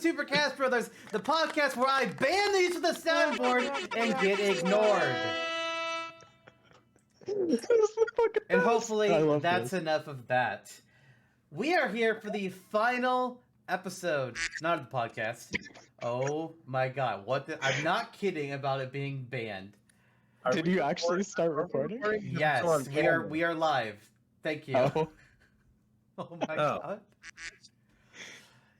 Super Cast Brothers, the podcast where I ban the use of the soundboard and get ignored. And hopefully that's enough of that. We are here for the final episode, not of the podcast. Oh my god, I'm not kidding about it being banned. Did you actually start recording? Yes, we are live. Thank you. Oh my god.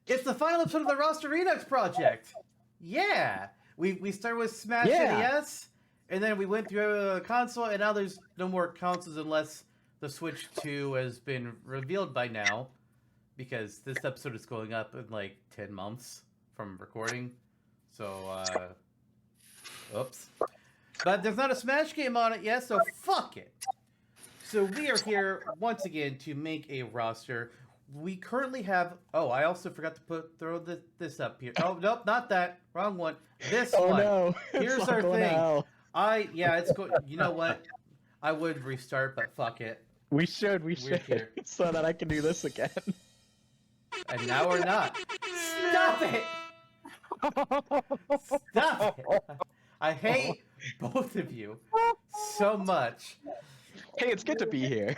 It's the final episode of the Roster Redux project. Yeah. We started with Smash NES, and then we went through a console, and now there's no more consoles unless the Switch 2 has been revealed by now, because this episode is going up in like 10 months from recording. So, oops. But there's not a Smash game on it yet, so fuck it. So we are here once again to make a roster. We currently have... Oh, I also forgot to throw this up here. Oh, nope, not that. Wrong one. This one. No. Here's our thing. It's good. You know what? I would restart, but fuck it. We should. Here. So that I can do this again. And now we're not. Stop it! Stop it! I hate both of you so much. Hey, it's good to be here.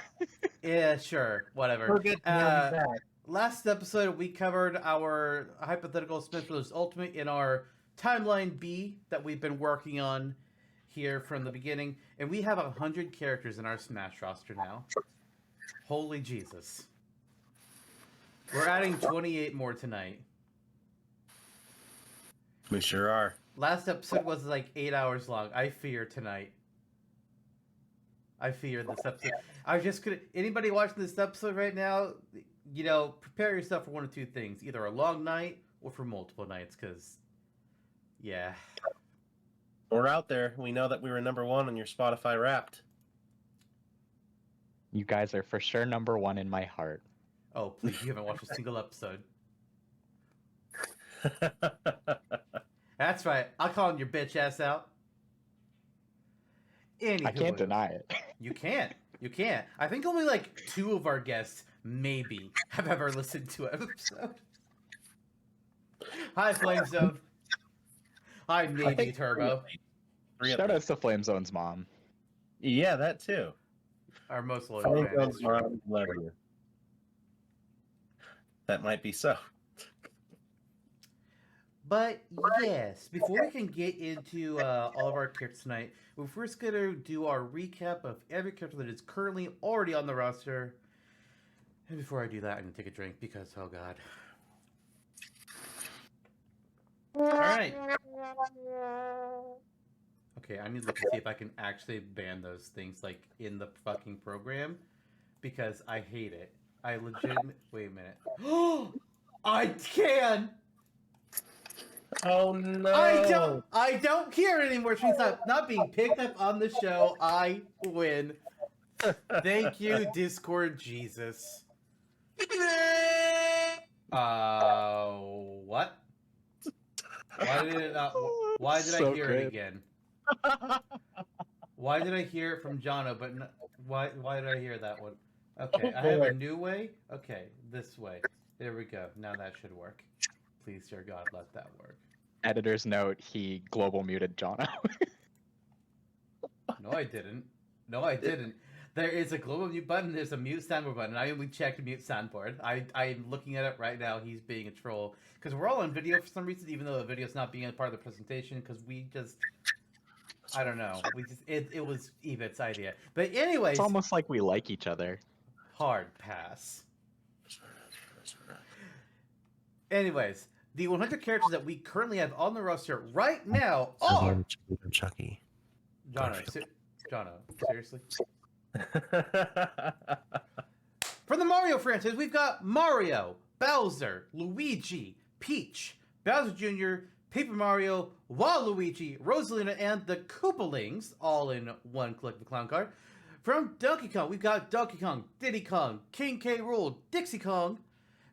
Yeah, sure. Whatever. Last episode, we covered our hypothetical Smash Bros. Ultimate in our Timeline B that we've been working on here from the beginning. And we have 100 characters in our Smash roster now. Holy Jesus. We're adding 28 more tonight. We sure are. Last episode was like 8 hours long. I fear tonight. I fear this episode. I just could. Anybody watching this episode right now, prepare yourself for one of two things: either a long night or for multiple nights. Because, yeah, we're out there. We know that we were #1 on your Spotify Wrapped. You guys are for sure #1 in my heart. Oh, please! You haven't watched a single episode. That's right. I'll call your bitch ass out. Anywho, I can't deny it. You can't. You can't. I think only like 2 of our guests maybe have ever listened to an episode. Hi, Flame Zone. Hi, maybe Turbo. Shout out to Flame Zone's mom. Yeah, that too. Our most loyal fans. That might be so. But yes, before we can get into all of our characters tonight, we're first going to do our recap of every character that is currently already on the roster. And before I do that, I'm going to take a drink because, oh god. Alright. Okay, I need to look and see if I can actually ban those things, like, in the fucking program. Because I hate it. I legitimately... Wait a minute. I can! Oh no! I don't hear it anymore. She's not being picked up on the show. I win. Thank you, Discord Jesus. What? Why did it not? Why did I hear it again? Why did I hear it from Jonno, but why did I hear that one? Okay, I have a new way. Okay, this way. There we go. Now that should work. Please, dear God, let that work. Editor's note, he global muted Jonno. No, I didn't. No, I didn't. There is a global mute button, there's a mute soundboard button. I only checked mute soundboard. I'm looking at it right now. He's being a troll. Because we're all on video for some reason, even though the video's not being a part of the presentation, because we just... I don't know. It was Eebit's idea. But anyways... It's almost like we like each other. Hard pass. Anyways, the 100 characters that we currently have on the roster right now are... Chucky. Jonno, seriously? From the Mario franchise, we've got Mario, Bowser, Luigi, Peach, Bowser Jr., Paper Mario, Waluigi, Rosalina, and the Koopalings, all in one collectible clown card. From Donkey Kong, we've got Donkey Kong, Diddy Kong, King K. Rool, Dixie Kong.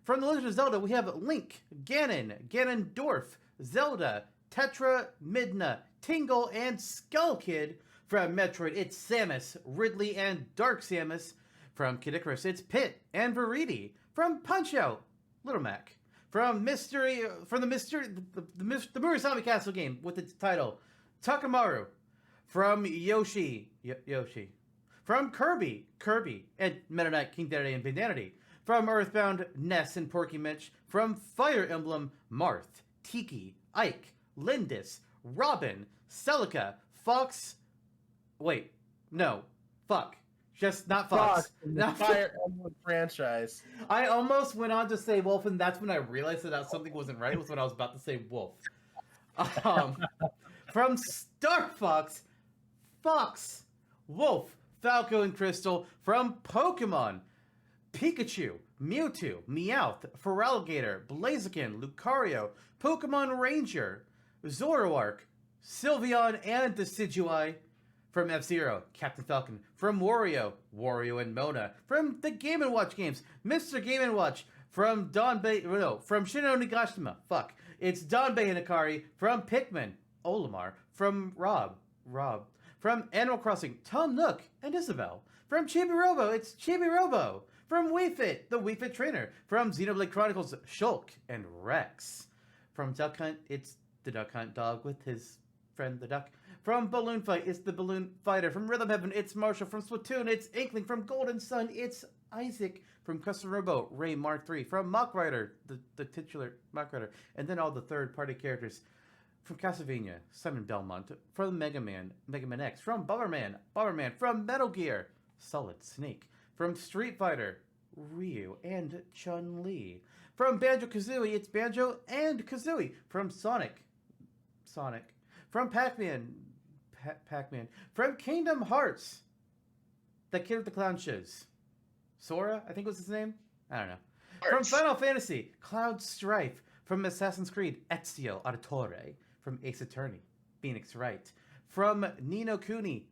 From The Legend of Zelda, we have Link, Ganon, Ganondorf, Zelda, Tetra, Midna, Tingle, and Skull Kid. From Metroid, it's Samus, Ridley, and Dark Samus. From Kid Icarus, it's Pit and Viridi. From Punch-Out, Little Mac. From the Murasame Castle game with its title Takamaru. From Yoshi. From Kirby, and Meta Knight, King Dedede, and Vandanity. From Earthbound, Ness and Porky Mitch. From Fire Emblem, Marth, Tiki, Ike, Lindis, Robin, Celica, Fox. Wait, no, fuck. Just not Fox. Not Fire Emblem franchise. I almost went on to say Wolf, and that's when I realized that something wasn't right. Was when I was about to say Wolf. From Star Fox, Fox, Wolf, Falco, and Crystal. From Pokemon, Pikachu, Mewtwo, Meowth, Feraligatr, Blaziken, Lucario, Pokemon Ranger, Zoroark, Sylveon, and Decidueye. From F-Zero, Captain Falcon. From Wario and Mona. From the Game & Watch games, Mr. Game & Watch. From from Shino Nagashima. Fuck. It's Donbei and Akari. From Pikmin, Olimar. From Rob. From Animal Crossing, Tom Nook and Isabel. From Chibi Robo, it's Chibi Robo. From Wii Fit, the Wii Fit trainer. From Xenoblade Chronicles, Shulk and Rex. From Duck Hunt, it's the Duck Hunt dog with his friend the duck. From Balloon Fight, it's the Balloon Fighter. From Rhythm Heaven, it's Marshall. From Splatoon, it's Inkling. From Golden Sun, it's Isaac. From Custom Robo, Ray Mark III. From Mach Rider, the titular Mach Rider. And then all the third-party characters. From Castlevania, Simon Belmont. From Mega Man X. From Bomberman. From Metal Gear, Solid Snake. From Street Fighter, Ryu and Chun-Li. From Banjo-Kazooie, it's Banjo and Kazooie. From Sonic. From Pac-Man. From Kingdom Hearts, the kid with the clown shoes. Sora, I think was his name? I don't know. From Final Fantasy, Cloud Strife. From Assassin's Creed, Ezio Auditore. From Ace Attorney, Phoenix Wright. From Ni no Kuni,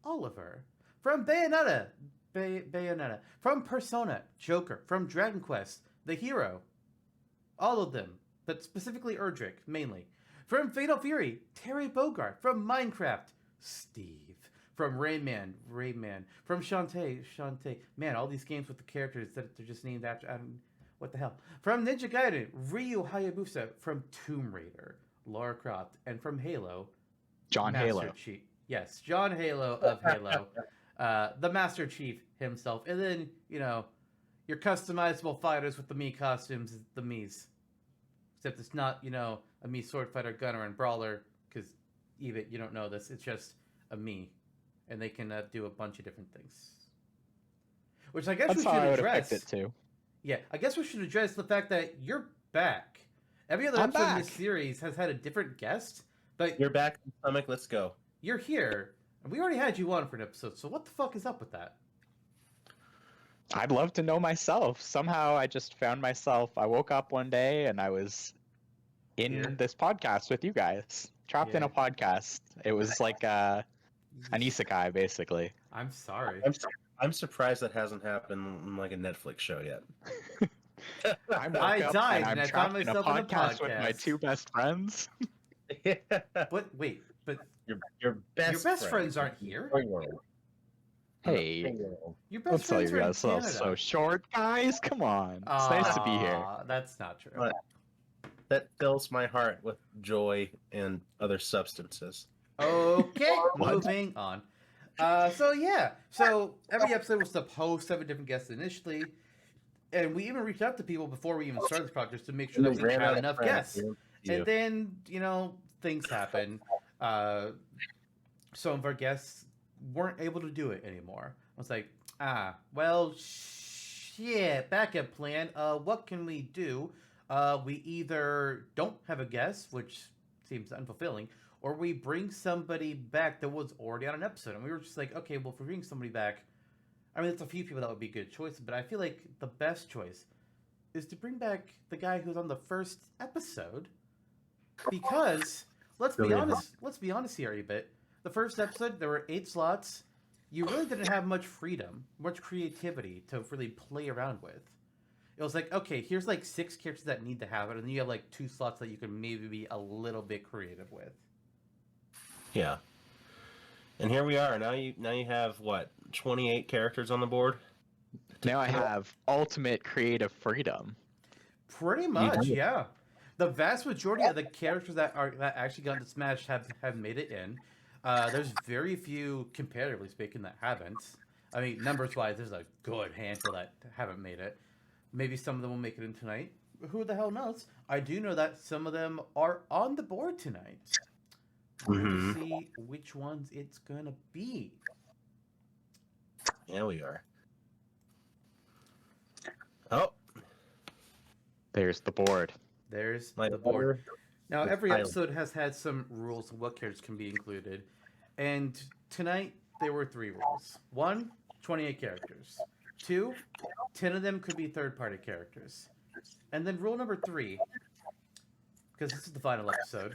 Oliver. From Bayonetta. From Persona, Joker. From Dragon Quest, The Hero. All of them, but specifically Erdrick, mainly. From Fatal Fury, Terry Bogard. From Minecraft, Steve. From Rayman. From Shantae. Man, all these games with the characters that they're just named after. What the hell? From Ninja Gaiden, Ryu Hayabusa. From Tomb Raider, Lara Croft. And from Halo, John Master Halo. Chief. Yes, John Halo of Halo. The Master Chief himself. And then, your customizable fighters with the Mii costumes, the Miis. Except it's not, a Mii sword fighter, gunner, and brawler, because Eebit, you don't know this. It's just a Mii. And they can do a bunch of different things. Which I guess That's we how should I would address. have picked it too. Yeah, I guess we should address the fact that you're back. Every other I'm episode in this back. series has had a different guest, but You're back in the stomach. Let's go. you're here. And we already had you on for an episode, so what the fuck is up with that? I'd love to know myself. Somehow I just found myself, I woke up one day and I was in Here. this podcast with you guys. Trapped in Yeah. a podcast. It was like an isekai, basically. I'm sorry. I'm surprised that hasn't happened in like a Netflix show yet. I woke I up died and and I'm I trapped found in a myself in a podcast with my podcast. 2 best friends. But wait, but Your best your best friends aren't here. Hey, Your don't best sell friends are in yourself Canada. so short, guys. Come on. It's nice to be here. Aw, That's not true. What? That fills my heart with joy and other substances. Okay, What? moving on. So every episode was supposed to have a different guest initially, and we even reached out to people before we even started this project just to make sure that we ran had out of enough friends, guests. you know? And then, things happen. Some of our guests weren't able to do it anymore. I was like, well, shit, backup plan. What can we do? We either don't have a guest, which seems unfulfilling, or we bring somebody back that was already on an episode. And we were just like, okay, well, if we bring somebody back, I mean, there's a few people that would be good choices, but I feel like the best choice is to bring back the guy who was on the first episode, because let's be honest here, Eebit. The first episode, there were 8 slots. You really didn't have much freedom, much creativity to really play around with. It was like, okay, here's like 6 characters that need to have it, and then you have like 2 slots that you can maybe be a little bit creative with. Yeah. And here we are. Now you have what, 28 characters on the board? Now I have ultimate creative freedom. Pretty much, yeah. The vast majority of the characters that actually got into Smash have made it in. There's very few, comparatively speaking, that haven't. I mean, numbers wise, there's a good handful that haven't made it. Maybe some of them will make it in tonight. Who the hell knows? I do know that some of them are on the board tonight. We're going to see which ones it's gonna be. Yeah, we are. Oh, There's the board. There's my the board. Now, with every Island. episode has had some rules of what characters can be included. And tonight, there were 3 rules. 1, 28 characters. 2, 10 of them could be third-party characters. And then rule number 3, because this is the final episode,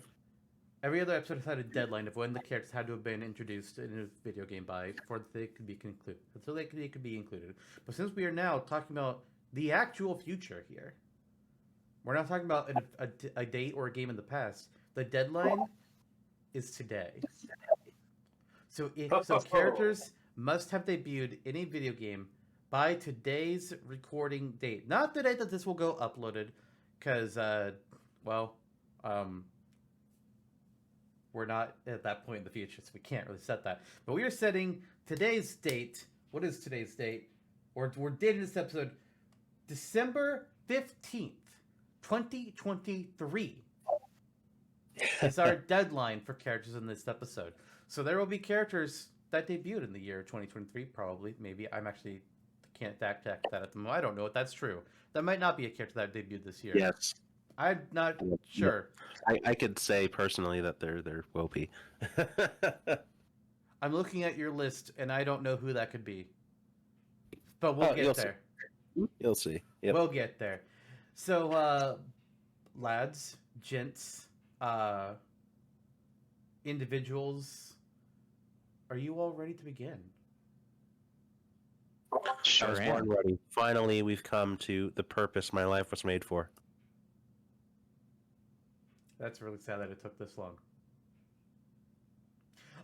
every other episode has had a deadline of when the characters had to have been introduced in a video game by before they could be concluded. So they could be included. But since we are now talking about the actual future here, we're not talking about a date or a game in the past. The deadline is today. So characters must have debuted in a video game by today's recording date. Not the date that this will go uploaded, because, we're not at that point in the future, so we can't really set that. But we are setting today's date. What is today's date? We're dating this episode December 15th. 2023 is our deadline for characters in this episode. So there will be characters that debuted in the year 2023, probably. Maybe. Can't fact check that at the moment. I don't know if that's true. That might not be a character that debuted this year. Yes. I'm not sure. I could say personally that they're Wopey. I'm looking at your list, and I don't know who that could be. But we'll get there. You'll see. Yep. We'll get there. So, lads, gents, individuals, are you all ready to begin? I Sure was am. born ready. Finally, we've come to the purpose my life was made for. That's really sad that it took this long.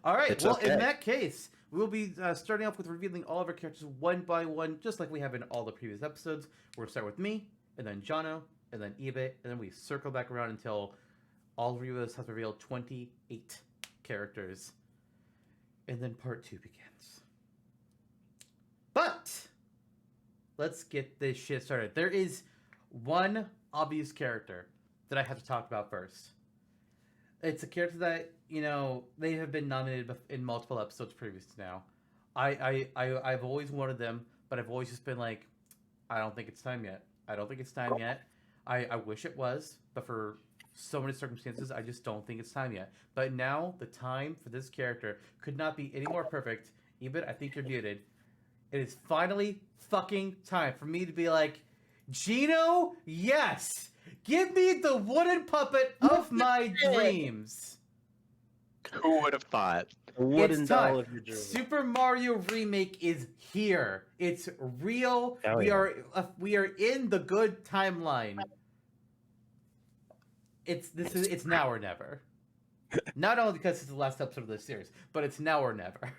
All right, It's well, okay. in that case, we'll be starting off with revealing all of our characters one by one, just like we have in all the previous episodes. We're going to start with me, and then Jonno, and then Eebit, and then we circle back around until all 3 of us have revealed 28 characters. And then part 2 begins. But let's get this shit started. There is one obvious character that I have to talk about first. It's a character that, they have been nominated in multiple episodes previous to now. I've always wanted them, but I've always just been like, I don't think it's time yet. I wish it was, but for so many circumstances, I just don't think it's time yet. But now, the time for this character could not be any more perfect. Eebit, I think you're muted. It is finally fucking time for me to be like, Gino, yes! Give me the wooden puppet of my dreams! Who would have thought? Wooden It's doll time. of your dreams. Super Mario Remake is here. It's real. Hell we yeah. we are in the good timeline. It's now or never. Not only because it's the last episode of this series, but it's now or never.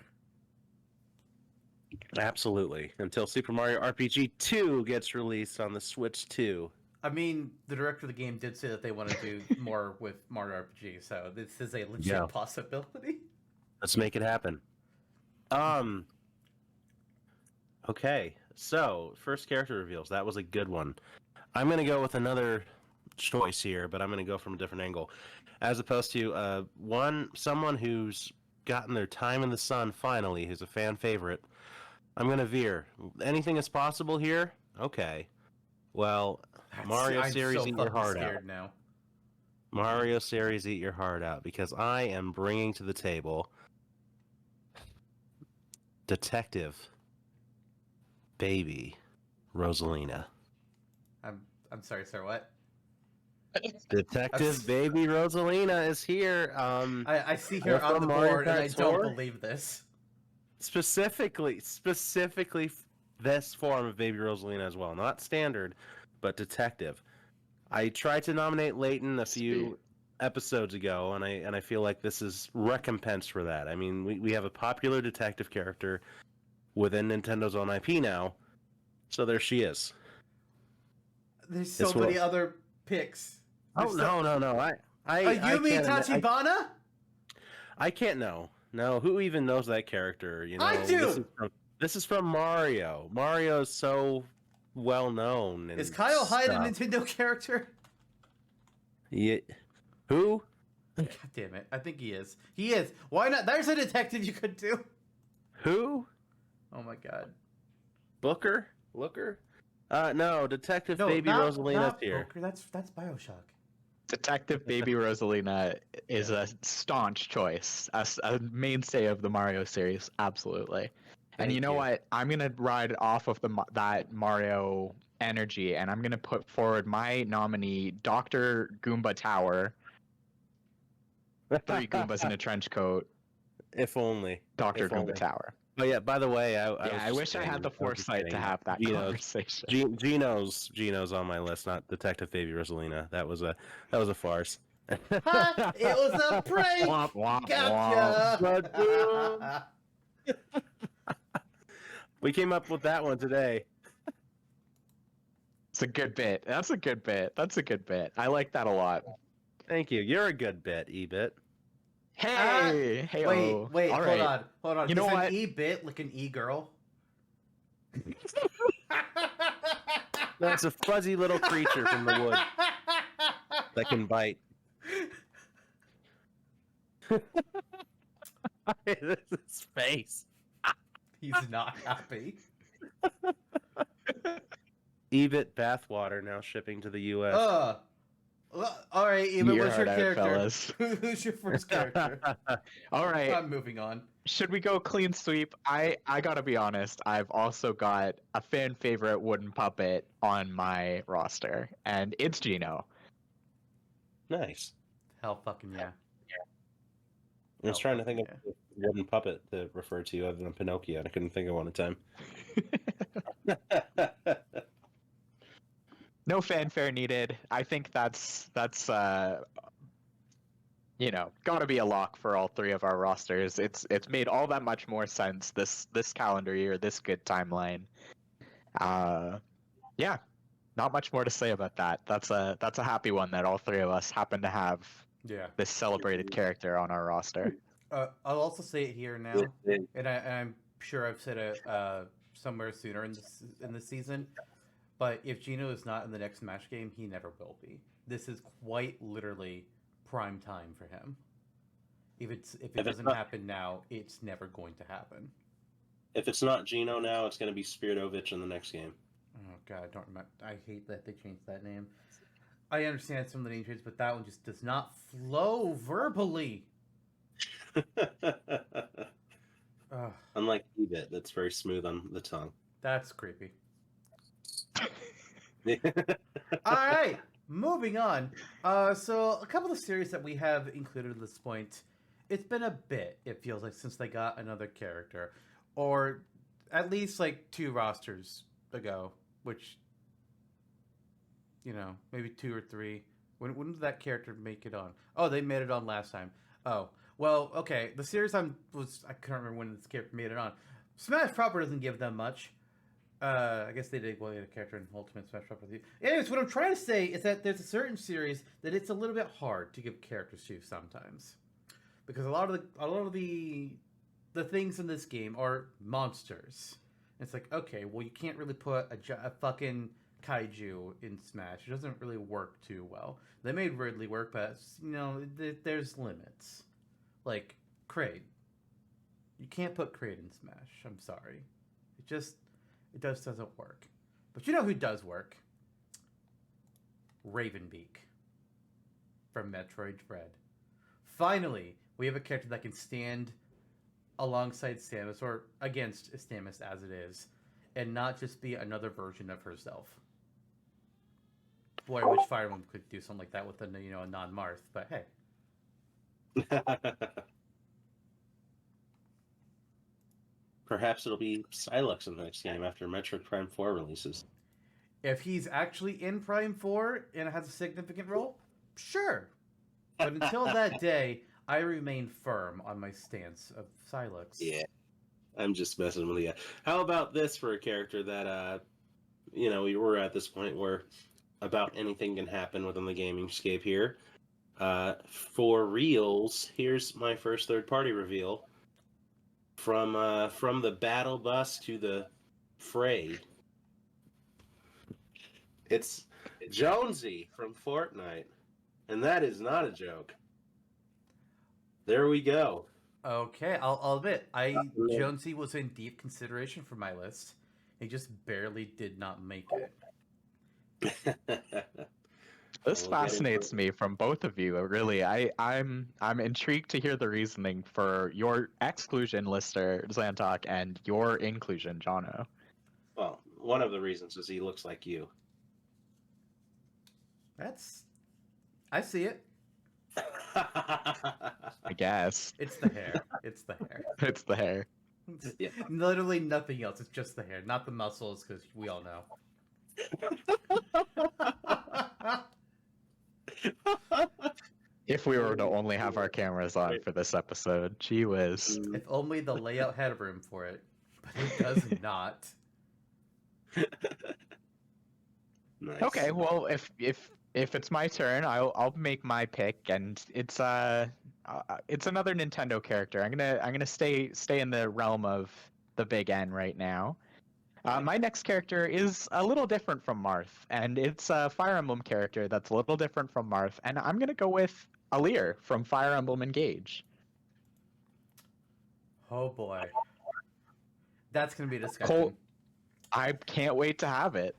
Absolutely. Until Super Mario RPG 2 gets released on the Switch 2. I mean, the director of the game did say that they want to do more with Mario RPG, so this is a legit possibility. Let's make it happen. Okay, so first character reveals. That was a good one. I'm going to go with another choice here, but I'm going to go from a different angle. As opposed to someone who's gotten their time in the sun finally, who's a fan favorite. I'm going to veer. Anything is possible here? Okay. Well, Mario series, eat your heart out. Now. Mario series, eat your heart out, because I am bringing to the table Detective Baby Rosalina. I'm sorry, sir. What? Detective Baby Rosalina is here. I see her from on the Mario board, and I Kart don't Tour? believe this. Specifically this form of Baby Rosalina as well. Not standard, but detective. I tried to nominate Layton a few episodes ago, and I feel like this is recompense for that. I mean, we have a popular detective character within Nintendo's own IP now, so there she is. There's so It's many what- other picks. Oh no! I Yumi can't admit- Tachibana? I can't know. No, who even knows that character? You know, I do! This is from Mario. Mario is so well known. Is Kyle Hyde a stuff. Nintendo character? Yeah. Who? God damn it. I think he is. He is. Why not? There's a detective you could do. Who? Oh my god. Booker? Looker? No, Detective No, Baby not, Rosalina's not here. Booker. That's Bioshock. Detective Baby Rosalina is a staunch choice, a mainstay of the Mario series, absolutely. And you know what? I'm gonna ride off of that Mario energy, and I'm gonna put forward my nominee, Dr. Goomba Tower. 3 Goombas in a trench coat, If only. Dr. If Goomba only. Tower. Oh yeah. By the way, I wish I had the foresight to have that conversation. Gino's on my list, not Detective Baby Rosalina. That was a farce. Ha! It was a prank! Womp, womp, Gotcha! We came up with that one today. It's a good bit. That's a good bit. I like that a lot. Thank you. You're a good bit, Eebit. Hey, hey, Wait, all hold right. on. You know Is what? an E-bit like an E-girl? That's a fuzzy little creature from the woods that can bite. This is his face. He's not happy. Eebit bathwater now shipping to the U.S. All right, Eebit, You what's your heard it, character? fellas. Who's your first character? All right. I'm moving on. Should we go clean sweep? I gotta be honest. I've also got a fan favorite wooden puppet on my roster, and it's Gino. Nice. Hell fucking yeah. I was trying to think of a wooden puppet to refer to other than Pinocchio, and I couldn't think of one at the time. No fanfare needed. I think that's gotta be a lock for all 3 of our rosters. It's made all that much more sense this calendar year, this good timeline. Yeah, not much more to say about that. That's a happy one that all 3 of us happen to have this celebrated character on our roster. I'll also say it here now, and I'm sure I've said it somewhere sooner in the season. But if Gino is not in the next Smash game, he never will be. This is quite literally prime time for him. If it doesn't happen now, it's never going to happen. If it's not Gino now, it's going to be Spiritovich in the next game. Oh god, I don't remember. I hate that they changed that name. I understand some of the name changes, but that one just does not flow verbally. Unlike Eebit, that's very smooth on the tongue. That's creepy. All right, moving on. So a couple of series that we have included at this point. It's been a bit, it feels like, since they got another character, or at least like 2 rosters ago, which, maybe 2 or 3. When did that character make it on? Oh, they made it on last time. Oh, well, okay. The series I couldn't remember when this character made it on. Smash proper doesn't give them much. I guess they did get a character in Ultimate Smash Bros. Anyways, what I'm trying to say is that there's a certain series that it's a little bit hard to give characters to sometimes, because a lot of the things in this game are monsters. And it's like, okay, well, you can't really put a fucking kaiju in Smash. It doesn't really work too well. They made Ridley work, but there's limits. Like Kraid, you can't put Kraid in Smash. I'm sorry, it just doesn't work. But you know who does work? Ravenbeak from Metroid Dread. Finally, we have a character that can stand alongside Samus, or against Samus as it is, and not just be another version of herself. Boy, I wish Fire Emblem could do something like that with a non-Marth, but hey. Perhaps it'll be Sylux in the next game after Metroid Prime 4 releases. If he's actually in Prime 4 and has a significant role, sure. But until that day, I remain firm on my stance of Sylux. Yeah. I'm just messing with you. How about this for a character that, we were at this point where about anything can happen within the gaming scape here. For reals, here's my first third-party reveal. From the battle bus to the fray. It's Jonesy from Fortnite, and that is not a joke. There we go. Okay, I'll admit, Jonesy was in deep consideration for my list. He just barely did not make it. This fascinates me from both of you. Really, I'm intrigued to hear the reasoning for your exclusion, Lister Zantok, and your inclusion, Jonno. Well, one of the reasons is he looks like you. I see it. I guess. It's the hair. It's the hair. It's the hair. Yeah. Literally nothing else. It's just the hair, not the muscles, because we all know. If we were to only have our cameras on for this episode, gee whiz. If only the layout had room for it, but it does not. Nice. Okay, well, if it's my turn, I'll make my pick, and it's another Nintendo character. I'm gonna stay in the realm of the big N right now. My next character is a little different from Marth, and it's a Fire Emblem character that's a little different from Marth, and I'm gonna go with Alir from Fire Emblem Engage. Oh boy, that's gonna be a discussion. Cole, I can't wait to have it.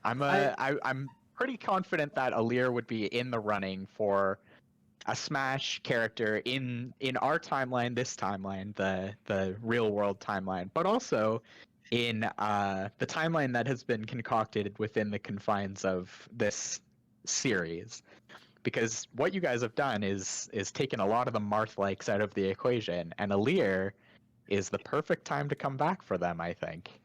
I'm pretty confident that Alir would be in the running for a Smash character in our timeline, this timeline, the real world timeline, but also in the timeline that has been concocted within the confines of this series. Because what you guys have done is taken a lot of the Marth likes out of the equation, and Alir is the perfect time to come back for them, I think.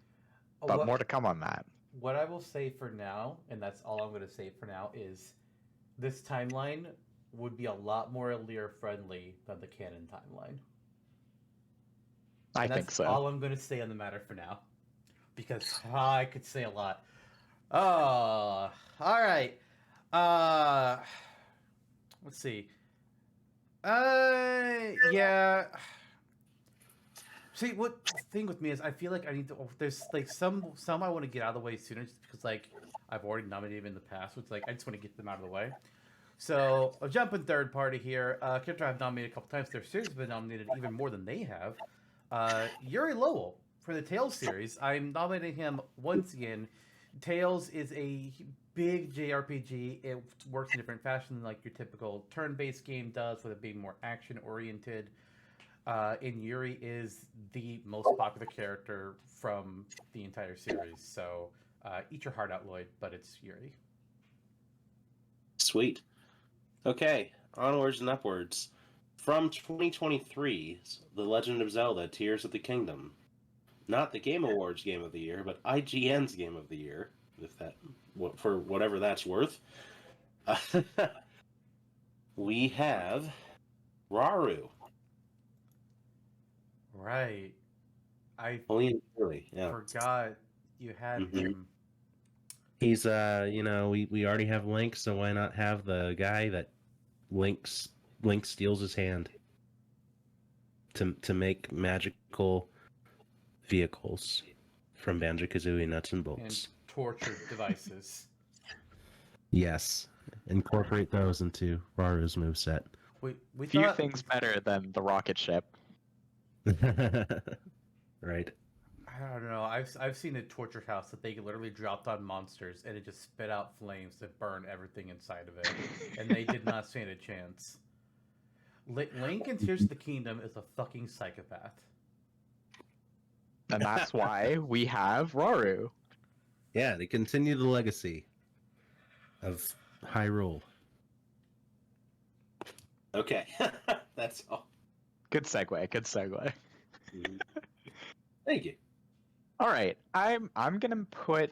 But more to come on that. What I will say for now, and that's all I'm going to say for now, is this timeline would be a lot more Alir friendly than the canon timeline. I think so. That's all I'm going to say on the matter for now. Because I could say a lot. Oh, all right. Let's see. Yeah. See, what the thing with me is, I feel like I need to. There's like some I want to get out of the way sooner, just because like I've already nominated them in the past. So it's like I just want to get them out of the way. So I'll jump in third party here. Character I've nominated a couple times. Their series have been nominated even more than they have. Yuri Lowell for the Tales series. I'm nominating him once again. Tales is a big JRPG. It works in different fashion than like your typical turn-based game does, with it being more action-oriented. And Yuri is the most popular character from the entire series. So eat your heart out, Lloyd, but it's Yuri. Sweet. Okay, onwards and upwards. From 2023, The Legend of Zelda: Tears of the Kingdom. Not the Game Awards Game of the Year, but IGN's Game of the Year, if that, for whatever that's worth. We have Raru. Right. I Yeah. forgot you had him. He's we already have Link, so why not have the guy that Link steals his hand to make magical vehicles from Banjo-Kazooie nuts and bolts. And torture devices. Yes. Incorporate those into Raru's moveset. We Few thought, things better than the rocket ship. Right. I don't know. I've seen a torture house that they literally dropped on monsters and it just spit out flames that burn everything inside of it, and they did not stand a chance. Link in Tears of the Kingdom is a fucking psychopath. And that's why we have Raru. Yeah, they continue the legacy of Hyrule. Okay, that's all. Good segue. Good segue. Thank you. All right, I'm gonna put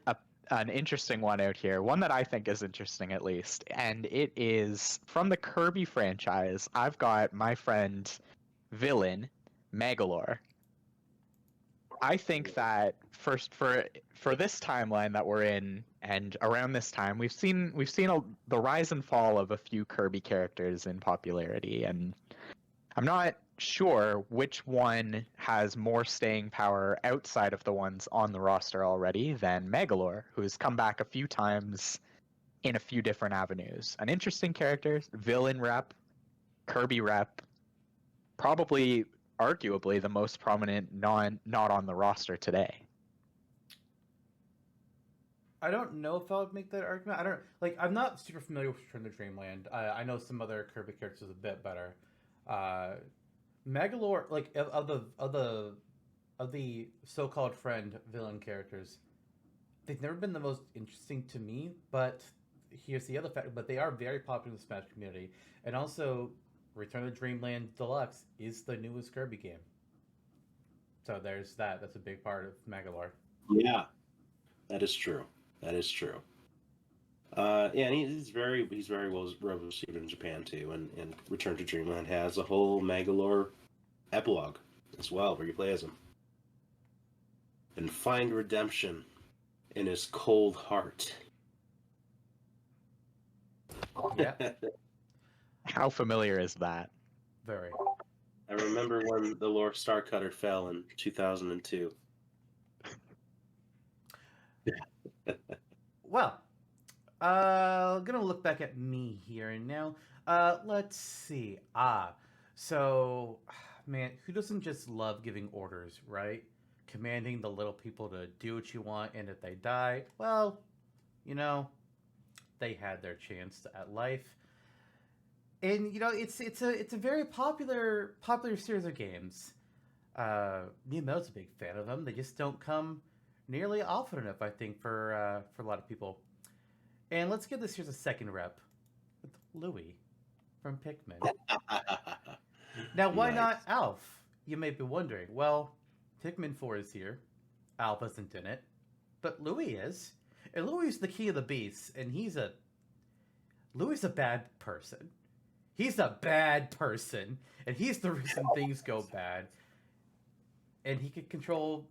an interesting one out here, one that I think is interesting at least, and it is from the Kirby franchise. I've got my friend Villain Megalore. I think that first for this timeline that we're in, and around this time, we've seen the rise and fall of a few Kirby characters in popularity, and I'm not sure which one has more staying power outside of the ones on the roster already than Megalore, who's come back a few times in a few different avenues. An interesting character, villain rep, Kirby rep, probably arguably the most prominent not on the roster today. I don't know if I would make that argument. I don't like. I'm not super familiar with Return to Dreamland. I know some other Kirby characters a bit better. Megalore, like of the so-called friend villain characters, they've never been the most interesting to me. But here's the other fact: but they are very popular in the Smash community, and also Return to Dreamland Deluxe is the newest Kirby game. So there's that. That's a big part of Megalore. Yeah, that is true. That is true. Yeah, and he's very well received in Japan too, and Return to Dreamland has a whole Megalore epilogue as well, where you play as him and find redemption in his cold heart. Yeah, How familiar is that? very. I remember when the Lore Star Cutter fell in 2002. Well, gonna look back at me here and now. Let's see. So, man, who doesn't just love giving orders, right? Commanding the little people to do what you want, and if they die, well, you know, they had their chance at life. And you know, it's a very popular series of games. Miyamoto's a big fan of them. They just don't come nearly often enough, I think, for a lot of people. And let's give this here's a second rep with Louie from Pikmin. Now, why Nice. not Alf? You may be wondering. Well, Pikmin 4 is here. Alf isn't in it, but Louie is. And Louie's the key of the beast, and Louie's a bad person. He's a bad person, and he's the reason things go bad. And he can control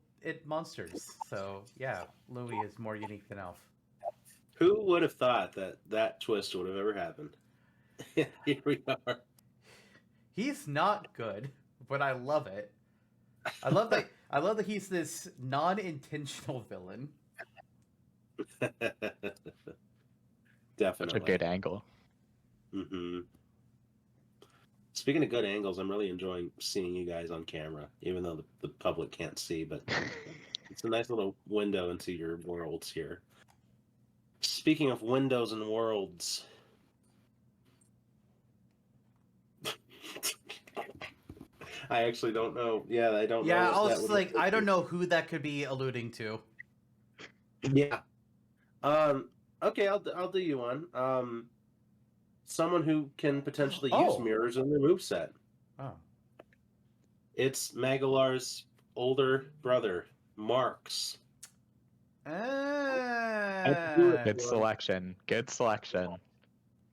monsters. So yeah, Louie is more unique than Alf. Who would have thought that twist would have ever happened? Here we are. He's not good, but I love it. I love that. I love that he's this non-intentional villain. Definitely. Such a good angle. Mm-hmm. Speaking of good angles, I'm really enjoying seeing you guys on camera, even though the public can't see, but it's a nice little window into your worlds here. Speaking of windows and worlds, I actually don't know. Yeah, I don't know. Yeah, what I was that just would like, refer I don't to. know who that could be alluding to. Yeah. Okay, I'll do you one. Someone who can potentially use Oh. mirrors in their moveset. Oh, It's Magalore's older brother, Marks. Good selection. Good selection.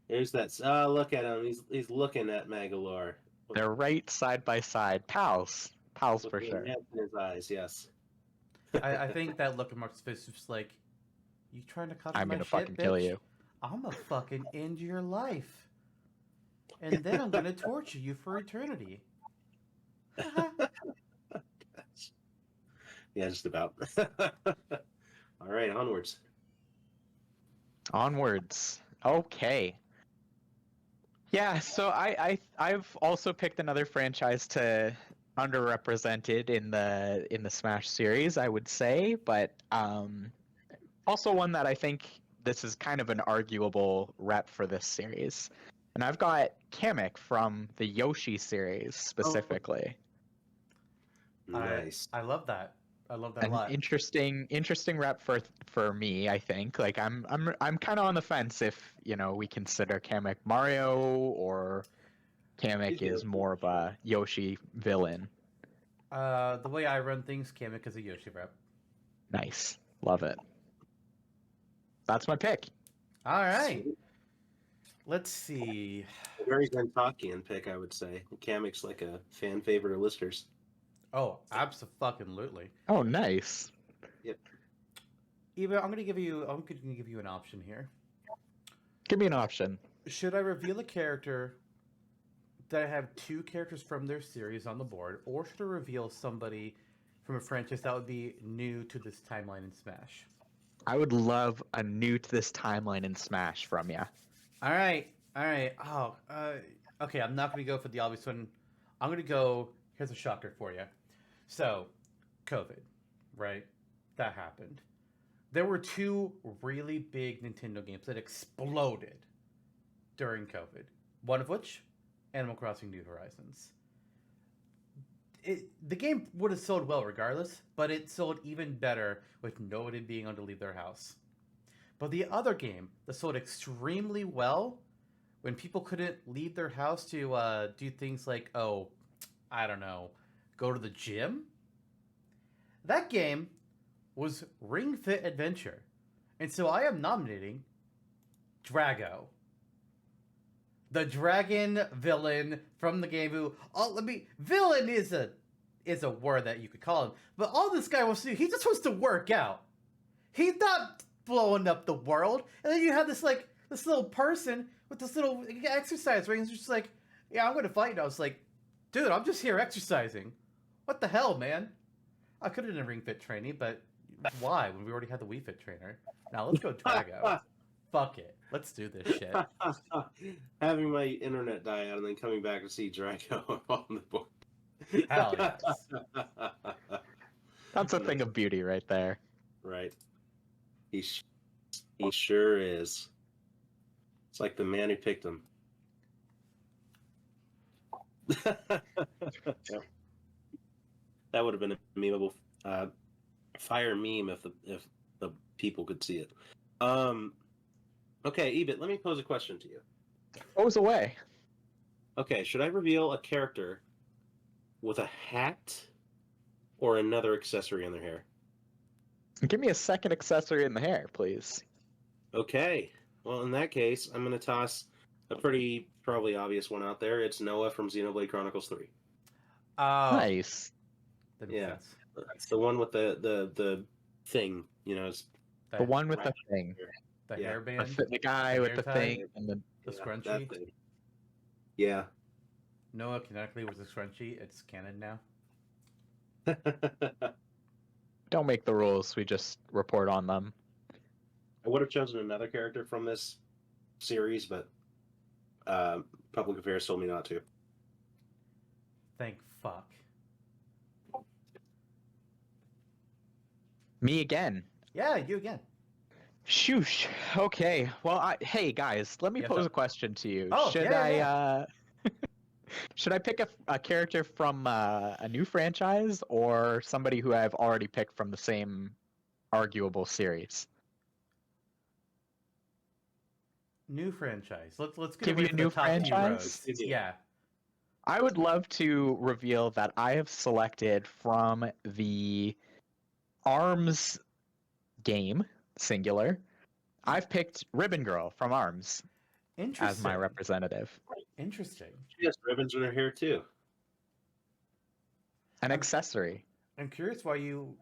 Here's that. Look at him. He's looking at Magalore. They're right side by side. Pals. Pals for Looking sure. in his eyes, yes. I think that look at Mark's face is just like, you trying to cut I'm my gonna shit, fucking kill bitch? you. I'm gonna fucking end your life, and then I'm gonna torture you for eternity. Yeah, just about. All right, onwards. Onwards. Okay. Yeah, so I've also picked another franchise to underrepresented in the Smash series, I would say, but also one that I think this is kind of an arguable rep for this series. And I've got Kamek from the Yoshi series specifically. Nice. I love that. I love that a An lot. interesting rep for me, I think. Like I'm kind of on the fence if, we consider Kamek Mario or Kamek is more of a Yoshi villain. The way I run things, Kamek is a Yoshi rep. Nice. Love it. That's my pick. All right. Let's see. A very Zantokian pick, I would say. Kamek's like a fan favorite of listeners. Oh, absolutely. Oh, nice. Eva, I'm gonna give you an option here. Give me an option. Should I reveal a character that I have two characters from their series on the board, or should I reveal somebody from a franchise that would be new to this timeline in Smash? I would love a new to this timeline in Smash from you. All right, all right. Oh, okay. I'm not gonna go for the obvious one. I'm gonna go. Here's a shocker for you. So, COVID, right? That happened. There were two really big Nintendo games that exploded during COVID. One of which, Animal Crossing: New Horizons. The game would have sold well regardless, but it sold even better with nobody being able to leave their house. But the other game that sold extremely well when people couldn't leave their house to do things like, oh, I don't know, go to the gym. That game was Ring Fit Adventure. And so I am nominating Drago. The dragon villain from the game who, villain is a word that you could call him, but all this guy wants to do, he just wants to work out. He's not blowing up the world. And then you have this little person with this little exercise ring. It's just like, yeah, I'm gonna fight. And I was like, dude, I'm just here exercising. What the hell, man? I could have done a Ring Fit training, but why? When we already had the Wii Fit trainer. Now let's go Drago. Fuck it. Let's do this shit. Having my internet die out and then coming back to see Drago on the board. Hell yes. That's a thing of beauty right there. Right. He sure is. It's like the man who picked him. Yeah. That would have been a memeable fire meme if the people could see it. Okay, Eebit, let me pose a question to you. Pose away. Okay, should I reveal a character with a hat or another accessory in their hair? Give me a second accessory in the hair, please. Okay. Well, in that case, I'm going to toss a pretty probably obvious one out there. It's Noah from Xenoblade Chronicles 3. Nice. That makes Yeah. sense. It's the one with the thing, you know. It's The one with the thing. The Yeah. hairband. The guy The with the hair tie? thing and the The yeah, scrunchie. that thing. Yeah. Noah canonically was a scrunchie. It's canon now. Don't make the rules, we just report on them. I would have chosen another character from this series, but Public Affairs told me not to. Thank fuck. Me again. Yeah, you again. Shoosh. Okay. Well, hey guys, let me Yes, pose sir. a question to you. Oh, Should yeah, should I pick a character from a new franchise or somebody who I've already picked from the same arguable series? New franchise. Let's get Give away you a from new the top few franchise? rows. Yeah. I would love to reveal that I have selected from the ARMS game, singular. I've picked Ribbon Girl from ARMS Interesting. as my representative. Interesting. She has ribbons in her hair too. An accessory. I'm curious why you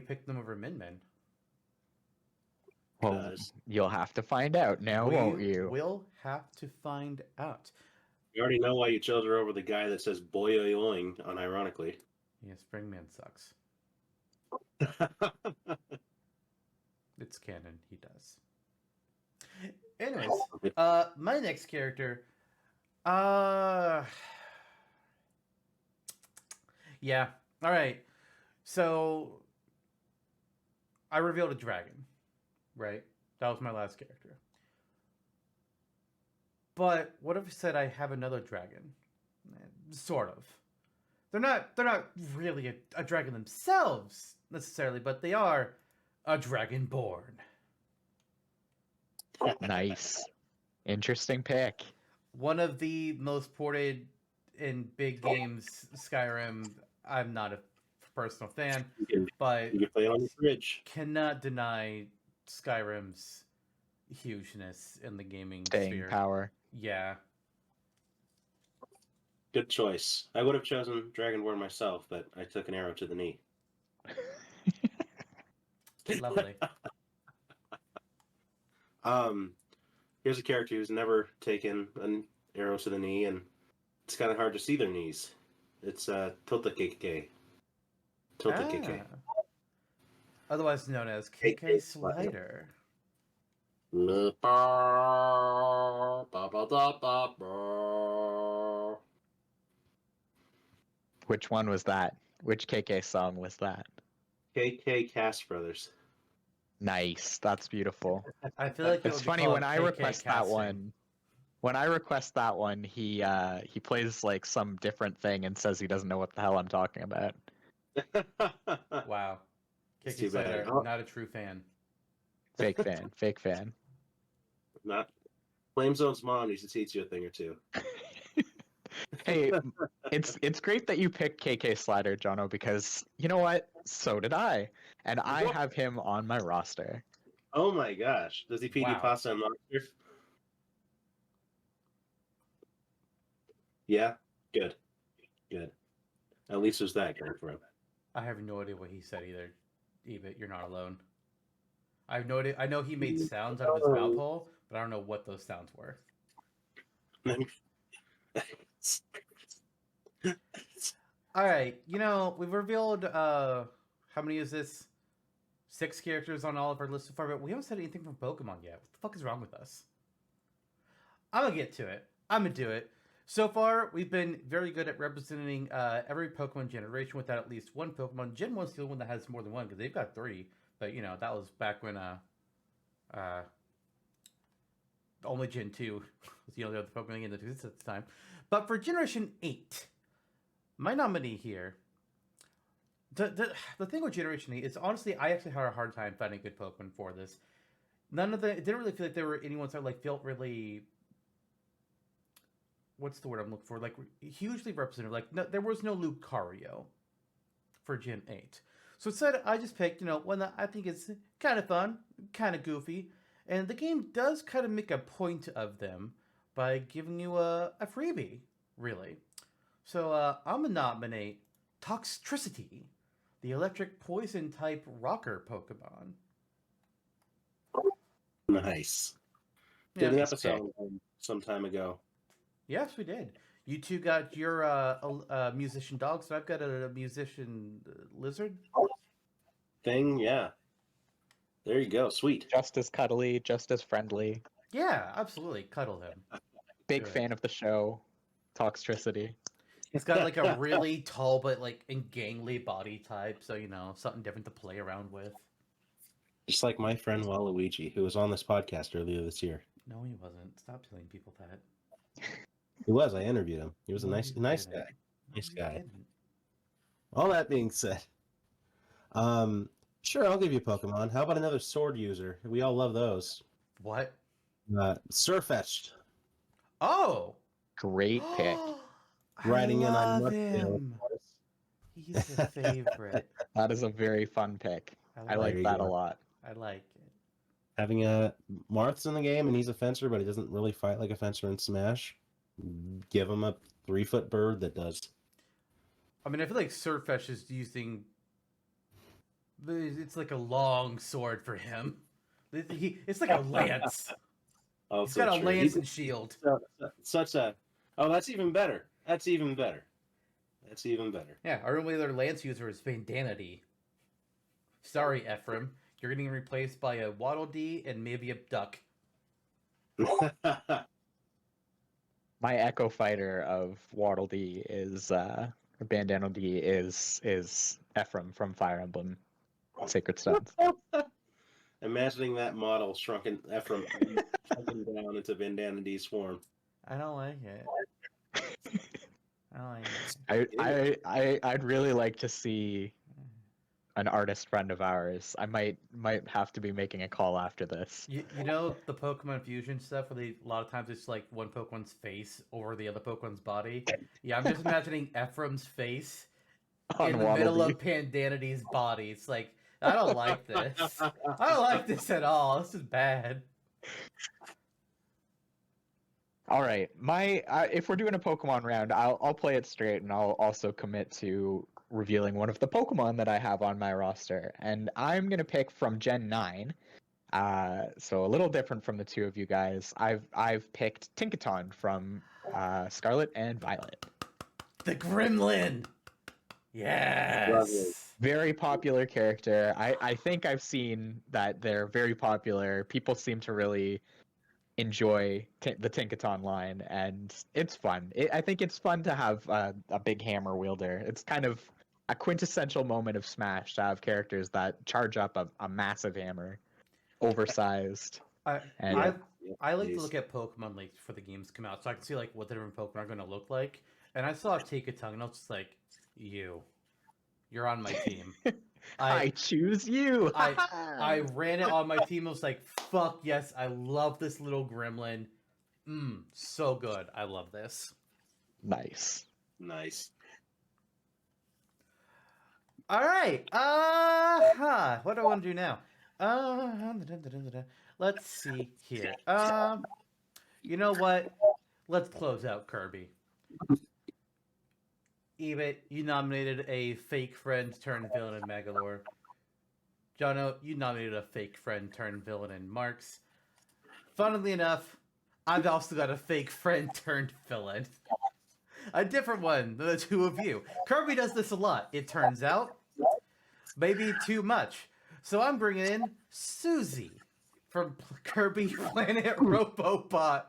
picked them over Min Min. Well, Because you'll have to find out now, won't you? We'll have to find out. you already know why you chose her over the guy that says boy oing unironically. Yeah, Springman sucks. It's canon. He does. Anyways, my next character. Yeah. All right. So I revealed a dragon, right? That was my last character. But what if I said I have another dragon? Sort of. They're not really a dragon themselves necessarily, but they are a dragonborn. Nice. Interesting pick. One of the most ported in big games, Skyrim. I'm not a personal fan, but You can play it on the fridge. cannot deny Skyrim's hugeness in the gaming Staying sphere. power. Yeah. Good choice. I would have chosen Dragonborn myself, but I took an arrow to the knee. Lovely. Here's a character who's never taken an arrow to the knee, and it's kind of hard to see their knees. It's Tiltakeke. Tiltakeke. Otherwise known as KK Slider. Which one was that? Which KK song was that? KK Cast Brothers. Nice. That's beautiful. I feel like It's funny when I request that one. When I request that one, he plays like some different thing and says he doesn't know what the hell I'm talking about. Wow. It's KK too bad. Slider, Oh. not a true fan. Fake fan. Fake fan. Not Flamezone's mom needs to teach you a thing or two. Hey, it's great that you picked KK Slider, Jonno, because you know what? So did I. And I have him on my roster. Oh my gosh. Does he feed you Wow. pasta and lobster? Yeah? Good. Good. At least there's that going for him. I have no idea what he said either. Eebit, you're not alone. I have no idea. I know he made sounds out of his mouth hole, but I don't know what those sounds were. All right, we've revealed how many is this? 6 characters on all of our lists so far, but we haven't said anything from Pokemon yet. What the fuck is wrong with us? I'm gonna get to it. I'm gonna do it. So far, we've been very good at representing every Pokemon generation without at least one Pokemon. Gen 1's the only one that has more than one, because they've got 3. But, that was back when only Gen 2 was the only other Pokemon game that existed at the time. But for Generation 8, my nominee here, the thing with Generation 8 is, honestly, I actually had a hard time finding good Pokemon for this. It didn't really feel like there were any ones that felt really... What's the word I'm looking for? Like, hugely representative. Like, no, there was no Lucario for Gen 8. So instead, I just picked, one that I think is kind of fun, kind of goofy. And the game does kind of make a point of them by giving you a freebie, really. So I'm going to nominate Toxtricity, the electric poison type rocker Pokemon. Nice. Yeah. Did an episode some time ago. Yes, we did. You two got your musician dog, so I've got a musician lizard. Thing, yeah. There you go. Sweet. Just as cuddly, just as friendly. Yeah, absolutely. Cuddle him. Big fan of the show. Toxtricity. He's got like a really tall but like gangly body type, so something different to play around with. Just like my friend Waluigi, who was on this podcast earlier this year. No, he wasn't. Stop telling people that. He was. I interviewed him. He was a nice guy. Nice guy. All that being said, sure, I'll give you Pokemon. How about another sword user? We all love those. What? Surfetched. Oh! Great pick. Riding in on him. He's a favorite. That is a very fun pick. I like that a lot. I like it. Having a Marth's in the game, and he's a fencer, but he doesn't really fight like a fencer in Smash. Give him a 3-foot bird that does. I mean, I feel like Surfetch is using... It's like a long sword for him. It's like a lance. Oh, He's got a lance and shield. Such a... Oh, that's even better. That's even better. That's even better. Yeah, our only other lance user is Vandanity. Sorry, Ephraim. You're getting replaced by a Waddle Dee and maybe a duck. My Echo Fighter of Waddle Dee is Bandana Dee is Ephraim from Fire Emblem Sacred Stones. Imagining that model shrunken Ephraim shrunken down into Bandana D's form. I don't like it. I don't like it. I'd really like to see an artist friend of ours. I might have to be making a call after this. You know the Pokemon fusion stuff where a lot of times it's like one Pokemon's face over the other Pokemon's body? Yeah, I'm just imagining Ephraim's face in the middle of Pandanity's body. It's like, I don't like this. I don't like this at all. This is bad. All right, if we're doing a Pokemon round, I'll play it straight, and I'll also commit to revealing one of the Pokemon that I have on my roster, and I'm gonna pick from Gen 9. So a little different from the two of you guys. I've picked Tinkaton from Scarlet and Violet. The Gremlin. Yes. Very popular character. I think I've seen that they're very popular. People seem to really enjoy the Tinkaton line, and it's fun. I think it's fun to have a big hammer wielder. It's kind of a quintessential moment of Smash to have characters that charge up a massive hammer, oversized. I And I like to look at Pokemon like for the games come out, so I can see like what the different Pokemon are going to look like. And I saw Take-A-Tongue, and I was just like, you're on my team. I choose you. I ran it on my team. I was like, fuck yes, I love this little gremlin. So good. I love this. Nice. All right. What do I want to do now? Let's see here. You know what? Let's close out Kirby. Eebit, you nominated a fake friend turned villain in Megalore. Jonno, you nominated a fake friend turned villain in Marks. Funnily enough, I've also got a fake friend turned villain. A different one than the two of you. Kirby does this a lot, it turns out. Maybe too much. So I'm bringing in Susie from Kirby Planet Robobot.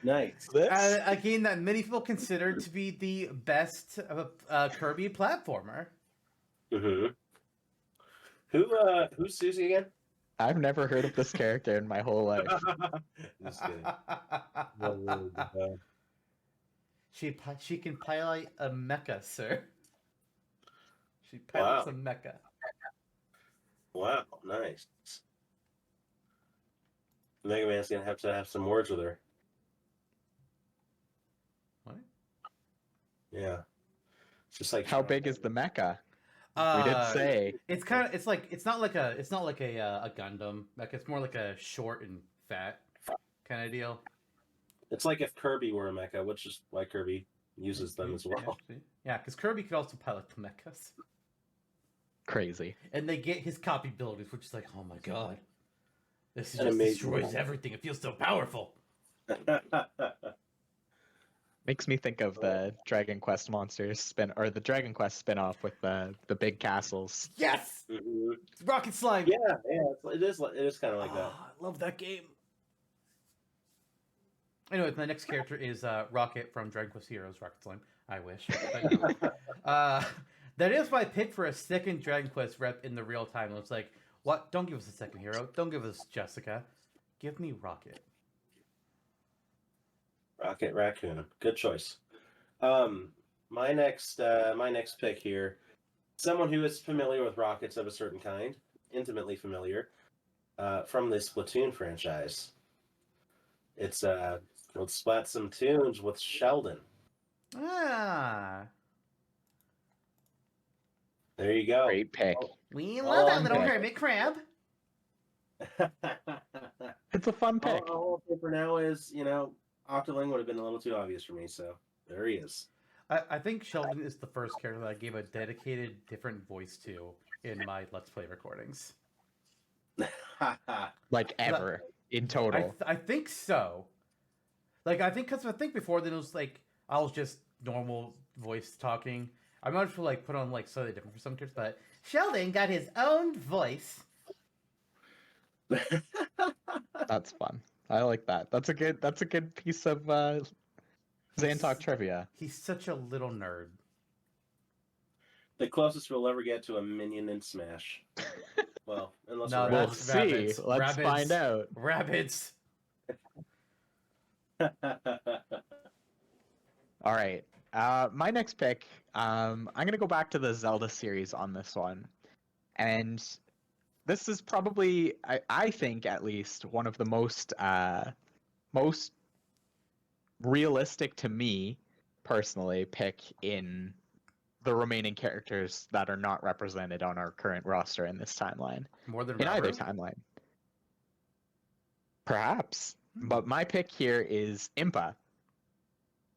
Nice. A game that many people consider to be the best Kirby platformer. Mm-hmm. Who's Susie again? I've never heard of this character in my whole life. Just kidding. She can pilot a mecha, sir. She pilots a mecha. Wow, nice. Mega Man's gonna have to have some words with her. What? Yeah. It's just like How big is the mecha? We did say it's kind of it's not like a Gundam mecha. It's more like a short and fat kind of deal. It's like if Kirby were a mecha, which is why Kirby uses them as well. Yeah, because Kirby could also pilot the mechas. crazy. And they get his copy abilities, which is like, oh my god. This just amazing. destroys everything. It feels so powerful. Makes me think of the Dragon Quest monsters the Dragon Quest spin-off with the big castles. Yes! Mhm. Rocket Slime! Yeah, it is kind of like that. I love that game. Anyway, my next character is Rocket from Dragon Quest Heroes. Rocket Slime. I wish. But no. That is my pick for a second Dragon Quest rep in the real time. It's like, what? Don't give us a second hero. Don't give us Jessica. Give me Rocket. Rocket Raccoon. Good choice. My next pick here, someone who is familiar with rockets of a certain kind, intimately familiar, from the Splatoon franchise. It's let's splat some tunes with Sheldon. Ah. There you go. Great pick. We love that little pick. hermit crab. It's a fun pick. All I'll say for now is, Octoling would have been a little too obvious for me, so there he is. I think Sheldon is the first character that I gave a dedicated different voice to in my Let's Play recordings. Like ever in total. I think so. Like, I think before then it was like, I was just normal voice talking. I might have like put on like slightly different for some characters, but Sheldon got his own voice. That's fun. I like that. That's a good piece of Zantok trivia. He's such a little nerd. The closest we'll ever get to a minion in Smash. Well, unless No, we're We'll that's see. rabbits. Let's Rabbits. find out. Rabbits. All right. My next pick, I'm going to go back to the Zelda series on this one. And this is probably, I think at least, one of the most realistic to me, personally, pick in the remaining characters that are not represented on our current roster in this timeline. More than In either Robert? timeline. Perhaps. But my pick here is Impa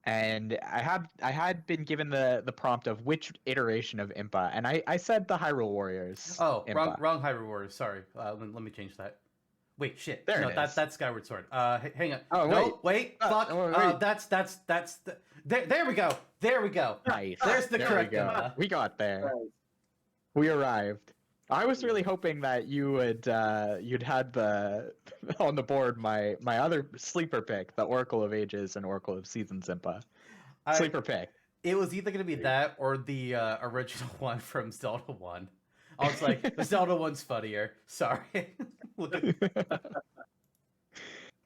and I had been given the prompt of which iteration of Impa, and I said the Hyrule Warriors. Oh, Impa. wrong Hyrule Warriors. Sorry. Let me change that. Wait, shit. There No, it is. that's Skyward Sword. Hang on. Oh, no, wait. Fuck. oh, wait. There we go. There we go. Nice. There's the There correct we go. Impa. We got there. Right. We arrived. I was really hoping that you would you'd had the on the board my other sleeper pick, the Oracle of Ages and Oracle of Seasons Impa. Sleeper pick. It was either going to be that or the original one from Zelda 1. I was like, the Zelda one's funnier. Sorry.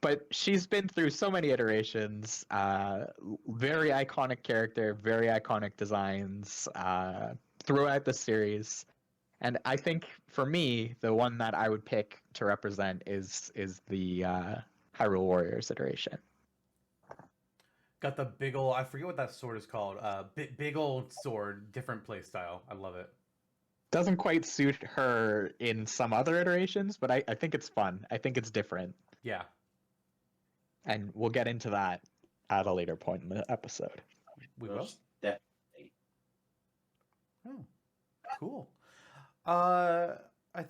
But she's been through so many iterations. Very iconic character, very iconic designs throughout the series. And I think for me, the one that I would pick to represent is the Hyrule Warriors iteration. Got the big old, I forget what that sword is called. Big old sword, different play style. I love it. Doesn't quite suit her in some other iterations, but I think it's fun. I think it's different. Yeah. And we'll get into that at a later point in the episode. We will. Definitely. Oh, cool. I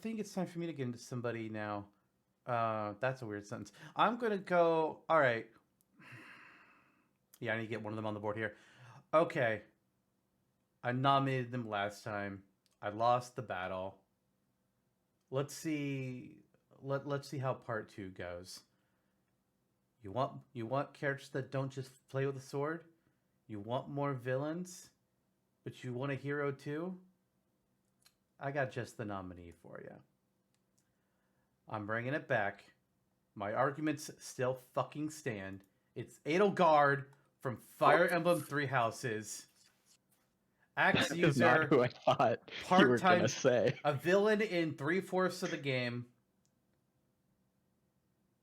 think it's time for me to get into somebody now. That's a weird sentence. I'm gonna go. All right. Yeah, I need to get one of them on the board here. Okay. I nominated them last time. I lost the battle. Let's see. Let's see how part 2 goes. You want characters that don't just play with a sword? You want more villains, but you want a hero too? I got just the nominee for you. I'm bringing it back. My arguments still fucking stand. It's Edelgard from Fire Emblem Three Houses. Axe That is not user, who I thought you were part-time- gonna say. a villain in 3/4 of the game,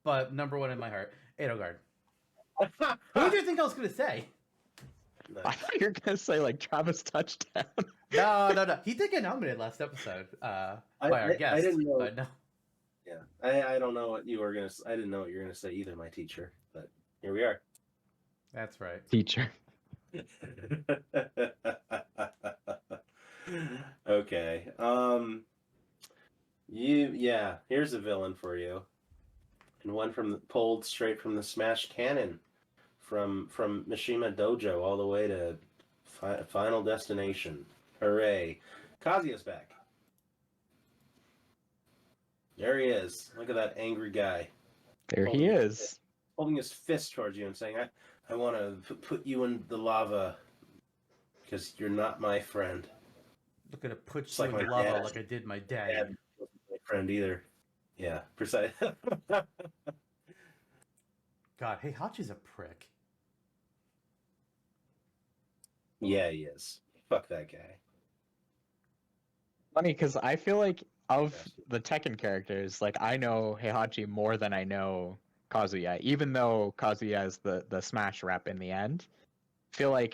but number 1 in my heart, Edelgard. Who do you think I was gonna say? I thought you were gonna say like Travis Touchdown. No. He did get nominated last episode by our guest. I didn't know. But no. Yeah, I don't know what you were gonna. I didn't know what you were gonna say either, my teacher. But here we are. That's right. Teacher. Okay. Here's a villain for you, and one pulled straight from the Smash canon, from Mishima Dojo all the way to Final Destination. Hooray! Kazuya's back. There he is. Look at that angry guy. There he is. Holding his fist towards you and saying, I want to put you in the lava because you're not my friend. Looking to put It's you like in the my lava dad. like I did my Dad dad. wasn't my friend either. Yeah, precise. God, hey, Hachi's a prick. Yeah, he is. Fuck that guy. Funny because I feel like of the Tekken characters, like I know Heihachi more than I know Kazuya, even though Kazuya is the Smash rep in the end. I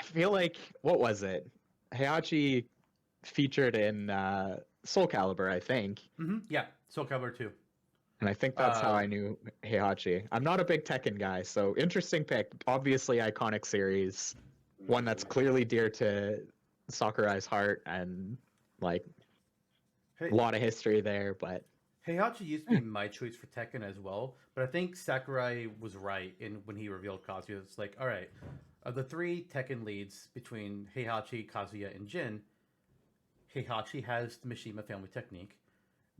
feel like what was it? Heihachi featured in Soul Calibur, I think. Mm-hmm. Yeah, Soul Calibur 2. And I think that's how I knew Heihachi. I'm not a big Tekken guy, so interesting pick. Obviously iconic series. One that's clearly dear to Sakurai's heart and like Hey, a lot of history there, but Heihachi used to be my choice for Tekken as well, but I think Sakurai was right when he revealed Kazuya. It's like, all right, of the 3 Tekken leads between Heihachi, Kazuya, and Jin, Heihachi has the Mishima family technique,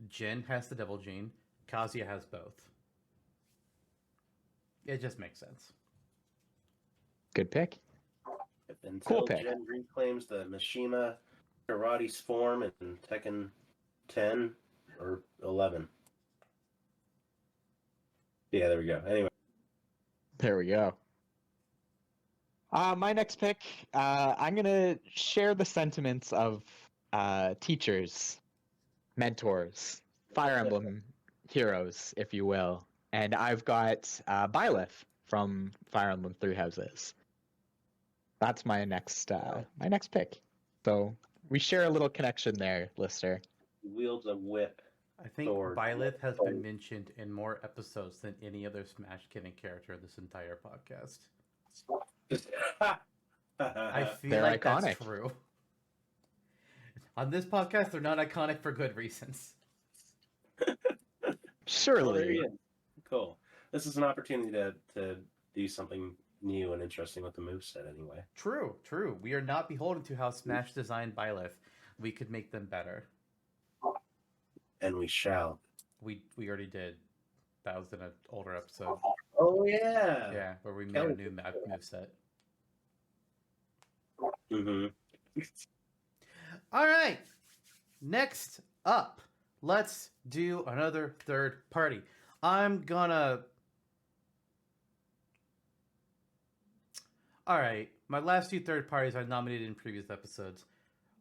Jin has the Devil Gene, Kazuya has both. It just makes sense. good pick. Until Cool pick. Jin reclaims the Mishima Karate's form in Tekken 10 or 11. Yeah, there we go. Anyway. There we go. My next pick, I'm gonna share the sentiments of teachers, mentors, Fire Emblem heroes, if you will, and I've got Byleth from Fire Emblem Three Houses. That's my next pick. So we share a little connection there, listener. He wields a whip. I think Sword. Byleth has Sword. been mentioned in more episodes than any other Smash Kidding character in this entire podcast. I feel They're like iconic. that's true. On this podcast, they're not iconic for good reasons. Well, there Surely. you go. Cool. This is an opportunity to do something new and interesting with the moveset anyway. True, true. We are not beholden to how Smash designed Byleth. We could make them better. And we shall. We already did. That was in an older episode. Oh yeah. Yeah, where we made Kelly a new moveset. Mm-hmm. All right. Next up, let's do another third party. I'm gonna. All right. My last two third parties I nominated in previous episodes.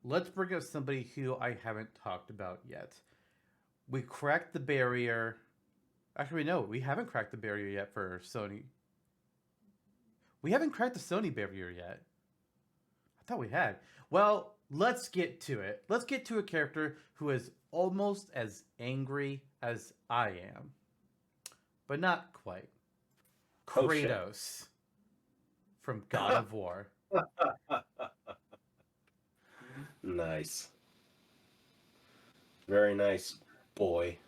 Let's bring up somebody who I haven't talked about yet. We cracked the barrier. Actually, no, we haven't cracked the barrier yet for Sony. We haven't cracked the Sony barrier yet. I thought we had. Well, let's get to it. Let's get to a character who is almost as angry as I am, but not quite. Oh, shit. Kratos from God of War. Nice. Very nice, boy.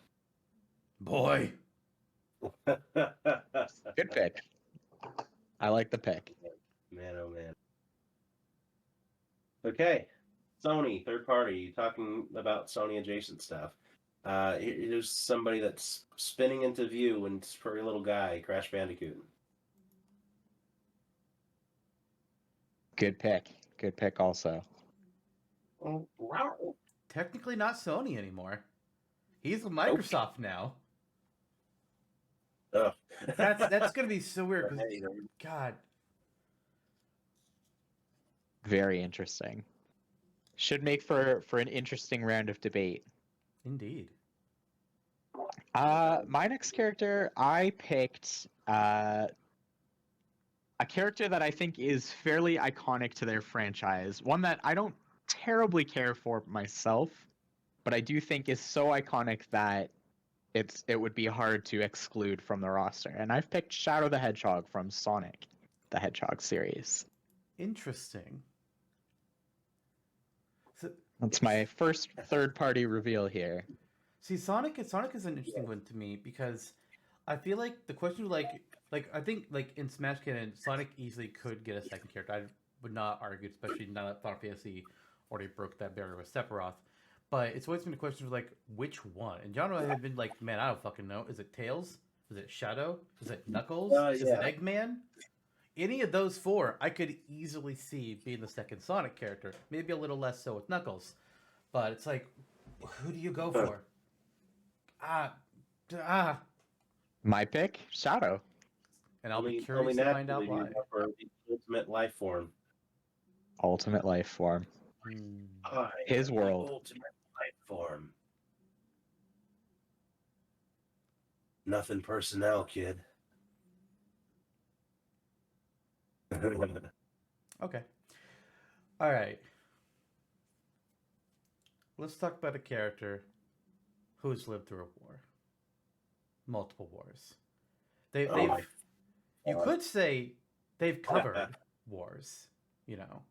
Boy. Good pick. I like the pick. Man, oh man. Okay, Sony, third party, talking about Sony adjacent stuff. Here's somebody that's spinning into view and furry little guy, Crash Bandicoot. Good pick. Good pick also. Oh, wow. Technically not Sony anymore. He's with Microsoft now. Ugh. That's gonna be so weird. 'Cause, God, Very interesting. Should make for an interesting round of debate. indeed. My next character, I picked a character that I think is fairly iconic to their franchise. One that I don't terribly care for myself, but I do think is so iconic that it would be hard to exclude from the roster. And I've picked Shadow the Hedgehog from Sonic the Hedgehog series. Interesting. So, That's my first third-party reveal here. see, Sonic is an interesting one to me because I feel like the question, like I think like in Smash Canon, Sonic easily could get a second character. I would not argue, especially now that Final Fantasy already broke that barrier with Sephiroth. But it's always been a question of like which one. And Jonno had been like, man, I don't fucking know. Is it Tails? Is it Shadow? Is it Knuckles? Is it Eggman? Any of those four, I could easily see being the second Sonic character. Maybe a little less so with Knuckles. But it's like, who do you go for? My pick, Shadow. And I'll be curious to find out why. For the ultimate life form. Ultimate life form. His world. Ultimate life form. Nothing personnel, kid. Okay. All right. Let's talk about a character who's lived through a war. Multiple wars. They've you could say they've covered wars, you know.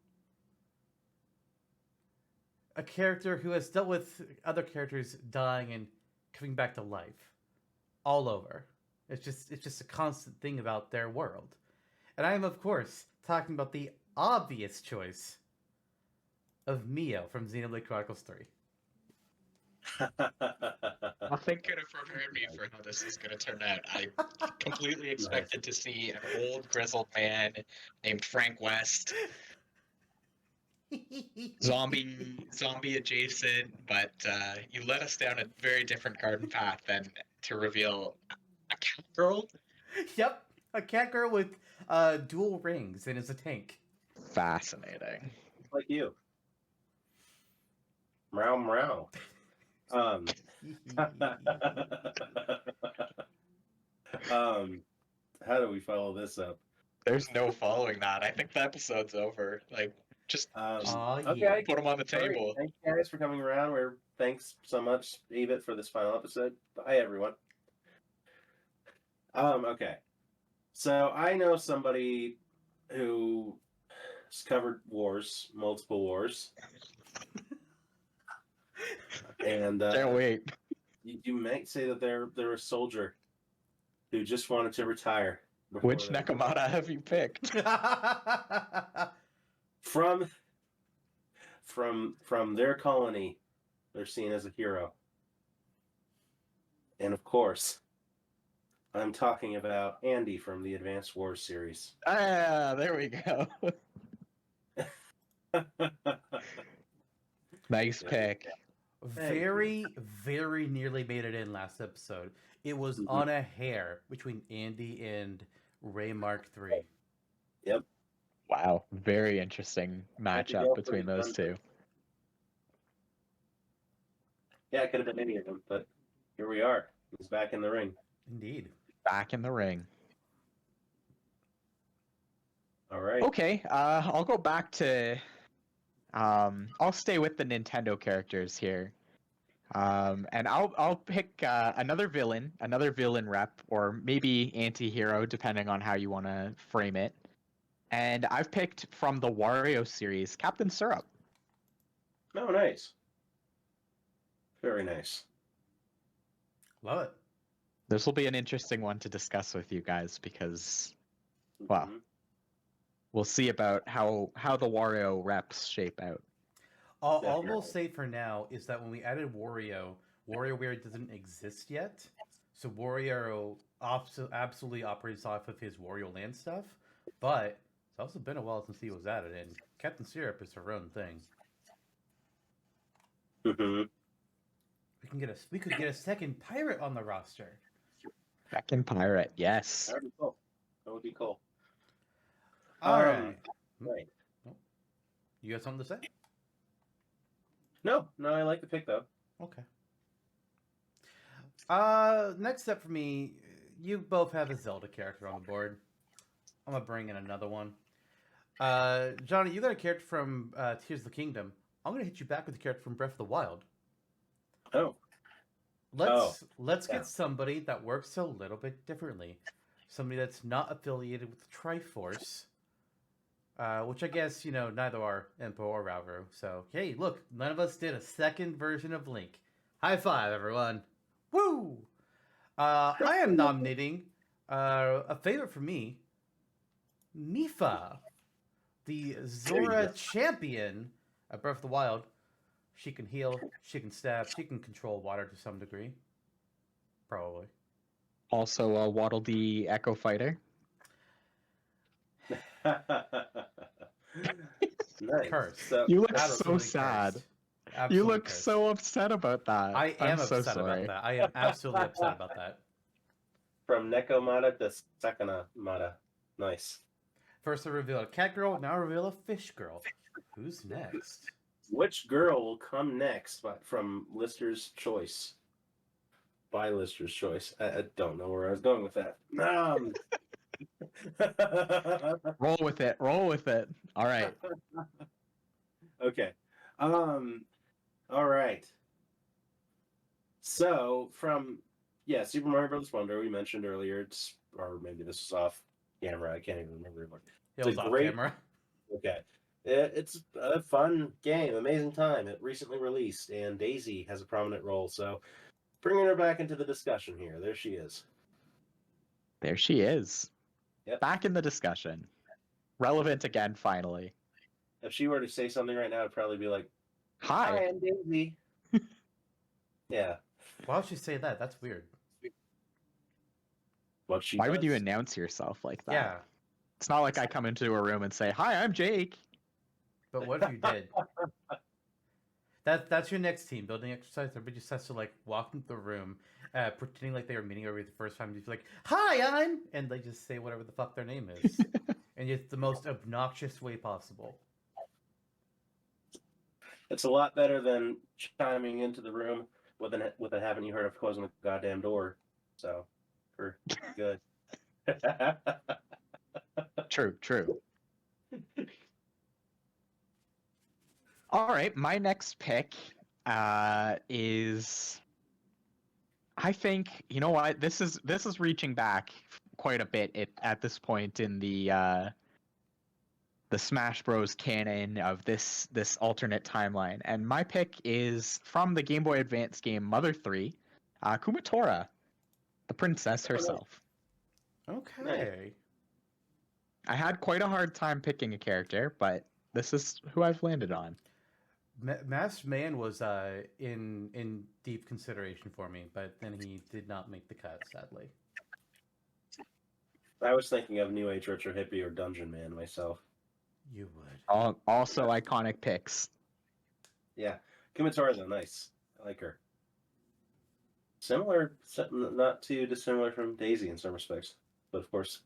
A character who has dealt with other characters dying and coming back to life all over. It's just a constant thing about their world. And I am, of course, talking about the obvious choice of Mio from Xenoblade Chronicles 3. Nothing could have prepared me for how this is going to turn out. I completely expected to see an old grizzled man named Frank West, zombie adjacent, but you led us down a very different garden path than to reveal a cat girl. Yep, a cat girl with dual rings and is a tank. Fascinating. Like you. Meow meow. How do we follow this up? There's no following that. I think the episode's over. Like, just okay, put them on the table. Thank you guys for coming around. Thanks so much, Eebit, for this final episode. Bye, everyone. Okay. So I know somebody who has covered wars, multiple wars, and Can't wait. you might say that they're a soldier who just wanted to retire. Which Nekomata have you picked? from their colony, they're seen as a hero. And of course, I'm talking about Andy from the Advanced Wars series. Ah, there we go. Nice pick. Very, very nearly made it in last episode. It was on a hair between Andy and Ray Mark III. Yep. Wow, very interesting matchup between those two. Yeah, it could have been any of them, but here we are. He's back in the ring. Indeed. Back in the ring. All right. Okay, I'll go back to... I'll stay with the Nintendo characters here. And I'll pick another villain rep, or maybe anti-hero, depending on how you want to frame it. And I've picked from the Wario series, Captain Syrup. Oh, nice. Very nice. Love it. This will be an interesting one to discuss with you guys because, well, we'll see about how the Wario reps shape out. All we'll say for now is that when we added Wario doesn't exist yet. So Wario absolutely operates off of his Wario Land stuff. But it's also been a while since he was added, and Captain Syrup is her own thing. We could get a second pirate on the roster. Second pirate, yes. That would be cool. That would be cool. All right. Right. You got something to say? No, I like the pick though. Okay. Next up for me, you both have a Zelda character on the board. I'm gonna bring in another one. Johnny, you got a character from Tears of the Kingdom. I'm gonna hit you back with a character from Breath of the Wild. Oh. Let's get somebody that works a little bit differently. Somebody that's not affiliated with the Triforce. Which I guess, neither are Impo or Rauru. So, hey, look, none of us did a second version of Link. High five, everyone. Woo! I am nominating a favorite for me, Mipha, the Zora champion at Breath of the Wild. She can heal, she can stab, she can control water to some degree. Probably. Also a Waddle Dee Echo Fighter. Nice. Curse. So, You look so Absolutely sad. cursed. You Absolutely look cursed. so upset about that. I am I'm so upset sorry. about that. I am absolutely upset about that. from Nekomata to Sakanamata. Nice. First I reveal a cat girl, now I reveal a fish girl. Who's next? Which girl will come next from Lister's choice? By Lister's choice. I don't know where I was going with that. Roll with it. Roll with it. All right. Okay. All right. So from Super Mario Bros. Wonder we mentioned earlier, or maybe this was off camera. I can't even remember. It was off camera. Okay. It's a fun game, amazing time. It recently released, and Daisy has a prominent role. So bringing her back into the discussion here. There she is. There she is. Yep. Back in the discussion. Relevant again, finally. If she were to say something right now, it'd probably be like, Hi. I'm Daisy. Yeah. Why would she say that? That's weird. Why would you announce yourself like that? Yeah. It's not like I come into a room and say, hi, I'm Jake. But what if you did? That's your next team building exercise. Everybody just has to walk into the room, pretending like they were meeting over the first time. Just like, "Hi, I'm," and they just say whatever the fuck their name is, and it's the most obnoxious way possible. It's a lot better than chiming into the room with a haven't you heard of closing the goddamn door? So, we're good. True. All right, my next pick is, I think, you know what, this is reaching back quite a bit at this point in the Smash Bros. Canon of this alternate timeline. And my pick is from the Game Boy Advance game Mother 3, Kumatora, the princess herself. Okay. I had quite a hard time picking a character, but this is who I've landed on. Masked Man was in deep consideration for me, but then he did not make the cut, sadly. I was thinking of New Age Retro Hippie or Dungeon Man myself. You would. Also iconic picks. Yeah, Kumatora though, nice. I like her. Similar, not too dissimilar from Daisy in some respects, but of course,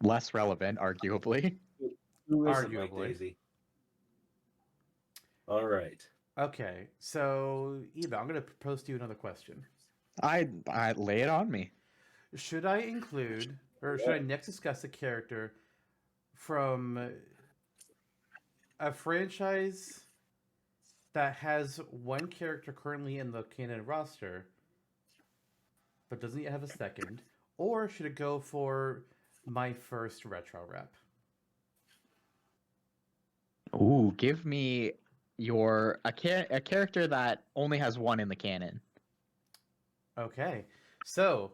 Less relevant, arguably. who isn't Arguably. like Daisy? All right. Okay, so Eva, I'm going to propose to you another question. I lay it on me. Should I include, or should I next discuss a character from a franchise that has one character currently in the canon roster, but doesn't yet have a second, or should it go for my first retro rep? Ooh, give me a character that only has one in the canon. Okay, so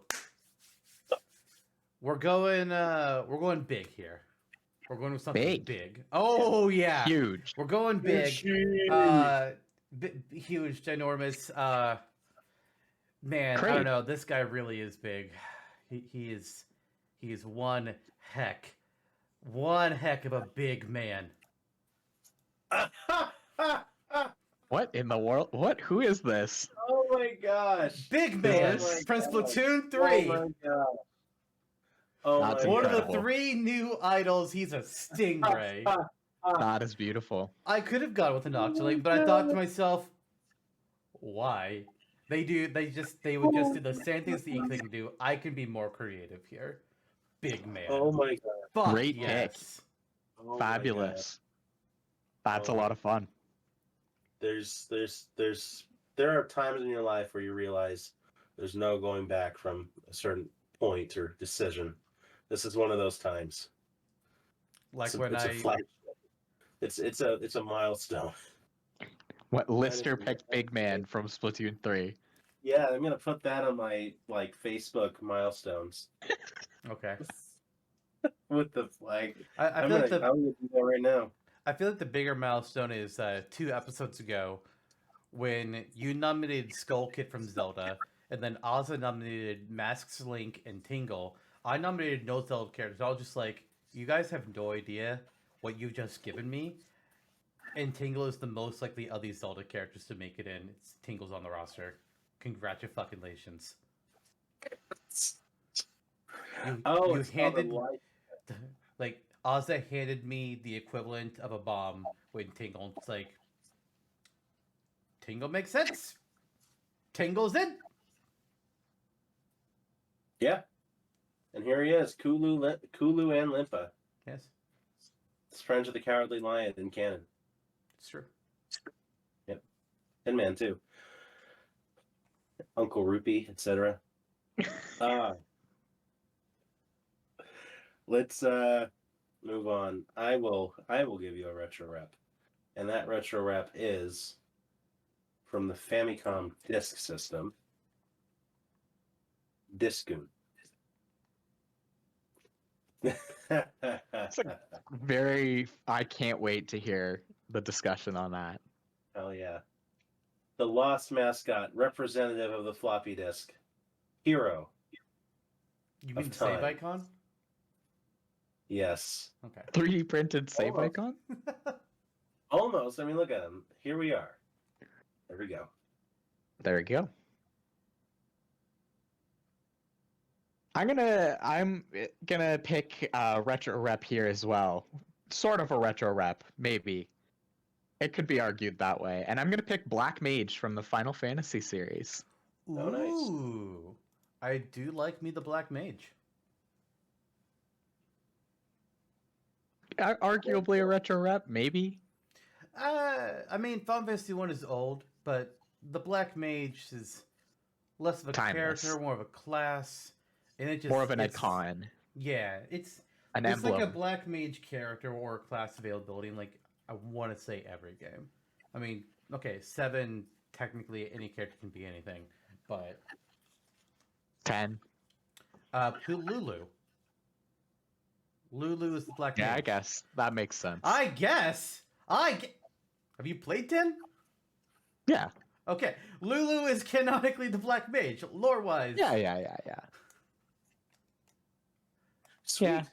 we're going big here. We're going with something big. Oh yeah, Huge. We're going big. Huge, ginormous. Man, Great. I don't know. This guy really is big. He is one heck of a big man. What in the world? What? Who is this? Oh my gosh! Big man Yes. from Splatoon 3. Oh my god! Oh That's my One of god! the 3 new idols. He's a stingray. That is beautiful. I could have gone with an Octolink, but I thought to myself, why? They would just do the same things the Inkling can do. I can be more creative here. Big man. Oh my god! Fuck Great yes. Oh my Fabulous. That's Oh a my lot of fun. There are times in your life where you realize there's no going back from a certain point or decision. This is one of those times. Like it's when a flagship. It's a milestone. What Lister picked Big Man from Splatoon 3. Yeah, I'm gonna put that on my Facebook milestones Okay. with the flag. I I'm feel gonna do that right now. I feel like the bigger milestone is 2 episodes ago when you nominated Skull Kid from Zelda, and then Ozza nominated Masks, Link, and Tingle. I nominated no Zelda characters. I was just like, you guys have no idea what you've just given me. And Tingle is the most likely of these Zelda characters to make it in. Tingle's on the roster. Congratulations. You handed like Ozza handed me the equivalent of a bomb with Tingle. It's like Tingle makes sense. Tingle's in. Yeah, and here he is, Kulu and Limpa. Yes, It's Friends of the Cowardly Lion in canon. it's true. Yep, Tin Man too. Uncle Rupee, etc. Let's move on. I will give you a retro rep, and that retro rep is from the Famicom Disk System. Discoon. I can't wait to hear the discussion on that. Hell yeah. The lost mascot, representative of the floppy disk. Hero. You mean Of the save time. icon? Yes. Okay. 3D printed save Almost. icon? Almost. I mean, look at him. Here we are. There we go. There we go. I'm gonna pick a retro rep here as well. Sort of a retro rep, maybe. It could be argued that way. And I'm gonna pick Black Mage from the Final Fantasy series. Oh, nice. Ooh. I do like me the Black Mage. Arguably a retro rep, maybe. I mean, Final Fantasy 1 is old, but the Black Mage is less of a Timeless. character, more of a class, and it just More of an icon. Yeah, it's An It's like a emblem. black mage character or class availability in, like, I want to say every game. I mean, okay, 7, technically any character can be anything, but 10. Lulu. Lulu is the black Yeah, I mage. guess that makes sense. I guess. Have you played 10? Yeah. Okay, Lulu is canonically the black mage, lore-wise. Yeah. Sweet. Yeah,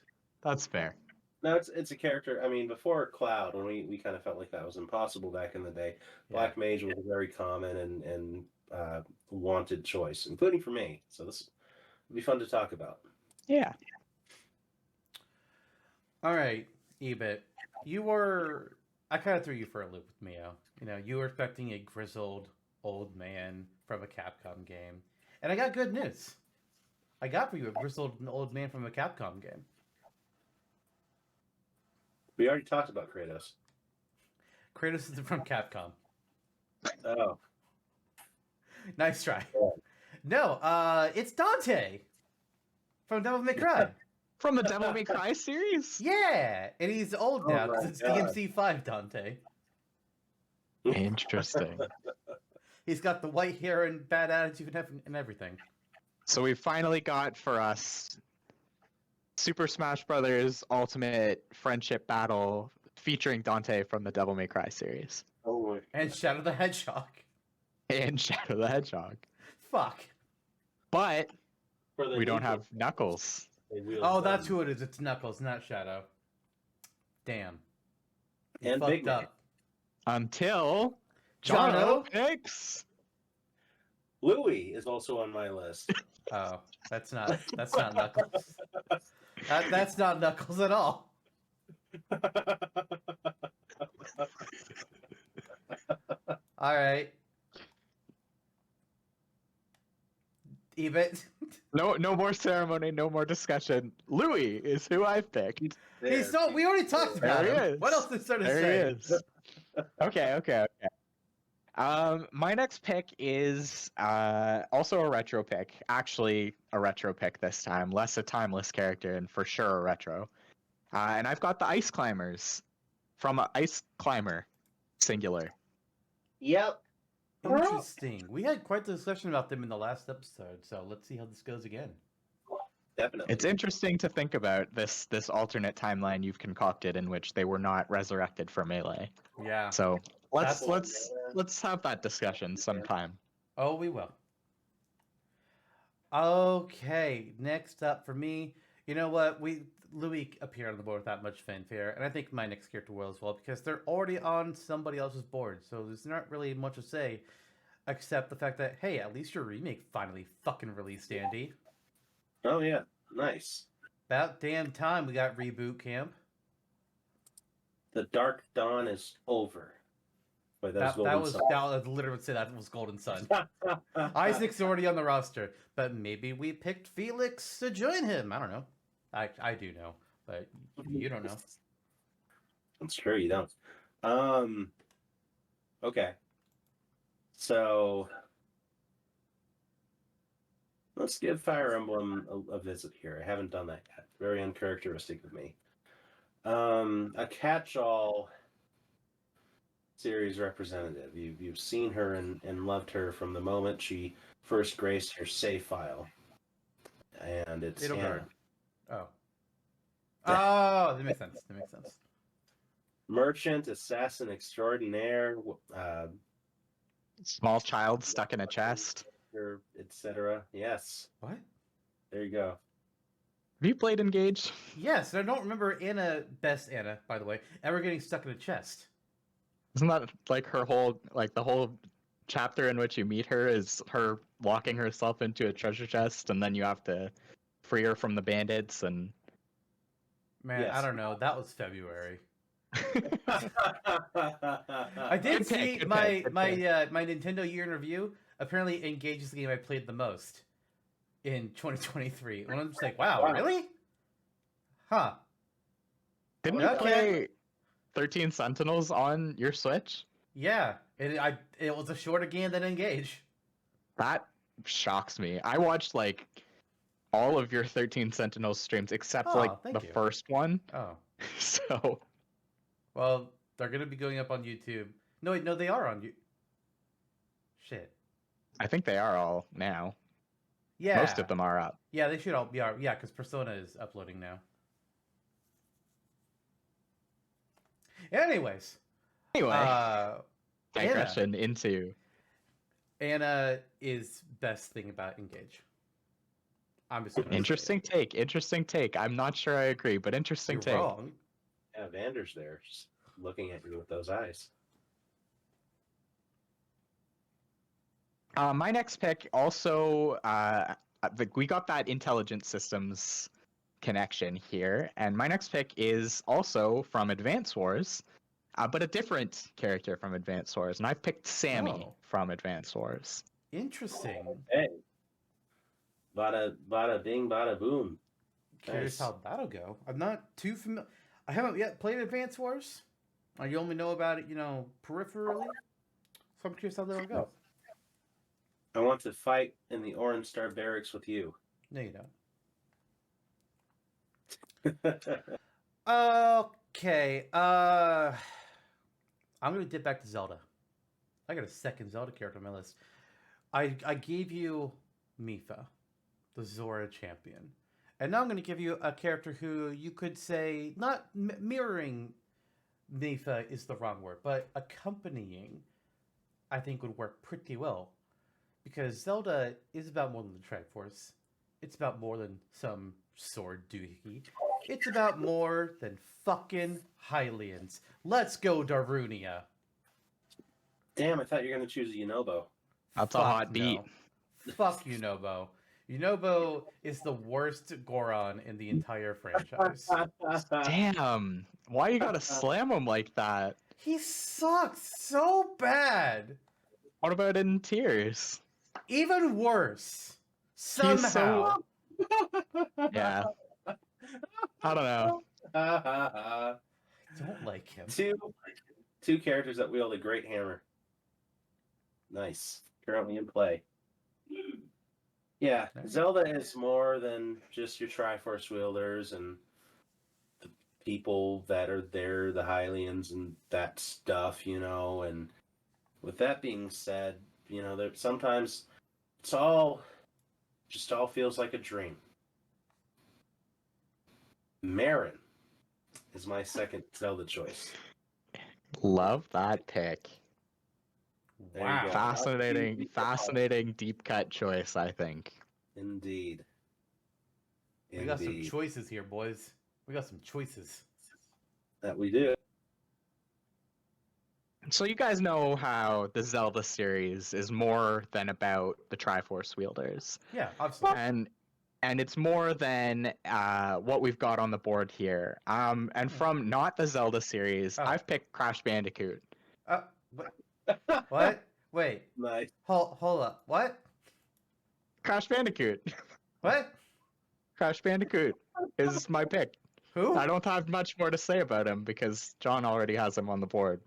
that's fair. No, it's a character. I mean, before Cloud, when we kind of felt like that was impossible back in the day, Black Mage was a very common and wanted choice, including for me. So this would be fun to talk about. Yeah. All right, Eebit. I kind of threw you for a loop with Mio. You know, you were expecting a grizzled old man from a Capcom game. And I got good news. I got for you a grizzled old man from a Capcom game. We already talked about Kratos. Kratos is from Capcom. Oh. Nice try. Yeah. No, it's Dante from Devil May Cry. From the Devil May Cry series? Yeah, and he's old now because my it's God. DMC5 Dante. Interesting. He's got the white hair and bad attitude and everything. So we finally got for us Super Smash Brothers Ultimate Friendship Battle featuring Dante from the Devil May Cry series. Oh my. And Shadow the Hedgehog. And Shadow the Hedgehog. Fuck. But For the we don't ninja, have Knuckles. they wield Oh, that's them. who it is. It's Knuckles, not Shadow. Damn. You And fucked Big Man. up. Until Jonno? Jonno picks. Louis is also on my list. Oh, that's not Knuckles. That's not Knuckles at all. All right. Eebit. No more ceremony, no more discussion. Louis is who I've picked. He's so. We already talked about There he him. is. What else is there to There say? he is. Okay. My next pick is also a retro pick. Actually, a retro pick this time. Less a timeless character, and for sure a retro. And I've got the Ice Climbers from Ice Climber, singular. Yep. Interesting. We had quite the discussion about them in the last episode, so let's see how this goes again. Definitely. It's interesting to think about this alternate timeline you've concocted in which they were not resurrected for Melee. Yeah. So That's- let's have that discussion sometime. Oh, we will. Okay, next up for me, you know what? Louis appeared on the board without much fanfare, and I think my next character will as well because they're already on somebody else's board, so there's not really much to say, except the fact that hey, at least your remake finally fucking released, Andy. Oh yeah, nice. About damn time we got Reboot Camp. The Dark Dawn is over. Wait, That was literally would say that was Golden Sun. Isaac's already on the roster, but maybe we picked Felix to join him. I don't know. I do know, but you don't know. I'm sure you don't. Okay. So let's give Fire Emblem a visit here. I haven't done that yet. Very uncharacteristic of me. A catch-all series representative. You've seen her and loved her from the moment she first graced your save file. And it's It'll Hannah. burn. Oh. Oh, that makes sense. Merchant, assassin extraordinaire, Small child stuck in a chest. etc. Yes, What? there you go. Have you played Engage? Yes, and I don't remember Best Anna, by the way, ever getting stuck in a chest. Isn't that like her whole the whole chapter in which you meet her is her locking herself into a treasure chest and then you have to free her from the bandits and Man, Yes. I don't know. That was February. I I did Good pick, see good my pick, good my my Nintendo year in review. Apparently, Engage is the game I played the most in 2023. And I'm just like, wow, Wow. really? Huh? Didn't you Okay. play 13 Sentinels on your Switch? Yeah, it was a shorter game than Engage. That shocks me. I watched all of your 13 Sentinels streams except Oh, like thank the you. first one. Oh, So well, they're gonna be going up on YouTube. No, wait, no, they are on you. Shit. I think they are all now. Yeah. Most of them are up. Yeah, they should all be. Yeah, because Persona is uploading now. Anyways, Anyway, Anna. digression into Anna is best thing about Engage. I'm just gonna interesting take. Interesting take. I'm not sure I agree, but interesting You're take. wrong. Yeah, Vander's there, just looking at you with those eyes. My next pick also, we got that intelligent systems connection here, and my next pick is also from Advance Wars, but a different character from Advance Wars, and I've picked Sammy Oh. from Advance Wars. Interesting. Hey, bada bing, bada boom. Curious Nice. how that'll go. I'm not too familiar. I haven't yet played Advance Wars. You only know about it, peripherally. So I'm curious how that'll go. I want to fight in the Orange Star Barracks with you. No, you don't. Okay. I'm gonna dip back to Zelda. I got a second Zelda character on my list. I gave you Mipha, the Zora champion, and now I'm gonna give you a character who you could say not mirroring Mipha is the wrong word, but accompanying. I think would work pretty well, because Zelda is about more than the Triforce. It's about more than some sword doohickey. It's about more than fucking Hylians. Let's go, Darunia. Damn, I thought you were going to choose a Yunobo. That's a hot beat. No. Fuck Yunobo. Yunobo is the worst Goron in the entire franchise. Damn, why you gotta slam him like that? He sucks so bad. What about in Tears? Even worse. Somehow. Yeah. I don't know. I don't like him. Two characters that wield a great hammer. Nice. Currently in play. Yeah, Zelda is more than just your Triforce wielders and the people that are there, the Hylians and that stuff, and with that being said, that sometimes it's all feels like a dream. Marin is my second Zelda choice. Love that pick. Wow. Fascinating deep cut choice, I think. Indeed. We got some choices here, boys. We got some choices. That we do. So you guys know how the Zelda series is more than about the Triforce wielders. Yeah, obviously. And it's more than what we've got on the board here. And from not the Zelda series, I've picked Crash Bandicoot. What? What? Wait. Nice. Hold up. What? Crash Bandicoot. What? Crash Bandicoot is my pick. Who? I don't have much more to say about him because John already has him on the board.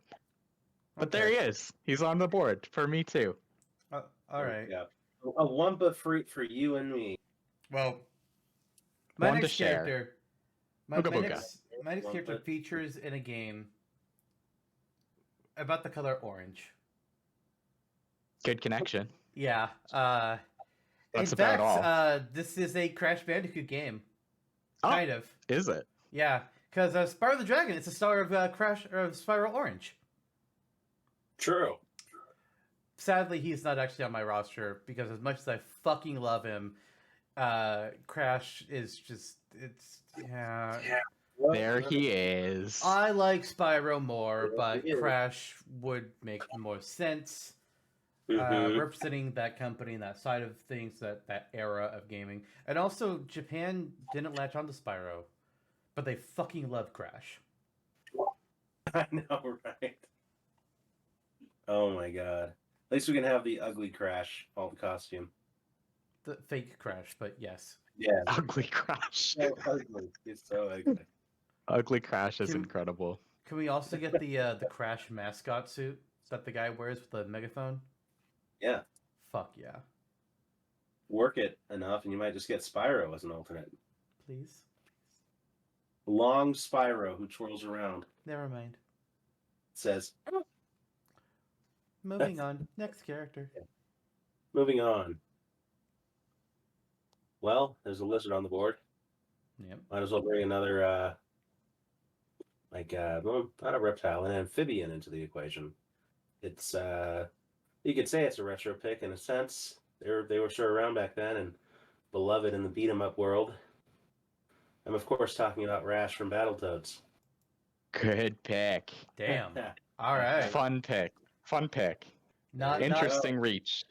But there he is. He's on the board for me too. All right. Yeah. A Wumpa fruit for you and me. Well, my One to next share. character. My next character features in a game about the color orange. Good connection. Yeah. That's in about fact, all. this is a Crash Bandicoot game. Oh, Kind of. Is it? Yeah, because Spyro the Dragon, it's a star of Spyro Orange. True. Sadly, he's not actually on my roster because as much as I fucking love him, Crash is just yeah. There he is. I like Spyro more, but Crash would make more sense. Representing that company and that side of things, that era of gaming. And also, Japan didn't latch on to Spyro, but they fucking love Crash. I know, right? Oh my god. At least we can have the ugly Crash, all the costume. The fake Crash, but yes. Yeah. Ugly Crash. So ugly. It's so ugly. Ugly Crash is incredible. Can we also get the Crash mascot suit that the guy wears with the megaphone? Yeah. Fuck yeah. work it enough, and you might just get Spyro as an alternate. Please. Long Spyro who twirls around. Never mind. Says, Moving on. Next character. moving on. Well, there's a lizard on the board. Yep. Might as well bring another, well, not a reptile, an amphibian into the equation. It's, you could say it's a retro pick in a sense. They were sure around back then and beloved in the beat 'em up world. I'm of course talking about Rash from Battletoads. Good pick. Damn. All right. Fun pick. Not Interesting reach.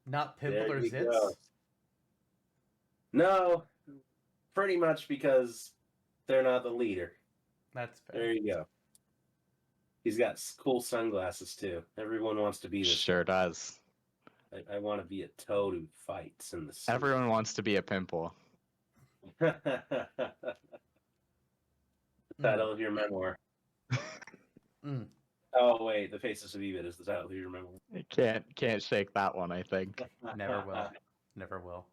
Not Pimple There or you Zits. go. No, pretty much because they're not the leader. That's fair. There you go. He's got cool sunglasses too. Everyone wants to be this. Sure does. I want to be a toad who fights in the sea. Everyone wants to be a pimple. The title of your memoir. Mm. Oh wait, The Faces of Eebit is the title of your memoir. Can't shake that one, I think. Never will. Never will.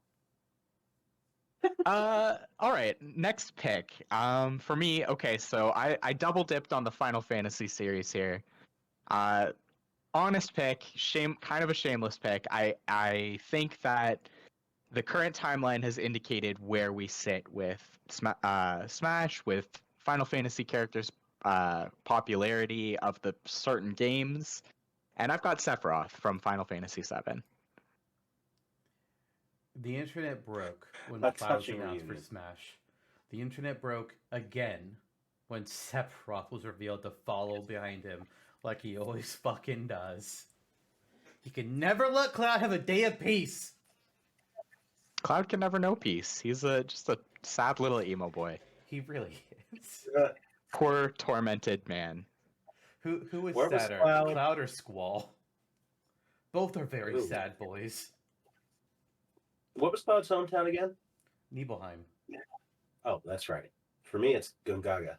All right, next pick. For me, okay, so I double dipped on the Final Fantasy series here. Honest pick, kind of a shameless pick. I think that the current timeline has indicated where we sit with Smash, with Final Fantasy characters, popularity of the certain games, and I've got Sephiroth from Final Fantasy VII. The internet broke when A Cloud was touching announced for reunion. Smash. The internet broke again when Sephiroth was revealed to follow behind him like he always fucking does. You can never let Cloud have a day of peace. Cloud can never know peace. He's just a sad little emo boy. He really is. Poor tormented man. Who is Where was sadder, Cloud? Cloud or Squall? Both are very Ooh. sad boys. What was Cloud's hometown again? Nibelheim. Oh, that's right. For me, it's Gungaga.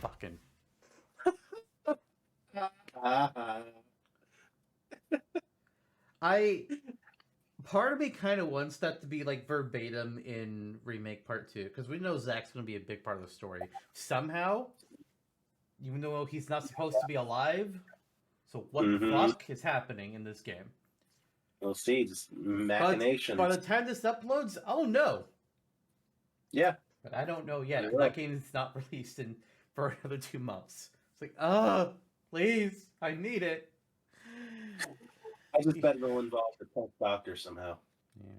Fucking. Part of me kind of wants that to be like verbatim in Remake Part 2, because we know Zack's going to be a big part of the story. Somehow, even though he's not supposed to be alive. So what the fuck is happening in this game? We'll see. Just machinations. By the time this uploads, I'll know. Yeah. But I don't know yet. You That will. game is not released for another 2 months. It's like, please, I need it. I just bet it'll involve the pet doctor somehow. Yeah.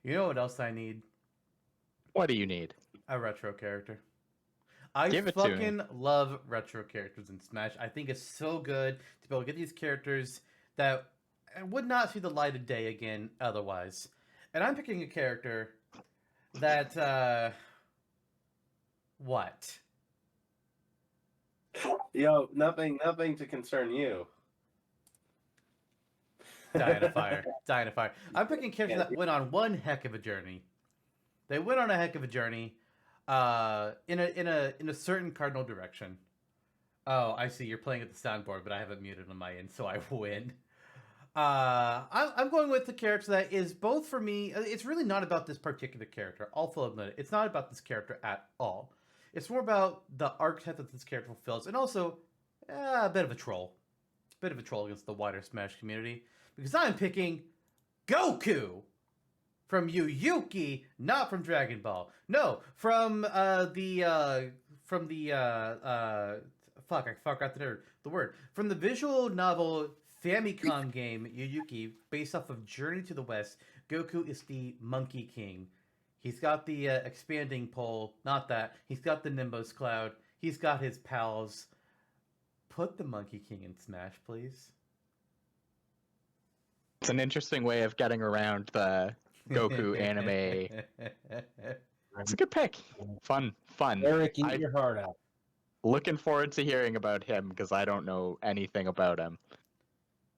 You know what else I need? What do you need? A retro character. I Give it to me. fucking love retro characters in Smash. I think it's so good to be able to get these characters that would not see the light of day again otherwise. And I'm picking a character that, what? Yo, nothing to concern you. Dying of fire. Dying of fire. I'm picking characters that went on one heck of a journey. They went on a heck of a journey in a certain cardinal direction. Oh, I see. You're playing at the soundboard, but I haven't muted on my end, so I win. I'm going with the character that is both for me. It's really not about this particular character. I'll fully admit it. It's not about this character at all. It's more about the archetype that this character fulfills, and also a bit of a troll. A bit of a troll against the wider Smash community. Because I'm picking Goku from Yu Yuki, not from Dragon Ball. No, from fuck, I forgot the word. From the visual novel Famicom game Yu Yuki, based off of Journey to the West. Goku is the Monkey King. He's got the expanding pole, not that. He's got the Nimbus Cloud. He's got his pals. Put the Monkey King in Smash, please. It's an interesting way of getting around the Goku anime. It's a good pick. Fun. Eric, eat I- your heart out. Looking forward to hearing about him because I don't know anything about him.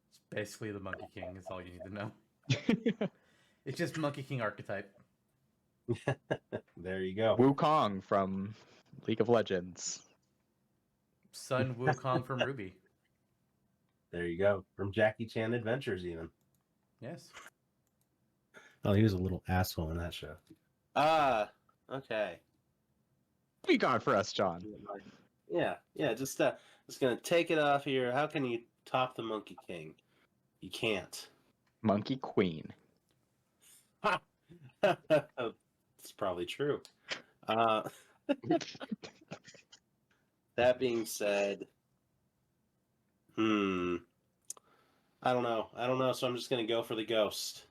It's basically the Monkey King is all you need to know. It's just Monkey King archetype. There you go. Wukong from League of Legends. Sun Wukong from Ruby. There you go. From Jackie Chan Adventures, even. Yes. Oh, he was a little asshole in that show. Okay. What you got for us, John? Yeah. Just gonna take it off here. How can you top the Monkey King? You can't. Monkey Queen. It's probably true. That being said, I don't know. So I'm just gonna go for the ghost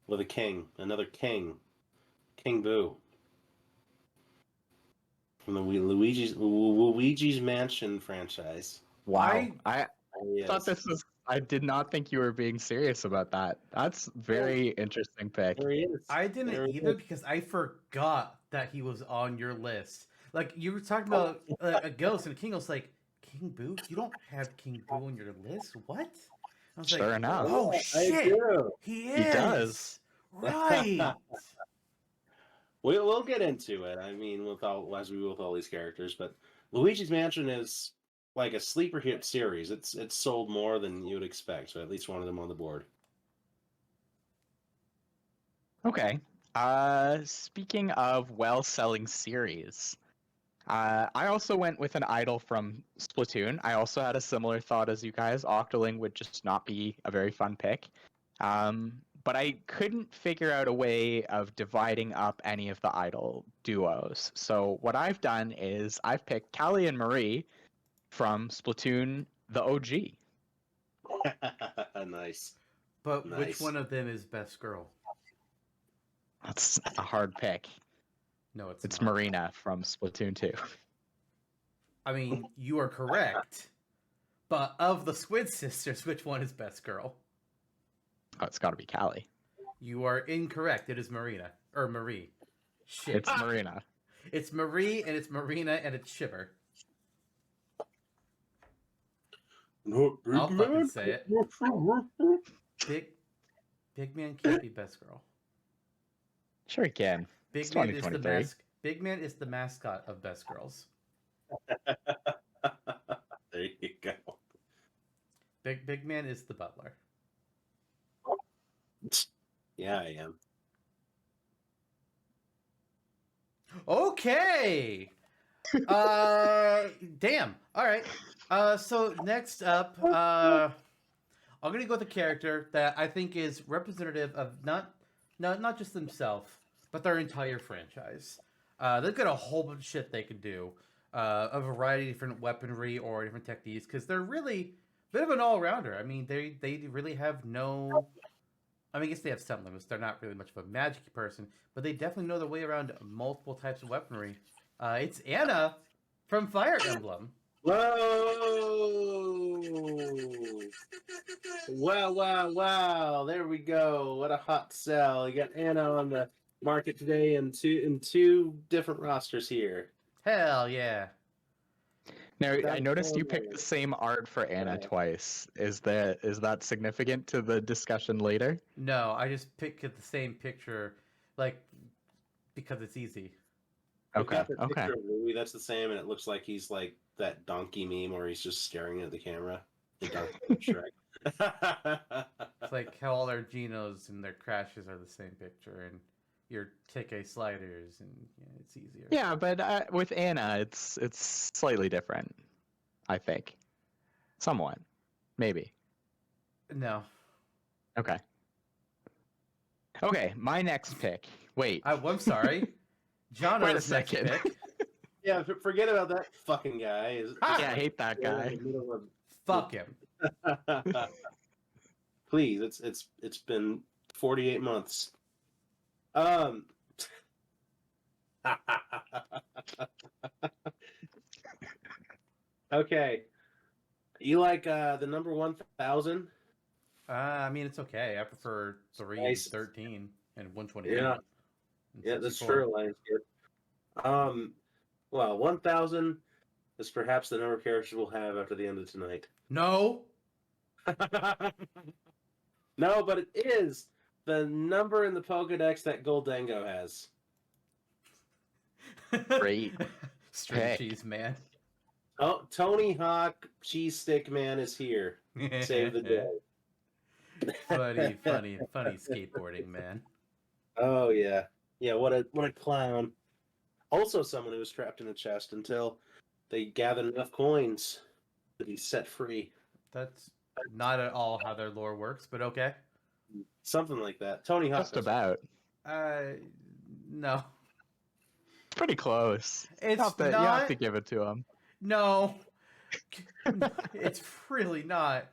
with a king, another king, King Boo from the Luigi's Mansion franchise. Wow. I Yes. thought this was. I did not think you were being serious about that. That's very interesting pick. There he is. I didn't There he either is. because I forgot that he was on your list. Like you were talking about a ghost and King. I was like, King Boo? You don't have King Boo on your list? What? I was Sure like, enough. oh I shit, do. he He does. Right. We'll get into it. I mean, as we will with all these characters, but Luigi's Mansion is like a sleeper hit series. It's sold more than you would expect. So at least one of them on the board. Okay. Speaking of well-selling series, I also went with an idol from Splatoon. I also had a similar thought as you guys. Octoling would just not be a very fun pick. But I couldn't figure out a way of dividing up any of the idol duos. So what I've done is I've picked Callie and Marie from Splatoon, the OG. Nice. But Nice. which one of them is best girl? That's a hard pick. No, it's It's not. Marina from Splatoon 2. I mean, you are correct. But of the Squid Sisters, which one is best girl? Oh, it's got to be Callie. You are incorrect. It is Marina. Or Marie. Shit. It's Marina. It's Marie, and it's Marina, and it's Shiver. I'll fucking say it. Big Man can't be best girl. Sure you can. It's Big Man is the 2023. Big Man is the mascot of Best Girls. There you go. Big Man is the butler. Yeah, I am. Okay. Damn. All right. So next up, I'm gonna go with a character that I think is representative of not just themselves, but their entire franchise. They've got a whole bunch of shit they can do, a variety of different weaponry or different techniques, because they're really a bit of an all-rounder. I mean, they really have no. I mean, I guess they have some limits. They're not really much of a magic person, but they definitely know their way around multiple types of weaponry. It's Anna from Fire Emblem. Whoa! Wow! There we go. What a hot sell! You got Anna on the market today in two different rosters here. Hell yeah! Now, I noticed you picked the same art for Anna twice. Is that significant to the discussion later? No, I just picked the same picture, like, because it's easy. We've got the picture of Louis that's the same, and it looks like he's like that donkey meme where he's just staring at the camera. The donkey from Shrek. It's like how all their Genos and their crashes are the same picture, and your TK sliders, and it's easier. Yeah, but with Anna, it's slightly different, I think. Somewhat. Maybe. No. Okay. Okay, my next pick. Wait. I'm sorry. Jonno's Wait a next second. pick. Yeah, forget about that fucking guy. Yeah, I hate that guy. Fuck him. Please, it's been 48 months. Okay. You like the number 1000? I mean, it's okay. I prefer 3, Nice. 13, and 128. Yeah. and Yeah, that's 64. true, Lions Kid. Well, 1000 is perhaps the number of characters we'll have after the end of tonight. No. No, but it is the number in the Pokedex that Goldango has. Great. String pick. cheese man. Oh, Tony Hawk Cheese Stick Man is here. Save the day. Funny skateboarding, man. Oh yeah, yeah. What a clown. Also, someone who was trapped in a chest until they gathered enough coins to be set free. That's not at all how their lore works, but okay. Something like that. Tony Hawk. Just about. Uh, no, It's pretty close. it's You have to not. give it to him. No, it's really not.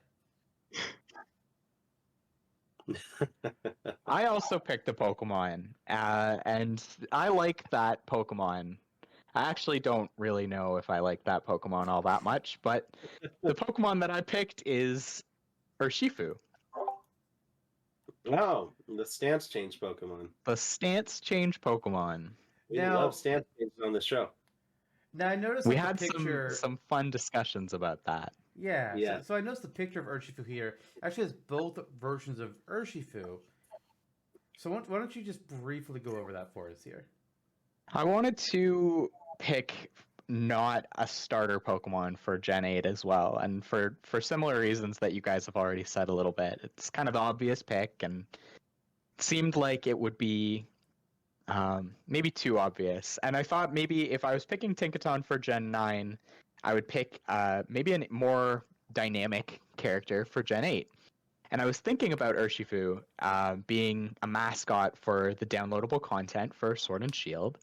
I also picked a Pokemon, and I like that Pokemon. I actually don't really know if I like that Pokemon all that much, but the Pokemon that I picked is Urshifu, Oh, the stance change Pokemon. the stance change Pokemon. We Now- love stance changes on the show. Now I noticed We like, had the picture. some fun discussions about that. Yeah. Yeah. So I noticed the picture of Urshifu here actually has both versions of Urshifu. So why don't you just briefly go over that for us here? I wanted to pick not a starter Pokemon for Gen 8 as well, and for similar reasons that you guys have already said a little bit. It's kind of the obvious pick, and seemed like it would be maybe too obvious. And I thought maybe if I was picking Tinkaton for Gen 9, I would pick maybe a more dynamic character for Gen 8. And I was thinking about Urshifu being a mascot for the downloadable content for Sword and Shield.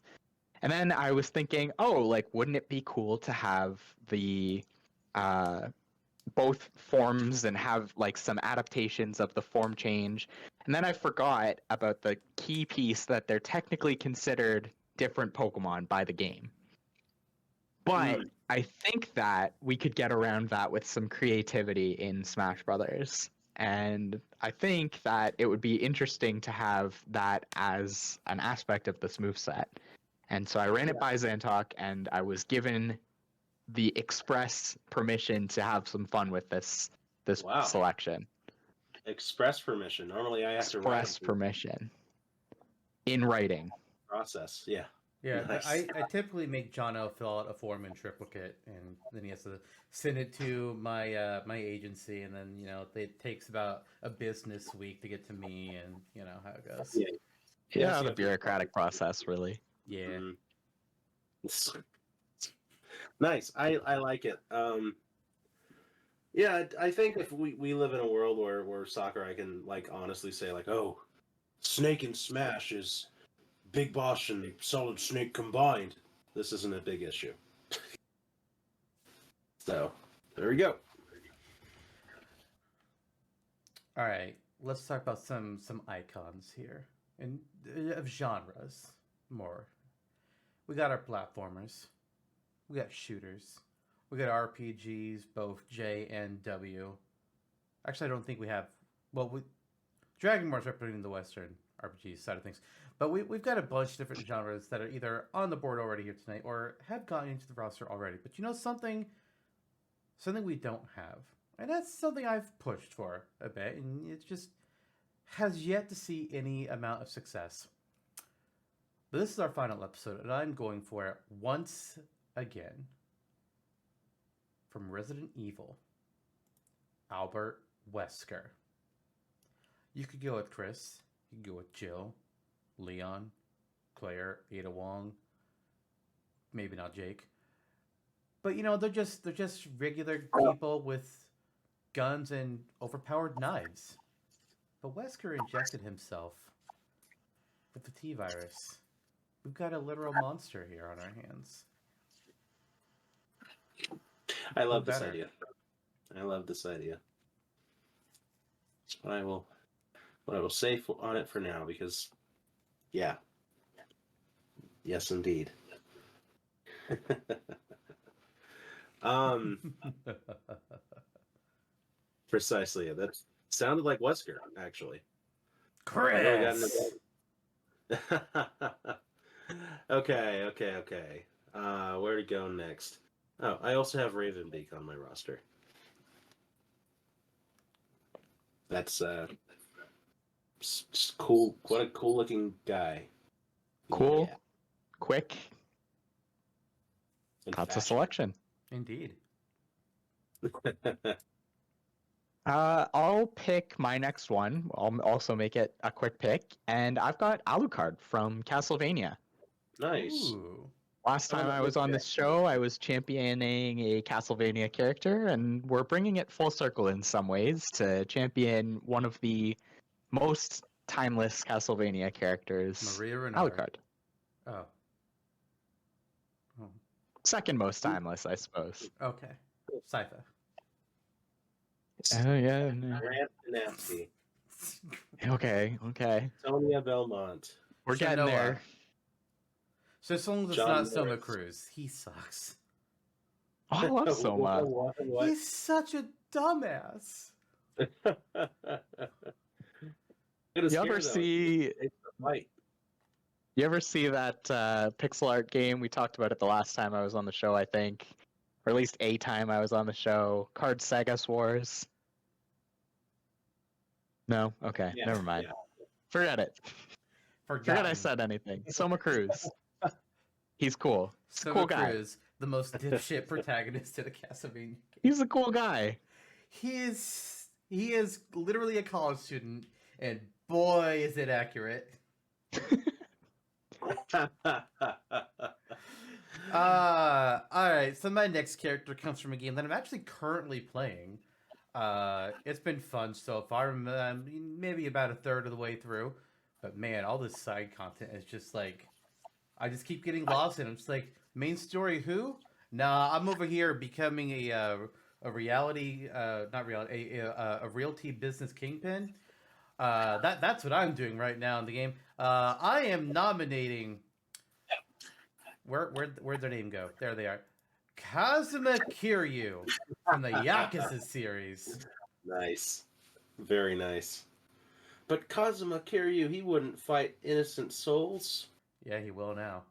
And then I was thinking, oh, like, wouldn't it be cool to have the both forms and have like some adaptations of the form change? And then I forgot about the key piece that they're technically considered different Pokemon by the game. But I think that we could get around that with some creativity in Smash Brothers. And I think that it would be interesting to have that as an aspect of this moveset. And so I ran it by Zantok, and I was given the express permission to have some fun with this Wow. selection. Express permission. Normally, I have to Express write permission. In writing. process. Yeah. Yeah, Nice. I typically make Jonno fill out a form in triplicate, and then he has to send it to my my agency, and then it takes about a business week to get to me, and you know how it goes. Yeah. Yeah, so the bureaucratic process, really. Yeah. Mhm. Nice. I like it. Yeah, I think if we live in a world where Sakurai can like honestly say like, oh, Snake and Smash is Big Boss and Solid Snake combined, this isn't a big issue. So there we go. All right, let's talk about some icons here and of genres more. We got our platformers, we got shooters, we got RPGs, both J and W. Actually, I don't think we have. Well, Dragon Ball's representing the Western RPG side of things, but we've got a bunch of different genres that are either on the board already here tonight or have gotten into the roster already. But something we don't have, and that's something I've pushed for a bit, and it just has yet to see any amount of success. But this is our final episode, and I'm going for it once again. From Resident Evil, Albert Wesker. You could go with Chris, you could go with Jill, Leon, Claire, Ada Wong, maybe not Jake. But they're just regular people with guns and overpowered knives. But Wesker injected himself with the T-virus. We've got a literal monster here on our hands. I love this idea. I love this idea. But I will say on it for now because, yeah. Yes, indeed. Precisely. That sounded like Wesker, actually. Chris! Okay. Where to go next? Oh, I also have Ravenbeak on my roster. That's cool. What a cool looking guy. Cool. Yeah. Quick. And That's fashion. a selection. Indeed. I'll pick my next one. I'll also make it a quick pick, and I've got Alucard from Castlevania. Nice. Ooh. Last time I was on this show, I was championing a Castlevania character, and we're bringing it full circle in some ways to champion one of the most timeless Castlevania characters, Maria Renard. Alucard. Oh. Oh. Second most timeless, I suppose. Okay. Sypha. Oh, yeah. Grant Nancy. Okay. Tonya Belmont. We're getting Jonno. there. So as long as it's John not Soma Morris. Cruz, he sucks. Oh, I love Soma. What? He's such a dumbass. You ever see that pixel art game? We talked about it the last time I was on the show, I think. Or at least a time I was on the show. Card Sagas Wars. No? Okay, Yeah, never mind. yeah. Forget it. Forget I said anything. Soma Cruz. He's cool. He's a Soma cool guy. Cruz, the most dipshit protagonist in a Castlevania game. He's a cool guy. He is literally a college student, and boy is it accurate. Alright, so my next character comes from a game that I'm actually currently playing. It's been fun so far. I'm maybe about a third of the way through. But man, all this side content is just like, I just keep getting lost in it. I'm just like, main story who? Nah, I'm over here becoming a reality, not reality, a realty business kingpin. That's what I'm doing right now in the game. I am nominating. Where'd their name go? There they are. Kazuma Kiryu from the Yakuza series. Nice. Very nice. But Kazuma Kiryu, he wouldn't fight innocent souls. Yeah, he will now.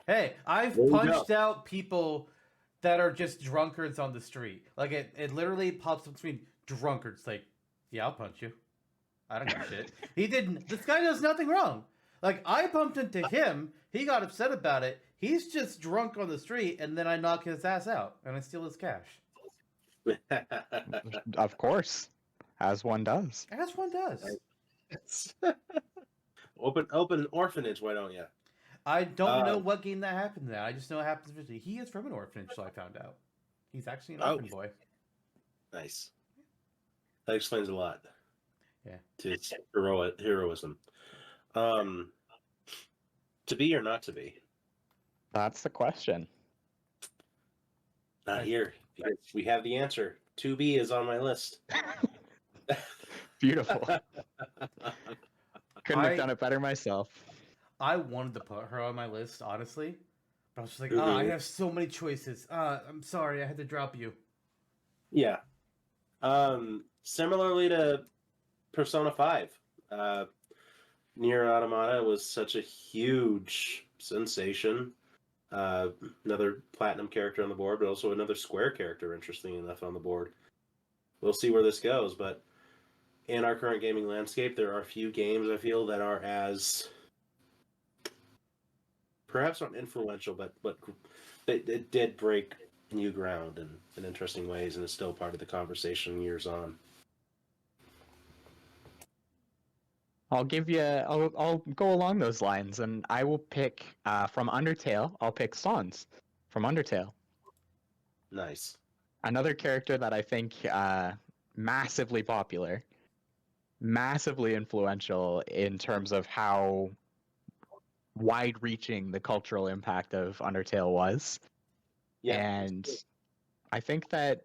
Hey, I've There you punched out people that are just drunkards on the street. Like, it literally pops up between drunkards. Like, yeah, I'll punch you. I don't give a shit. He didn't. This guy does nothing wrong. Like, I bumped into him. He got upset about it. He's just drunk on the street, and then I knock his ass out, and I steal his cash. Of course. As one does. As one does. Open orphanage, why don't you? I don't know what game that happened in. I just know it happens visually. He is from an orphanage, so I found out. He's actually an orphan boy. Nice. That explains a lot. Yeah. To its heroism. To be or not to be? That's the question. Not here. Because we have the answer. To be is on my list. Beautiful. Couldn't have done it better myself. I wanted to put her on my list, honestly. But I was just like, I have so many choices. I'm sorry, I had to drop you. Yeah. Similarly to Persona 5. Nier Automata was such a huge sensation. Another platinum character on the board, but also another Square character, interesting enough, on the board. We'll see where this goes, but in our current gaming landscape, there are a few games I feel that are as perhaps not influential, but it did break new ground in interesting ways, and is still part of the conversation years on. I'll go along those lines, and I will pick from Undertale. I'll pick Sans from Undertale. Nice. Another character that I think massively popular, massively influential in terms of how wide-reaching the cultural impact of Undertale was. Yeah. And I think that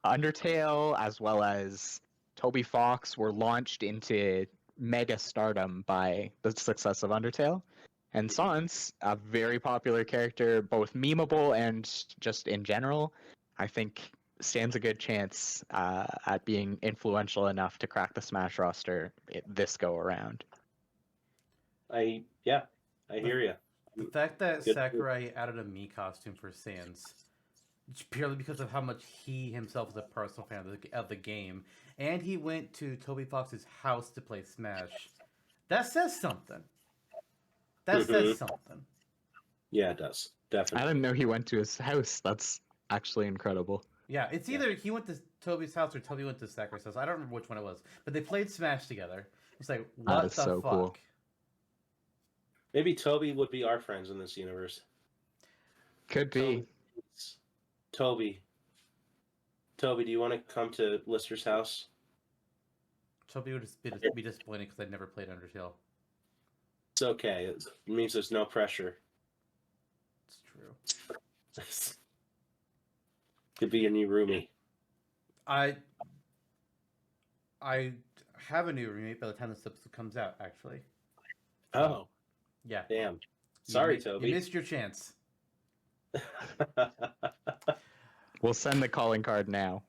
Undertale, as well as Toby Fox, were launched into mega stardom by the success of Undertale. And Sans, a very popular character, both memeable and just in general, I think stands a good chance at being influential enough to crack the Smash roster this go around. I hear you. The fact that Good. Sakurai added a Mii costume for Sans, purely because of how much he himself is a personal fan of the game, and he went to Toby Fox's house to play Smash, that says something. That says something. Yeah, it does. I Definitely. didn't know he went to his house. That's actually incredible. Yeah, it's either he went to Toby's house or Toby went to Zach's house. I don't remember which one it was, but they played Smash together. It's like, what is the so fuck? cool. Maybe Toby would be our friends in this universe. Could be. Toby, do you want to come to Lister's house? Toby would just be disappointed because I'd never played Undertale. It's okay. It means there's no pressure. It's true. Could be your new roomie. I have a new roommate by the time this episode comes out, actually. Oh, Yeah. damn. Sorry, You Toby. missed your chance. We'll send the calling card now.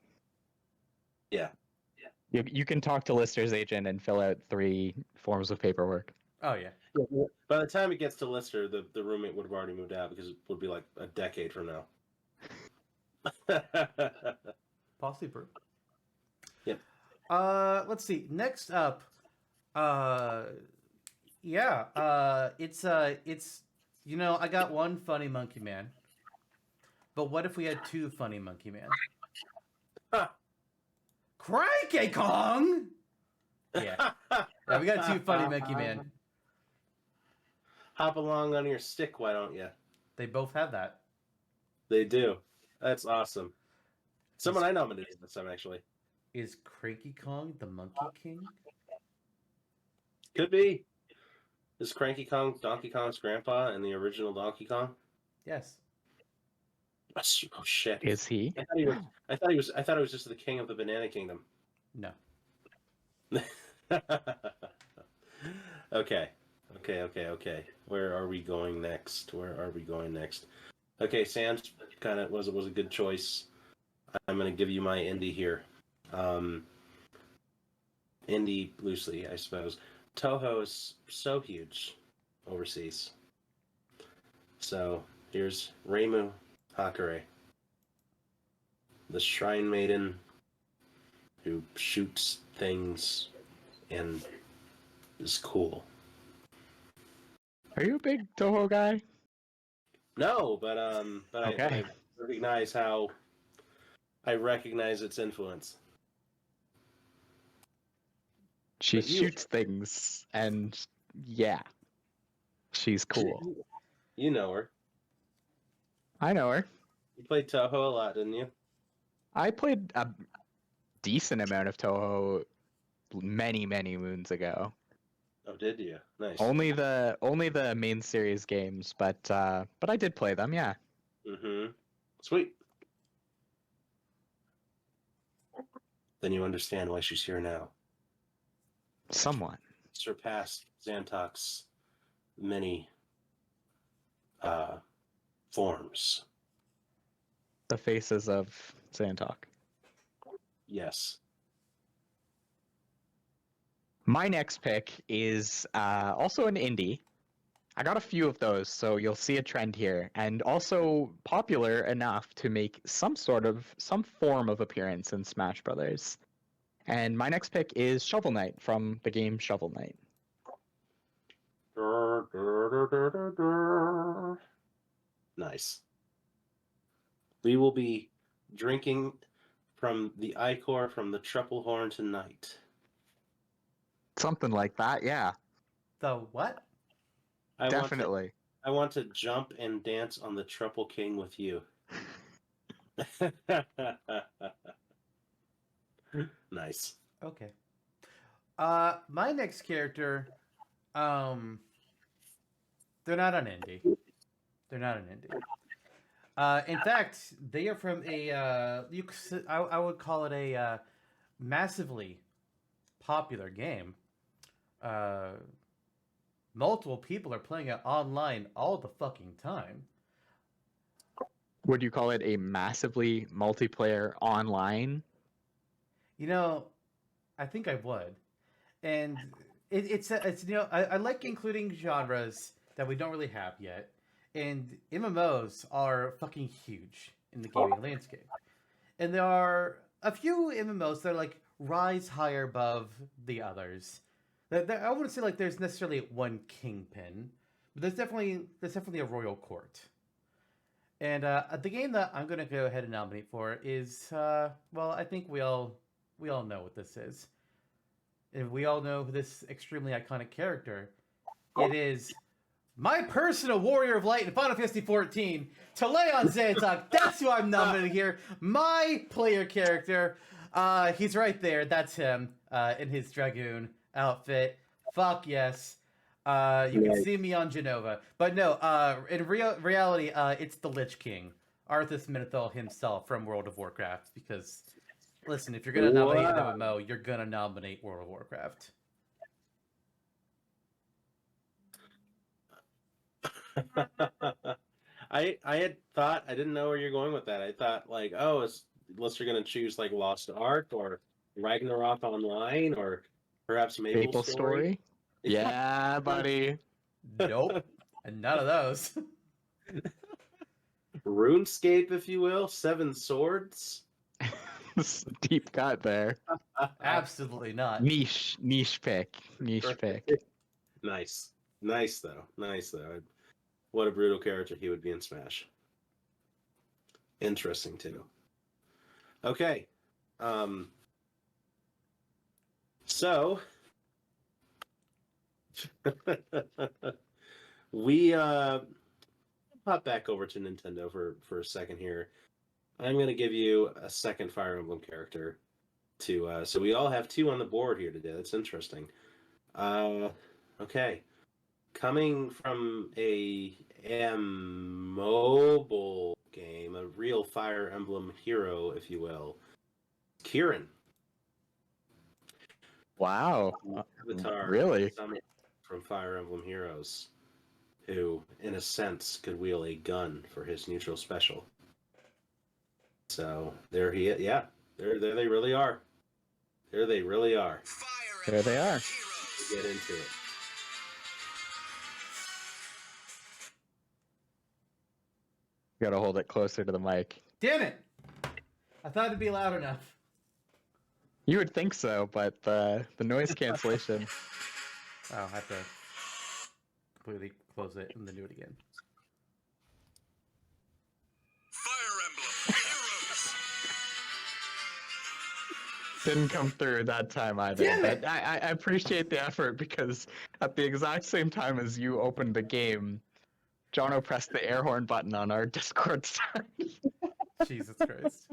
Yeah. You can talk to Lister's agent and fill out 3 forms of paperwork. Oh, yeah. By the time it gets to Lister, the roommate would have already moved out because it would be like a decade from now. Possibly. Yep. Let's see. Next up, it's I got one funny monkey man, but what if we had 2 funny monkey man? Cranky Kong. Yeah, we got 2 funny monkey man. Hop along on your stick, why don't you? They both have that. They do. That's awesome. Someone I nominated this time, actually. Is Cranky Kong the Monkey King? Could be. Is Cranky Kong Donkey Kong's grandpa in the original Donkey Kong? Yes. Oh shit! Is he? I thought it was just the king of the Banana Kingdom. No. Okay. Where are we going next? Okay, Sam's kind of was a good choice. I'm going to give you my indie here. Indie loosely, I suppose. Toho is so huge overseas. So here's Reimu Hakare, the Shrine Maiden who shoots things and is cool. Are you a big Toho guy? No, but Okay. I recognize its influence. She But you- shoots things, and yeah, she's cool. You know her. I know her. You played Toho a lot, didn't you? I played a decent amount of Toho many, many moons ago. Oh, did you? Nice. Only the main series games, but I did play them. Yeah. Mm-hmm. Sweet. Then you understand why she's here now. Somewhat. Surpassed Zantok's many forms. The faces of Zantok. Yes. My next pick is also an indie. I got a few of those, so you'll see a trend here, and also popular enough to make some form of appearance in Smash Brothers. And my next pick is Shovel Knight from the game Shovel Knight. Nice. We will be drinking from the ichor from the triple horn tonight. Something like that, yeah. The what? Definitely. I want to jump and dance on the Triple King with you. Nice. Okay. My next character, they're not an indie. In fact, they are from I would call it a massively popular game. Multiple people are playing it online all the fucking time. Would you call it a massively multiplayer online? I think I would. And it's I like including genres that we don't really have yet. And MMOs are fucking huge in the gaming landscape. And there are a few MMOs that are like rise higher above the others. I wouldn't say like there's necessarily one kingpin, but there's definitely a royal court. And the game that I'm going to go ahead and nominate for is, well, I think we all know what this is. And we all know this extremely iconic character. It is my personal Warrior of Light in Final Fantasy XIV, Teleon Zantok. That's who I'm nominating here. My player character. He's right there. That's him in his Dragoon outfit. Fuck yes. You can see me on Genova. But no, in reality, it's the Lich King, Arthas Menethil himself from World of Warcraft. Because, listen, if you're going to nominate an MMO, you're going to nominate World of Warcraft. I had thought, I didn't know where you're going with that. I thought like, oh, unless you're gonna choose like Lost Ark or Ragnarok Online or perhaps Maple Story. Yeah, buddy. Nope. And none of those. RuneScape, if you will, Seven Swords. Deep cut there. Absolutely not. Niche pick. Nice though. What a brutal character he would be in Smash. Interesting too. Okay. So we pop back over to Nintendo for a second here. I'm going to give you a second Fire Emblem character to so we all have two on the board here today. That's interesting. Okay. Coming from a mobile game, a real Fire Emblem hero, if you will, Kieran. Wow. Avatar Really? From Fire Emblem Heroes, who, in a sense, could wield a gun for his neutral special. So there he is. Yeah, there they really are. There they really are. There they are. Let's get into it. You gotta hold it closer to the mic. Damn it! I thought it'd be loud enough. You would think so, but the noise cancellation. Oh, I have to completely close it and then do it again. Fire Emblem Heroes. Didn't come through that time either. Damn it! But I appreciate the effort because at the exact same time as you opened the game, Jonno pressed the air horn button on our Discord side. Jesus Christ.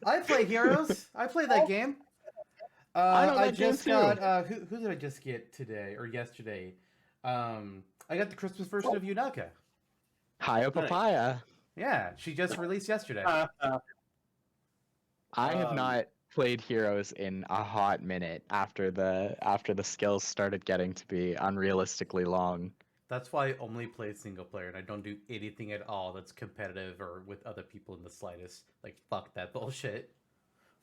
I play Heroes. I played that game. I know that I just game too. got who did I just get today or yesterday? I got the Christmas version of Yunaka. Hiya Papaya. Yeah, she just released yesterday. I have not played Heroes in a hot minute after the skills started getting to be unrealistically long. That's why I only play single player and I don't do anything at all that's competitive or with other people in the slightest. Like, fuck that bullshit.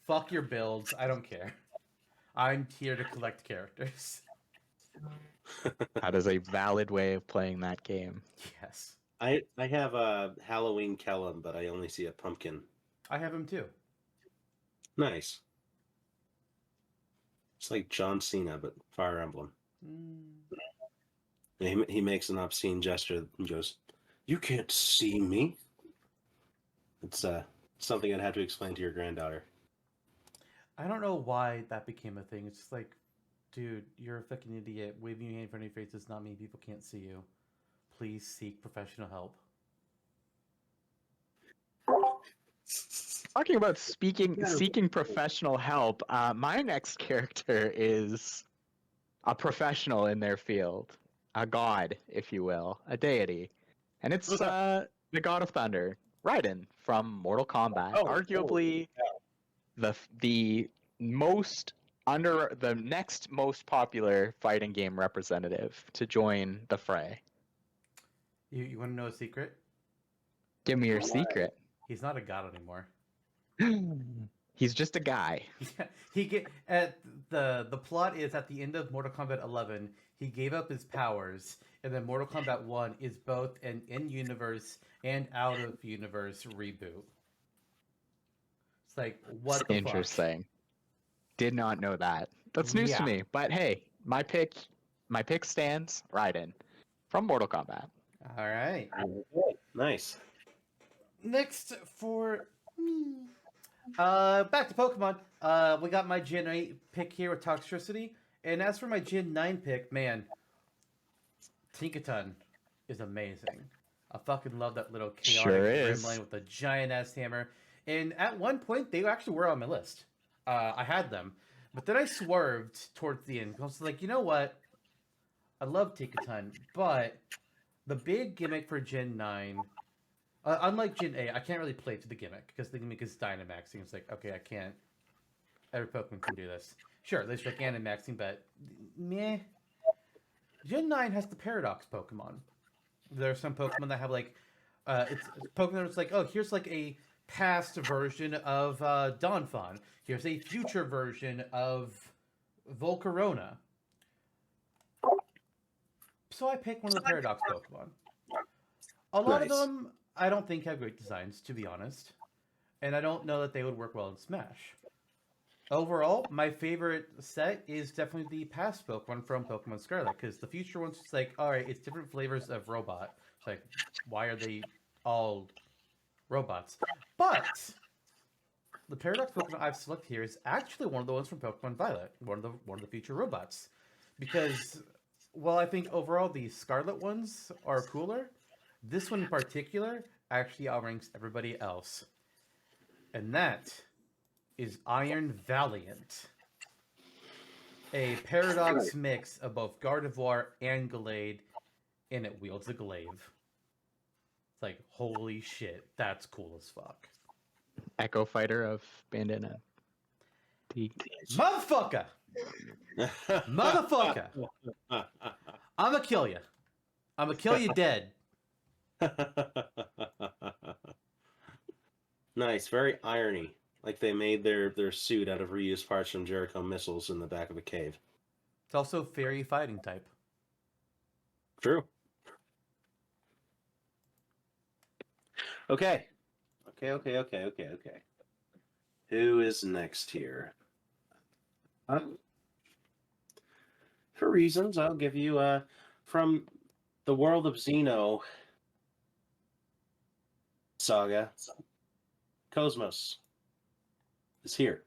Fuck your builds. I don't care. I'm here to collect characters. That is a valid way of playing that game. Yes. I have a Halloween Kellum, but I only see a pumpkin. I have him too. Nice. It's like John Cena, but Fire Emblem. He makes an obscene gesture and goes, "You can't see me." It's something I'd have to explain to your granddaughter. I don't know why that became a thing. It's just like, dude, you're a fucking idiot. Waving your hand in front of your face does not mean people can't see you. Please seek professional help. Talking about seeking professional help, my next character is a professional in their field. A god, if you will, a deity. And it's the God of Thunder, Raiden from Mortal Kombat. Arguably the next most popular fighting game representative to join the fray. You want to know a secret? Give me your secret. He's not a god anymore. He's just a guy. Yeah, he get at the plot is at the end of Mortal Kombat 11, he gave up his powers, and then Mortal Kombat 1 is both an in-universe and out-of-universe reboot. It's like, what the Interesting. Did not know that. That's news to me. But hey, my pick stands. Raiden from Mortal Kombat. All right. Nice. Next for me. Back to Pokemon. We got my Gen 8 pick here with Toxtricity. And as for my Gen 9 pick, man, Tinkaton is amazing. I fucking love that little chaotic Sure is. gremlin with a giant ass hammer. And at one point, they actually were on my list. I had them. But then I swerved towards the end. I was like, you know what? I love Tinkaton, but the big gimmick for Gen 9, unlike Gen 8, I can't really play to the gimmick because the gimmick is Dynamaxing. It's like, okay, I can't. Every Pokemon can do this. Sure, there's like Animaxing, but meh. Gen 9 has the Paradox Pokemon. There are some Pokemon that have like, it's Pokemon that's like, oh, here's like a past version of Donphan. Here's a future version of Volcarona. So I picked one of the Paradox Pokemon. A lot of them I don't think have great designs, to be honest. And I don't know that they would work well in Smash. Overall, my favorite set is definitely the past Pokemon from Pokemon Scarlet, because the future one's just like, alright, it's different flavors of robot. It's like, why are they all robots? But the Paradox Pokemon I've selected here is actually one of the ones from Pokemon Violet, one of the future robots. Because while I think overall the Scarlet ones are cooler, this one in particular actually outranks everybody else. And that is Iron Valiant. A Paradox mix of both Gardevoir and Gallade, and it wields a glaive. It's like, holy shit, that's cool as fuck. Echo Fighter of Bandana. Motherfucker! Motherfucker! I'ma kill you. I'ma kill you dead. Nice, very irony. Like they made their suit out of reused parts from Jericho missiles in the back of a cave. It's also fairy fighting type. True. Okay. Okay. Who is next here? For reasons, I'll give you from the world of Xeno saga. KOS-MOS is here.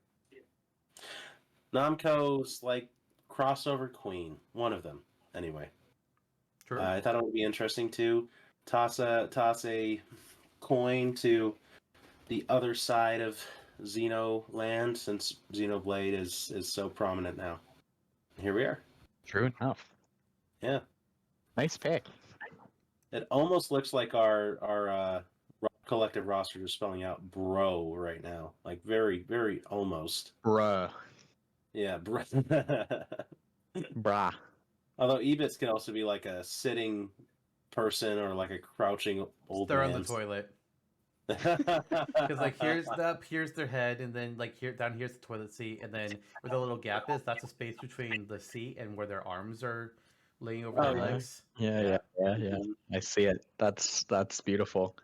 Namco's like crossover queen, one of them, anyway. True. I thought it would be interesting to toss a coin to the other side of Xeno land, since Xenoblade is so prominent now. Here we are. True enough. Yeah. Nice pick. It almost looks like our collective roster is spelling out bro right now. Like very, very almost. Bruh. Yeah, bro. Brah. Although Eebits can also be like a sitting person or like a crouching old They're man. on the toilet. Because like here's their head, and then like down here's the toilet seat, and then where the little gap is, that's a space between the seat and where their arms are laying over their legs. Yeah. I see it. That's beautiful.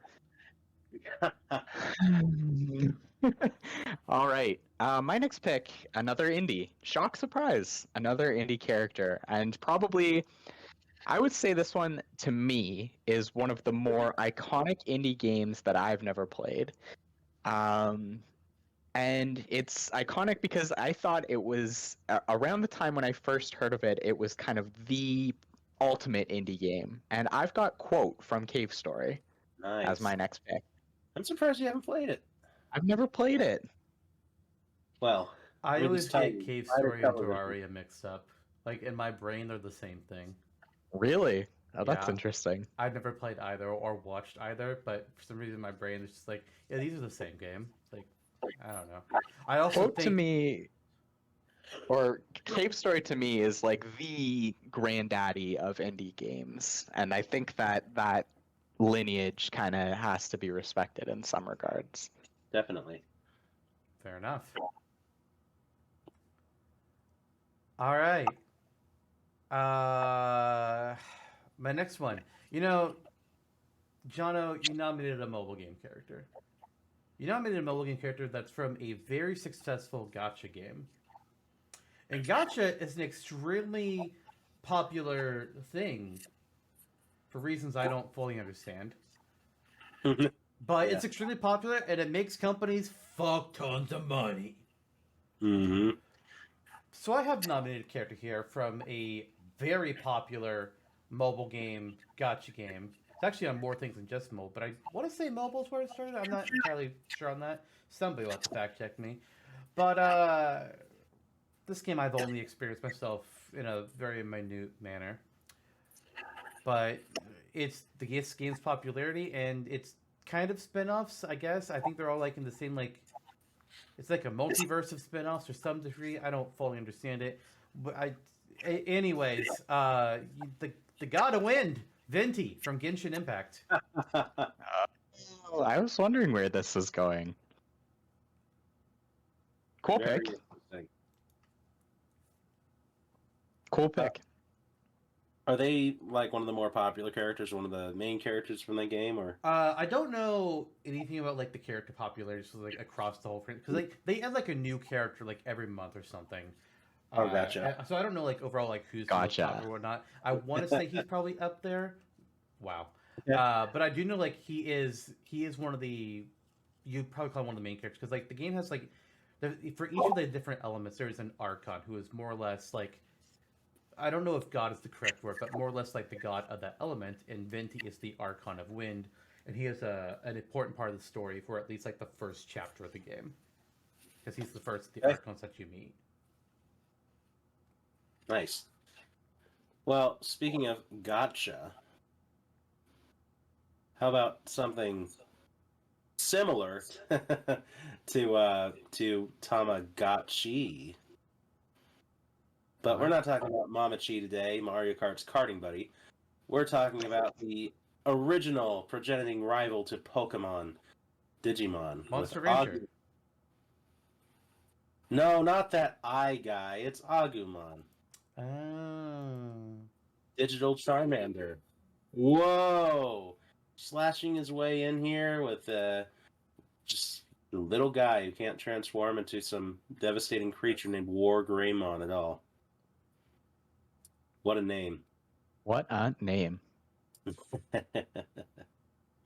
All right. My next pick, another indie. Shock surprise. Another indie character. And probably, I would say this one, to me, is one of the more iconic indie games that I've never played. And it's iconic because I thought it was, around the time when I first heard of it, it was kind of the ultimate indie game. And I've got Quote from Cave Story as my next pick. I'm surprised you haven't played it. I've never played it. Well, I with always this get title, Cave I Story and discovered it. Terraria mixed up. Like in my brain, they're the same thing. Really? Oh, that's Yeah. interesting. I've never played either or watched either, but for some reason my brain is just like, yeah, these are the same game. Like, I don't know. I also Quote think to me, or Cave Story to me, is like the granddaddy of indie games, and I think that lineage kind of has to be respected in some regards. Definitely. fair enough. All right. My next one. You know, Jonno, you nominated a mobile game character. You nominated a mobile game character that's from a very successful gacha game. And gacha is an extremely popular thing for reasons I don't fully understand. but Yeah. it's extremely popular and it makes companies fuck tons of money. Mm-hmm. So I have nominated a character here from a very popular mobile game, gacha game. It's actually on more things than just mobile, but I want to say mobile is where it started. I'm not entirely sure on that. Somebody will have to fact check me. But this game I've only experienced myself in a very minute manner. But it's the game's popularity and it's kind of spin-offs, I guess. I think they're all like in the same like it's like a multiverse of spin-offs or some degree. I don't fully understand it. But anyways, the God of Wind, Venti from Genshin Impact. Oh, I was wondering where this is going. Cool Very pick. interesting. Cool pick. Are they like one of the more popular characters, one of the main characters from the game, or? I don't know anything about like the character popularity, so like across the whole because like they add like a new character like every month or something. Oh, gotcha. So I don't know like overall like who's Gotcha. the most popular or whatnot. I want to say he's probably up there. Wow. Yeah. But I do know like he is one of the you'd probably call him one of the main characters because like the game has like for each of the different elements there's an archon who is more or less like I don't know if God is the correct word, but more or less like the god of that element, and Venti is the Archon of Wind, and he is an important part of the story for at least like the first chapter of the game, because he's the first of the Archons that you meet. Nice. Well, speaking of gotcha, how about something similar to Tamagotchi? But we're not talking about Mamachi today, Mario Kart's karting buddy. We're talking about the original progeniting rival to Pokemon, Digimon. Monster with Ranger. Agu- No, not that I guy. It's Agumon. Oh. Digital Charmander. Whoa! Slashing his way in here with just a little guy who can't transform into some devastating creature named War Greymon at all. What a name. What a name.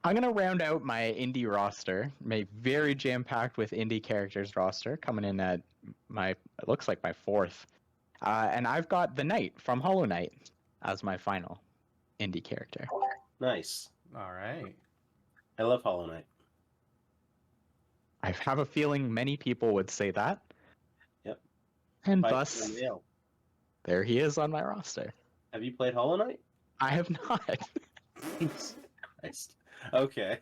I'm going to round out my indie roster, my very jam-packed with indie characters roster, coming in at it looks like my fourth. And I've got the Knight from Hollow Knight as my final indie character. Nice. All right. I love Hollow Knight. I have a feeling many people would say that. Yep. And Fight thus, for the nail. there he is on my roster. Have you played Hollow Knight? I have not. Christ. Okay.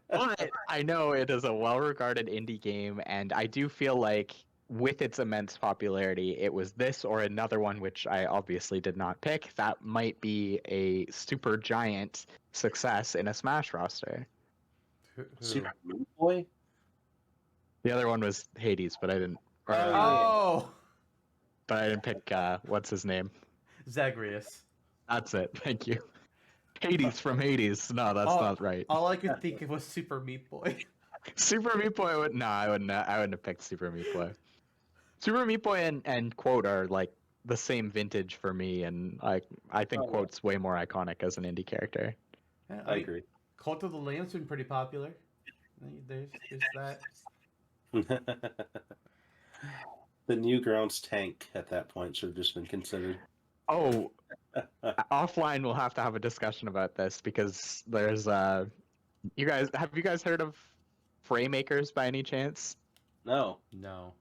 But I know it is a well-regarded indie game, and I do feel like with its immense popularity, it was this or another one which I obviously did not pick. That might be a super giant success in a Smash roster. Who? Super Meat Boy? The other one was Hades, but I didn't. Oh, But I didn't pick what's his name. Zagreus. That's it. Thank you. Hades from Hades. No, that's Oh, not right. All I could think of was Super Meat Boy. Super Meat Boy would no, I wouldn't have picked Super Meat Boy. Super Meat Boy and Quote are like the same vintage for me, and I think Quote's way more iconic as an indie character. Yeah, I agree. Cult of the Lamb's been pretty popular. There's that. The Newgrounds tank at that point should have just been considered. Oh, offline we'll have to have a discussion about this because there's have you guys heard of Fraymakers by any chance? No. No.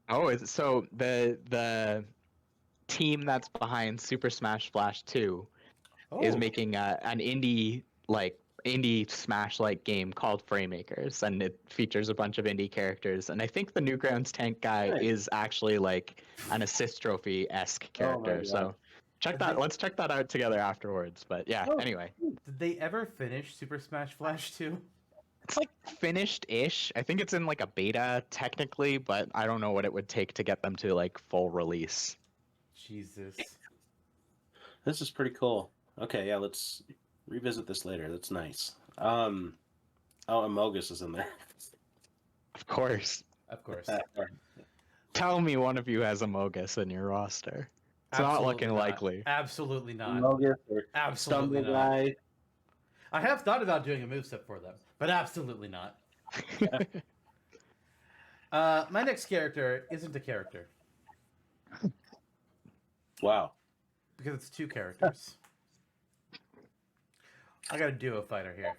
Oh, so the team that's behind Super Smash Flash 2 is Oh. making an indie Smash-like game called Fraymakers, and it features a bunch of indie characters. And I think the Newgrounds tank guy Nice. is actually like an assist trophy-esque character. God. So let's check that out together afterwards. But yeah, Oh. anyway. Did they ever finish Super Smash Flash 2? It's like finished-ish. I think it's in like a beta technically, but I don't know what it would take to get them to like full release. Jesus. This is pretty cool. Okay, yeah, let's revisit this later. That's nice. Oh, Amogus is in there. Of course. Of course. Tell me one of you has a Mogus in your roster. It's not looking likely. Absolutely not. Amogus or Absolutely Stumble not. Guy. I have thought about doing a moveset for them, but absolutely not. My next character isn't a character Wow. because it's two characters. I got a duo fighter here.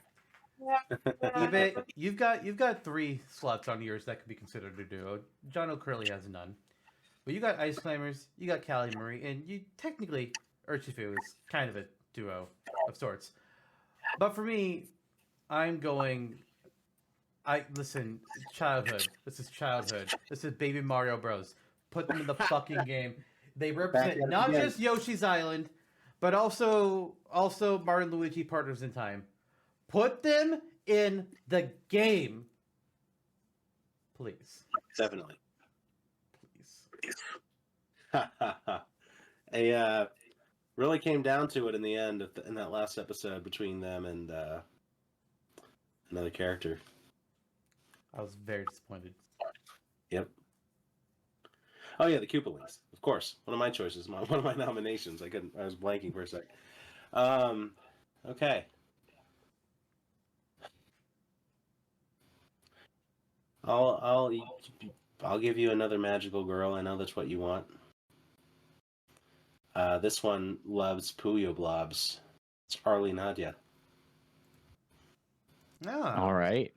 Eebit, you've got 3 slots on yours that could be considered a duo. Jonno currently has none. But you got Ice Climbers, you got Callie Marie, and you technically Urshifu is kind of a duo of sorts. But for me, I'm going. Listen, childhood. This is childhood. This is Baby Mario Bros. Put them in the fucking game. They represent not just Yoshi's Island, but also Mario and Luigi Partners in Time. Put them in the game, please. Definitely. Please. Really came down to it in the end in that last episode between them and another character. I was very disappointed. Yep. Oh yeah, the Koopalings, of course. One of my choices, one of my nominations. I was blanking for a sec. Okay. I'll give you another magical girl. I know that's what you want. This one loves Puyo Blobs. It's Harley Nadia. Yeah. All right.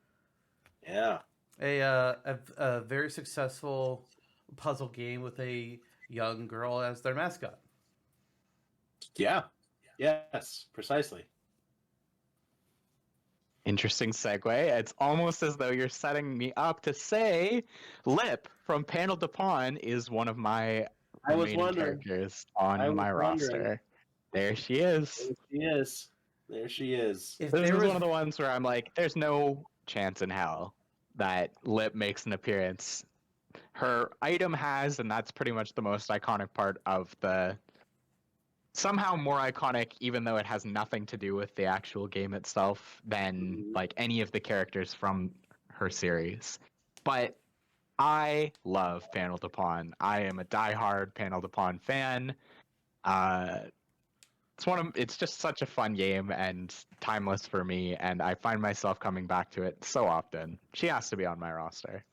Yeah. A very successful puzzle game with a young girl as their mascot. Yeah. Yes, precisely. Interesting segue. It's almost as though you're setting me up to say Lip from Panel de Pawn is one of my I was remaining wondering. characters on my roster. There she is. There she is. There she is. If This there is was one of the ones where I'm like, there's no chance in hell that Lip makes an appearance. Her item has, and that's pretty much the most iconic part of the... Somehow more iconic, even though it has nothing to do with the actual game itself, than like any of the characters from her series. But I love Panel de Pawn. I am a diehard Panel de Pawn fan. It's just such a fun game and timeless for me, and I find myself coming back to it so often. She has to be on my roster.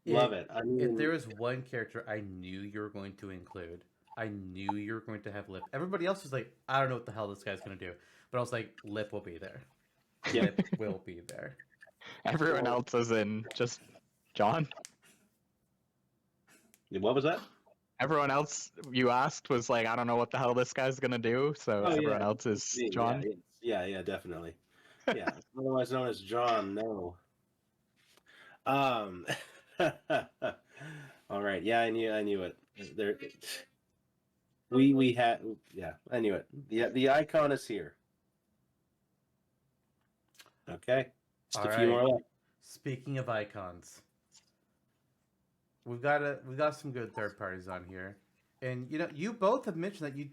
Love it. If there was one character I knew you were going to include, I knew you were going to have Lip. Everybody else was like, I don't know what the hell this guy's going to do. But I was like, Lip will be there. Lip will be there. Everyone else is in just John. What was that? Everyone else you asked was like, I don't know what the hell this guy's going to do. So everyone else is John. Yeah, definitely. Yeah, otherwise known as John. No. All right. Yeah, I knew it. There. We had. Yeah, I knew it. The icon is here. Okay. Just a few more left. Speaking of icons, we've got some good third parties on here, and you both have mentioned that you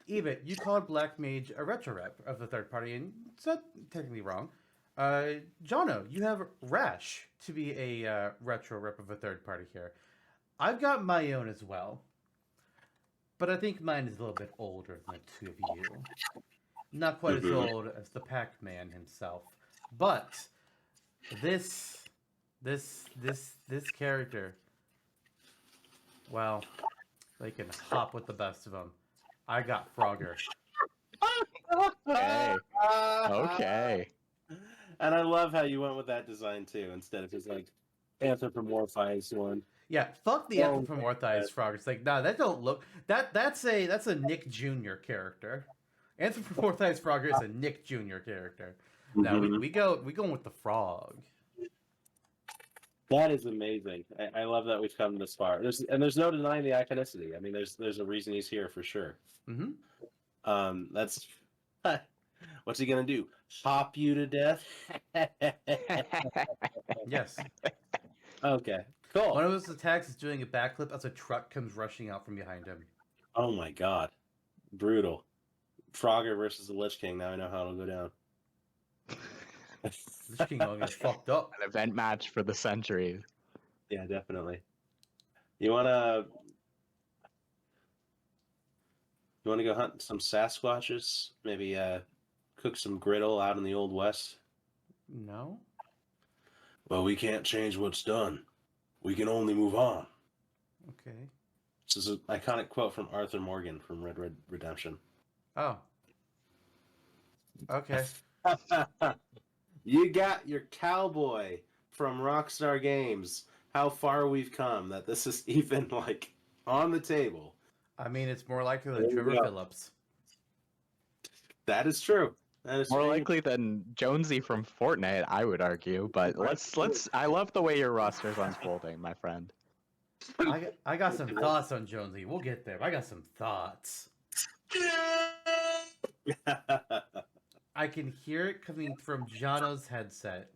Eebit, you called Black Mage a retro rep of the third party, and it's not technically wrong. Jonno, you have Rash to be a retro rep of a third party here. I've got my own as well, but I think mine is a little bit older than the two of you. Not quite as old as the Pac-Man himself, but this character, well, they can hop with the best of them. I got Frogger. Okay. And I love how you went with that design too, instead of just like anthropomorphized one. Yeah, fuck the anthropomorphized Frogger. It's like, nah, that don't look that's a Nick Jr. character. Anthropomorphized Frogger is a Nick Jr. character. Now we going with the frog. That is amazing. I love that we've come this far. There's no denying the iconicity. I mean, there's a reason he's here for sure. That's what's he gonna do? Pop you to death? Yes. Okay. Cool. One of his attacks is doing a backflip as a truck comes rushing out from behind him. Oh my god. Brutal. Frogger versus the Lich King. Now I know how it'll go down. Lich King all gets fucked up. An event match for the century. Yeah, definitely. You wanna go hunt some Sasquatches? Maybe Cook some griddle out in the Old West? No. Well, we can't change what's done. We can only move on. Okay. This is an iconic quote from Arthur Morgan from Red Red Redemption. Oh. Okay. You got your cowboy from Rockstar Games. How far we've come that this is even like on the table. I mean, it's more likely There than you Trevor go. Phillips. That is true. That is More true. likely than Jonesy from Fortnite, I would argue. But let's. I love the way your roster's unfolding, my friend. I got some thoughts on Jonesy. We'll get there. I got some thoughts. I can hear it coming from Jonno's headset.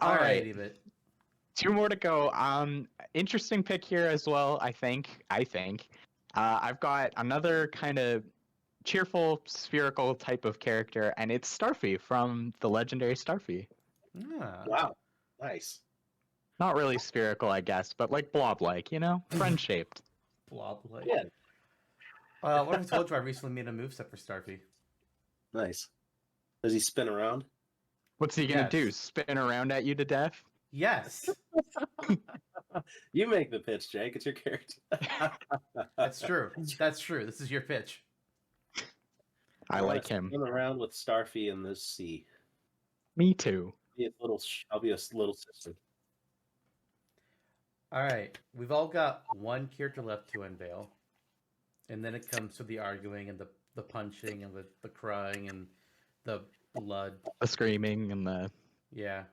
All right. Eebit. 2 more to go. Interesting pick here as well. I think. I've got another kind of cheerful, spherical type of character, and it's Starfy from the legendary Starfy. Ah, Wow. Nice. Not really spherical, I guess, but like blob-like, friend-shaped. blob-like. Yeah. What if I told you I recently made a moveset for Starfy? Nice. Does he spin around? What's he gonna do? Yes. Spin around at you to death? Yes, You make the pitch, Jake. It's your character. that's true. That's true. This is your pitch. I wanna like him. Spin around with Starfy in the sea. Me too. I'll be a little sister. All right, we've all got one character left to unveil, and then it comes to the arguing and the punching and the crying and the blood. The screaming and the Yeah,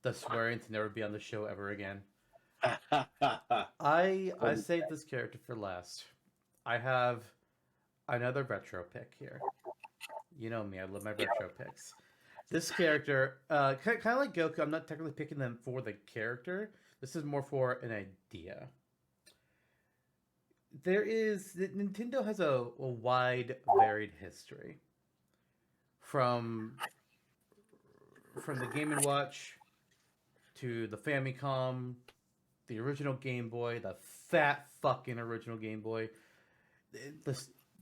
the swearing to never be on the show ever again. I saved this character for last. I have another retro pick here. You know me, I love my retro picks. This character, kind of like Goku, I'm not technically picking them for the character. This is more for an idea. Nintendo has a wide, varied history. From the Game & Watch to the Famicom, the original Game Boy, the fat fucking original Game Boy, the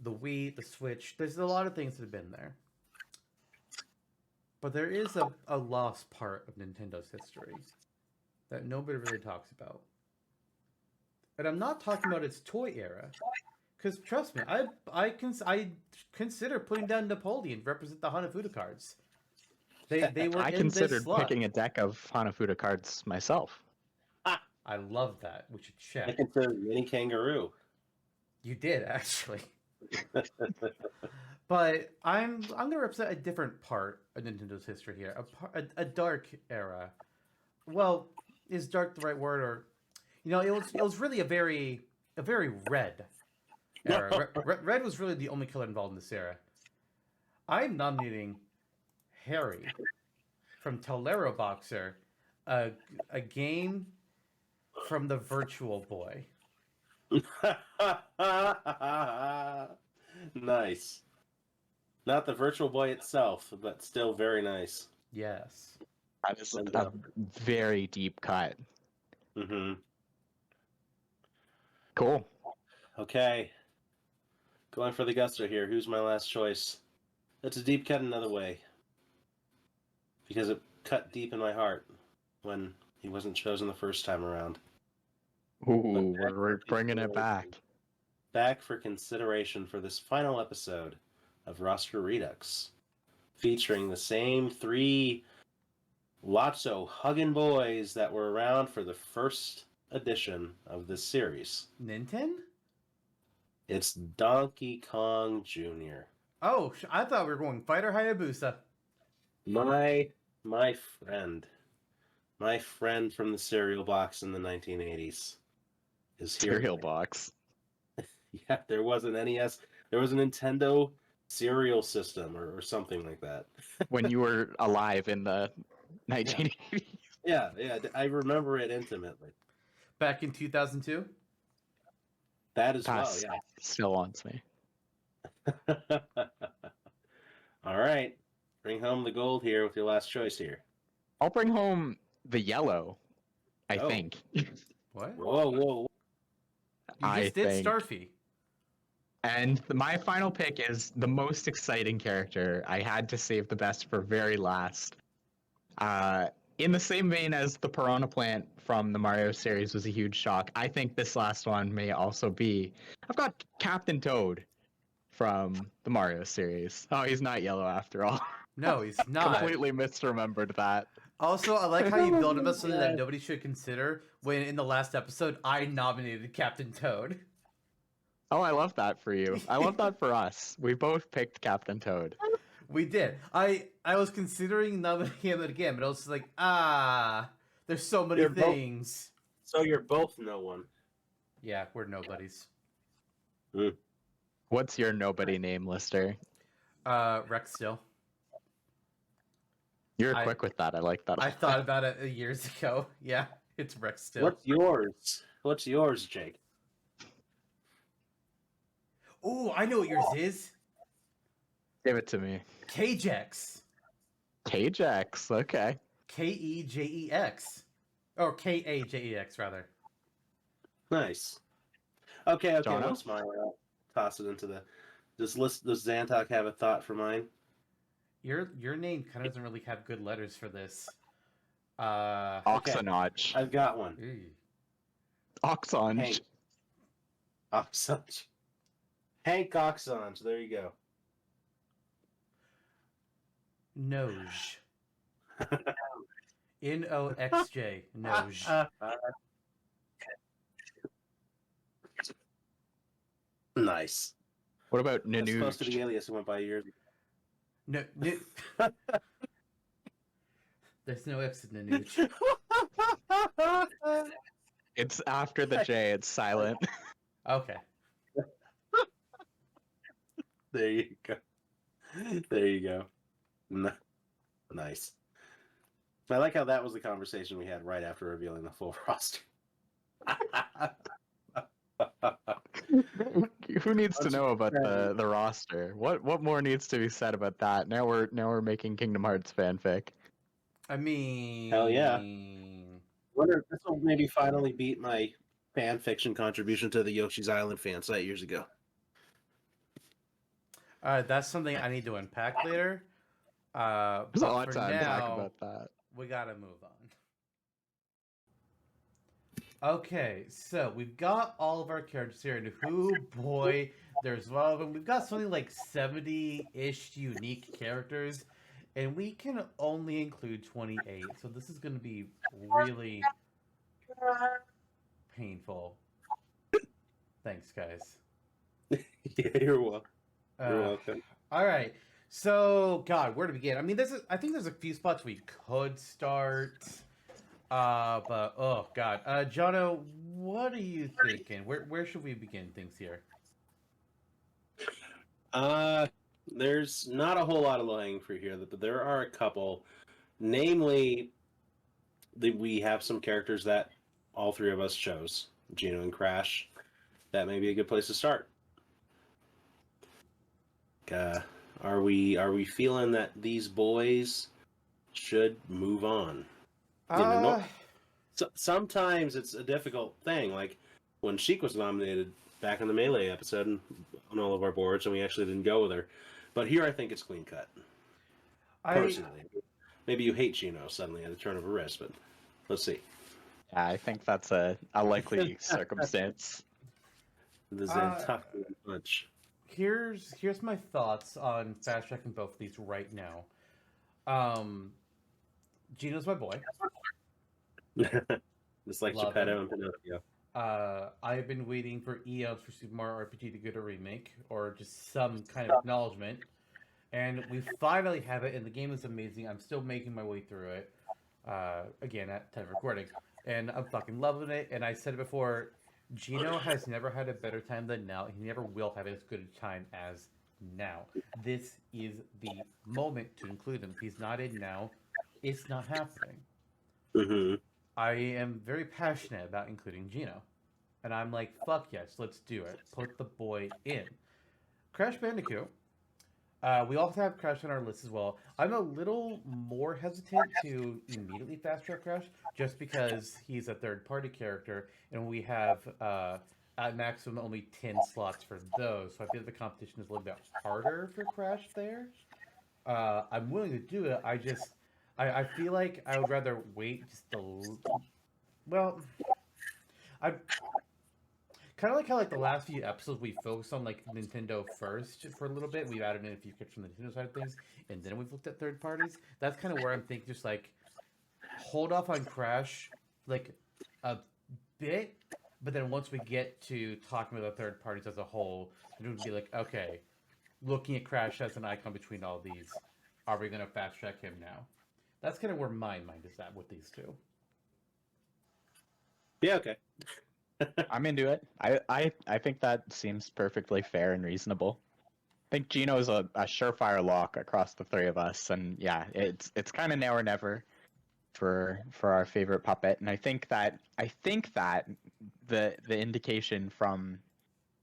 Wii, the Switch. There's a lot of things that have been there. But there is a lost part of Nintendo's history that nobody really talks about. And I'm not talking about its toy era. Because trust me, I consider putting down Napoleon to represent the Hanafuda cards. They were I in considered this slot. picking a deck of Hanafuda cards myself. I love that. We should check. I consider mini kangaroo. You did actually. But I'm gonna represent a different part of Nintendo's history here, a dark era. Well, is dark the right word, or it was really a very red era. Red was really the only color involved in this era. I'm nominating Harry from Tolero Boxer, a game from the Virtual Boy. Nice. Not the Virtual Boy itself, but still very nice. Yes. That is a very deep cut. Mm-hmm. Cool. Okay. Going for the gusto here. Who's my last choice? That's a deep cut another way. Because it cut deep in my heart when he wasn't chosen the first time around. Ooh, we're bringing it back. Back for consideration for this final episode of Roster Redux, featuring the same 3 Lotso hugging boys that were around for the first edition of this series. Ninten? It's Donkey Kong Jr. Oh, I thought we were going Fighter Hayabusa. My friend from the cereal box in the 1980s is here. Cereal box. Yeah, there was an NES. There was a Nintendo cereal system or something like that. When you were alive in the 1980s. Yeah, I remember it intimately. Back in 2002? That as well, Pass. Still haunts me. yeah. All right. Bring home the gold here with your last choice here. I'll bring home the yellow, I Oh. think. What? Whoa. You just did Starfy. And my final pick is the most exciting character. I had to save the best for very last. In the same vein as the Piranha Plant from the Mario series was a huge shock, I think this last one may also be. I've got Captain Toad from the Mario series. Oh, he's not yellow after all. No, he's not. Completely misremembered that. Also, I like how you build him up something that nobody should consider when in the last episode I nominated Captain Toad. Oh, I love that for you. I love that for us. We both picked Captain Toad. We did. I was considering nominating him again, but I was like, there's so many things. So you're both no one. Yeah, we're nobodies. What's your nobody name, Lister? Rex still. You're quick with that. I like that. I thought about it years ago. Yeah, it's Rex still. What's yours? What's yours, Jake? Oh, I know what yours is. Give it to me. Kjex. Kjex, okay. Kejex. Or Kajex, rather. Nice. Okay, Jonno? what's mine? Toss it into the... Does Zantok have a thought for mine? Your name kind of doesn't really have good letters for this. Oxonage. I've got one. Oxonge. Hank. Oxonge. Hank Oxonge. There you go. Noge. Noxj. Noge. Nice. What about That's supposed to be Nanuge? alias who went by years ago. No, there's no X in Nanuge. It's after the J. It's silent. Okay. There you go. There you go. Nice. I like how that was the conversation we had right after revealing the full roster. Who needs to know about the roster? What more needs to be said about that? Now we're making Kingdom Hearts fanfic. I mean... Hell yeah. Wonder if this will maybe finally beat my fan fiction contribution to the Yoshi's Island fan site years ago. Alright, that's something I need to unpack later. There's But a lot for to unpack now, about that. we gotta move on. Okay, so we've got all of our characters here, and who boy, there's a lot of them. We've got something like 70-ish unique characters, and we can only include 28. So this is going to be really painful. Thanks, guys. Yeah, you're welcome. You're welcome. All right. So, God, where to begin? I mean, I think there's a few spots we could start. But oh God, Jonno, what are you thinking? Where should we begin things here? There's not a whole lot of low-hanging fruit here, but there are a couple. Namely, we have some characters that all three of us chose, Gino and Crash. That may be a good place to start. Are we feeling that these boys should move on? Sometimes it's a difficult thing, like when Sheik was nominated back in the Melee episode on all of our boards, and we actually didn't go with her. But here I think it's clean cut. Personally. Maybe you hate Gino suddenly at a turn of a wrist, but let's see. Yeah, I think that's a likely circumstance. The Zantok punch. Here's my thoughts on fast tracking both of these right now. Gino's my boy. Just like Love Geppetto him. and Pinocchio. I've been waiting for eons for Super Mario RPG to get a remake or just some kind of acknowledgement, and we finally have it. And the game is amazing. I'm still making my way through it. Again at time of recording, and I'm fucking loving it. And I said it before, Gino has never had a better time than now. He never will have as good a time as now. This is the moment to include him. If he's not in now, it's not happening. Mm-hmm. I am very passionate about including Gino. And I'm like, fuck yes, let's do it. Put the boy in. Crash Bandicoot. We also have Crash on our list as well. I'm a little more hesitant to immediately fast track Crash, just because he's a third party character, and we have at maximum only 10 slots for those, so I think the competition is a little bit harder for Crash there. I'm willing to do it. I feel like I would rather wait just well, I kind of like how like the last few episodes we focused on like Nintendo first for a little bit. We've added in a few clips from the Nintendo side of things, and then we've looked at third parties. That's kind of where I'm thinking just like hold off on Crash like a bit, but then once we get to talking about the third parties as a whole, it would be like, okay, looking at Crash as an icon between all these, are we going to fast track him now? That's kind of where my mind is at with these two. Yeah, okay. I'm into it. I think that seems perfectly fair and reasonable. I think Gino's a surefire lock across the three of us, and yeah, it's kind of now or never for our favorite puppet. And I think that the indication from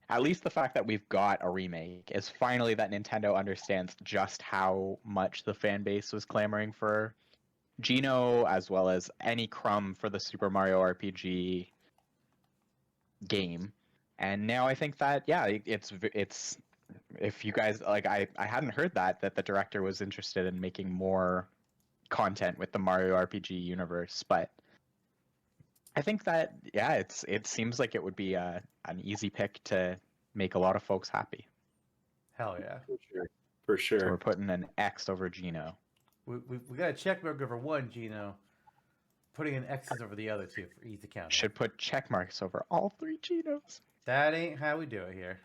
at least the fact that we've got a remake is finally that Nintendo understands just how much the fan base was clamoring for Gino, as well as any crumb for the Super Mario RPG game. And now I think that it's if you guys like, I hadn't heard that the director was interested in making more content with the Mario RPG universe, but I think that it seems like it would be an easy pick to make a lot of folks happy. Hell yeah. For sure. So we're putting an X over Gino. We got a check mark over one, Gino. Putting an X's over the other two for easy count. Should put check marks over all three Ginos. That ain't how we do it here.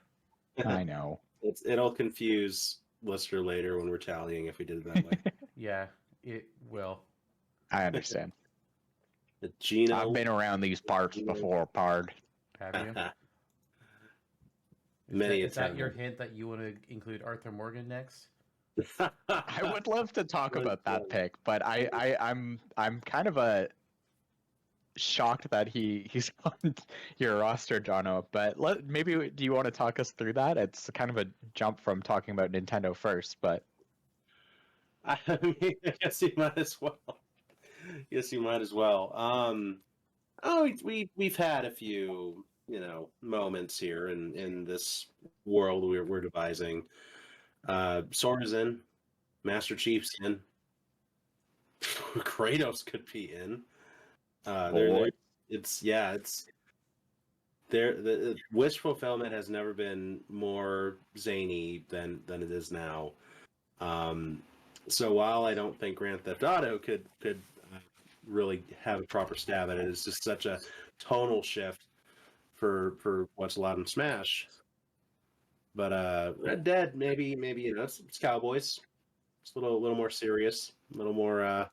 I know. It'll confuse Lister later when we're tallying if we did it that way. Yeah, it will. I understand. The Gino. I've been around these parts before, Pard. Have you? Is that your hint that you want to include Arthur Morgan next? I would love to talk about that pick, but I'm kind of shocked that he's on your roster, Jonno. But maybe do you want to talk us through that? It's kind of a jump from talking about Nintendo first, but I mean, I guess you might as well. We've had a few moments here in this world we're devising. Sora's in, Master Chief's in, Kratos could be in. The wish fulfillment has never been more zany than it is now. So while I don't think Grand Theft Auto could really have a proper stab at it, it's just such a tonal shift for what's allowed in Smash. But Red Dead, maybe it's cowboys. It's a little more serious, a little more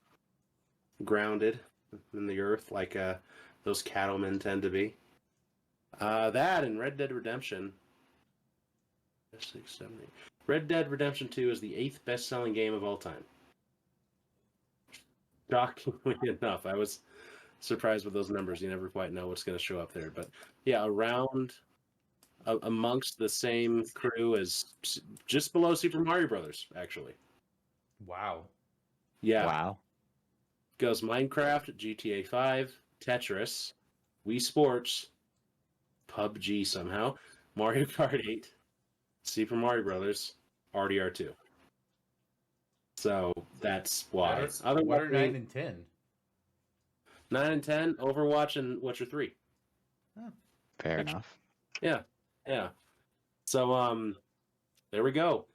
grounded in the earth, like those cattlemen tend to be. That and Red Dead Redemption. 6, 7, 8. Red Dead Redemption 2 is the 8th best-selling game of all time. Shockingly enough, I was surprised with those numbers. You never quite know what's going to show up there, but yeah, amongst the same crew as just below Super Mario Brothers, actually. Wow. Yeah. wow. Goes Minecraft, GTA 5, Tetris, Wii Sports, PUBG somehow, Mario Kart 8, Super Mario Brothers, RDR2. So that's why. What are 9 and 10? 9 and 10, Overwatch and Witcher 3. Oh. Fair enough. Yeah. So there we go.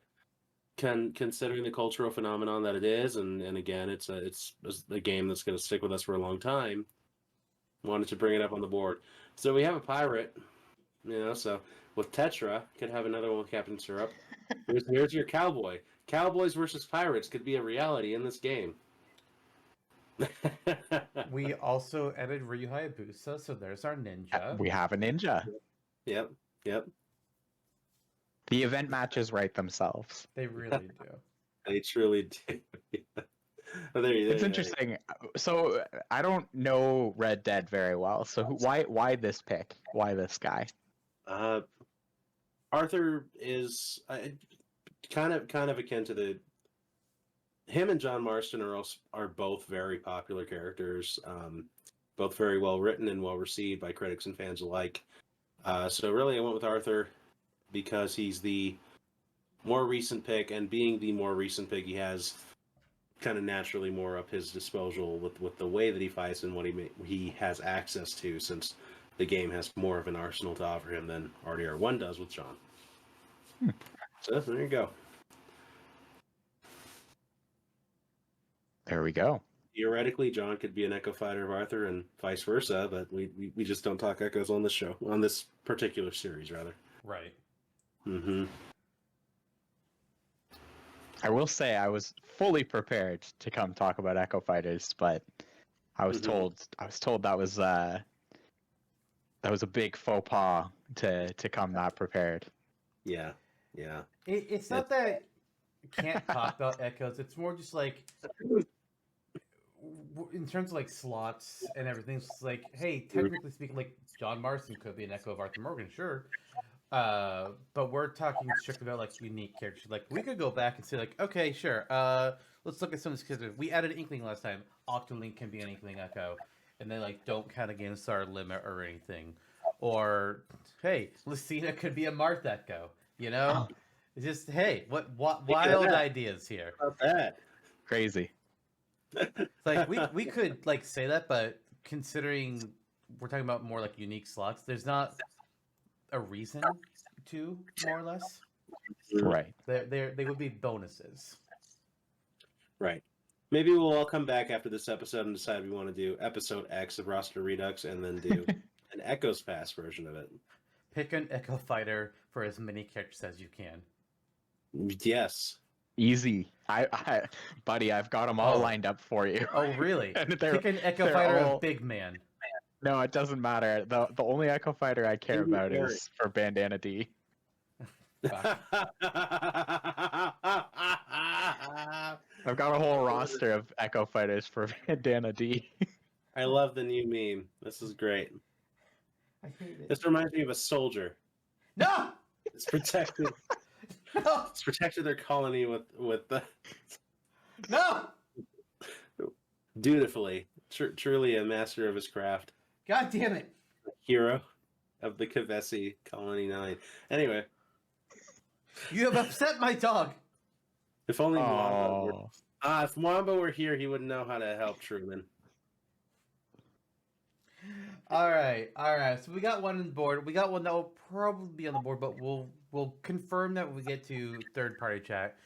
Considering the cultural phenomenon that it is, and again, it's a game that's going to stick with us for a long time. Wanted to bring it up on the board. So we have a pirate, so with Tetra, could have another one with Captain Syrup. Here's your cowboy. Cowboys versus pirates could be a reality in this game. We also added Ryu Hayabusa, so there's our ninja. We have a ninja. Yep. The event matches write themselves. They really do. They truly do. It's interesting. So I don't know Red Dead very well. So why this pick? Why this guy? Arthur is kind of akin to him and John Marston are both very popular characters, both very well written and well received by critics and fans alike. So really, I went with Arthur because he's the more recent pick, and being the more recent pick, he has kind of naturally more up his disposal with the way that he fights and what he has access to, since the game has more of an arsenal to offer him than RDR1 does with John. So there you go. There we go. Theoretically, John could be an Echo Fighter of Arthur and vice versa, but we just don't talk Echoes on this show, on this particular series, rather. Right. Mm-hmm. I will say I was fully prepared to come talk about Echo Fighters, but I was told that was a big faux pas to come that prepared. Yeah. It's not that you can't talk about Echoes. It's more just like, in terms of like slots and everything, it's like, hey, technically speaking, like John Marston could be an Echo of Arthur Morgan, sure. But we're talking strictly about like unique characters. Like we could go back and say like, okay, sure. Let's look at some of these characters. We added Inkling last time. Octolink can be an Inkling Echo, and they like don't count against our limit or anything. Or hey, Lucina could be a Marth Echo. You know, it's just hey, what wild ideas here. How about that? Crazy. It's like we could like say that, but considering we're talking about more like unique slots, there's not a reason to, more or less. Right. They would be bonuses. Right. Maybe we'll all come back after this episode and decide we want to do episode X of Roster Redux and then do an Echoes Pass version of it. Pick an Echo Fighter for as many characters as you can. Yes. Easy. I buddy, I've got them all lined up for you. Oh, really? And Pick an Echo Fighter of Big Man. No, it doesn't matter. The only Echo Fighter I care about is for Bandana D. I've got a whole roster of Echo Fighters for Bandana D. I love the new meme. This is great. I hate it. This reminds me of a soldier. No! It's protected. No! It's protected their colony with the No! dutifully. Truly a master of his craft. God damn it. Hero of the Kavesi Colony 9. Anyway, You have upset my dog. if only Mwamba were... if Mwamba were here, he would know how to help Truman. All right. So we got one on the board. We got one that will probably be on the board, but we'll confirm that when we get to third-party chat.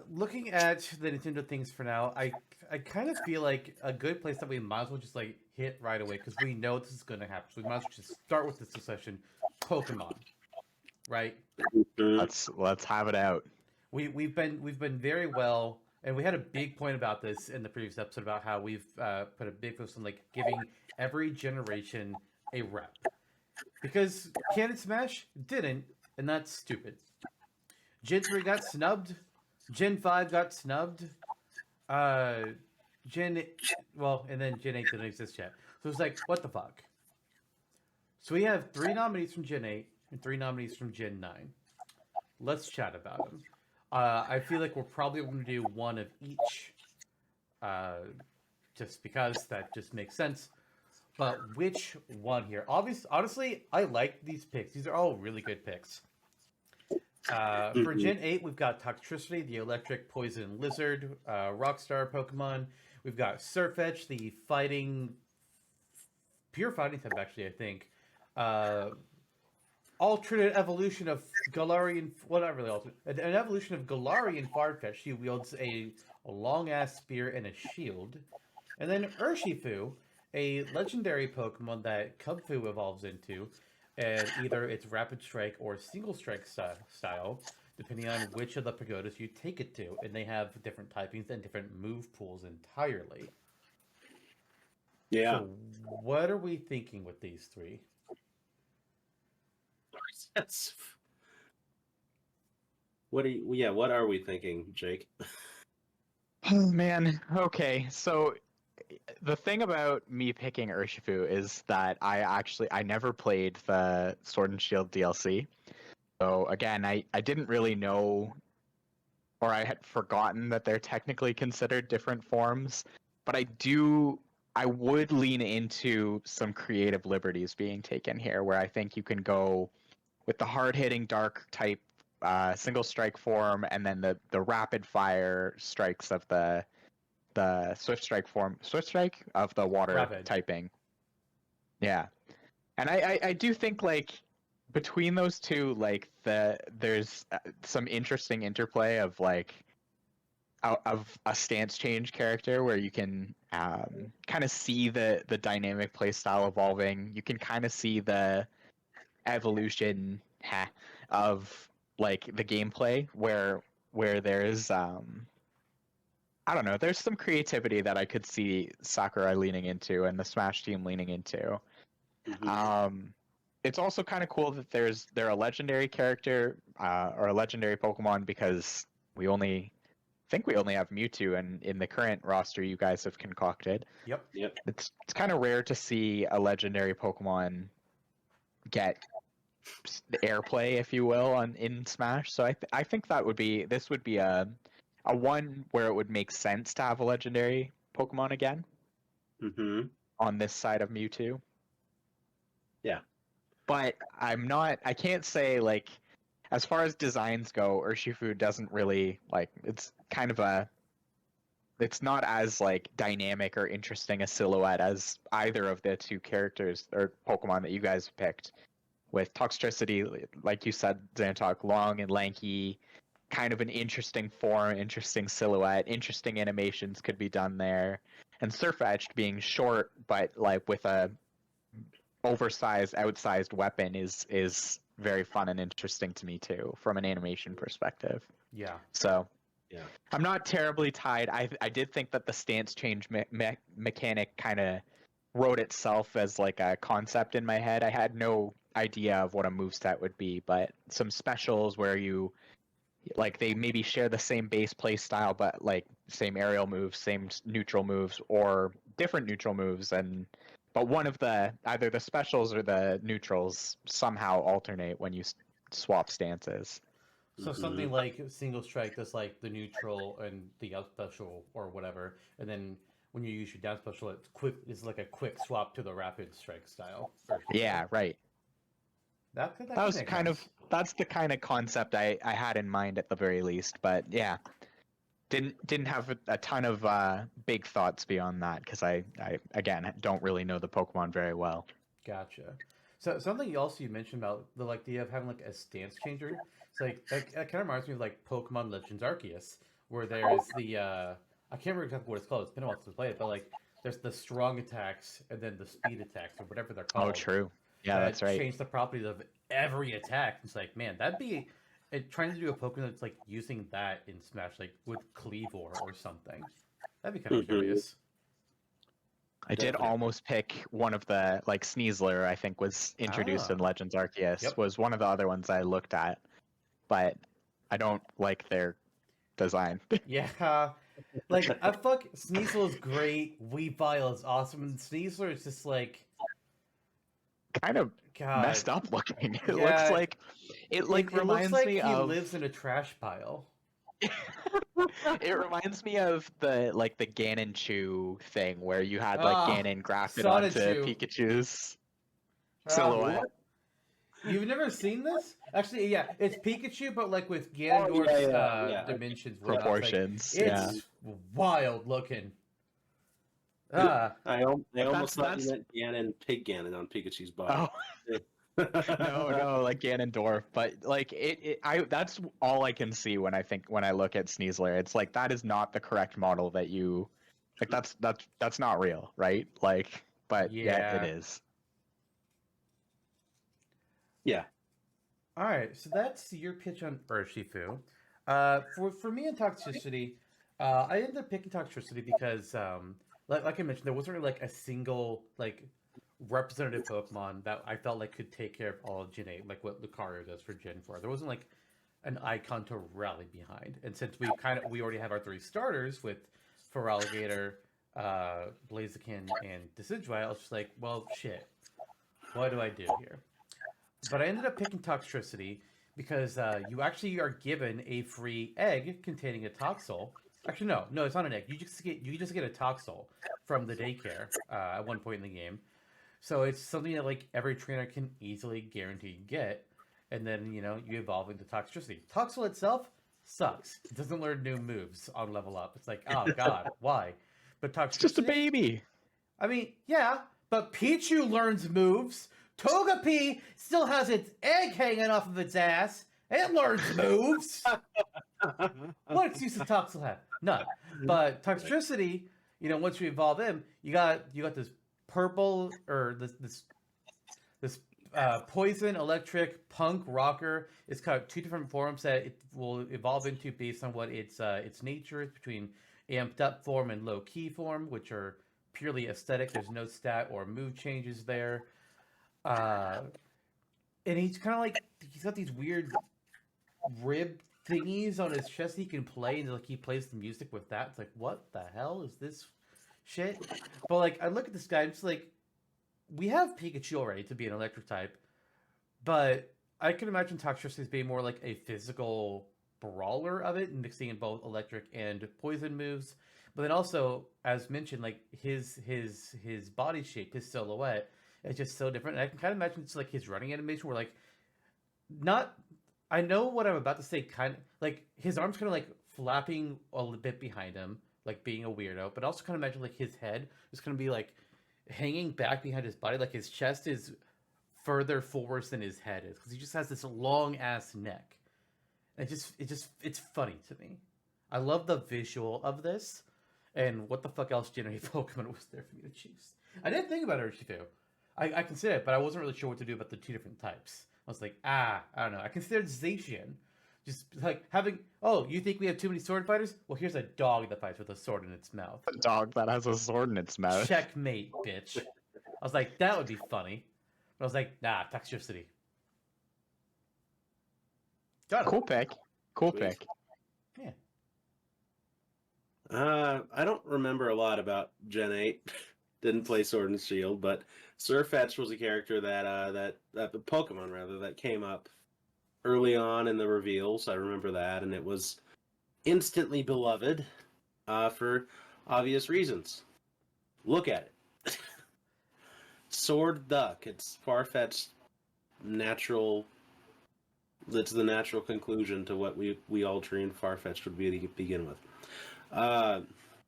Looking at the Nintendo things for now, I kind of feel like a good place that we might as well just like hit right away because we know this is going to happen. So we might as well just start with this discussion. Pokemon, right? Let's have it out. We've been very well, and we had a big point about this in the previous episode about how we've put a big focus on like giving every generation a rep because Cannon Smash didn't, and that's stupid. Gen 3 got snubbed. Gen 5 got snubbed. And then Gen 8 didn't exist yet. So it's like, what the fuck? So we have 3 nominees from Gen 8 and 3 nominees from Gen 9. Let's chat about them. I feel like we're probably going to do one of each. Just because that just makes sense. But which one here? Honestly, I like these picks. These are all really good picks. For Gen 8, we've got Toxtricity, the electric poison lizard, Rockstar Pokemon. We've got Surfetch, the pure fighting type, actually, I think. Alternate evolution of Galarian, well, not really alternate, an evolution of Galarian Farfetch. She wields a long-ass spear and a shield. And then Urshifu, a legendary Pokemon that Cubfu evolves into. And either it's Rapid Strike or Single Strike style, depending on which of the pagodas you take it to. And they have different typings and different move pools entirely. Yeah. So what are we thinking with these 3? What are we thinking, Jake? Oh man. Okay. So the thing about me picking Urshifu is that I never played the Sword and Shield DLC. So again, I didn't really know, or I had forgotten that they're technically considered different forms. But I do I would lean into some creative liberties being taken here, where I think you can go with the hard-hitting dark type single strike form, and then the rapid fire strikes of the swift strike form, swift strike of the water Rapid. typing. Yeah, and I do think like between those two, like there's some interesting interplay of like of a stance change character where you can kind of see the dynamic play style evolving. You can kind of see the evolution of like the gameplay where there's I don't know, there's some creativity that I could see Sakurai leaning into and the Smash team leaning into. It's also kind of cool that they're a legendary character or a legendary Pokemon, because we only have Mewtwo in the current roster you guys have concocted. Yep. It's kind of rare to see a legendary Pokemon get the airplay, if you will, in Smash. So I think this would be a one where it would make sense to have a legendary Pokemon again on this side of Mewtwo. Yeah. But I can't say, like, as far as designs go, Urshifu doesn't really, like, it's not as, like, dynamic or interesting a silhouette as either of the two characters or Pokemon that you guys picked. With Toxtricity, like you said, Zantok, long and lanky, kind of an interesting form, interesting silhouette, interesting animations could be done there. And Surfetched being short, but, like, with a oversized, outsized weapon is very fun and interesting to me too, from an animation perspective. Yeah. So, yeah, I'm not terribly tied. I did think that the stance change mechanic kind of wrote itself as like a concept in my head. I had no idea of what a moveset would be, but some specials where you like they maybe share the same base play style, but like same aerial moves, same neutral moves, or different neutral moves, but one of either the specials or the neutrals somehow alternate when you swap stances. So something like single strike that's like the neutral and the up special or whatever, and then when you use your down special, it's like a quick swap to the rapid strike style. Yeah, right. That was kind of that's the kind of concept I had in mind at the very least, but yeah. Didn't have a ton of big thoughts beyond that, because I again don't really know the Pokemon very well. Gotcha. So something you mentioned about the idea of having like a stance changer. It's like that kind of reminds me of like Pokemon Legends Arceus, where there's the I can't remember exactly what it's called. It's been a while since I played it, but like there's the strong attacks and then the speed attacks or whatever they're called. Oh, true. Yeah, that's right. Change the properties of every attack. It's like, man, that'd be trying to do a Pokemon that's like using that in Smash, like with Cleavor or something. That'd be kind of curious. I did almost pick one of the, like, Sneasler, I think, was introduced in Legends Arceus, was one of the other ones I looked at, but I don't like their design. Yeah, like, Sneasler is great, Weavile is awesome, and Sneasler is just like... kind of messed up looking. It looks like... It reminds me of... he lives in a trash pile. It reminds me of the Ganon-Chew thing, where you had Ganon grafted onto Pikachu's silhouette. You've never seen this? Actually, yeah, it's Pikachu, but like with Ganondorf's dimensions, proportions. It's wild looking. I almost thought you meant Ganon, Pig Ganon on Pikachu's body. Oh. no, like Ganondorf, but like that's all I can see when I look at Sneasler. It's like that is not the correct model that you like. That's not real, right? Like, but yeah, it is. Yeah. All right, so that's your pitch on Urshifu. For me in Toxtricity, I ended up picking Toxtricity because, like I mentioned, there wasn't really like a single like representative Pokemon that I felt like could take care of all of Gen 8, like what Lucario does for Gen 4. There wasn't like an icon to rally behind. And since we already have our three starters with Feraligatr, Blaziken, and Decidueye, I was just like, well, shit. What do I do here? But I ended up picking Toxtricity because you actually are given a free egg containing a Toxel. Actually, no, it's not an egg. You just get a Toxel from the daycare at one point in the game. So it's something that like every trainer can easily guarantee get, and then you evolve into Toxtricity. Toxel itself sucks. It doesn't learn new moves on level up. It's like, oh god, why? But Toxtricity, It's just a baby. I mean, yeah, but Pichu learns moves. Togepi still has its egg hanging off of its ass. It learns moves. What excuse does Toxel have? None. But Toxtricity, once you evolve him, you got this purple or this poison, electric, punk, rocker. It's got two different forms that it will evolve into based on what its nature is, between amped up form and low key form, which are purely aesthetic. There's no stat or move changes there. And he's kind of like, he's got these weird rib thingies on his chest he can play, and like he plays the music with that. It's like, what the hell is this shit? But like, I look at this guy, I'm just like, we have Pikachu already to be an electric type, but I can imagine Toxtricity being more like a physical brawler of it, mixing in both electric and poison moves. But then also, as mentioned, like his body shape, his silhouette is just so different. And I can kind of imagine it's like his running animation where like, not, I know what I'm about to say, kind of like his arms kind of like flapping a little bit behind him, like being a weirdo, but also kind of imagine like his head is going to be like hanging back behind his body, like his chest is further forwards than his head is, because he just has this long ass neck. And it's funny to me. I love the visual of this, and what the fuck else generated Pokemon was there for me to choose? I didn't think about Urshifu. I considered it, but I wasn't really sure what to do about the two different types. I was like, I don't know. I considered Zacian. Just like having, oh, you think we have too many sword fighters? Well, here's a dog that fights with a sword in its mouth. A dog that has a sword in its mouth. Checkmate, bitch. I was like, that would be funny. But I was like, nah, Toxtricity. Got it. Cool pick. Cool Sweet. pick. Yeah. I don't remember a lot about Gen 8. Didn't play Sword and Shield, but Sirfetch'd was a character that the Pokemon rather that came up early on in the reveals. I remember that, and it was instantly beloved for obvious reasons. Look at it. Sword Duck. It's far-fetched natural. That's the natural conclusion to what we all dreamed Farfetch'd would be to begin with.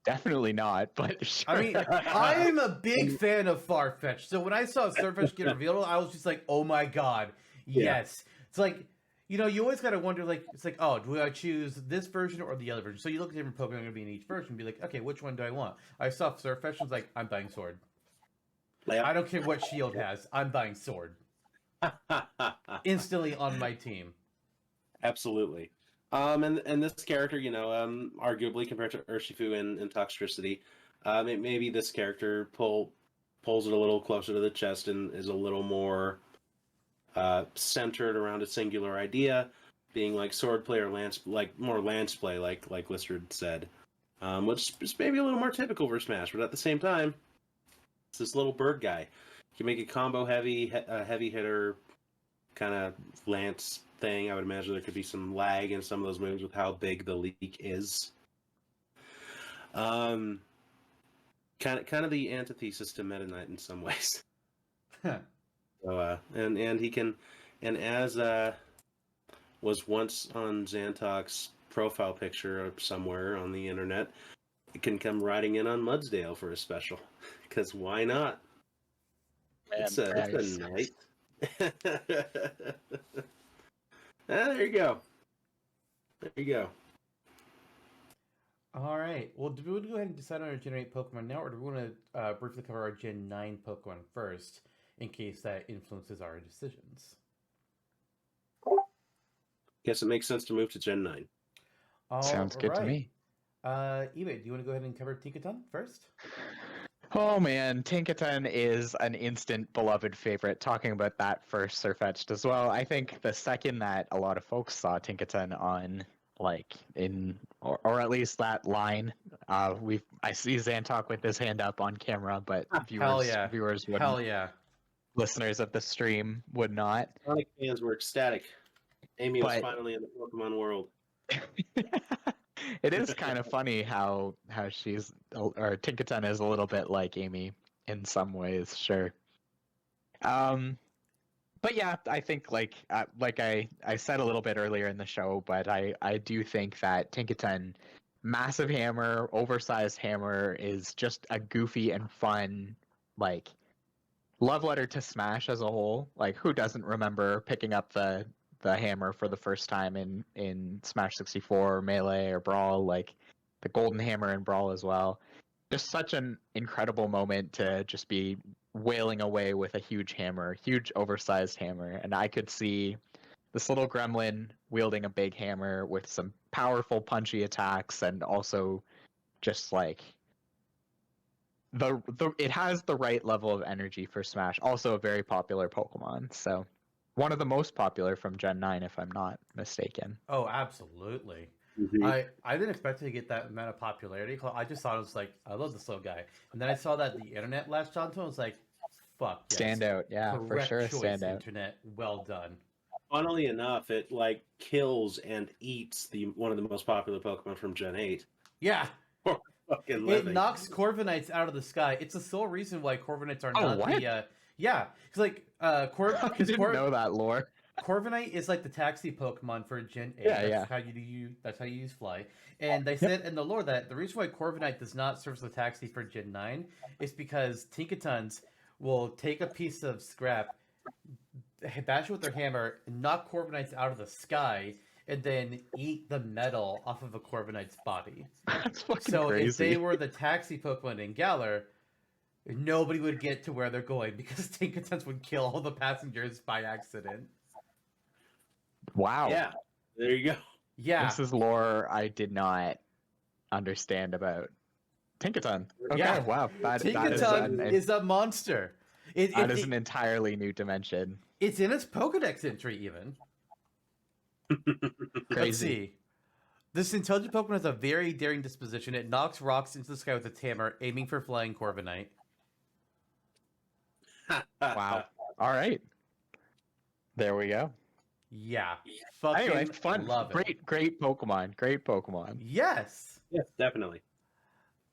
Definitely not, but sure. I mean, I am a big fan of Farfetch. So when I saw Sirfetch'd get revealed, I was just like, oh my god, yes. Yeah. It's like, you always gotta wonder, like, it's like, oh, do I choose this version or the other version? So you look at different Pokemon gonna be in each version and be like, okay, which one do I want? I saw Sirfetch'd and was like, I'm buying Sword. Yeah. I don't care what Shield has, I'm buying Sword. Instantly on my team. Absolutely. And this character, arguably compared to Urshifu and Toxtricity, maybe this character pulls it a little closer to the chest and is a little more centered around a singular idea, being like swordplay or lance, like more lance play, like Listard said, which is maybe a little more typical for Smash, but at the same time, it's this little bird guy. You can make a combo heavy hitter kind of lance thing. I would imagine there could be some lag in some of those moves with how big the leak is. Kind of the antithesis to Meta Knight in some ways. So, and he can, and as was once on Zantok's profile picture somewhere on the internet, it can come riding in on Mudsdale for a special, because why not? Man, It's a night. There you go. There you go. All right. Well, do we want to go ahead and decide on our Generate Pokemon now, or do we want to briefly cover our Gen 9 Pokemon first, in case that influences our decisions? Guess it makes sense to move to Gen 9. Sounds good to me. Eebit, do you want to go ahead and cover Tinkaton first? Oh man, Tinkaton is an instant beloved favorite. Talking about that first Sirfetch'd as well. I think the second that a lot of folks saw Tinkaton on, like, or at least that line, I see Zantok with his hand up on camera, but viewers wouldn't. Hell yeah. Listeners of the stream would not. Sonic fans were ecstatic. Amy was finally in the Pokemon world. It is kind of funny how she's or Tinkaton is a little bit like Amy in some ways, sure. But yeah, I think like I said a little bit earlier in the show, but I do think that Tinkaton, massive hammer, oversized hammer, is just a goofy and fun like love letter to Smash as a whole. Like, who doesn't remember picking up the hammer for the first time in Smash 64 or Melee or Brawl, like the golden hammer in Brawl as well. Just such an incredible moment to just be wailing away with a huge hammer, huge oversized hammer, and I could see this little gremlin wielding a big hammer with some powerful punchy attacks, and also just like the it has the right level of energy for Smash. Also a very popular Pokemon, so one of the most popular from Gen 9 if I'm not mistaken. Oh, absolutely. Mhm. I didn't expect to get that amount of popularity. I just thought it was like, I love this little guy. And then I saw that the internet latched onto him. I was like, fuck yes. Standout, yeah, for Correct sure, a choice, standout. internet. Well done. Funnily enough, it like kills and eats the one of the most popular Pokemon from Gen 8. Yeah. Fucking It living. knocks Corviknights out of the sky. It's the sole reason why Corviknights are Oh, not what? the yeah. Because like I didn't know that lore. Corviknight is like the taxi Pokemon for Gen 8. Yeah, that's yeah. How you use Fly. And they said in the lore that the reason why Corviknight does not serve as a taxi for Gen 9 is because Tinkatons will take a piece of scrap, bash it with their hammer, knock Corviknights out of the sky, and then eat the metal off of a Corviknight's body. That's fucking So crazy. if they were the taxi Pokemon in Galar, nobody would get to where they're going because Tinkatons would kill all the passengers by accident. Wow. Yeah, there you go. Yeah. This is lore I did not understand about Tinkaton. Okay, Yeah. wow. That Tinkaton is a monster. That is an entirely new dimension. It's in its Pokedex entry, even. Let's Crazy. see. This intelligent Pokemon has a very daring disposition. It knocks rocks into the sky with its hammer, aiming for flying Corviknight. Wow. All right. There we go. Yeah. Fucking Anyway, fun. love it. Great Pokemon. Great Pokemon. Yes. Yes, definitely.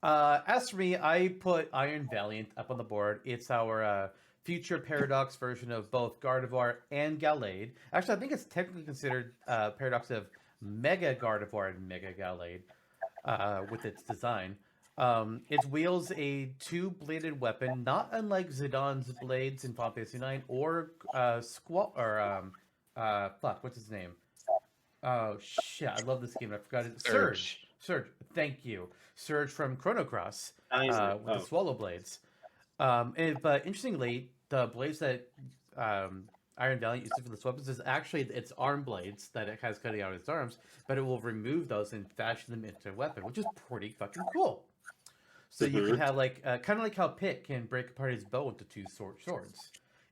As for me, I put Iron Valiant up on the board. It's our future Paradox version of both Gardevoir and Gallade. Actually, I think it's technically considered Paradox of Mega Gardevoir and Mega Gallade with its design. It wields a two-bladed weapon, not unlike Zidane's blades in Final Fantasy IX or what's his name? Oh shit! I love this game. I forgot it. Surge. Thank you. Surge from Chrono Cross with the Swallow Blades. But interestingly, the blades that Iron Valiant uses for this weapons is actually its arm blades that it has cutting out its arms, but it will remove those and fashion them into a weapon, which is pretty fucking cool. So you can have like kind of like how Pit can break apart his bow into two swords.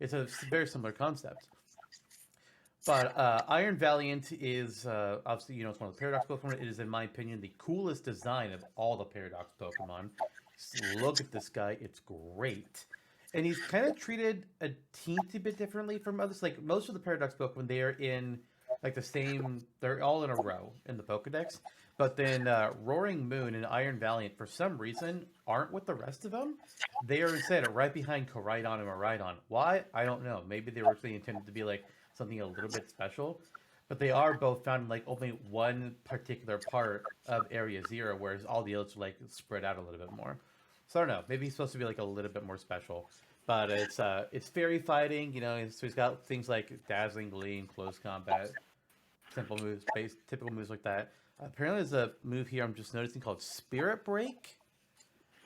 It's a very similar concept. But Iron Valiant is obviously, it's one of the Paradox Pokemon. It is, in my opinion, the coolest design of all the Paradox Pokemon. Just look at this guy; it's great, and he's kind of treated a teensy bit differently from others. Like most of the Paradox Pokemon, they are in like the same. They're all in a row in the Pokedex. But then Roaring Moon and Iron Valiant, for some reason, aren't with the rest of them. They are instead right behind Koraidon and Miraidon. Why? I don't know. Maybe they were actually intended to be like something a little bit special, but they are both found in like only one particular part of Area Zero, whereas all the others are like spread out a little bit more. So I don't know. Maybe he's supposed to be like a little bit more special, but it's fairy fighting, So he's got things like Dazzling Gleam, Close Combat, simple moves, typical moves like that. Apparently, there's a move here I'm just noticing called Spirit Break.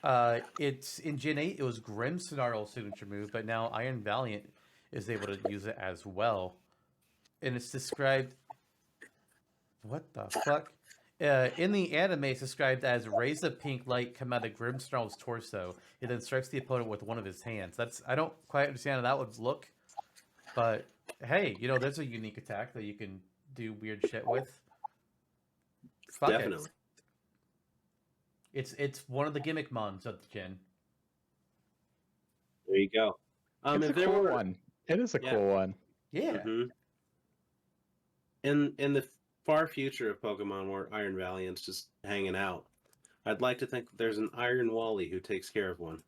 It's in Gen 8. It was Grimmsnarl's signature move, but now Iron Valiant is able to use it as well. And it's described... What the fuck? In the anime, it's described as rays of pink light come out of Grimmsnarl's torso. It then strikes the opponent with one of his hands. I don't quite understand how that would look. But, hey, there's a unique attack that you can do weird shit with. Fuck Definitely. It's one of the gimmick mons of the gen. There you go. It's a cool one. It is a cool one. Yeah. In the far future of Pokemon where Iron Valiant's just hanging out, I'd like to think that there's an Iron Wally who takes care of one.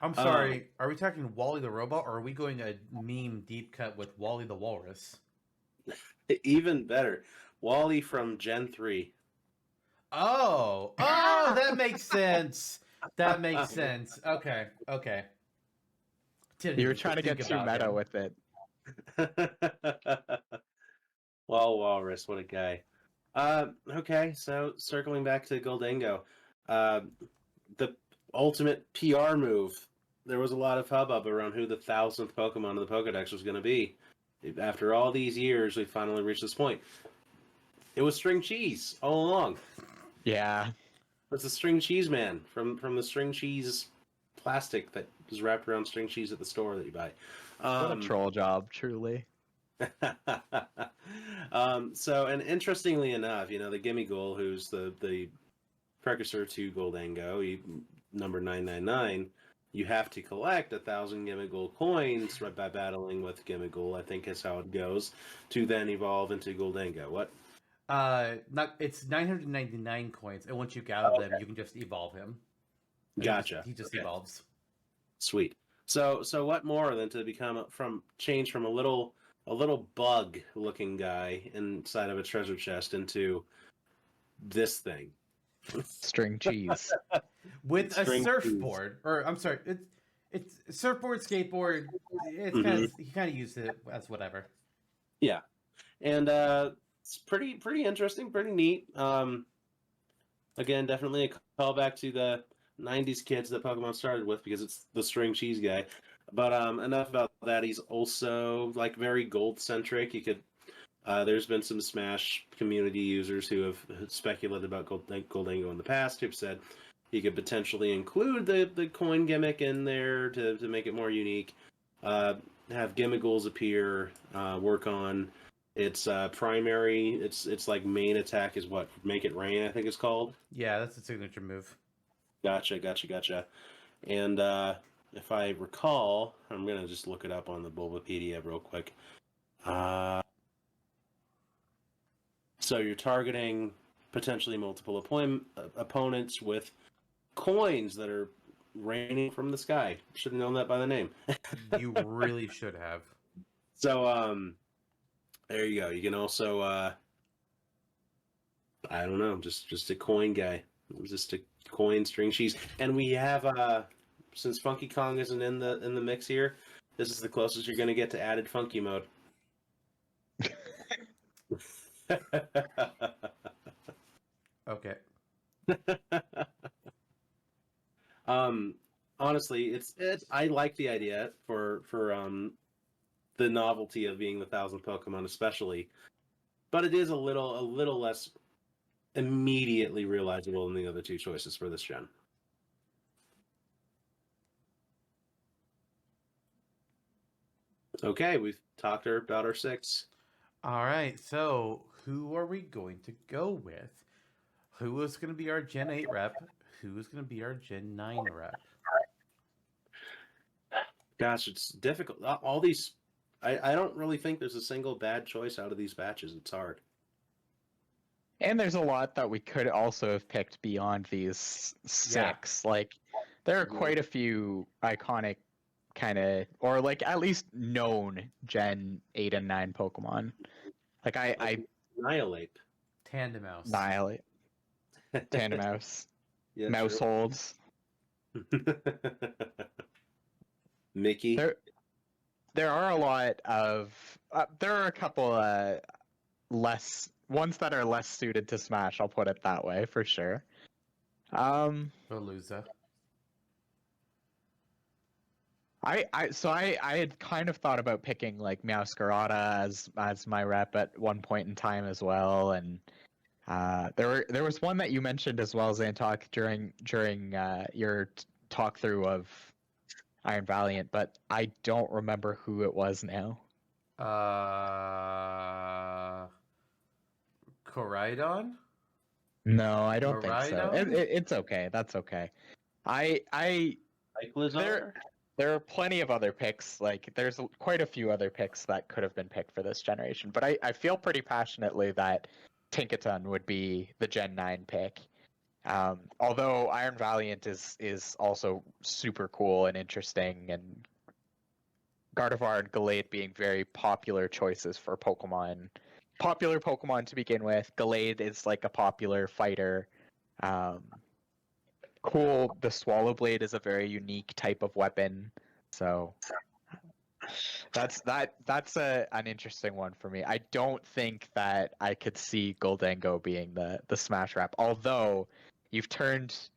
I'm sorry, are we talking Wally the robot, or are we going a meme deep cut with Wally the walrus? Even better, Wally from Gen 3. Oh, that makes sense. That makes sense. Okay. Didn't You were even trying to get think too about meta him. with it. Well, Walrus, what a guy. Okay, so circling back to Goldango, the ultimate PR move. There was a lot of hubbub around who the 1,000th Pokemon of the Pokedex was going to be. After all these years, we finally reached this point. It was String Cheese all along. Yeah. It's the String Cheese man from the String Cheese plastic that is wrapped around string cheese at the store that you buy. What a troll job, truly. So, and interestingly enough, the Gimmighoul, who's the precursor to Goldango, number 999, you have to collect 1,000 Gimmighoul coins by battling with Gimmighoul, I think is how it goes, to then evolve into Goldango. What? It's 999 coins, and once you gather them, you can just evolve him. Gotcha. He just Okay. evolves. Sweet. So what more than to change from a little bug-looking guy inside of a treasure chest into this thing? String cheese. With a String surfboard, or I'm sorry, it's surfboard, skateboard. It's he kind of used it as whatever. Yeah, and it's pretty interesting, pretty neat. Again, definitely a callback to the '90s kids that Pokemon started with because it's the string cheese guy. But enough about that. He's also like very gold centric. You could. There's been some Smash community users who have speculated about Goldango in the past, who've said you could potentially include the coin gimmick in there to make it more unique. Have Gimmighouls appear, work on its primary, its like main attack is what? Make It Rain, I think it's called. Yeah, that's a signature move. Gotcha. And if I recall, I'm going to just look it up on the Bulbapedia real quick. So you're targeting potentially multiple opponents with coins that are raining from the sky. Should have known that by the name. You really should have. So there you go. You can also I don't know, just a coin guy. Just a coin string cheese. And we have since Funky Kong isn't in the mix here, this is the closest you're gonna get to added funky mode. Okay. Honestly, it's I like the idea for the novelty of being the 1,000th Pokemon, especially, but it is a little less immediately realizable than the other two choices for this gen. Okay, we've talked about our 6. All right. So who are we going to go with? Who is going to be our Gen 8 rep? Who is going to be our Gen 9 rep? Gosh, it's difficult. All these, I don't really think there's a single bad choice out of these batches. It's hard. And there's a lot that we could also have picked beyond these 6. Like, there are quite a few iconic kind of, or like at least known Gen 8 and 9 Pokemon. Like, I Annihilate. Tandemouse. Annihilate. Tandemouse. Yeah, Mouseholds. Mickey. There are a lot of there are a couple ones that are less suited to Smash, I'll put it that way for sure. Veluza. I had kind of thought about picking like Meowscarada as my rep at one point in time as well, and there was one that you mentioned as well, Zantok, during your talk through of Iron Valiant, but I don't remember who it was now. Koraidon? No, I don't think so. Miraidon? It's okay. That's okay. Cyclizar? there are plenty of other picks. Like, there's quite a few other picks that could have been picked for this generation. But I feel pretty passionately that Tinkaton would be the Gen 9 pick. Although Iron Valiant is also super cool and interesting, and Gardevoir and Gallade being very popular choices for Pokemon. Popular Pokemon to begin with. Gallade is like a popular fighter. Cool. The Swallow Blade is a very unique type of weapon. So that's an interesting one for me. I don't think that I could see Goldango being the Smash Rap. Although you've piqued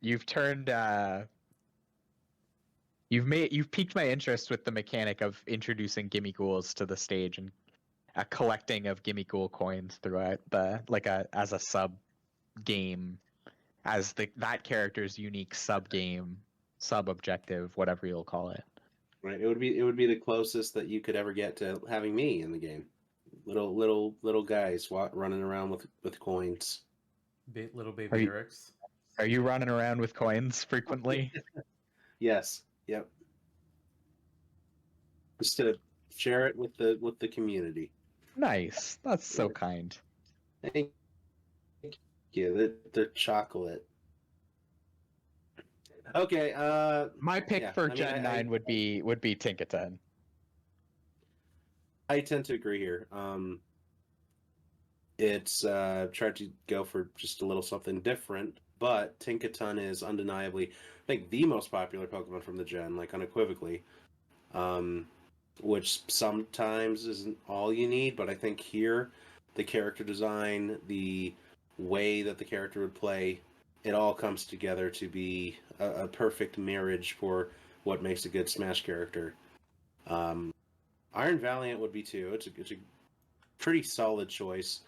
my interest with the mechanic of introducing Gimmighouls to the stage and a collecting of Gimmighoul coins throughout as a sub game, as that character's unique sub game, sub objective, whatever you'll call it. Right. It would be the closest that you could ever get to having me in the game. Little guys running around with coins. Little baby Erics. Are you running around with coins frequently? Yes. Yep. Just to share it with the community. Nice. That's so kind. Thank you. The chocolate. Okay. My pick for Gen 9 would be Tinkaton. I tend to agree here. It's tried to go for just a little something different, but Tinkaton is undeniably, I think, the most popular Pokemon from the gen, like unequivocally. Which sometimes isn't all you need, but I think here, the character design, the way that the character would play, it all comes together to be a perfect marriage for what makes a good Smash character. Iron Valiant would be too. It's a pretty solid choice.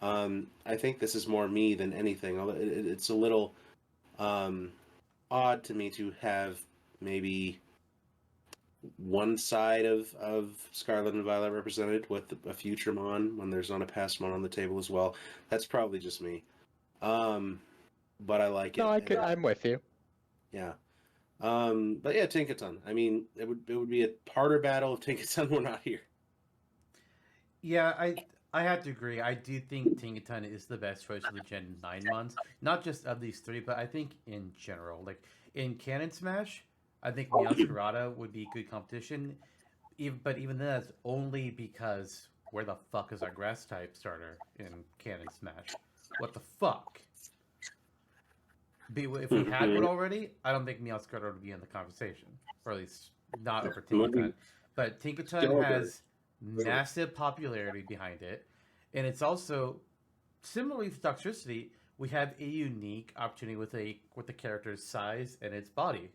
I think this is more me than anything. Although it's a little odd to me to have maybe one side of Scarlet and Violet represented with a future Mon when there's not a past Mon on the table as well. That's probably just me. But I like it. No, I'm with you. Yeah. But yeah, Tinkaton. I mean, it would be a harder battle if Tinkaton were not here. Yeah, I have to agree. I do think Tinkaton is the best choice for the Gen 9 Mons. Not just of these three, but I think in general. Like, in Canon Smash, I think Meowscarada would be good competition. But even then, that's only because where the fuck is our grass type starter in Canon Smash? What the fuck? If we had one already, I don't think Meowscarada would be in the conversation. Or at least not over Tinkaton. But Tinkaton has massive popularity behind it. And it's also, similarly to Toxtricity, we have a unique opportunity with the character's size and its body.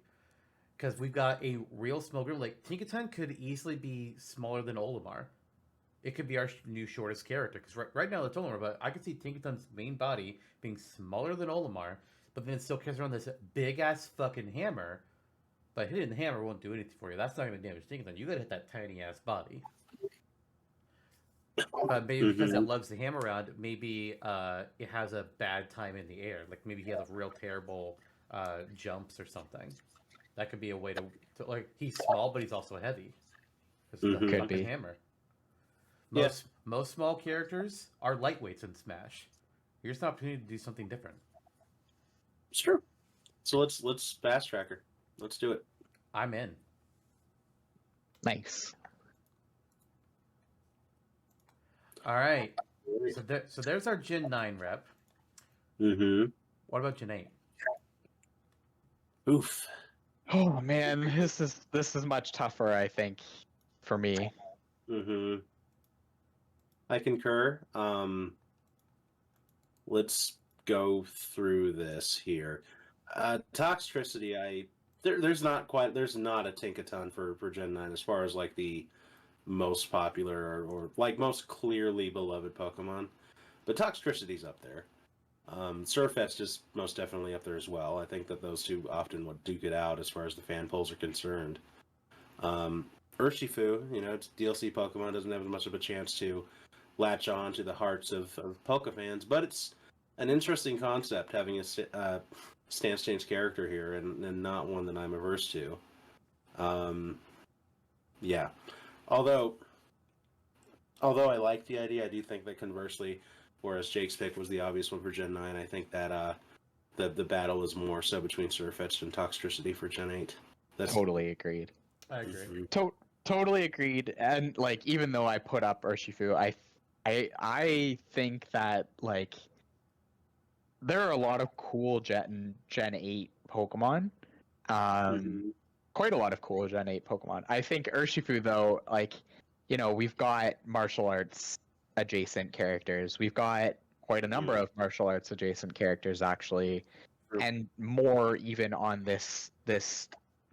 Because we've got a real smoker. Like, Tinkaton could easily be smaller than Olimar. It could be our new shortest character. Because right now it's Olimar, but I could see Tinkaton's main body being smaller than Olimar, but then it still carries around this big-ass fucking hammer. But hitting the hammer won't do anything for you. That's not going to damage Tinkaton. You gotta hit that tiny-ass body. But maybe because it lugs the hammer around, maybe it has a bad time in the air. Like, maybe he has real terrible jumps or something. That could be a way to like, he's small, but he's also heavy. It's the fucking hammer. Most small characters are lightweights in Smash. Here's an opportunity to do something different. It's true. So let's fast track her. Let's do it. I'm in. Nice. All right. So there's our Gen 9 rep. What about Gen 8? Oof. Oh man, this is much tougher, I think, for me. I concur. Let's go through this here. Toxtricity, there's not a Tinkaton for Gen 9 as far as like the most popular or like most clearly beloved Pokemon. But Toxtricity's up there. Surfet's just most definitely up there as well. I think that those two often would duke it out as far as the fan polls are concerned. Urshifu, it's DLC Pokemon, doesn't have as much of a chance to latch on to the hearts of Poke fans, but it's an interesting concept having a stance change character here, and not one that I'm averse to. Yeah. Although I like the idea, I do think that conversely, whereas Jake's pick was the obvious one for Gen 9, I think that the battle is more so between Surfetched and Toxtricity for Gen 8. That's Totally agreed. I agree. Totally agreed. And like, even though I put up Urshifu, I think that like there are a lot of cool Gen 8 Pokemon. Quite a lot of cool Gen 8 Pokemon. I think Urshifu, though, like, you know, we've got martial arts adjacent characters. We've got quite a number of martial arts adjacent characters, actually, and more even on this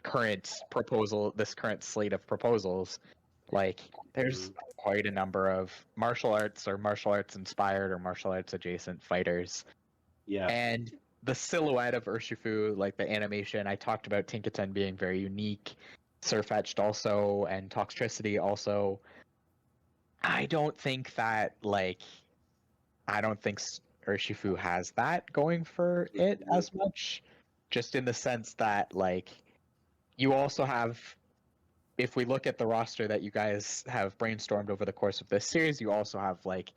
current slate of proposals. Like, there's quite a number of martial arts or martial arts inspired or martial arts adjacent fighters. Yeah. And the silhouette of Urshifu, like the animation, I talked about Tinkaton being very unique, Surfetched also, and Toxtricity also. I don't think Urshifu has that going for it as much, just in the sense that, like, you also have, if we look at the roster that you guys have brainstormed over the course of this series, you also have, like,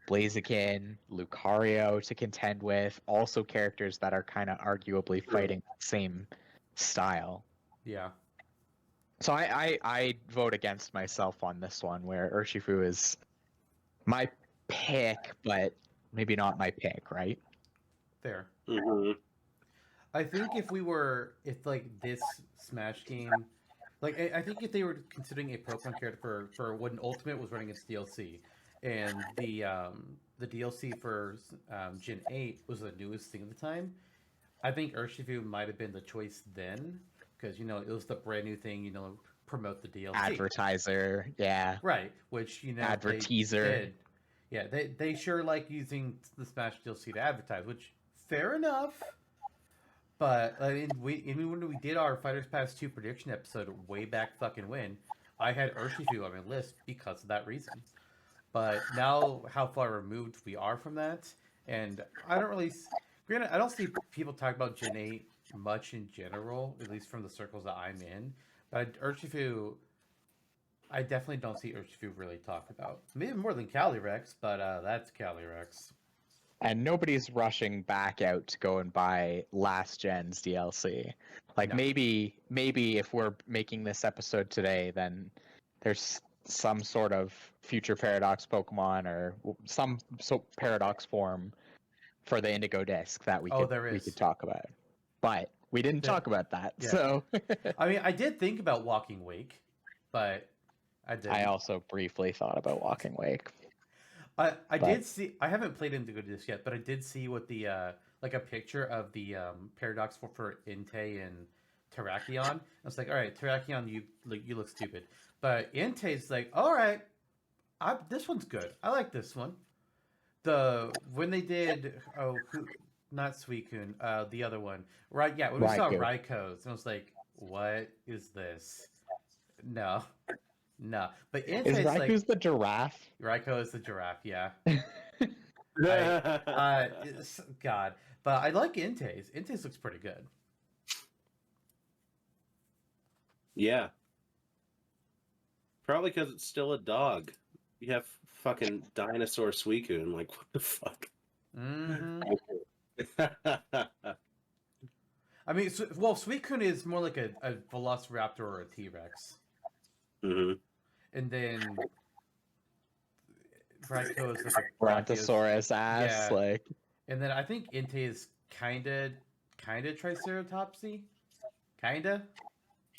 Blaziken, Lucario to contend with, also characters that are kind of arguably fighting that same style. Yeah. So I vote against myself on this one, where Urshifu is my pick, but maybe not my pick, right? Fair. Mm-hmm. I think if like this Smash game, like I think if they were considering a Pokemon character for when Ultimate was running its DLC, and the DLC for Gen 8 was the newest thing at the time, I think Urshifu might have been the choice then, because it was the brand new thing, promote the DLC. Advertiser, yeah. Right, which Advertiser. they did. Yeah, they sure like using the Smash DLC to advertise, which fair enough. But I mean, when we did our Fighters Pass 2 prediction episode way back fucking when, I had Urshifu on my list because of that reason. But now, how far removed we are from that, and I don't really, granted, I don't see people talk about Gen 8 much in general, at least from the circles that I'm in. But Urshifu, I definitely don't see Urshifu really talked about. Maybe more than Calyrex, but that's Calyrex. And nobody's rushing back out to go and buy last gen's DLC. Like, No. maybe if we're making this episode today, then there's some sort of future Paradox Pokemon or some Paradox form for the Indigo Disc that we could talk about. But we didn't talk about that. Yeah. So I mean, I did think about Walking Wake, but I didn't. I also briefly thought about Walking Wake. I did see. I haven't played Indigo Disc yet, but I did see what the like a picture of the Paradox for Entei and Terrakion. I was like, all right, Terrakion, you look stupid, but Entei's like, all right, this one's good. I like this one. When they did not Suicune, the other one, right? Yeah, when we saw Raikou, and I was like, what is this? No. But Entei's is Raikou's the giraffe? Raikou is the giraffe, yeah. God, but I like Entei's. Entei's looks pretty good. Yeah. Probably because it's still a dog. You have fucking dinosaur Suicune. Like, what the fuck? Mm-hmm. I mean, Suicune is more like a Velociraptor or a T-Rex. Mm-hmm. And then Raikou is like a Brontosaurus ass, yeah. like. And then I think Entei is kinda Triceratopsy. Kinda,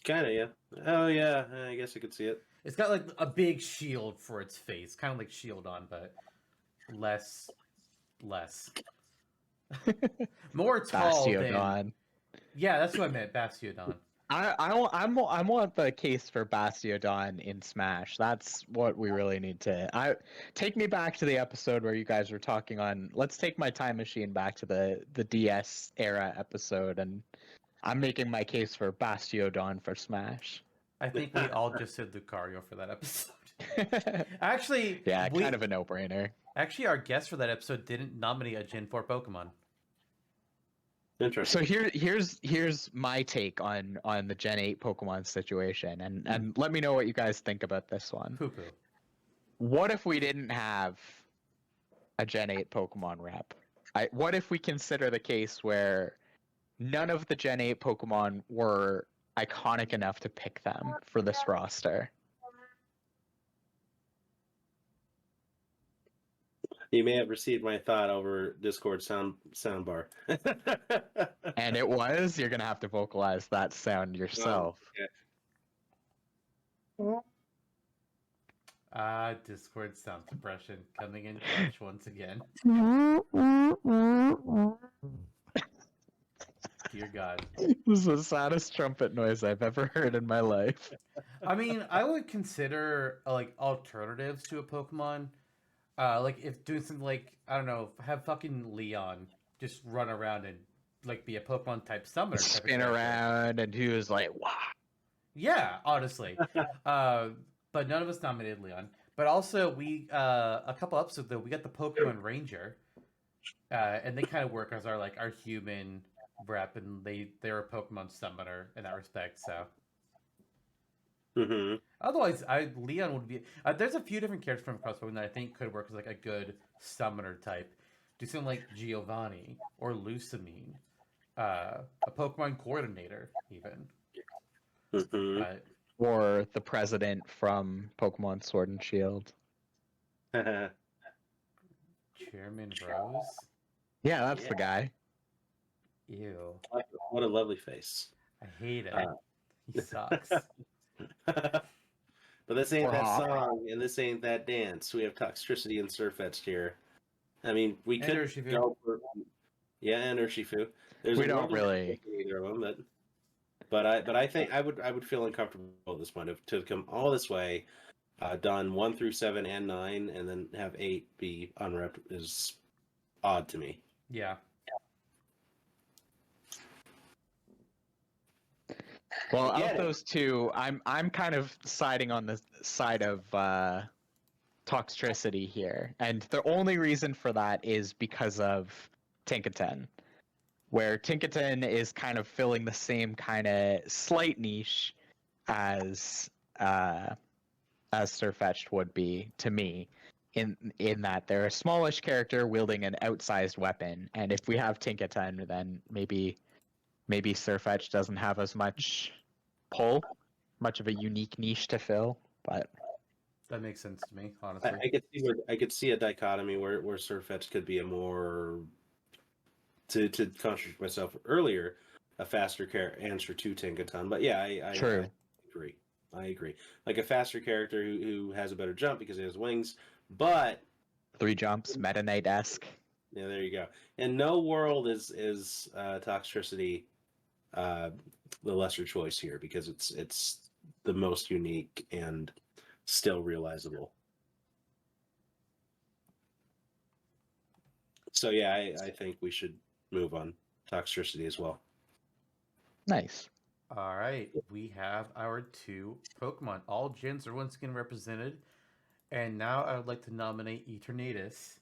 yeah. Oh yeah, I guess I could see it. It's got like a big shield for its face, kind of like Shieldon, but less. More tall than. Yeah, that's what I meant. Bastiodon. I want the case for Bastiodon in Smash. That's what we really need to. Take me back to the episode where you guys were talking on. Let's take my time machine back to the DS era episode, and I'm making my case for Bastiodon for Smash. I think we all just said Lucario for that episode. Actually, yeah, kind of a no-brainer. Actually, our guest for that episode didn't nominate a Gen 4 Pokemon. Interesting. So here's my take on the Gen 8 Pokemon situation, and let me know what you guys think about this one. Poo-poo. What if we didn't have a Gen 8 Pokemon rep? What if we consider the case where none of the Gen 8 Pokemon were iconic enough to pick them for this roster? You may have received my thought over Discord soundbar. And it was, you're gonna have to vocalize that sound yourself. Discord sound suppression coming in clutch once again. Dear God. This is the saddest trumpet noise I've ever heard in my life. I mean, I would consider like alternatives to a Pokemon. Like if doing something like, I don't know, have fucking Leon just run around and like be a Pokemon type summoner. Type Spin around, and he was like, wow. Yeah, honestly. But none of us nominated Leon. But also, we a couple episodes ago, we got the Pokemon Ranger, and they kind of work as our human rep, and they're a Pokemon summoner in that respect. So, otherwise, Leon would be. There's a few different characters from across Pokemon that I think could work as like a good summoner type. Do something like Giovanni or Lusamine, a Pokemon coordinator, even. But Or the president from Pokemon Sword and Shield. Chairman Rose? Yeah, that's the guy. Ew. What a lovely face. I hate it. He sucks. But this ain't that Wow. song, and this ain't that dance. We have Toxtricity and Surfetched here. I mean, we And could Urshifu. go for and Urshifu. We don't really. Either of them, but I think I would feel uncomfortable at this point to come all this way, done 1 through 7 and 9, and then have 8 be unrepped is odd to me. Yeah. Well, Get of it. those two, I'm kind of siding on the side of Toxtricity here, and the only reason for that is because of Tinkaton, where Tinkaton is kind of filling the same kind of slight niche as Sirfetch'd would be to me, in that they're a smallish character wielding an outsized weapon, and if we have Tinkaton, then maybe Sirfetch'd doesn't have as much pull, much of a unique niche to fill, but That makes sense to me, honestly. I could see a dichotomy where Surfetch'd could be a more, to contradict myself earlier, a faster answer to Tinkaton. But yeah, I agree. I agree. Like a faster character who has a better jump because he has wings, but 3 jumps, Meta Knight-esque. yeah, there you go. In no world is Toxtricity the lesser choice here because it's the most unique and still realizable. So yeah, I think we should move on Toxtricity as well. Nice. All right, we have our 2 Pokemon. All gens are once again represented, and now I would like to nominate Eternatus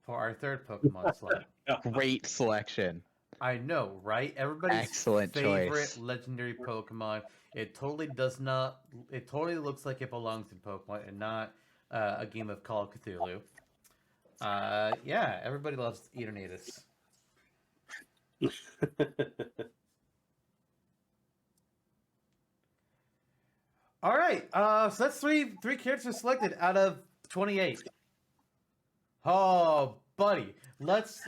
for our 3rd Pokemon slot. Great selection. I know, right? Everybody's Excellent favorite choice. legendary Pokemon. It totally does not. It totally looks like it belongs in Pokemon and not a game of Call of Cthulhu. Yeah, everybody loves Eternatus. All right, so that's three characters selected out of 28. Oh, buddy, let's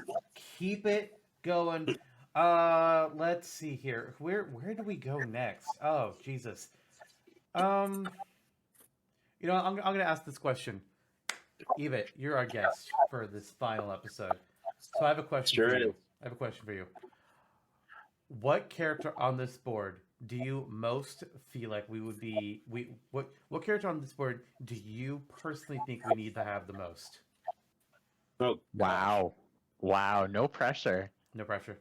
keep it going. Let's see here. Where do we go next? Oh, Jesus. I'm gonna ask this question. Eebit, you're our guest for this final episode. So I have a question Sure for you. is. I have a question for you. What character on this board do you most feel like what character on this board do you personally think we need to have the most? Oh, Wow. No pressure. No pressure.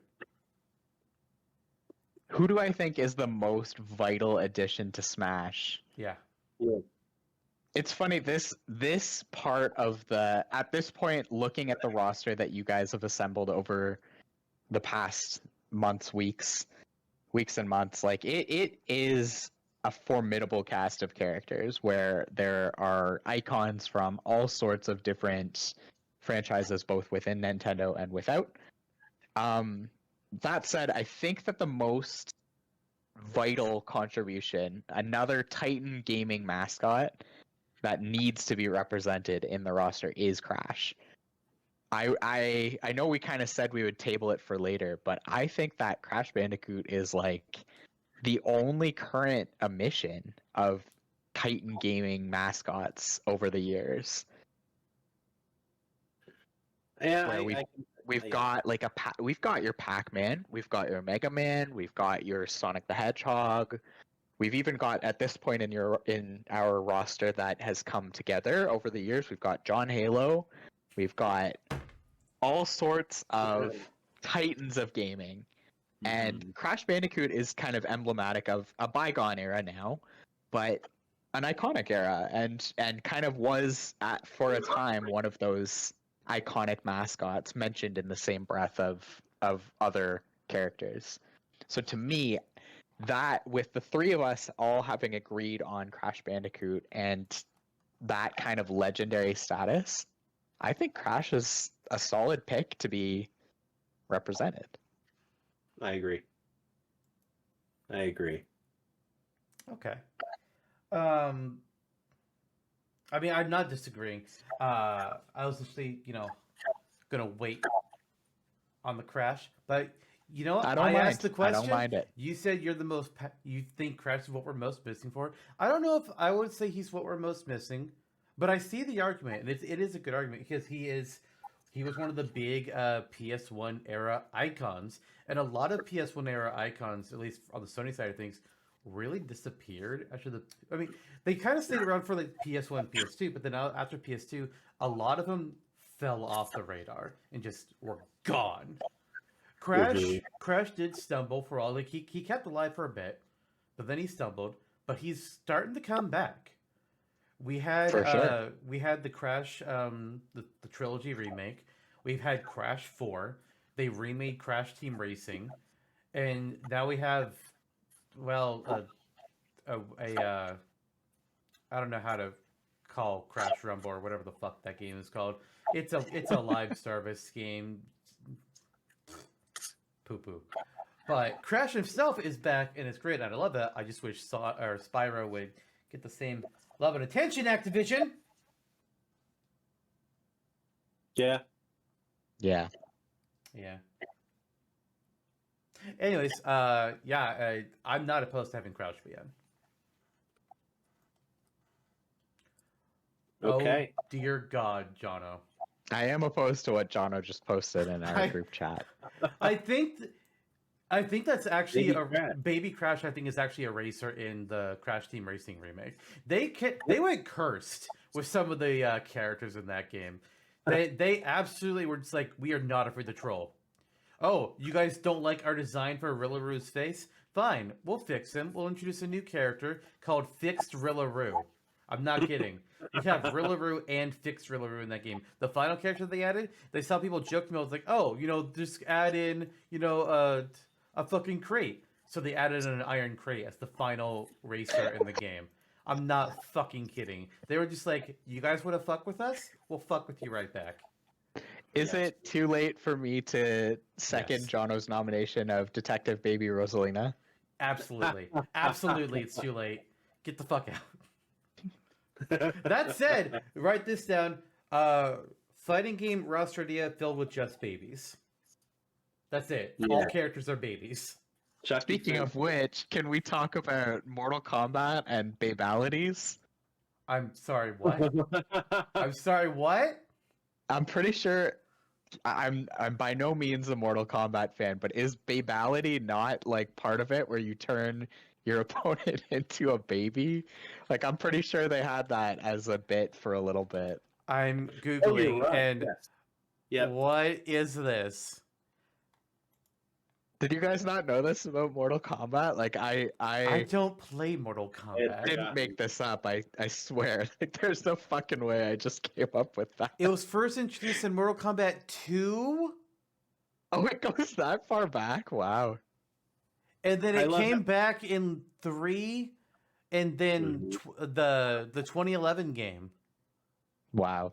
Who do I think is the most vital addition to Smash? Yeah. yeah. It's funny, this part of at this point, looking at the roster that you guys have assembled over the past months, weeks and months. Like it is a formidable cast of characters where there are icons from all sorts of different franchises, both within Nintendo and without. That said, I think that the most vital contribution, another Titan gaming mascot that needs to be represented in the roster, is Crash. I know we kind of said we would table it for later, but I think that Crash Bandicoot is like the only current emission of Titan gaming mascots over the years. Yeah, Where we've got like we've got your Pac-Man, we've got your Mega Man, we've got your Sonic the Hedgehog. We've even got, at this point in our roster that has come together over the years, we've got John Halo, we've got all sorts of titans of gaming, and Crash Bandicoot is kind of emblematic of a bygone era now, but an iconic era, and kind of was for a time one of those iconic mascots mentioned in the same breath of other characters. So to me, that with the three of us all having agreed on Crash Bandicoot and that kind of legendary status, I think Crash is a solid pick to be represented. I agree. Okay. I mean, I'm not disagreeing. I was actually, gonna wait on the Crash, but I asked the question. I don't mind it. You said you're the most. You think Crash is what we're most missing for. I don't know if I would say he's what we're most missing, but I see the argument, and it is a good argument because he was one of the big PS1 era icons, and a lot of PS1 era icons, at least on the Sony side of things, really disappeared after they kind of stayed around for like PS1, PS2, but then after PS2, a lot of them fell off the radar and just were gone. Crash did stumble for all, like he kept alive for a bit, but then he stumbled, but he's starting to come back. We had the Crash the trilogy remake. We've had Crash 4. They remade Crash Team Racing, and now we have I don't know how to call Crash Rumble or whatever the fuck that game is called. It's a live service game. Poo poo. But Crash himself is back and it's great and I love that. I just wish Spyro would get the same love and attention, Activision. Yeah. Anyways, I'm not opposed to having Crouch be in. Okay. Oh, dear God, Jonno. I am opposed to what Jonno just posted in our group chat. I think that's actually Baby Baby Crash. I think is actually a racer in the Crash Team Racing remake. They went cursed with some of the characters in that game. They absolutely were just like, we are not afraid to troll. Oh, you guys don't like our design for Rillaru's face? Fine, we'll fix him. We'll introduce a new character called Fixed Rillaroo. I'm not kidding. You have Rillaroo and Fixed Rillaroo in that game. The final character they added, they saw people joking about, like, oh, just add in, a fucking crate. So they added an iron crate as the final racer in the game. I'm not fucking kidding. They were just like, you guys want to fuck with us? We'll fuck with you right back. Is it too late for me to second Jonno's nomination of Detective Baby Rosalina? Absolutely. Absolutely, it's too late. Get the fuck out. That said, write this down. Fighting game roster idea filled with just babies. That's it. Yeah. All characters are babies. Speaking of which, can we talk about Mortal Kombat and babalities? I'm sorry, what? I'm sorry, what? I'm pretty sure I'm by no means a Mortal Kombat fan, but is babality not like part of it where you turn your opponent into a baby? Like, I'm pretty sure they had that as a bit for a little bit. I'm Googling and Yep. What is this? Did you guys not know this about Mortal Kombat? Like, I don't play Mortal Kombat. didn't make this up. I swear. Like, there's no fucking way I just came up with that. It was first introduced in Mortal Kombat 2? Oh, it goes that far back? Wow. And then I it love came back in 3, and then Mhm. the 2011 game. Wow.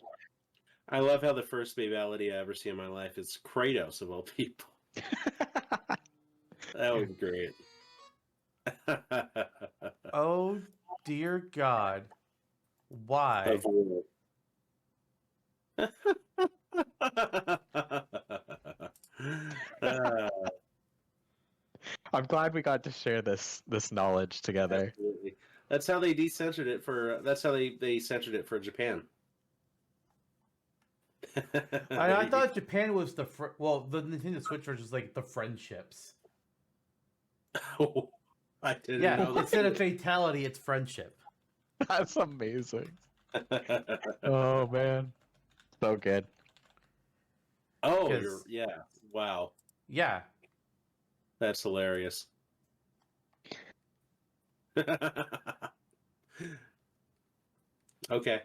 I love how the first babality I ever see in my life is Kratos of all people. That was great. Oh dear God. Why? Uh, I'm glad we got to share this knowledge together. absolutely. That's how they decensored it for. That's how they censored it for Japan. I thought Japan was the the Nintendo Switch version is like the friendships. Oh, I didn't Yeah, know that. instead of fatality, it's friendship. That's amazing. Oh man. So good. Oh, 'Cause- yeah. Wow, Yeah. that's hilarious. Okay.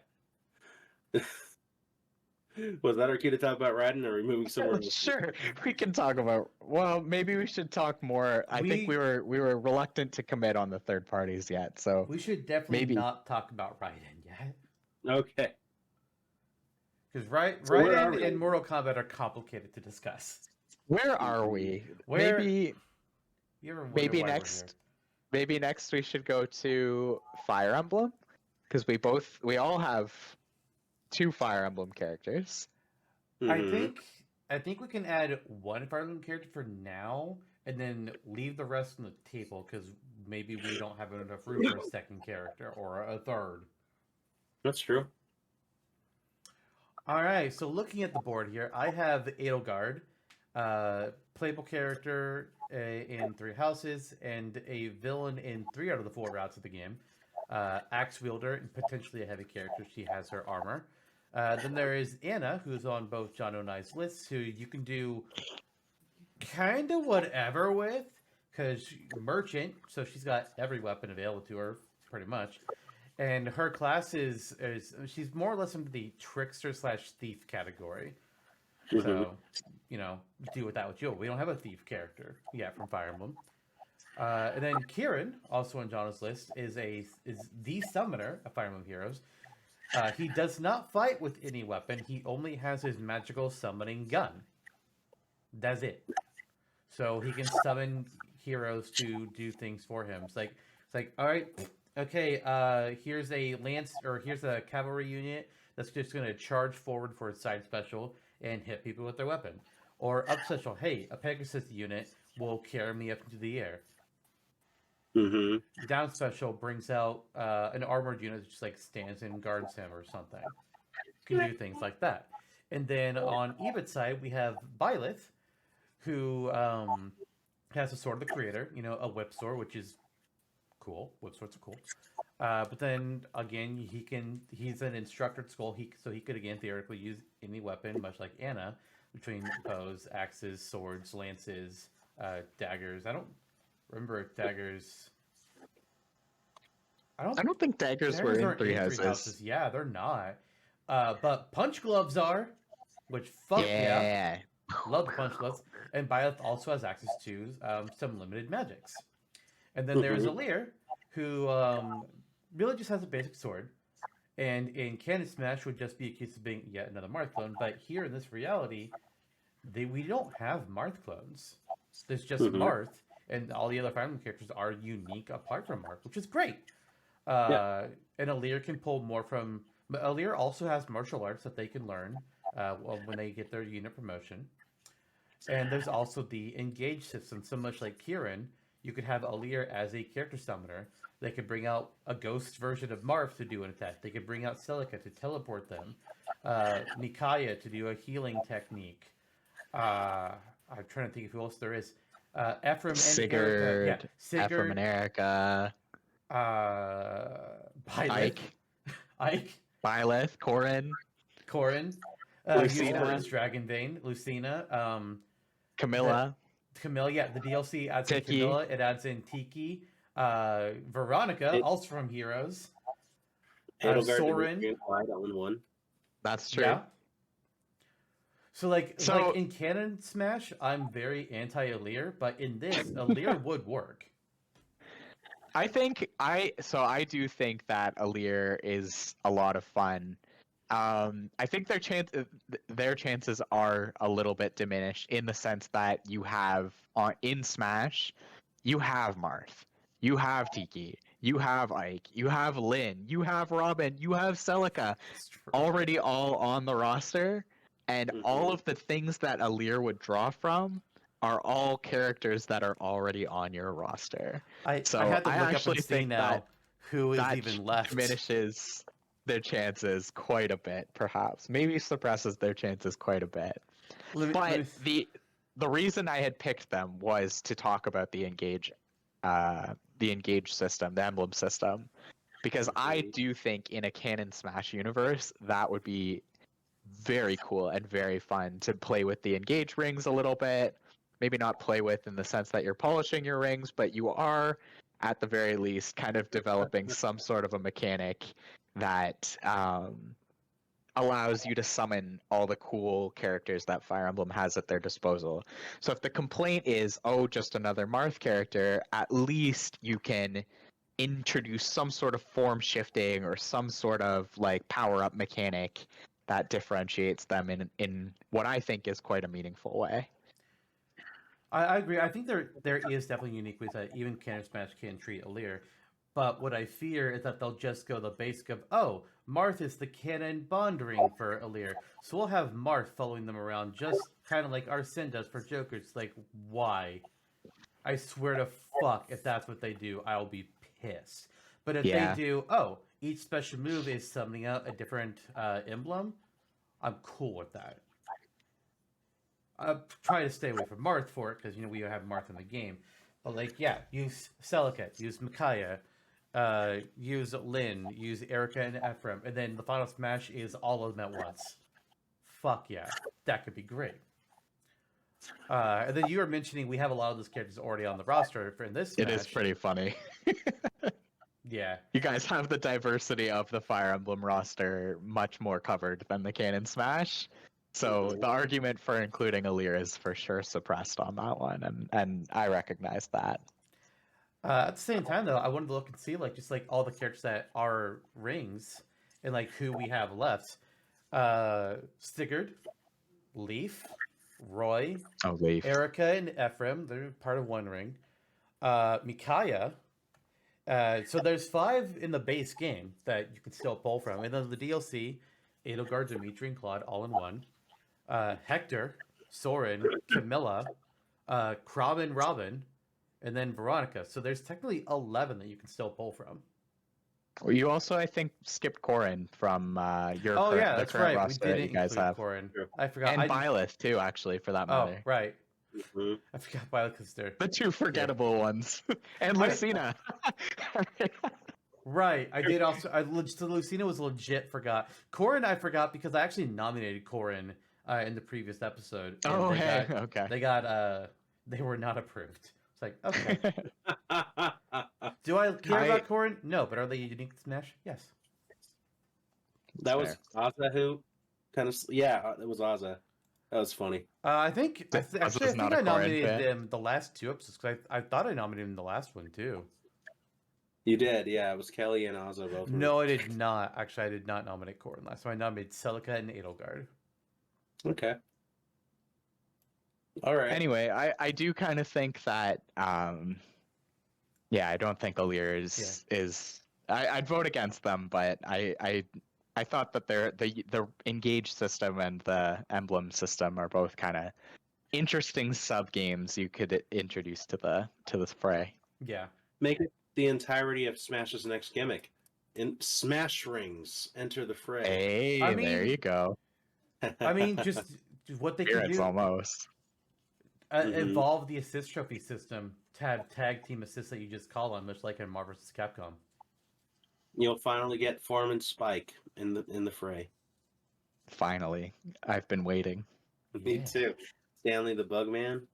Was that our cue to talk about riding, or are we moving somewhere? Sure, we can talk about. Well, maybe we should talk more. I think we were reluctant to commit on the third parties yet, so We should definitely maybe. not talk about Raiden yet. Okay. Because So where are Raiden we? and Mortal Kombat are complicated to discuss. Where are we? Where- Maybe You ever wonder maybe why we're next. Maybe next we should go to Fire Emblem, because we all have 2 Fire Emblem characters. here? Mhm. I think we can add one Fire Emblem character for now, and then leave the rest on the table because maybe we don't have enough room for a second character or a third. That's true. All right, so looking at the board here, I have Edelgard, playable character in 3 houses, and a villain in 3 out of the 4 routes of the game. Axe wielder and potentially a heavy character. She has her armor. Then there is Anna, who's on both Jonno and I's lists, who you can do kind of whatever with, because merchant, so she's got every weapon available to her, pretty much. And her class is she's more or less into the trickster / thief category. Mhm. So, do with that what you will. We don't have a thief character yet from Fire Emblem. And then Kieran, also on Jonna's list, is the summoner of Fire Emblem Heroes. He does not fight with any weapon. He only has his magical summoning gun. That's it. So he can summon heroes to do things for him. It's like all right, okay. Here's a lance, or here's a cavalry unit that's just going to charge forward for a side special and hit people with their weapon. Or up special. Hey, a Pegasus unit will carry me up into the air. Mhm. Down special brings out an armored unit that just like stands and guards him or something. Can do things like that. And then on Eebit's side, we have Byleth, who has a sword of the creator, a whip sword, which is cool. Whip swords are cool. But then again, he's an instructor at school, so he could again theoretically use any weapon, much like Anna, between bows, axes, swords, lances, daggers. I don't remember if daggers. I don't think daggers were in aren't 3 in houses. 3 houses. Yeah, they're not. But punch gloves are, which fuck yeah. Love the punch gloves. And Byleth also has access to some limited magics. And then there's Alir, who really just has a basic sword. And in Canon Smash would just be accused of being yet another Marth clone. But here in this reality, we don't have Marth clones. There's just Marth, and all the other Fire Emblem characters are unique apart from Marth, which is great. And Alir can pull more from... But Alir also has martial arts that they can learn when they get their unit promotion. And there's also the engage system. So much like Kieran, you could have Alir as a character summoner. They could bring out a ghost version of Marth to do an attack. They could bring out Celica to teleport them. Nikaya to do a healing technique. I'm trying to think of who else there is. Ephraim and Sigurd, Erica. Yeah, Sigurd. Ephraim and Erica. Byleth. Ike. Byleth, Corrin. Lucina. Corrin's Dragonbane. Lucina. Camilla. Camilla, yeah, the DLC adds in Tiki. Camilla. It adds in Tiki. Veronica, also from Heroes. Edelgard Soren. and Clyde all in one. That's true. Yeah. So like So- in Canon Smash, I'm very anti-Alear, but in this, Alear would work. I do think that Alear is a lot of fun. I think their chances are a little bit diminished in the sense that you have in Smash, you have Marth, you have Tiki, you have Ike, you have Lynn, you have Robin, you have Celica, That's true. already all on the roster, and Mhm. all of the things that Alear would draw from are all characters that are already on your roster. I So had to I look up actually and see think now who is that even left. diminishes their chances quite a bit, perhaps. Maybe suppresses their chances quite a bit. But the reason I had picked them was to talk about the engage system, the emblem system, because I do think in a Canon Smash universe that would be very cool and very fun to play with the engage rings a little bit. Maybe not play with in the sense that you're polishing your rings, but you are at the very least kind of developing some sort of a mechanic that allows you to summon all the cool characters that Fire Emblem has at their disposal. So if the complaint is, oh, just another Marth character, at least you can introduce some sort of form shifting or some sort of like power up mechanic that differentiates them in what I think is quite a meaningful way. I agree. I think there is definitely unique ways that even Canon Smash can treat Alear. But what I fear is that they'll just go the basic of, oh, Marth is the canon bond ring for Alear. So we'll have Marth following them around just kind of like Arsene does for Joker. It's like, why? I swear to fuck, if that's what they do, I'll be pissed. But if Yeah. they do, oh, each special move is summoning out a different emblem, I'm cool with that. I'll try to stay away from Marth for it, because, we have Marth in the game. But, use Celica, use Micaiah, use Lynn, use Erica and Ephraim, and then the final smash is all of them at once. Fuck yeah, that could be great. And then you were mentioning we have a lot of those characters already on the roster for in this smash. It is pretty funny. Yeah. You guys have the diversity of the Fire Emblem roster much more covered than the Canon Smash. So the argument for including Alear is for sure suppressed on that one, and I recognize that. At the same time, though, I wanted to look and see just all the characters that are rings and who we have left. Sigurd, Leaf, Roy, Leaf. Erica, and Ephraim. They're part of one ring. Micaiah. So there's 5 in the base game that you can still pull from, and then the DLC, Edelgard, Dimitri, and Claude all in one. Hector, Soren, Camilla, Kraben, Robin, and then Veronica. So there's technically 11 that you can still pull from. You also, I think, skipped Corin from your the current right. We roster that you didn't guys include have. Corin. Sure. I forgot. And Byleth, too, actually, for that matter. Oh, right. Mhm. I forgot Byleth because they're... The 2 forgettable ones. And Lucina. Right. I did also... Lucina was legit forgot. Corin I forgot because I actually nominated Corin in the previous episode. And Oh, hey. Okay. They were not approved. It's like, okay. Do I care about Corin? No, but are they unique to Smash? Yes. That was Ozza who kind of it was Ozza. That was funny. I think I not a Corin nominated fan. them the last 2 episodes because I thought I nominated them the last one too. You did, yeah. It was Kelly and Ozza both. No, I did not. Actually, I did not nominate Corin last time. I nominated Celica and Edelgard. Okay. All right. Anyway, I do kind of think that, I don't think Alear is. I'd vote against them, but I thought that the engage system and the emblem system are both kind of interesting sub games you could introduce to the fray. Yeah. Make it the entirety of Smash's next gimmick. In Smash Rings, enter the fray. Hey, I mean- there you go. I mean, just what they could It's do. almost. Evolve the assist trophy system to have tag team assists that you just call on, much like in Marvel vs. Capcom. You'll finally get Foreman Spike in the fray. Finally, I've been waiting. Me Yeah. too. Stanley the Bugman.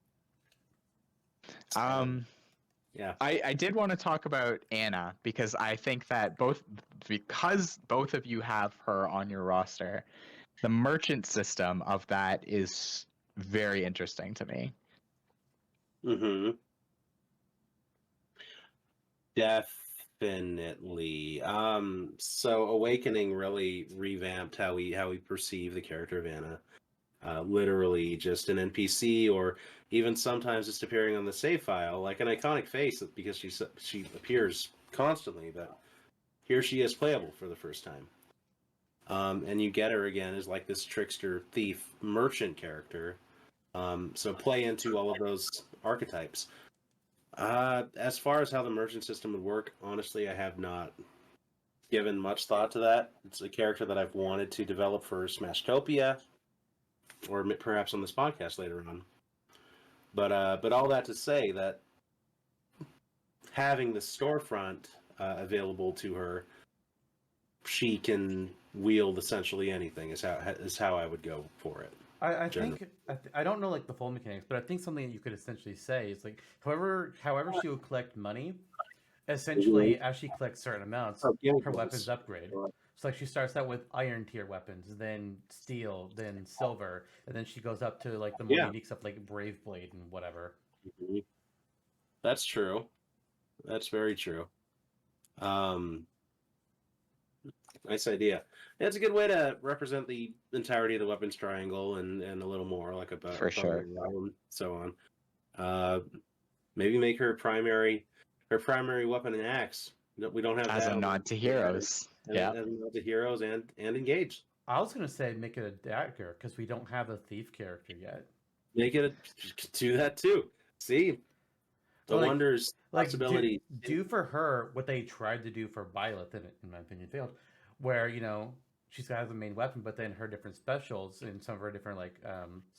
Yeah. I did want to talk about Anna because I think that both of you have her on your roster, the merchant system of that is very interesting to me. Mm-hmm. Definitely. So Awakening really revamped how we perceive the character of Anna. Literally just an NPC, or even sometimes just appearing on the save file, like an iconic face, because she appears constantly. But here she is playable for the first time. And you get her again as like this trickster, thief, merchant character. So play into all of those archetypes. As far as how the merchant system would work, honestly, I have not given much thought to that. It's a character that I've wanted to develop for Smashtopia, or perhaps on this podcast later on. But all that to say that having the storefront available to her, she can wield essentially anything. Is how I would go for it. I think I don't know like the full mechanics, but I think something that you could essentially say is like however she would collect money, essentially as she collects certain amounts, her weapons upgrade. So like she starts out with iron tier weapons, then steel, then silver, and then she goes up to like the more unique stuff like Brave Blade and whatever. Mm-hmm. That's true. That's very true. Nice idea. It's a good way to represent the entirety of the weapons triangle and a little more, like about For sure. and so on. Maybe make her primary weapon an axe. We don't have as that a nod to heroes. Yeah, as a nod to heroes and engage. I was gonna say make it a dagger because we don't have a thief character yet. Make it do that too. See, the Like- wonders, Like possibilities. do for her what they tried to do for Byleth, and it, in my opinion, failed. Where she's got the main weapon, but then her different specials and some of her different like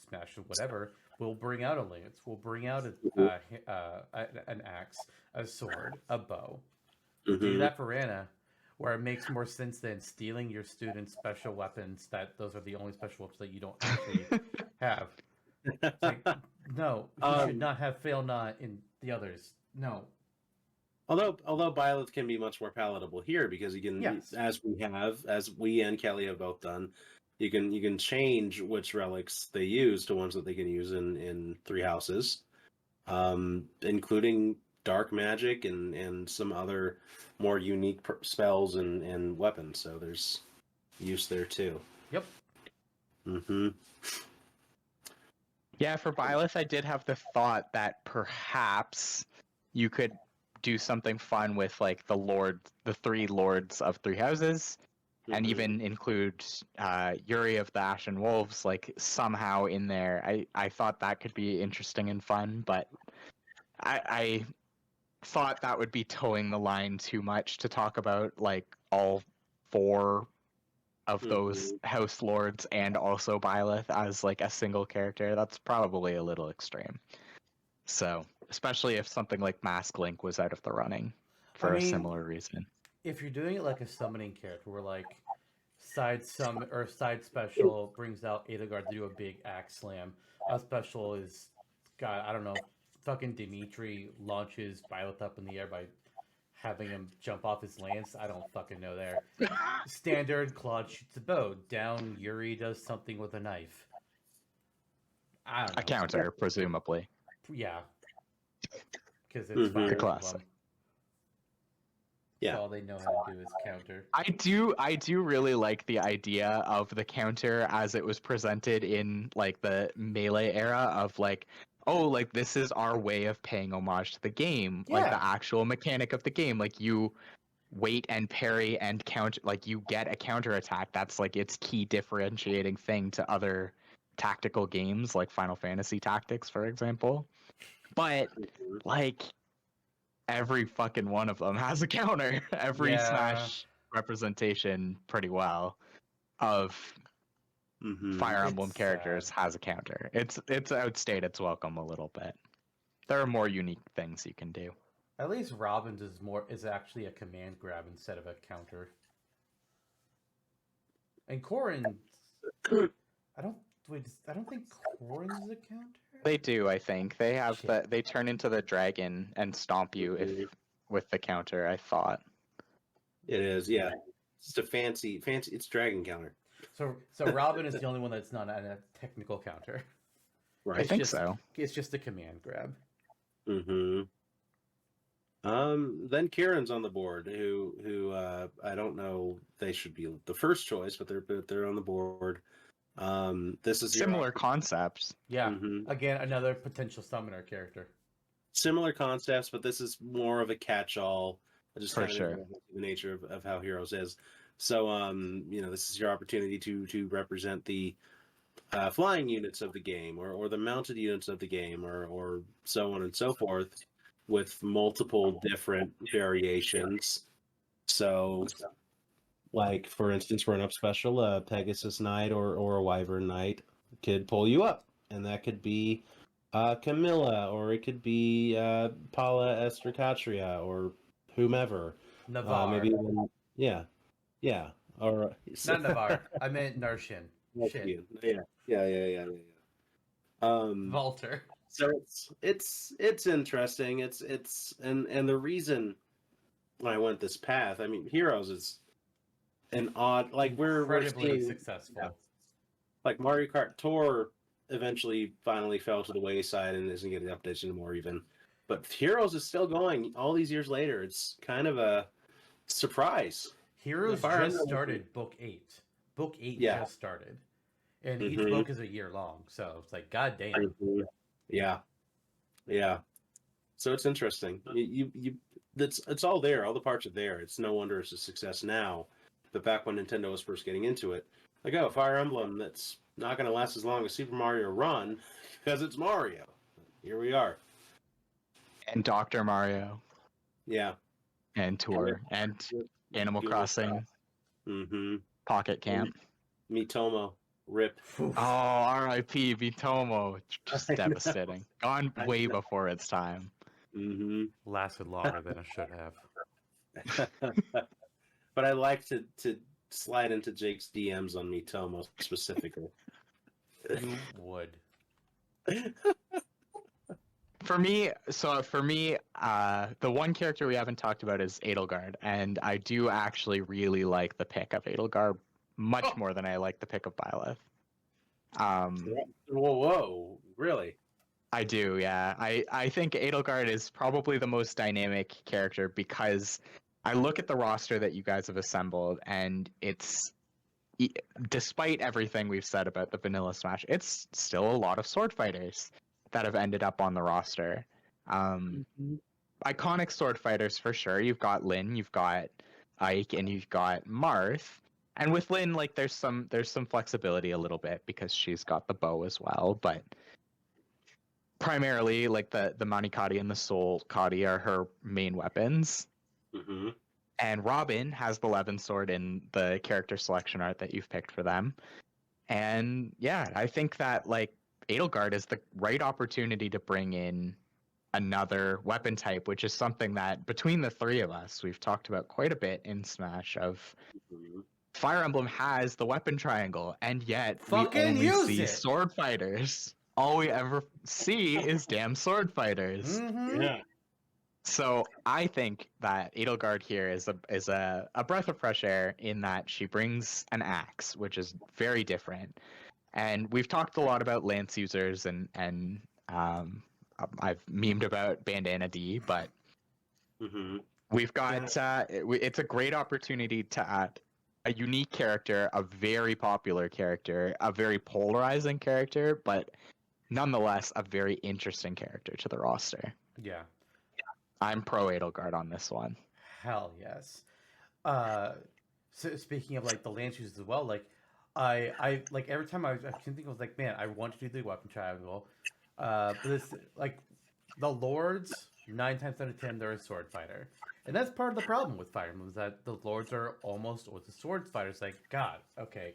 smash or whatever will bring out a lance, will bring out an axe, a sword, a bow. Do Mhm. that for Anna, where it makes more sense than stealing your students' special weapons. That those are the only special weapons that you don't actually have. It's like, no, you should not have fail not in the others. No. Although Byleth can be much more palatable here because you can, Yes. as we and Kelly have both done, you can change which relics they use to ones that they can use in Three Houses, including dark magic and some other more unique spells and weapons. So there's use there too. Yep. Mm-hmm. Yeah, for Byleth, I did have the thought that perhaps you could do something fun with like the three lords of Three Houses, and Mhm. even include Yuri of the Ashen Wolves like somehow in there. I thought that could be interesting and fun, but I thought that would be towing the line too much to talk about like all four of those house lords and also Byleth as like a single character. That's probably a little extreme. So, especially if something like Mask Link was out of the running for a similar reason. If you're doing it like a summoning character, where like side special brings out Edelgard to do a big axe slam, a special is, God, I don't know, fucking Dimitri launches Byleth up in the air by having him jump off his lance. I don't fucking know there. Standard, Claude shoots a bow. Down, Yuri does something with a knife. I don't know. A counter, presumably. Yeah. Because it's Fire The Emblem. classic. Yeah. That's all they know how to do is counter. I do really like the idea of the counter as it was presented in like the Melee era of like, oh, like this is our way of paying homage to the game, like Yeah. the actual mechanic of the game. Like you wait and parry and counter, like you get a counter attack. That's like its key differentiating thing to other tactical games like Final Fantasy Tactics, for example. But like every fucking one of them has a counter. Every Yeah. Smash representation pretty well of Fire Emblem It's characters sad. has a counter. It's outstayed its welcome a little bit. There are more unique things you can do. At least Robin's is actually a command grab instead of a counter. And Corrin's, I don't think Corrin's is a counter. They do, I think. They have Shit. they turn into the dragon and stomp you if with the counter, I thought. It is, yeah. It's just a fancy. It's dragon counter. So Robin is the only one that's not on a technical counter. I Right. think just, so. It's just a command grab. Mm-hmm. Then Kieran's on the board, who I don't know, they should be the first choice, but they're on the board. This is Similar concepts. Yeah. Mhm. Again, another potential summoner character. Similar concepts, but this is more of a catch-all. Just For kind of sure. the nature of how Heroes is. So, this is your opportunity to represent the flying units of the game, or the mounted units of the game, or so on and so forth, with multiple different variations. So, like for instance, run up special Pegasus Knight or a Wyvern Knight could pull you up, and that could be Camilla, or it could be Paula Estracatria, or whomever. Navarre. Maybe even, yeah, or Not Navarre. I meant Narshin. Shit. Yeah. Walter. So it's interesting. It's and the reason I went this path, I mean, Heroes is an odd, like we're Incredibly seeing, successful. yeah. Like Mario Kart Tour eventually finally fell to the wayside and isn't getting updates anymore even. But Heroes is still going all these years later. It's kind of a surprise. Heroes Fire just Emblem- started book 8. Book 8 Yeah. just started. And each Mhm. book is a year long. So it's like, god damn. Yeah. So it's interesting. It's all there. All the parts are there. It's no wonder it's a success now. But back when Nintendo was first getting into it, like, oh, Fire Emblem, that's not going to last as long as Super Mario Run because it's Mario. Here we are. And Dr. Mario. Yeah. And Tour. And Animal Crossing. Mm-hmm. Pocket Camp. Mitomo. Rip. Oh, R.I.P. Vitomo. Just I know. devastating. Gone I way know. before its time. Mm-hmm. Lasted longer than it should have. But I like to slide into Jake's DMs on Mitomo specifically. You would. For me, the one character we haven't talked about is Edelgard, and I do actually really like the pick of Edelgard much more than I like the pick of Byleth. Whoa, really? I do, yeah. I think Edelgard is probably the most dynamic character because I look at the roster that you guys have assembled, and despite everything we've said about the Vanilla Smash, it's still a lot of sword fighters that have ended up on the roster. Iconic sword fighters for sure. You've got Lyn, you've got Ike, and you've got Marth. And with Lyn, like there's some flexibility a little bit because she's got the bow as well, but primarily like the Manikadi and the Soul Kadi are her main weapons. Mm-hmm. And Robin has the Levin sword in the character selection art that you've picked for them. And yeah, I think that like Edelgard is the right opportunity to bring in another weapon type, which is something that between the three of us, we've talked about quite a bit in Smash of Fire Emblem has the weapon triangle, and yet Fucking we only use see it! sword fighters. All we ever see is damn sword fighters. Mm-hmm. Yeah. So I think that Edelgard here is a breath of fresh air in that she brings an axe, which is very different. And we've talked a lot about lance users and I've memed about Bandana D, but Mm-hmm. we've got it's a great opportunity to add a unique character, a very popular character, a very polarizing character, but nonetheless a very interesting character to the roster. Yeah. I'm pro Edelgard on this one. Hell yes. So speaking of like the lance users as well, like I like every time I think I was like, man, I want to do the weapon triangle. But it's like the lords, 9 times out of 10, they're a sword fighter. And that's part of the problem with Fire Emblem, is that the lords are almost always a sword fighter. It's like, God, okay,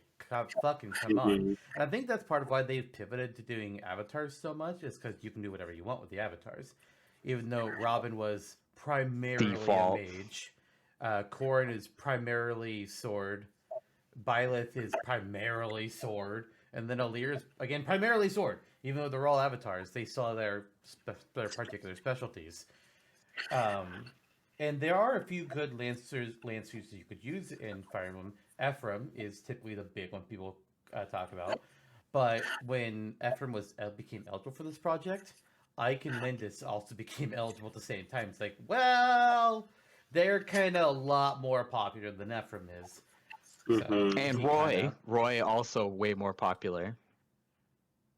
fucking come on. Mhm. And I think that's part of why they've pivoted to doing avatars so much, is because you can do whatever you want with the avatars. Even though Robin was primarily Default. a mage, Corrin is primarily sword, Byleth is primarily sword, and then Alir is, again, primarily sword. Even though they're all avatars, they still have their particular specialties. And there are a few good lance users you could use in Fire Emblem, Ephraim is typically the big one people talk about. But when Ephraim became eligible for this project, Ike and Lindis also became eligible at the same time. It's like, well, they're kind of a lot more popular than Ephraim is. So Mhm. And he Roy, Roy also way more popular.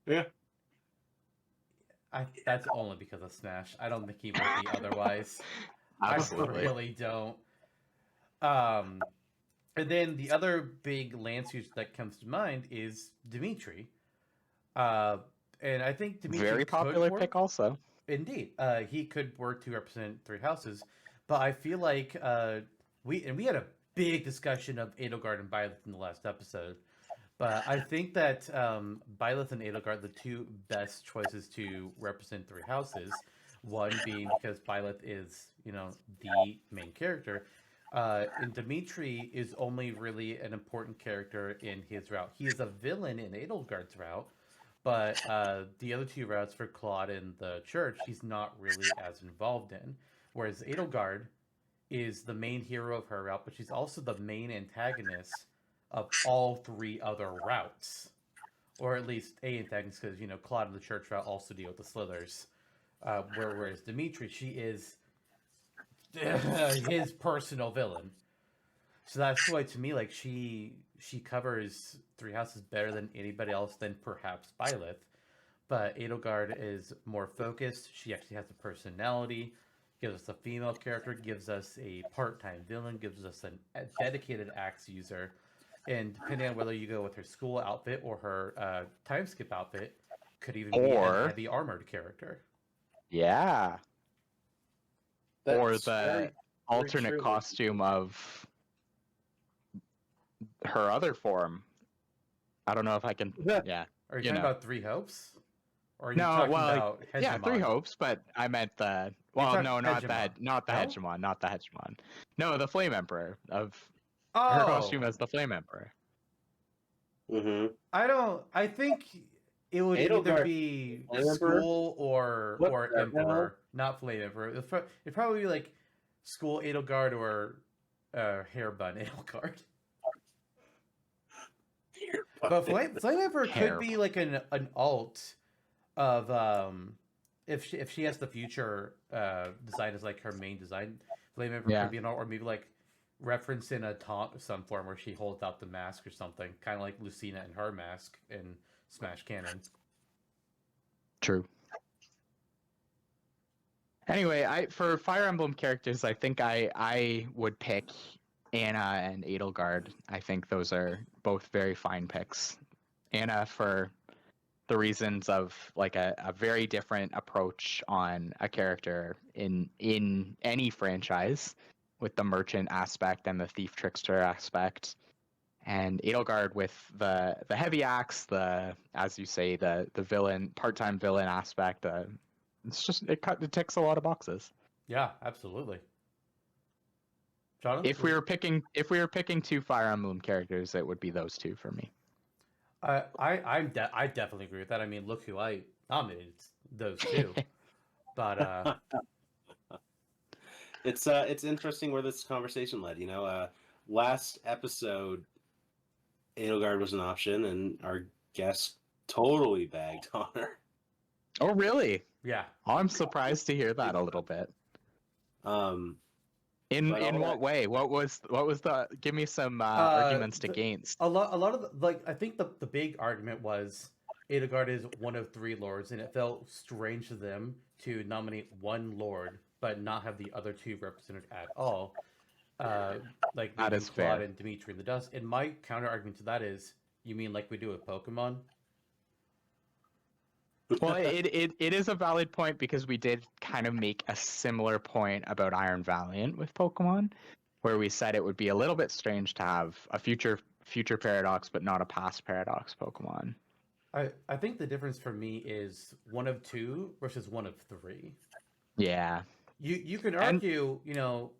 Yeah. that's only because of Smash. I don't think he would be otherwise. Absolutely. I really don't. And then the other big lance use that comes to mind is Dimitri. And I think Dimitri Very popular could pick work. also. Indeed, he could work to represent three houses, but I feel like we had a big discussion of Edelgard and Byleth in the last episode. But I think that Byleth and Edelgard are the two best choices to represent three houses. One being because Byleth is, the main character, and Dimitri is only really an important character in his route. He is a villain in Edelgard's route, but the other two routes for Claude and the Church, he's not really as involved in. Whereas Edelgard is the main hero of her route, but she's also the main antagonist of all three other routes. Or at least a antagonist, because, Claude and the Church route also deal with the Slithers. Whereas Dimitri, she is his personal villain. So that's why, to me, like, she covers three houses better than anybody else, than perhaps Byleth. But Edelgard is more focused. She actually has a personality. Gives us a female character. Gives us a part-time villain. Gives us a dedicated axe user. And depending on whether you go with her school outfit or her time skip outfit, could even be a heavy armored character. Yeah. Or That's the very alternate true. costume of her other form. I don't know if I can. Yeah. Are you You talking know. about Three Hopes? Or are you No, talking well, about Hegemon? yeah, Three Hopes, but I meant the. Well, talking no, not Hegemon. not the No? Hegemon, not the Hegemon. No, the Flame Emperor of Oh! her costume as the Flame Emperor. Mm-hmm. I think it would either Edelgard, be Flame Emperor? school or What the Emperor, not Flame Emperor. It'd probably be like school Edelgard or Hairbun Edelgard. But Flame Emperor could be like an alt of if she has the future design as like her main design. Flame Emperor could be an alt, or maybe like reference in a taunt of some form where she holds out the mask or something, kind of like Lucina and her mask in Smash Cannon. True. Anyway, for Fire Emblem characters, I think I would pick Anna and Edelgard. I think those are both very fine picks. Anna for the reasons of like a very different approach on a character in any franchise, with the merchant aspect and the thief trickster aspect, and Edelgard with the heavy axe, the, as you say, the villain, part-time villain aspect. It's just it ticks a lot of boxes. Yeah, absolutely. Jonathan? If we were picking two Fire Emblem characters, it would be those two for me. I definitely agree with that. I mean, look who I nominated, those two. But it's interesting where this conversation led. Last episode, Edelgard was an option, and our guest totally bagged on her. Oh, really? yeah. I'm surprised to hear that a little bit. In what way? What was the? Give me some arguments against. A lot of I think the big argument was Edelgard is one of three lords, and it felt strange to them to nominate one lord but not have the other two represented at all. Like that is Claude fair. and Dimitri in the dust. And my counter argument to that is, you mean like we do with Pokemon? Well, it is a valid point, because we did kind of make a similar point about Iron Valiant with Pokemon, where we said it would be a little bit strange to have a future Paradox but not a past Paradox Pokemon. I think the difference for me is one of two versus one of three. Yeah. You can argue,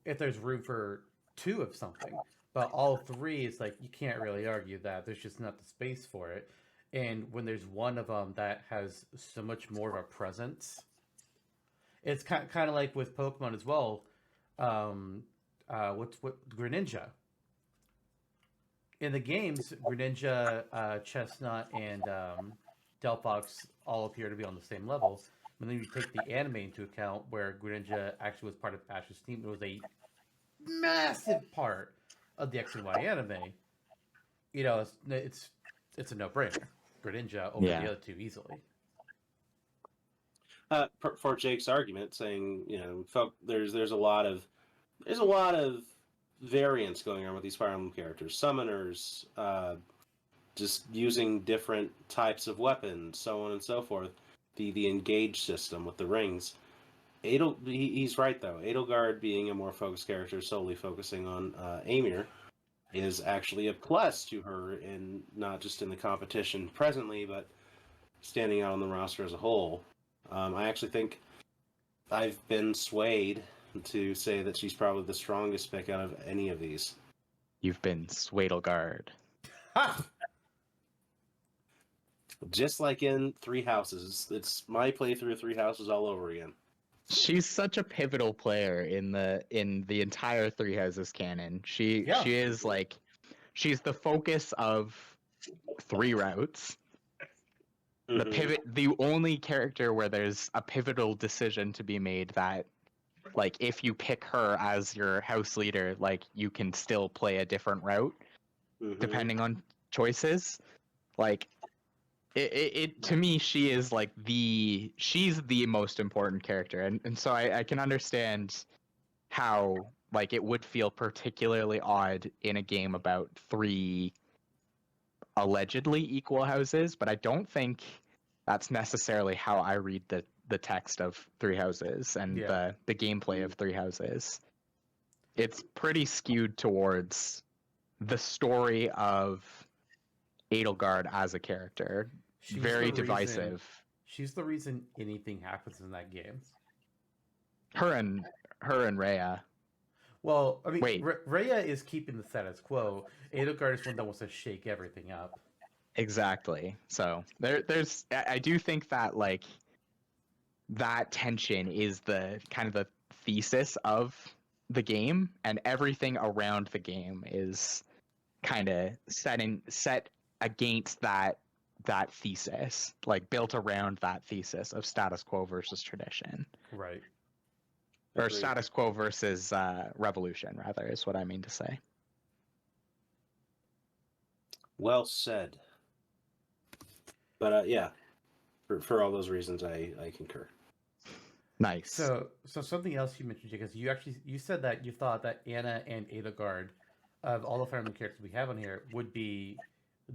if there's room for two of something, but all three is like, you can't really argue that. There's just not the space for it. And when there's one of them that has so much more of a presence, it's kind of like with Pokemon as well. What Greninja? in the games, Greninja, Chestnut, and Delphox all appear to be on the same level. But then you take the anime into account, where Greninja actually was part of Ash's team. It was a massive part of the X and Y anime. You know, it's a no-brainer. Greninja over the other two easily. For Jake's argument, saying there's a lot of variance going on with these Fire Emblem characters, summoners, just using different types of weapons, so on and so forth. The engage system with the rings. He's right though. Edelgard being a more focused character, solely focusing on Amir, is actually a plus to her, in not just in the competition presently, but standing out on the roster as a whole. I actually think I've been swayed to say that she's probably the strongest pick out of any of these. You've been Swadelgard. Just like in Three Houses, it's my playthrough of Three Houses all over again. She's such a pivotal player in the entire Three Houses canon. She is like, she's the focus of 3 routes. The pivot, the only character where there's a pivotal decision to be made that, like, if you pick her as your house leader, like, you can still play a different route depending on choices. Like, it to me, she is like she's the most important character, and so I can understand how, like, it would feel particularly odd in a game about 3 allegedly equal houses, but I don't think that's necessarily how I read the text of Three Houses and the gameplay of Three Houses. It's pretty skewed towards the story of Edelgard as a character. Very divisive. She's the reason anything happens in that game. Her and Rhea. Well, I mean, Rhea is keeping the status quo. Edelgard is one that wants to shake everything up. Exactly. So there's I do think that, like, that tension is the kind of the thesis of the game, and everything around the game is kind of set against that thesis, like, built around that thesis of status quo versus tradition. Right. Or status quo versus revolution, rather, is what I mean to say. Well said. But yeah, for all those reasons, I concur. Nice. So something else you mentioned, because you said that you thought that Anna and Edelgard, of all the Fire Emblem characters we have on here, would be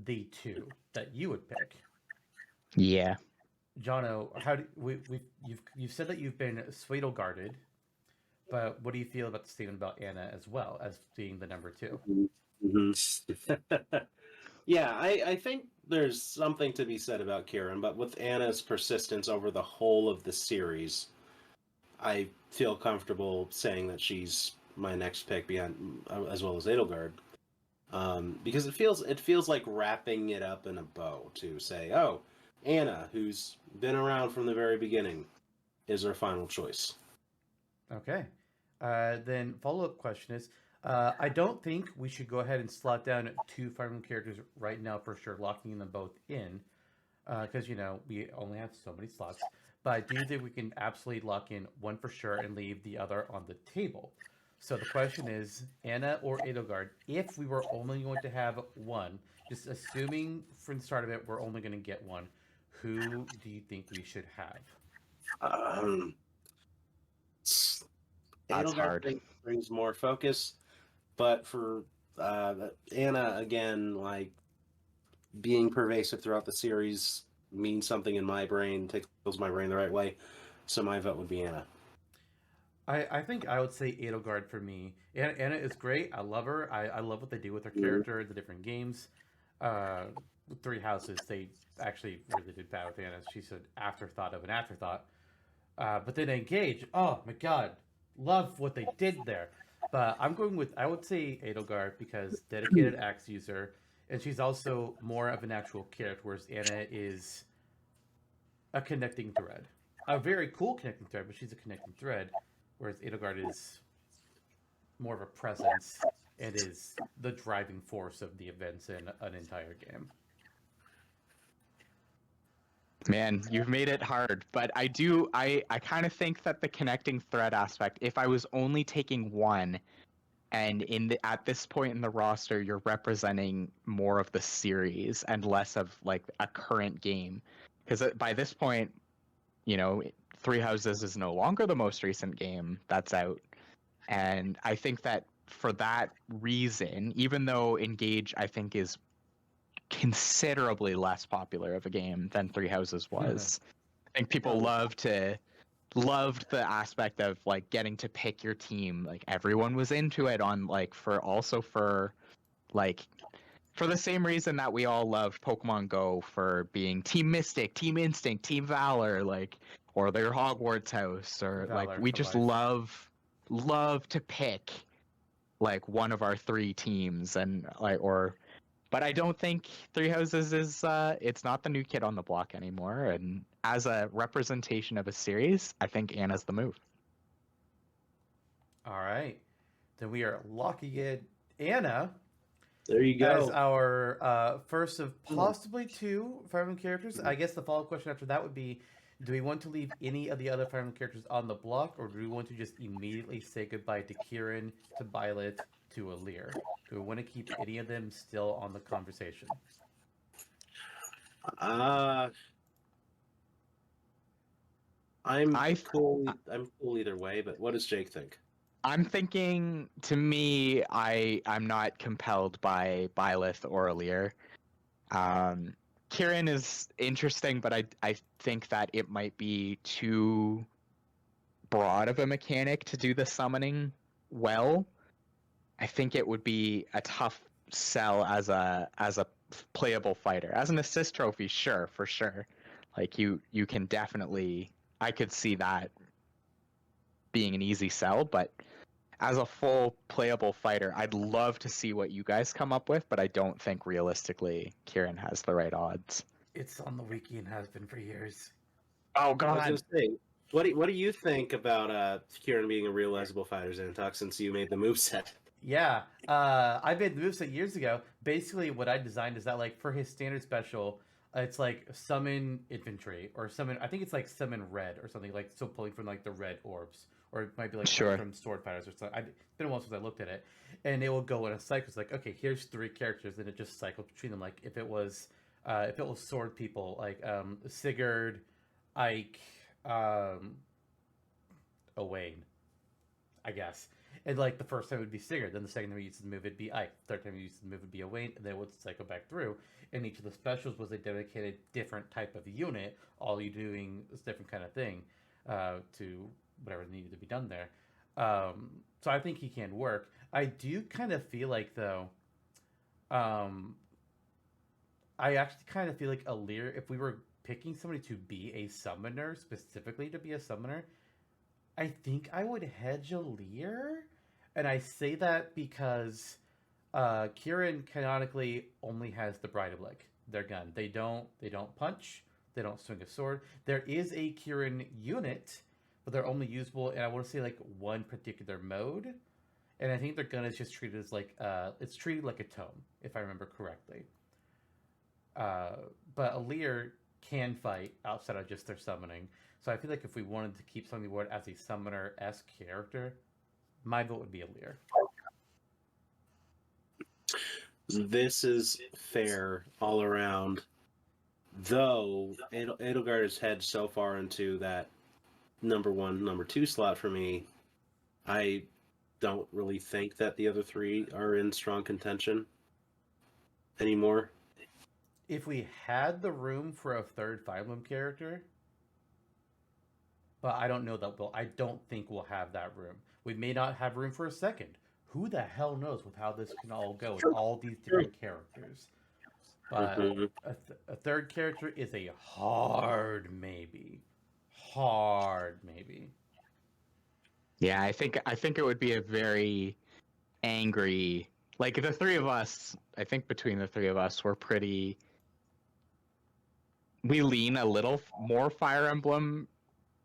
the 2 that you would pick. Yeah. Jonno, you've said that you've been Swadelguarded, but what do you feel about the statement about Anna as well as being the number 2? Yeah, I think there's something to be said about Kieran, but with Anna's persistence over the whole of the series, I feel comfortable saying that she's my next pick beyond, as well as Edelgard, because it feels like wrapping it up in a bow to say, oh, Anna, who's been around from the very beginning, is our final choice. Okay. Then follow-up question is, I don't think we should go ahead and slot down 2 Fire Emblem characters right now for sure, locking them both in, because, we only have so many slots. But I do think we can absolutely lock in one for sure and leave the other on the table. So the question is, Anna or Edelgard, if we were only going to have one, just assuming from the start of it we're only going to get one, who do you think we should have? That's hard. Brings more focus, but for Anna, again, like, being pervasive throughout the series means something in my brain, tickles my brain the right way, so my vote would be Anna. I think I would say Edelgard for me. Anna is great. I love her. I love what they do with her character in the different games. With Three Houses, they actually really did bad with Anna. She's an afterthought of an afterthought. But then Engage, oh my god, love what they did there. But I would say Edelgard, because dedicated axe user, and she's also more of an actual character, whereas Anna is a connecting thread. A very cool connecting thread, but she's a connecting thread, whereas Edelgard is more of a presence It is the driving force of the events in an entire game. Man, you've made it hard, but I kind of think that the connecting thread aspect, if I was only taking one, and at this point in the roster, you're representing more of the series and less of like a current game, because by this point, Three Houses is no longer the most recent game that's out, and I think that for that reason, even though Engage I think is considerably less popular of a game than Three Houses was. I think people loved the aspect of like getting to pick your team. Like everyone was into it on like for the same reason that we all loved Pokemon Go for being Team Mystic, Team Instinct, Team Valor, or their Hogwarts house, or Valor we for just life. love to pick like one of our three teams but I don't think Three Houses is it's not the new kid on the block anymore. And as a representation of a series, I think Anna's the move. All right. Then we are locking in Anna There you go. as our first of possibly two Fire Emblem characters. I guess the follow-up question after that would be, do we want to leave any of the other Fire Emblem characters on the block, or do we want to just immediately say goodbye to Kieran, to Violet, to Aleer? Do we want to keep any of them still on the conversation? I'm cool either way, but what does Jake think? I'm thinking, to me, I'm not compelled by Byleth or Aleer. Kieran is interesting, but I think that it might be too broad of a mechanic to do the summoning well. I think it would be a tough sell as a playable fighter. As an assist trophy, sure, for sure. Like you can definitely, I could see that being an easy sell, but as a full playable fighter, I'd love to see what you guys come up with, but I don't think realistically Kieran has the right odds. It's on the wiki and has been for years. Oh I was god. gonna say, what do you think about Kieran being a realizable fighter, Zantok, since you made the moveset? Yeah, I made the moveset years ago. Basically, what I designed is that, like, for his standard special, it's like summon infantry or summon. I think it's like summon red or something, like so pulling from like the red orbs, or it might be like Sure. from sword fighters or something. It's been a while since I looked at it, and it will go in a cycle. It's like, okay, here's three characters, and it just cycles between them. Like if it was sword people, like Sigurd, Ike, Owain, I guess. And like the first time it would be Sigurd, then the second time we used the move it'd be Ike, the third time we used the move would be Owain, and then it would cycle back through. And each of the specials was a dedicated different type of unit. All you doing is different kind of thing to whatever needed to be done there. So I think he can work. I do kind of feel like though, I actually kind of feel like Aleer, if we were picking somebody to be a summoner, specifically to be a summoner, I think I would hedge Aleer. And I say that because Kieran canonically only has the Bridleblick, their gun. They don't punch. They don't swing a sword. There is a Kieran unit, but they're only usable in, I want to say, like one particular mode. And I think their gun is just treated as like it's treated like a tome, if I remember correctly. But Aleer can fight outside of just their summoning. So I feel like if we wanted to keep something word as a summoner-esque character, my vote would be Aleer. This is fair all around, though Edelgard has head so far into that number 1, number 2 slot for me. I don't really think that the other three are in strong contention anymore. If we had the room for a third Fire Emblem character, but I don't know that I don't think we'll have that room. We may not have room for a second. Who the hell knows with how this can all go with all these different characters? But a third character is a hard maybe. Hard maybe. Yeah, I think it would be a very angry, like the three of us, I think between the three of us, we lean a little more Fire Emblem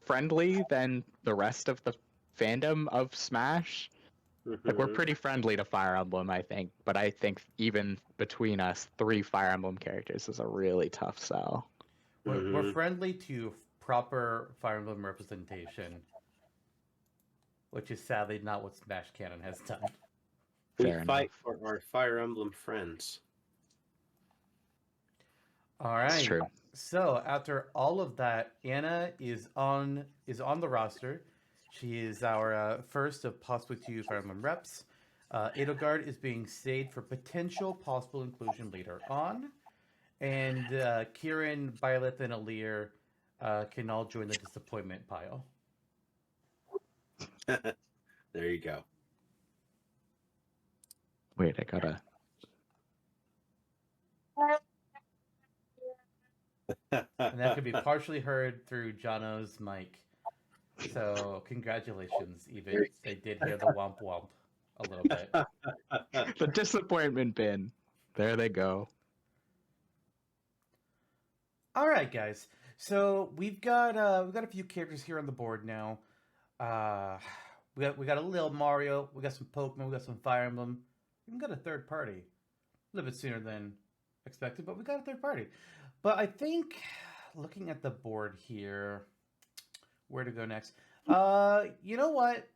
friendly than the rest of the fandom of Smash. Like we're pretty friendly to Fire Emblem, I think, but I think even between us, 3 Fire Emblem characters is a really tough sell. We're friendly to proper Fire Emblem representation, which is sadly not what Smash Canon has done. We Fair fight enough. for our Fire Emblem friends. All right. It's true. So after all of that, Anna is on the roster. She is our first of possibly 2 Fire Emblem reps. Edelgard is being saved for potential possible inclusion later on. And Kieran, Byleth, and Alir can all join the disappointment pile. There you go. Wait, I gotta. And that could be partially heard through Jonno's mic. So congratulations, Eebit. They did hear the womp womp a little bit. The disappointment bin. There they go. All right, guys. So we've got a few characters here on the board now. We got a little Mario. We got some Pokemon. We got some Fire Emblem. We even got a third party. A little bit sooner than expected, but we got a third party. But I think looking at the board here, where to go next? You know what?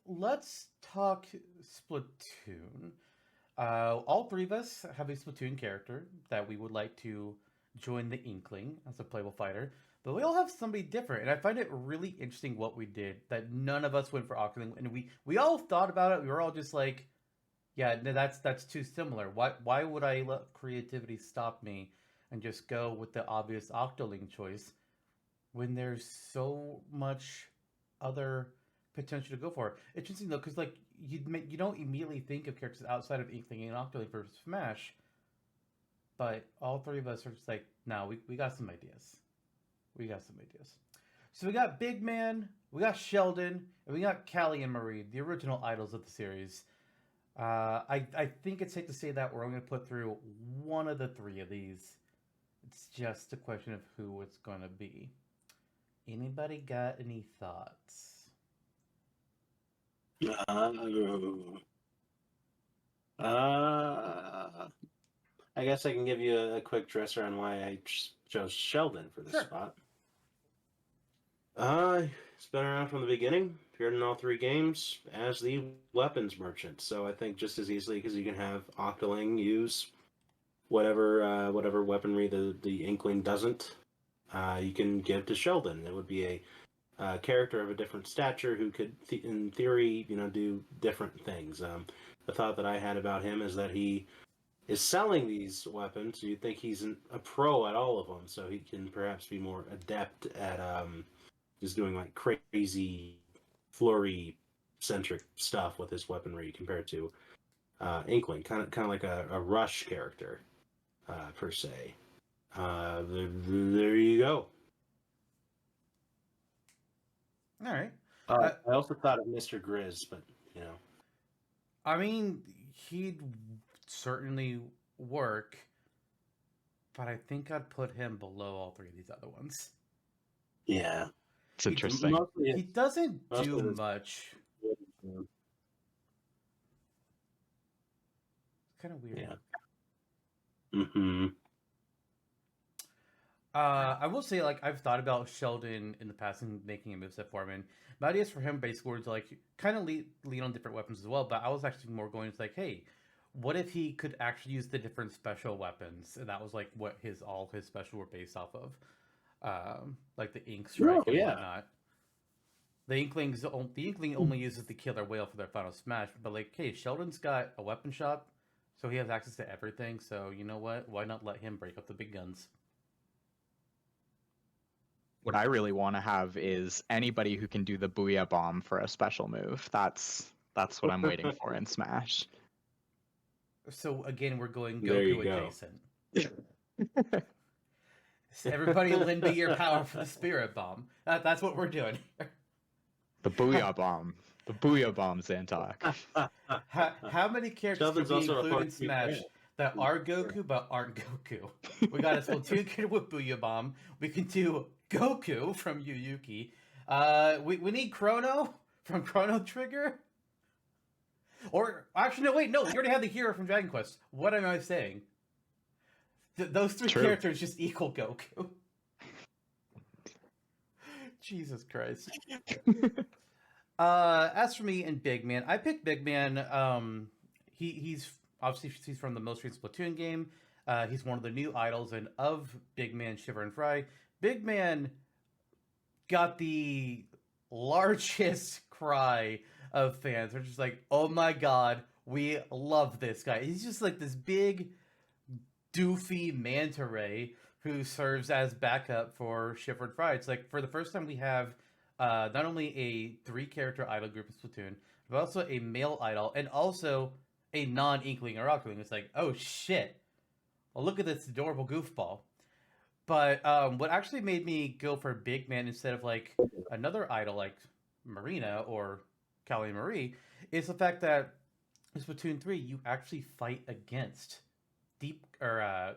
Let's talk Splatoon. All 3 of us have a Splatoon character that we would like to join the Inkling as a playable fighter, but we all have somebody different, and I find it really interesting what we did, that none of us went for Octoling, and we all thought about it. We were all just like, yeah, no, that's too similar. Why would I let creativity stop me and just go with the obvious Octoling choice when there's so much other potential to go for? It's interesting though, because like you don't immediately think of characters outside of Inkling and Octoling for Smash, but all 3 of us are just like, no, we got some ideas. We got some ideas. So we got Big Man, we got Sheldon, and we got Callie and Marie, the original idols of the series. I think it's safe to say that we're only going to put through one of the 3 of these. It's just a question of who it's going to be. Anybody got any thoughts? I guess I can give you a quick dresser on why I chose Sheldon for this spot. It's been around from the beginning. Appeared in all 3 games as the weapons merchant. So I think just as easily, because you can have Octoling use whatever weaponry the Inkling doesn't, you can give to Sheldon. It would be a character of a different stature who could, in theory, do different things. The thought that I had about him is that he is selling these weapons. You'd think he's a pro at all of them, so he can perhaps be more adept at just doing like crazy flurry-centric stuff with his weaponry compared to Inkling, kind of like a Rush character per se. There you go. All right. I also thought of Mr. Grizz, but I mean, he'd certainly work, but I think I'd put him below all 3 of these other ones. Yeah. It's interesting. He doesn't do much. Yeah. It's kind of weird. Yeah. Mm-hmm. I will say, like, I've thought about Sheldon in the past and making a moveset for him, and my ideas for him basically were to, like, kind of lean on different weapons as well, but I was actually more going to, like, hey, what if he could actually use the different special weapons? And that was, like, what all his special were based off of. Like the Ink Strike and whatnot. The Inkling only uses the Killer Whale for their final smash, but, like, hey, Sheldon's got a weapon shop, so he has access to everything, so you know what? Why not let him break up the big guns? What I really want to have is anybody who can do the Booyah Bomb for a special move. That's what I'm waiting for in Smash. So again, we're going There you Goku go. adjacent. So everybody lend me your power for the Spirit Bomb. That's what we're doing here. The Booyah Bomb. The Booyah Bomb, Zantok. How many characters Sheldon's can we also a include in part Smash that are Goku but aren't Goku? We got a Splatoon kid with Booyah Bomb. We can do Goku from Yu Yuki. We need Chrono from Chrono Trigger. Or actually, no, wait, no. You already had the hero from Dragon Quest. What am I saying? Those three True. characters just equal Goku. Jesus Christ. As for me and Big Man, I picked Big Man. He's obviously he's from the most recent Splatoon game. He's one of the new idols, and of Big Man, Shiver and Fry, Big Man got the largest cry of fans. They're just like, "Oh my god, we love this guy." He's just like this big, doofy manta ray who serves as backup for Shiver and Fry. It's like for the first time we have not only a 3-character idol group in Splatoon, but also a male idol and also a non-Inkling or Octoling. It's like, oh shit, well, look at this adorable goofball. But what actually made me go for Big Man instead of like another idol like Marina or Callie Marie is the fact that in Splatoon 3 you actually fight against Deep or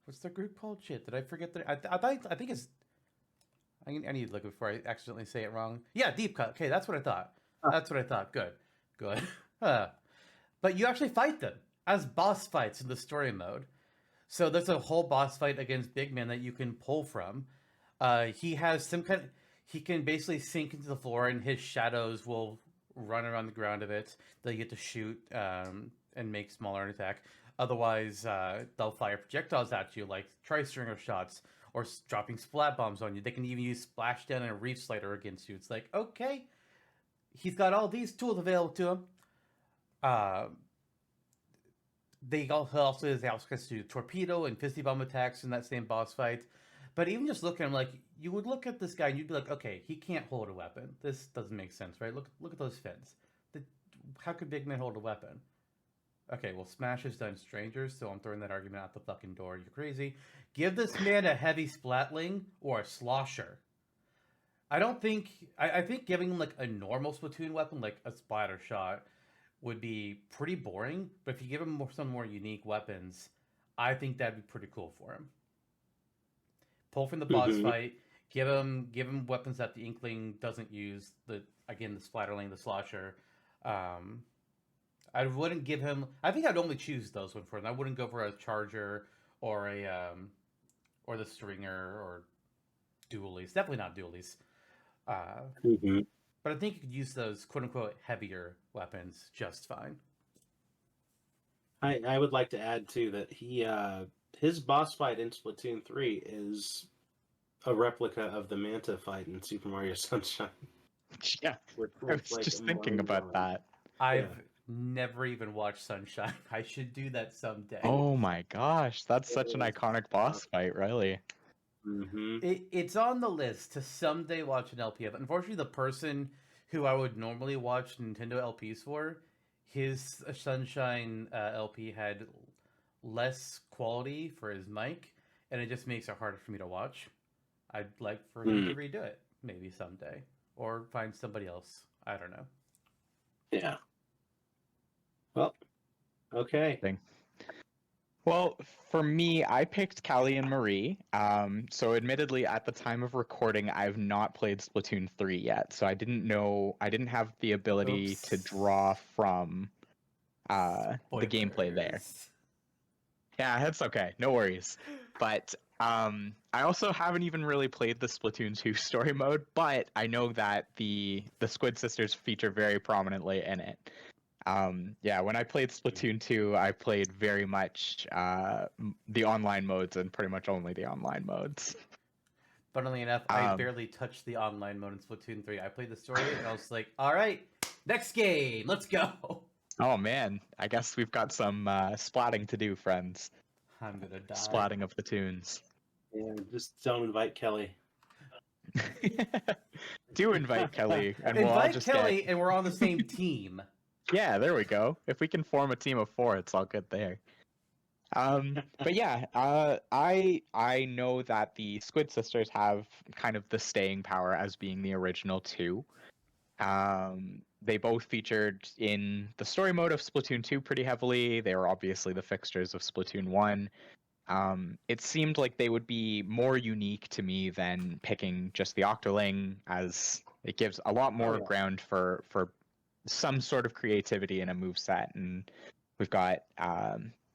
what's their group called? Shit, did I forget their? I think it's. I need to look before I accidentally say it wrong. Yeah, Deep Cut. Okay, that's what I thought. That's what I thought. Good, good. But you actually fight them as boss fights in the story mode. So there's a whole boss fight against Big Man that you can pull from. He has some kind. He can basically sink into the floor, and his shadows will run around the ground of it. They get to shoot and make smaller an attack. Otherwise, they'll fire projectiles at you, like tri-stringer shots, or dropping splat bombs on you. They can even use splashdown and a reef slider against you. It's like, okay, he's got all these tools available to him. They also has access to torpedo and fisty bomb attacks in that same boss fight. But even just looking at him, like, you would look at this guy and you'd be like, okay, he can't hold a weapon. This doesn't make sense, right? Look at those fins. How could Big Man hold a weapon? Okay, well, Smash has done Strangers, so I'm throwing that argument out the fucking door. You're crazy. Give this man a heavy splatling or a slosher. I think giving him, like, a normal Splatoon weapon, like a splatter shot, would be pretty boring. But if you give him some more unique weapons, I think that'd be pretty cool for him. Pull from the boss fight. Give him weapons that the Inkling doesn't use. The splatterling, the slosher. I wouldn't give him. I think I'd only choose those one for him. I wouldn't go for a charger or or the stringer or dualies. Definitely not dualies. But I think you could use those quote unquote heavier weapons just fine. I would like to add too that his boss fight in Splatoon 3 is a replica of the Manta fight in Super Mario Sunshine. Yeah, I was just thinking about that. I've never even watched Sunshine. I should do that someday. Oh my gosh, that's such an iconic boss fight, really. It's on the list to someday watch an LP of. Unfortunately, the person who I would normally watch Nintendo LPs for, his Sunshine LP had less quality for his mic, and it just makes it harder for me to watch. I'd like for him to redo it, maybe someday, or find somebody else. I don't know. Yeah. Well, okay. Well, for me, I picked Callie and Marie. So admittedly, at the time of recording, I've not played Splatoon 3 yet. So I didn't have the ability to draw from the gameplay there. Yeah, that's okay. No worries. But I also haven't even really played the Splatoon 2 story mode, but I know that the Squid Sisters feature very prominently in it. When I played Splatoon 2, I played very much the online modes and pretty much only the online modes. Funnily enough, I barely touched the online mode in Splatoon 3. I played the story and I was like, all right, next game, let's go. Oh man, I guess we've got some splatting to do, friends. I'm gonna die. Splatting of the tunes. Yeah, just don't invite Kelly. Do invite Kelly, and we'll all just Kelly, and we're on the same team. Yeah, there we go. If we can form a team of 4, it's all good there. But yeah, I know that the Squid Sisters have kind of the staying power as being the original 2. They both featured in the story mode of Splatoon 2 pretty heavily. They were obviously the fixtures of Splatoon 1. It seemed like they would be more unique to me than picking just the Octoling, as it gives a lot more ground for some sort of creativity in a move set, and we've got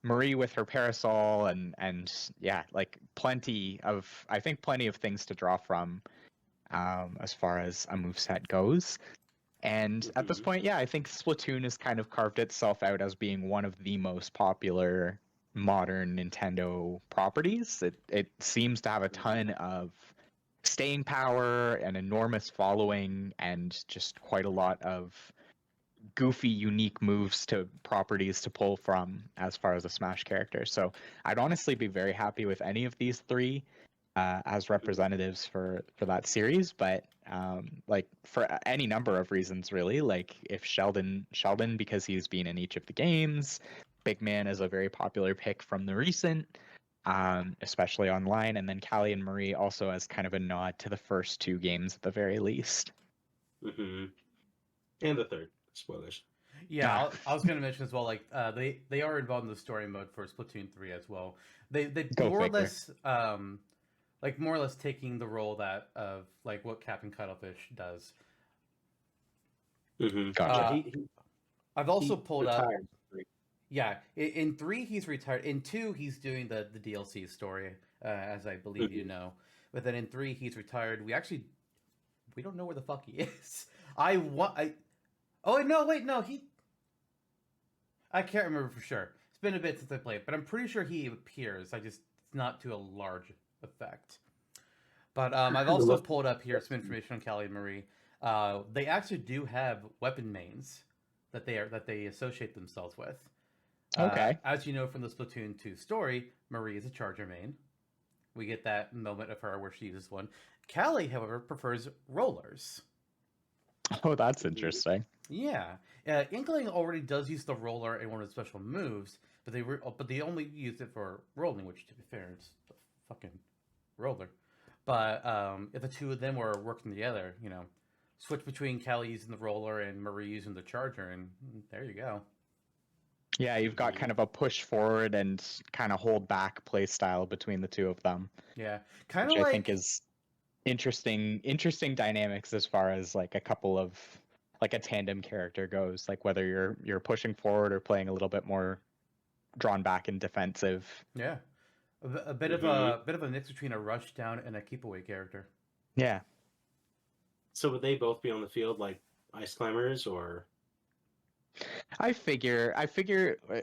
Marie with her parasol, and yeah, like plenty of things to draw from as far as a move set goes. And at this Mhm. point, yeah, I think Splatoon has kind of carved itself out as being one of the most popular modern Nintendo properties. It seems to have a ton of staying power, an enormous following, and just quite a lot of goofy, unique moves to properties to pull from as far as a Smash character. So I'd honestly be very happy with any of these three as representatives for that series. But like for any number of reasons, really, like if Sheldon because he's been in each of the games. Big Man is a very popular pick from the recent. Especially online, and then Callie and Marie also as kind of a nod to the first two games at the very least. Mhm. And the third. Spoilers. Yeah, Ah. I was gonna mention as well. Like, they are involved in the story mode for Splatoon 3 as well. They Go more or figure. less more or less taking the role that of like what Captain Cuttlefish does. Mhm. Gotcha. Yeah, he I've also pulled up. retired. Yeah, in 3 he's retired. In 2 he's doing the DLC story, as I believe you know. But then in 3 he's retired. We don't know where the fuck he is. Oh no, wait, no, I can't remember for sure. It's been a bit since I played, but I'm pretty sure he appears. It's not to a large effect. But I've also pulled up here some information on Callie and Marie. They actually do have weapon mains that they associate themselves with. Okay. As you know from the Splatoon 2 story, Marie is a charger main. We get that moment of her where she uses one. Callie, however, prefers rollers. Oh, that's interesting. Yeah, Inkling already does use the roller in one of the special moves, but they only use it for rolling, which, to be fair, it's a fucking roller. But if the two of them were working together, switch between Callie using the roller and Marie using the charger, and there you go. Yeah, you've got kind of a push forward and kind of hold back play style between the two of them, Yeah, kind which of I like think is interesting dynamics as far as like a couple of like a tandem character goes, like whether you're pushing forward or playing a little bit more drawn back and defensive. yeah, a bit of a mix between a rush down and a keep away character. Yeah. So would they both be on the field like ice climbers, or? I figure,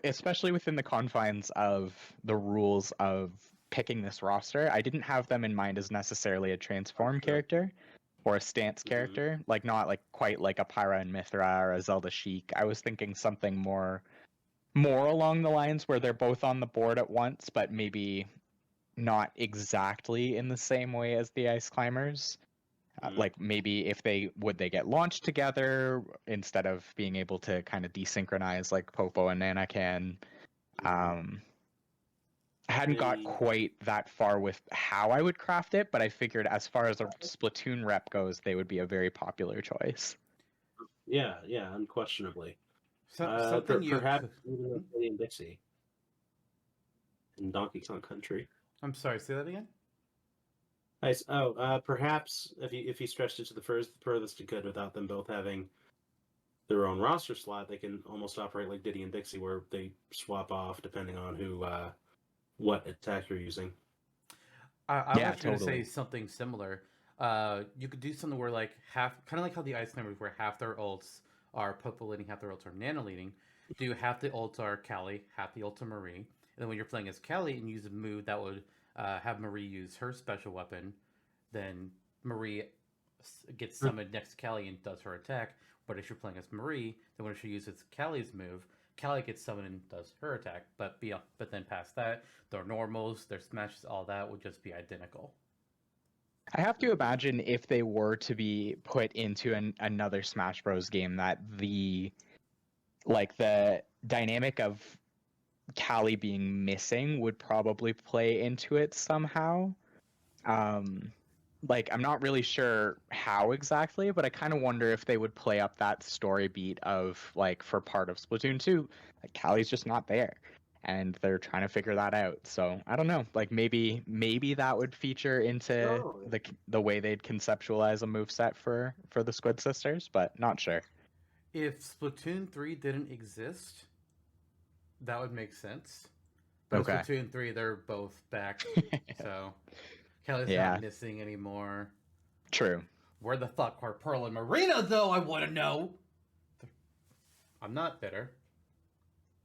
especially within the confines of the rules of picking this roster, I didn't have them in mind as necessarily a transform character or a stance character, like not like quite like a Pyra and Mithra or a Zelda Sheik. I was thinking something more along the lines where they're both on the board at once, but maybe not exactly in the same way as the Ice Climbers. Like maybe if they get launched together instead of being able to kind of desynchronize like Popo and Nana can. I hadn't got quite that far with how I would craft it, but I figured as far as a Splatoon rep goes, they would be a very popular choice. Yeah, unquestionably. Something you perhaps even Diddy and Dixie in Donkey Kong Country. I'm sorry, say that again. Nice. Perhaps if you stretched it to the furthest it could without them both having their own roster slot, they can almost operate like Diddy and Dixie, where they swap off depending on who, what attack you're using. I Yeah, was going to totally. say something similar. You could do something where like kind of like how the Ice Climbers, where half their ults are Popo leading, half their ults are Nana leading. Do half the ults are Callie, half the ults are Marie. And then when you're playing as Callie and use a move that would have Marie use her special weapon, then Marie gets summoned next to Callie and does her attack. But if you're playing as Marie, then when she uses Callie's move, Callie gets summoned and does her attack. But then past that, their normals, their smashes, all that would just be identical. I have to imagine if they were to be put into another Smash Bros. Game that the dynamic of Callie being missing would probably play into it somehow. Like I'm not really sure how exactly, but I kind of wonder if they would play up that story beat of like for part of Splatoon 2, like Callie's just not there. And they're trying to figure that out. So I don't know. Like maybe that would feature into the way they'd conceptualize a moveset for the Squid Sisters, but not sure. If Splatoon 3 didn't exist, that would make sense. But Okay. Splatoon 3, they're both back, so Kelly's Yeah. not missing anymore. True. Where the fuck are Pearl and Marina, though? I want to know. I'm not bitter.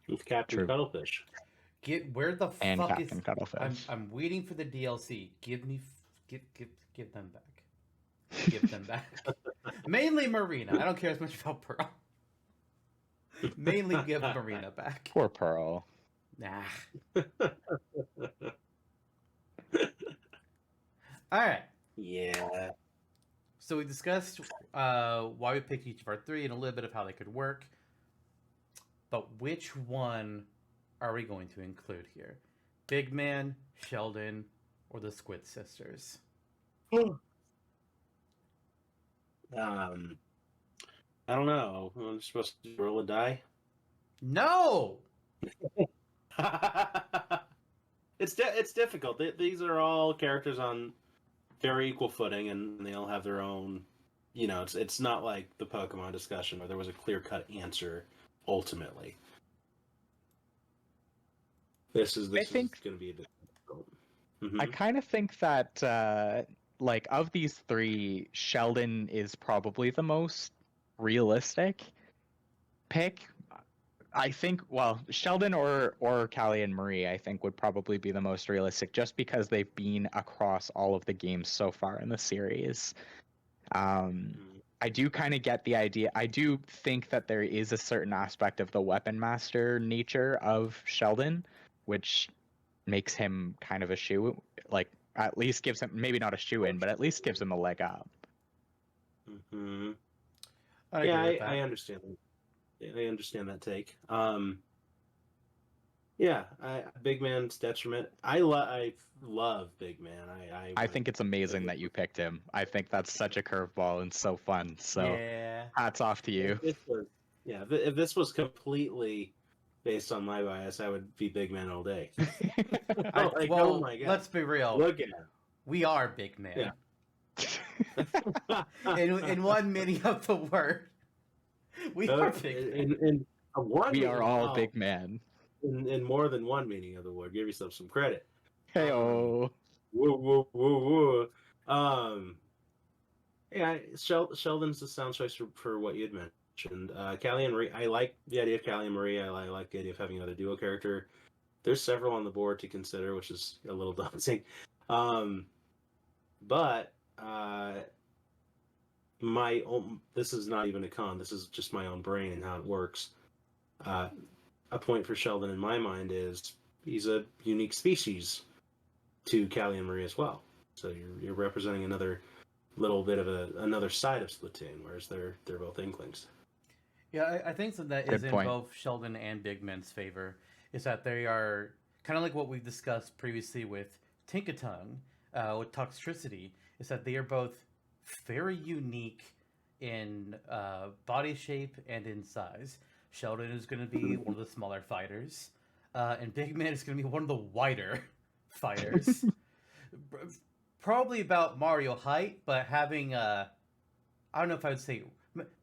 With Captain True. Cuttlefish. Where the And fuck Captain is? Cuttlefish. I'm waiting for the DLC. Give them back. Give them back. Mainly Marina. I don't care as much about Pearl. Mainly give Marina back. Poor Pearl. Nah. All right. Yeah. So we discussed why we picked each of our three and a little bit of how they could work. But which one are we going to include here? Big Man, Sheldon, or the Squid Sisters? I don't know. I'm supposed to roll a die. No! It's difficult. These are all characters on very equal footing, and they all have their own. You know, it's not like the Pokemon discussion where there was a clear-cut answer ultimately. This is going to be a bit difficult. I kind of think that, like, of these three, Sheldon is probably the most realistic pick. I think, well, Sheldon or Callie and Marie, I think, would probably be the most realistic, just because they've been across all of the games so far in the series. I do kind of get the idea. I do think that there is a certain aspect of the weapon master nature of Sheldon, which makes him kind of a shoe, like, at least gives him, maybe not a shoe in, but at least gives him a leg up. Mm-hmm. I Yeah, agree with that. I understand. I understand that take. Yeah, Big Man's detriment. I love Big Man. I think it's amazing that you picked him. I think that's such a curveball and so fun. So Yeah. hats off to you. If this was completely based on my bias, I would be Big Man all day. Well, oh my god! let's be real. Look at him. We are Big Man. Yeah. in one meaning of the word. We are Big Man. In one We are all wow. Big Man. In more than one meaning of the word. Give yourself some credit. Hey-oh. Woo, woo, woo, woo. Yeah, Sheldon's the sound choice for what you had mentioned. Callie and Marie, I like the idea of Callie and Marie. I like the idea of having another duo character. There's several on the board to consider, which is a little daunting. But this is not even a con. This is just my own brain and how it works. A point for Sheldon in my mind is he's a unique species to Callie and Marie as well. So you're representing another little bit of another side of Splatoon, whereas they're both Inklings. Yeah, I think that Good is in point. both Sheldon and Big Man's favor. Is that they are kind of like what we've discussed previously with Tinkatongue, with Toxtricity, is that they are both very unique in body shape and in size. Sheldon is going to be one of the smaller fighters, and Big Man is going to be one of the wider fighters. Probably about Mario height, but having I don't know if I would say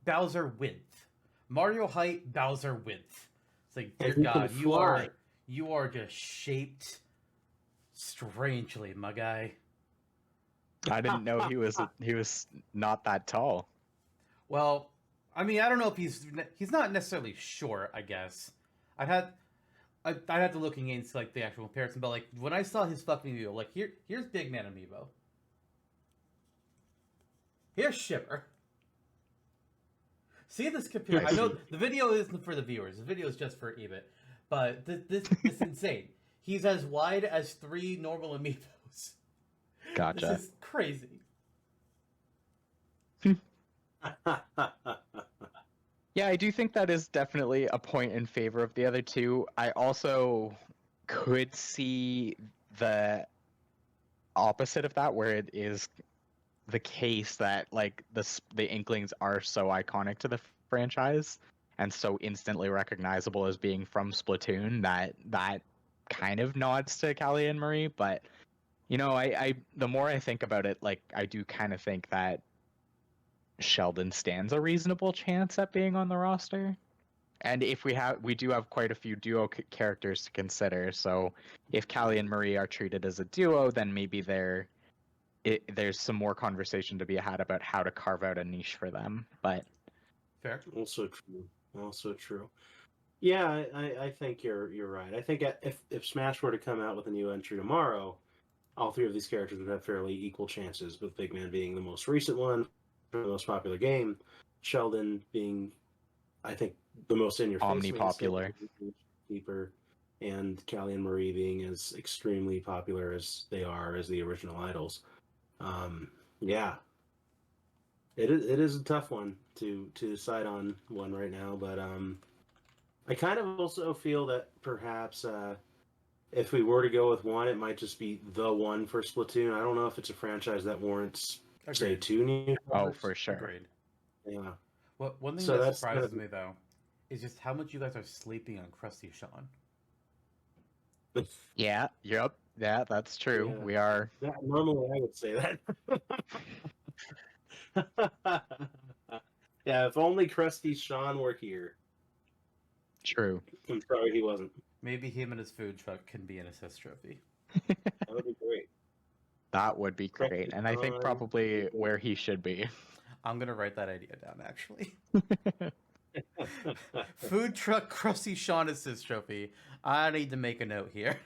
Bowser width. Mario height, Bowser width. It's like, dear God, you are just shaped strangely, my guy. I didn't know he was not that tall. Well, I mean, I don't know if he's not necessarily short, I guess. I'd have to look against like the actual comparison, but like when I saw his fucking amiibo, like here's Big Man amiibo. Here's Shipper. See this comparison? I know the video isn't for the viewers. The video is just for Eebit, but this is insane. He's as wide as 3 normal amiibos. Gotcha. This is crazy. Yeah, I do think that is definitely a point in favor of the other two. I also could see the opposite of that, where it is the case that like the Inklings are so iconic to the franchise and so instantly recognizable as being from Splatoon that kind of nods to Callie and Marie. But you know, I the more I think about it, like I do kind of think that Sheldon stands a reasonable chance at being on the roster. And if we do have quite a few duo characters to consider. So if Callie and Marie are treated as a duo, then maybe there's some more conversation to be had about how to carve out a niche for them. But Fair. Also true. Also true. Yeah, I think you're right. I think if Smash were to come out with a new entry tomorrow, all three of these characters would have fairly equal chances, with Big Man being the most recent one, the most popular game, Sheldon being, I think, the most in your face, omnipopular, keeper, and Callie and Marie being as extremely popular as they are as the original idols. Yeah, it is a tough one to decide on one right now, but I kind of also feel that perhaps if we were to go with one, it might just be the one for Splatoon. I don't know if it's a franchise that warrants, say, Agreed. two new oh, members. for sure. Agreed. Yeah. Well, one thing So that that's surprises kind of- me though is just how much you guys are sleeping on Krusty Sean. Yeah, yep, yeah, that's true. Yeah. We are. Yeah, normally I would say that. Yeah, if only Krusty Sean were here. True. I'm sorry he wasn't. Maybe him and his food truck can be an assist trophy. That would be great. That would be great. And I think Sean. probably where he should be. I'm gonna write that idea down actually. Food truck Krusty Sean assist trophy. I need to make a note here.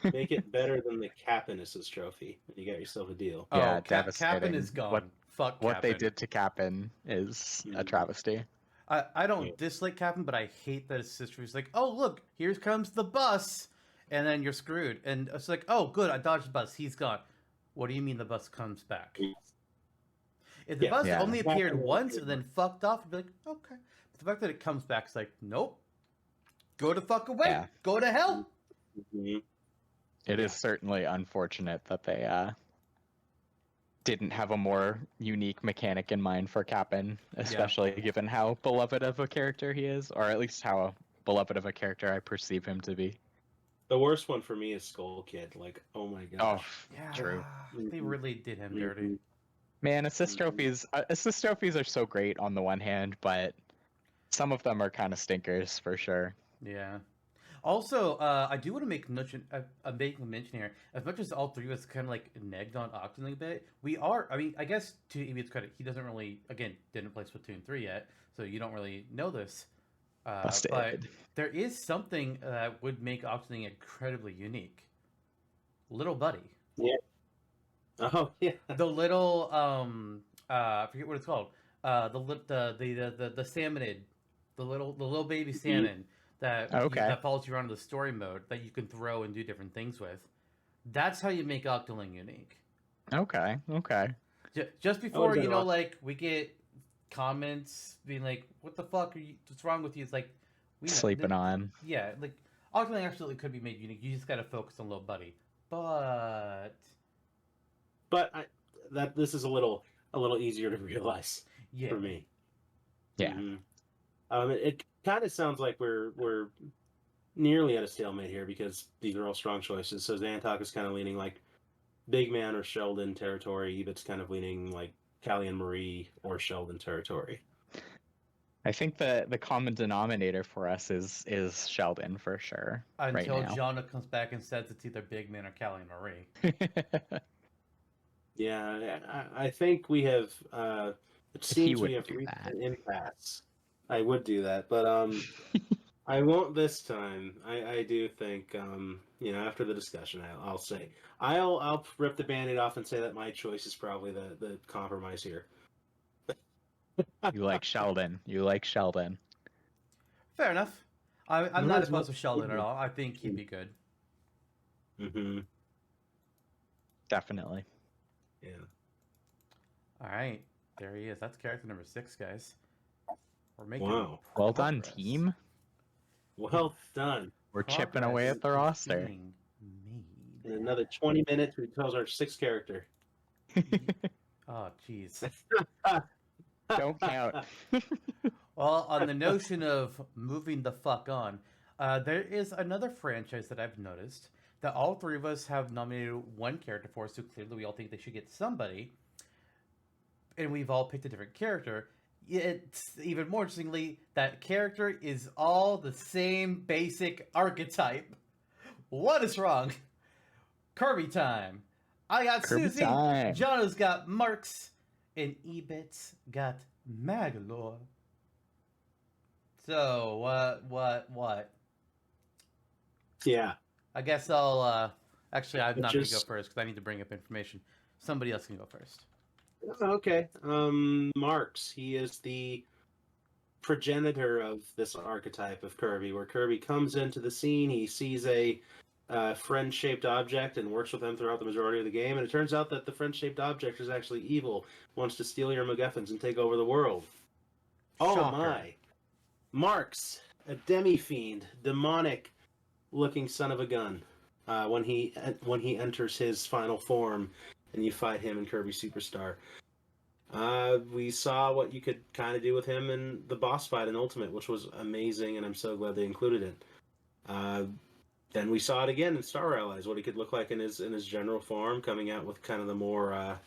Make it better than the Cap'n assist trophy. You got yourself a deal. Yeah, Oh, devastating. Cap'n is gone. What- Fuck What they Cap'n. did to Cap'n is a Mhm. travesty. I don't Yeah. dislike Cap'n, but I hate that his sister is like, oh look, here comes the bus, and then you're screwed. And it's like, oh good, I dodged the bus. He's gone. What do you mean the bus comes back? If the Yeah. bus Yeah. only appeared Cap'n once is and then fucked off, I'd be like, okay. But the fact that it comes back is like, nope. Go to fuck away. Yeah. Go to hell. Mhm. It is Yeah. certainly unfortunate that they didn't have a more unique mechanic in mind for Cap'n, especially given how beloved of a character he is, or at least how beloved of a character I perceive him to be. The worst one for me is Skull Kid. Like, oh my Oh, gosh. Yeah. true. They Mhm. really did him dirty. Mhm. Man, assist Mhm. trophies are so great on the one hand, but some of them are kind of stinkers for sure. Yeah. Also, I do want to make a mention here. As much as all three of us kind of like negged on Octoling a bit, we are. I mean, I guess to Eebit's credit, he doesn't really, again, didn't play Splatoon 3 yet, so you don't really know this. But Busted. there is something that would make Octoling incredibly unique. Little Buddy, Oh yeah. the little I forget what it's called. The salmonid, the little baby salmon Okay. that follows you around in the story mode that you can throw and do different things with. That's how you make Octoling unique. Okay. Just before been awesome. like we get comments being like, "What the fuck are you? What's wrong with you?" It's like we know- Sleeping on. Yeah, like Octoling absolutely could be made unique. You just gotta focus on Little Buddy. But This is a little easier to realize yeah, for me. Yeah. Mhm. It kind of sounds like we're nearly at a stalemate here because these are all strong choices. So Zantok is kind of leaning like Big Man or Sheldon territory. Eebit's kind of leaning like Callie and Marie or Sheldon territory. I think the common denominator for us is Sheldon for sure. until right now. Jonno comes back and says it's either Big Man or Callie and Marie. Yeah, I think we have. It He seems we wouldn't have do reached that. an impasse. I would do that, but I won't this time. I do think after the discussion, I'll say I'll rip the Band-Aid off and say that my choice is probably the compromise here. You like Sheldon. Fair enough. I'm Might not as well opposed to Sheldon at be. all. I think he'd be good. Mm-hmm. Definitely. Yeah. All right, there he is. That's character number 6, guys. We're making Wow. Well done, progress. team. Well done. We're chipping away at the Progress is roster. being In made. another 20 minutes, we close our 6th character. Oh, jeez. Don't count. Well, on the notion of moving the fuck on, there is another franchise that I've noticed that all three of us have nominated one character for, so clearly we all think they should get somebody. and we've all picked a different character. It's even more interestingly, that character is all the same basic archetype. What is wrong? Kirby time. I got Kirby Susie, time. Jonno's got Marks, and Eebit's got Magalore. So, what? Yeah. I guess I'll, actually, I'm not going to go Just- first because I need to bring up information. Somebody else can go first. Okay. Marks. He is the progenitor of this archetype of Kirby, where Kirby comes into the scene, he sees a friend-shaped object and works with them throughout the majority of the game, and it turns out that the friend-shaped object is actually evil, wants to steal your MacGuffins and take over the world. Oh Shocker. my. Marks, a demi-fiend, demonic-looking son of a gun. When he enters his final form, and you fight him in Kirby Superstar. We saw what you could kind of do with him in the boss fight in Ultimate, which was amazing, and I'm so glad they included it. Then we saw it again in Star Allies, what he could look like in his general form, coming out with kind of the more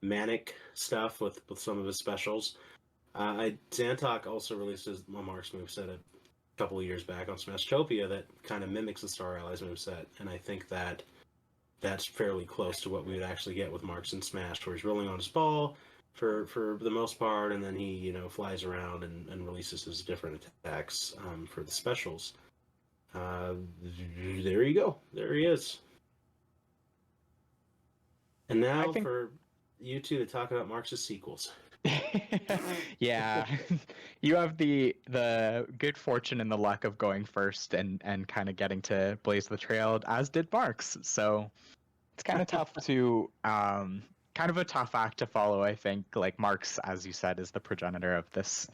manic stuff with some of his specials. Zantok also released his Marks moveset a couple of years back on Smashtopia that kind of mimics the Star Allies moveset, and I think that that's fairly close to what we would actually get with Marks in Smash, where he's rolling on his ball for the most part, and then he flies around and releases his different attacks for the specials. There you go. There he is. And now for you two to talk about Marks' sequels. Yeah, you have the good fortune and the luck of going first and kind of getting to blaze the trail, as did Marks. So it's kind of tough to kind of a tough act to follow. I think like Marks, as you said, is the progenitor of this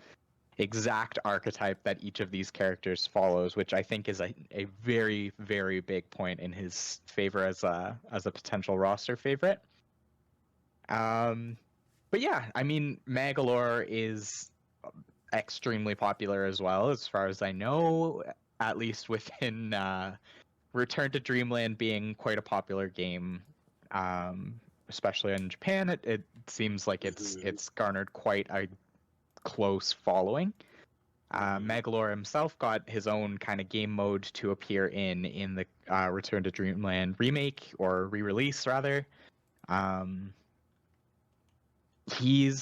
exact archetype that each of these characters follows, which I think is a very, very big point in his favor as a potential roster favorite. But yeah, I mean, Magalore is extremely popular as well, as far as I know, at least within Return to Dreamland being quite a popular game, especially in Japan. It seems like it's garnered quite a close following. Magalore himself got his own kind of game mode to appear in the Return to Dreamland remake, or re-release rather. He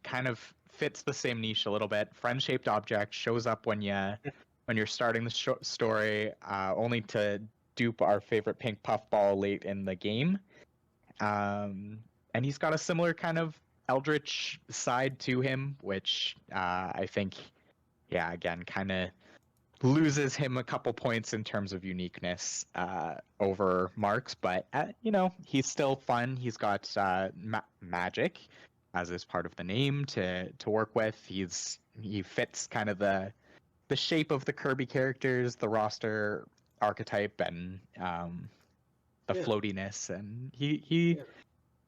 kind of fits the same niche a little bit. Friend-shaped object shows up when you're starting the story, only to dupe our favorite pink puffball late in the game. And he's got a similar kind of eldritch side to him, which I think, again, kind of loses him a couple points in terms of uniqueness over Marks, but he's still fun. He's got magic, as is part of the name, to work with. He fits kind of the shape of the Kirby characters, the roster archetype, and the floatiness, and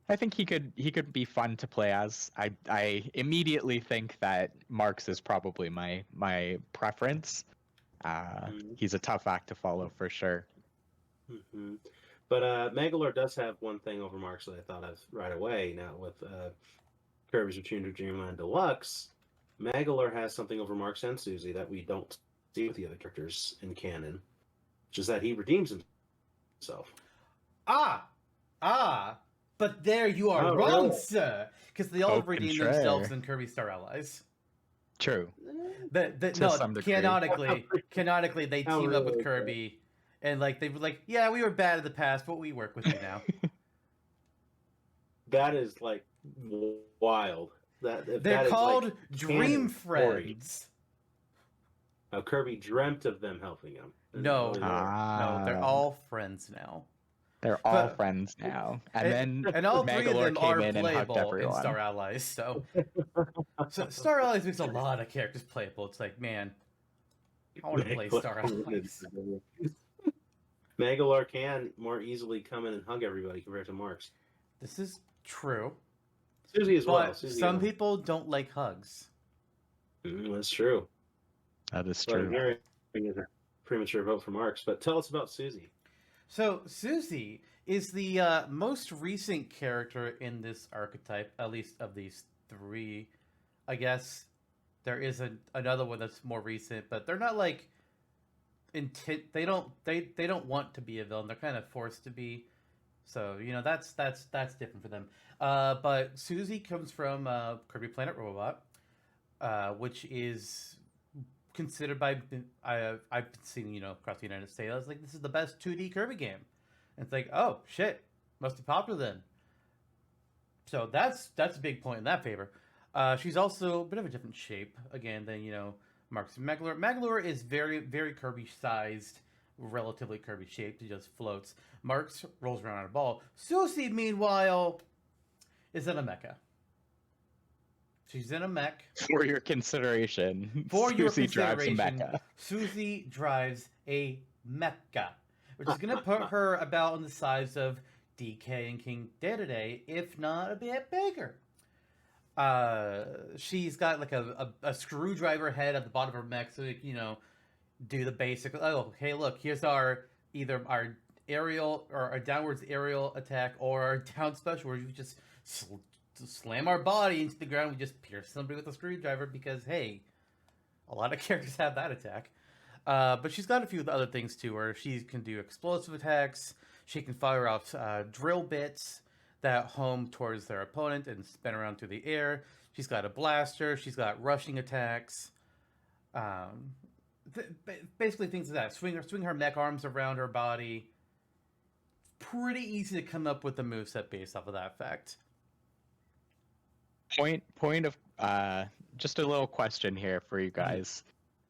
I think he could be fun to play as. I immediately think that Marks is probably my preference. He's a tough act to follow for sure. Mm-hmm. But Magalore does have one thing over Marks that I thought of right away. Now with Kirby's Return to Dreamland Deluxe, Magalore has something over Marks and Susie that we don't see with the other characters in canon, which is that he redeems himself. But there you are wrong, sir, because they all redeem themselves in Kirby Star Allies. True. Canonically, they team up with Kirby, and they were like, yeah, we were bad in the past, but we work with you now. That is wild. They're called Dream Friends. Now Kirby dreamt of them helping him. No, they're all friends now. They're all friends now, and all three of them are playable in Star Allies. So Star Allies makes a lot of characters playable. It's like, man, I want to play Star Allies. Magalore can more easily come in and hug everybody compared to Marks. This is true. Susie as well. But some people don't like hugs. That's true. That is true. Is a premature vote for Marks, but tell us about Susie. So Susie is the most recent character in this archetype, at least of these three. I guess there is another one that's more recent, but they're not like intent. They don't want to be a villain. They're kind of forced to be. So that's different for them. But Susie comes from Kirby Planet Robot, which is considered by I've been seeing across the United States. I was like, this is the best 2D Kirby game. And it's like, oh shit, must be popular then. So that's a big point in that favor. She's also a bit of a different shape again than Mark's Megalure. Megalure is very very Kirby sized, relatively Kirby shaped. He just floats. Mark's rolls around on a ball. Susie, meanwhile, is in a mecha. She's in a mech. For your consideration, For your Susie drives a consideration, mecha. Susie drives a mecha, which is going to put her about on the size of DK and King Day-to-Day, if not a bit bigger. She's got like a screwdriver head at the bottom of her mech, so do the basic. Oh, hey, look, here's either our aerial or our downwards aerial attack or our down special, where you just slam our body into the ground. We just pierce somebody with a screwdriver because hey, a lot of characters have that attack. But she's got a few other things too, where she can do explosive attacks. She can fire off drill bits that home towards their opponent and spin around through the air. She's got a blaster. She's got rushing attacks. Basically things like that. Swing her mech arms around her body. Pretty easy to come up with a moveset based off of that fact. Point of just a little question here for you guys.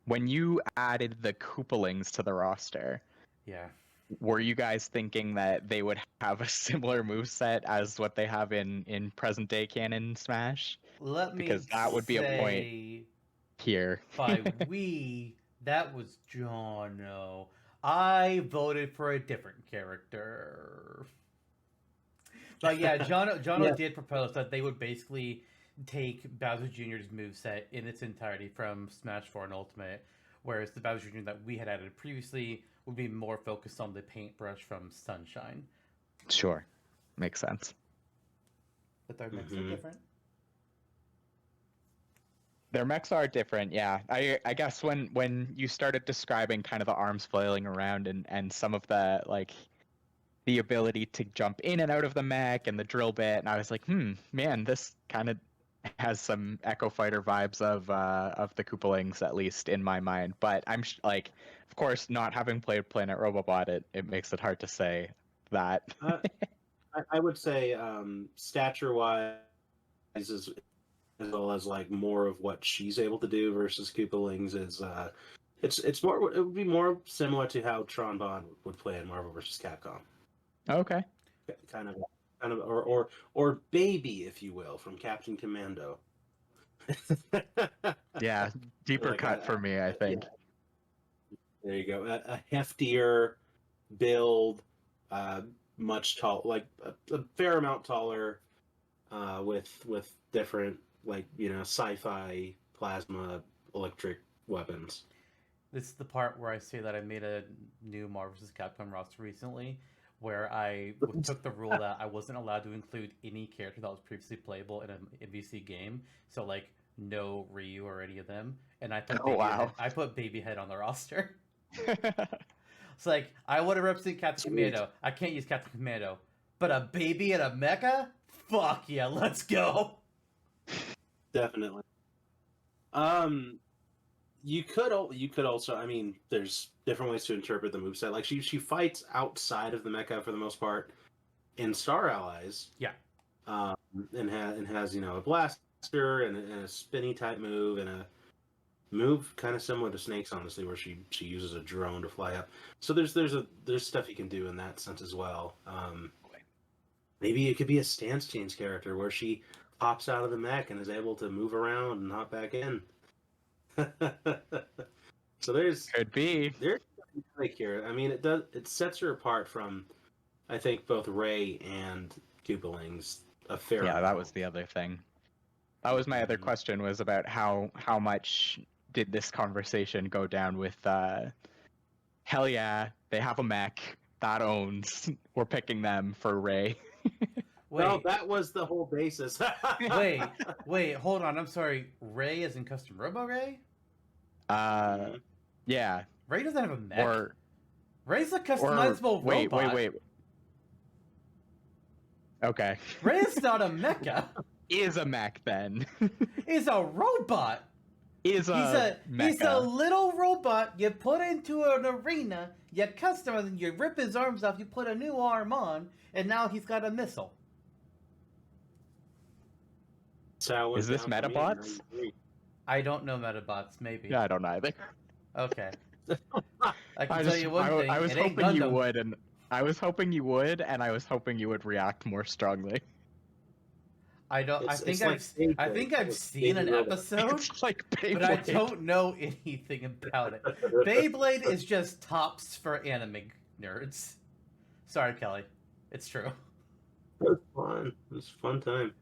When you added the Koopalings to the roster, Yeah. were you guys thinking that they would have a similar moveset as what they have in present day canon Smash? Because that would be a point here. By we, that was Jonno. I voted for a different character. But yeah, Jonno did propose that they would basically take Bowser Jr.'s moveset in its entirety from Smash 4 and Ultimate, whereas the Bowser Jr. that we had added previously would be more focused on the paintbrush from Sunshine. Sure. Makes sense. But their mechs are different. Their mechs are different, yeah. I guess when you started describing kind of the arms flailing around and some of the the ability to jump in and out of the mech and the drill bit, and I was like, man, this kind of has some Echo Fighter vibes of the Koopalings, at least in my mind. But I'm of course, not having played Planet Robobot, it makes it hard to say that. I would say stature-wise, as well as more of what she's able to do versus Koopalings is it's more. It would be more similar to how Tron Bond would play in Marvel vs. Capcom. Okay. Kind of, or Baby, if you will, from Captain Commando. Yeah, deeper cut for me, I think. Yeah. There you go. A heftier build, much tall, a fair amount taller, with different sci-fi plasma electric weapons. This is the part where I say that I made a new Marvel vs. Capcom roster recently, where I took the rule that I wasn't allowed to include any character that was previously playable in an MVC game. So no Ryu or any of them, and I put I put Babyhead on the roster. It's I want to represent Captain Commando. I can't use Captain Commando, but a baby and a mecha? Fuck yeah, let's go. Definitely. You could also. I mean, there's different ways to interpret the moveset. She fights outside of the mecha for the most part in Star Allies. Yeah. And has a blaster and a spinny type move and a move kind of similar to Snake's, honestly, where she uses a drone to fly up. So there's stuff you can do in that sense as well. Maybe it could be a stance change character where she pops out of the mech and is able to move around and hop back in. So there's here. I mean, it sets her apart from, I think, both Ray and Koopalings a fair. Yeah, that was the other thing. That was my other question, was about how much did this conversation go down with hell yeah, they have a mech, that owns. We're picking them for Ray. Wait, No, that was the whole basis. wait, hold on. I'm sorry. Ray is in Custom Robo Ray? Yeah. Ray doesn't have a mech. Or Ray's a customizable wait, robot. wait. Okay. Ray is not a mecha. Is a mech then? He's a robot. Is a He's a mecha. little robot you put into an arena, you customize him, you rip his arms off, you put a new arm on, and now he's got a missile. So Is this down for me, Metabots? I agree. I don't know Metabots, maybe. Yeah, I don't either. Okay. I can I tell you one thing. I was it ain't hoping you Gundam. would, and I was hoping you would, and I was hoping you would react more strongly. I don't. I It's think like I've. I Beyblade. think I've It's seen an Baby Robot. episode, It's like but I Beyblade. don't know anything about it. Beyblade is just tops for anime nerds. Sorry, Kelly. It's true. It was fun. It was a fun time.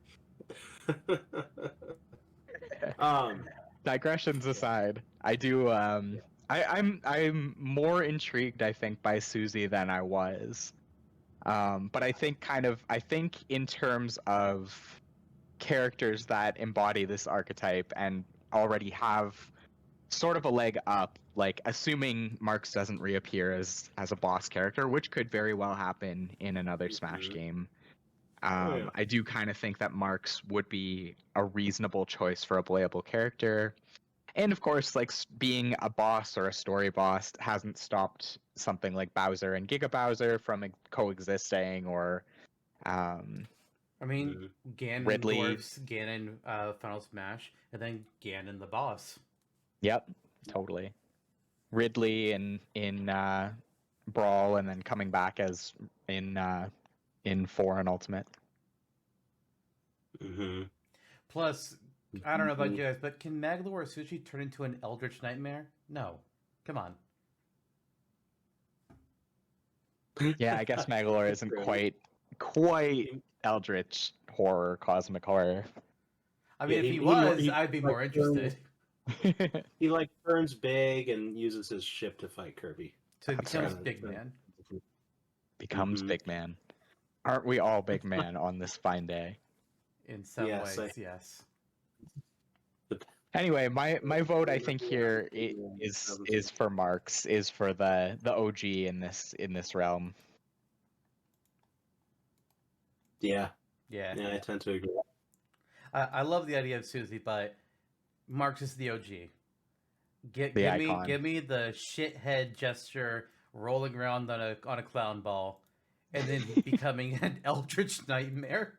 Digressions aside, I do. I'm more intrigued, I think, by Susie than I was. But I think in terms of characters that embody this archetype and already have sort of a leg up, like assuming Marks doesn't reappear as a boss character, which could very well happen in another Smash Mhm. game. Yeah. I do kind of think that Marks would be a reasonable choice for a playable character. And of course, like being a boss or a story boss hasn't stopped something like Bowser and Giga Bowser from coexisting, or I mean, Ganon Ridley. Dwarfs, Ganon Final Smash, and then Ganon the boss. Yep, totally. Ridley in Brawl, and then coming back as in 4 and Ultimate. Mm-hmm. Plus, I don't know about you guys, but can Maglor or Sushi turn into an Eldritch Nightmare? No. Come on. Yeah, I guess Magalore isn't quite Eldritch horror, cosmic horror. I mean, Yeah, if he- he he was, more- he- I'd be like, more interested. He like turns big and uses his ship to fight Kirby. So he That's becomes right. Big Man. Becomes Mhm. big man. Aren't we all big man on this fine day? In some Yes, ways, yes. Anyway, my vote, I think, here is for Marks, is for the OG in this realm. Yeah, Yeah. I tend to agree. I love the idea of Susie, but Marx is the OG. Give icon. me the shithead gesture rolling around on a clown ball, and then becoming an Eldritch Nightmare.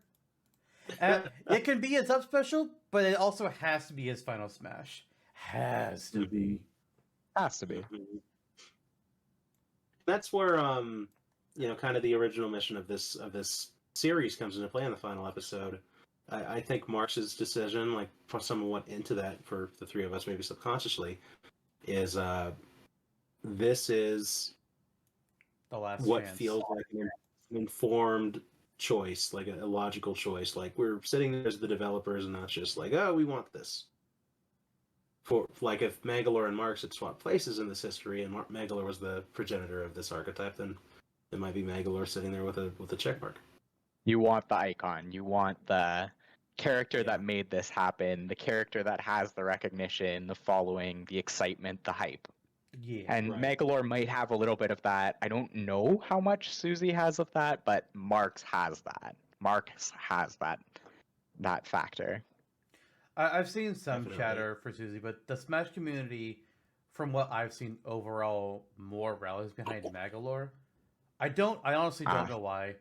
It can be his up special, but it also has to be his final smash. Has to be. Has to be. Mhm. That's where kind of the original mission of this series comes into play in the final episode. I think Marx's decision, like someone went into that for the three of us, maybe subconsciously, is this is The last what chance. feels like an informed choice, like a logical choice. Like we're sitting there as the developers and not just like, oh, we want this. For like if Magalore and Marx had swapped places in this history and Magalore was the progenitor of this archetype, then it might be Magalore sitting there with a check mark. You want the icon. You want the character that made this happen, the character that has the recognition, the following, the excitement, the hype. Yeah. And right. Magalore might have a little bit of that. I don't know how much Susie has of that, but Marx has that. Marx has that factor. I've seen some Definitely. chatter for Susie, but the Smash community, from what I've seen overall, more rallies behind Magalore. I honestly don't know why.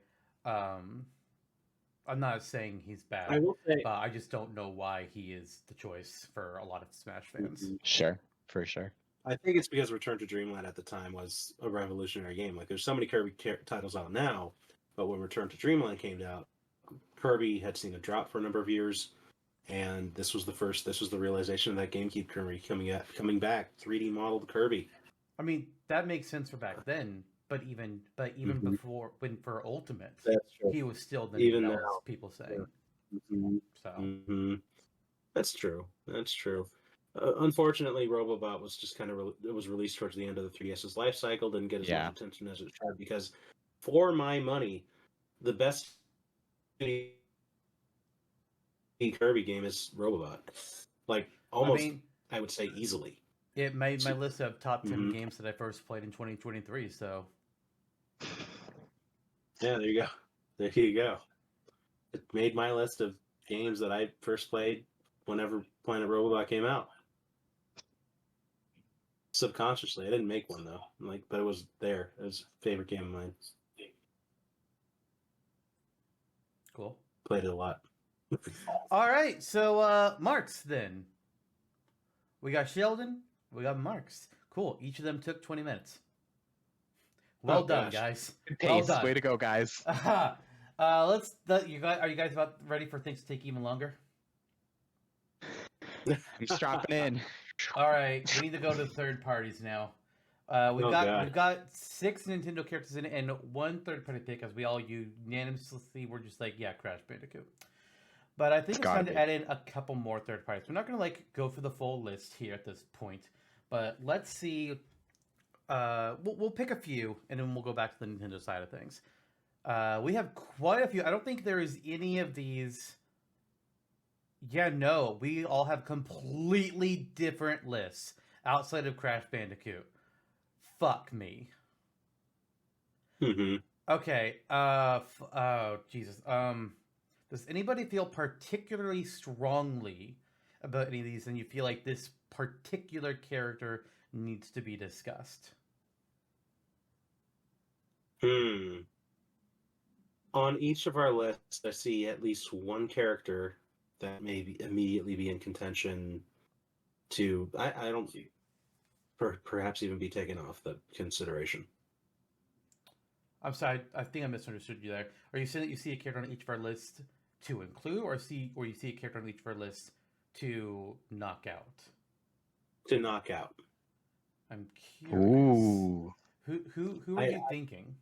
I'm not saying he's I bad, will say, but I just don't know why he is the choice for a lot of Smash fans. Sure, for sure. I think it's because Return to Dreamland at the time was a revolutionary game. Like there's so many Kirby titles out now, but when Return to Dreamland came out, Kirby had seen a drop for a number of years, and this was the realization of that GameCube Kirby coming back, 3D modeled Kirby. I mean, that makes sense for back then, but even Mhm. before, when for Ultimate, That's true. he was still the Even Newells, now. people saying. Mhm. So Mhm. That's true. That's true. Unfortunately, Robobot was just kind of it was released towards the end of the 3DS's life cycle. Didn't get as Yeah. much attention as it should because, for my money, the best Kirby game is Robobot. Like almost, I would say easily. It made my list of top 10 Mhm. games that I first played in 2023. So Yeah, there you go. There you go. It made my list of games that I first played whenever Planet Robobot came out. Subconsciously, I didn't make one though. But it was there. It was a favorite game of mine. cool. Played it a lot. All right, so Marks then. We got Sheldon. We got Marks. Cool. Each of them took 20 minutes. Well Oh, done, gosh. guys. Good Well pace. done. Way to go, guys. You guys, are you guys about ready for things to take even longer? I'm strapping in. All right, we need to go to third parties now. We've Oh, got God. 6 Nintendo characters in it and 1 third party pick, as we all unanimously were just like, yeah, Crash Bandicoot. But I think it's gotta time to be. add in a couple more third parties. We're not gonna go for the full list here at this point, but let's see. We'll pick a few, and then we'll go back to the Nintendo side of things. We have quite a few. I don't think there is any of these. Yeah, no, we all have completely different lists outside of Crash Bandicoot. Fuck me. Mm-hmm. Okay. Oh Jesus. Does anybody feel particularly strongly about any of these, and you feel like this particular character needs to be discussed? On each of our lists, I see at least one character that may immediately be in contention to I don't perhaps even be taken off the consideration. I'm sorry, I think I misunderstood you there. Are you saying that you see a character on each of our lists to include, or you see a character on each of our lists to knock out? To knock out. I'm curious. Ooh. Who are you thinking?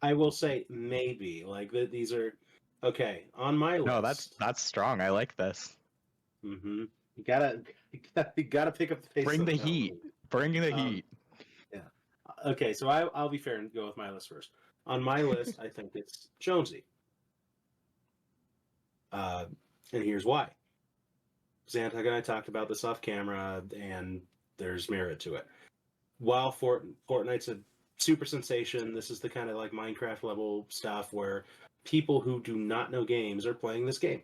I will say maybe these are okay on my list. No, that's strong. I like this. Mm-hmm. You gotta pick up the pace. Bring the heat. Bring the heat. Yeah. Okay, so I'll be fair and go with my list first. On my list, I think it's Jonesy. And here's why. Zantok and I talked about this off camera, and there's merit to it. While Fortnite's a super sensation, this is the kind of Minecraft level stuff where people who do not know games are playing this game.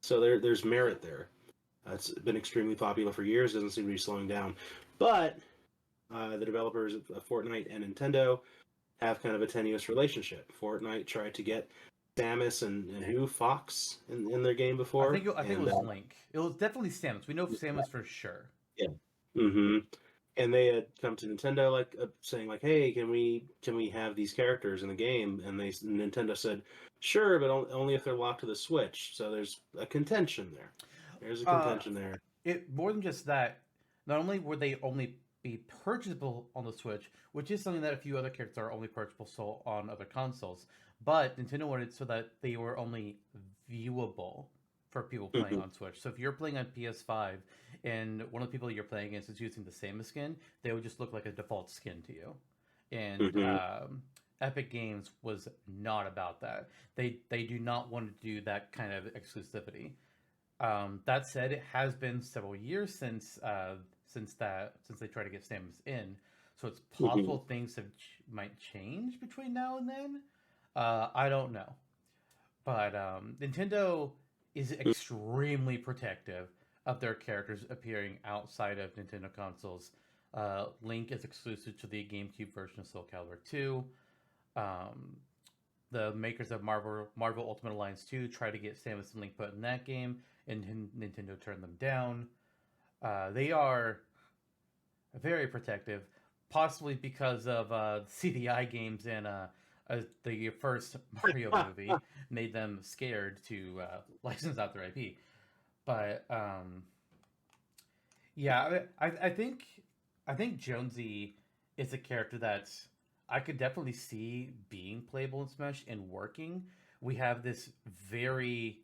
So there's merit there. It's been extremely popular for years, doesn't seem to be slowing down. But the developers of Fortnite and Nintendo have kind of a tenuous relationship. Fortnite tried to get Samus and Fox in their game before. I think it was Link. It was definitely Samus. We know Samus for sure. Yeah. Mm-hmm. And they had come to Nintendo saying hey, can we have these characters in the game? And Nintendo said, sure, but only if they're locked to the Switch. So there's a contention there. There's a contention there. It more than just that. Not only would they only be purchasable on the Switch, which is something that a few other characters are only purchasable on other consoles, but Nintendo wanted it so that they were only viewable for people playing on Switch. So if you're playing on PS5 and one of the people you're playing against is using the same skin, they would just look like a default skin to you. And Epic Games was not about that. They do not want to do that kind of exclusivity. That said, it has been several years since they tried to get Samus in, so it's possible things might change between now and then. I don't know, but Nintendo is extremely protective of their characters appearing outside of Nintendo consoles. Link is exclusive to the GameCube version of Soul Calibur 2. The makers of Marvel Ultimate Alliance 2 tried to get Samus and Link put in that game, and Nintendo turned them down. They are very protective, possibly because of CDI games and the first Mario movie made them scared to license out their IP. But yeah, I think Jonesy is a character that I could definitely see being playable in Smash and working. We have this very,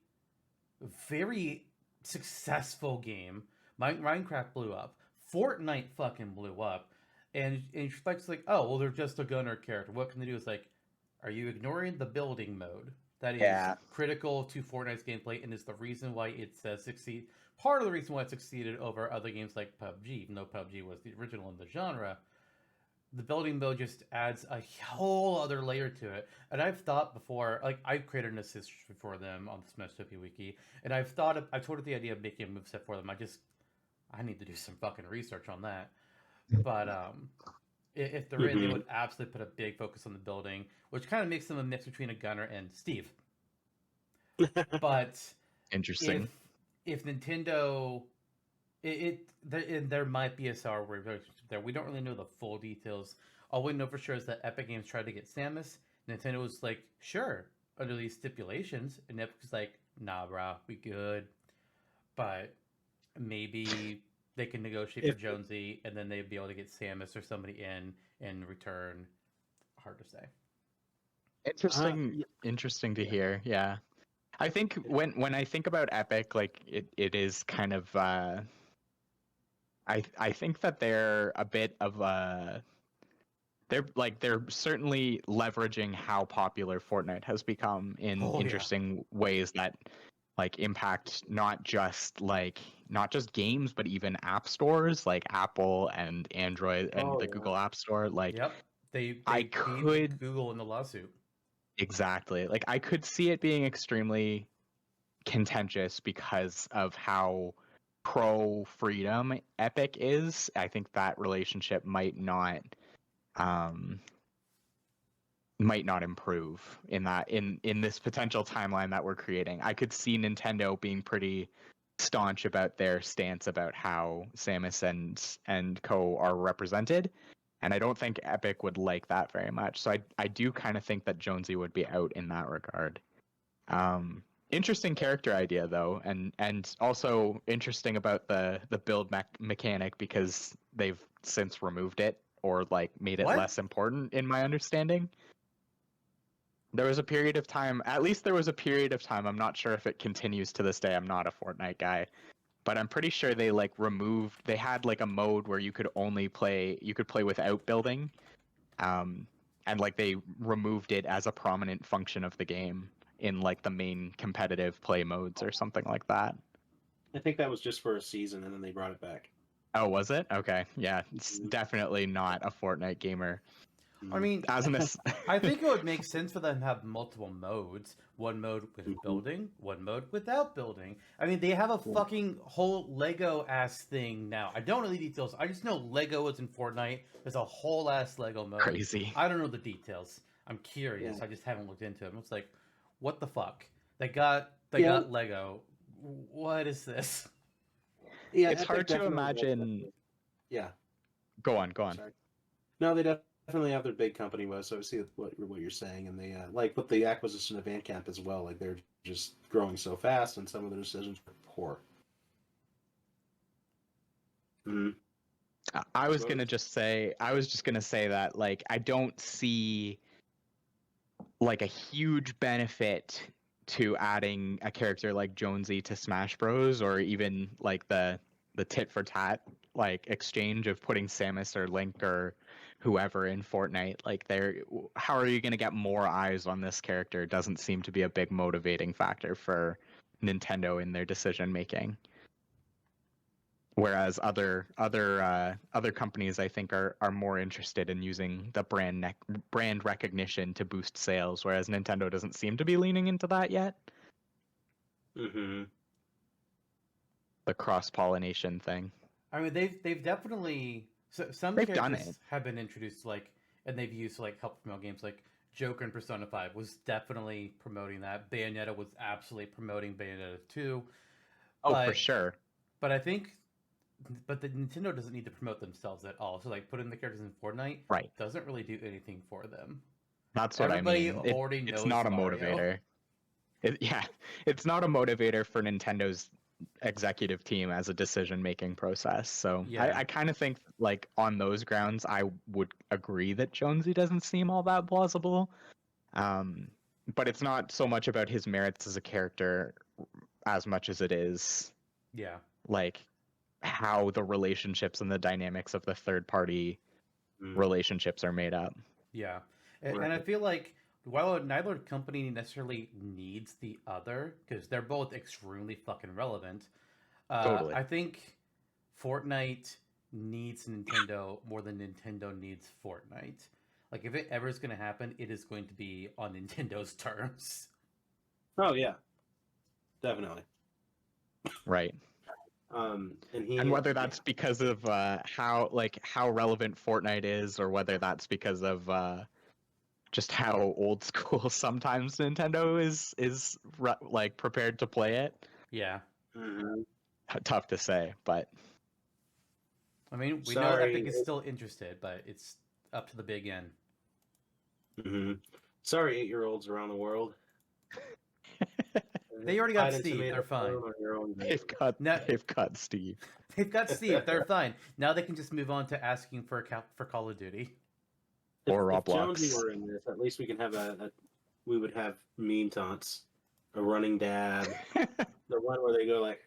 very successful game Minecraft blew up. Fortnite fucking blew up. And Spike's like, oh, well, they're just a gunner character. What can they do? It's like, are you ignoring the building mode? That is Yeah. critical to Fortnite's gameplay and is the reason why it's part of the reason why it succeeded over other games like PUBG, even though PUBG was the original in the genre. The building mode just adds a whole other layer to it. And I've thought before, like, I've created an assist for them on the Smashtopia Wiki, and I told it the idea of making a moveset for them. I need to do some fucking research on that. But if they're in, they would absolutely put a big focus on the building, which kind of makes them a mix between a gunner and Steve. But Interesting. if Nintendo, there might be a sour relationship there. We don't really know the full details. All we know for sure is that Epic Games tried to get Samus. Nintendo was like, sure, under these stipulations, and Epic was like, nah, bro, we good. But maybe they can negotiate for Jonesy, and then they'd be able to get Samus or somebody in return. Hard to say. Interesting to hear. Yeah, I think when I think about Epic, like it is kind of I think that they're a bit of they're certainly leveraging how popular Fortnite has become in interesting ways that like impact not just games but even app stores like Apple and Android and Google App Store. Like, yep, they I beat could Google in the lawsuit. Exactly. Like, I could see it being extremely contentious because of how pro freedom Epic is. I think that relationship might not improve in this potential timeline that we're creating. I could see Nintendo being pretty staunch about their stance about how Samus and co are represented, and I don't think Epic would like that very much. So I do kind of think that Jonesy would be out in that regard. Interesting character idea though, and also interesting about the build mechanic, because they've since removed it or like made it less important in my understanding. There was a period of time, at least there was a period of time, I'm not sure if it continues to this day, I'm not a Fortnite guy, but I'm pretty sure they they had like a mode where you could play without building, and like they removed it as a prominent function of the game in like the main competitive play modes or something like that. I think that was just for a season and then they brought it back. Oh, was it? Okay. Yeah, it's definitely not a Fortnite gamer. I mean, I think it would make sense for them to have multiple modes. One mode with building, one mode without building. I mean, they have a fucking whole Lego-ass thing now. I don't know the details. I just know Lego is in Fortnite. There's a whole ass Lego mode. Crazy. I don't know the details. I'm curious. Yeah. I just haven't looked into it. It's like, what the fuck? They got Lego. What is this? Yeah, it's hard to imagine. Yeah. Go on. Sorry. No, they definitely have their big company was. So I see what you're saying, and they like with the acquisition of Bandcamp as well. Like they're just growing so fast, and some of their decisions are poor. Mm-hmm. I was just gonna say that like I don't see like a huge benefit to adding a character like Jonesy to Smash Bros, or even like the tit for tat like exchange of putting Samus or Link or whoever in Fortnite. Like, how are you going to get more eyes on this character? Doesn't seem to be a big motivating factor for Nintendo in their decision making. Whereas other companies, I think, are more interested in using the brand recognition to boost sales, whereas Nintendo doesn't seem to be leaning into that yet. Mm-hmm. The cross-pollination thing. I mean, they've definitely some characters have been introduced and they've used help promote games. Like Joker in Persona 5 was definitely promoting that. Bayonetta was absolutely promoting Bayonetta 2. For sure. But I think. But the Nintendo doesn't need to promote themselves at all. So, putting the characters in Fortnite doesn't really do anything for them. That's what Everybody I mean. Already knows it's not a Mario. motivator. It's not a motivator for Nintendo's executive team as a decision-making process. So I kind of think, on those grounds, I would agree that Jonesy doesn't seem all that plausible. But it's not so much about his merits as a character as much as it is... how the relationships and the dynamics of the third party relationships are made up. Yeah, and I feel like while neither company necessarily needs the other, because they're both extremely fucking relevant, Totally. I think Fortnite needs Nintendo more than Nintendo needs Fortnite. Like, if it ever is going to happen, it is going to be on Nintendo's terms. Oh yeah, definitely. Right. And whether that's because of how relevant Fortnite is, or whether that's because of just how old school sometimes Nintendo is like prepared to play it. Yeah. Mhm. Tough to say, but I mean, we know Epic is still interested, but it's up to the big end. Sorry, 8-year-olds around the world. They already got Steve. They're fine. They've got Steve. They've got Steve. They're fine. Now they can just move on to asking for Call of Duty. Or If Roblox. Jonesy were in this, at least we can have we would have meme taunts, a running dab, the one where they go like,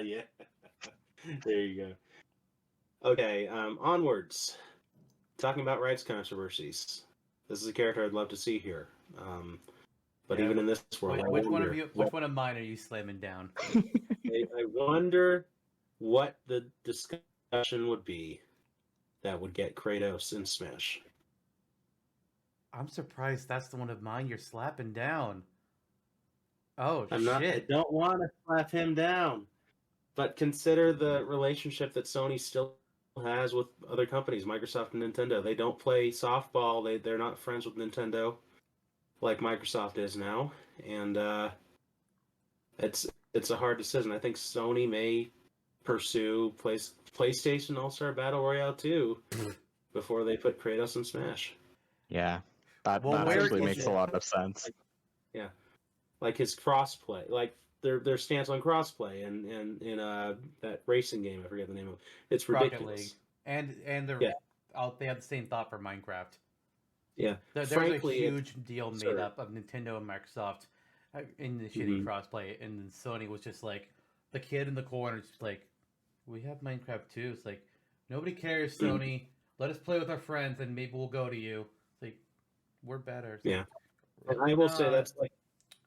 yeah. There you go. Okay, onwards. Talking about rights controversies. This is a character I'd love to see here. But even in this world, which one of mine are you slamming down? I wonder what the discussion would be that would get Kratos in Smash. I'm surprised that's the one of mine you're slapping down. Oh, I shit. don't want to slap him down. But consider the relationship that Sony still has with other companies, Microsoft and Nintendo. They don't play softball. They're not friends with Nintendo like Microsoft is now. And it's a hard decision. I think Sony may pursue PlayStation All-Star Battle Royale 2 before they put Kratos in Smash. Yeah, that actually makes a lot of sense. Yeah, like his crossplay, like their stance on crossplay, and in that racing game, I forget the name of it. It's ridiculous. And they have the same thought for Minecraft. Yeah, There's frankly, a huge deal made up of Nintendo and Microsoft initiating crossplay, and then Sony was just like the kid in the corner, just like, we have Minecraft too. It's like, nobody cares, Sony. Let us play with our friends, and maybe we'll go to you. It's like, we're better. Yeah, and I will say that's like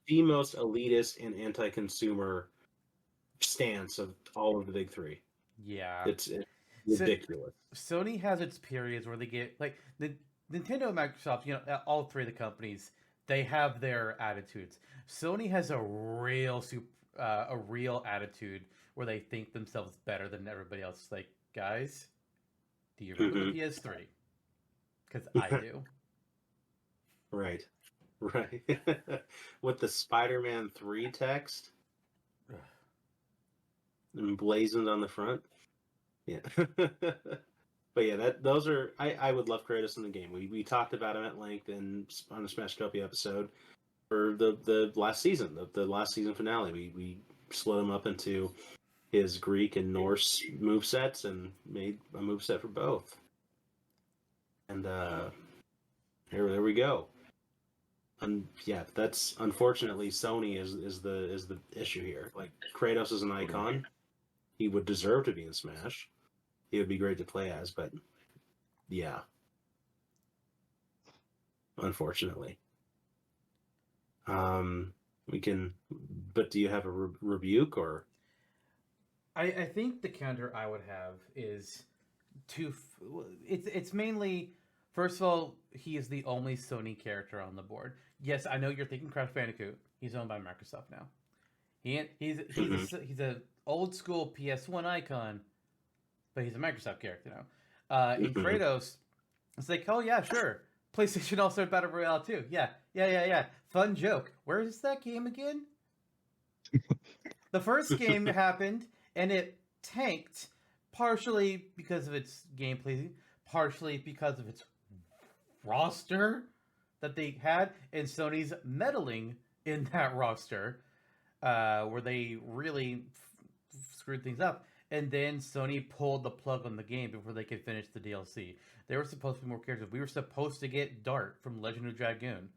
the most elitist and anti-consumer stance of all of the big three. Yeah, it's ridiculous. Sony has its periods where they get like the Nintendo and Microsoft. You know, all three of the companies, they have their attitudes. Sony has a real attitude where they think themselves better than everybody else. It's like, guys, do you remember the PS3? Because I do. Right. With the Spider-Man 3 text emblazoned on the front. Yeah. But yeah, those are I would love Kratos in the game. We talked about him at length on the Smashtopia episode for the last season, the last season finale. We split him up into his Greek and Norse movesets and made a moveset for both. And there we go. And yeah, that's unfortunately Sony is the issue here. Like, Kratos is an icon. He would deserve to be in Smash. He would be great to play as, but yeah, unfortunately. We can, but do you have a rebuke or? I think the counter I would have is it's mainly, first of all, he is the only Sony character on the board. Yes, I know you're thinking Crash Bandicoot. He's owned by Microsoft now. He's a old school PS1 icon, but he's a Microsoft character now. In Kratos, it's like, oh yeah, sure, PlayStation All-Star Battle Royale 2. Yeah. Fun joke. Where is that game again? The first game happened, and it tanked, partially because of its gameplay, partially because of its roster that they had, and Sony's meddling in that roster, where they really screwed things up. And then Sony pulled the plug on the game before they could finish the DLC. There were supposed to be more characters. We were supposed to get Dart from Legend of Dragoon.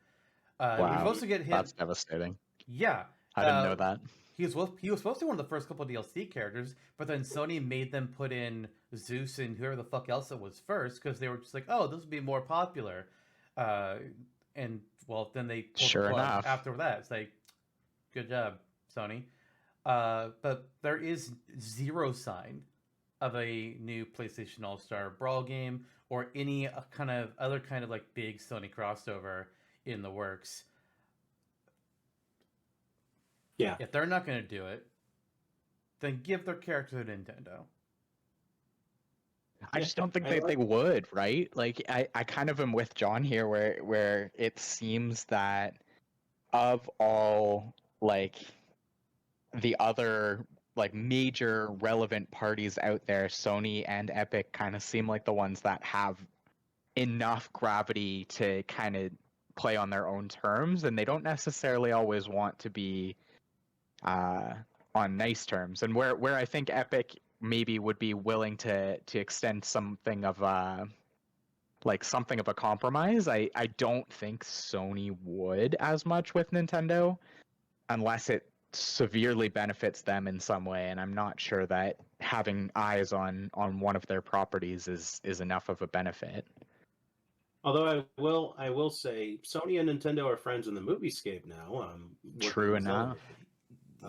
Wow, we were supposed to get him. That's devastating. Yeah. I didn't know that. he was supposed to be one of the first couple of DLC characters, but then Sony made them put in Zeus and whoever the fuck else it was first because they were just like, oh, this would be more popular, and well, then they pulled Sure the plug enough. after that. It's like, good job, Sony. But there is zero sign of a new PlayStation All-Star Brawl game or any other kind of like big Sony crossover in the works. Yeah. If they're not going to do it, then give their character to Nintendo. I just don't think they would, right? Like I kind of am with John here where it seems that of all like the other like major relevant parties out there, Sony and Epic kind of seem like the ones that have enough gravity to kind of play on their own terms, and they don't necessarily always want to be on nice terms. And where I think Epic maybe would be willing to extend something of a compromise, I don't think Sony would as much with Nintendo unless it severely benefits them in some way, and I'm not sure that having eyes on one of their properties is enough of a benefit. Although I will say Sony and Nintendo are friends in the moviescape now. True enough.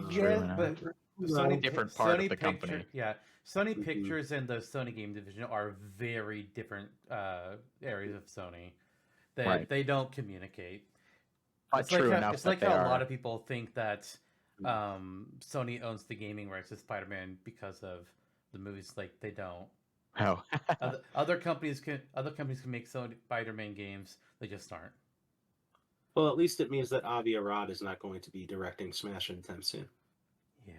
Yeah, but Sony different part Sony of the company. Yeah, Sony Mhm. Pictures and the Sony Game Division are very different areas of Sony. They don't communicate. But It's true like enough it's that like they how a are. lot of people think that Sony owns the gaming rights to Spider-Man because of the movies. Like they don't. Oh. Other companies can make Sony Spider-Man games. They just aren't. Well, at least it means that Avi Arad is not going to be directing Smash anytime soon. Yeah.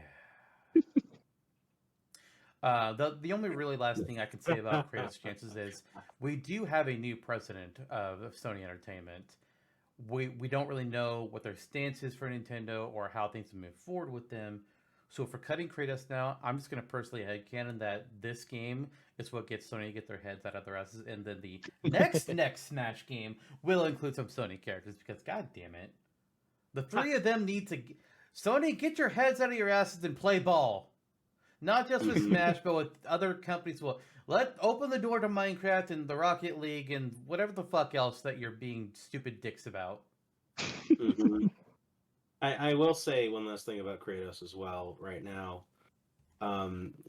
The only really last thing I can say about Kratos' chances is we do have a new president of Sony Entertainment. We don't really know what their stance is for Nintendo or how things will move forward with them. So if we're cutting Kratos now, I'm just going to personally headcanon that this game is what gets Sony to get their heads out of their asses, and then the next Smash game will include some Sony characters because god damn it, the three of them need to. Sony, get your heads out of your asses and play ball. Not just with Smash, but with other companies. Will open the door to Minecraft and the Rocket League and whatever the fuck else that you're being stupid dicks about. Mhm. I will say one last thing about Kratos as well right now,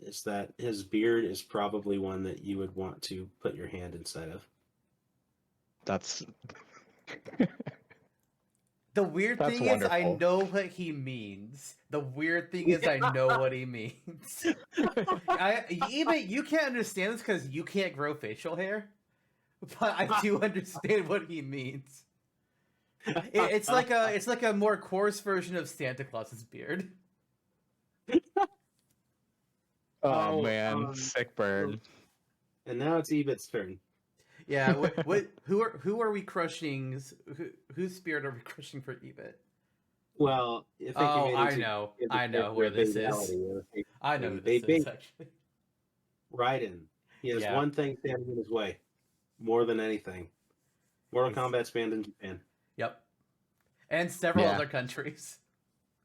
is that his beard is probably one that you would want to put your hand inside of. That's The weird That's thing is, I wonderful. know what he means. The weird thing is, I know what he means. Even you can't understand this because you can't grow facial hair, but I do understand what he means. It's like a more coarse version of Santa Claus's beard. oh man, sick burn. And now it's Ebit's turn. Yeah, who are we crushing? Whose spirit are we crushing for Eebit? Well, if I know where this is. I know who this is actually. Raiden. He has Yeah. one thing standing in his way, more than anything. Mortal Kombat's banned in Japan. Yep, and several Yeah. other countries.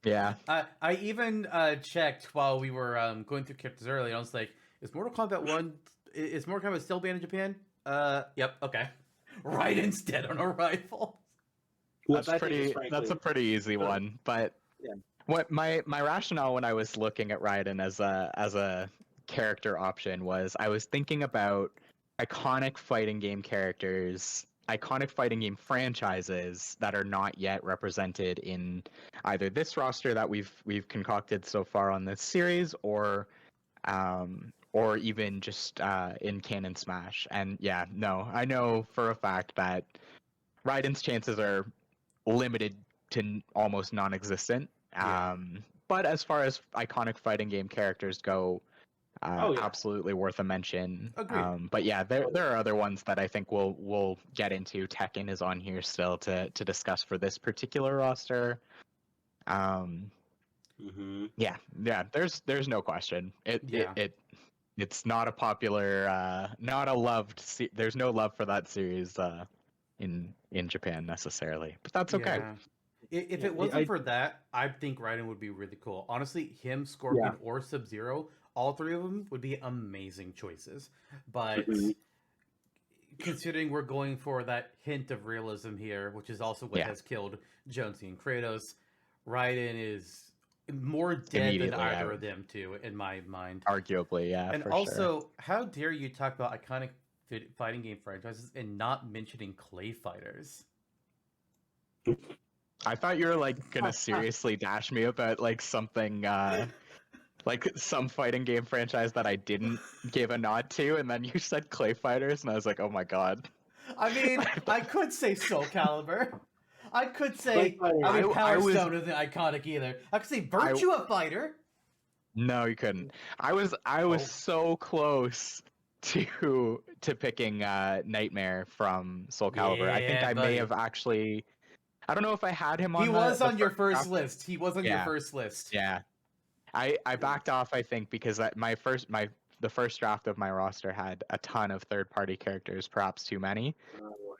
Yeah. I even checked while we were going through characters earlier. I was like, is Mortal Kombat still banned in Japan? Yep, okay. Right instead on arrival. Which That's I think is that's a pretty easy one. But Yeah. what my rationale when I was looking at Raiden as a character option was I was thinking about iconic fighting game characters, iconic fighting game franchises that are not yet represented in either this roster that we've concocted so far on this series or even just in Canon Smash. And yeah, no, I know for a fact that Raiden's chances are limited to almost non-existent. Yeah. But as far as iconic fighting game characters go, Oh, yeah. absolutely worth a mention. Agreed. But yeah, there are other ones that I think we'll get into. Tekken is on here still to discuss for this particular roster. Yeah, there's no question. It's not a popular, not a loved. There's no love for that series in Japan necessarily, but that's okay. If Yeah, it wasn't for that, I think Raiden would be really cool. Honestly, him, Scorpion, or Sub-Zero, all three of them would be amazing choices. But Mhm. considering we're going for that hint of realism here, which is also what Yeah. has killed Jonesy and Kratos, Raiden is more dead than Immediately either out. of them two, in my mind. Arguably, yeah, And for also, how dare you talk about iconic fighting game franchises and not mentioning Clay Fighters? sure. I thought you were like gonna seriously dash me about like something like some fighting game franchise that I didn't give a nod to, and then you said Clay Fighters, and I was like, oh my god. I mean, I could say Soul Calibur. I could say, Clay Fighter. I mean, I Power was- Stone isn't iconic either. I could say Virtua Fighter. No, you couldn't. I was Oh. so close to picking Nightmare from Soul Calibur. I think Yeah, I may buddy. have actually. I don't know if I had him on. He was the on your first first list. He was on your Yeah. first list. Yeah, I backed off. I think because the first draft of my roster had a ton of third party characters, perhaps too many,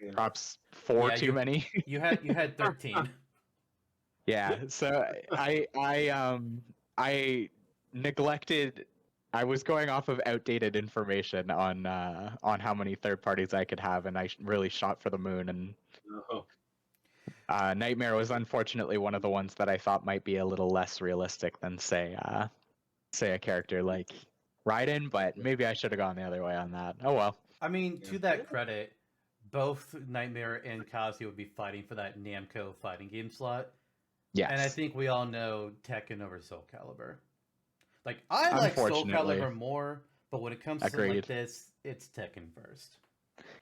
Yeah. perhaps four Yeah, too many. You had 13. Yeah, so I neglected. I was going off of outdated information on how many third parties I could have, and I really shot for the moon. And Oh. Nightmare was unfortunately one of the ones that I thought might be a little less realistic than say a character like Raiden, but maybe I should have gone the other way on that. Oh well. I mean, Yeah. to that credit, both Nightmare and Kazuya would be fighting for that Namco fighting game slot. Yes. And I think we all know Tekken over Soul Calibur. Like, I like Soul Unfortunately. Calibur more, but when it comes to something like Agreed. this, it's Tekken first.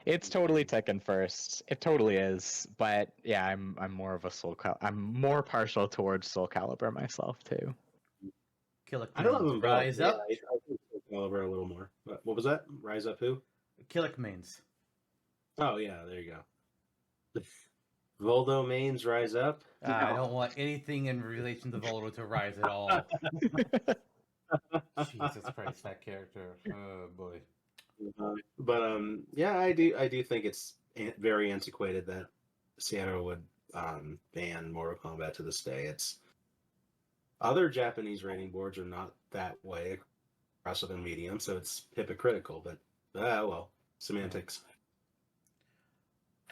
It's totally Tekken first. It totally is. But yeah, I'm more of a I'm more partial towards Soul Calibur myself too. Killick I love Mains, them both. Rise Yeah, Up. I think Soul Calibur a little more. What was that? Rise Up who? Killick Mains. Oh yeah, there you go. Voldo mains rise up. I don't want anything in relation to Voldo to rise at all. Jesus Christ, that character. Oh boy. But yeah, I do think it's very antiquated that Seattle would ban Mortal Kombat to this day. It's other Japanese rating boards are not that way across the medium, so it's hypocritical. But well, semantics.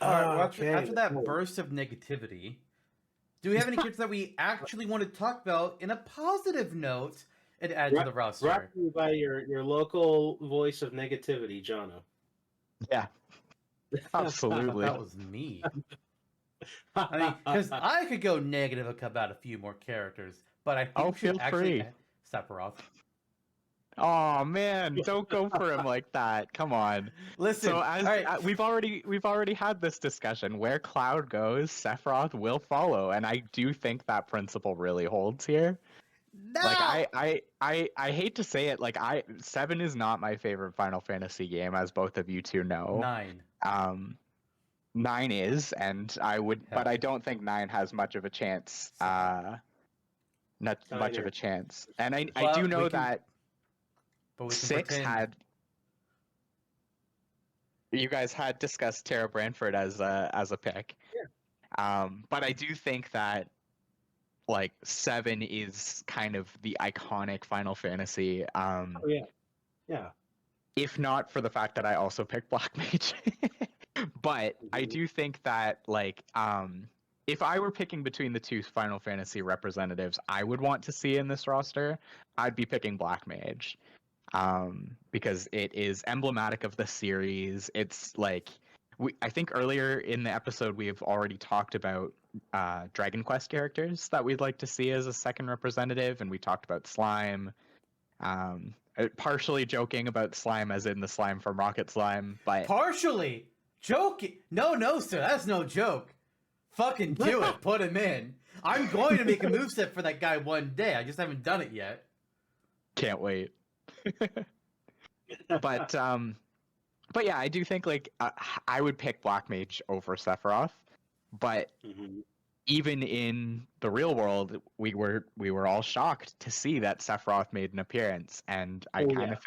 All right, well, Okay, after that cool. burst of negativity, do we have any characters that we actually want to talk about in a positive note and add to the roster? Brought to you by your local voice of negativity, Jonno. Yeah. I thought Absolutely. that was me. I mean, because I could go negative about a few more characters, but I think Oh, we should feel actually free. Sephiroth. Oh man, don't go for him like that. Come on. Listen, So all right, we've already had this discussion. Where Cloud goes, Sephiroth will follow, and I do think that principle really holds here. no! Like I hate to say it, like 7 is not my favorite Final Fantasy game, as both of you two know. 9. 9 is, and I would, Hell. but I don't think 9 has much of a chance. Not much of Either. a chance, and I But do we know can- that But we can 6 pretend. had. You guys had discussed Tara Branford as a pick. Yeah. But I do think that like 7 is kind of the iconic Final Fantasy. Oh yeah, yeah. If not for the fact that I also picked Black Mage. But I Mhm. do think that like if I were picking between the two Final Fantasy representatives I would want to see in this roster, I'd be picking Black Mage. Because it is emblematic of the series. It's like I think earlier in the episode we have already talked about Dragon Quest characters that we'd like to see as a second representative, and we talked about Slime. Partially joking about Slime as in the slime from Rocket Slime, but Partially joking. No, sir, that's no joke. Fucking do it. Put him in. I'm going to make a moveset for that guy one day. I just haven't done it yet. can't wait. But yeah, I do think like I would pick Black Mage over Sephiroth, but Mhm. even in the real world, we were all shocked to see that Sephiroth made an appearance, and I Oh, kind yeah. of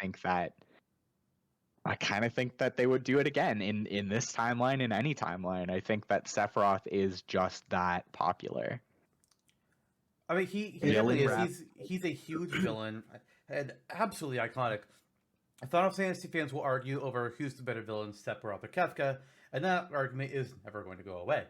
think that they would do it again in this timeline, in any timeline. I think that Sephiroth is just that popular. I mean, he Villain really rap. is. He's a huge villain and absolutely iconic. Final Fantasy fans will argue over who's the better villain, Sephiroth or Kefka, and that argument is never going to go away.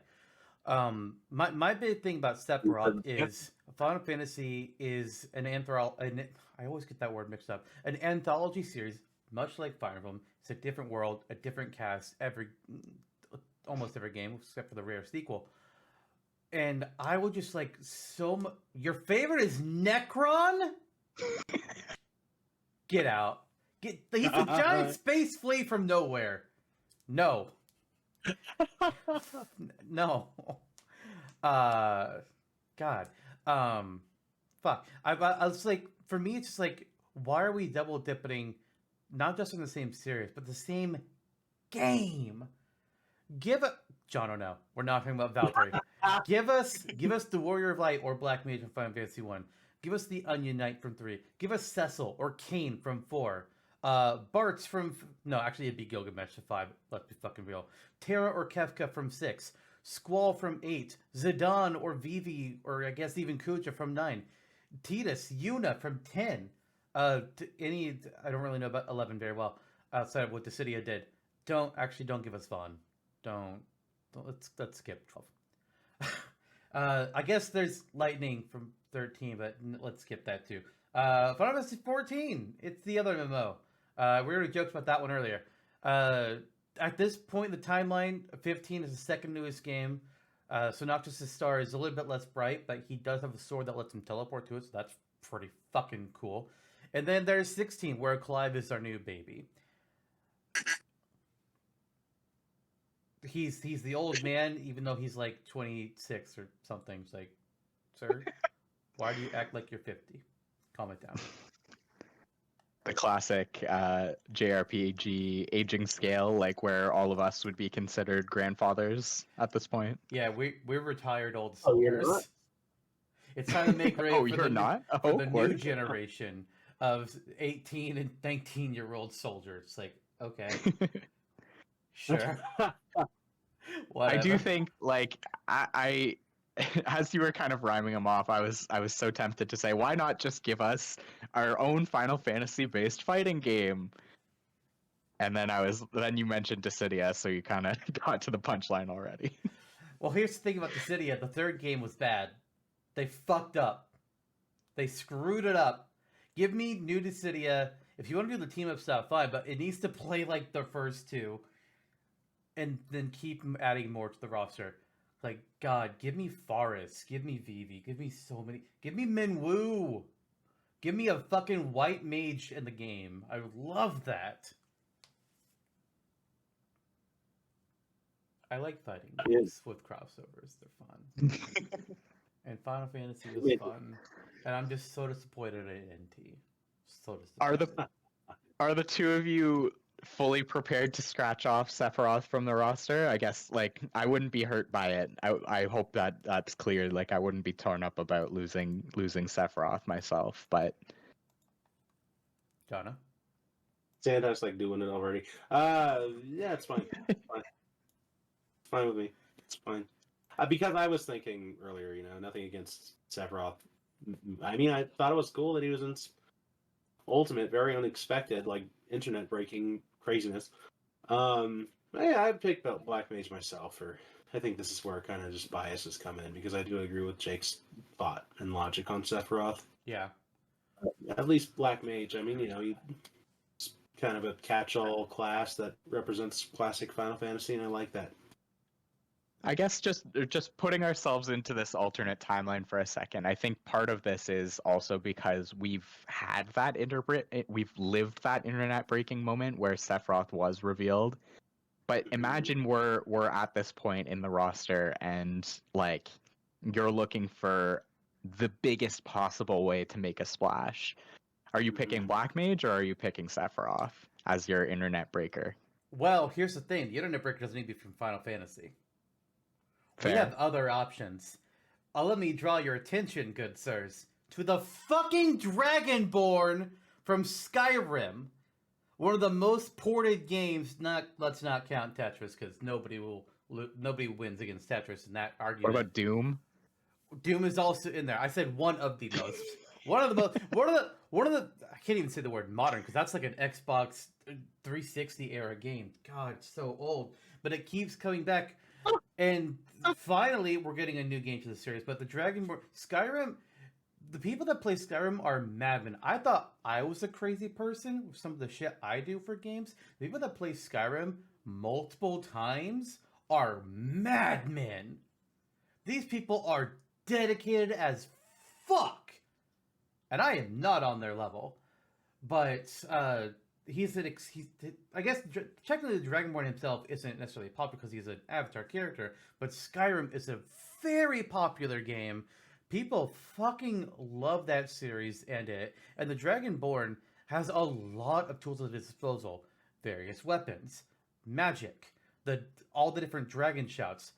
My big thing about Sephiroth is Final Fantasy is an anthology. I always get that word mixed up. An anthology series, much like Fire Emblem. It's a different world, a different cast, almost every game except for the rare sequel. And I would just like your favorite is Necron? Get out. He's a giant space flea from nowhere. No. No. God. Fuck. I was like, for me, it's just like, why are we double dipping, not just in the same series, but the same game? Jonno, no. We're not talking about Valkyrie. Give us the Warrior of Light or Black Mage from Final Fantasy 1. Give us the Onion Knight from 3. Give us Cecil or Kain from 4. Bartz from... No, actually it'd be Gilgamesh from 5. Let's be fucking real. Terra or Kefka from 6. Squall from 8. Zidane or Vivi, or I guess even Kuja from 9. Tidus, Yuna from 10. I don't really know about 11 very well, outside of what Dissidia did. Don't give us Vaughn. Let's skip 12. I guess there's Lightning from 13, but let's skip that too. Final Fantasy 14. It's the other MMO. We already joked about that one earlier. At this point in the timeline, 15 is the second newest game. So Noctis' star is a little bit less bright, but he does have a sword that lets him teleport to it, so that's pretty fucking cool. And then there's 16, where Clive is our new baby. He's the old man, even though he's like 26 or something. It's like, sir, why do you act like you're 50? Calm it down. The classic JRPG aging scale, like where all of us would be considered grandfathers at this point. Yeah, we're retired old Oh, you're soldiers. not? It's time to make way Oh, for you're not? for the new word. generation of 18 and 19-year-old soldiers. It's like, okay, sure. I do Whatever. think, like, I as you were kind of rhyming them off, I was so tempted to say, why not just give us our own Final Fantasy based fighting game? And then you mentioned Dissidia, so you kind of got to the punchline already. Well, here's the thing about Dissidia. The third game was bad. They fucked up. They screwed it up. Give me new Dissidia. If you want to do the team up stuff, fine, but it needs to play like the first two. And then keep adding more to the roster. Like, God, give me Forest. Give me Vivi. Give me so many. Give me Minwoo. Give me a fucking white mage in the game. I would love that. I like fighting games with crossovers. They're fun. And Final Fantasy was fun. And I'm just so disappointed at NT. So disappointed. Are the two of you fully prepared to scratch off Sephiroth from the roster? I guess, like, I wouldn't be hurt by it. I hope that's clear. Like, I wouldn't be torn up about losing Sephiroth myself, but... Jonno? Zantak's like doing it already. Yeah, it's fine. It's fine. It's fine with me. It's fine. Because I was thinking earlier, nothing against Sephiroth. I mean, I thought it was cool that he was in Ultimate, very unexpected, like internet breaking craziness. Yeah, I picked out Black Mage myself, or I think this is where kind of just bias is coming in, because I do agree with Jake's thought and logic on Sephiroth. Yeah. At least Black Mage, I mean, he's kind of a catch-all class that represents classic Final Fantasy, and I like that. I guess just putting ourselves into this alternate timeline for a second. I think part of this is also because we've lived that internet breaking moment where Sephiroth was revealed. But imagine we're at this point in the roster and like you're looking for the biggest possible way to make a splash. Are you picking Black Mage or are you picking Sephiroth as your internet breaker? Well, here's the thing. The internet breaker doesn't need to be from Final Fantasy. Fair. We have other options. Let me draw your attention, good sirs, to the fucking Dragonborn from Skyrim. One of the most ported games. Let's not count Tetris, because nobody wins against Tetris in that argument. What about Doom? Doom is also in there. I said one of the most. One of the most. One of the. I can't even say the word modern because that's like an Xbox 360 era game. God, it's so old. But it keeps coming back, and finally we're getting a new game to the series. But the Dragonborn Skyrim. The people that play Skyrim are madmen. I thought I was a crazy person with some of the shit I do for games. The people that play Skyrim multiple times are madmen. These people are dedicated as fuck. And I am not on their level. But he's I guess technically the Dragonborn himself isn't necessarily popular because he's an Avatar character, but Skyrim is a very popular game. People fucking love that series and the Dragonborn has a lot of tools at its disposal. Various weapons, magic, all the different dragon shouts.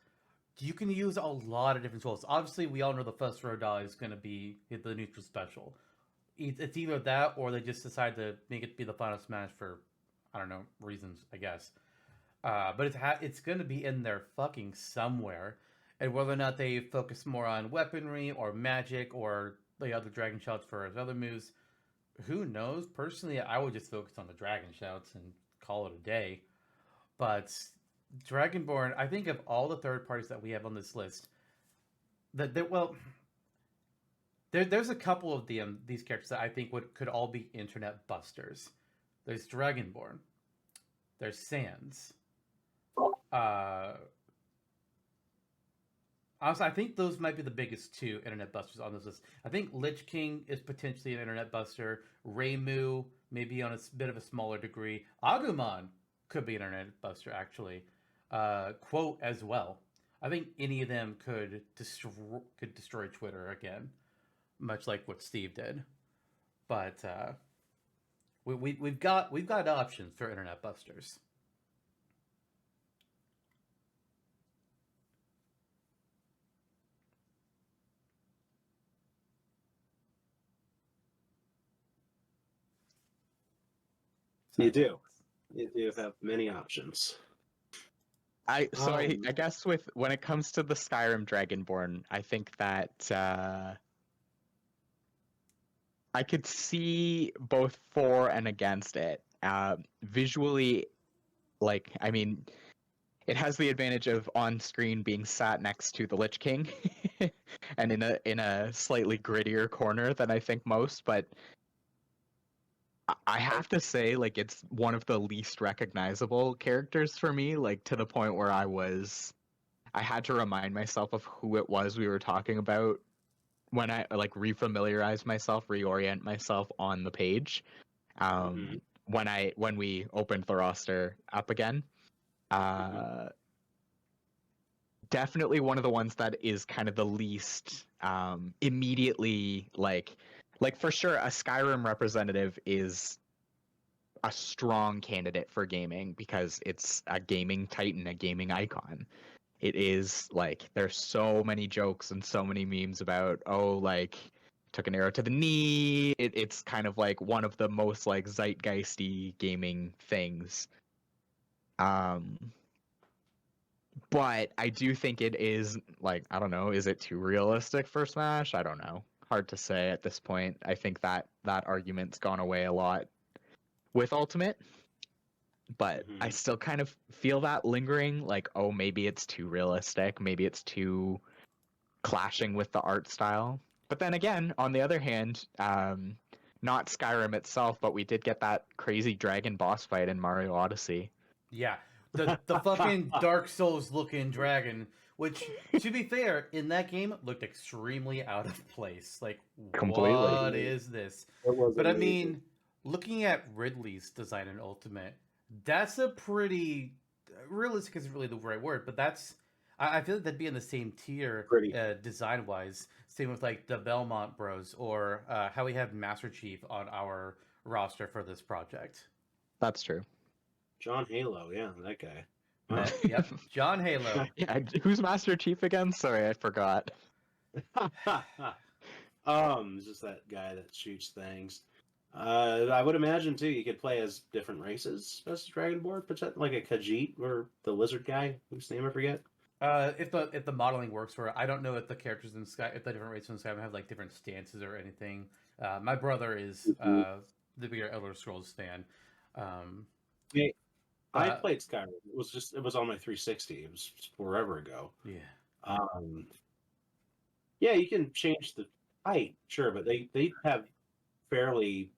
You can use a lot of different tools. Obviously, we all know the first Rodai is going to be the neutral special. It's either that or they just decide to make it be the final smash for, I don't know, reasons, I guess. But it's going to be in there fucking somewhere. And whether or not they focus more on weaponry or magic or the other dragon shouts for his other moves, who knows? Personally, I would just focus on the dragon shouts and call it a day. But Dragonborn, I think of all the third parties that we have on this list, there's a couple of these characters that I think could all be internet busters. There's Dragonborn. There's Sans. Honestly, I think those might be the biggest two internet busters on this list. I think Lich King is potentially an internet buster. Reimu, maybe on a bit of a smaller degree. Agumon could be an internet buster, actually. Quote as well. I think any of them could destroy Twitter again, much like what Steve did. But we've got options for internet busters. You do. You do have many options. I guess when it comes to the Skyrim Dragonborn, I think that I could see both for and against it. Visually, I mean, it has the advantage of on screen being sat next to the Lich King, and in a slightly grittier corner than I think most, but I have to say, it's one of the least recognizable characters for me, to the point where I had to remind myself of who it was we were talking about when I, refamiliarize myself, reorient myself on the page, when we opened the roster up again. Definitely one of the ones that is kind of the least immediately, for sure, a Skyrim representative is a strong candidate for gaming because it's a gaming titan, a gaming icon. It is there's so many jokes and so many memes about, took an arrow to the knee. It's kind of one of the most zeitgeisty gaming things. But I do think it is I don't know, is it too realistic for Smash? I don't know. Hard to say at this point. I think that argument's gone away a lot with Ultimate, but I still kind of feel that lingering, maybe it's too realistic, maybe it's too clashing with the art style. But then again, on the other hand, not Skyrim itself, but we did get that crazy dragon boss fight in Mario Odyssey. Yeah, the fucking Dark Souls looking dragon, which, to be fair, in that game looked extremely out of place. Completely. What is this? But I mean, looking at Ridley's design in Ultimate, that's a pretty realistic isn't really the right word, but I feel like that'd be in the same tier design wise. Same with the Belmont Bros or how we have Master Chief on our roster for this project. That's true. John Halo, yeah, that guy. Wow. Yep, John Halo. Yeah, who's Master Chief again? Sorry, I forgot. It's just that guy that shoots things. I would imagine too. You could play as different races as Dragonborn, like a Khajiit or the lizard guy whose name I forget. If the modeling works for it, I don't know if the characters in Sky, if the different races in Skyrim have like different stances or anything. My brother is the bigger Elder Scrolls fan. I But played Skyrim. It was on my 360. It was forever ago. yeah, Yeah, you can change the height, sure, but they have fairly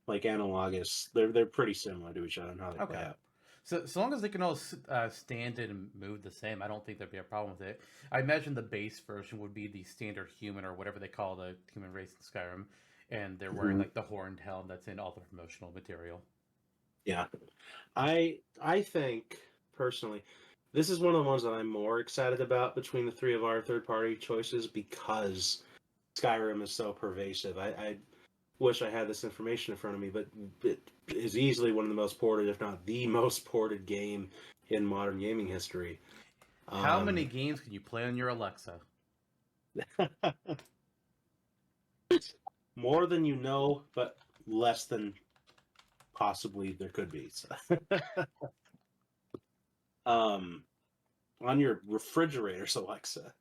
like analogous. They're pretty similar to each other in how they play okay. out. So long as they can all stand and move the same, I don't think there'd be a problem with it. I imagine the base version would be the standard human or whatever they call the human race in Skyrim, and they're wearing like the horned helm that's in all the promotional material. Yeah, I think personally, this is one of the ones that I'm more excited about between the three of our third party choices because Skyrim is so pervasive. I wish I had this information in front of me, but it is easily one of the most ported, if not the most ported game in modern gaming history. How many games can you play on your Alexa? More than you know, but less than possibly there could be. So. On your refrigerator's Alexa,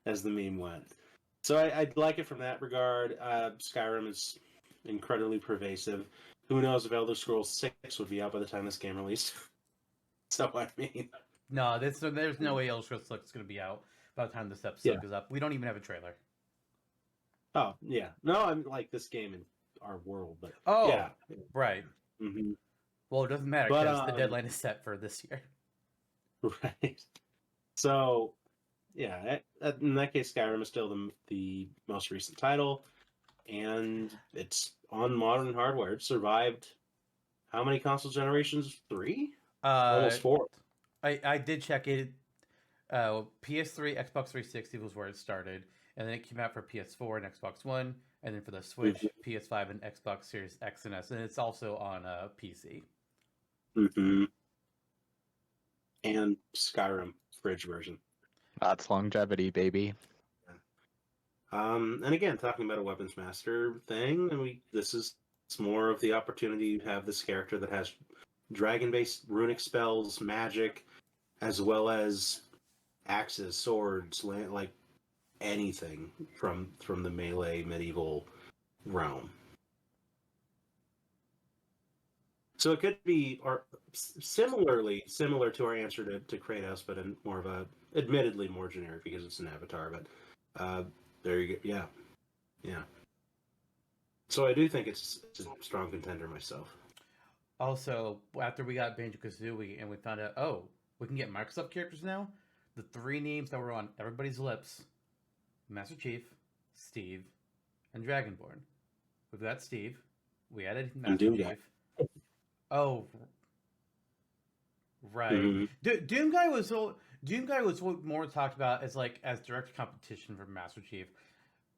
as the meme went. So I'd like it from that regard. Skyrim is incredibly pervasive. Who knows if Elder Scrolls 6 would be out by the time this game released? So I mean, No, there's no way Elder Scrolls 6 is going to be out by the time this episode goes up. We don't even have a trailer. oh yeah, no, I'm like this game in our world, but Oh, yeah, right. mm-hmm. Well, it doesn't matter But, because the deadline is set for this year. Right. So yeah, in that case, Skyrim is still the most recent title, and it's on modern hardware. It survived how many console generations? 3? Almost 4. I did check it. PS3, Xbox 360 was where it started, and then it came out for PS4 and Xbox One, and then for the Switch, PS5, and Xbox Series X and S, and it's also on PC. Mm-hmm. And Skyrim fridge version. That's longevity, baby. And again, talking about a weapons master thing, and it's more of the opportunity you have this character that has dragon-based runic spells, magic, as well as axes, swords, like anything from the melee medieval realm. So it could be similar to our answer to Kratos, but in more of a admittedly more generic because it's an avatar. But there you go. Yeah. So I do think it's a strong contender myself. Also, after we got Banjo-Kazooie and we found out, oh, we can get Microsoft characters now, the 3 names that were on everybody's lips, Master Chief, Steve, and Dragonborn. We've got Steve. We added Master Chief. Oh, right. Mm-hmm. Doom Guy was more talked about as direct competition for Master Chief.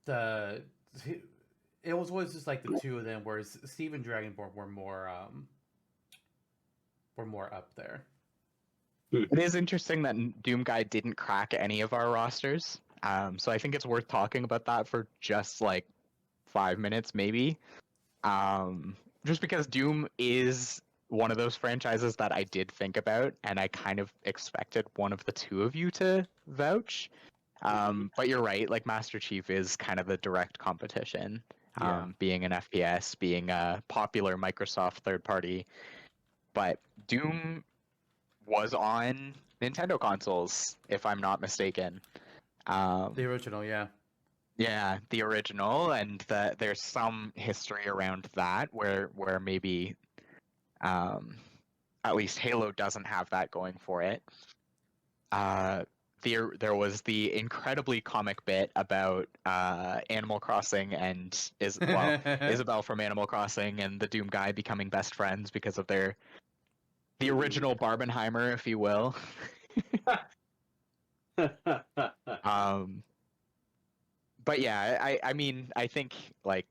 It was always just like the two of them, whereas Steve and Dragonborn were more up there. It is interesting that Doom Guy didn't crack any of our rosters. So I think it's worth talking about that for just like 5 minutes, maybe. Just because Doom is one of those franchises that I did think about, and I kind of expected one of the two of you to vouch. But you're right, like Master Chief is kind of the direct competition, being an FPS, being a popular Microsoft third party. But Doom was on Nintendo consoles, if I'm not mistaken. The original, yeah. Yeah, the original, and there's some history around that where maybe at least Halo doesn't have that going for it. There was the incredibly comic bit about Animal Crossing and Isabelle from Animal Crossing and the Doom Guy becoming best friends because of the original Barbenheimer, if you will. But yeah, I mean, I think like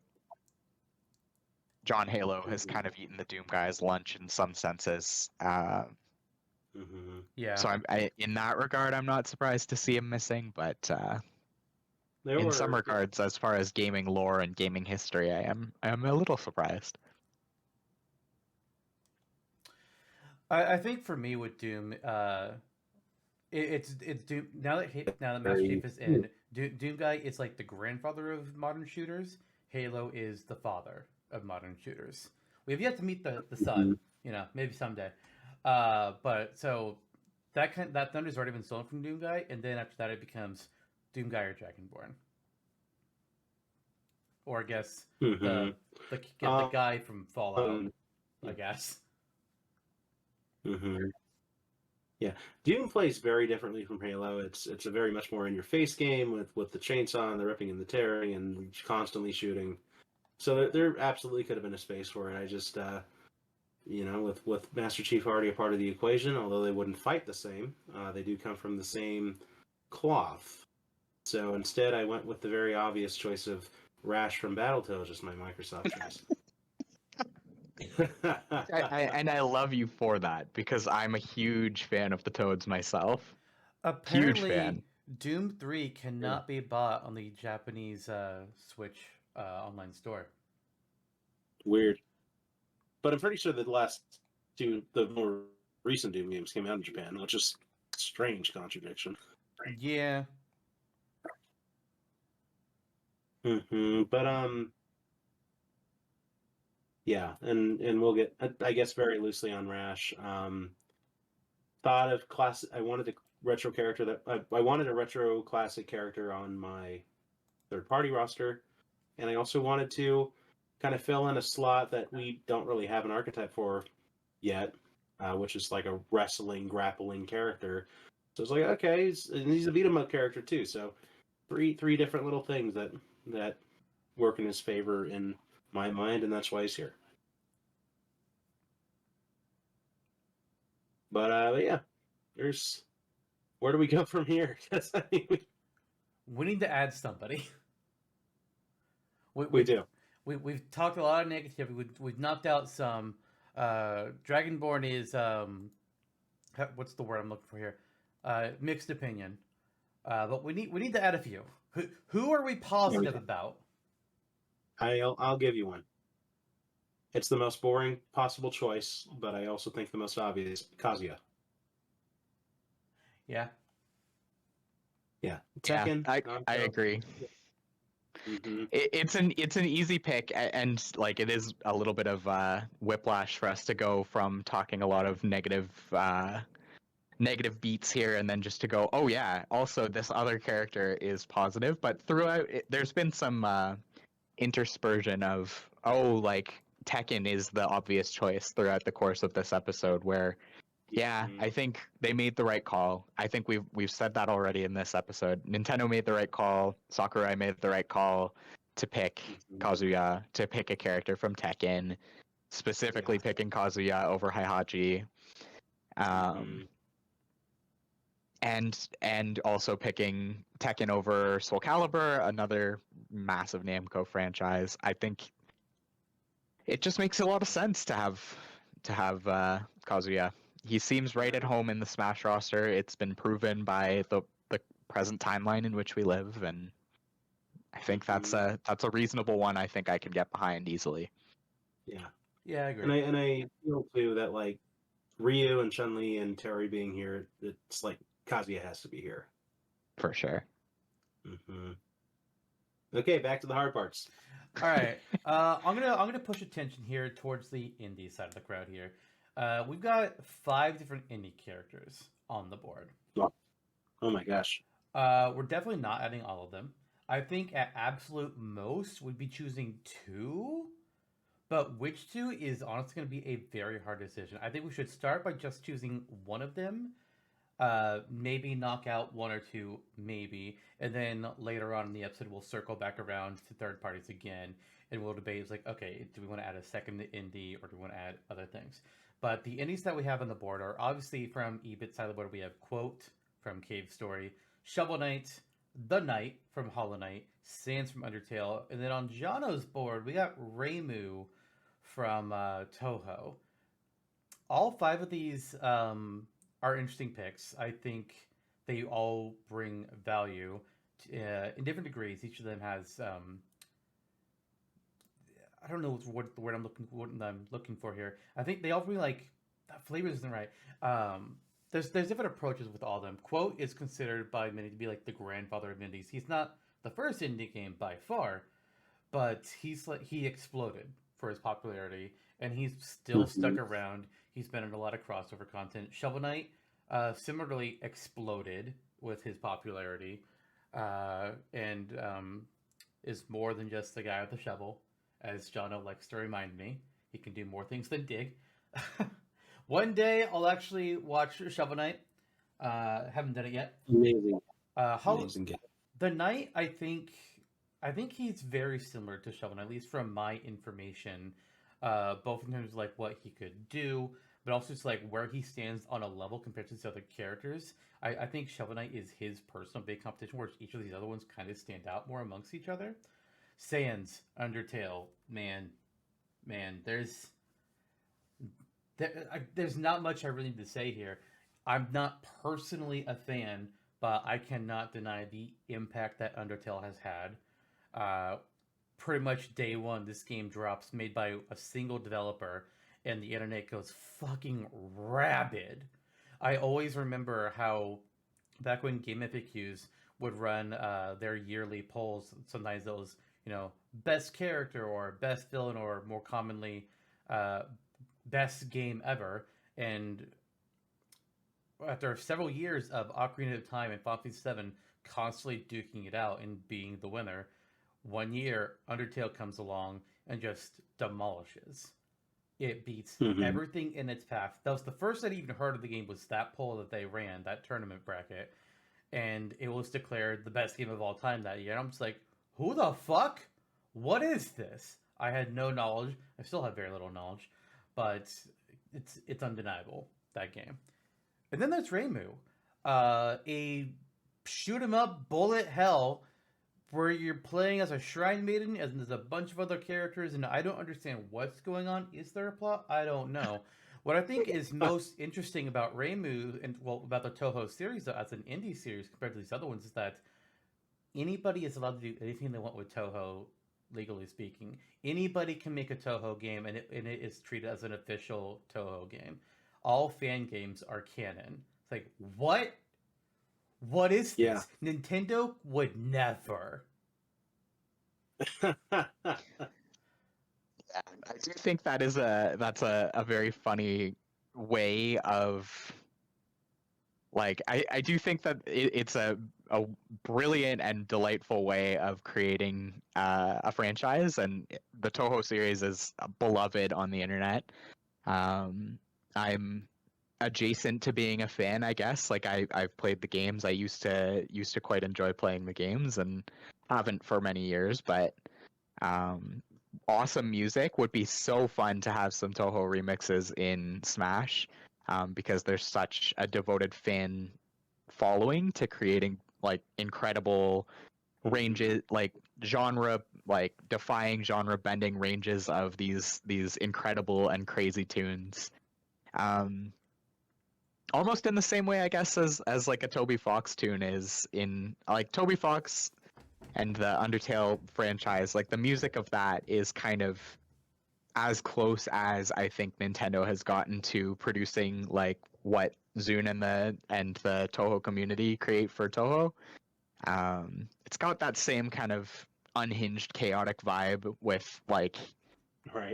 John Halo has kind of eaten the Doom Guy's lunch in some senses. Yeah. So in that regard, I'm not surprised to see him missing, but in some regards, as far as gaming lore and gaming history, I am a little surprised. I think for me with Doom, It's Doom now that Master Very- Chief is in. Doom Guy is like the grandfather of modern shooters. Halo is the father of modern shooters. We have yet to meet the son. You know, maybe someday. But so that thunder's already been stolen from Doom Guy, and then after that it becomes Doom Guy or Dragonborn, or I guess Mhm. the guy from Fallout. I yeah. guess. hmm Yeah, Doom plays very differently from Halo. It's a very much more in your face game with the chainsaw and the ripping and the tearing and constantly shooting. So there absolutely could have been a space for it. I just with Master Chief already a part of the equation, although they wouldn't fight the same, they do come from the same cloth. So instead, I went with the very obvious choice of Rash from Battletoads as my Microsoft choice. And I love you for that because I'm a huge fan of the Toads myself. Apparently, fan. Doom 3 cannot be bought on the Japanese Switch online store. Weird. But I'm pretty sure that the more recent Doom games came out in Japan, which is a strange contradiction. Yeah. But yeah, and we'll get, I guess, very loosely on Rash. Thought of class. I wanted a retro character I wanted a retro classic character on my third-party roster, and I also wanted to kind of fill in a slot that we don't really have an archetype for yet, which is like a wrestling, grappling character. So it's like, okay, he's a beat 'em up character too. So three different little things that work in his favor in my mind, and that's why he's here. But yeah, where do we go from here? 'Cause, I mean, We need to add somebody. we do. We've talked a lot of negativity. We've knocked out some. Dragonborn is what's the word I'm looking for here? Mixed opinion. But we need to add a few. Who are we positive about? I'll give you one. It's the most boring possible choice, but I also think the most obvious. Kazuya. Yeah, Yeah. Tekken. I agree. Mm-hmm. It's an easy pick, and like it is a little bit of whiplash for us to go from talking a lot of negative beats here, and then just to go, oh yeah, also this other character is positive. But throughout, there's been some interspersion of like Tekken is the obvious choice throughout the course of this episode, where yeah, I think they made the right call. I think we've said that already in this episode. Nintendo made the right call. Sakurai made the right call to pick Kazuya, to pick a character from Tekken, specifically picking Kazuya over Heihachi, and also picking Tekken over Soul Calibur, another massive Namco franchise. I think it just makes a lot of sense to have Kazuya. He seems right at home in the Smash roster. It's been proven by the present timeline in which we live, and I think that's a reasonable one. I think I can get behind easily. Yeah. Yeah, I agree. And I feel too that like Ryu and Chun-Li and Terry being here, it's like Kazuya has to be here. For sure. Okay, back to the hard parts. All right. I'm gonna push attention here towards the indie side of the crowd here. We've got 5 different indie characters on the board. Oh my gosh. We're definitely not adding all of them. I think at absolute most we'd be choosing 2, but which 2 is honestly going to be a very hard decision. I think we should start by just choosing one of them. Maybe knock out 1 or 2, maybe, and then later on in the episode we'll circle back around to third parties again, and we'll debate. It's like, okay, do we want to add a second indie, or do we want to add other things? But the indies that we have on the board are obviously from Eebit side of the board. We have Quote from Cave Story, Shovel Knight, The Knight from Hollow Knight, Sans from Undertale, and then on Jonno's board we got Reimu from Toho. All 5 of these are interesting picks. I think they all bring value in different degrees. Each of them has I don't know what the word I'm looking for here. I think they all bring like flavor isn't right. there's different approaches with all of them. Quote is considered by many to be like the grandfather of indies. He's not the first indie game by far, but he exploded for his popularity, and he's still stuck around. He's been in a lot of crossover content. Shovel Knight similarly exploded with his popularity, and is more than just the guy with the shovel, as Jonno likes to remind me. He can do more things than dig. One day I'll actually watch Shovel Knight. Haven't done it yet. Amazing. Amazing game. The Knight, I think he's very similar to Shovel Knight, at least from my information, both in terms of like what he could do, but also just like where he stands on a level compared to his other characters. I think Shovel Knight is his personal big competition, whereas each of these other ones kind of stand out more amongst each other. Sans, Undertale, man, there's not much I really need to say here. I'm not personally a fan, but I cannot deny the impact that Undertale has had. Pretty much day one, this game drops, made by a single developer, and the internet goes fucking rabid. I always remember how back when Game FAQs would run their yearly polls, sometimes those, best character or best villain, or more commonly, best game ever. And after several years of Ocarina of Time and Final Fantasy VII constantly duking it out and being the winner, one year Undertale comes along and just demolishes. It beats everything in its path. That was the first I'd even heard of the game, was that poll that they ran, that tournament bracket, and it was declared the best game of all time that year. And I'm just like, who the fuck? What is this? I had no knowledge. I still have very little knowledge, but it's undeniable, that game. And then there's Reimu, a shoot 'em up bullet hell where you're playing as a shrine maiden, and there's a bunch of other characters, and I don't understand what's going on. Is there a plot? I don't know. What I think is most interesting about Reimu, and about the Toho series as an indie series compared to these other ones, is that anybody is allowed to do anything they want with Toho, legally speaking. Anybody can make a Toho game, and it is treated as an official Toho game. All fan games are canon. It's like, what? What is this? Yeah. Nintendo would never. Yeah, I do think that's a very funny way of, like, I do think that it's a brilliant and delightful way of creating a franchise, and the Toho series is beloved on the internet. I'm adjacent to being a fan, I guess. Like, I've played the games. I used to quite enjoy playing the games, and haven't for many years, but awesome music. Would be so fun to have some Toho remixes in Smash, because there's such a devoted fan following to creating like incredible ranges, like genre, like defying genre bending ranges of these incredible and crazy tunes. Almost in the same way, I guess, as like a Toby Fox tune is in, like, Toby Fox and the Undertale franchise. Like, the music of that is kind of as close as I think Nintendo has gotten to producing like what Zune and the Toho community create for Toho. It's got that same kind of unhinged, chaotic vibe with like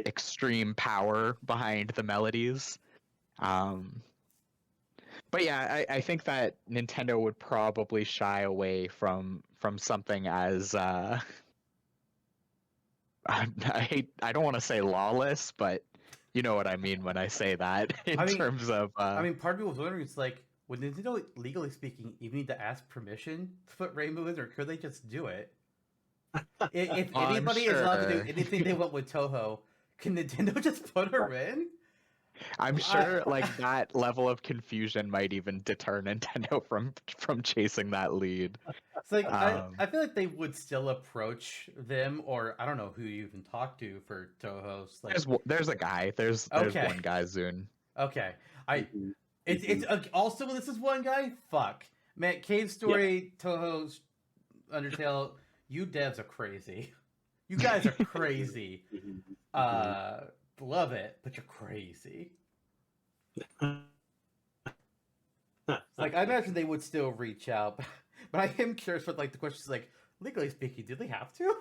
extreme power behind the melodies. But yeah, I think that Nintendo would probably shy away from something as I don't want to say lawless, but you know what I mean when I say that in terms of part of me was wondering, it's like, would Nintendo, legally speaking, even need to ask permission to put Reimu in, or could they just do it? If anybody is allowed to do anything they want with Toho, can Nintendo just put her in? I'm sure like that level of confusion might even deter Nintendo from chasing that lead. It's like, I feel like they would still approach them, or I don't know who you even talk to for Toho. Like, there's a guy. There's one guy, Zune. Okay, it's also, this is one guy. Fuck, man, Cave Story, Toho, Undertale. You devs are crazy. You guys are crazy. Love it, but you're crazy. Like, I imagine they would still reach out, but I am curious what, like, the question is, like, legally speaking, do they have to?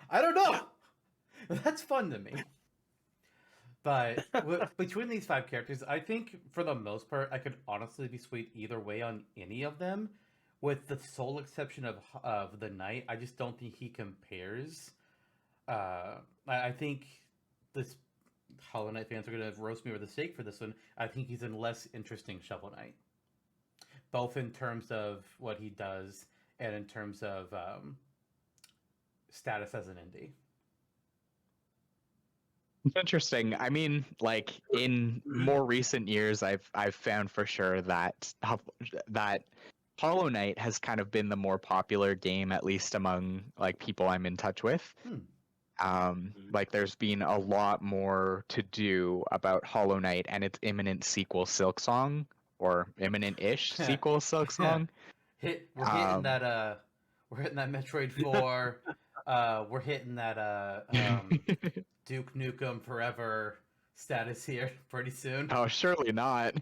I don't know! That's fun to me. But between these 5 characters, I think, for the most part, I could honestly be swayed either way on any of them, with the sole exception of the Knight. I just don't think he compares. I think this Hollow Knight fans are going to roast me with a steak for this one. I think he's a less interesting Shovel Knight, both in terms of what he does and in terms of status as an indie. It's interesting. I mean, like in more recent years, I've found for sure that Hollow Knight has kind of been the more popular game, at least among like people I'm in touch with. Like there's been a lot more to do about Hollow Knight and its imminent sequel, Silksong, or imminent-ish sequel, Silksong. We're hitting that Metroid 4. We're hitting that Duke Nukem Forever status here pretty soon. Oh, surely not.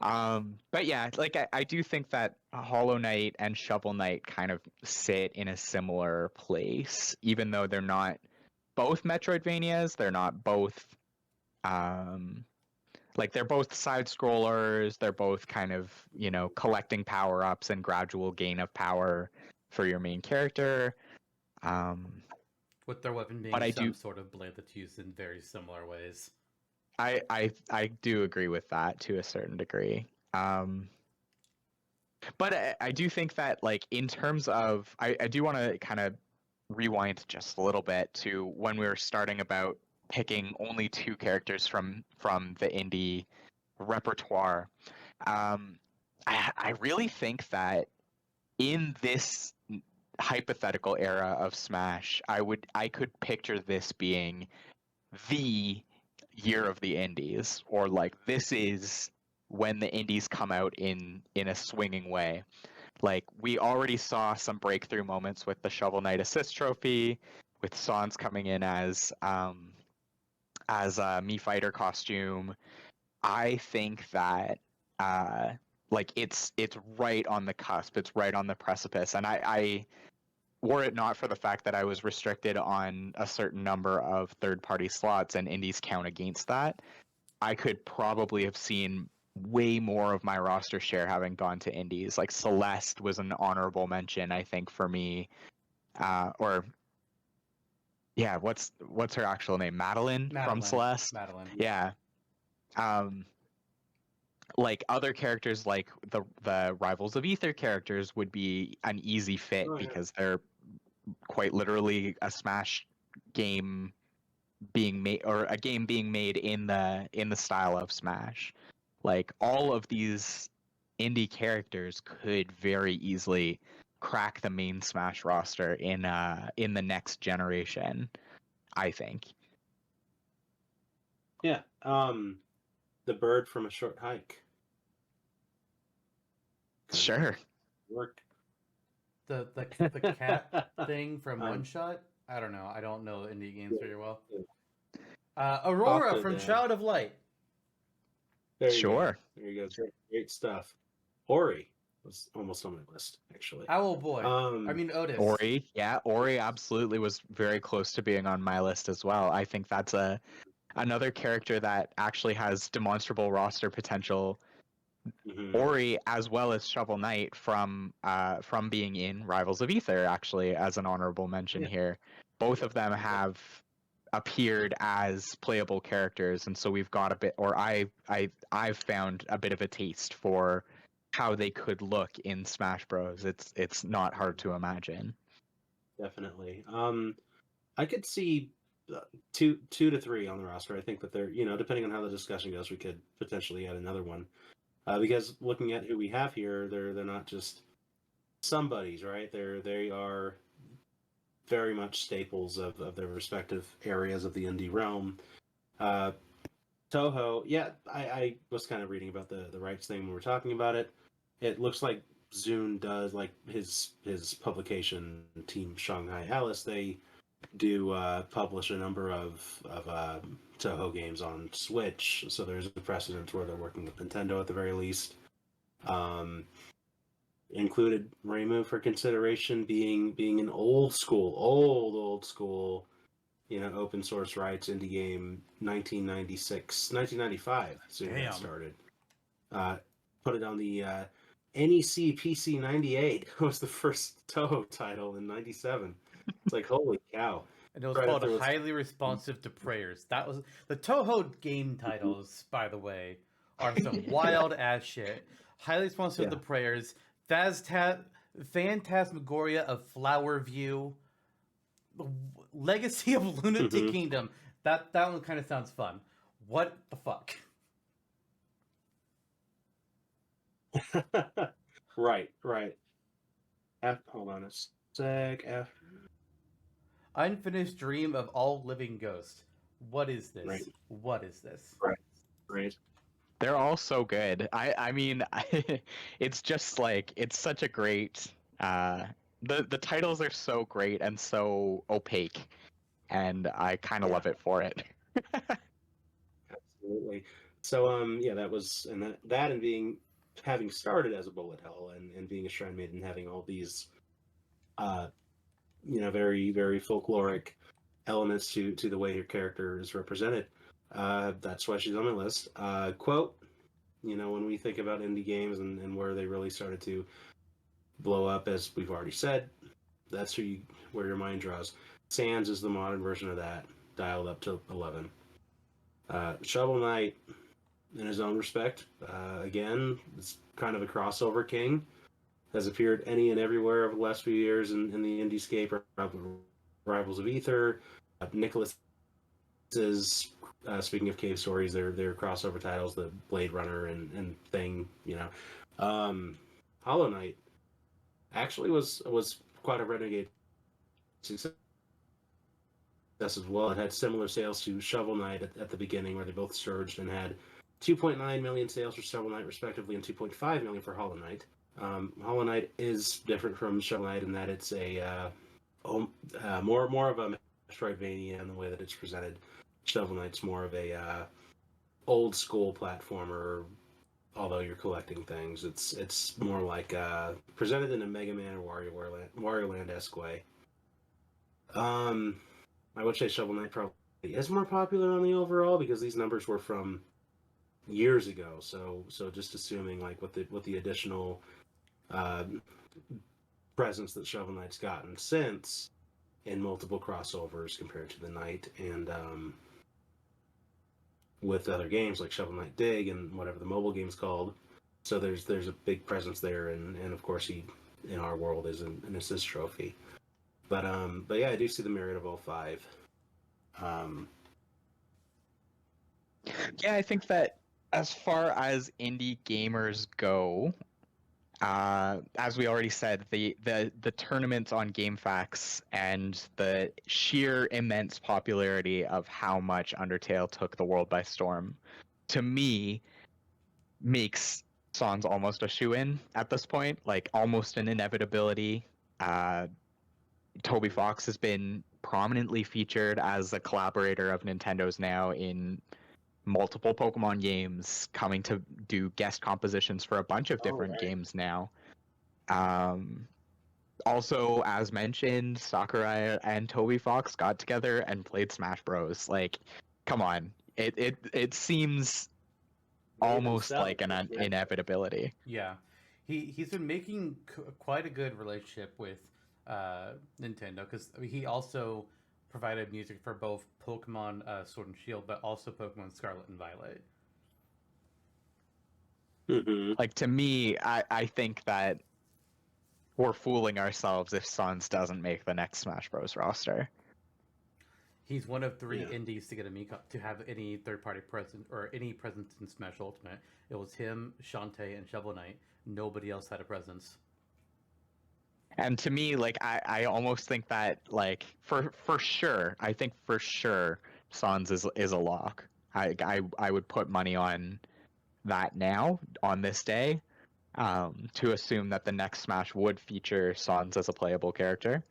But yeah, like I do think that Hollow Knight and Shovel Knight kind of sit in a similar place, even though they're not both Metroidvanias. They're not both like they're both side scrollers. They're both kind of, you know, collecting power-ups and gradual gain of power for your main character. With their weapon being sort of blade that's used in very similar ways. I do agree with that to a certain degree. But I do think that, like, in terms of, I do want to kind of rewind just a little bit to when we were starting about picking only 2 characters from the indie repertoire. I really think that in this hypothetical era of Smash, I could picture this being the year of the indies, or like this is when the indies come out in a swinging way. Like we already saw some breakthrough moments with the Shovel Knight assist trophy, with Sans coming in as a Mii Fighter costume. I think that like it's right on the cusp, it's right on the precipice, and I were it not for the fact that I was restricted on a certain number of third-party slots and indies count against that, I could probably have seen way more of my roster share having gone to indies. Like Celeste was an honorable mention, I think, for me. Or yeah, what's her actual name? Madeline from Celeste. Madeline. Yeah. Like other characters, like the Rivals of Ether characters, would be an easy fit because they're quite literally a Smash game being made, or a game being made in the style of Smash. Like all of these indie characters could very easily crack the main Smash roster in the next generation, I think. Yeah. The bird from A Short Hike. Sure. Work. The cat thing from One Shot? I don't know. I don't know indie games very well. Aurora from Child of Light. There you Sure. Go. There you go. Great stuff. Ori was almost on my list, actually. Owl Boy. I mean Otis. Ori, yeah, Ori absolutely was very close to being on my list as well. I think that's another character that actually has demonstrable roster potential. Mm-hmm. Ori, as well as Shovel Knight, from being in Rivals of Ether, actually, as an honorable mention here. Both of them have appeared as playable characters, and so we've got a bit, or I've found a bit of a taste for how they could look in Smash Bros. It's not hard to imagine. Definitely. I could see 2 to 3 on the roster. I think that they're, depending on how the discussion goes, we could potentially add another one. Because looking at who we have here, they're not just somebodies, right? They are very much staples of their respective areas of the indie realm. Toho, yeah, I was kind of reading about the rights thing when we were talking about it. It looks like Zune does, like his publication, Team Shanghai Alice, they do publish a number of Toho games on Switch, so there's a precedent where they're working with Nintendo at the very least. Included Reimu for consideration being an old school, open source rights indie game, 1995. Soon Damn. got started. Put it on the NEC PC 98. Was the first Toho title in 97. It's like, holy cow. And it was Right up called there with- Highly Responsive to Prayers. That was the Toho game titles, by the way, are some wild ass shit. Highly Responsive to Prayers, Phantasmagoria of Flower View, Legacy of Lunatic Kingdom. That one kind of sounds fun. What the fuck? Right. Hold on a sec. Unfinished Dream of All Living Ghosts. What is this? Right. What is this? Right. They're all so good. I mean, it's just like it's such a great. The titles are so great and so opaque, and I kind of love it for it. Absolutely. So that was that and having started as a bullet hell and being a shrine maiden, having all these very, very folkloric elements to the way your character is represented. That's why she's on my list. Quote, when we think about indie games and where they really started to blow up, as we've already said, that's where your mind draws. Sans is the modern version of that, dialed up to 11. Shovel Knight, in his own respect, again, it's kind of a crossover king. Has appeared any and everywhere over the last few years in the Indiescape, Rivals of Ether, Nicholas is speaking of Cave Stories, their crossover titles, the Blade Runner and Thing, Hollow Knight actually was quite a renegade success as well. It had similar sales to Shovel Knight at the beginning, where they both surged and had 2.9 million sales for Shovel Knight respectively and 2.5 million for Hollow Knight. Hollow Knight is different from Shovel Knight in that it's a more of a Metroidvania in the way that it's presented. Shovel Knight's more of a old school platformer, although you're collecting things. It's more like presented in a Mega Man or Wario Land-esque way. I would say Shovel Knight probably is more popular on the overall because these numbers were from years ago. So just assuming like with the additional presence that Shovel Knight's gotten since in multiple crossovers compared to the Knight and with other games like Shovel Knight Dig and whatever the mobile game's called. So there's a big presence there, and of course he in our world is an assist trophy. But yeah, I do see the merit of all five. Yeah, I think that as far as indie gamers go, as we already said, the tournaments on GameFAQs and the sheer immense popularity of how much Undertale took the world by storm, to me, makes Sans almost a shoo-in at this point, like almost an inevitability. Toby Fox has been prominently featured as a collaborator of Nintendo's now in multiple Pokemon games, coming to do guest compositions for a bunch of different games now. Also, as mentioned, Sakurai and Toby Fox got together and played Smash Bros. Like, come on, it seems almost like an inevitability. Yeah, he's been making quite a good relationship with Nintendo because he also provided music for both Pokemon Sword and Shield, but also Pokemon Scarlet and Violet. Mm-hmm. Like, to me, I think that we're fooling ourselves if Sans doesn't make the next Smash Bros. Roster. He's one of three indies to get to have any third-party presence or any presence in Smash Ultimate. It was him, Shantae, and Shovel Knight. Nobody else had a presence. And to me, like, I almost think that, like, for sure, I think for sure Sans is a lock. I would put money on that now, on this day, to assume that the next Smash would feature Sans as a playable character.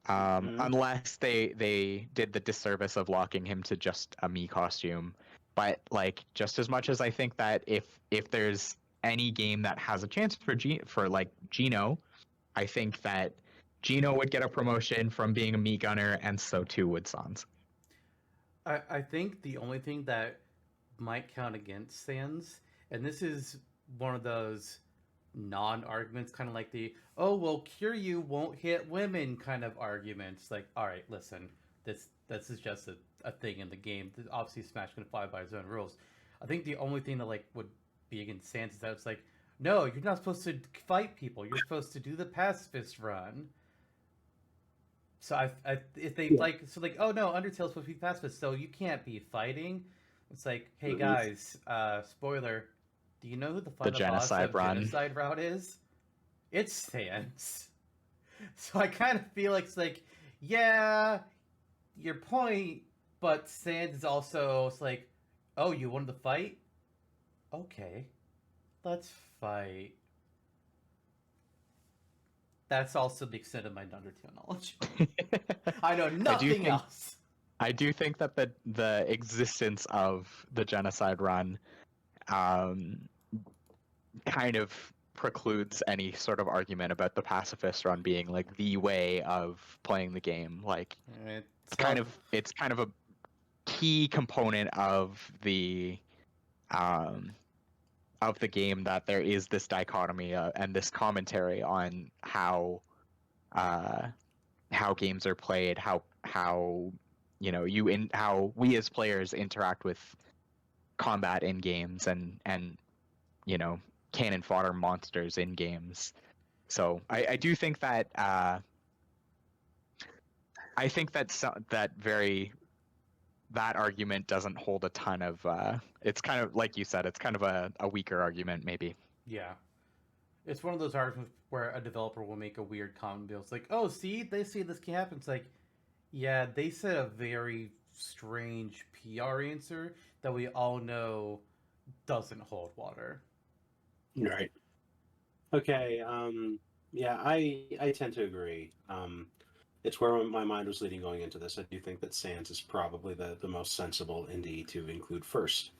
Unless they did the disservice of locking him to just a Mii costume. But, like, just as much as I think that if there's any game that has a chance for like Geno, I think that Geno would get a promotion from being a meat gunner, and so too would Sans. I think the only thing that might count against Sans, and this is one of those non-arguments, kind of like the "oh well, Kiryu won't hit women" kind of arguments. Like, all right, listen, this is just a thing in the game. Obviously, Smash can fly by its own rules. I think the only thing that like would be against Sans is that it's like, no, you're not supposed to fight people. You're supposed to do the pacifist run. So if they like, so like, oh no, Undertale's supposed to be pacifist, so you can't be fighting. It's like, hey guys, spoiler, do you know who the final boss genocide of run. Genocide Route is? It's Sans. So I kind of feel like it's like, yeah, your point, but Sans is also, it's like, oh, you wanted to fight? Okay, let's fight. That's also the extent of my Undertale knowledge. I know nothing else. I do think that the existence of the genocide run kind of precludes any sort of argument about the pacifist run being like the way of playing the game. Like it's kind of a key component of the game that there is this dichotomy and this commentary on how games are played, how how we as players interact with combat in games and cannon fodder monsters in games. So I do think that that argument doesn't hold a ton of it's kind of like you said, it's kind of a weaker argument maybe. Yeah. It's one of those arguments where a developer will make a weird comment bill. It's like, oh, see, they see this can happen. It's like, yeah, they said a very strange PR answer that we all know doesn't hold water. Right. Okay. Yeah, I tend to agree. It's where my mind was leading going into this. I do think that Sans is probably the most sensible indie to include first.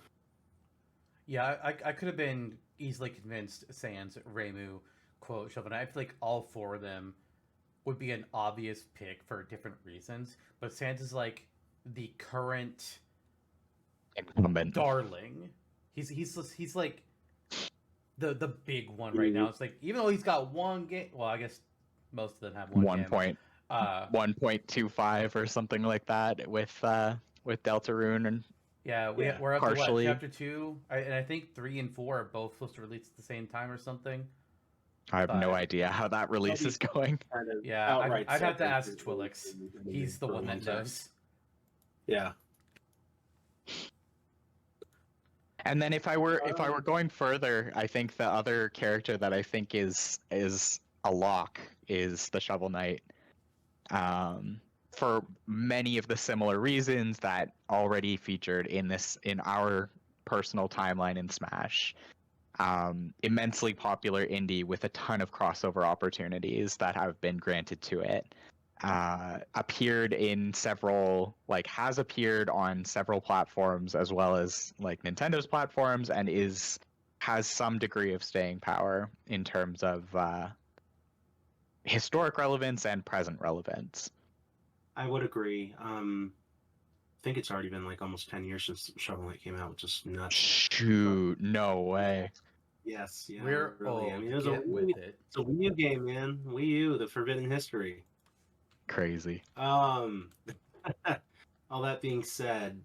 Yeah, I could have been easily convinced Sans, Reimu, quote, Shovel Knight. I feel like all four of them would be an obvious pick for different reasons, but Sans is like the current incumbent darling. He's like the big one right now. It's like, even though he's got one game, well, I guess most of them have one game. 1.25 or something like that with Deltarune and yeah, we're up partially. to what, chapter 2, and I think 3 and 4 are both supposed to release at the same time or something. I have no idea how that release is going. Kind of Yeah, outright I'd have to separate ask it Twilix. from He's the for a one long that time. knows. Yeah. And then if I were going further, I think the other character that I think is a lock is the Shovel Knight. For many of the similar reasons that already featured in our personal timeline in Smash. Immensely popular indie with a ton of crossover opportunities that have been granted to it. Appeared in has appeared on several platforms as well as like Nintendo's platforms, and has some degree of staying power in terms of historic relevance and present relevance. I would agree. I think it's already been like almost 10 years since Shovel Knight came out, which is nuts. Shoot, no way. Yes, yeah. We're really. old. I mean, it with it. it's a Wii U game, man. Wii U, the Forbidden History. Crazy. All that being said,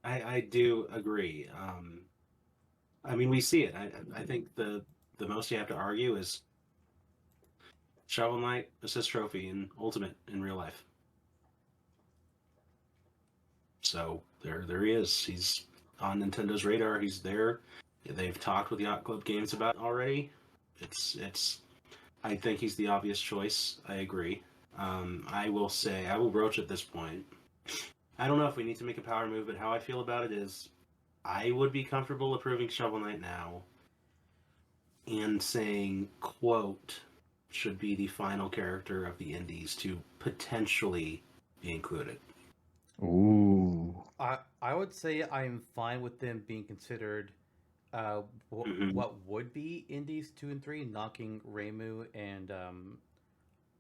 I do agree. I mean, we see it. I think the most you have to argue is Shovel Knight Assist Trophy in Ultimate in real life. So there he is. He's on Nintendo's radar. He's there. They've talked with Yacht Club Games about it already. It's. I think he's the obvious choice. I agree. I will say, I will broach at this point. I don't know if we need to make a power move, but how I feel about it is, I would be comfortable approving Shovel Knight now, and saying, quote, should be the final character of the indies to potentially be included. Ooh. I would say I'm fine with them being considered Mhm. what would be Indies 2 and 3, knocking Reimu and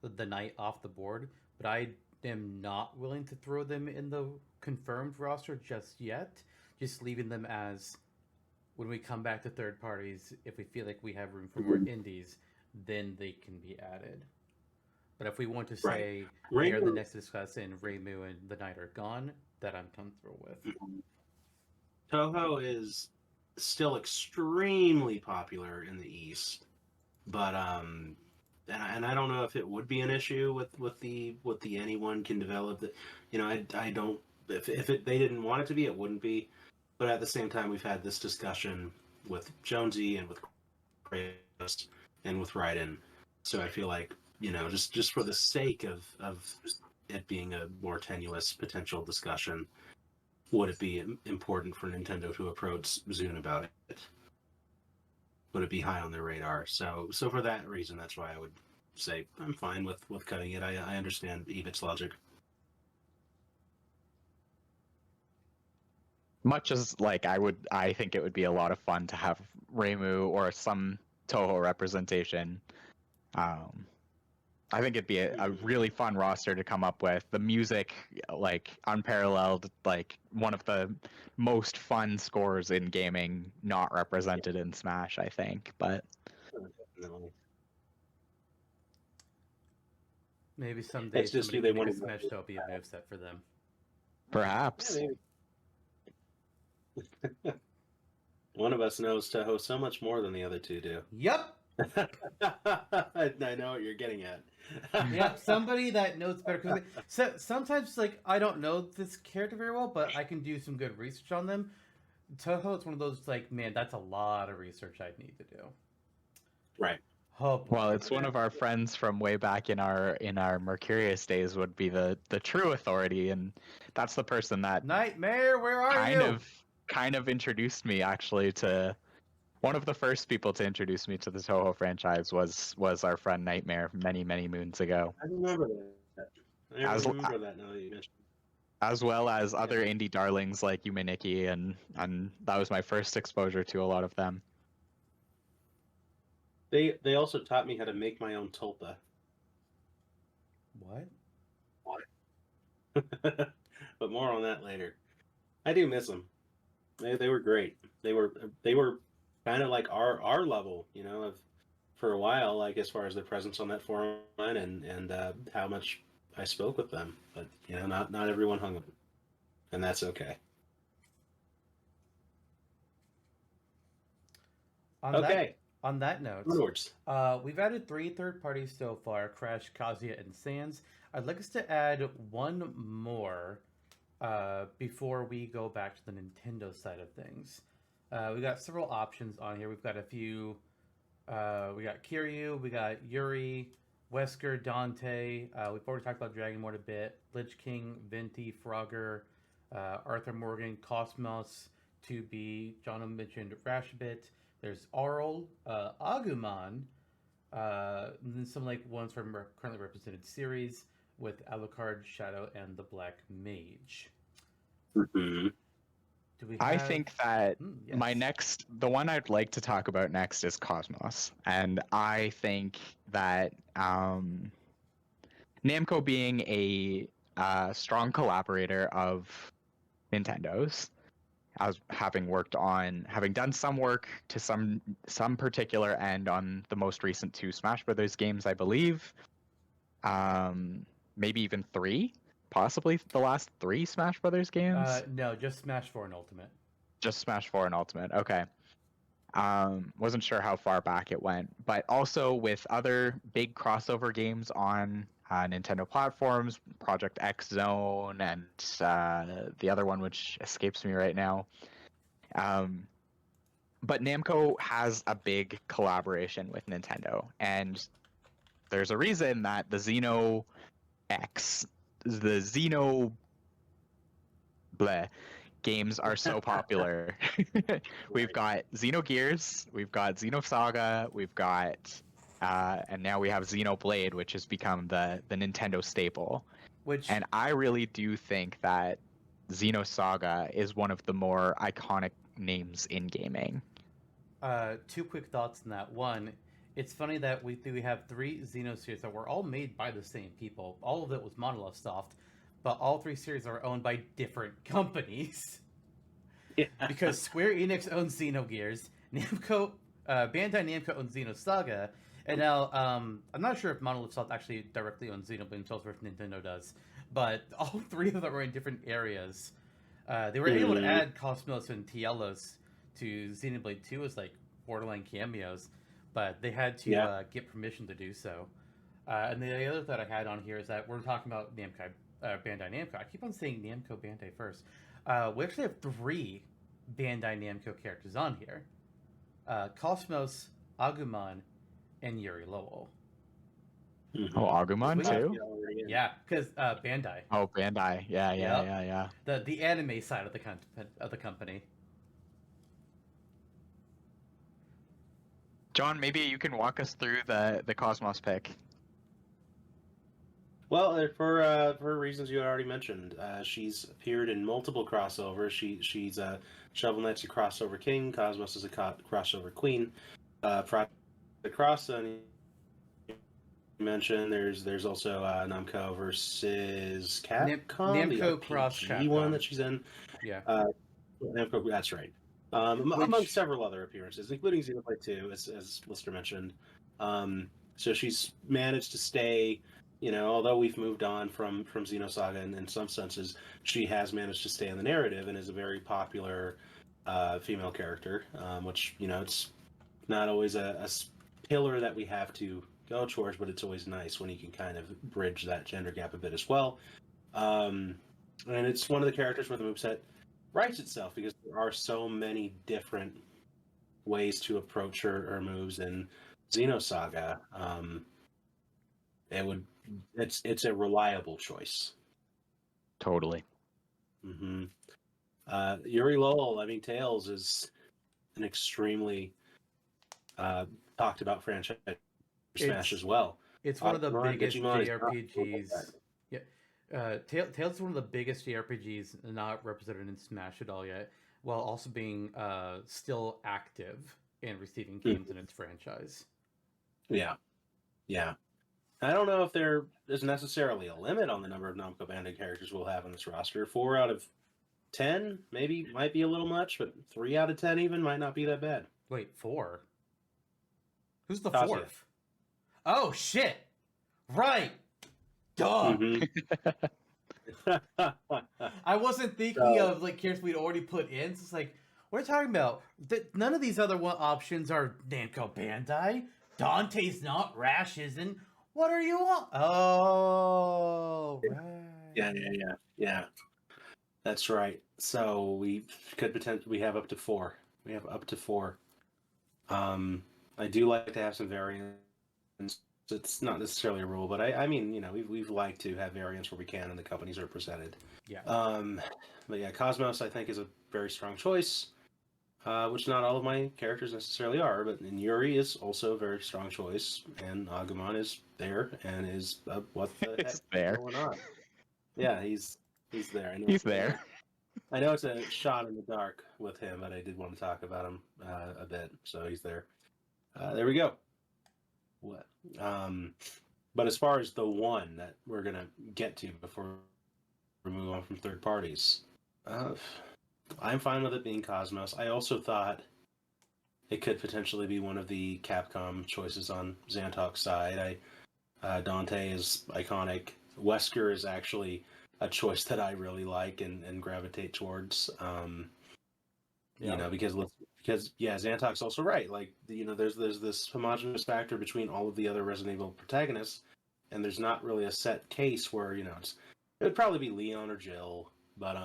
the Knight off the board, but I am not willing to throw them in the confirmed roster just yet. Just leaving them as when we come back to third parties, if we feel like we have room for more indies, then they can be added. But if we want to Right. say they are the Reimu- next to discuss and Reimu and the Knight are gone, that I'm comfortable with. Toho is still extremely popular in the East, but and I don't know if it would be an issue with the anyone can develop that. You know, I don't if they didn't want it to be, it wouldn't be. But at the same time, we've had this discussion with Jonesy and with Chris and with Raiden, so I feel like, you know, just for the sake of it being a more tenuous potential discussion, would it be important for Nintendo to approach Zune about it? Would it be high on their radar? So for that reason, that's why I would say I'm fine with cutting it. I understand Eebit's logic. Much as like I think it would be a lot of fun to have Reimu or some Toho representation. I think it'd be a really fun roster to come up with. The music, like unparalleled, like one of the most fun scores in gaming, not represented in Smash, I think. But Definitely. Maybe someday It's just somebody who they can make a want to Smash Toho be a moveset for them. perhaps. One of us knows Toho so much more than the other two do. Yep. I know what you're getting at. Yep, somebody that knows better. Cause so, sometimes, like, I don't know this character very well, but I can do some good research on them. Toho is one of those, like, man, that's a lot of research I'd need to do. Right. Oh, Well, it's one of our friends from way back in our Mercurius days would be the true authority, and that's the person that Nightmare, where are you? kind of introduced me actually to one of the first people to introduce me to the Toho franchise was our friend Nightmare many moons ago, I remember that. I As- remember that now that you mentioned. as well as other indie darlings like Yuminiki, and that was my first exposure to a lot of them. They also taught me how to make my own tulpa. What? But more on that later. I do miss them. They were great. They were kind of like our level, you know, of for a while, like as far as their presence on that forum and how much I spoke with them. But you know, not everyone hung with them, and that's okay. On that note, Onwards. we've added 3 third parties so far: Crash, Kazuya, and Sans. I'd like us to add one more before we go back to the Nintendo side of things. We got several options on here. We've got a few. We got Kiryu, we got Yuri, Wesker, Dante. We've already talked about Dragon Lord a bit. Lich King, Venti, Frogger, Arthur Morgan, KOS-MOS, 2B. Jonno mentioned Rashabit. There's Arl, Agumon, and then some like ones from currently represented series with Alucard, Shadow, and the Black Mage. Mm-hmm. Do we I think that yes. the one I'd like to talk about next is KOS-MOS, and I think that Namco being a strong collaborator of Nintendo's, as having done some work to some particular end on the most recent 2 Smash Brothers games, I believe, maybe even 3, possibly the last 3 Smash Brothers games. No, just Smash 4 and Ultimate. Just Smash 4 and Ultimate. Okay. Wasn't sure how far back it went, but also with other big crossover games on Nintendo platforms, Project X Zone, and the other one which escapes me right now. But Namco has a big collaboration with Nintendo, and there's a reason that the Xeno games are so popular. We've got Xenogears, we've got Xenosaga, we've got and now we have Xenoblade, which has become the Nintendo staple. And I really do think that Xenosaga is one of the more iconic names in gaming. Two quick thoughts on that. One, it's funny that we have 3 Xeno series that were all made by the same people. All of it was Monolith Soft, but all 3 series are owned by different companies. Yeah. Because Square Enix owns Xenogears, Namco, Bandai Namco owns Xenosaga, and now I'm not sure if Monolith Soft actually directly owns Xenoblade Controls or if Nintendo does, but all 3 of them are in different areas. They were able to add KOS-MOS and Tielos to Xenoblade 2 as like borderline cameos, but they had to get permission to do so. And the other thought I had on here is that we're talking about Namco, Bandai Namco. I keep on saying Namco Bandai first. We actually have 3 Bandai Namco characters on here: KOS-MOS, Agumon, and Yuri Lowell. Oh, Agumon So too? Yeah, because Bandai. Oh, Bandai. Yeah. The anime side of the company. John, maybe you can walk us through the KOS-MOS pick. Well, for reasons you already mentioned, she's appeared in multiple crossovers. She's Shovel Knight's a crossover king. KOS-MOS is a crossover queen. Project Cross, you mentioned there's also Namco versus Capcom, Namco the Cross RPG Capcom. one that she's in. Yeah. Namco, that's right. Among several other appearances, including Xenoblade 2, as Lister mentioned. So she's managed to stay. Although we've moved on from Xenosaga in some senses, she has managed to stay in the narrative and is a very popular female character, which, it's not always a pillar that we have to go towards, but it's always nice when you can kind of bridge that gender gap a bit as well. And it's one of the characters where the moveset writes itself because there are so many different ways to approach her moves in Xenosaga. It's a reliable choice. Totally. Mm-hmm. Yuri Lowell, Tales is an extremely talked about franchise Smash as well. It's one of the biggest Digimon JRPGs. Yeah, Tales is one of the biggest JRPGs not represented in Smash at all yet, while also being still active and receiving games in its franchise. Yeah. I don't know if there is necessarily a limit on the number of Namco Bandai characters we'll have on this roster. 4 out of 10 maybe might be a little much, but 3 out of 10 even might not be that bad. Wait, 4? Who's the Kazuya. 4th? Oh, shit! Right! Duh! Mm-hmm. I wasn't thinking of characters we'd already put in. So it's like, what are you talking about? None of these other options are Namco Bandai. Dante's not, Rash isn't. What are you on? Oh, right. Yeah. That's right. So we could potentially have up to 4. We have up to 4. I do like to have some variants. It's not necessarily a rule, but we've liked to have variants where we can, and the companies are presented. Yeah. But yeah, KOS-MOS I think is a very strong choice, which not all of my characters necessarily are. But Yuri is also a very strong choice, and Agumon is there and is what the heck is going on? Yeah, he's there. He's there. I know it's a shot in the dark with him, but I did want to talk about him a bit. So he's there. There we go. What? But as far as the one that we're gonna get to before we move on from third parties, I'm fine with it being KOS-MOS. I also thought it could potentially be one of the Capcom choices on Zantok's side. Dante is iconic. Wesker is actually a choice that I really like and gravitate towards. Because Zantok's also right. There's this homogenous factor between all of the other Resident Evil protagonists, and there's not really a set case where it would probably be Leon or Jill, but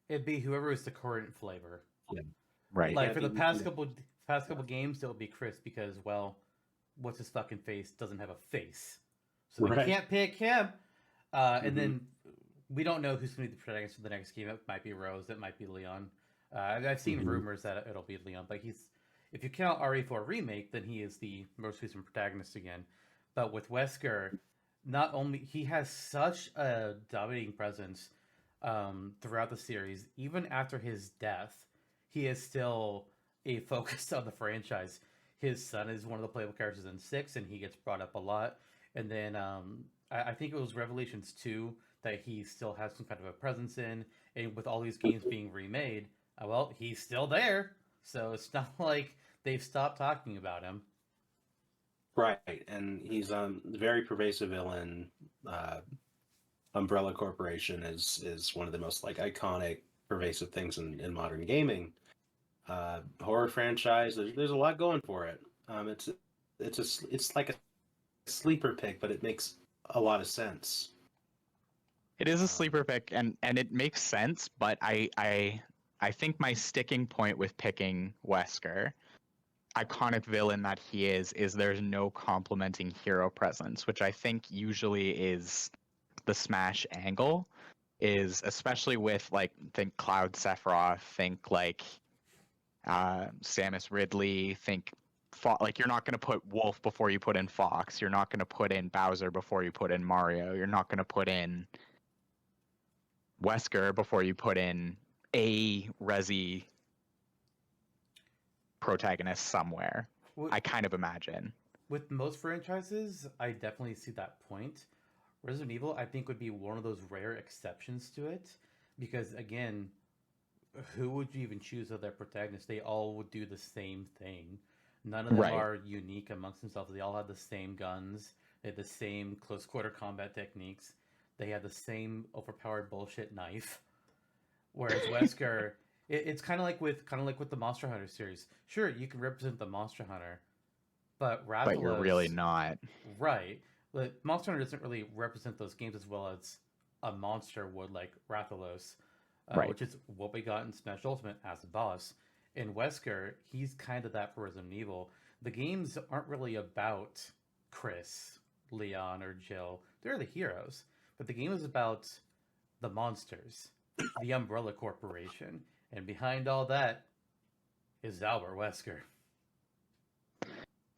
it'd be whoever is the current flavor. Yeah. Right. Like for the past couple games, it'll be Chris because what's his fucking face doesn't have a face, so they can't pick him. And then we don't know who's going to be the protagonist for the next game. It might be Rose. It might be Leon. I've seen rumors that it'll be Leon, but if you count RE4 Remake, then he is the most recent protagonist again. But with Wesker, not only he has such a dominating presence throughout the series, even after his death, he is still a focus on the franchise. His son is one of the playable characters in 6, and he gets brought up a lot. And then I think it was Revelations 2 that he still has some kind of a presence in. And with all these games being remade, well, he's still there. So it's not like they've stopped talking about him. Right, and he's very pervasive villain. Umbrella Corporation is one of the most like iconic, pervasive things in modern gaming. Horror franchise. There's a lot going for it. It's like a sleeper pick, but it makes a lot of sense. It is a sleeper pick, and it makes sense. But I think my sticking point with picking Wesker, iconic villain that he is there's no complementing hero presence, which I think usually is the Smash angle, is especially with like think Cloud Sephiroth, think like Samus Ridley, think like you're not going to put Wolf before you put in Fox, you're not going to put in Bowser before you put in Mario, you're not going to put in Wesker before you put in a Resi protagonist somewhere. I kind of imagine. With most franchises, I definitely see that point. Resident Evil, I think, would be one of those rare exceptions to it. Because, again, who would you even choose as their protagonist? They all would do the same thing. None of them are unique amongst themselves. They all have the same guns. They have the same close quarter combat techniques. They have the same overpowered bullshit knife. Whereas Wesker, it's kind of like with the Monster Hunter series. Sure, you can represent the Monster Hunter, but Rathalos, but you're really not. Right. But Monster Hunter doesn't really represent those games as well as a monster would, like Rathalos, which is what we got in Smash Ultimate as a boss. In Wesker, he's kind of that for Resident Evil. The games aren't really about Chris, Leon, or Jill. They're the heroes. But the game is about the monsters, the Umbrella Corporation. And behind all that is Albert Wesker.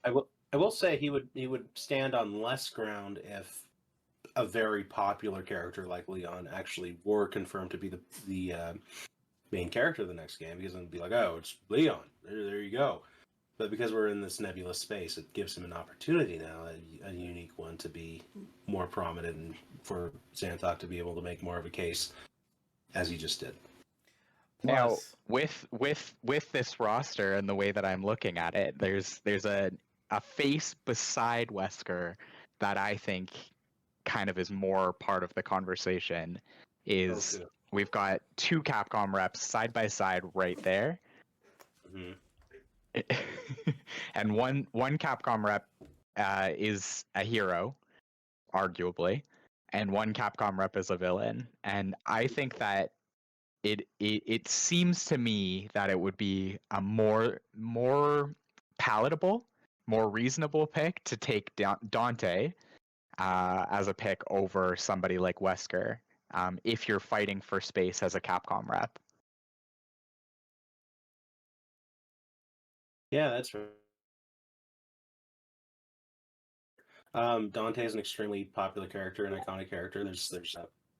I will say he would stand on less ground if a very popular character like Leon actually were confirmed to be the main character of the next game, because then it'd be like, oh, it's Leon. There you go. But because we're in this nebulous space, it gives him an opportunity now, a unique one, to be more prominent, and for Zantok to be able to make more of a case, as he just did. Now, with this roster and the way that I'm looking at it, there's a face beside Wesker that I think kind of is more part of the conversation. Is we've got 2 Capcom reps side by side right there. Mm-hmm. And one Capcom rep is a hero, arguably, and one Capcom rep is a villain. And I think that it seems to me that it would be a more palatable, more reasonable pick to take Dante as a pick over somebody like Wesker, if you're fighting for space as a Capcom rep. Yeah, that's right. Dante is an extremely popular character, an iconic character. There's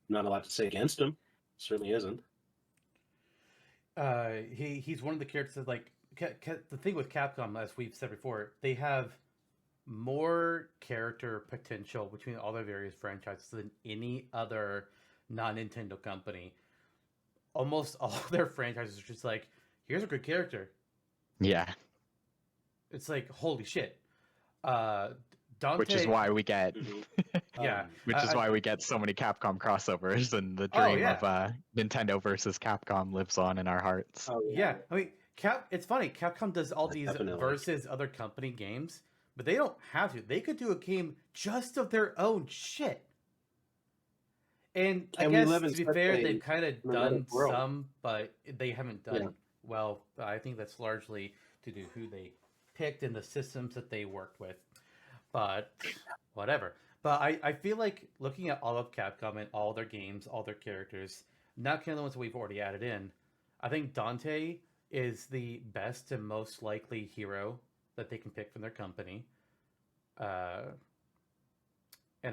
not a lot to say against him. Certainly isn't. He's one of the characters that, like, the thing with Capcom, as we've said before, they have more character potential between all their various franchises than any other non-Nintendo company. Almost all their franchises are just like, here's a good character. Yeah. It's like, holy shit. Dante, which is why we get why we get so many Capcom crossovers, and the dream of Nintendo versus Capcom lives on in our hearts. Oh, yeah. I mean, it's funny. Capcom does all these versus other company games, but they don't have to. They could do a game just of their own shit. And I guess, to be fair, they've kind of done some, but they haven't done well. I think that's largely to do who they picked and the systems that they worked with. But whatever. But I feel like looking at all of Capcom and all their games, all their characters, not counting the ones that we've already added in, I think Dante is the best and most likely hero that they can pick from their company. And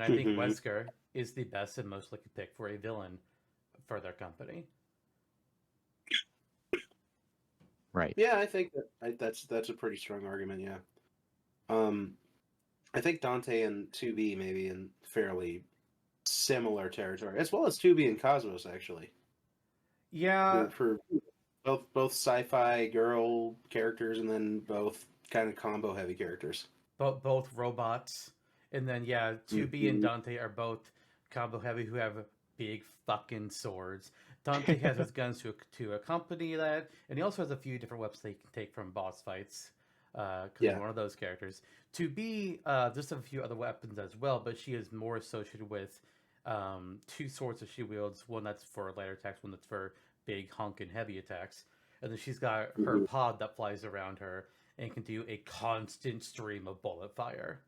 I think Wesker is the best and most likely pick for a villain for their company. Right. Yeah, I think that's a pretty strong argument. Yeah. I think Dante and 2B maybe in fairly similar territory, as well as 2B and Cosmos actually. Yeah, For both sci-fi girl characters, and then both kind of combo heavy characters. both robots, and then yeah, 2B and Mhm. Dante are both combo heavy who have big fucking swords. Dante has his guns to accompany that, and he also has a few different weapons that he can take from boss fights. Because he's Yeah. one of those characters. 2B just have a few other weapons as well, but she is more associated with two swords that she wields. One that's for lighter attacks, one that's for big honking heavy attacks. And then she's got her Mhm. pod that flies around her and can do a constant stream of bullet fire.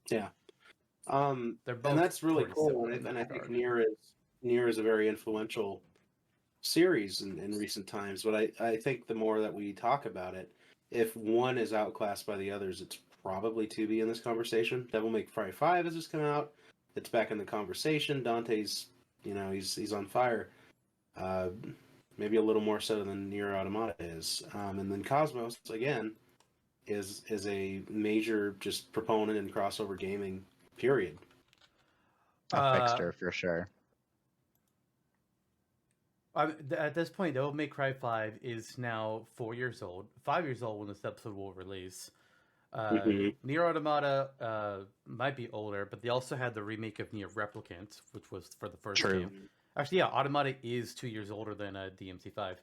Yeah. They're both And that's really pretty cool. similar in And that I think regard. Nier is a very influential series in recent times. But I think the more that we talk about it, if one is outclassed by the others, it's probably 2B in this conversation. Devil May Cry 5 has just come out. It's back in the conversation. Dante's, he's on fire. Uh, Maybe a little more so than Nier Automata is. And then Cosmos again is a major just proponent in crossover gaming. Period. A Uh, fixture for sure. at this point, Devil May Cry 5 is now 4 years old, 5 years old when this episode will release. Mhm. Nier Automata might be older, but they also had the remake of Nier Replicant, which was for the first True. game. Actually, yeah, Automata is 2 years older than DMC5.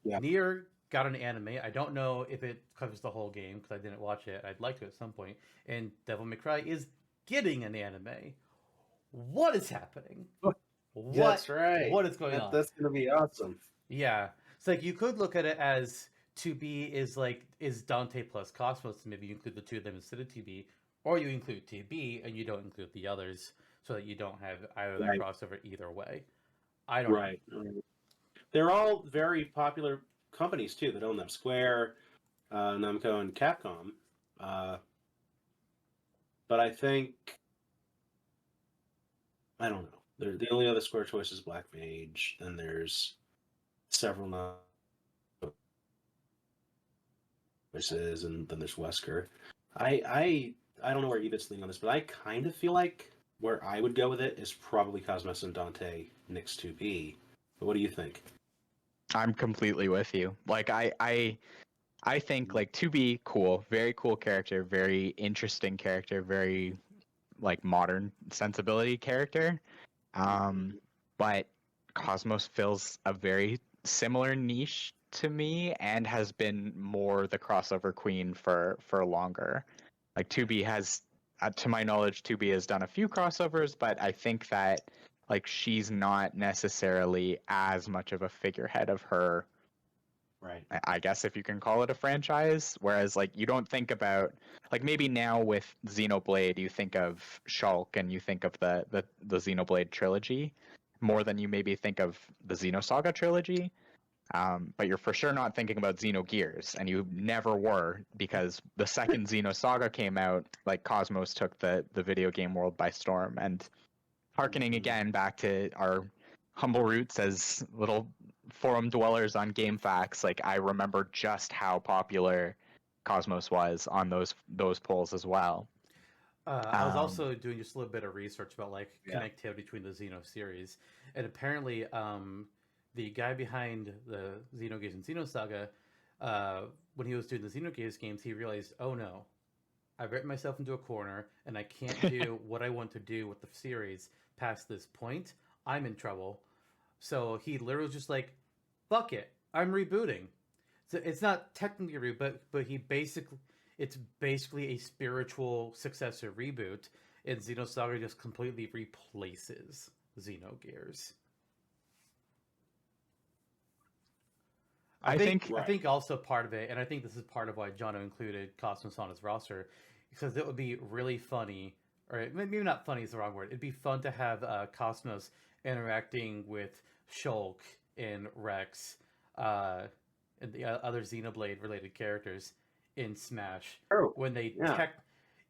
Yeah. Nier got an anime. I don't know if it covers the whole game because I didn't watch it. I'd like to at some point. And Devil May Cry is getting an anime. What is happening? That's right. What is going on? That's gonna be awesome. Yeah, it's like you could look at it as 2B is Dante plus Cosmos. Maybe you include the two of them instead of 2B, or you include 2B and you don't include the others, so that you don't have either that Right. crossover either way. I don't know. Right. They're all very popular companies too that own them. Square, Namco, and Capcom. But I think I don't know. The only other Square choice is Black Mage. Then there's several choices, and then there's Wesker. I don't know where Ebit's leaning on this, but I kind of feel like where I would go with it is probably Cosmos and Dante next to B. But what do you think? I'm completely with you. Like I think like 2B cool, very cool character, very interesting character, very like modern sensibility character. But Cosmos fills a very similar niche to me and has been more the crossover queen for longer. Like 2B has, to my knowledge, 2B has done a few crossovers, but I think that like she's not necessarily as much of a figurehead of her. Right. I guess if you can call it a franchise, whereas like you don't think about like maybe now with Xenoblade you think of Shulk and you think of the Xenoblade trilogy more than you maybe think of the Xenosaga trilogy, but you're for sure not thinking about Xenogears, and you never were, because the second Xenosaga came out, like Cosmos took the video game world by storm. And harkening again back to our humble roots as little forum dwellers on GameFAQs, like I remember just how popular Cosmos was on those polls as well. I was also doing just a little bit of research about like Yeah. connectivity between the Xeno series, and apparently, the guy behind the Xenogears and Xenosaga, when he was doing the Xenogears games, he realized, oh no, I've written myself into a corner, and I can't do what I want to do with the series past this point. I'm in trouble. So he literally was just like, fuck it, I'm rebooting. So it's not technically a reboot, but it's basically a spiritual successor reboot, and Xenosaga just completely replaces Xenogears. I think also part of it, and I think this is part of why Jonno included Cosmos on his roster, because it would be really funny, or maybe not funny is the wrong word. It'd be fun to have Cosmos interacting with Shulk and Rex, and the other Xenoblade related characters in Smash when they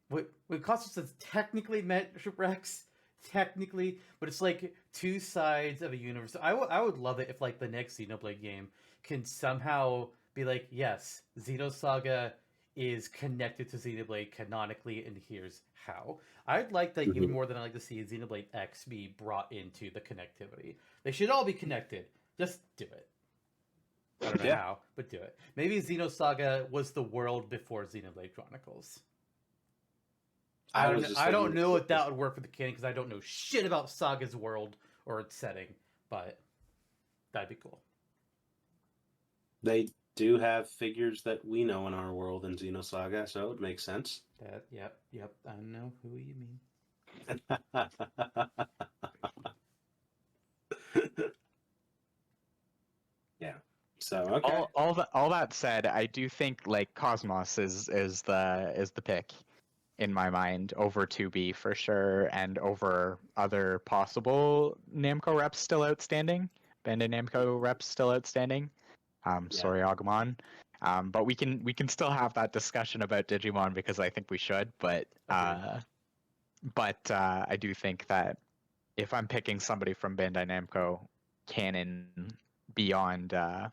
when Cosmos has technically met Rex, technically, but it's like two sides of a universe. I would love it if like the next Xenoblade game can somehow be like, yes, Xenosaga is connected to Xenoblade canonically, and here's how. I'd like that even more than I'd like to see Xenoblade X be brought into the connectivity. They should all be connected. Just do it. I don't know how, but do it. Maybe Xenosaga was the world before Xenoblade Chronicles. I don't know if that would work for the canon because I don't know shit about Saga's world or its setting, but that'd be cool. They do have figures that we know in our world in Xenosaga, so it would make sense. Yep. I know who you mean. Yeah. So okay. All that said, I do think like KOS-MOS is the pick in my mind over 2B for sure, and over other possible Namco reps still outstanding. Bandai Namco reps still outstanding. Sorry, Agumon. But we can still have that discussion about Digimon because I think we should. But I do think that if I'm picking somebody from Bandai Namco canon beyond a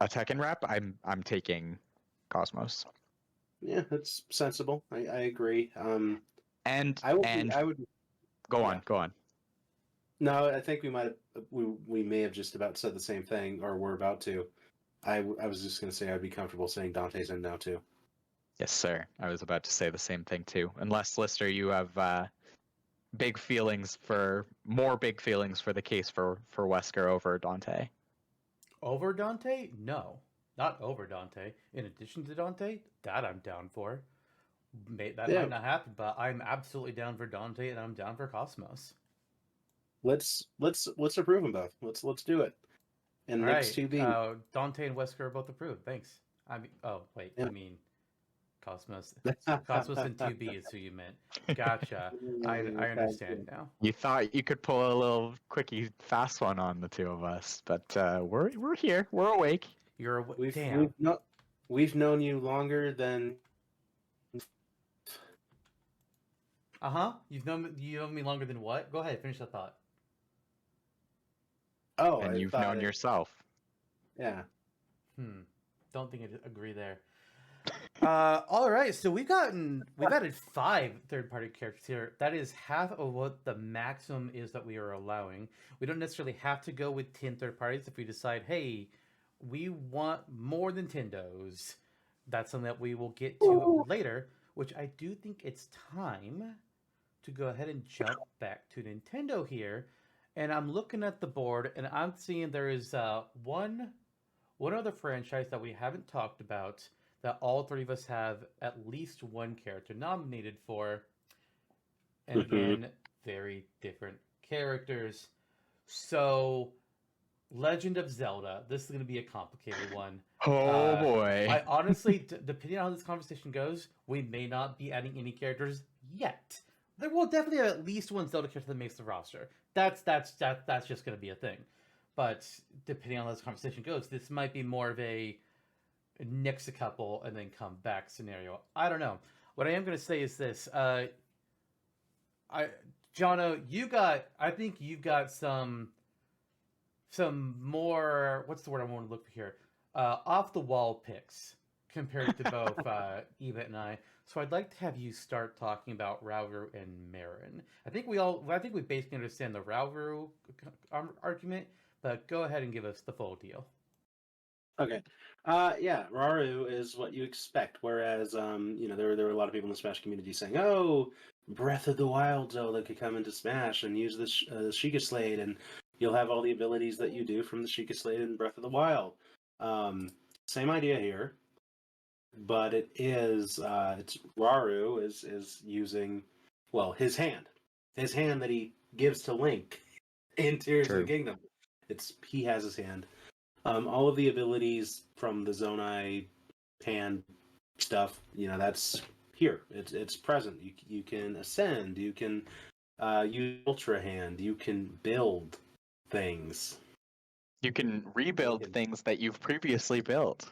Tekken rep, I'm taking KOS-MOS. Yeah, that's sensible. I agree. And I would go on. No, I think we may have just about said the same thing, or we're about to. I was just going to say I'd be comfortable saying Dante's in now too. Yes, sir. I was about to say the same thing too. Unless Lister, you have more big feelings for the case for Wesker over Dante. Over Dante? No, not over Dante. In addition to Dante, that I'm down for. That might not happen, but I'm absolutely down for Dante, and I'm down for KOS-MOS. Let's approve them both. Let's do it. And next 2B. Dante and Wesker are both approved. Thanks. I mean, I mean, KOS-MOS. KOS-MOS and 2B is who you meant. Gotcha. I understand now. You thought you could pull a little quickie fast one on the two of us, but we're here. We're awake. You're We've known you longer than. You've known me longer than what? Go ahead, finish that thought. Oh, and you've known yourself. Yeah. Don't think I'd agree there. All right, so we've added 5 third-party characters here. That is half of what the maximum is that we are allowing. We don't necessarily have to go with 10 third parties if we decide, hey, we want more than Nintendo's. That's something that we will get to later, which I do think it's time to go ahead and jump back to Nintendo here. And I'm looking at the board, and I'm seeing there is one other franchise that we haven't talked about that all 3 of us have at least one character nominated for. And again, very different characters. So, Legend of Zelda. This is going to be a complicated one. Oh boy. I honestly, depending on how this conversation goes, we may not be adding any characters yet. There will definitely have at least one Zelda character that makes the roster. That's just going to be a thing. But depending on how this conversation goes, this might be more of a nix a couple and then come back scenario. I don't know. What I am going to say is this. Jonno, I think you've got some more, what's the word I want to look for here? Off the wall picks compared to both Eebit and I. So I'd like to have you start talking about Rauru and Marin. I think we basically understand the Rauru argument, but go ahead and give us the full deal. Okay. Yeah, Rauru is what you expect. Whereas, there were a lot of people in the Smash community saying, "Oh, Breath of the Wild Zelda could come into Smash and use this Sheikah Slate, and you'll have all the abilities that you do from the Sheikah Slate in Breath of the Wild." Same idea here, but it's Rauru is using his hand that he gives to Link in Tears of the Kingdom. He has his hand. All of the abilities from the Zonai hand stuff, that's here. It's present. You can ascend. You can use Ultra Hand. You can build things. You can rebuild things that you've previously built.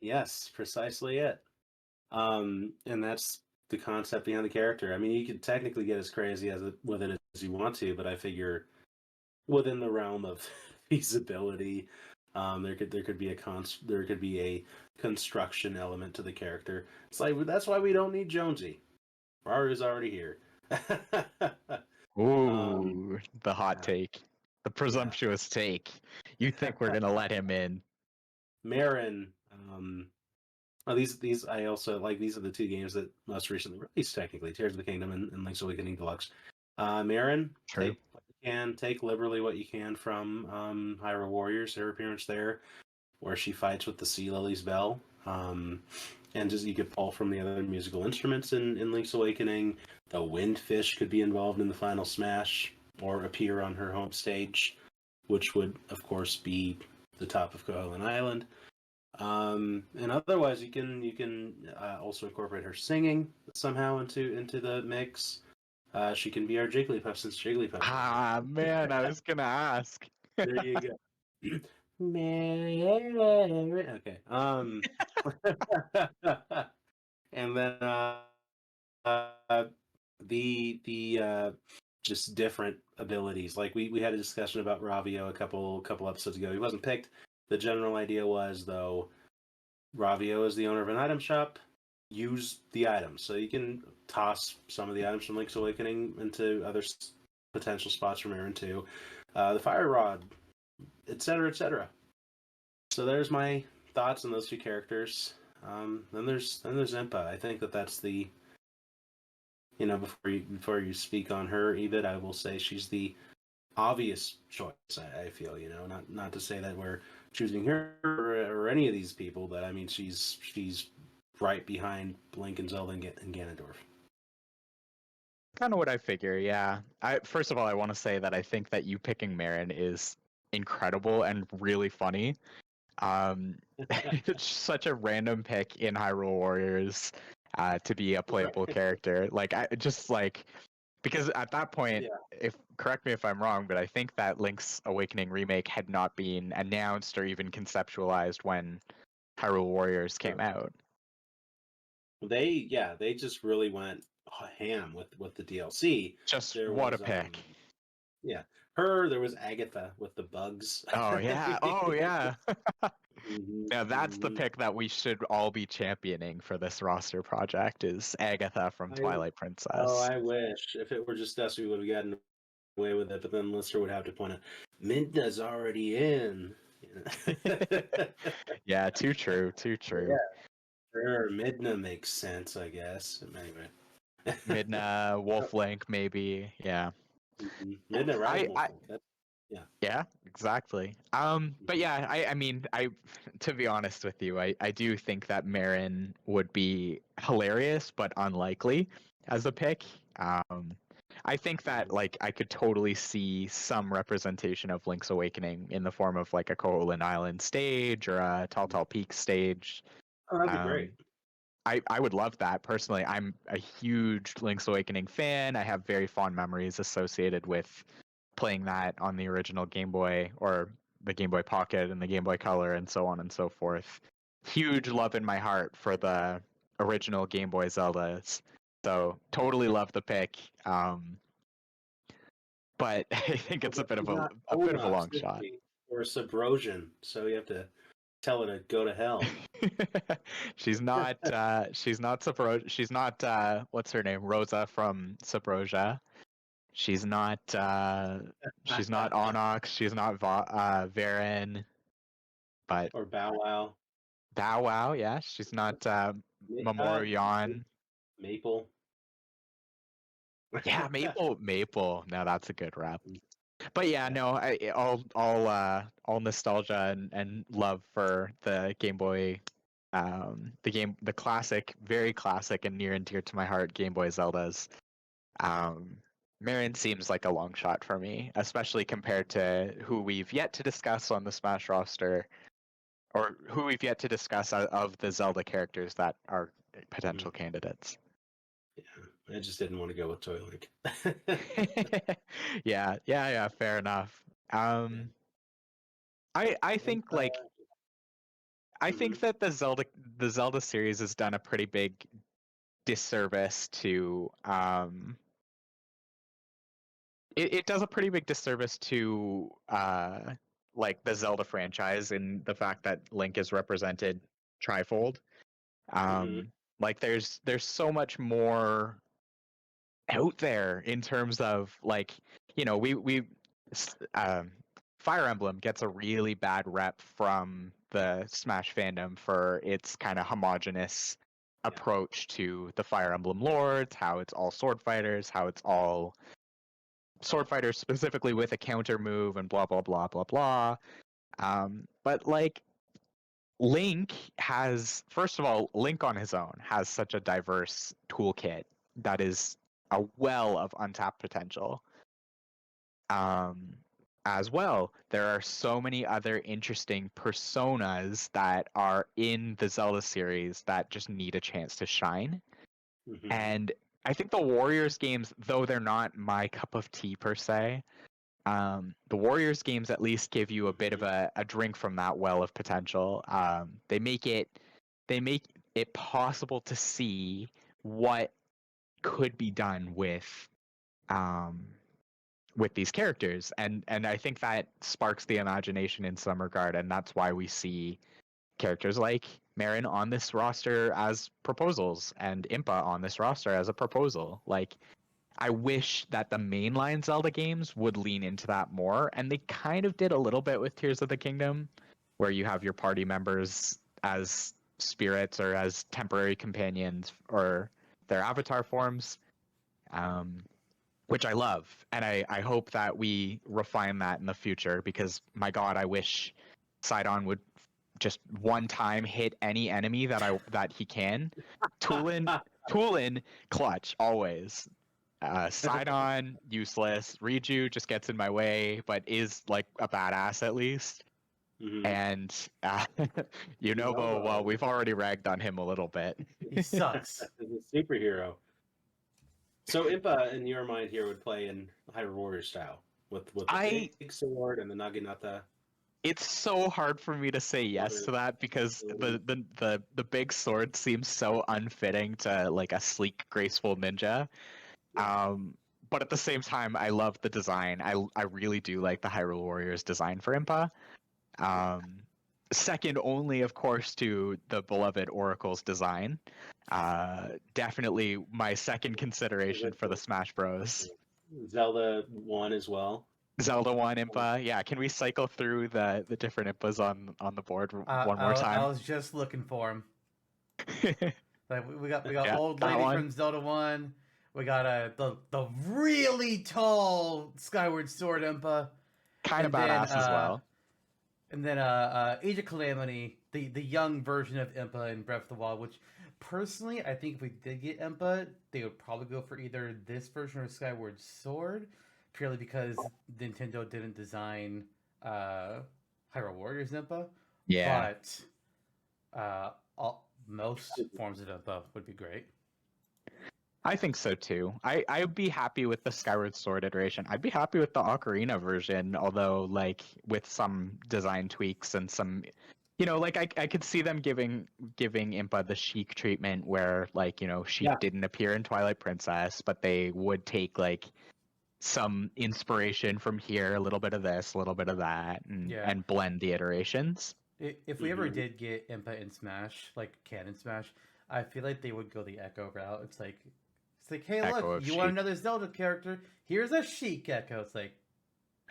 Yes, precisely it. And that's the concept behind the character. I mean, you could technically get as crazy with it as you want to, but I figure within the realm of feasibility, There could be a construction element to the character. It's like that's why we don't need Jonesy. Raru's already here. Ooh, the hot yeah. take, the presumptuous take. You think we're gonna let him in? Marin. Oh, these I also like. These are the two games that most recently released. Technically, Tears of the Kingdom and Link's Awakening Deluxe. Marin, True. take what you can, take liberally what you can from Hyrule Warriors. Her appearance there, where she fights with the Sea Lily's bell. And just you could pull from the other musical instruments in Link's Awakening. The Windfish could be involved in the final smash or appear on her home stage, which would, of course, be the top of Koholint Island. And otherwise, you can also incorporate her singing somehow into the mix. She can be our Jigglypuff since Jigglypuff. Ah, man, I was gonna ask. There you go. Mary. Okay. And then the just different abilities. Like we had a discussion about Ravio a couple episodes ago. He wasn't picked. The general idea was though, Ravio is the owner of an item shop. Use the items, so you can toss some of the items from Link's Awakening into other potential spots from Aaron 2. The Fire Rod, etc., etc. So there's my thoughts on those two characters. Then there's Impa. I think that's the, before you speak on her, Eebit, I will say she's the obvious choice. I feel, not to say that we're choosing her or any of these people, but I mean she's right behind Link and Zelda and Ganondorf. Kind of what I figure, yeah. First of all, I want to say that I think that you picking Marin is incredible and really funny. It's such a random pick in Hyrule Warriors to be a playable character. Because at that point, correct me if I'm wrong, but I think that Link's Awakening remake had not been announced or even conceptualized when Hyrule Warriors came out. They just really went ham with the DLC. Just what a pick. There was Agatha with the bugs. Oh yeah. Oh yeah. Now that's the pick that we should all be championing for this roster project is Agatha from Twilight Princess. Oh, I wish. If it were just us, we would have gotten away with it, but then Lister would have to point out, Midna's already in. Yeah, too true. Yeah, sure, Midna makes sense, I guess. Anyway. Midna, Wolf Link, maybe. Yeah. Midna, right? Yeah, exactly. But yeah, I mean, to be honest with you, I do think that Marin would be hilarious, but unlikely as a pick. I think that I could totally see some representation of Link's Awakening in the form of like a Koholint Island stage or a Tall Tall Peak stage. Oh, that'd be great. I would love that personally. I'm a huge Link's Awakening fan. I have very fond memories associated with playing that on the original Game Boy or the Game Boy Pocket and the Game Boy Color and so on and so forth. Huge love in my heart for the original Game Boy Zeldas. So totally love the pick. But I think it's a bit of a long shot. Or Subrosian, so you have to tell her to go to hell. She's not what's her name? Rosa from Subrosia. She's not Onyx, she's not Varen, but or Bow Wow. Bow Wow, yeah. She's not Mamoru Yan. Maple. Yeah, Maple. No, that's a good rep. But yeah, no, all nostalgia and love for the Game Boy, the classic, very classic and near and dear to my heart Game Boy Zeldas. Marin seems like a long shot for me, especially compared to who we've yet to discuss on the Smash roster, or who we've yet to discuss of the Zelda characters that are potential candidates. Yeah, I just didn't want to go with Toy Link. Yeah, fair enough. I think I think that the Zelda series has done a pretty big disservice to it does a pretty big disservice to like the Zelda franchise and the fact that Link is represented trifold. Like there's so much more out there in terms of like, you know, Fire Emblem gets a really bad rep from the Smash fandom for its kind of homogenous approach to the Fire Emblem lords, how it's all sword fighters, how it's all sword fighters specifically with a counter move and blah blah blah blah blah. But like Link has, first of all, Link on his own has such a diverse toolkit that is a well of untapped potential. As well, there are so many other interesting personas that are in the Zelda series that just need a chance to shine. And I think the Warriors games, though they're not my cup of tea per se, the Warriors games at least give you a bit of a drink from that well of potential. They make it possible to see what could be done with these characters, and I think that sparks the imagination in some regard, and that's why we see characters like Marin on this roster as proposals and Impa on this roster as a proposal. Like, I wish that the mainline Zelda games would lean into that more, and they kind of did a little bit with Tears of the Kingdom, where you have your party members as spirits or as temporary companions or their avatar forms, which I love, and I hope that we refine that in the future, because my God, I wish Sidon would just one time hit any enemy that he can. Tulin, clutch always. Sidon, useless. Riju just gets in my way, but is like a badass at least. And Yunobo, well, we've already ragged on him a little bit. He sucks. He's a superhero. So Impa, in your mind here, would play in Hyrule Warrior style with the big sword and the Naginata. It's so hard for me to say yes to that, because the big sword seems so unfitting to like a sleek, graceful ninja. But at the same time, I love the design. I really do like the Hyrule Warriors design for Impa. Second only, of course, to the beloved Oracle's design. Definitely my second consideration for the Smash Bros. Zelda 1 as well. Zelda 1 Impa. Yeah, can we cycle through the different Impas on the board one more time? I was just looking for him. Like we got Yeah, old that lady one. from Zelda 1. We got the really tall Skyward Sword Impa. Kind of And then, badass as well. And then Age of Calamity, the young version of Impa in Breath of the Wild, which personally I think if we did get Impa, they would probably go for either this version or Skyward Sword, purely because Nintendo didn't design Hyrule Warriors Impa. Yeah. But most forms of Impa would be great. I think so too. I'd be happy with the Skyward Sword iteration. I'd be happy with the Ocarina version, although like with some design tweaks and some, like I could see them giving Impa the Sheik treatment, where like Sheik didn't appear in Twilight Princess, but they would take like some inspiration from here, a little bit of this, a little bit of that, and blend the iterations. If we ever did get Impa in Smash, like Canon Smash, I feel like they would go the Echo route. It's like, hey, Echo look, you want another Zelda character? Here's a Sheik Echo. It's like,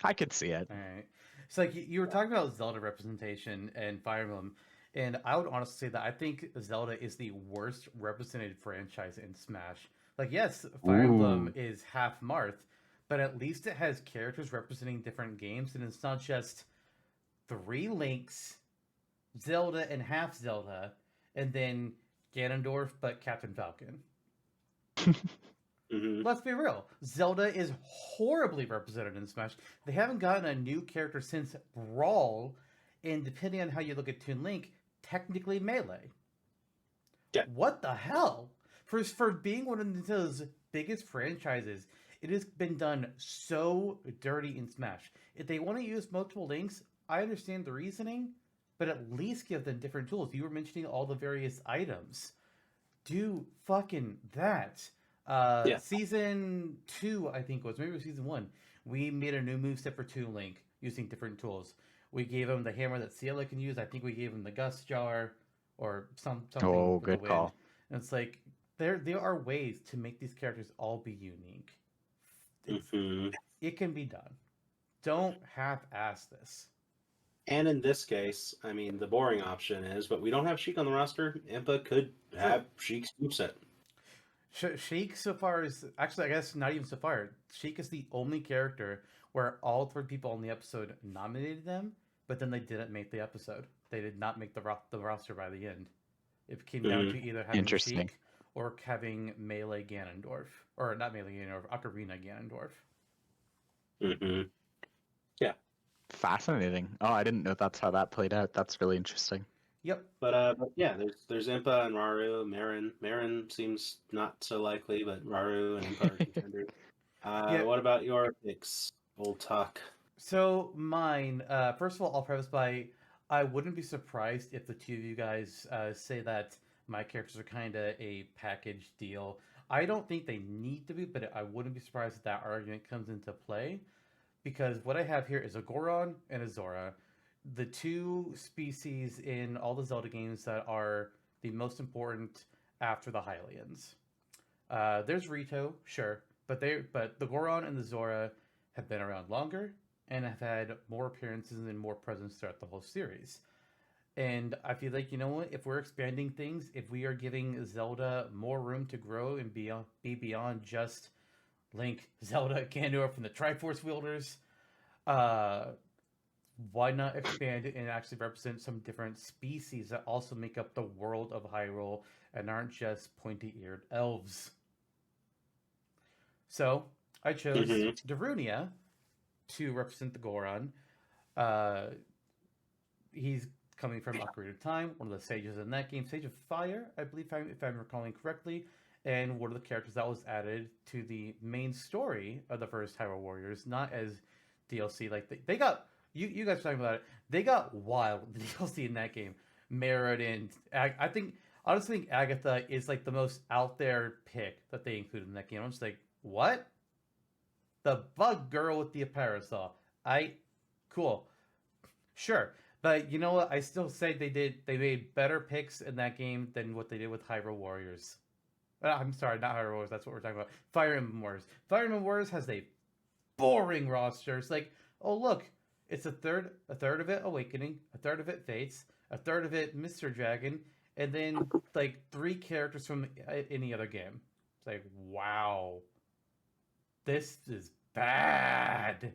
I could see it. All right. It's like you were talking about Zelda representation and Fire Emblem, and I would honestly say that I think Zelda is the worst represented franchise in Smash. Like, yes, Fire Emblem is half Marth, but at least it has characters representing different games, and it's not just 3 Links, Zelda and half Zelda, and then Ganondorf but Captain Falcon. Let's be real. Zelda is horribly represented in Smash. They haven't gotten a new character since Brawl, and depending on how you look at Toon Link, technically Melee. Yeah. What the hell? For being one of Nintendo's biggest franchises, it has been done so dirty in Smash. If they want to use multiple links, I understand the reasoning, but at least give them different tools. You were mentioning all the various items. Do fucking that. Season 2, I think it was, maybe it was season 1. We made a new moveset for Toon Link using different tools. We gave him the hammer that Ciela can use. I think we gave him the gust jar or something Oh, for the good wind. call. And it's like there are ways to make these characters all be unique. It can be done. Don't half-ass this. And in this case, I mean, the boring option is, but we don't have Sheik on the roster. Impa could have Sheik's moveset. Sheik, so far, is actually, I guess, not even so far. Sheik is the only character where all 3 people on the episode nominated them, but then they didn't make the episode. They did not make the roster by the end. It came down to either having Interesting. Sheik or having Melee Ganondorf. Or not Melee Ganondorf, Ocarina Ganondorf. Yeah. Fascinating. Oh, I didn't know that's how that played out. That's really interesting. Yep. But yeah, there's Impa and Raru, Marin. Marin seems not so likely, but Raru and Impa are contenders. What about your picks, old talk? So mine, first of all, I'll preface by I wouldn't be surprised if the 2 of you guys say that my characters are kind of a package deal. I don't think they need to be, but I wouldn't be surprised if that argument comes into play. Because what I have here is a Goron and a Zora. The 2 species in all the Zelda games that are the most important after the Hylians. There's Rito, sure, but the Goron and the Zora have been around longer and have had more appearances and more presence throughout the whole series. And I feel like, you know what, if we're expanding things, if we are giving Zelda more room to grow and be beyond just Link, Zelda, Ganondorf, and the Triforce wielders, why not expand it and actually represent some different species that also make up the world of Hyrule and aren't just pointy-eared elves? So, I chose Darunia to represent the Goron. He's coming from Ocarina of Time, one of the sages in that game, Sage of Fire, I believe, if I'm recalling correctly, and one of the characters that was added to the main story of the first Hyrule Warriors, not as DLC. Like they got you guys were talking about it. They got wild with the DLC in that game. Merritt and I honestly think Agatha is like the most out there pick that they included in that game. I'm just like, what? The bug girl with the parasol. Cool. Sure. But you know what? I still say they made better picks in that game than what they did with Hyrule Warriors. I'm sorry, not Hyrule Warriors, that's what we're talking about. Fire Emblem Warriors. Fire Emblem Warriors has a boring roster. It's like, oh look, it's a third of it Awakening, a third of it Fates, a third of it Mr. Dragon, and then like 3 characters from any other game. It's like, wow. This is bad.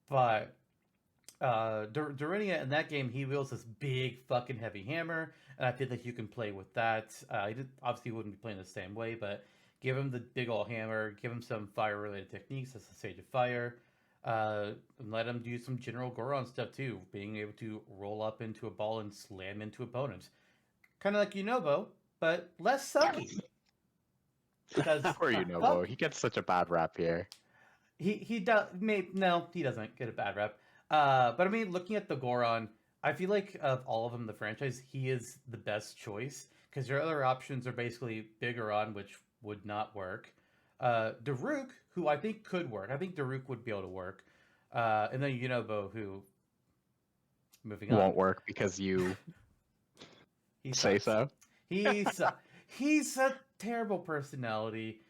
But Darunia in that game, he wields this big fucking heavy hammer, and I feel like you can play with that. Obviously wouldn't be playing the same way, but give him the big ol' hammer, give him some fire-related techniques, as the Sage of Fire, and let him do some general Goron stuff too, being able to roll up into a ball and slam into opponents. Kind of like Yunobo, but less sucky. Because, Poor Yunobo, he gets such a bad rap here. He does. No, he doesn't get a bad rep. But I mean, looking at the Goron, I feel like of all of them in the franchise, he is the best choice because your other options are basically Bigoron, which would not work. Daruk, who I think could work. I think Daruk would be able to work. And then Yunobo, who moving on won't work because you say so. He's a terrible personality.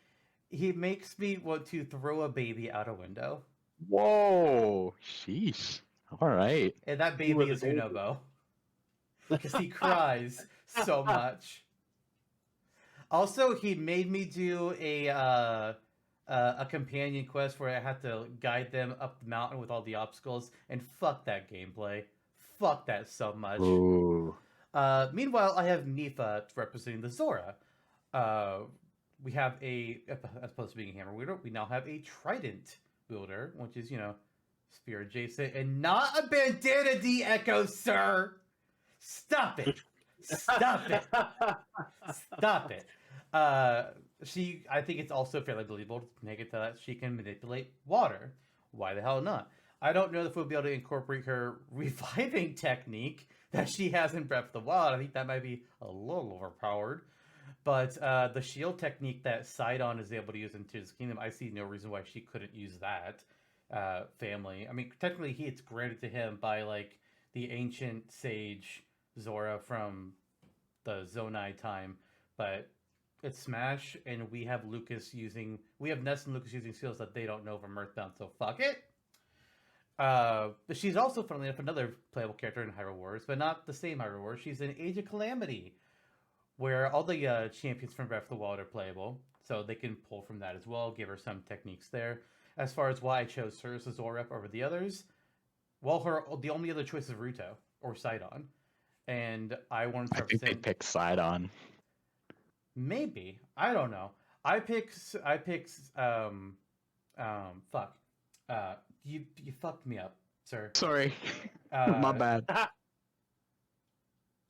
He makes me want to throw a baby out a window. Whoa, sheesh. All right. And that baby is Yunobo. Because he cries so much. Also, he made me do a companion quest where I had to guide them up the mountain with all the obstacles, and fuck that gameplay. Fuck that so much. Ooh. Meanwhile, I have Nifa representing the Zora. We have as opposed to being a hammer wielder, we now have a trident wielder, which is, spear adjacent, and not a bandana de echo, sir! Stop it! Stop it! Stop it! I think it's also fairly believable to make it that she can manipulate water. Why the hell not? I don't know if we'll be able to incorporate her reviving technique that she has in Breath of the Wild. I think that might be a little overpowered. But the shield technique that Sidon is able to use in Tears of the Kingdom, I see no reason why she couldn't use that. family. I mean, technically, it's granted to him by like the ancient sage Zora from the Zonai time, but it's Smash, and we have Ness and Lucas using skills that they don't know from Earthbound, so fuck it. But she's also, funnily enough, another playable character in Hyrule Wars, but not the same Hyrule Wars. She's in Age of Calamity, where all the champions from Breath of the Wild are playable, so they can pull from that as well, give her some techniques there. As far as why I chose her as a Zora over the others, well, the only other choice is Ruto or Sidon, and I wanted to I think they represent. pick Sidon. Maybe, I don't know. Fuck. You fucked me up, sir. Sorry, my bad.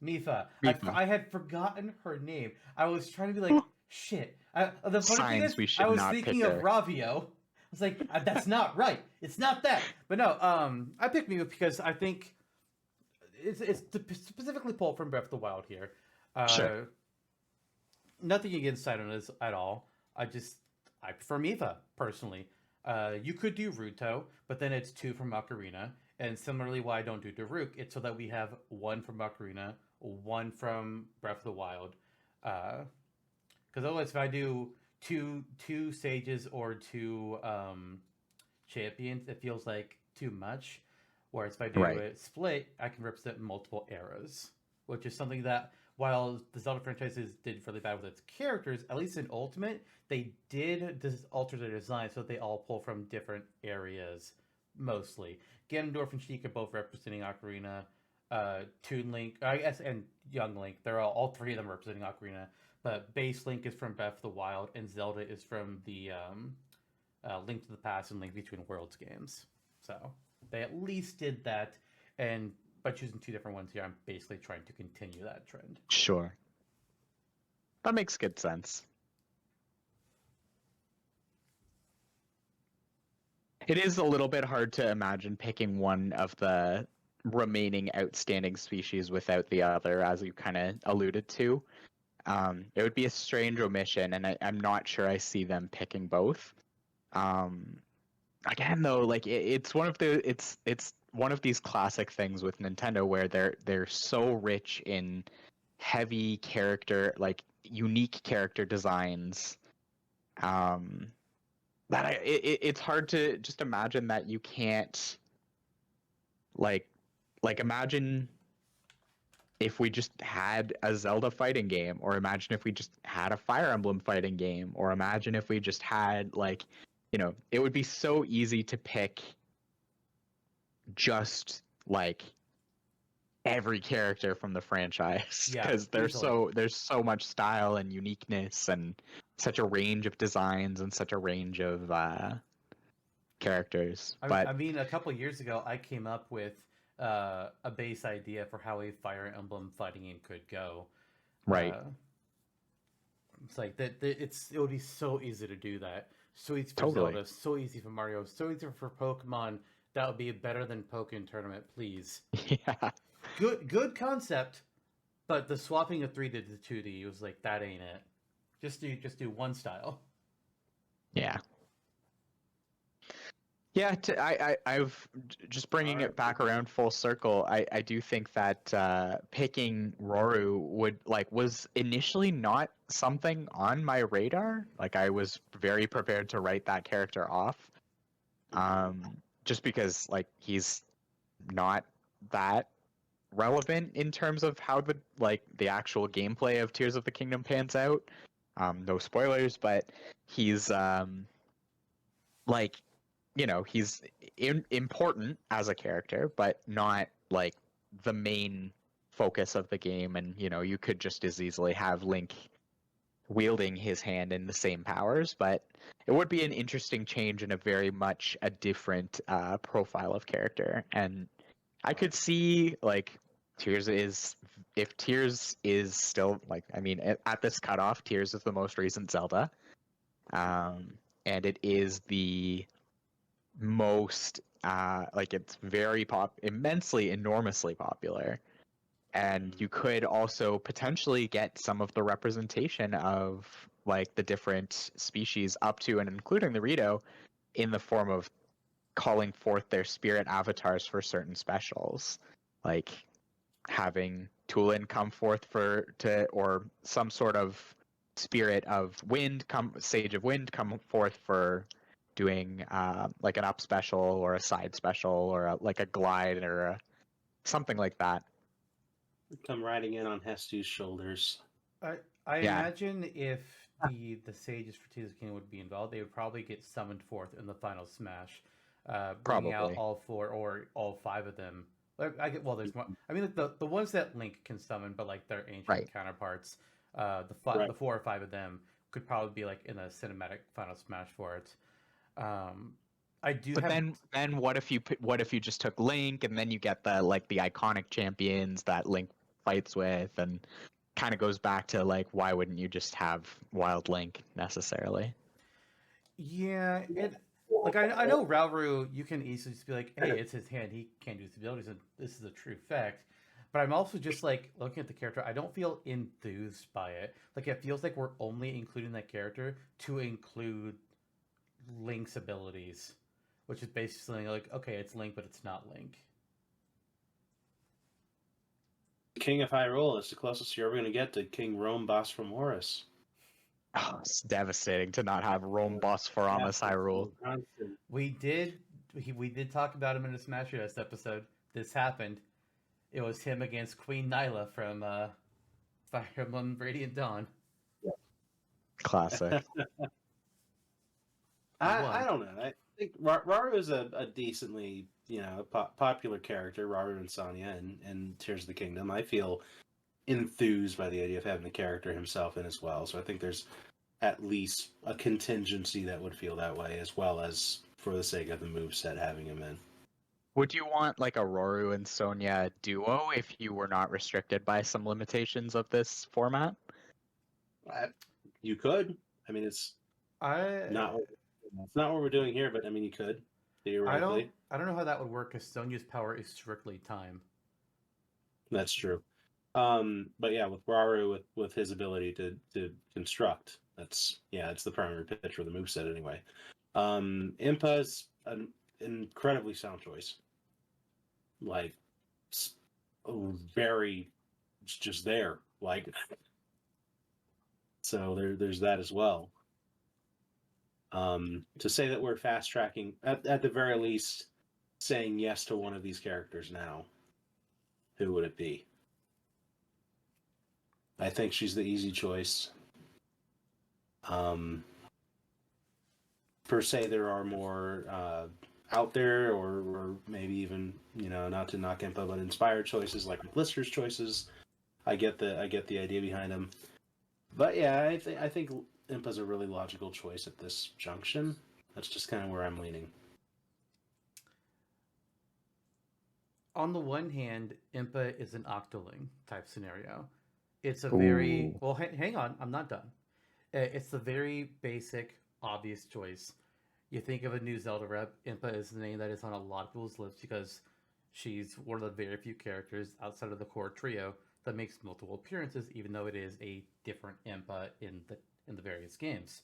Mifa. Mifa. I had forgotten her name. I was trying to be like, shit. The funny thing Signs is, we should I was not thinking pick of her. Ravio. I was like, that's not right. It's not that. But no, I picked Mifa because I think it's specifically pulled from Breath of the Wild here. Sure. Nothing against Sidon at all. I prefer Mifa personally. You could do Ruto, but then it's 2 from Ocarina. And similarly, why I don't do Daruk, it's so that we have 1 from Ocarina, 1 from Breath of the Wild. Because otherwise, if I do two sages or 2 champions, it feels like too much. Whereas if I do a split, I can represent multiple eras, which is something that, while the Zelda franchises did really bad with its characters, at least in Ultimate, they did alter their design so they all pull from different areas, mostly. Ganondorf and Sheik are both representing Ocarina. Toon Link, I guess, and Young Link, they're all 3 of them representing Ocarina. But Base Link is from Breath of the Wild, and Zelda is from the Link to the Past and Link Between Worlds games. So they at least did that, and by choosing 2 different ones here, I'm basically trying to continue that trend. Sure. That makes good sense. It is a little bit hard to imagine picking one of the remaining outstanding species without the other, as you kind of alluded to. It would be a strange omission, and I'm not sure I see them picking both. Again, though, like it's one of these classic things with Nintendo where they're so rich in heavy character, like unique character designs, that it's hard to just imagine that you can't like imagine if we just had a Zelda fighting game, or imagine if we just had a Fire Emblem fighting game, or imagine if we just had like, it would be so easy to pick just like every character from the franchise, because there's so much style and uniqueness and such a range of designs and such a range of characters. I mean, a couple years ago, I came up with a base idea for how a Fire Emblem fighting game could go. Right. It's like that. It would be so easy to do that. So easy for Totally. Zelda. So easy for Mario. So easy for Pokemon. That would be better than Pokken Tournament, please. Yeah. Good concept, but the swapping of 3D to 2D was like, that ain't it. Just do one style. Yeah. Yeah, I've just bringing it back around full circle. I do think that picking Roru was initially not something on my radar. Like, I was very prepared to write that character off, just because like he's not that relevant in terms of how the actual gameplay of Tears of the Kingdom pans out. No spoilers, but he's he's important as a character, but not like the main focus of the game. And you could just as easily have Link wielding his hand in the same powers, but it would be an interesting change and a very much a different profile of character. And I could see like if Tears is still at this cutoff, Tears is the most recent Zelda, and it is the most it's very enormously popular, and you could also potentially get some of the representation of like the different species up to and including the Rito in the form of calling forth their spirit avatars for certain specials, like having Tulin come forth or some sort of spirit of wind Sage of Wind come forth for doing like an up special or a side special or like a glide or something like that. Come riding in on Hestu's shoulders. I Yeah. imagine if the sages for Tears of the Kingdom would be involved, they would probably get summoned forth in the final smash, bringing out Probably. all 4 or all 5 of them. There's more. I mean, like the ones that Link can summon, but like their ancient Right. counterparts, Right. the 4 or 5 of them could probably be like in a cinematic final smash for it. I do. But have... then what if you just took Link and then you get the iconic champions that Link fights with, and kind of goes back to like, why wouldn't you just have Wild Link necessarily? Yeah, like I know Rauru, you can easily just be like, hey, it's his hand, he can't use his abilities, and this is a true fact. But I'm also just like looking at the character, I don't feel enthused by it. Like it feels like we're only including that character to include Link's abilities, which is basically like, okay, it's Link, but it's not Link. King of Hyrule is the closest you're ever going to get to King Rome Boss from Horus. Oh, it's devastating to not have Rome Boss Faramis Hyrule. We did talk about him in a Smash Fest episode. This happened. It was him against Queen Nyla from Fire Emblem Radiant Dawn. Classic. I don't know. I think Rauru is a decently, popular character, Rauru and Sonya in Tears of the Kingdom. I feel enthused by the idea of having the character himself in as well. So I think there's at least a contingency that would feel that way, as well as for the sake of the moveset having him in. Would you want like a Roru and Sonya duo if you were not restricted by some limitations of this format? You could. I mean, it's not what we're doing here, but I mean, you could theoretically. I don't know how that would work because Sonya's power is strictly time. That's true. But yeah, with Rauru, with his ability to construct, it's the primary pitch for the moveset anyway. Impa's an incredibly sound choice. Like, very, it's just there. Like, so there's that as well. To say that we're fast tracking, at the very least, saying yes to one of these characters now, who would it be? I think she's the easy choice. Per se, there are more out there, or maybe even, not to knock Impa, but inspired choices like Blister's choices. I get the idea behind them, but yeah, I think Impa's a really logical choice at this junction. That's just kind of where I'm leaning. On the one hand, Impa is an Octoling type scenario. It's a very... Well, hang on. I'm not done. It's the very basic, obvious choice. You think of a new Zelda rep, Impa is the name that is on a lot of people's lips because she's one of the very few characters outside of the core trio that makes multiple appearances, even though it is a different Impa in the various games.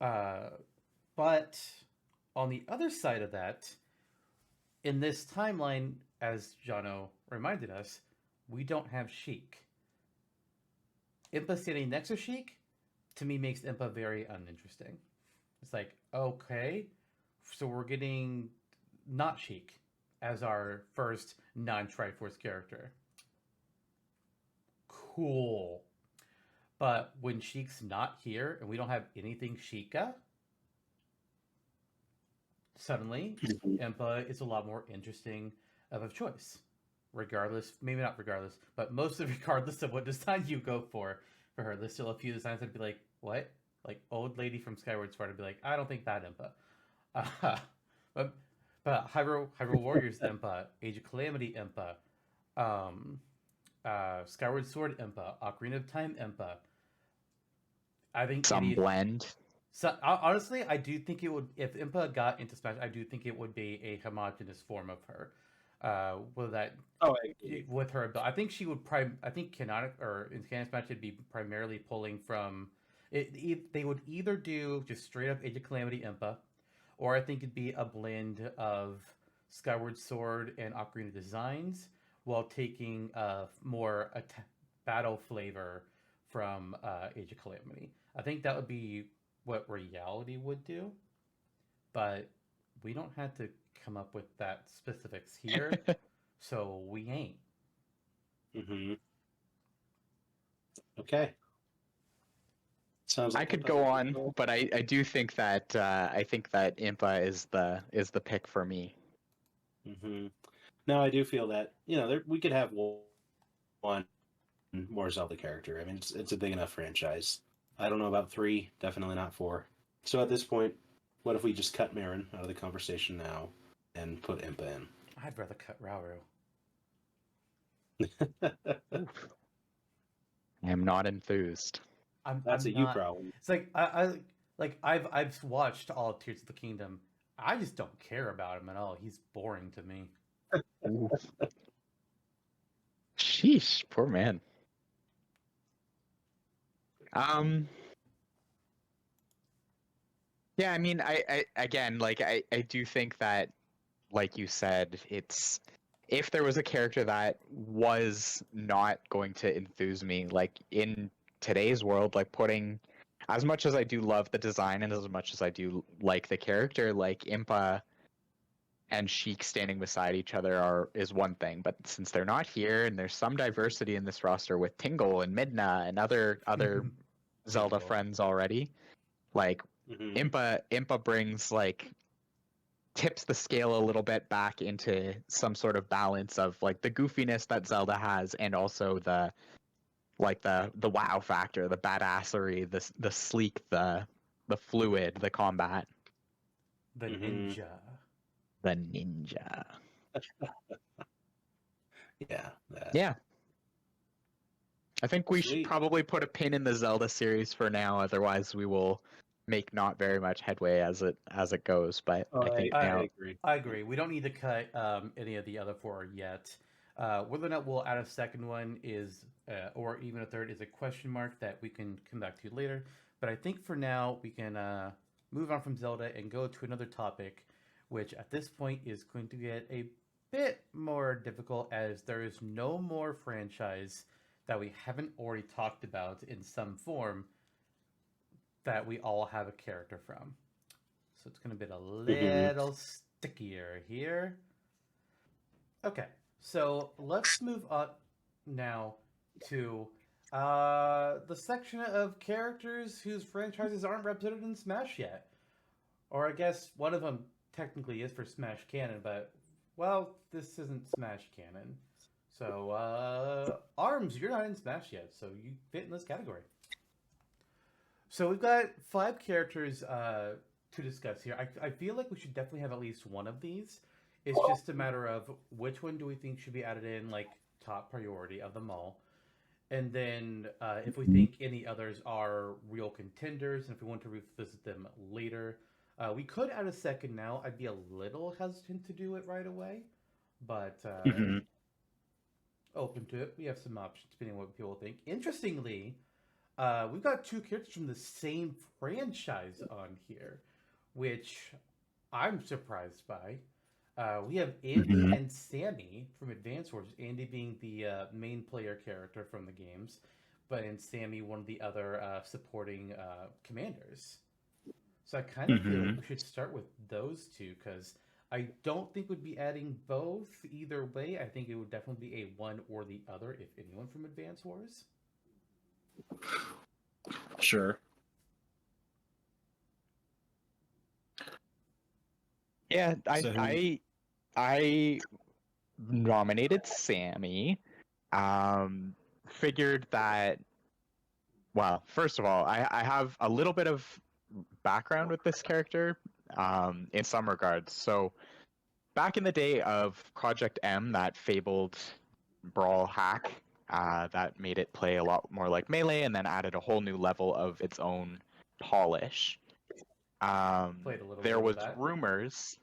But on the other side of that, in this timeline, as Jonno reminded us, we don't have Sheik. Impa standing next to Sheik, to me, makes Impa very uninteresting. It's like, okay, so we're getting not Sheik as our first non-Triforce character. Cool. But when Sheik's not here and we don't have anything Sheikah, suddenly Impa is a lot more interesting of a choice. Regardless, maybe not regardless, but mostly regardless of what design you go for her. There's still a few designs that'd be like, what? Like old lady from Skyward Sword would be like, I don't think that Impa. But Hyrule Warriors Impa, Age of Calamity Impa, Skyward Sword Impa, Ocarina of Time Impa. I think some blend. So honestly, I do think it would, if Impa got into Smash, I do think it would be a homogenous form of her. With that, with her, I think she would I think Canonic or in Canon Smash would be primarily pulling from. They would either do just straight up Age of Calamity Impa, or I think it'd be a blend of Skyward Sword and Ocarina Designs, while taking more battle flavor from Age of Calamity. I think that would be what Reality would do, but we don't have to come up with that specifics here, so we ain't. Mm-hmm. Okay. Sounds I like could go on, but I do think that Impa is the pick for me. Mm-hmm. Now I do feel that we could have one more Zelda character. I mean, it's a big enough franchise. I don't know about 3, definitely not 4. So at this point, what if we just cut Marin out of the conversation now and put Impa in? I'd rather cut Rauru. I am not enthused. That's I'm a you not, problem. It's like I've watched all of Tears of the Kingdom. I just don't care about him at all. He's boring to me. Sheesh, poor man. Yeah, I mean, I again, like, I do think that, like you said, it's if there was a character that was not going to enthuse me, like in today's world, like putting, as much as I do love the design and as much as I do like the character, like Impa and Sheik standing beside each other is one thing, but since they're not here and there's some diversity in this roster with Tingle and Midna and other Zelda Tingle. friends already, like Mm-hmm. Impa brings, like, tips the scale a little bit back into some sort of balance of, like, the goofiness that Zelda has and also the wow factor, the badassery, the sleek, the fluid, the combat, The Mhm. ninja. the ninja. Yeah. That. Yeah. I think we should Sweet. probably put a pin in the Zelda series for now, otherwise we will make not very much headway as it goes. But I think I now agree. I agree. We don't need to cut any of the other 4 yet. Whether or not we'll add a second one is, or even a third, is a question mark that we can come back to later. But I think for now we can move on from Zelda and go to another topic, which at this point is going to get a bit more difficult as there is no more franchise that we haven't already talked about in some form that we all have a character from. So it's going to be a little stickier here. Okay, so let's move on now to the section of characters whose franchises aren't represented in Smash yet. Or I guess one of them technically is for Smash Canon, but, well, this isn't Smash Canon. So, ARMS, you're not in Smash yet, so you fit in this category. So we've got 5 characters to discuss here. I feel like we should definitely have at least one of these. It's just a matter of which one do we think should be added in, like, top priority of them all. And then if we think any others are real contenders, and if we want to revisit them later, we could add a second now. I'd be a little hesitant to do it right away, but open to it. We have some options depending on what people think. Interestingly, we've got 2 characters from the same franchise on here, which I'm surprised by. We have Andy and Sammy from Advance Wars. Andy being the main player character from the games, but and Sammy one of the other supporting commanders. So I kind of feel like we should start with those 2 because I don't think we'd be adding both either way. I think it would definitely be a one or the other, if anyone, from Advance Wars. Sure. yeah, So I nominated Sammy. Figured that, well, first of all, I have a little bit of background with this character in some regards. So back in the day of Project M, that fabled brawl hack that made it play a lot more like Melee and then added a whole new level of its own polish. Played a little There bit was of that. rumors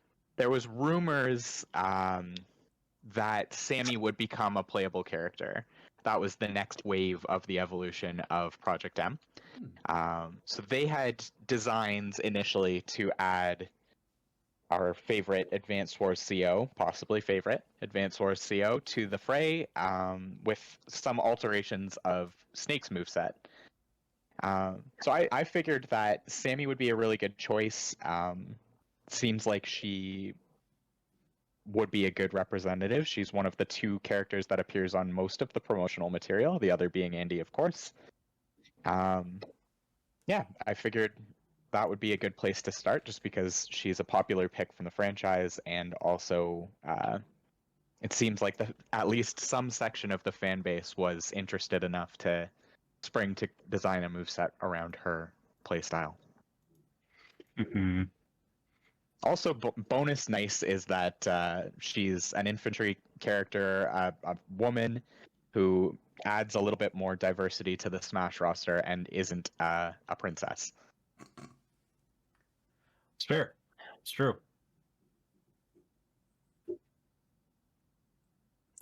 that Sammy would become a playable character. That was the next wave of the evolution of Project M. So they had designs initially to add our favorite Advanced Wars CO, possibly favorite Advanced Wars CO, to the fray with some alterations of Snake's moveset. So I figured that Sammy would be a really good choice. Seems like she would be a good representative. She's one of the two characters that appears on most of the promotional material, the other being Andy, of course. Yeah, I figured that would be a good place to start just because she's a popular pick from the franchise, and also it seems like at least some section of the fan base was interested enough to spring to design a moveset around her playstyle. Mm-hmm. Also, bonus nice is that she's an infantry character, a woman who adds a little bit more diversity to the Smash roster and isn't a princess. It's fair. It's true.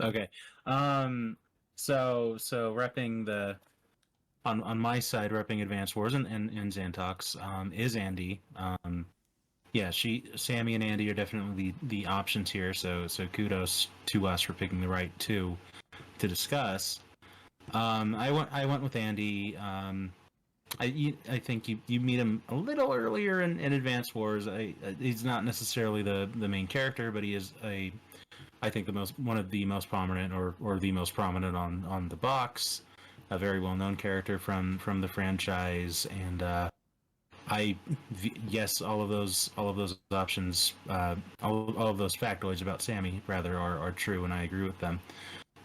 Okay. So repping the on my side, repping Advanced Wars and Zantoks is Andy. Yeah, Sammy and Andy are definitely the options here. So kudos to us for picking the right two to discuss. I went with Andy. I think you meet him a little earlier in Advanced Wars. He's not necessarily the main character, but he is I think one of the most prominent or the most prominent on the box. A very well known character from the franchise, and yes, all of those options, all of those factoids about Sammy rather are true, and I agree with them.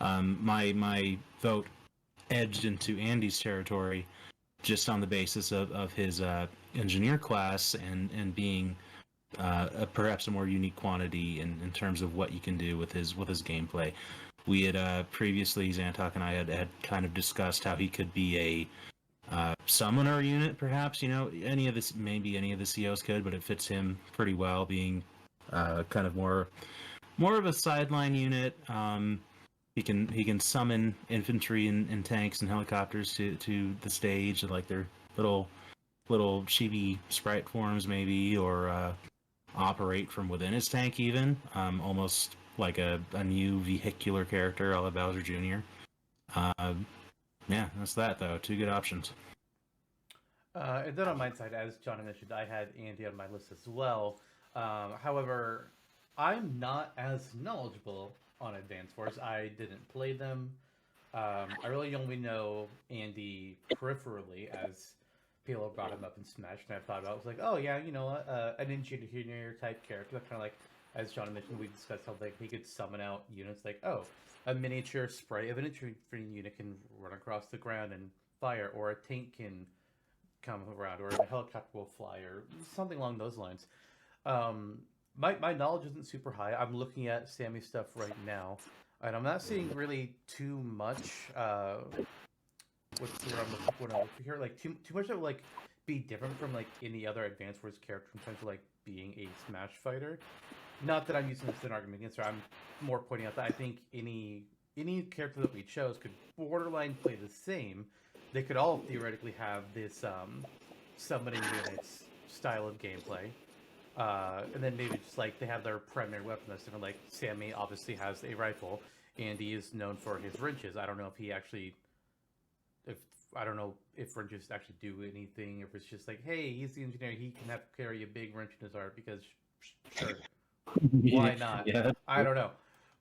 My vote edged into Andy's territory just on the basis of his engineer class and being perhaps a more unique quantity in terms of what you can do with his gameplay. We had previously, Zantok and I had kind of discussed how he could be a summoner unit, perhaps. Maybe any of the COs could, but it fits him pretty well, being kind of more of a sideline unit. He can summon infantry and tanks and helicopters to the stage, like their little chibi sprite forms, maybe, or operate from within his tank, even almost like a new vehicular character, a la Bowser Jr. Yeah, that's that though. Two good options. And then on my side, as John mentioned, I had Andy on my list as well. However, I'm not as knowledgeable on Advance Wars. I didn't play them. I really only know Andy peripherally, as people brought him up in Smash, and I thought about it. I was like, oh yeah, an engineer type character. Kind of like, as John mentioned, we discussed how he could summon out units. Like, oh, a miniature sprite of an infantry unit can run across the ground and fire, or a tank can come around, or a helicopter will fly, or something along those lines. My knowledge isn't super high. I'm looking at Sammy's stuff right now, and I'm not seeing really too much. What's the word I'm looking for here? Like too much that would like be different from like any other Advanced Wars character in terms of like being a Smash fighter. Not that I'm using this as an argument against her. I'm more pointing out that I think any character that we chose could borderline play the same. They could all theoretically have this summoning units style of gameplay. And then maybe just like they have their primary weapon that's different. Like Sammy obviously has a rifle. Andy is known for his wrenches. I don't know if wrenches actually do anything, or if it's just like, hey, he's the engineer, he can carry a big wrench in his arm because sure, why not? Yeah, I don't know,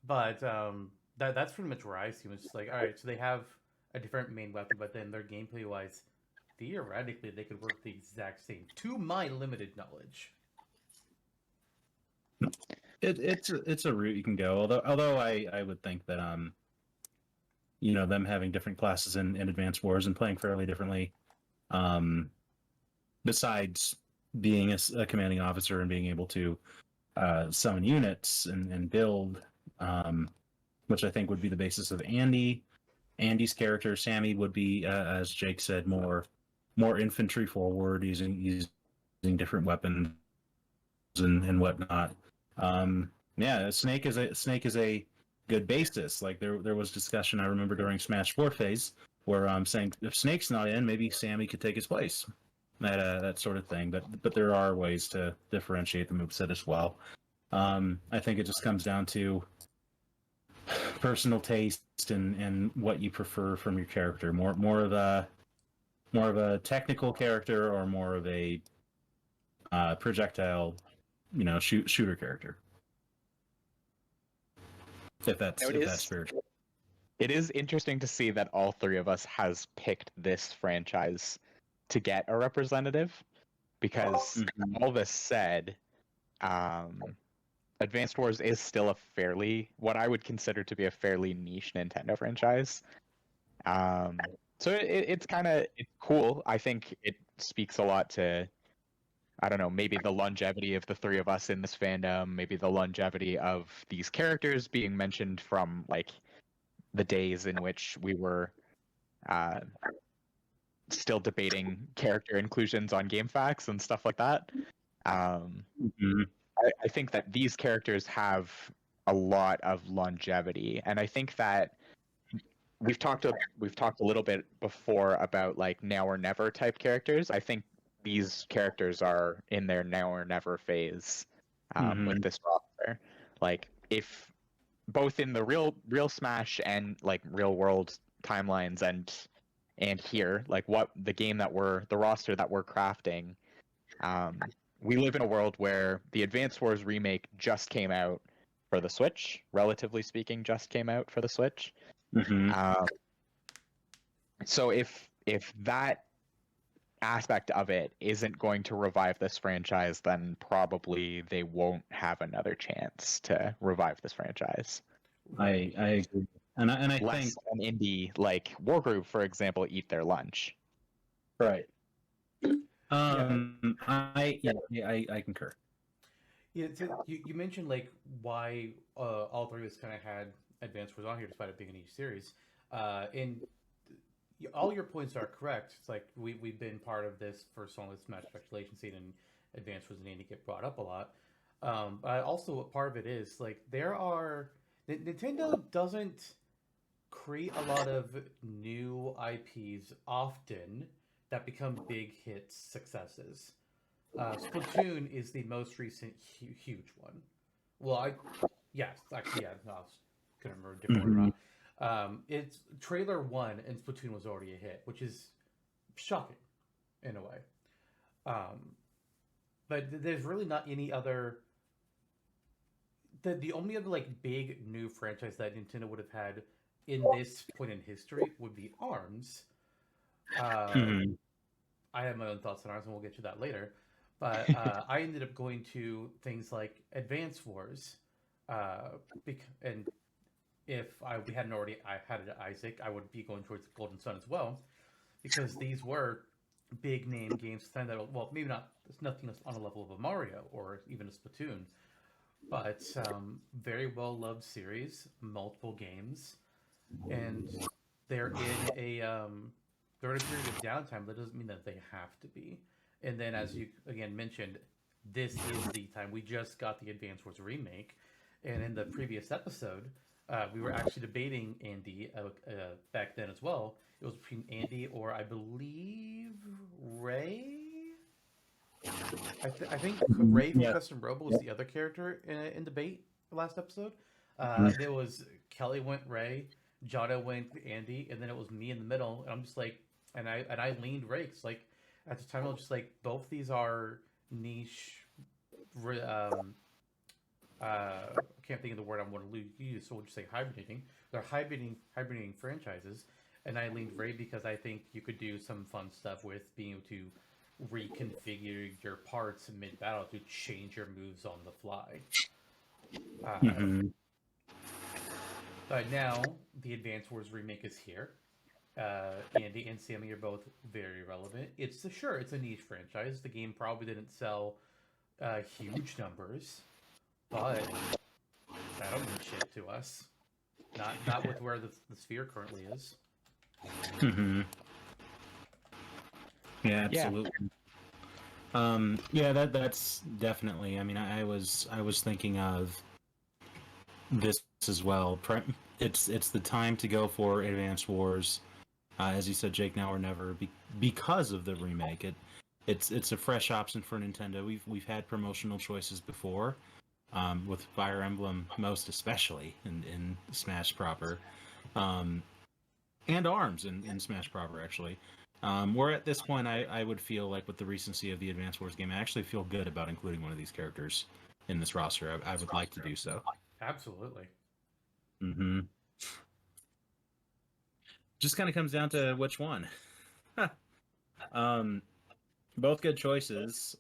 but that's pretty much where I see it. It's just like, all right, so they have a different main weapon, but then their gameplay wise, theoretically, they could work the exact same, to my limited knowledge. It's a route you can go. Although I would think that them having different classes in Advanced Wars and playing fairly differently, besides being a commanding officer and being able to summon units and build, which I think would be the basis of Andy's character. Sammy would be, as Jake said, more infantry forward, using different weapons and whatnot. Yeah, Snake is a good basis. Like there was discussion I remember during Smash 4 phase where saying if Snake's not in, maybe Sammy could take his place. that sort of thing. But there are ways to differentiate the moveset as well. I think it just comes down to personal taste and what you prefer from your character. More of a technical character or more of a projectile, shooter character. If that's fair. It is interesting to see that all three of us has picked this franchise to get a representative, because all this said, Advanced Wars is still what I would consider to be a fairly niche Nintendo franchise. So it's cool. I think it speaks a lot to, I don't know, maybe the longevity of the three of us in this fandom, maybe the longevity of these characters being mentioned from like the days in which we were still debating character inclusions on GameFAQs and stuff like that. I think that these characters have a lot of longevity, and I think that we've talked a little bit before about like now or never type characters. I think these characters are in their now or never phase with this roster. Like, if both in the real Smash and like real world timelines and here, like what the roster that we're crafting, we live in a world where the Advance Wars remake just came out for the Switch, relatively speaking, just came out for the Switch. So if that aspect of it isn't going to revive this franchise, then probably they won't have another chance to revive this franchise. I agree, and I Less think an indie like Wargroove, for example, eat their lunch. right. I concur. Yeah, so you mentioned like why all three of us kind of had Advance Wars on here despite it being an each series, and all your points are correct. It's like we've been part of this for so long, this Smash speculation scene, and Advance Wars and Indie get brought up a lot. But also part of it is like Nintendo doesn't create a lot of new IPs often that become big hits successes. Splatoon is the most recent huge one. Well, yes, actually, yeah, no, I couldn't remember a different word or not. It's trailer 1 and Splatoon was already a hit, which is shocking in a way. But there's really not any other. The only other like big new franchise that Nintendo would have had in this point in history would be ARMS. I have my own thoughts on ARMS, and we'll get to that later. But I ended up going to things like Advance Wars, and if we hadn't already had Isaac, I would be going towards Golden Sun as well, because these were big name games. Well, maybe not. There's nothing on a level of a Mario or even a Splatoon, but very well loved series, multiple games, and they're in a period of downtime. That doesn't mean that they have to be. And then, as you again mentioned, this is the time. We just got the Advance Wars remake, and in the previous episode, we were actually debating Andy back then as well. It was between Andy or I believe Ray. I think Ray from Custom Robo was the other character in debate last episode. There was Kelly went Ray, Jonno went Andy, and then it was me in the middle. And I'm just like, and I leaned Ray. Cause like at the time I was just like, both these are niche. I can't think of the word I want to use, so we'll just say hibernating. They're hibernating franchises, and I leaned Ray because I think you could do some fun stuff with being able to reconfigure your parts mid-battle to change your moves on the fly. But now the Advance Wars remake is here. Andy and Sammy are both very relevant. It's a niche franchise. The game probably didn't sell huge numbers, but that don't mean shit to us. Not with where the sphere currently is. Yeah, absolutely. That's definitely. I mean, I was thinking of this as well. It's the time to go for Advance Wars, as you said, Jake. Now or never, because of the remake. it's a fresh option for Nintendo. We've had promotional choices before, with Fire Emblem most especially in Smash proper, and Arms in Smash proper actually. Where at this point I would feel like with the recency of the Advance Wars game, I actually feel good about including one of these characters in this roster. I would like to do so. Absolutely. Mm-hmm. Just kind of comes down to which one. Both good choices.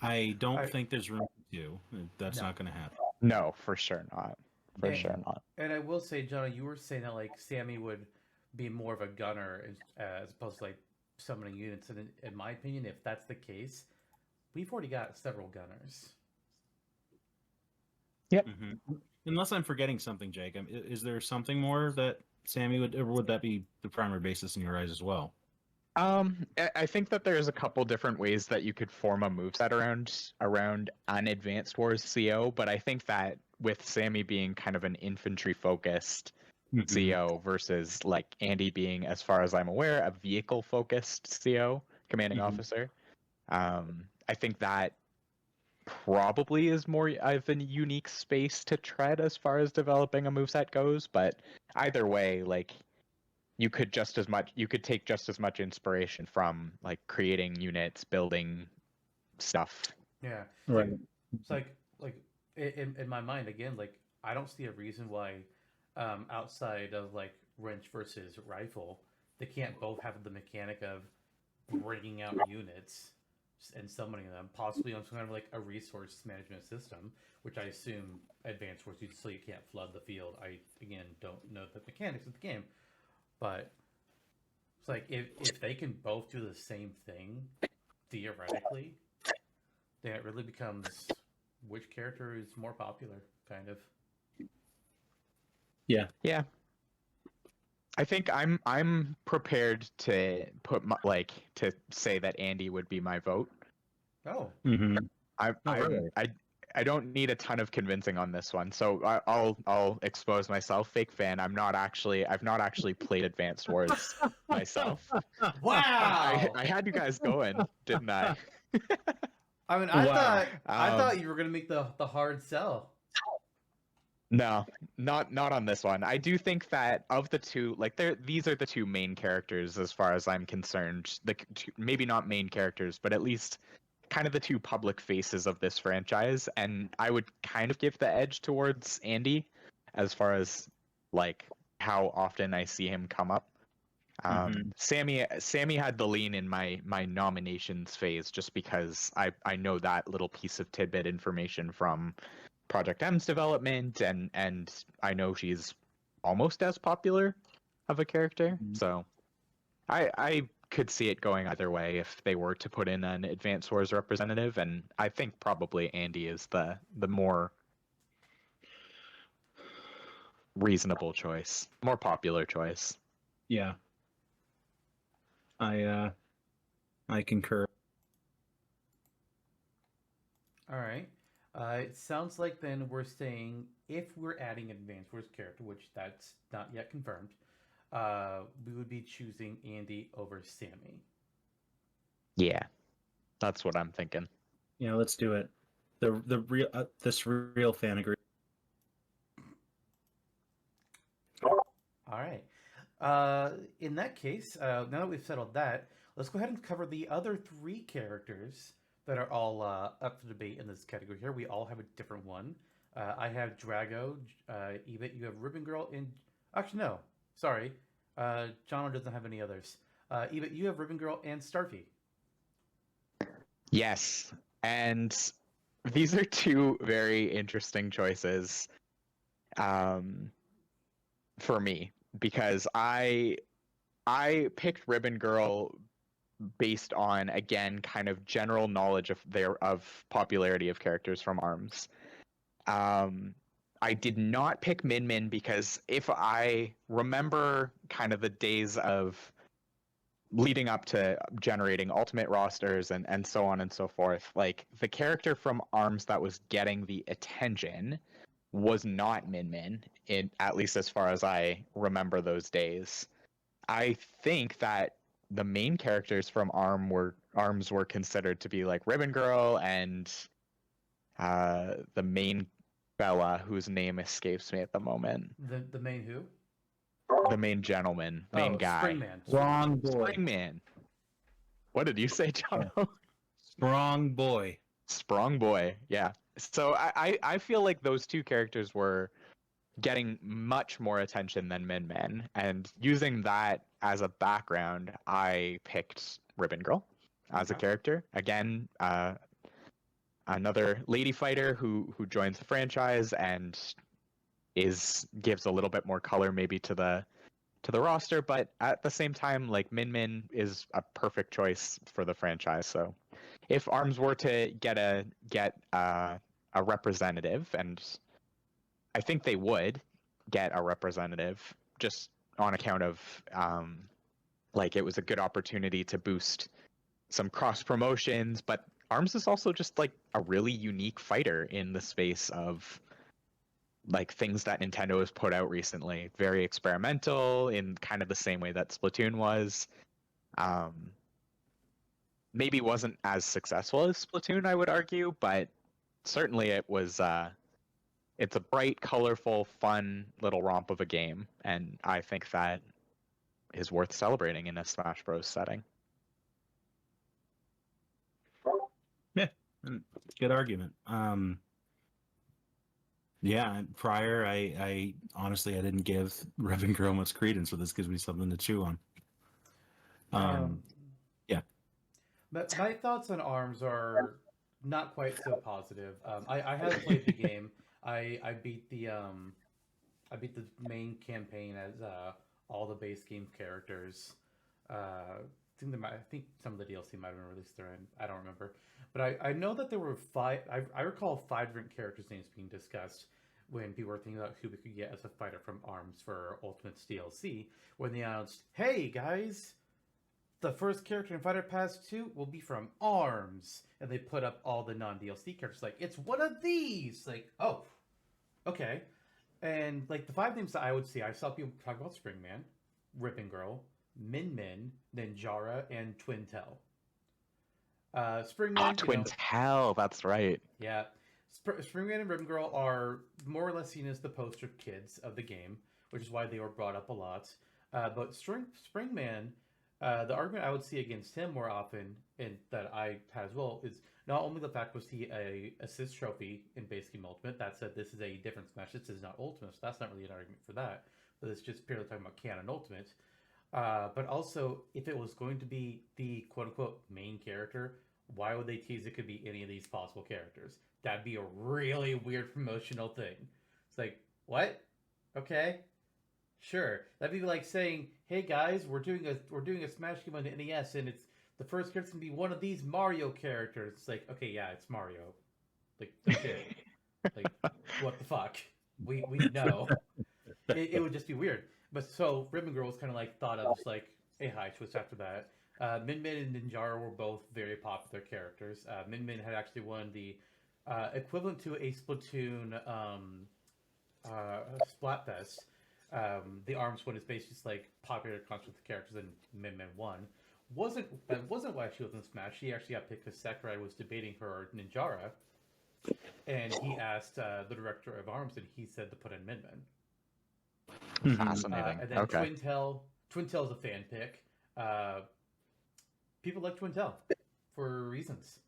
I don't think there's room for two. That's not going to happen. No, for sure not. For And- sure not. And I will say, Jonno, you were saying that like Sammy would be more of a gunner as opposed to like summoning units. And in my opinion, if that's the case, we've already got several gunners. Mm-hmm. Unless I'm forgetting something, Jake. Is there something more that Sammy would, or would that be the primary basis in your eyes as well? I think that there's a couple different ways that you could form a moveset around an Advanced Wars CO, but I think that with Sammy being kind of an infantry focused CO versus like Andy being, as far as I'm aware, a vehicle focused CO, commanding officer, I think that probably is more of a unique space to tread as far as developing a moveset goes. But either way, like you could take just as much inspiration from like creating units, building stuff. Yeah. Right. It's like in my mind again, like I don't see a reason why outside of like wrench versus rifle, they can't both have the mechanic of bringing out units and summoning them, possibly on some kind of like a resource management system, which I assume Advanced Wars uses so you can't flood the field. I again don't know the mechanics of the game, but it's like if they can both do the same thing theoretically, then it really becomes which character is more popular, kind of. Yeah. Yeah. I think I'm prepared to put to say that Andy would be my vote. Oh. Mm-hmm. I don't need a ton of convincing on this one, so I'll expose myself. Fake fan. I've not actually played Advanced Wars myself. Wow. I had you guys going, didn't I? I mean, I Wow. thought you were gonna make the hard sell. No, not on this one. I do think that of the two, like these are the two main characters as far as I'm concerned. Maybe not main characters, but at least kind of the two public faces of this franchise, and I would kind of give the edge towards Andy as far as like how often I see him come up. Sammy had the lean in my nominations phase just because I know that little piece of tidbit information from Project M's development, and I know she's almost as popular of a character, so I could see it going either way if they were to put in an Advanced Wars representative, and I think probably Andy is the more reasonable choice, more popular choice. Yeah. I concur. All right. It sounds like then we're saying if we're adding Advanced Wars character, which that's not yet confirmed, we would be choosing Andy over Sammy. Yeah, that's what I'm thinking. Yeah, let's do it. The real this real fan agree. All right. In that case, now that we've settled that, let's go ahead and cover the other three characters that are all up for debate in this category here. We all have a different one. I have Drago, Eebit, you have Ribbon Girl, and actually no, sorry, Jonno doesn't have any others. Eebit, you have Ribbon Girl and Starfy. Yes, and these are two very interesting choices for me, because I picked Ribbon Girl based on, again, kind of general knowledge of popularity of characters from ARMS. I did not pick Min Min because if I remember kind of the days of leading up to generating ultimate rosters and so on and so forth, like the character from ARMS that was getting the attention was not Min Min, at least as far as I remember those days. I think that the main characters from Arms were considered to be like Ribbon Girl and the main Bella, whose name escapes me at the moment. The main who? The main gentleman, main guy. Springman. Strong boy. Springman. What did you say, John? Strong boy. Sprung boy, yeah. So I feel like those two characters were getting much more attention than Min Min, and using that as a background, I picked Ribbon Girl as a Okay. character. Again, another lady fighter who joins the franchise and gives a little bit more color maybe to the roster, but at the same time, like Min Min is a perfect choice for the franchise. So if Arms were to get a representative, and I think they would get a representative just on account of like it was a good opportunity to boost some cross promotions, but Arms is also just like a really unique fighter in the space of like things that Nintendo has put out recently. Very experimental in kind of the same way that Splatoon was. Maybe wasn't as successful as Splatoon, I would argue, but certainly it was it's a bright, colorful, fun little romp of a game, and I think that is worth celebrating in a Smash Bros. Setting. Good argument. Yeah, prior, I honestly I didn't give Ribbon Girl much credence, so this gives me something to chew on. Yeah. But my thoughts on Arms are not quite so positive. I have played the game. I beat the main campaign as all the base game characters. I think some of the DLC might have been released there. I don't remember, but I know that there were five. I recall 5 different characters' names being discussed when people were thinking about who we could get as a fighter from Arms for Ultimate's DLC. When they announced, "Hey guys, the first character in Fighter Pass 2 will be from Arms," and they put up all the non-DLC characters. Like, it's one of these. Like, oh, okay. And like the 5 names that I would see, I saw people talk about Springman, Ribbon Girl, Min Min, Ninjara, and Twintel. Springman. Twintel, that's right. Yeah. Springman and Ribbon Girl are more or less seen as the poster kids of the game, which is why they were brought up a lot. But Springman, the argument I would see against him more often, and that I had as well, is not only the fact was he a assist trophy in base game Ultimate. That said, this is a different Smash. This is not Ultimate, so that's not really an argument for that. But it's just purely talking about canon Ultimate. But also, if it was going to be the quote-unquote main character, why would they tease it could be any of these possible characters? That'd be a really weird promotional thing. It's like, what? Okay, sure. That'd be like saying, "Hey guys, we're doing a Smash game on the NES, and it's the first character's gonna be one of these Mario characters." It's like, okay, yeah, it's Mario. Like, that's it. Like, what the fuck? We know. It would just be weird. But so Ribbon Girl was kind of like thought of as like a high twist after that. Min Min and Ninjara were both very popular characters. Min Min had actually won the equivalent to a Splatoon Splatfest. The Arms one is basically just like popular concept with characters, and Min Min won. That wasn't why she was in Smash. She actually got picked because Sakurai was debating her or Ninjara, and he asked the director of Arms, and he said to put in Min Min. Fascinating. And then Okay. Twintel's a fan pick. People like Twintel for reasons.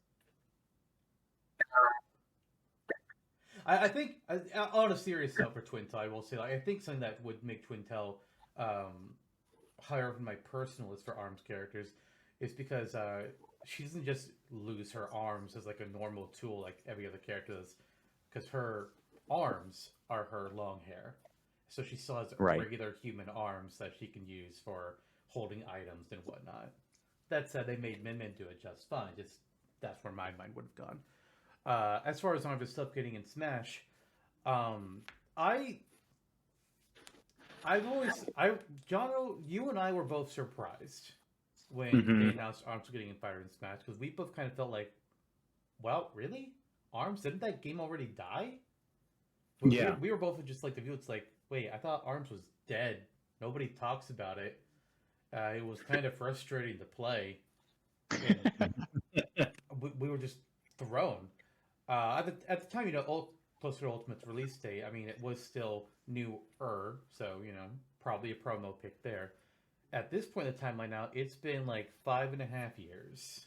I think, on a serious note for Twintel, I will say, like, I think something that would make Twintel higher on my personal list for Arms characters is because she doesn't just lose her arms as like a normal tool like every other character does, because her arms are her long hair. So she still has regular human arms that she can use for holding items and whatnot. That said, they made Min Min do it just fine. Just that's where my mind would have gone. As far as some of his stuff getting in Smash, Jonno, you and I were both surprised when they announced Arms getting in Fighter in Smash, because we both kind of felt like, well, really? Arms? Didn't that game already die? Yeah. We were both just like the view. It's like, wait, I thought Arms was dead. Nobody talks about it. It was kind of frustrating to play. And we were just thrown. At the time, closer to Ultimate's release date, I mean, it was still newer, so, probably a promo pick there. At this point in the timeline now, it's been like 5.5 years.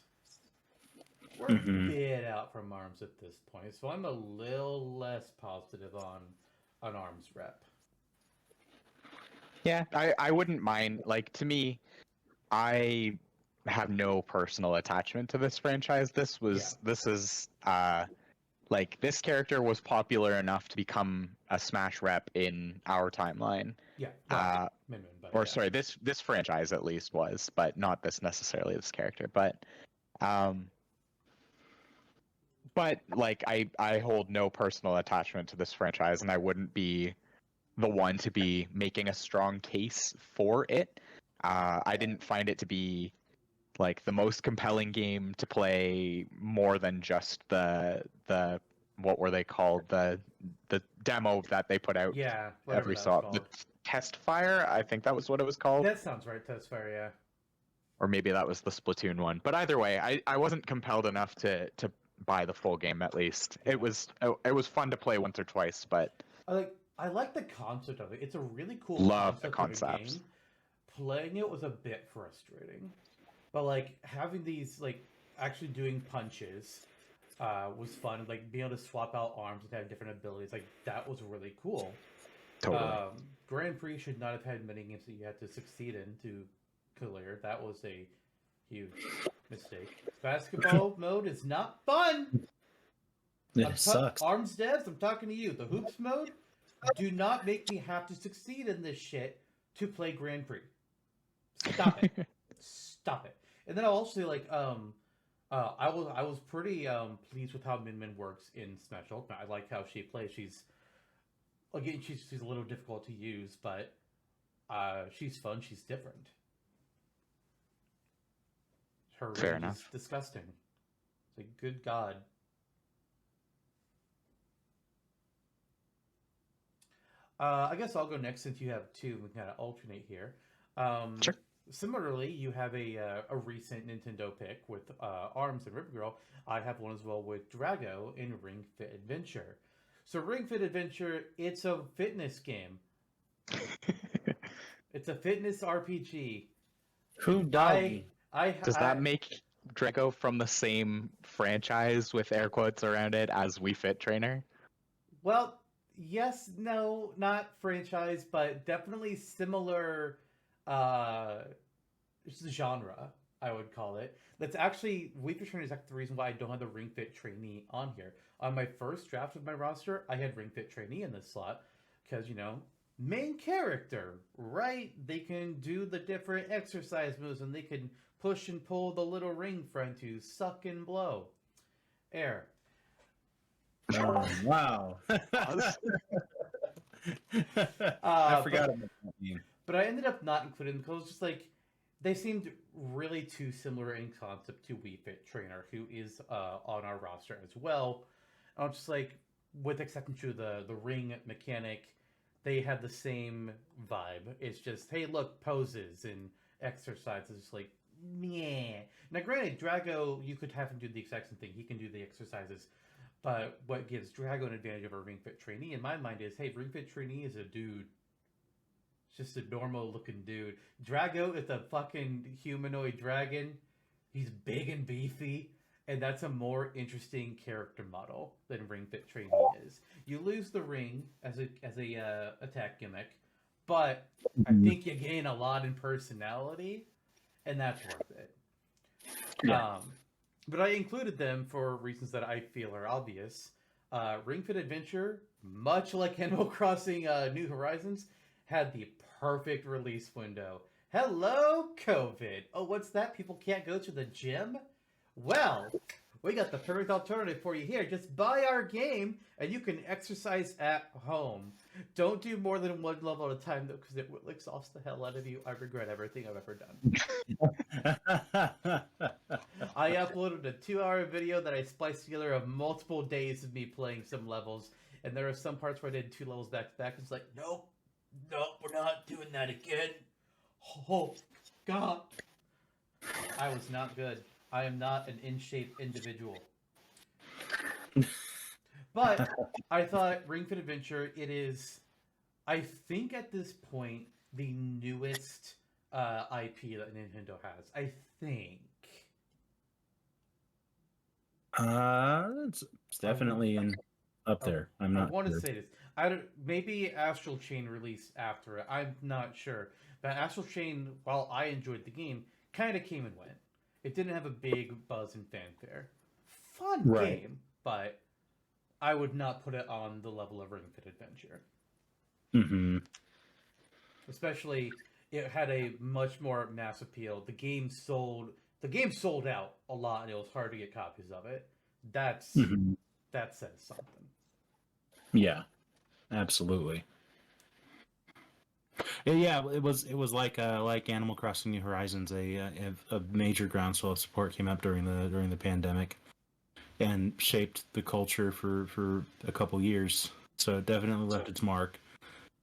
We're a bit out from ARMS at this point, so I'm a little less positive on ARMS rep. Yeah, I wouldn't mind. Like, to me, I have no personal attachment to this franchise. This is like, this character was popular enough to become a Smash rep in our timeline. Yeah. Or sorry, this franchise at least was, but not necessarily this character. But like, I hold no personal attachment to this franchise, and I wouldn't be the one to be making a strong case for it. I didn't find it to be like the most compelling game to play more than just the what were they called, the demo that they put out. Yeah, every the Test Fire, I think that was what it was called. That sounds right, Test Fire, yeah. Or maybe that was the Splatoon one. But either way, I wasn't compelled enough to buy the full game. At least it was fun to play once or twice. But I like the concept of it. It's a really cool love concept the of a concepts. game. Playing it was a bit frustrating, but like having these like actually doing punches was fun. Like being able to swap out arms and have different abilities, like that was really cool. Totally. Grand Prix should not have had many games that you had to succeed in to clear. That was a huge mistake. Basketball mode is not fun. It sucks. Arms devs, I'm talking to you. The hoops mode, do not make me have to succeed in this shit to play Grand Prix. Stop it. Stop it. And then I also like I was pretty pleased with how Min Min works in Smash Ultimate. I like how she plays. She's a little difficult to use, but she's fun. She's different. Her Fair range enough. is disgusting. It's like, good God. I guess I'll go next since you have two. We can kind of alternate here. Sure. Similarly, you have a recent Nintendo pick with ARMS and River Girl. I have one as well with Drago in Ring Fit Adventure. So Ring Fit Adventure, it's a fitness game. It's a fitness RPG. Who died? Does that make Drago from the same franchise with air quotes around it as Wii Fit Trainer? Well, yes, no, not franchise, but definitely similar genre, I would call it. That's actually, Wii Fit Trainer is actually the reason why I don't have the Ring Fit Trainee on here. On my first draft of my roster, I had Ring Fit Trainee in this slot, because, main character, right? They can do the different exercise moves, and they can push and pull the little ring front to suck and blow air. Oh, wow. I forgot about that game. But I ended up not including them because it was just like they seemed really too similar in concept to Wii Fit Trainer, who is on our roster as well. I was just like, with exception to the ring mechanic, they had the same vibe. It's just, hey, look, poses and exercises. It's like, meh. Now, granted, Drago, you could have him do the exact same thing. He can do the exercises. But what gives Drago an advantage over Ring Fit Trainee, in my mind, is, hey, Ring Fit Trainee is a dude. It's just a normal-looking dude. Drago is a fucking humanoid dragon. He's big and beefy. And that's a more interesting character model than Ring Fit Trainee is. You lose the ring as a attack gimmick, but I think you gain a lot in personality, and that's worth it. Yeah. But I included them for reasons that I feel are obvious. Ring Fit Adventure, much like Animal Crossing New Horizons, had the perfect release window. Hello, COVID. Oh, what's that? People can't go to the gym? Well, we got the perfect alternative for you here. Just buy our game, and you can exercise at home. Don't do more than one level at a time, though, because it will exhaust the hell out of you. I regret everything I've ever done. I uploaded a 2-hour video that I spliced together of multiple days of me playing some levels, and there are some parts where I did 2 levels back to back. It's like, nope, we're not doing that again. Oh, God. I was not good. I am not an in-shape individual. But I thought Ring Fit Adventure, it is, I think at this point, the newest IP that Nintendo has. I think. It's definitely up there. I'm not I want to sure. say this. I don't, maybe Astral Chain released after it. I'm not sure. But Astral Chain, while I enjoyed the game, kind of came and went. It didn't have a big buzz and fanfare. Fun Right. game, but I would not put it on the level of Ring Fit Adventure. Mm-hmm. Especially, it had a much more mass appeal. The game sold out a lot, and it was hard to get copies of it. That says something. Yeah, absolutely. Yeah, it was like Animal Crossing: New Horizons. A major groundswell of support came up during the pandemic, and shaped the culture for a couple years. So it definitely left its mark.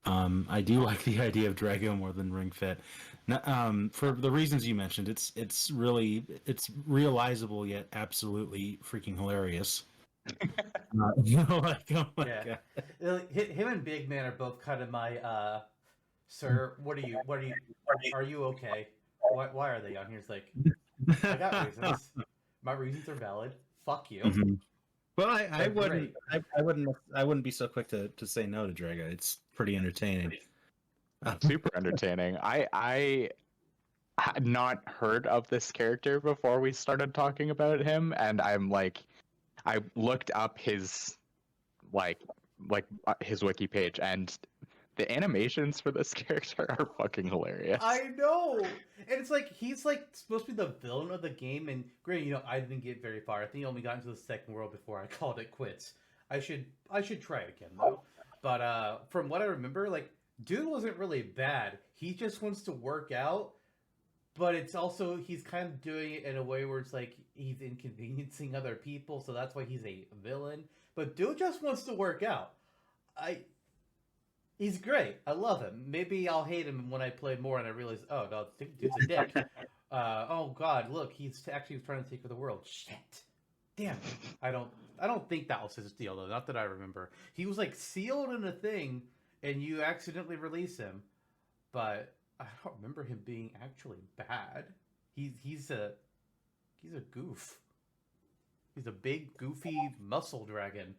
I do like the idea of Drago more than Ring Fit. For the reasons you mentioned, it's realizable yet absolutely freaking hilarious. Like, oh my Yeah. god. Him and Big Man are both kind of my sir, what are you okay? Why are they on here? It's like, I got reasons. My reasons are valid. Fuck you. Mm-hmm. Well, I They're wouldn't great. I wouldn't be so quick to say no to Drago. It's pretty entertaining. Super entertaining. I had not heard of this character before we started talking about him, and I'm like, I looked up his like his wiki page, and the animations for this character are fucking hilarious. I know, and it's like he's like supposed to be the villain of the game. And granted, I didn't get very far. I think I only got into the second world before I called it quits. I should try it again though. But from what I remember, like dude wasn't really bad. He just wants to work out, but it's also he's kind of doing it in a way where it's like he's inconveniencing other people, so that's why he's a villain. But dude just wants to work out. He's great. I love him. Maybe I'll hate him when I play more and I realize, oh no, dude's a dick. Oh god, look, he's actually trying to take over the world. Shit. Damn. I don't think that was his deal though. Not that I remember. He was like sealed in a thing, and you accidentally release him. But I don't remember him being actually bad. He's a goof. He's a big goofy muscle dragon.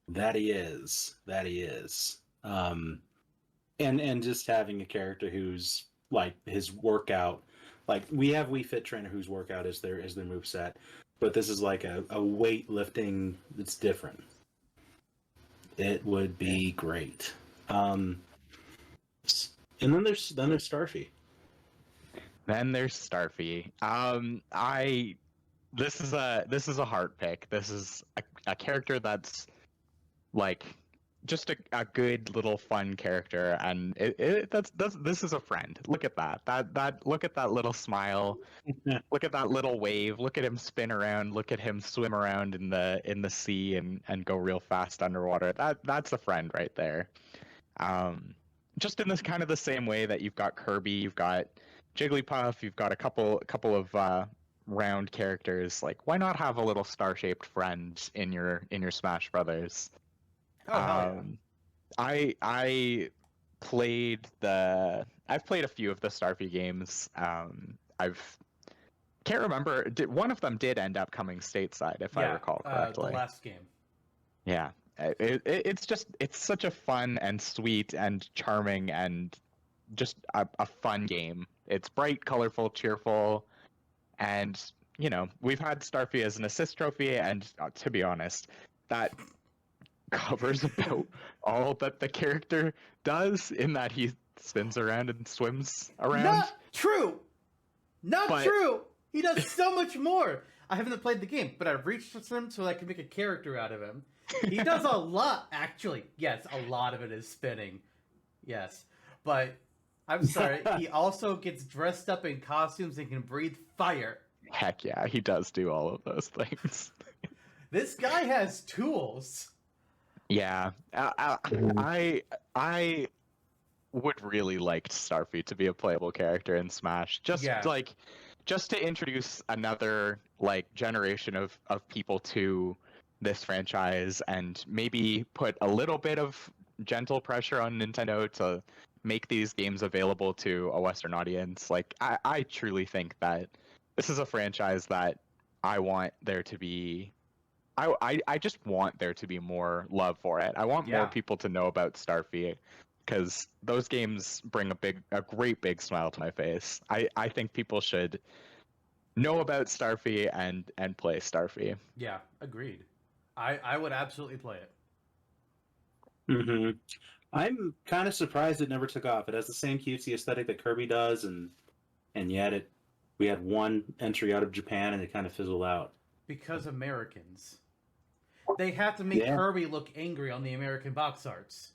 That he is. And just having a character who's like his workout, like we have Wii Fit Trainer whose workout is their moveset, but this is like a weightlifting that's different. It would be great. And then there's Starfy. Then there's Starfy. This is a heart pick. This is a character that's like just a good little fun character, and this is a friend. Look at that look at that little smile. Look at that little wave. Look at him spin around. Look at him swim around in the sea and go real fast underwater. That's a friend right there. Just in this kind of the same way that you've got Kirby, you've got Jigglypuff, you've got a couple of round characters. Like, why not have a little star-shaped friend in your Smash Brothers? Oh, hell yeah. I've played a few of the Starfy games. Can't remember. One of them did end up coming stateside, if I recall correctly. The last game. Yeah, it's such a fun and sweet and charming and just a fun game. It's bright, colorful, cheerful, and we've had Starfy as an assist trophy, and to be honest, that covers about all that the character does, in that he spins around and swims around. Not true. True. He does so much more. I haven't played the game, but I've reached him so I can make a character out of him. He does a lot, actually. Yes, a lot of it is spinning. Yes, but I'm sorry. He also gets dressed up in costumes and can breathe fire. Heck yeah, he does do all of those things. This guy has tools. Yeah, I would really like Starfy to be a playable character in Smash. Just Yeah. just to introduce another like generation of people to this franchise and maybe put a little bit of gentle pressure on Nintendo to make these games available to a Western audience. Like I truly think that this is a franchise that I want there to be I just want there to be more love for it. I want more Yeah. people to know about Starfy because those games bring a great big smile to my face. I think people should know about Starfy and play Starfy. Yeah, agreed. I would absolutely play it. Hmm. I'm kind of surprised it never took off. It has the same cutesy aesthetic that Kirby does, and yet we had one entry out of Japan and it kind of fizzled out. Because Americans. They have to make Yeah. Kirby look angry on the American box arts.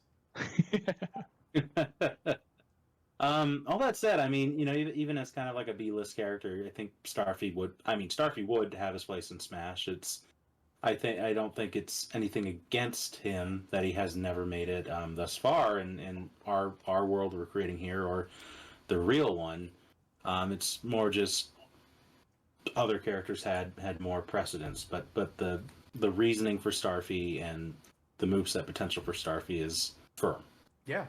All that said, I mean, even as kind of like a B-list character, I think Starfy would have his place in Smash. I don't think it's anything against him that he has never made it thus far in our world we're creating here or the real one. It's more just other characters had more precedence, but the reasoning for Starfy and the moveset potential for Starfy is firm. Yeah.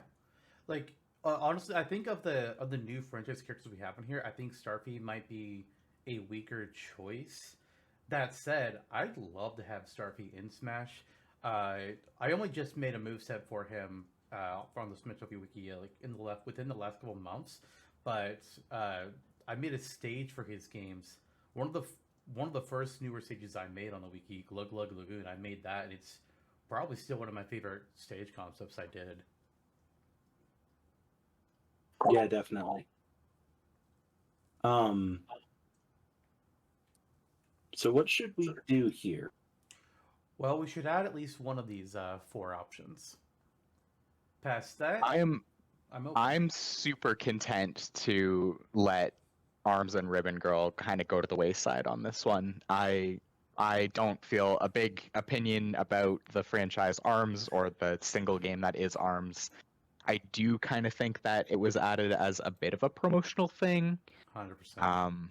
Like honestly, I think of the new franchise characters we have in here, I think Starfy might be a weaker choice. That said, I'd love to have Starfy in Smash. I only just made a moveset for him from the Smash Wiki like within the last couple months, but I made a stage for his games. One of the first newer stages I made on the wiki, Glug Glug Lagoon. I made that, and it's probably still one of my favorite stage concepts I did. Yeah, definitely. So what should we do here? Well, we should add at least one of these 4 options. Past that, I'm open. I'm super content to let Arms and Ribbon Girl kind of go to the wayside on this one. I don't feel a big opinion about the franchise Arms or the single game that is Arms. I do kind of think that it was added as a bit of a promotional thing. 100%.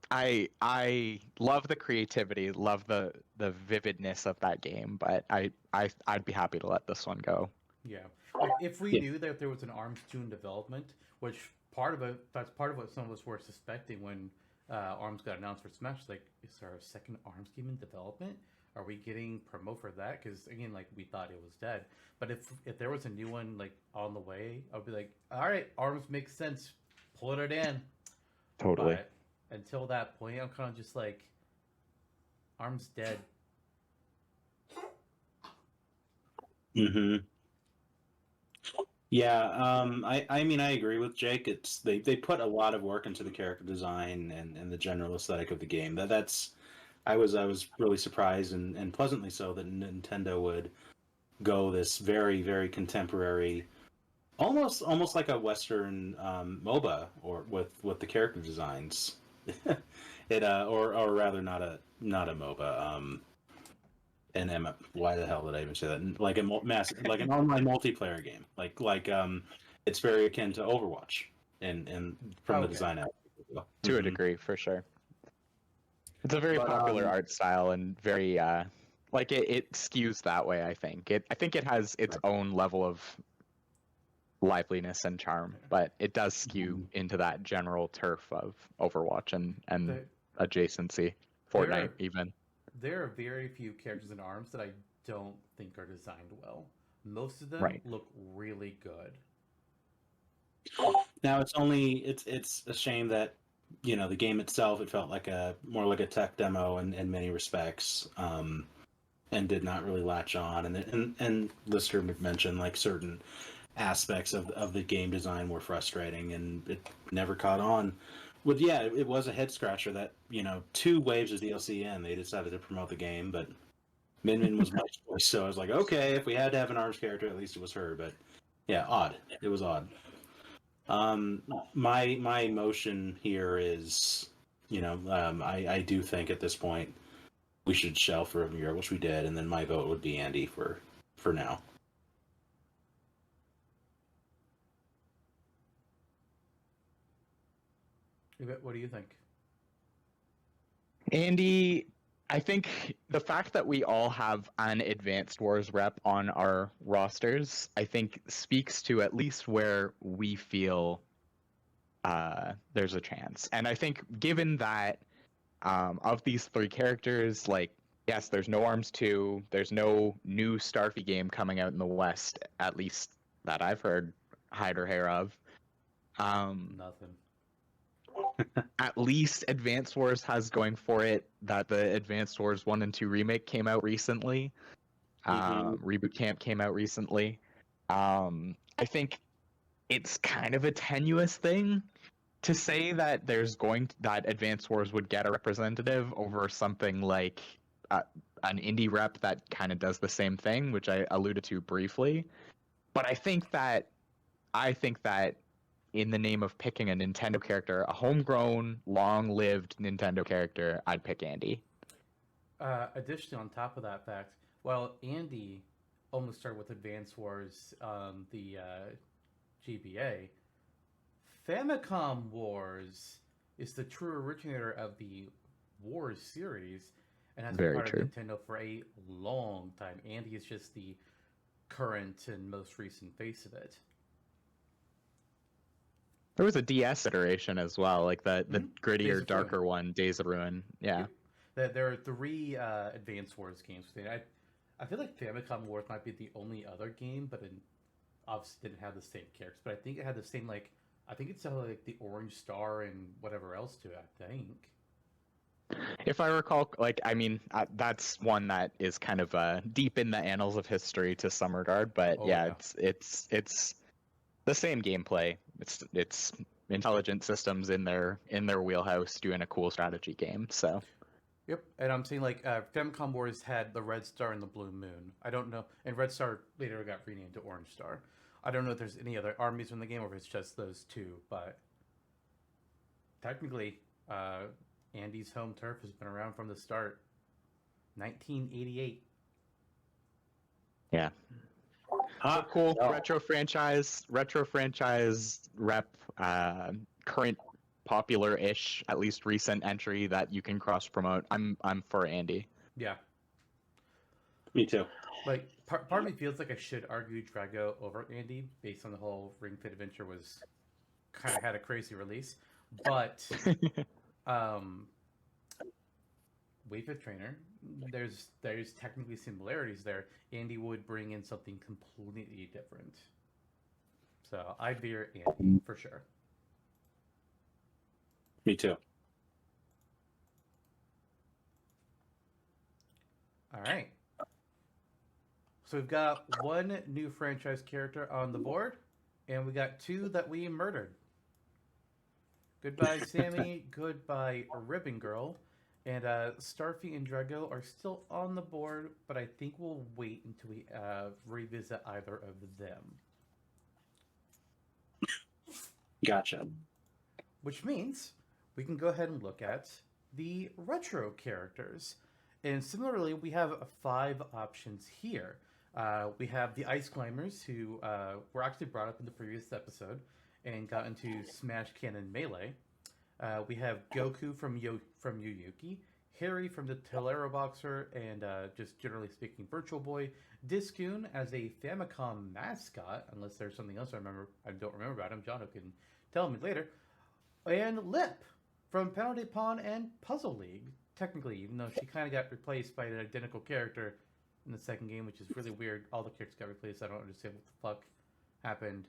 I love the creativity, love the vividness of that game, but I'd be happy to let this one go. Yeah. Like, if we knew that there was an ARMS 2 in development, which that's part of what some of us were suspecting when ARMS got announced for Smash. Like, is there a second ARMS game in development? Are we getting promo for that? Because again, like we thought it was dead. But if there was a new one like on the way, I'd be like, all right, ARMS makes sense. Put it in. Totally. But until that point, I'm kind of just like, ARMS dead. Mm-hmm. Yeah, I mean I agree with Jake. It's they put a lot of work into the character design and the general aesthetic of the game. That's I was really surprised and pleasantly so that Nintendo would go this very, very contemporary, almost like a Western MOBA or with the character designs. Or rather not a MOBA. Why the hell did I even say that? Like like an online multiplayer game. Like it's very akin to Overwatch and from the design out. To a degree, for sure. It's a very popular art style and very like it skews that way, I think. I think it has its own level of liveliness and charm, but it does skew into that general turf of Overwatch and adjacency. Fortnite even. There are very few characters in ARMS that I don't think are designed well. Most of them look really good. Now it's a shame that the game itself, it felt like more like a tech demo in many respects, and did not really latch on. And Lister mentioned like certain aspects of the game design were frustrating, and it never caught on. But yeah, it was a head scratcher that 2 waves of DLC in, they decided to promote the game, but Min Min was my choice, so I was like, okay, if we had to have an ARMS character, at least it was her. But yeah, odd. It was odd. My motion here is, I do think at this point we should shelf for a year, which we did, and then my vote would be Andy for now. Eebit, what do you think? Andy, I think the fact that we all have an Advanced Wars rep on our rosters, I think speaks to at least where we feel there's a chance. And I think given that of these three characters, like, yes, there's no Arms 2, there's no new Starfy game coming out in the West, at least that I've heard hide or hair of. Nothing. At least Advanced Wars has going for it that the Advanced Wars 1 and 2 remake came out recently. Reboot Camp came out recently. I think it's kind of a tenuous thing to say that that Advanced Wars would get a representative over something like an indie rep that kind of does the same thing, which I alluded to briefly. But I think that in the name of picking a Nintendo character, a homegrown, long-lived Nintendo character, I'd pick Andy. Additionally, on top of that fact, while Andy almost started with Advance Wars, the GBA, Famicom Wars is the true originator of the Wars series and has been Very part true. of Nintendo for a long time. Andy is just the current and most recent face of it. There was a DS iteration as well, like the Days grittier, of darker one, Days of Ruin. Yeah. There are 3 Advance Wars games. I feel like Famicom Wars might be the only other game, but it obviously didn't have the same characters. But I think it had the same, like, I think it's like the Orange Star and whatever else to it, I think. If I recall, like, I mean, that's one that is kind of deep in the annals of history to some regard, but Oh, yeah, yeah. it's the same gameplay. It's intelligent systems in their wheelhouse doing a cool strategy game. So Yep, and I'm saying like Famicom Wars had the Red Star and the Blue Moon. I don't know, and Red Star later got renamed to Orange Star. I don't know if there's any other armies in the game or if it's just those 2, but technically, Andy's home turf has been around from the start. 1988. yeah. So cool retro franchise rep, current popular-ish, at least recent entry that you can cross promote. I'm for Andy. Yeah. Me too. Like, part of me feels like I should argue Drago over Andy based on the whole Ring Fit Adventure was kind of had a crazy release. But, Wave Fit Trainer, there's technically similarities there. Andy would bring in something completely different. So, I'd veer Andy for sure. Me too. All right. So we've got 1 new franchise character on the board, and we got 2 that we murdered. Goodbye, Sammy. Goodbye, Ribbon Girl. And Starfy and Drago are still on the board, but I think we'll wait until we revisit either of them. Gotcha. Which means we can go ahead and look at the retro characters. And similarly, we have 5 options here. We have the Ice Climbers, who were actually brought up in the previous episode and got into Smash Cannon Melee. We have Goku from Yuyuki, Harry from the Tolero Boxer, and just generally speaking, Virtual Boy, Discoon as a Famicom mascot, unless there's something else I don't remember about him. Jonno can tell me later. And Lip from Penalty Pawn and Puzzle League, technically, even though she kind of got replaced by an identical character in the second game, which is really weird. All the characters got replaced. I don't understand what the fuck happened.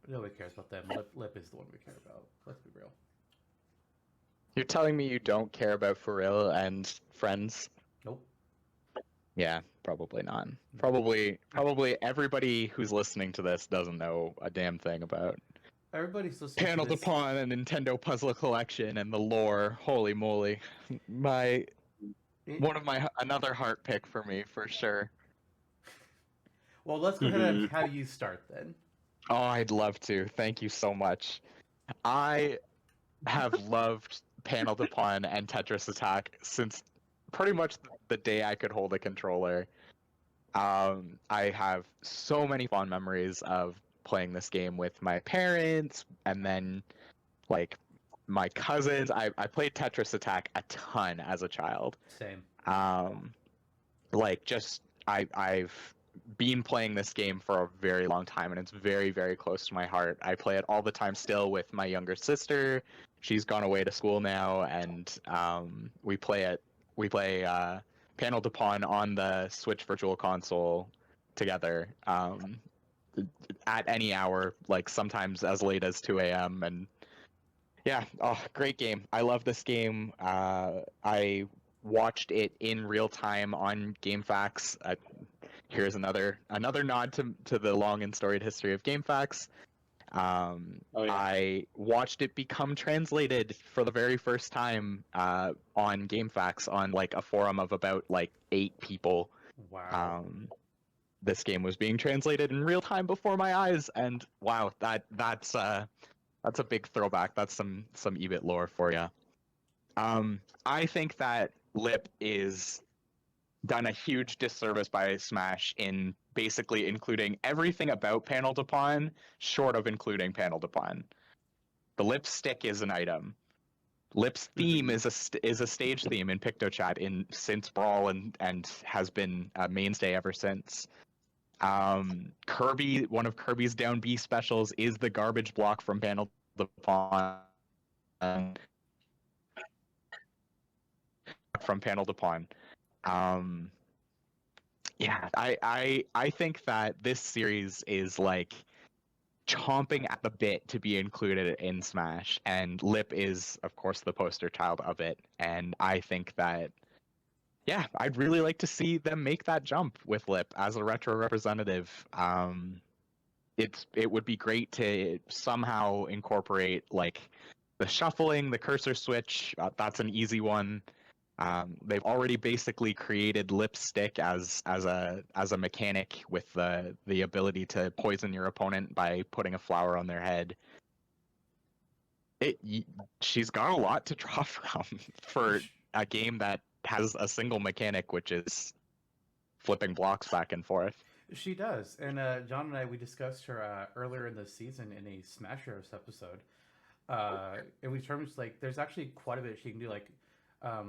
Nobody cares about them. Lip is the one we care about. Let's be real. You're telling me you don't care about Pharrell and Friends? Nope. Yeah, probably not. Probably everybody who's listening to this doesn't know a damn thing about Everybody's listening Panel to this. Upon a Nintendo Puzzle Collection and the lore. Holy moly. Another heart pick for me, for sure. Well, let's go ahead and have you start then. Oh, I'd love to. Thank you so much. I have loved Panel Upon and Tetris Attack since pretty much the day I could hold a controller. I have so many fond memories of playing this game with my parents, and then Like my cousins, I played Tetris Attack a ton as a child. Same. Like just I've been playing this game for a very long time, and it's very, very close to my heart. I play it all the time still with my younger sister. She's gone away to school now, and we play Panel de Pawn on the Switch Virtual Console together at any hour, like sometimes as late as 2 a.m. And yeah, oh, great game. I love this game. I watched it in real time on GameFAQs. Here's another nod to the long and storied history of GameFAQs. I watched it become translated for the very first time on GameFAQs on like a forum of about like 8 people. Wow. This game was being translated in real time before my eyes, and wow, that's a big throwback. That's some Eebit lore for you. I think that Lip is done a huge disservice by Smash in basically including everything about Panel de Pawn, short of including Panel de Pawn. The Lip stick is an item. Lip's theme is a stage theme in PictoChat since Brawl and has been a mainstay ever since. Kirby, one of Kirby's Down B specials is the garbage block from Panel de Pawn. Yeah, I think that this series is like chomping at the bit to be included in Smash, and Lip is of course the poster child of it, and I think that yeah, I'd really like to see them make that jump with Lip as a retro representative. It would be great to somehow incorporate like the shuffling, the cursor switch. That's an easy one. They've already basically created Lipstick as a mechanic with the ability to poison your opponent by putting a flower on their head. She's got a lot to draw from for a game that has a single mechanic, which is flipping blocks back and forth. She does, and John and I, we discussed her earlier in the season in a Smash Bros. Episode, and we determined like there's actually quite a bit she can do. Like,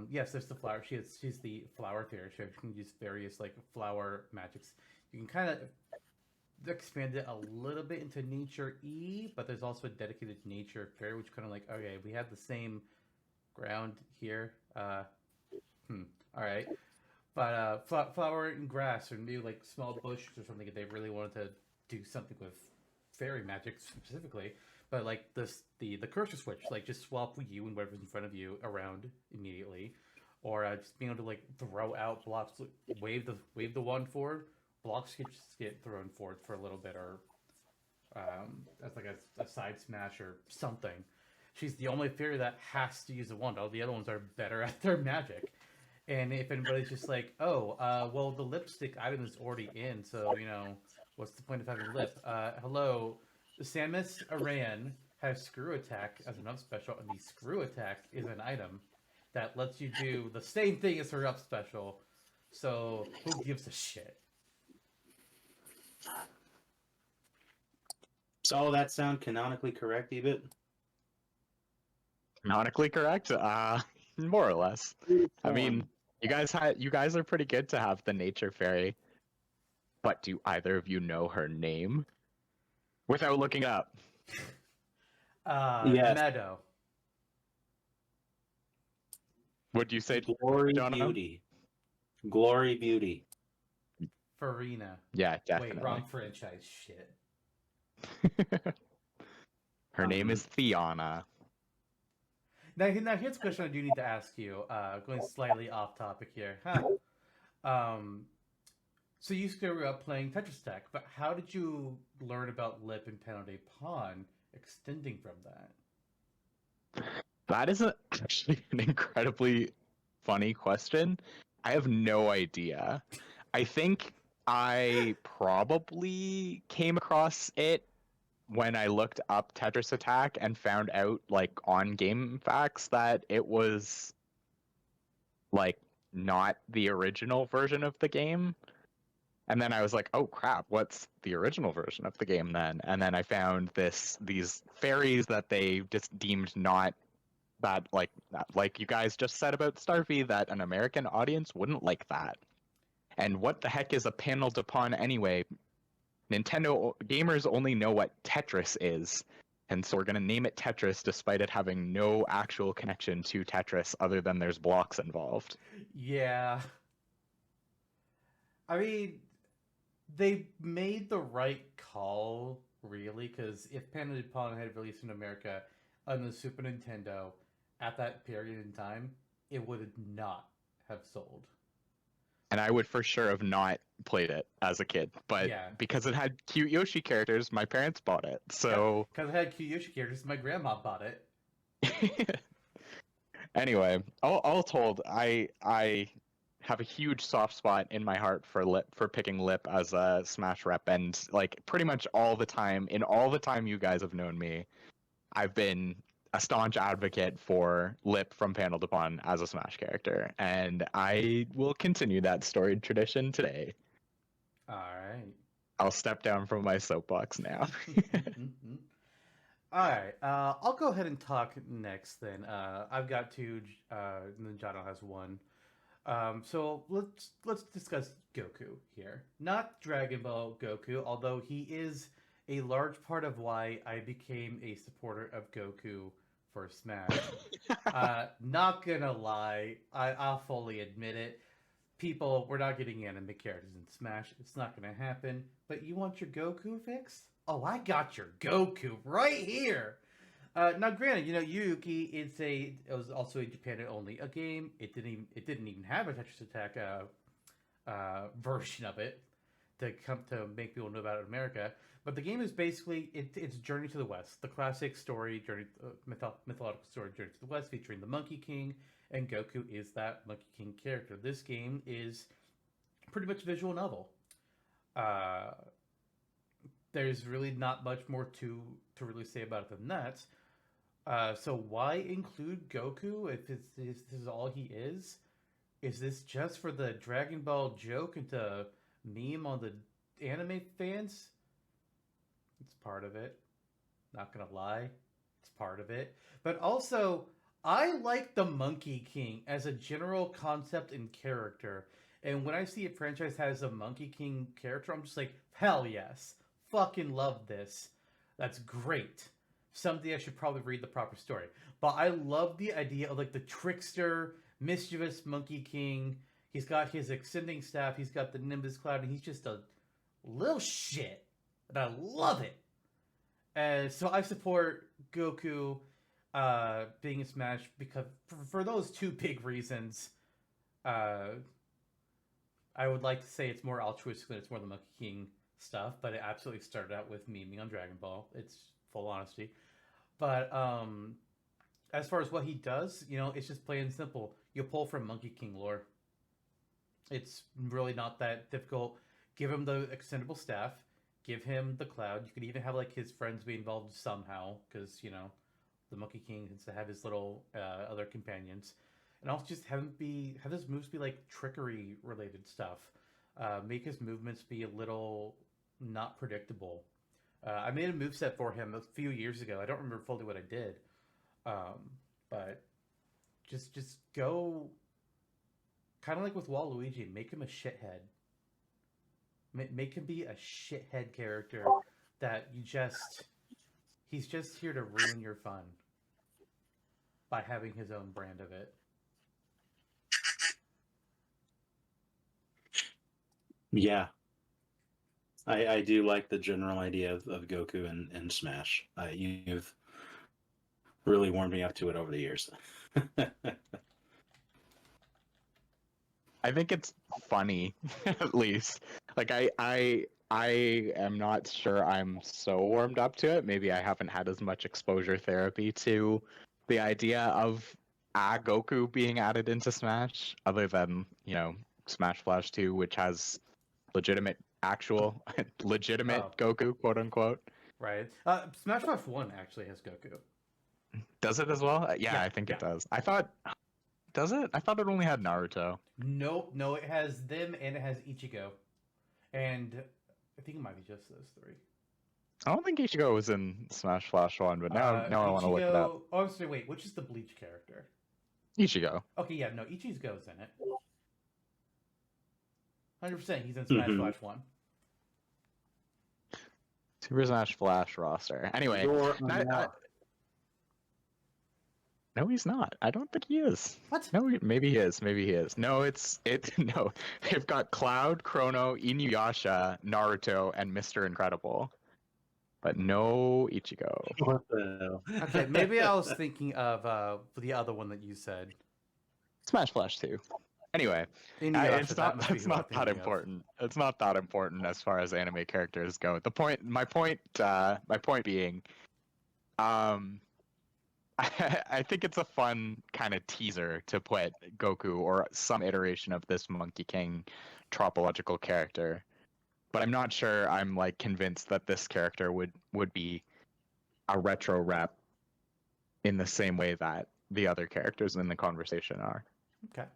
yes, there's the flower. She's the flower fairy. She can use various like flower magics. You can kind of expand it a little bit into Nature E, but there's also a dedicated Nature fairy, which kind of like okay, we have the same ground here. All right. But flower and grass, or maybe like small bushes or something, if they really wanted to do something with fairy magic specifically. But like the cursor switch, like just swap you and whatever's in front of you around immediately, or just being able to like throw out blocks, wave the wand forward, blocks just get thrown forward for a little bit, or as like a side smash or something. She's the only fairy that has to use a wand. All the other ones are better at their magic. And if anybody's just like, oh, well, the lipstick item is already in, so, you know, what's the point of having lip? Hello, Samus Aran has Screw Attack as an up special, and the Screw Attack is an item that lets you do the same thing as her up special. So, who gives a shit? Does all that sound canonically correct, Eebit? Canonically correct? More or less. I mean, you guys are pretty good to have the Nature Fairy. But do either of you know her name? Without looking up. Yes. Meadow. Would you say Glory Jonno? Beauty? Glory Beauty. Farina. Yeah, definitely. Wait, wrong franchise. Shit. Her name is Fiona. Now here's a question I do need to ask you. Going slightly off topic here. So you grew up playing Tetris Attack, but how did you learn about Lip and Panel de Pawn extending from that? That is actually an incredibly funny question. I have no idea. I think I probably came across it when I looked up Tetris Attack and found out, like, on GameFAQs that it was, like, not the original version of the game. And then I was like, oh crap, what's the original version of the game then? And then I found these fairies that they just deemed not that like you guys just said about Starfy, that an American audience wouldn't like that. And what the heck is a panel de pawn anyway? Nintendo gamers only know what Tetris is. And so we're going to name it Tetris despite it having no actual connection to Tetris other than there's blocks involved. Yeah. I mean, they made the right call, really, because if Panel de Pon had released in America on the Super Nintendo at that period in time, it would not have sold. And I would for sure have not played it as a kid, but Yeah. because it had cute Yoshi characters, my parents bought it. So Because it had cute Yoshi characters, my grandma bought it. anyway, all told, I have a huge soft spot in my heart for picking Lip as a Smash rep, and like pretty much all the time you guys have known me, I've been a staunch advocate for Lip from Panel de Pon as a Smash character, and I will continue that storied tradition today. All right. I'll step down from my soapbox now. All right. I'll go ahead and talk next then. I've got two, and then Jonno has one. So let's discuss Goku here. Not Dragon Ball Goku, although he is a large part of why I became a supporter of Goku for Smash. Not gonna lie, I'll fully admit it. People, we're not getting anime characters in Smash. It's not gonna happen. But you want your Goku fix? Oh, I got your Goku right here. Now, granted, Yuki, it was also a Japan only a game. It didn't even have a Tetris Attack version of it to make people know about it in America. But the game is basically it's Journey to the West, the classic story, mythological story, Journey to the West, featuring the Monkey King, and Goku is that Monkey King character. This game is pretty much a visual novel. There's really not much more to really say about it than that. So why include Goku if this is all he is? Is this just for the Dragon Ball joke and to meme on the anime fans? It's part of it. Not gonna lie. It's part of it. But also, I like the Monkey King as a general concept and character. And when I see a franchise has a Monkey King character, I'm just like, hell yes. Fucking love this. That's great. Someday I should probably read the proper story. But I love the idea of like the trickster, mischievous Monkey King. He's got his extending staff. He's got the Nimbus Cloud. And he's just a little shit. And I love it. And so I support Goku being in Smash because for those two big reasons. I would like to say it's more altruistic than it's more the Monkey King stuff, but it absolutely started out with memeing on Dragon Ball. It's full honesty. But as far as what he does, it's just plain and simple. You pull from Monkey King lore. It's really not that difficult. Give him the extendable staff. Give him the cloud. You could even have like his friends be involved somehow, because the Monkey King needs to have his little other companions, and also just have his moves be like trickery related stuff. Make his movements be a little not predictable. I made a moveset for him a few years ago. I don't remember fully what I did, but just go kind of like with Waluigi. Make him a shithead. Make him be a shithead character that he's just here to ruin your fun by having his own brand of it. Yeah. I do like the general idea of Goku and Smash. You've really warmed me up to it over the years. I think it's funny, at least. Like I am not sure I'm so warmed up to it. Maybe I haven't had as much exposure therapy to the idea of Goku being added into Smash, other than Smash Flash 2, which has legitimate Goku, quote unquote. Right. Smash Bros. 1 actually has Goku. Does it as well? Yeah, I think yeah. it does. Does it? I thought it only had Naruto. Nope. No, it has them and it has Ichigo. And I think it might be just those three. I don't think Ichigo was in Smash Flash 1, but now I want to look it up. Ichigo- Oh, sorry, wait, which is the Bleach character? Ichigo. Okay, yeah, no, Ichigo's in it. 100%, he's in Smash Mhm. Flash 1. Super Smash Flash roster. Anyway, no, he's not. I don't think he is. What? No, maybe he is. Maybe he is. No, no. They've got Cloud, Chrono, Inuyasha, Naruto, and Mr. Incredible, but no Ichigo. What the hell? Okay, maybe I was thinking of the other one that you said. Smash Flash 2. Anyway, Inuyasha, it's that not. must be It's who I'm not that thinking of. important. It's not that important as far as anime characters go. My point being, I think it's a fun kind of teaser to put Goku or some iteration of this Monkey King tropological character, but I'm not sure I'm like convinced that this character would be a retro rep in the same way that the other characters in the conversation are. Okay.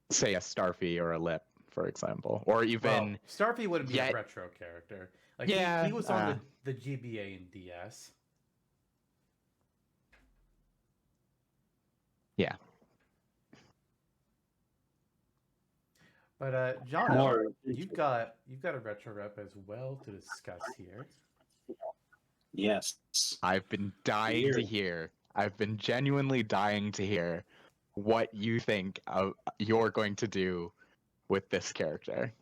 Say a Starfy or a Lip, for example, or even Well, Starfy wouldn't be Yeah. a retro character. Like Yeah, he was on the GBA and DS. Yeah. But John, More- you've got a retro rep as well to discuss here. Yes. I've been dying to hear. I've been genuinely dying to hear what you think you're going to do with this character.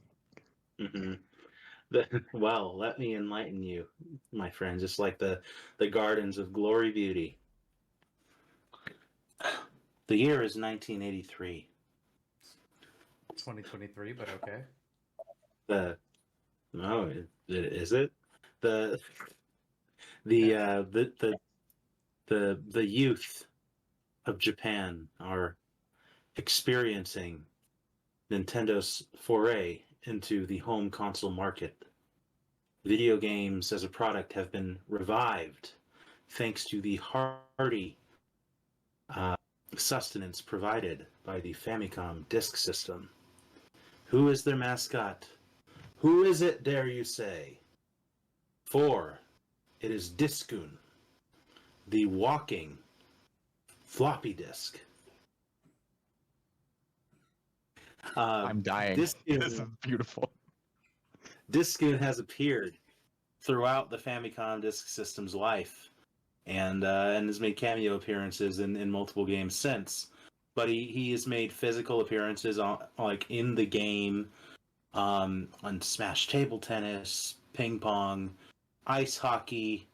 hmm Well, let me enlighten you, my friend. Just like the gardens of glory beauty. The year is 1983. 2023, but okay. Is it the youth of Japan are experiencing Nintendo's foray into the home console market. Video games as a product have been revived thanks to the hearty sustenance provided by the Famicom disk system. Who is their mascot? Who is it, dare you say? For it is Diskun, the walking floppy disk. I'm dying. This is beautiful. Diskun has appeared throughout the Famicom disk system's life, and has made cameo appearances in multiple games since. But he has made physical appearances like in the game, on Smash Table Tennis, ping pong, ice hockey,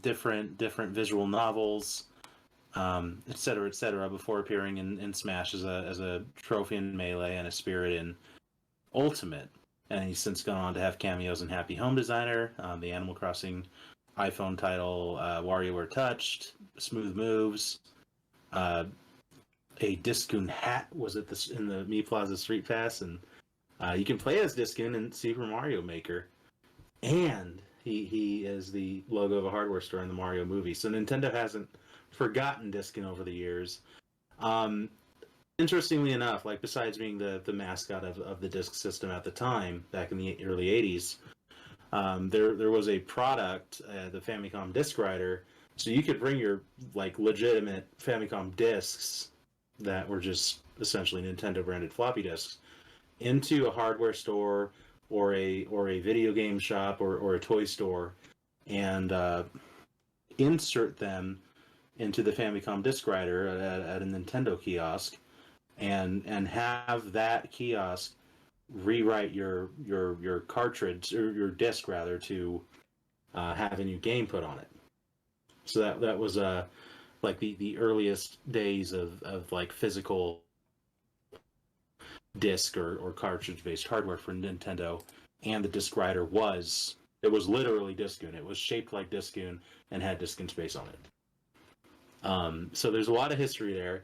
different visual novels, etc., before appearing in Smash as a trophy in Melee and a spirit in Ultimate. And he's since gone on to have cameos in Happy Home Designer, the Animal Crossing iPhone title, WarioWare Touched, Smooth Moves, a Diskun hat was in the Mii Plaza Street Pass, and you can play as Diskun in Super Mario Maker, and he is the logo of a hardware store in the Mario movie. So Nintendo hasn't forgotten Diskun over the years. Interestingly enough, like besides being the mascot of the disk system at the time, back in the early 80s, there was a product, the Famicom Disk Writer, so you could bring your like legitimate Famicom discs that were just essentially Nintendo branded floppy disks into a hardware store or a video game shop or a toy store, and insert them into the Famicom Disk Writer at a Nintendo kiosk, and have that kiosk rewrite your cartridge or your disc rather to have a new game put on it. So that was like the earliest days of like physical disc or cartridge based hardware for Nintendo. And the disc writer was literally Diskun. It was shaped like Diskun and had Diskun space on it. So there's a lot of history there.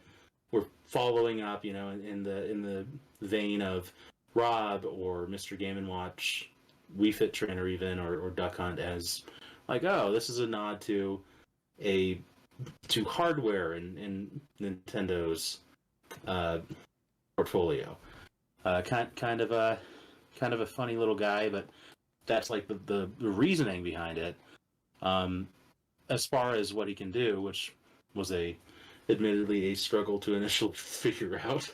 We're following up, in the vein of Rob or Mr. Game & Watch, Wii Fit Trainer even, or Duck Hunt, as like, oh, this is a nod to hardware in Nintendo's portfolio. Kind of a funny little guy, but that's like the reasoning behind it. As far as what he can do, which was admittedly a struggle to initially figure out.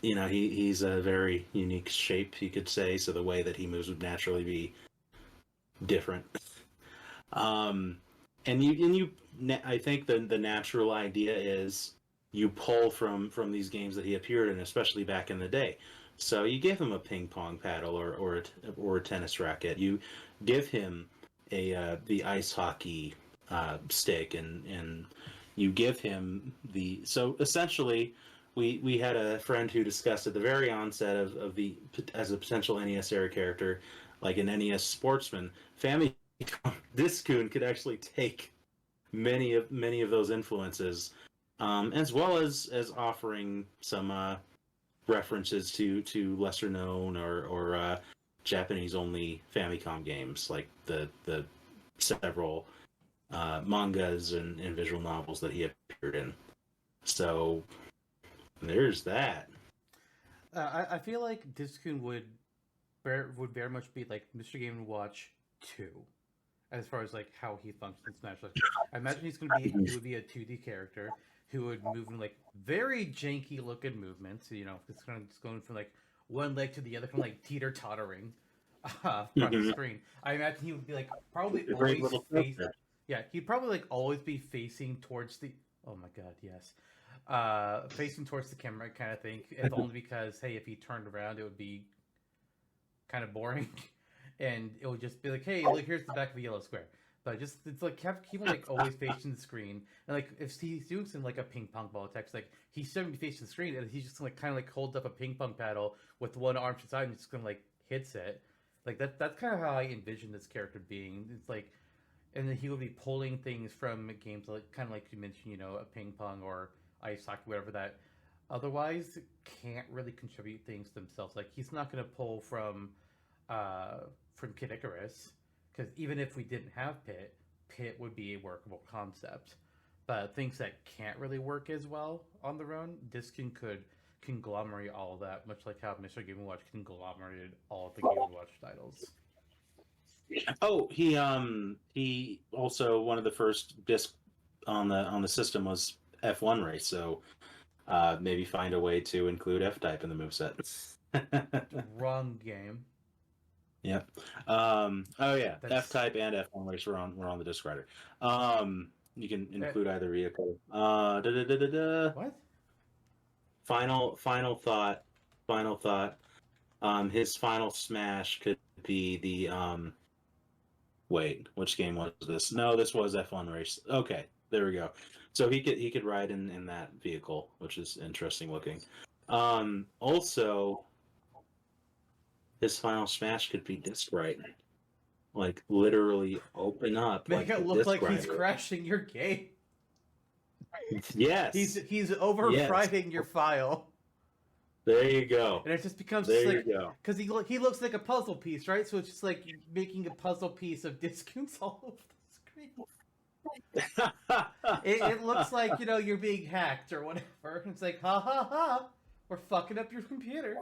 He's a very unique shape, you could say, so the way that he moves would naturally be different. I think the natural idea is you pull from these games that he appeared in, especially back in the day. So you give him a ping pong paddle or a tennis racket. You give him the ice hockey stick, and you give him so essentially. We had a friend who discussed at the very onset of the as a potential NES era character, like an NES sportsman, Famicom Discoon could actually take many of those influences, as well as offering some references to lesser known or Japanese only Famicom games, like the several mangas and visual novels that he appeared in. So there's that. I feel like Discoon would very much be like Mr. Game & Watch 2, as far as like how he functions in Smash. Like, I imagine he would be a 2D character who would move in like very janky looking movements. It's kind of just going from like one leg to the other, kind of like teeter tottering across the screen. I imagine he would be like probably always he'd probably like always be facing towards the. Oh my god, yes. Facing towards the camera kind of thing, if only because, hey, if he turned around, it would be kind of boring, and it would just be like, hey, look, here's the back of a yellow square. But it's like keep him like always facing the screen, and like if he's doing something like a ping pong ball text, like he's shouldn't be facing the screen, and he's just like kind of like holds up a ping pong paddle with one arm to the side and just gonna like hits it. Like that's kind of how I envision this character being. It's like, and then he would be pulling things from games like kind of like you mentioned, a ping pong or ice hockey, whatever that otherwise can't really contribute things themselves. Like he's not going to pull from Kid Icarus, because even if we didn't have Pit would be a workable concept. But things that can't really work as well on their own, Diskin could conglomerate all of that, much like how Mr. Game & Watch conglomerated all of the Game & Watch titles. Oh, he also, one of the first discs on the system was F1 race, so maybe find a way to include F-Type in the moveset. Wrong game. Yep. Oh yeah, F-Type and F1 race were on the disc rider. You can include either vehicle. What? Final thought. His final smash could be the Wait, which game was this? No, this was F1 race. Okay, there we go. So he could ride in that vehicle, which is interesting looking. Also, his final smash could be disc rider, like literally open up. Make like it look like he's crashing your game. Yes, he's overwriting your file. There you go. And it just becomes there just like, you go. Because he looks like a puzzle piece, right? So it's just like making a puzzle piece of Discoons all over the screen. it looks like, you're being hacked or whatever. It's like, ha ha ha, we're fucking up your computer.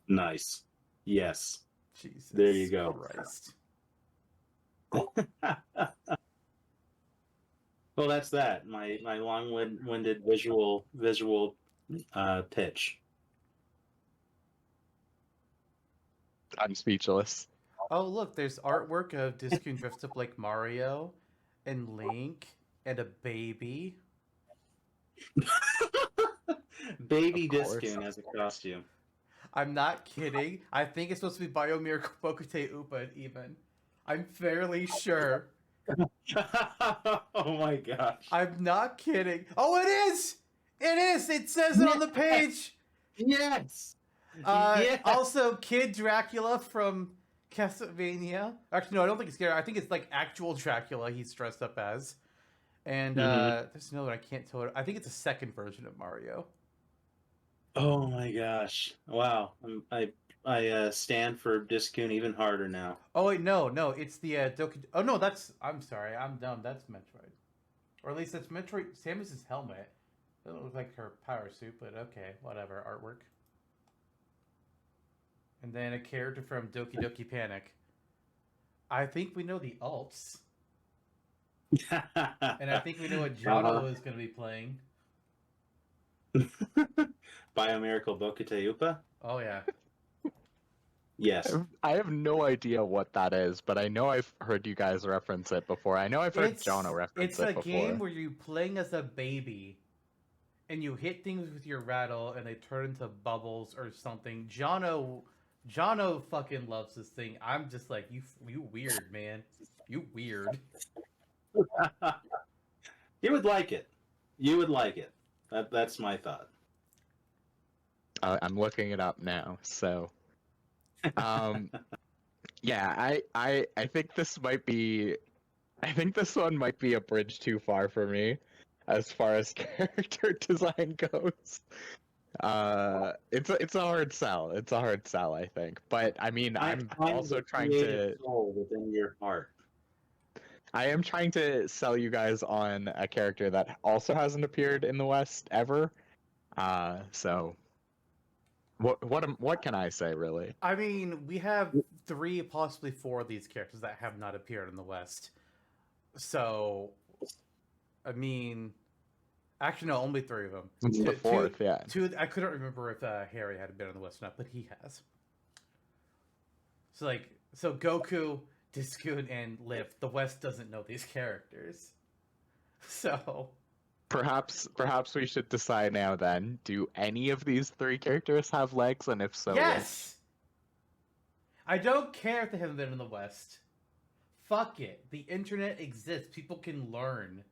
Nice. Yes. Jesus. There you go. Christ. Well, that's that. My long-winded visual pitch. I'm speechless. Oh, look, there's artwork of Discoon dressed up like Mario and Link and a baby. Baby Discoon as a costume. I'm not kidding. I think it's supposed to be Biomir Bokute Upa even. I'm fairly sure. Oh my gosh. I'm not kidding. Oh, it is! It is! It says it on the page! Yes! Yes! Also, Kid Dracula from Castlevania. Actually, no, I don't think it's scary. I think it's like actual Dracula he's dressed up as. And there's another one I can't tell. I think it's a second version of Mario. Oh my gosh. Wow. I stand for Discoon even harder now. Oh wait, no, it's the Doki. Oh no, I'm sorry, I'm dumb. That's Metroid, or at least that's Metroid. Samus's helmet. It doesn't look like her power suit, but okay, whatever. Artwork. And then a character from Doki Doki Panic. I think we know the alts, and I think we know what Jonno is going to be playing. Biomiracle Bokuteupa? Oh yeah. Yes. I have no idea what that is, but I know I've heard you guys reference it before. I know I've heard Jonno reference it before. It's a game where you're playing as a baby, and you hit things with your rattle, and they turn into bubbles or something. Jonno fucking loves this thing. I'm just like, you weird, man. You weird. You would like it. You would like it. That's my thought. I'm looking it up now, so... yeah, I think this might be... I think this one might be a bridge too far for me, as far as character design goes. It's a hard sell. It's a hard sell, I think. But I mean, I'm also trying to soul within your heart. I am trying to sell you guys on a character that also hasn't appeared in the West ever. So what can I say really? I mean, we have 3, possibly 4 of these characters that have not appeared in the West. So, I mean, actually, no, only 3 of them. It's the 4th, yeah. 2, I couldn't remember if Harry had been in the West or not, but he has. So Goku, Diskun, and Lift, the West doesn't know these characters. So... Perhaps we should decide now then, do any of these 3 characters have legs, and if so, yes! I don't care if they haven't been in the West. Fuck it. The internet exists. People can learn.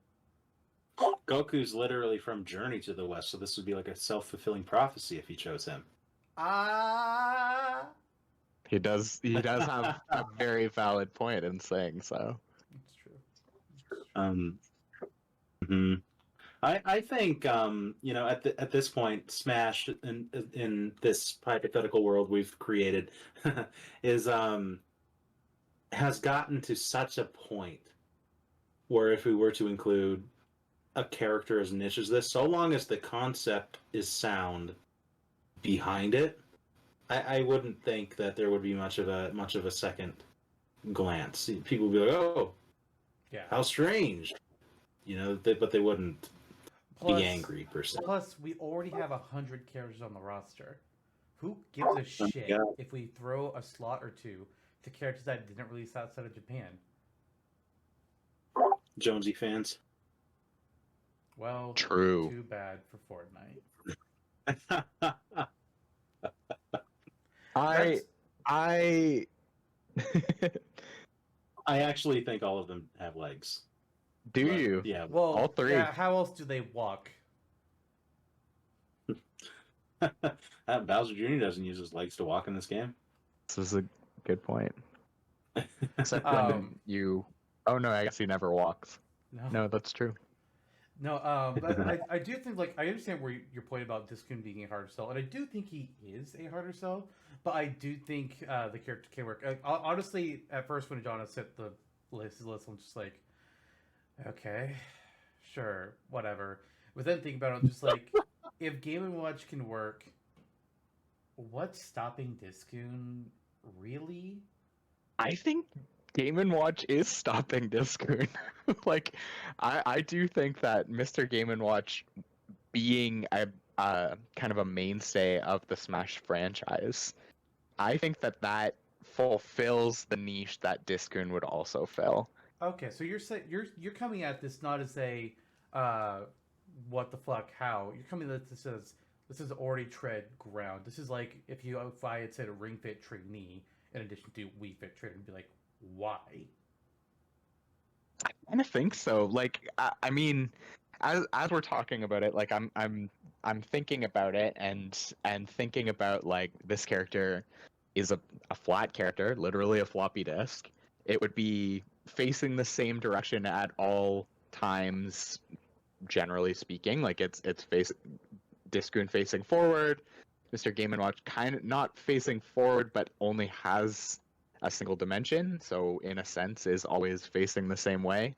Goku's literally from Journey to the West, so this would be like a self-fulfilling prophecy if you chose him. He does have a very valid point in saying so. It's true. I think at this point, Smash in this hypothetical world we've created is has gotten to such a point where if we were to include a character as niche as this, so long as the concept is sound behind it, I wouldn't think that there would be much of a second glance. People would be like, "Oh, Yeah. how strange," but they wouldn't be angry per se. Plus, we already have 100 characters on the roster. Who gives a shit God. if we throw a slot or 2 to characters that didn't release outside of Japan? Jonesy fans. Well, True. Too bad for Fortnite. I I actually think all of them have legs. do But, you? Yeah. Well, All 3. Yeah, how else do they walk? Bowser Jr. doesn't use his legs to walk in this game. This is a good point. Except when Um, you... Oh no, I guess he never walks. No, that's true. No, but I do think, I understand where your point about Diskun being a harder sell, and I do think he is a harder sell, but I do think the character can work. Honestly, at first when Jonno set the list, I'm just like, okay, sure, whatever. But then thinking about it, I'm just like, if Game & Watch can work, what's stopping Diskun, really? I think Game & Watch is stopping Diskun. I do think that Mr. Game & Watch being a kind of a mainstay of the Smash franchise, I think that fulfills the niche that Diskun would also fill. Okay, so you're coming at this not as a what the fuck, how? You're coming at this as already tread ground. This is like if I had said a Ring Fit trainee in addition to Wii Fit trainer, and be like, why? I kind of think so. I mean, as we're talking about it, I'm thinking about it and thinking about this character is a flat character, literally a floppy disk. It would be facing the same direction at all times, generally speaking. It's Diskun facing forward, Mr. Game & Watch kind of not facing forward, but only has a single dimension, so in a sense is always facing the same way.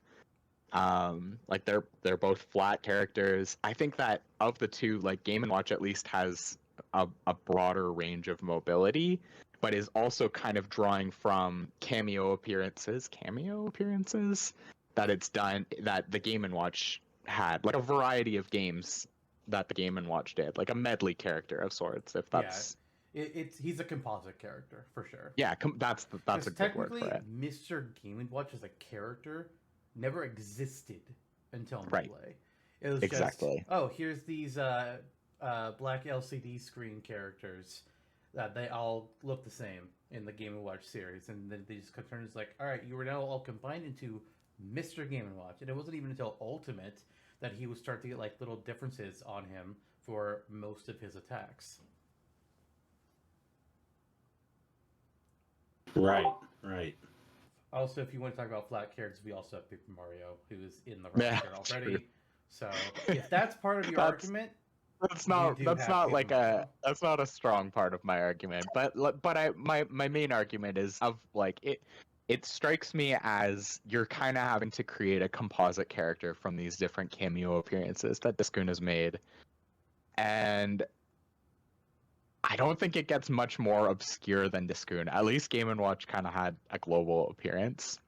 Like they're both flat characters. I think that of the two, like Game and Watch at least has a broader range of mobility, but is also kind of drawing from cameo appearances that it's done that the Game and Watch had, like a variety of games that the Game and Watch did, like a medley character of sorts. If that's he's a composite character for sure. yeah, that's a good word for technically, it. Mr. Game & Watch as a character never existed until Right. Melee. It was Exactly. just, oh, here's these black LCD screen characters that they all look the same in the Game & Watch series, and then they just turn it's like, all right, you were now all combined into Mr. Game & Watch, and it wasn't even until Ultimate that he would start to get like little differences on him for most of his attacks. Right, right. Also, if you want to talk about flat characters, we also have Paper Mario, who is in the Yeah, roster already. true. So, if that's part of your argument, That's not do have like Paper Mario. that's not a strong part of my argument. But my main argument is of like it strikes me as you're kind of having to create a composite character from these different cameo appearances that Discoon has made, and I don't think it gets much more obscure than Discoon. At least Game & Watch kind of had a global appearance,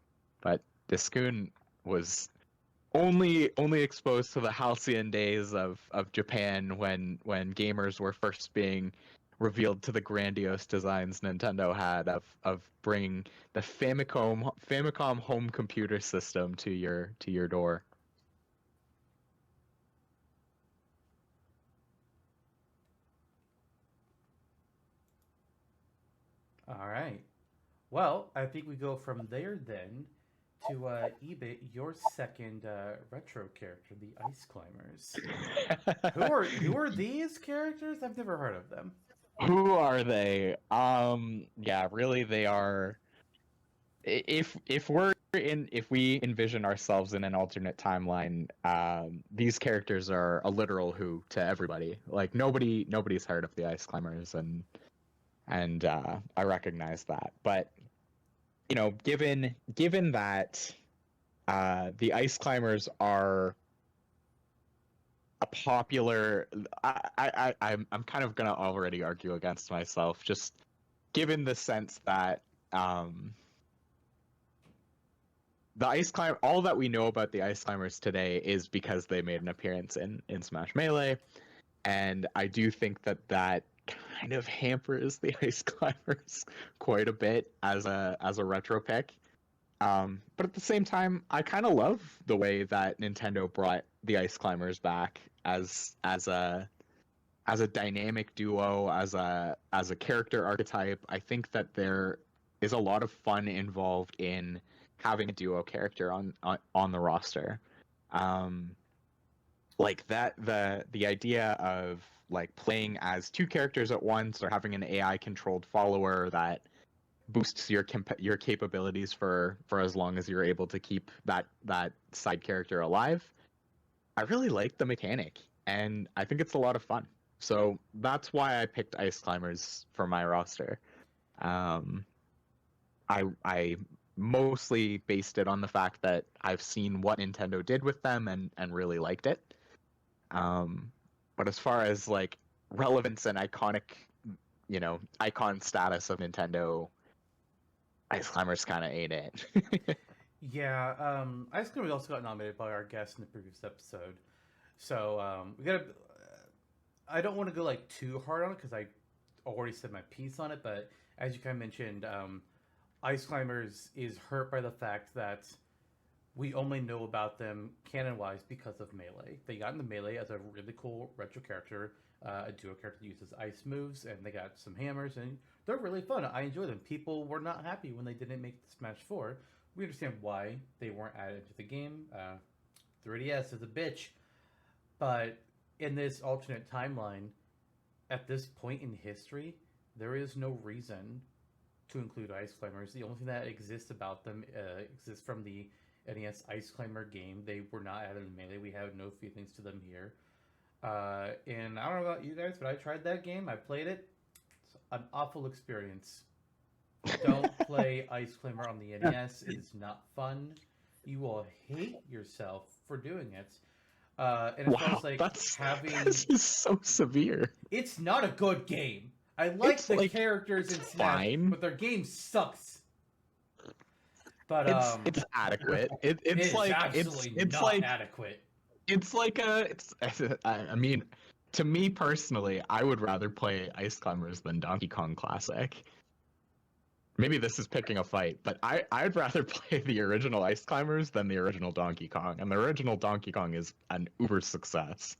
but Discoon was only exposed to the halcyon days of Japan when gamers were first being revealed to the grandiose designs Nintendo had of bringing the Famicom home computer system to your door. All right. Well, I think we go from there then to Eebit, your second retro character, the Ice Climbers. Who are these characters? I've never heard of them. Who are they? Yeah, really, they are. If we envision ourselves in an alternate timeline, these characters are a literal who to everybody. Like nobody's heard of the Ice Climbers, and I recognize that. But you know, given that the Ice Climbers are a popular, I'm kind of gonna already argue against myself, just given the sense that the Ice Climber, all that we know about the Ice Climbers today is because they made an appearance in Smash Melee, and I do think that kind of hampers the Ice Climbers quite a bit as a retro pick. But at the same time, I kind of love the way that Nintendo brought the Ice Climbers back as a dynamic duo, as a character archetype. I think that there is a lot of fun involved in having a duo character on the roster. Like that, the idea of like playing as two characters at once, or having an AI controlled follower that boosts your capabilities for as long as you're able to keep that side character alive. I really like the mechanic, and I think it's a lot of fun. So that's why I picked Ice Climbers for my roster. I mostly based it on the fact that I've seen what Nintendo did with them and really liked it. But as far as like relevance and iconic, icon status of Nintendo, Ice Climbers kind of ain't it. Yeah, Ice Climbers also got nominated by our guest in the previous episode. So we gotta. I don't want to go like too hard on it because I already said my piece on it. But as you kind of mentioned, Ice Climbers is hurt by the fact that we only know about them canon-wise because of Melee. They got into Melee as a really cool retro character, a duo character that uses ice moves, and they got some hammers, and they're really fun. I enjoy them. People were not happy when they didn't make the Smash 4. We understand why they weren't added to the game. 3DS is a bitch. But in this alternate timeline, at this point in history, there is no reason to include Ice Climbers. The only thing that exists about them exists from the NES Ice Climber game. They were not added in Melee. We have no feelings to them here. And I don't know about you guys, but I tried that game. I played it. It's an awful experience. Don't play Ice Climber on the NES. It is not fun. you will hate yourself for doing it. And as far Wow, as like that's having, this is so severe. it's not a good game. I like It's, the like, characters in it's Smash, fine. but their game sucks. But It's adequate. it It's is like absolutely it's not like adequate. it's like a it's I mean, to me personally, I would rather play Ice Climbers than Donkey Kong Classic. Maybe this is picking a fight, but I'd rather play the original Ice Climbers than the original Donkey Kong, and the original Donkey Kong is an uber success.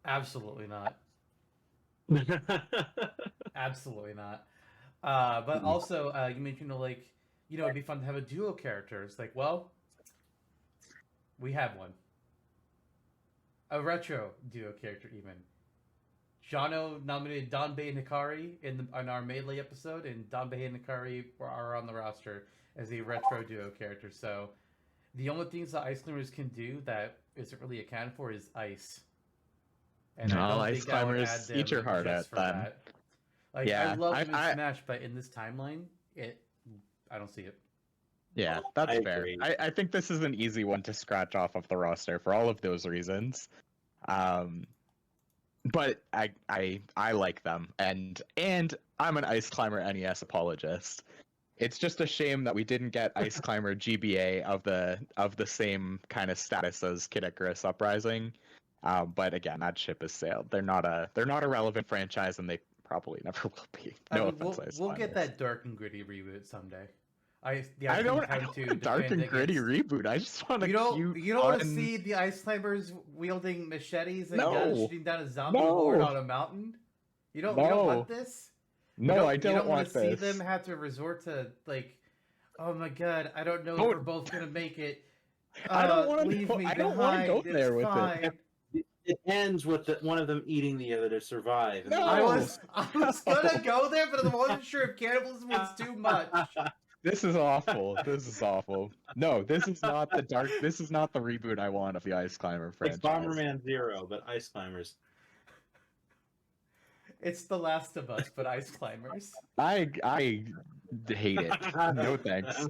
Absolutely not. Absolutely not. But also, you mentioned like, it'd be fun to have a duo character. It's like, well, we have one. A retro duo character, even. Jonno nominated Danbei and Hikari in our Melee episode, and Danbei and Hikari are on the roster as a retro duo character. So, the only things that Ice Climbers can do that isn't really accounted for is ice. And I No, don't Ice think that would Climbers, add them eat your heart just out for then. that. Like, Yeah, I love them in I- Smash, but in this timeline, I don't see it. Yeah, that's I fair. agree. I think this is an easy one to scratch off of the roster for all of those reasons. But I like them, and I'm an Ice Climber NES apologist. It's just a shame that we didn't get Ice Climber GBA of the same kind of status as Kid Icarus Uprising. But again, that ship has sailed. They're not a relevant franchise, and they probably never will be. No offense, Ice we'll get Climbers. that dark and gritty reboot someday. I don't want a dark and gritty reboot. I just want a cute. You don't want to fun- see the Ice Climbers wielding machetes and No. guns shooting down a zombie No. horde on a mountain. You don't No. want this. No, I You don't want want to see this. them have to resort to like, oh my god, I don't know if Don't- we're both gonna make it. I don't wanna leave go- me I don't wanna behind. go there It's with it. fine. It ends with one of them eating the other to survive. No. I was gonna go there, but I wasn't sure if cannibalism was too much. This is awful. This is awful. No, this is not the dark. This is not the reboot I want of the Ice Climber franchise. It's Bomberman Zero, but Ice Climbers. It's The Last of Us, but Ice Climbers. I hate it. No thanks.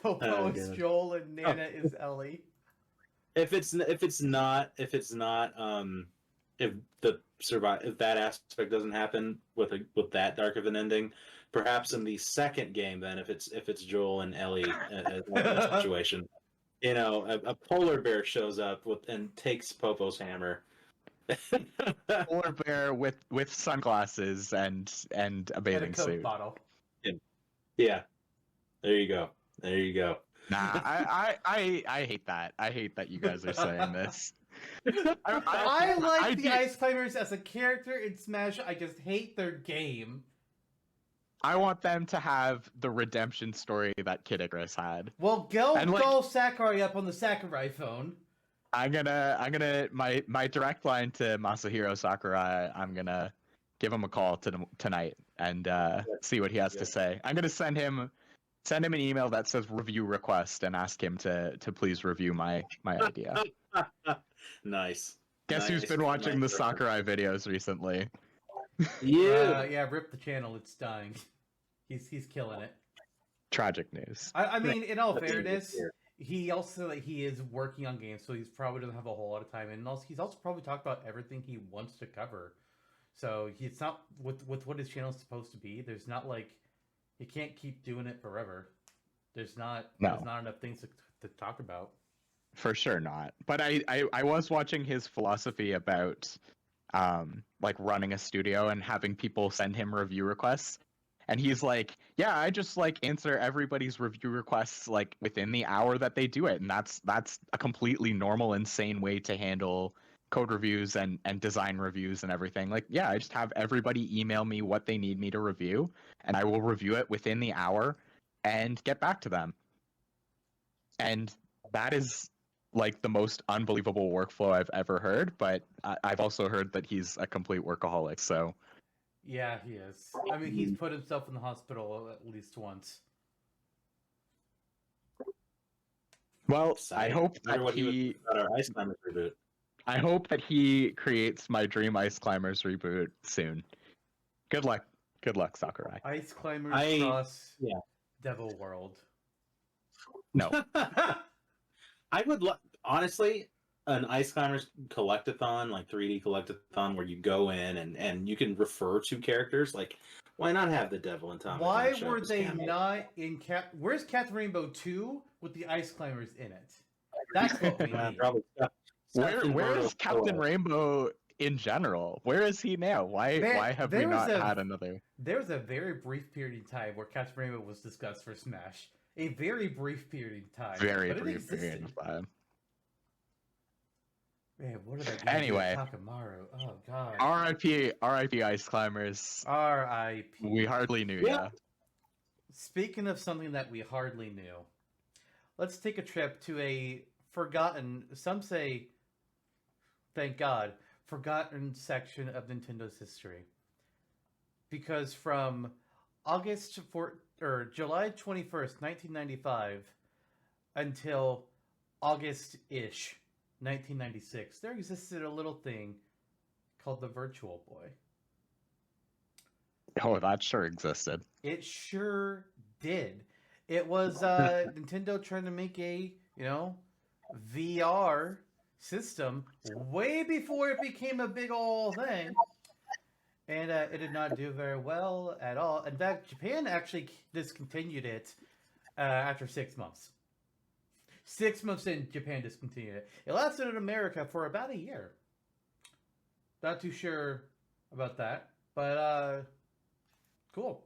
Popo Oh, is God. Joel and Nana is Ellie. If that aspect doesn't happen with that dark of an ending, perhaps in the second game, then if it's Joel and Ellie as a situation, a polar bear shows up and takes Popo's hammer. Polar bear with sunglasses and a And a bathing Coke suit. bottle. Yeah, there you go. Nah, I hate that. I hate that you guys are saying this. I like the do- Ice Climbers as a character in Smash. I just hate their game. I want them to have the redemption story that Kid Icarus had. Well, go And, like- call Sakurai up on the Sakurai phone. I'm gonna my direct line to Masahiro Sakurai. I'm gonna give him a call tonight and see what he has to say. I'm gonna send him an email that says review request and ask him to please review my idea. Nice. Guess who's Nice. been watching the Nice. Sakurai videos recently? Yeah, rip the channel. It's dying. He's killing it. Tragic news. I mean, in all That's fairness, fair. he also he is working on games, so he's probably doesn't have a whole lot of time, and also he's also probably talked about everything he wants to cover. So it's not with what his channel is supposed to be. There's not like he can't keep doing it forever. There's not enough things to talk about. For sure not. But I was watching his philosophy about like running a studio and having people send him review requests. And he's like, yeah, I just like answer everybody's review requests like within the hour that they do it. And that's a completely normal, insane way to handle code reviews and design reviews and everything. Like, yeah, I just have everybody email me what they need me to review, and I will review it within the hour and get back to them. And that is like the most unbelievable workflow I've ever heard, but I've also heard that he's a complete workaholic, so Yeah, he is. I mean, he's put himself in the hospital at least once. well, I hope Wonder that what he was about our Ice Climbers reboot. I hope that he creates my dream Ice Climbers reboot soon. Good luck, Sakurai. Ice Climbers I- cross yeah. Devil World. No. I would honestly an Ice Climbers collectathon, like 3D collectathon, where you go in and you can refer to characters. Like, why not have the Devil and Tommy? Why show were up as they cameo? not in Where's Captain Rainbow 2 with the Ice Climbers in it? That's what we need. Probably Where is Captain Rainbow in general? Where is he now? Why have we not had another? There was a very brief period in time where Captain Rainbow was discussed for Smash. A very brief period in time. Very but it brief period existed. of time. Man, what are they doing? Anyway. Takamaru. Oh god. R.I.P. Ice Climbers. R.I.P. We hardly knew ya. Speaking of something that we hardly knew, let's take a trip to a forgotten, some say, thank God, forgotten section of Nintendo's history. Because from July 21st, 1995 until August-ish 1996, there existed a little thing called the Virtual Boy. Oh, that sure existed. It sure did. It was Nintendo trying to make a, VR system way before it became a big old thing. And it did not do very well at all. In fact, Japan actually discontinued it after 6 months. 6 months in, Japan discontinued it. It lasted in America for about a year. Not too sure about that, but cool.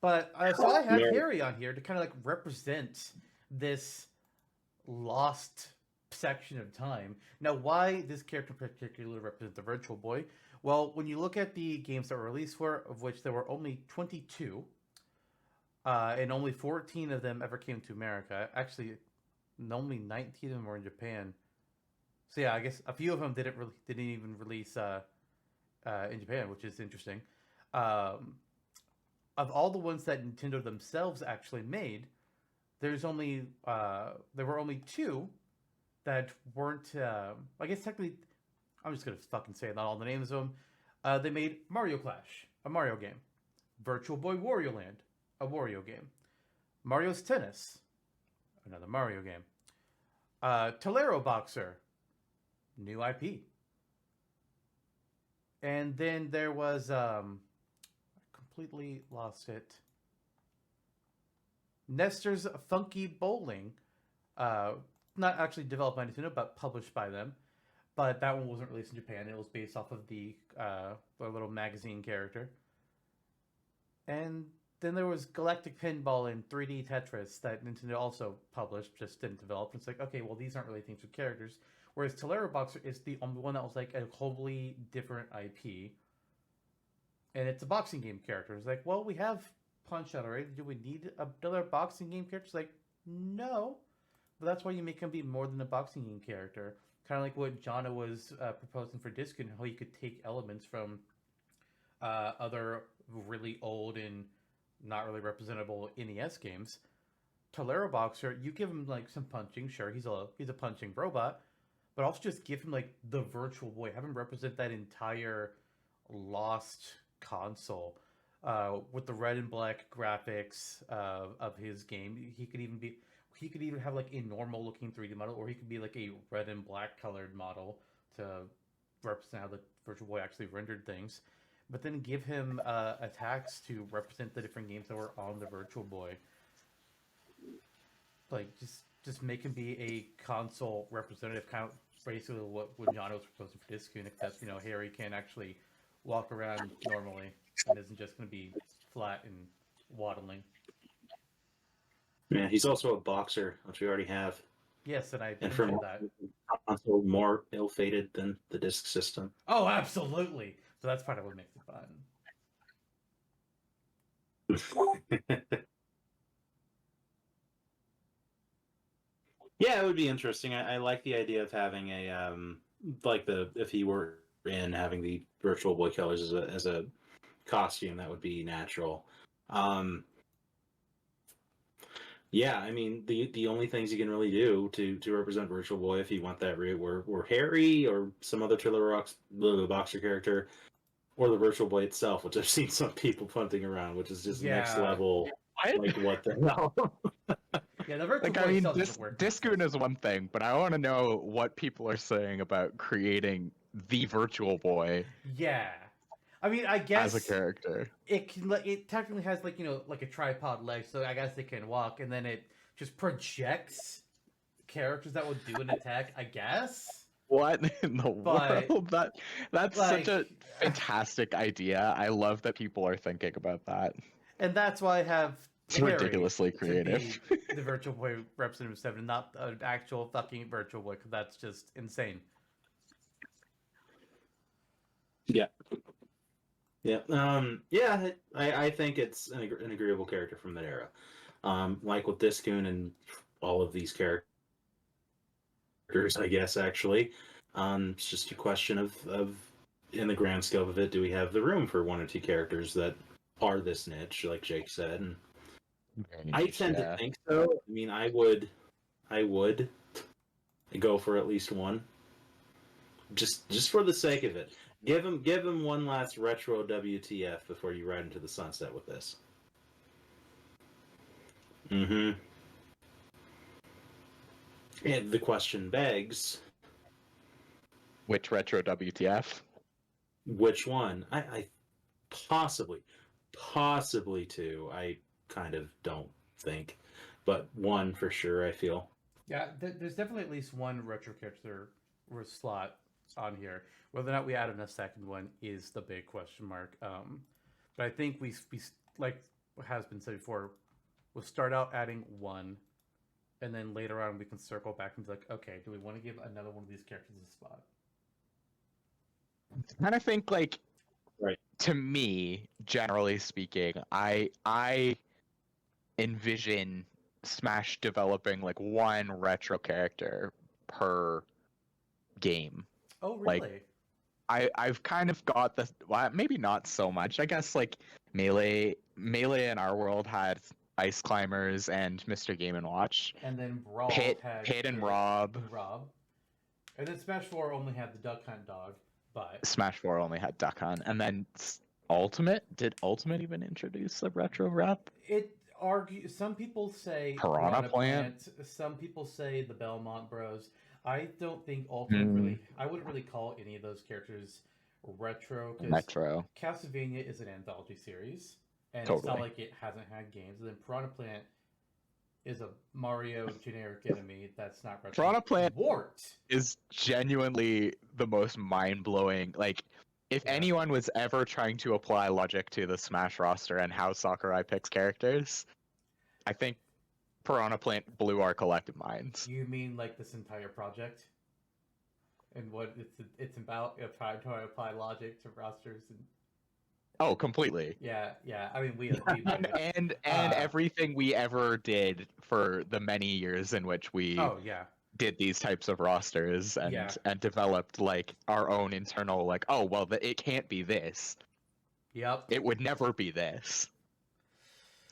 But so I have Harry on here to kind of like represent this lost section of time. Now, why this character particularly represents the Virtual Boy? Well, when you look at the games that were released for, of which there were only 22, and only 14 of them ever came to America. Actually, only 19 of them were in Japan. So yeah, I guess a few of them didn't even release in Japan, which is interesting. Of all the ones that Nintendo themselves actually made, there were only 2 that weren't. I guess technically, I'm just gonna fucking say not all the names of them. They made Mario Clash, a Mario game, Virtual Boy Wario Land, a Wario game, Mario's Tennis, another Mario game, Tolero Boxer, new IP, and then there was I completely lost it. Nestor's Funky Bowling, not actually developed by Nintendo, but published by them. But that one wasn't released in Japan. It was based off of the little magazine character. And then there was Galactic Pinball and 3D Tetris that Nintendo also published, just didn't develop. It's like, okay, well, these aren't really things with characters. Whereas Tolero Boxer is the only one that was like a wholly different IP. And it's a boxing game character. It's like, well, we have Punch-Out already. Do we need another boxing game character? It's like, no. But that's why you make him be more than a boxing game character. Kind of like what Jonno was proposing for Disc, and how you could take elements from other really old and not really representable NES games. Tolero Boxer, you give him like some punching. Sure, he's a punching robot, but also just give him like the Virtual Boy. Have him represent that entire lost console with the red and black graphics of his game. He could even have like a normal looking 3D model, or he could be like a red and black colored model to represent how the Virtual Boy actually rendered things. But then give him attacks to represent the different games that were on the Virtual Boy. Like just make him be a console representative, kind of basically what Jonno was proposing for Disc, except Harry can actually walk around normally and isn't just going to be flat and waddling. Yeah, he's also a boxer, which we already have. Yes, and I And didn't from know that. console more ill-fated than the disc system. Oh, absolutely. So that's part of what makes it fun. Yeah, it would be interesting. I like the idea of having a if he were in having the Virtual Boy colors as a costume, that would be natural. Yeah, I mean the only things you can really do to represent Virtual Boy, if you want that route, were Harry or some other Tolero Boxer character, or the Virtual Boy itself, which I've seen some people punting around, which is just next level. Like, what the hell? Yeah, the virtual Like, boy I mean, still doesn't work. Discoon is one thing, but I want to know what people are saying about creating the Virtual Boy Yeah. I mean, I as a guess character. it technically has like like a tripod leg, so I guess it can walk, and then it just projects characters that would do an attack. I guess. What in the But, world? That's such a like, fantastic idea. I love that people are thinking about that. and that's why I have It's Harry ridiculously to creative. be the Virtual Boy Representative 7, not an actual fucking Virtual Boy, because that's just insane. Yeah. Yeah. I think it's an agreeable character from that era. Like with Discoon and all of these characters, I guess, actually. It's just a question of, in the grand scope of it, do we have the room for one or two characters that are this niche, like Jake said? And I tend to think so. I mean, I would go for at least one, just for the sake of it. Give him one last retro WTF before you ride into the sunset with this. Mm-hmm. And the question begs, Which retro WTF? which one? I possibly two. I kind of don't think, but one for sure. I feel. Yeah, there's definitely at least one retro character or slot on here. Whether or not we add in a second one is the big question mark. But I think we like what has been said before, we'll start out adding one, and then later on we can circle back and be like, okay, do we want to give another one of these characters a spot? I kind of think like, Right. to me, generally speaking, I envision Smash developing like one retro character per game. Oh, really? Like, I've kind of got the, well, maybe not so much. I guess like Melee in our world had Ice Climbers and Mr. Game and Watch. And then Brawl Pit had and Rob. And then Smash 4 only had the Duck Hunt dog, but Smash 4 only had Duck Hunt. And then Ultimate? Did Ultimate even introduce a retro rep? some people say Piranha Plant. Some people say the Belmont Bros. I don't think Ultimate really. I wouldn't really call any of those characters retro because Metro. Castlevania is an anthology series, and it's Totally. not like it hasn't had games. And then Piranha Plant is a Mario generic enemy that's not retro. Piranha Plant Wart is genuinely the most mind-blowing. Like, if Yeah. anyone was ever trying to apply logic to the Smash roster and how Sakurai picks characters, I think Piranha Plant blew our collective minds. You mean like this entire project? And what it's about trying to apply logic to rosters and Oh, completely. yeah. I mean we And everything we ever did for the many years in which we oh yeah. did these types of rosters and Yeah. and developed like our own internal like, oh well, it can't be this. Yep. It would never be this.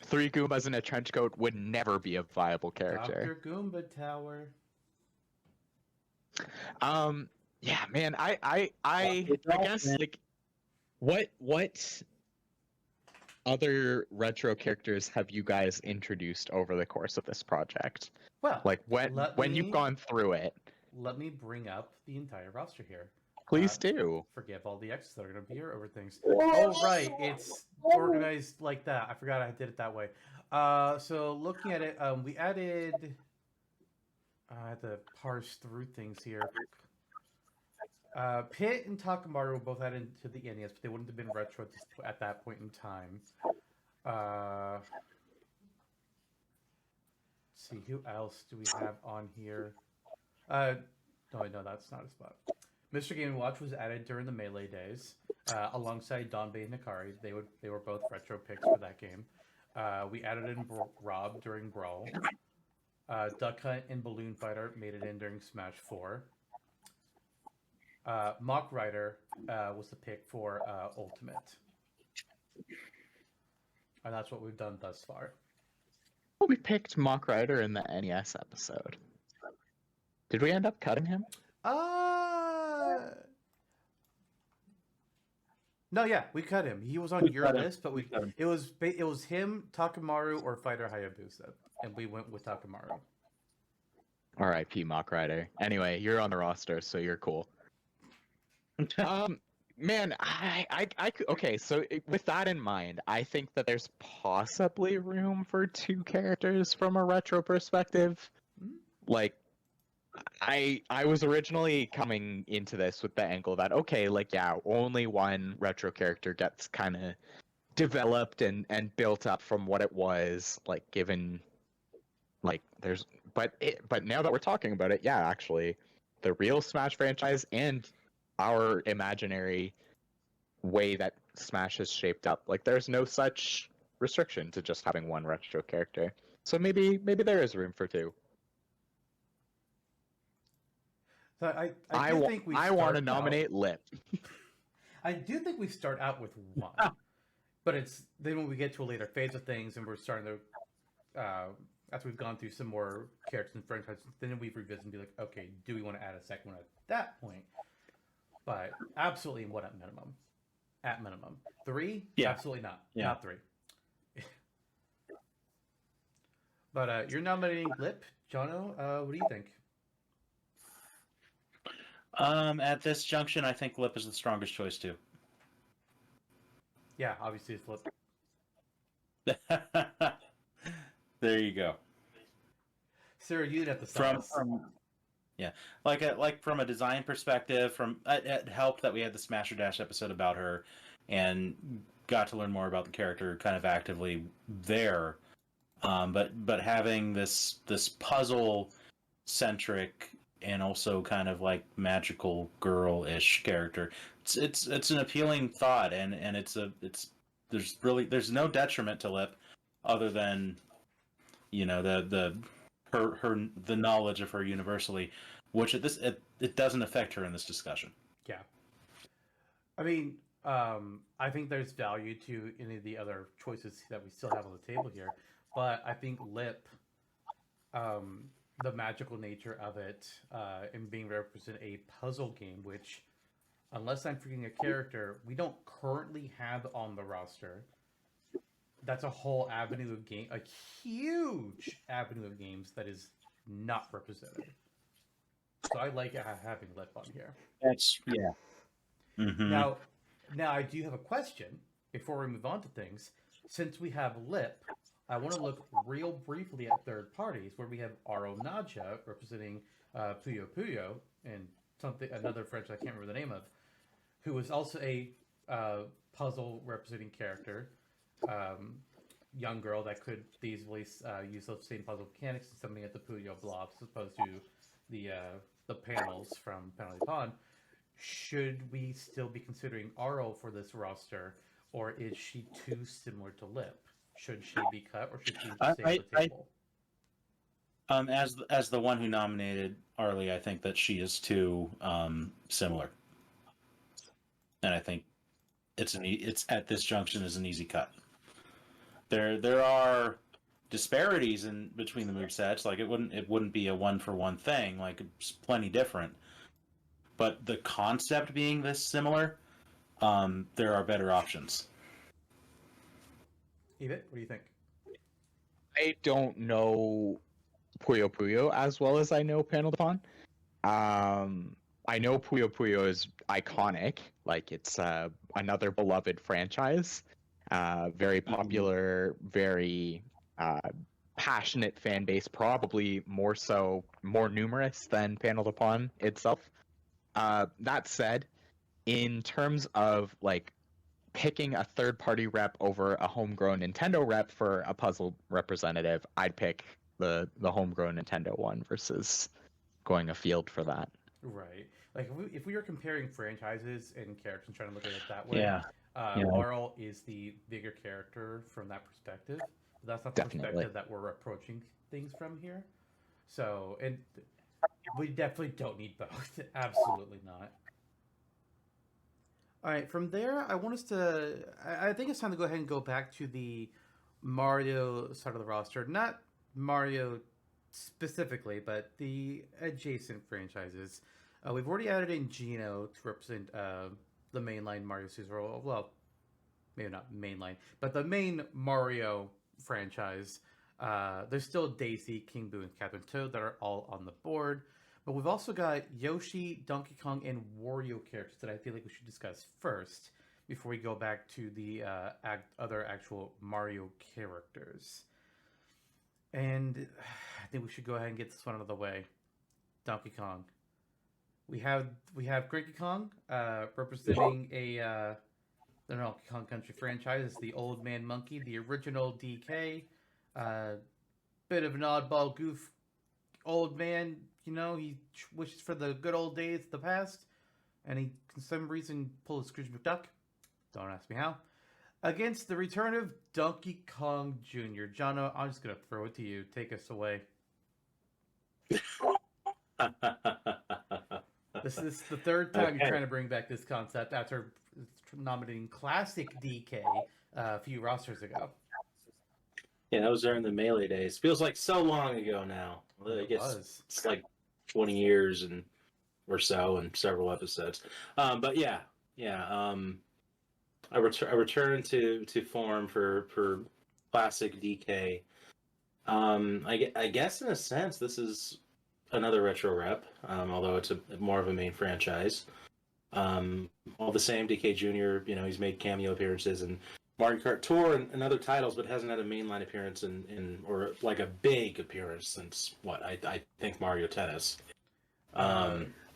3 Goombas in a trench coat would never be a viable character. Dr. Goomba Tower. Yeah, man, I guess like what other retro characters have you guys introduced over the course of this project? Well, Like when you've gone through it, let me bring up the entire roster here. please do. Forgive all the X's that are going to be here over things. Oh, right. It's organized like that. I forgot I did it that way. So looking at it, we added... I had to parse through things here. Pit and Takamaru were both added into the NES, but they wouldn't have been retro at that point in time. Let's see, who else do we have on here? No, that's not a spot. Mr. Game & Watch was added during the Melee days, alongside Donbei and Hikari. They were both retro picks for that game. We added in Rob during Brawl. Duck Hunt and Balloon Fighter made it in during Smash 4. Mock Rider was the pick for Ultimate. And that's what we've done thus far. We picked Mock Rider in the NES episode. Did we end up cutting him? No, yeah, we cut him. He was on We your cut him. list, but We cut him. it was him, Takamaru, or Fighter Hayabusa, and we went with Takamaru. R.I.P. Mock Rider. Anyway, you're on the roster, so you're cool. Man, okay. So with that in mind, I think that there's possibly room for two characters from a retro perspective. Hmm? Like, I was originally coming into this with the angle that okay, like yeah, only one retro character gets kind of developed and built up from what it was, like given like there's but now that we're talking about it, yeah, actually the real Smash franchise and our imaginary way that Smash is shaped up, like there's no such restriction to just having one retro character. So maybe there is room for two. So I do think we I start want to out- nominate Lip. I do think we start out with one, but it's then when we get to a later phase of things and we're starting to, after we've gone through some more characters and franchises, then we revisit and be like, okay, do we want to add a second one at that point? But absolutely one at minimum. At minimum. 3? Yeah. Absolutely not. Yeah. Not 3. But you're nominating Lip, Jonno. What do you think? At this junction, I think Lip is the strongest choice too. Yeah, obviously it's Lip. There you go. Sarah, you'd have to From yeah, like from a design perspective, from it helped that we had the Smasher Dash episode about her, and got to learn more about the character kind of actively there. But having this puzzle centric and also kind of like magical girl-ish character, it's an appealing thought, and there's no detriment to Lip, other than the knowledge of her universally, which it doesn't affect her in this discussion. Yeah. I mean, I think there's value to any of the other choices that we still have on the table here, but I think Lip, the magical nature of it, and being represented a puzzle game, which, unless I'm forgetting a character, we don't currently have on the roster. That's a whole avenue of game, a huge avenue of games that is not represented. So I like having Lip on here. That's yeah. Mm-hmm. Now I do have a question before we move on to things. Since we have Lip, I want to look real briefly at third parties, where we have Aro Naja representing Puyo Puyo and another French I can't remember the name of, who was also a puzzle representing character. Young girl that could easily use those same puzzle mechanics and something at the Puyo blobs as opposed to the panels from Penalty Pond. Should we still be considering Aro for this roster, or is she too similar to Lip? Should she be cut, or should she stay on the table? As the one who nominated Arlie, I think that she is too similar, and I think it's at this junction is an easy cut. There are disparities in between the movesets. Like it wouldn't be a 1-for-1 thing. Like it's plenty different. But the concept being this similar, there are better options. Eebit, what do you think? I don't know Puyo Puyo as well as I know Panel Pond. I know Puyo Puyo is iconic. Like it's another beloved franchise. Very popular, very passionate fan base, probably more numerous than Panel de Pon itself. That said, in terms of like picking a third-party rep over a homegrown Nintendo rep for a puzzle representative, I'd pick the homegrown Nintendo one versus going afield for that. Right. Like if we were comparing franchises and characters and trying to look at it that way, Yeah. Laurel is the bigger character from that perspective. But that's not the Definitely. perspective that we're approaching things from here. So, and we definitely don't need both. Absolutely not. All right, from there, I want us to. I think it's time to go ahead and go back to the Mario side of the roster. Not Mario specifically, but the adjacent franchises. We've already added in Geno to represent the mainline Mario series, or well, maybe not mainline, but the main Mario franchise. There's still Daisy, King Boo, and Captain Toad that are all on the board. But we've also got Yoshi, Donkey Kong, and Wario characters that I feel like we should discuss first before we go back to the other actual Mario characters. And I think we should go ahead and get this one out of the way. Donkey Kong. We have Donkey Kong representing the Donkey Kong Country franchise. It's the Old Man Monkey, the original DK. Bit of an oddball goof old man. You know, he wishes for the good old days of the past, and he, for some reason, pulled a Scrooge McDuck. Don't ask me how. Against the return of Donkey Kong Jr. Jonno, I'm just going to throw it to you. Take us away. This is the third time you're trying to bring back this concept after nominating Classic DK a few rosters ago. Yeah, that was during the Melee days. Feels like so long ago now. I guess it's like 20 years and or so and several episodes. But yeah. I returned to form for Classic DK. I guess in a sense this is another retro rep, although it's more of a main franchise. All the same, DK Jr. You know, he's made cameo appearances in Mario Kart Tour and other titles, but hasn't had a mainline appearance in or like a big appearance since what I think Mario Tennis.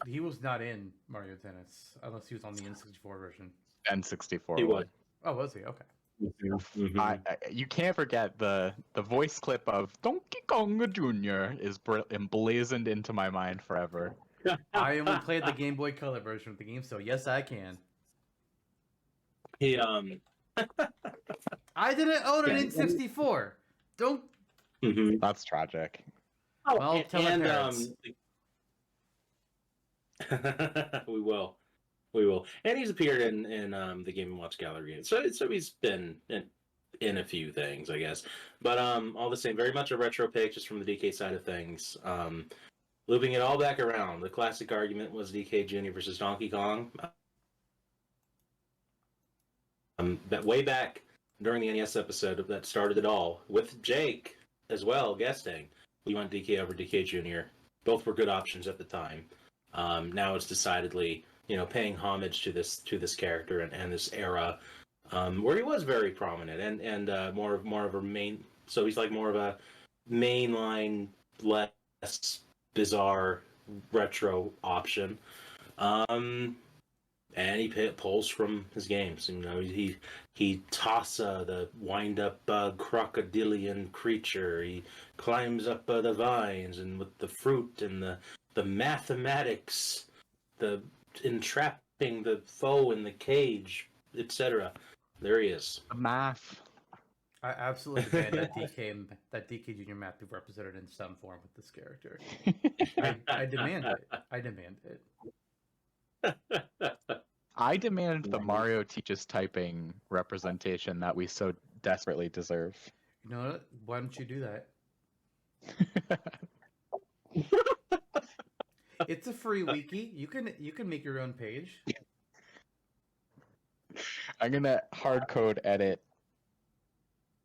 He was not in Mario Tennis unless he was on the N64 version. N64. He was. Oh, was he? Okay. Mm-hmm. You can't forget the voice clip of Donkey Kong Jr. is emblazoned into my mind forever. I only played the Game Boy Color version of the game, so yes, I can. He I didn't own an N64. Don't. Mm-hmm. That's tragic. Oh, Well, tell my parents. We will. And he's appeared in the Game & Watch gallery. So he's been in a few things, I guess. But all the same, very much a retro pick just from the DK side of things. Looping it all back around, the classic argument was DK Jr. versus Donkey Kong. That way back during the NES episode that started it all, with Jake as well guesting, we went DK over DK Jr. Both were good options at the time. Now it's decidedly, you know, paying homage to this character and this era, where he was very prominent and more of a main. So he's like more of a mainline, less bizarre retro option. And he pulls from his games. You know, he Tossa, the wind-up crocodilian creature. He climbs up the vines, and with the fruit and the mathematics, the entrapping the foe in the cage, etc. There he is. The math. I absolutely demand that DK Jr. map be represented in some form with this character. I demand it. I demand it. I demand the Mario teaches typing representation that we so desperately deserve. You know what? Why don't you do that? It's a free wiki. You can make your own page. I'm gonna hard code edit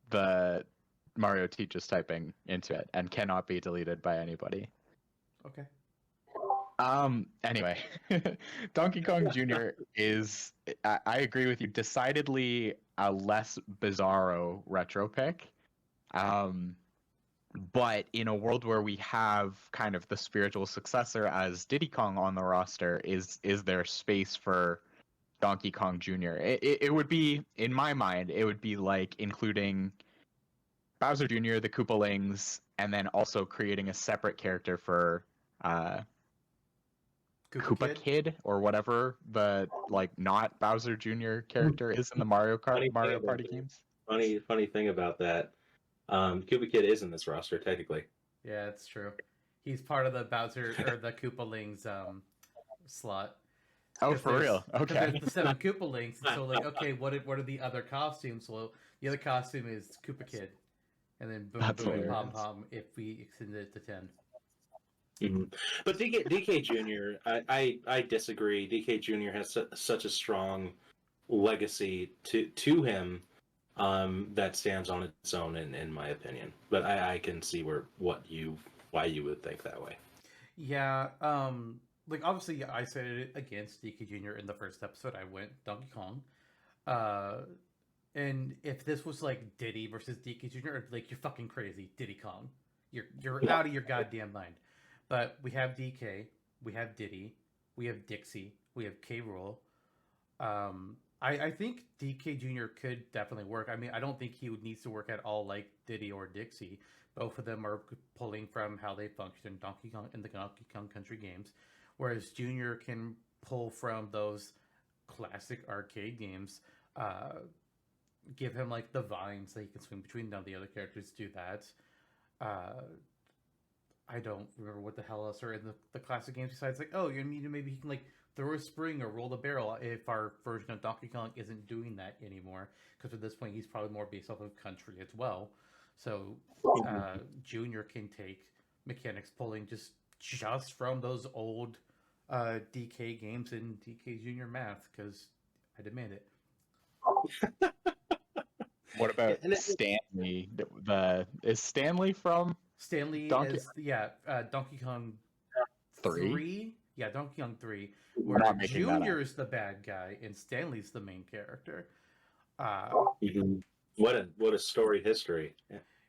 the Mario teaches typing into it and cannot be deleted by anybody. Okay. Anyway, Donkey Kong Jr. is, I agree with you, decidedly a less bizarro retro pick. But in a world where we have kind of the spiritual successor as Diddy Kong on the roster, is there space for Donkey Kong Jr.? It would be, in my mind, it would be like including Bowser Jr., the Koopalings, and then also creating a separate character for Koopa Kid or whatever the like not Bowser Jr. character is in the Mario Party games. Funny thing about that, Koopa Kid is in this roster technically. Yeah, it's true. He's part of the Bowser or the Koopalings slot. Oh, for real? Okay. There's the 7 Koopalings, so like, okay, what are the other costumes? Well, the other costume is Koopa Kid, and then boom, That's boom, hilarious. pom pom. If we extend it to 10. But DK Jr., I disagree. DK Jr. has such a strong legacy to him that stands on its own, in my opinion. But I can see why you would think that way. Yeah, like obviously I said it against DK Jr. in the first episode. I went Donkey Kong. Uh, and if this was like Diddy versus DK Jr., like you're fucking crazy, Diddy Kong. You're out of your goddamn mind. But we have DK, we have Diddy, we have Dixie, we have K. Rool. I think DK Jr. could definitely work. I mean, I don't think he would needs to work at all like Diddy or Dixie. Both of them are pulling from how they function in Donkey Kong in the Donkey Kong Country games, whereas Jr. can pull from those classic arcade games. Give him like the vines that he can swing between. None of the other characters do that. Uh, I don't remember what the hell else are in the classic games besides like, oh, you mean maybe he can like throw a spring or roll the barrel if our version of Donkey Kong isn't doing that anymore. Because at this point, he's probably more based off of country as well. So Junior can take mechanics pulling just from those old DK games and DK Junior math because I demand it. What about Stanley? Is Stanley from Stanley Donkey- is Donkey Kong 3? Yeah, Donkey Kong 3, We're where not making that up. Junior's the bad guy and Stanley's the main character. What a storied history.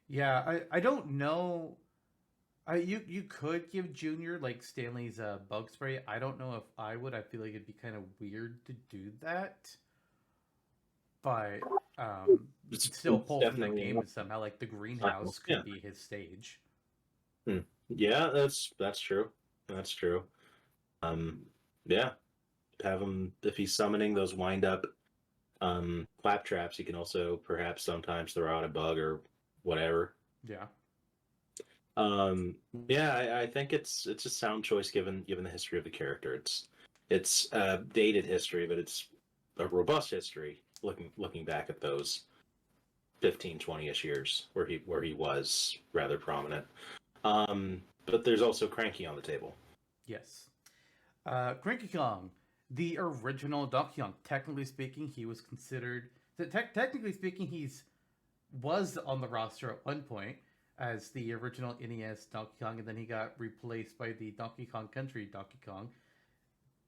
Yeah, I don't know. You could give Junior like Stanley's bug spray. I don't know if I would. I feel like it'd be kind of weird to do that. But you could still pull from the definitely game and somehow like the greenhouse could be his stage. Yeah, that's true. That's true. Yeah, have him if he's summoning those wind up clap traps. He can also perhaps sometimes throw out a bug or whatever. Yeah. Yeah, I think it's a sound choice given the history of the character. It's dated history, but it's a robust history looking back at those 15, 20-ish years where he was rather prominent. But there's also Cranky on the table. Yes. Cranky Kong, the original Donkey Kong. Technically speaking, he was considered. Technically speaking, was on the roster at one point as the original NES Donkey Kong, and then he got replaced by the Donkey Kong Country Donkey Kong.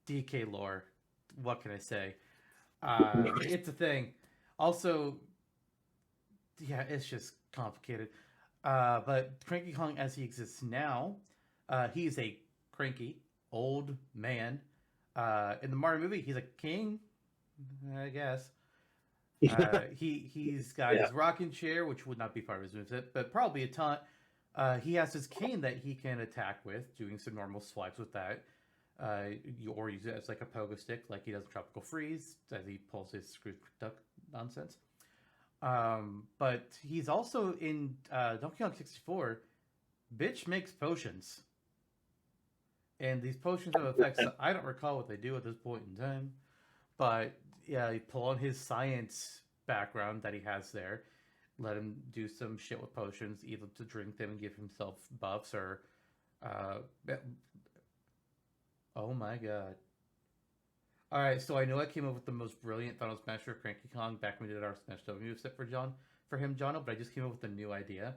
DK lore. What can I say? It's a thing. Also, yeah, it's just complicated. But Cranky Kong, as he exists now, he's a cranky old man. In the Mario movie, he's a king, I guess. He's got his rocking chair, which would not be part of his moveset, but probably a taunt. He has his cane that he can attack with, doing some normal swipes with that. Or use it as like a pogo stick, like he does in Tropical Freeze, as he pulls his screw duck nonsense. But he's also in Donkey Kong 64. Bitch makes potions. And these potions have effects that I don't recall what they do at this point in time. But yeah, you pull on his science background that he has there, let him do some shit with potions, either to drink them and give himself buffs or oh my god. Alright, so I know I came up with the most brilliant Final Smasher of Cranky Kong back when we did our Smash W set for him, Jonno, but I just came up with a new idea.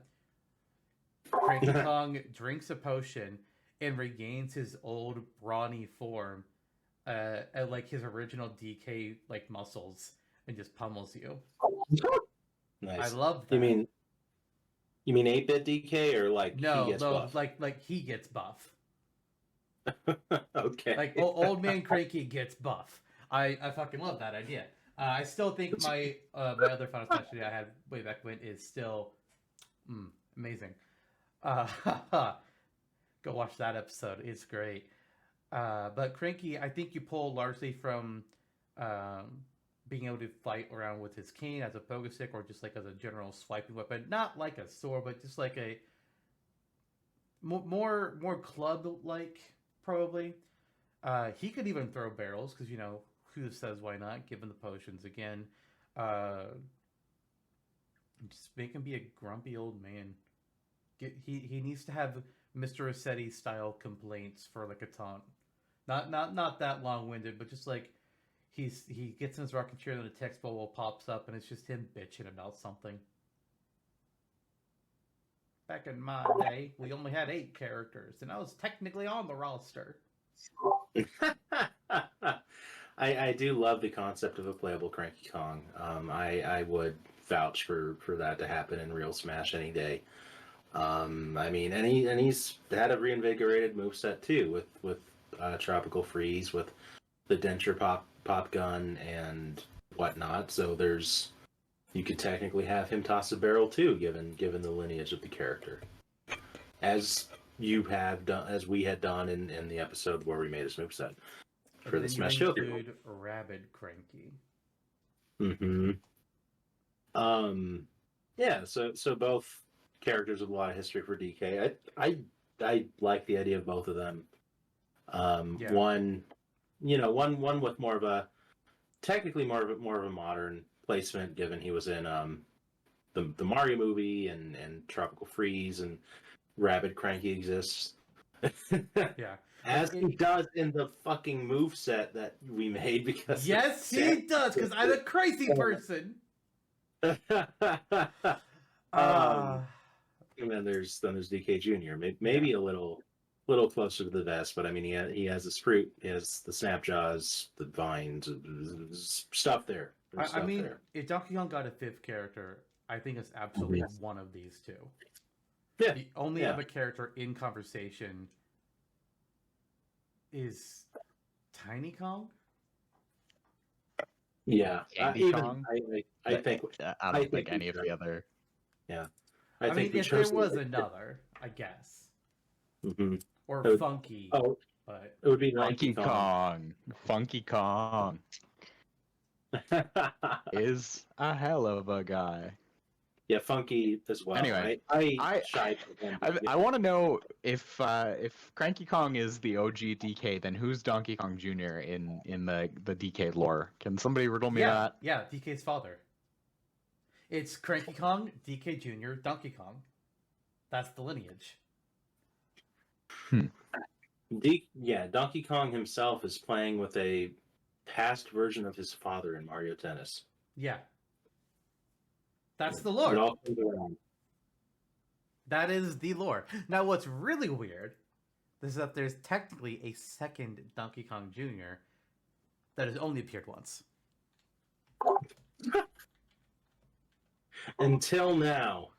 Cranky Kong drinks a potion and regains his old brawny form, at like his original DK like muscles, and just pummels you. Nice. I love that. You mean 8-bit DK or like no, he gets buff? like he gets buff. Okay. Like old man Cranky gets buff. I fucking love that idea. I still think my other Final Smash idea I had way back when is still amazing. Go watch that episode. It's great. But Cranky, I think you pull largely from being able to fight around with his cane as a pogo stick or just like as a general swiping weapon. Not like a sword, but just like a more club-like, probably. He could even throw barrels because, who says why not, given the potions again. Just make him be a grumpy old man. He needs to have Mr. Rossetti style complaints for like a taunt. Not that long winded, but just like he gets in his rocking chair and the text bubble pops up and it's just him bitching about something. Back in my day, we only had 8 characters, and I was technically on the roster. I do love the concept of a playable Cranky Kong. I would vouch for that to happen in real Smash any day. I mean, and he's had a reinvigorated moveset too with Tropical Freeze, with the Denture pop gun and whatnot. So you could technically have him toss a barrel too, given the lineage of the character, as we had done in the episode where we made his moveset for the Smash Shield. Include Rabid Cranky. Mm-hmm. Yeah. So both characters with a lot of history for DK. I like the idea of both of them. Yeah. One with more of a modern placement, given he was in the Mario movie and Tropical Freeze, and Rabid Cranky exists. Yeah. As he does in the fucking moveset that we made, because Yes, he does, because I'm a crazy person. And then there's DK Jr. Maybe a little closer to the vest, but I mean he has the Sprout, he has the Snapjaws, the Vines, stuff there. I mean, if Donkey Kong got a 5th character, I think it's absolutely one of these two. Yeah. The only other character in conversation is Tiny Kong. Yeah, Candy Kong? I think I don't think any of the other. Yeah, I mean, if there was another, I guess, or Funky. Oh, but it would be Funky Kong. Funky Kong is a hell of a guy. Yeah, Funky as well. Anyway, I want to know if Cranky Kong is the OG DK, then who's Donkey Kong Jr. in the DK lore? Can somebody riddle me that? Yeah, DK's father. It's Cranky Kong, DK Jr., Donkey Kong. That's the lineage. Donkey Kong himself is playing with a past version of his father in Mario Tennis. Yeah. That's the lore. That is the lore. Now, what's really weird is that there's technically a second Donkey Kong Jr. that has only appeared once. Until now.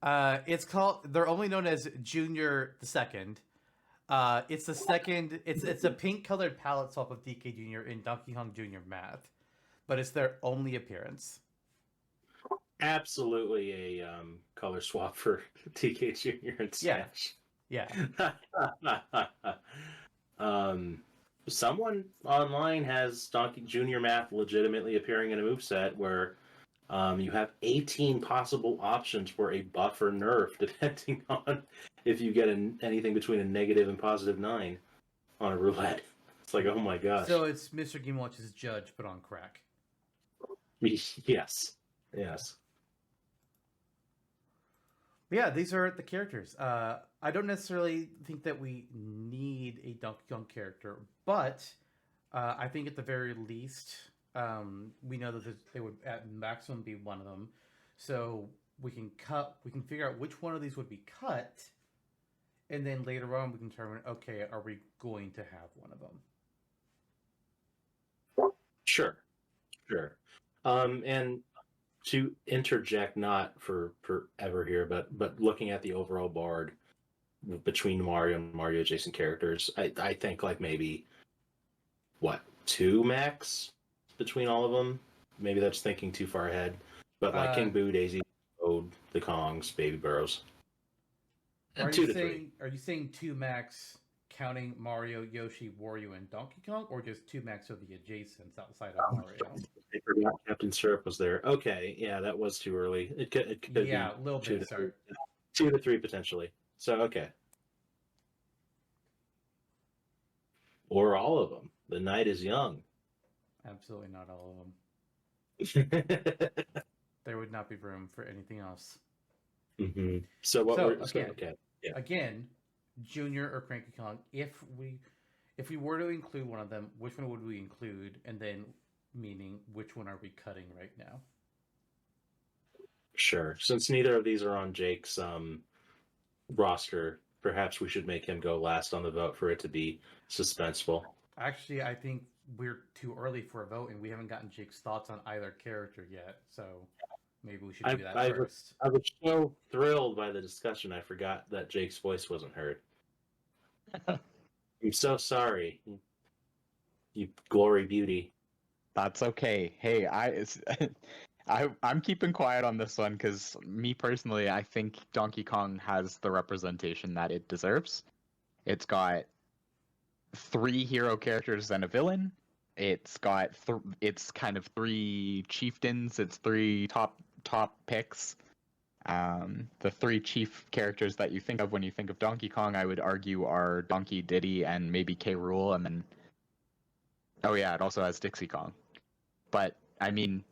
They're only known as Junior the Second. It's the second, it's a pink colored palette swap of DK Jr. in Donkey Kong Jr. Math, but it's their only appearance. Absolutely a color swap for DK Jr. and Smash. Yeah. Someone online has Donkey Jr. Math legitimately appearing in a moveset where you have 18 possible options for a buff or nerf, depending on if you get anything between a negative and positive 9 on a roulette. It's like, oh my gosh. So it's Mr. Game Watch's Judge, but on crack. Yes. Yeah, these are the characters. I don't necessarily think that we need a Donkey Kong character, but I think at the very least, we know that they would at maximum be one of them. So we can figure out which one of these would be cut, and then later on we can determine, okay, are we going to have one of them? Sure. And to interject, not for forever here, but looking at the overall board between Mario and Mario adjacent characters, I think like maybe 2 max between all of them. Maybe that's thinking too far ahead. But like King Boo, Daisy, Toad, the Kongs, Baby Burrows. Are you saying 2 max counting Mario, Yoshi, Wario, and Donkey Kong, or just 2 max of the adjacents outside of Mario? I forgot Captain Syrup was there. Okay, yeah, that was too early. It could be a little bit. 2 to 3 potentially. So okay, or all of them. The night is young. Absolutely not all of them. There would not be room for anything else. Mm-hmm. So what So, we're again, okay. Yeah. Again, Junior or Cranky Kong. If we were to include one of them, which one would we include? And then, meaning, which one are we cutting right now? Sure. Since neither of these are on Jake's roster, perhaps we should make him go last on the vote for it to be suspenseful. Actually, I think we're too early for a vote, and we haven't gotten Jake's thoughts on either character yet. So maybe we should do that first. I was so thrilled by the discussion, I forgot that Jake's voice wasn't heard. I'm so sorry, you glory beauty. That's okay. Hey, I'm keeping quiet on this one because me personally, I think Donkey Kong has the representation that it deserves. It's got 3 hero characters and a villain. It's got it's kind of 3 chieftains. It's 3 top picks. The 3 chief characters that you think of when you think of Donkey Kong, I would argue, are Donkey, Diddy, and maybe K. Rool, and then oh yeah, it also has Dixie Kong. But I mean,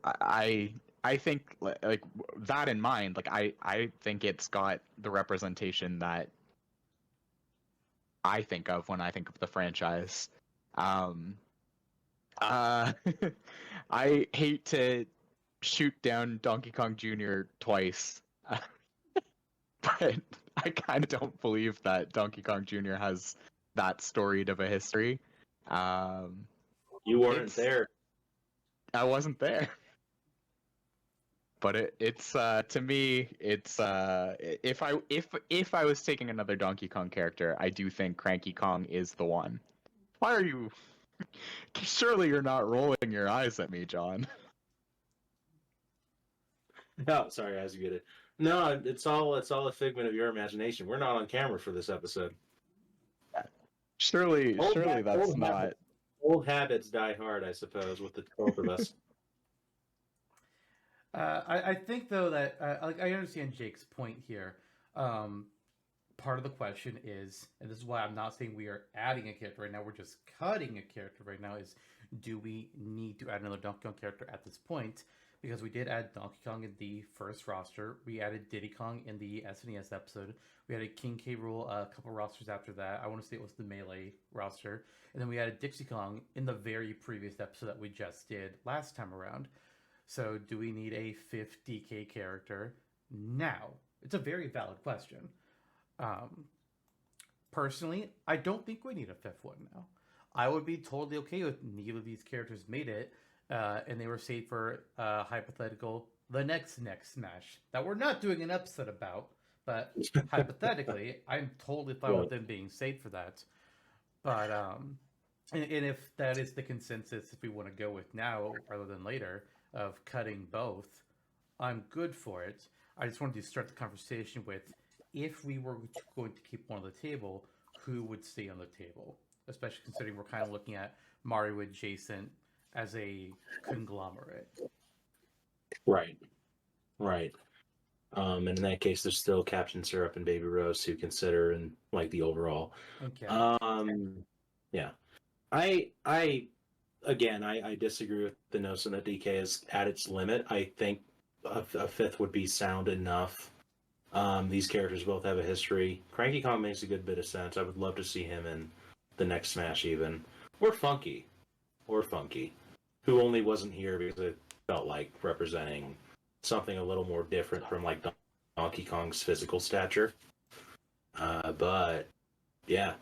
I think like that in mind, like I think it's got the representation that I think of when I think of the franchise. I hate to shoot down Donkey Kong Jr. twice, but I kind of don't believe that Donkey Kong Jr. has that storied of a history. You weren't there. I wasn't there. But it's to me, it's if I was taking another Donkey Kong character, I do think Cranky Kong is the one. Why are you? Surely you're not rolling your eyes at me, John. No, sorry, I was muted. No, it's all a figment of your imagination. We're not on camera for this episode. Surely that's not. Old habits die hard, I suppose, with the both of us. I think though that I understand Jake's point here. Part of the question is, and this is why I'm not saying we are adding a character right now. We're just cutting a character right now. Is do we need to add another Donkey Kong character at this point? Because we did add Donkey Kong in the first roster. We added Diddy Kong in the SNES episode. We added King K. Rool a couple rosters after that. I want to say it was the Melee roster. And then we added Dixie Kong in the very previous episode that we just did last time around. So do we need a 5th DK character now? It's a very valid question. Personally, I don't think we need a 5th one now. I would be totally okay with neither of these characters made it, and they were saved for hypothetical the next Smash that we're not doing an episode about. But hypothetically, I'm totally fine with them being saved for that. But and if that is the consensus, if we want to go with now rather than later of cutting both, I'm good for it. I just wanted to start the conversation with, if we were going to keep one on the table, who would stay on the table? Especially considering we're kind of looking at Mario adjacent as a conglomerate. Right. And in that case, there's still Captain Syrup and Baby Rose to consider in like the overall. Okay. Yeah. I disagree with the notion that DK is at its limit. I think a 5th would be sound enough. These characters both have a history. Cranky Kong makes a good bit of sense. I would love to see him in the next Smash even. Or Funky, who only wasn't here because it felt like representing something a little more different from like Donkey Kong's physical stature. But yeah,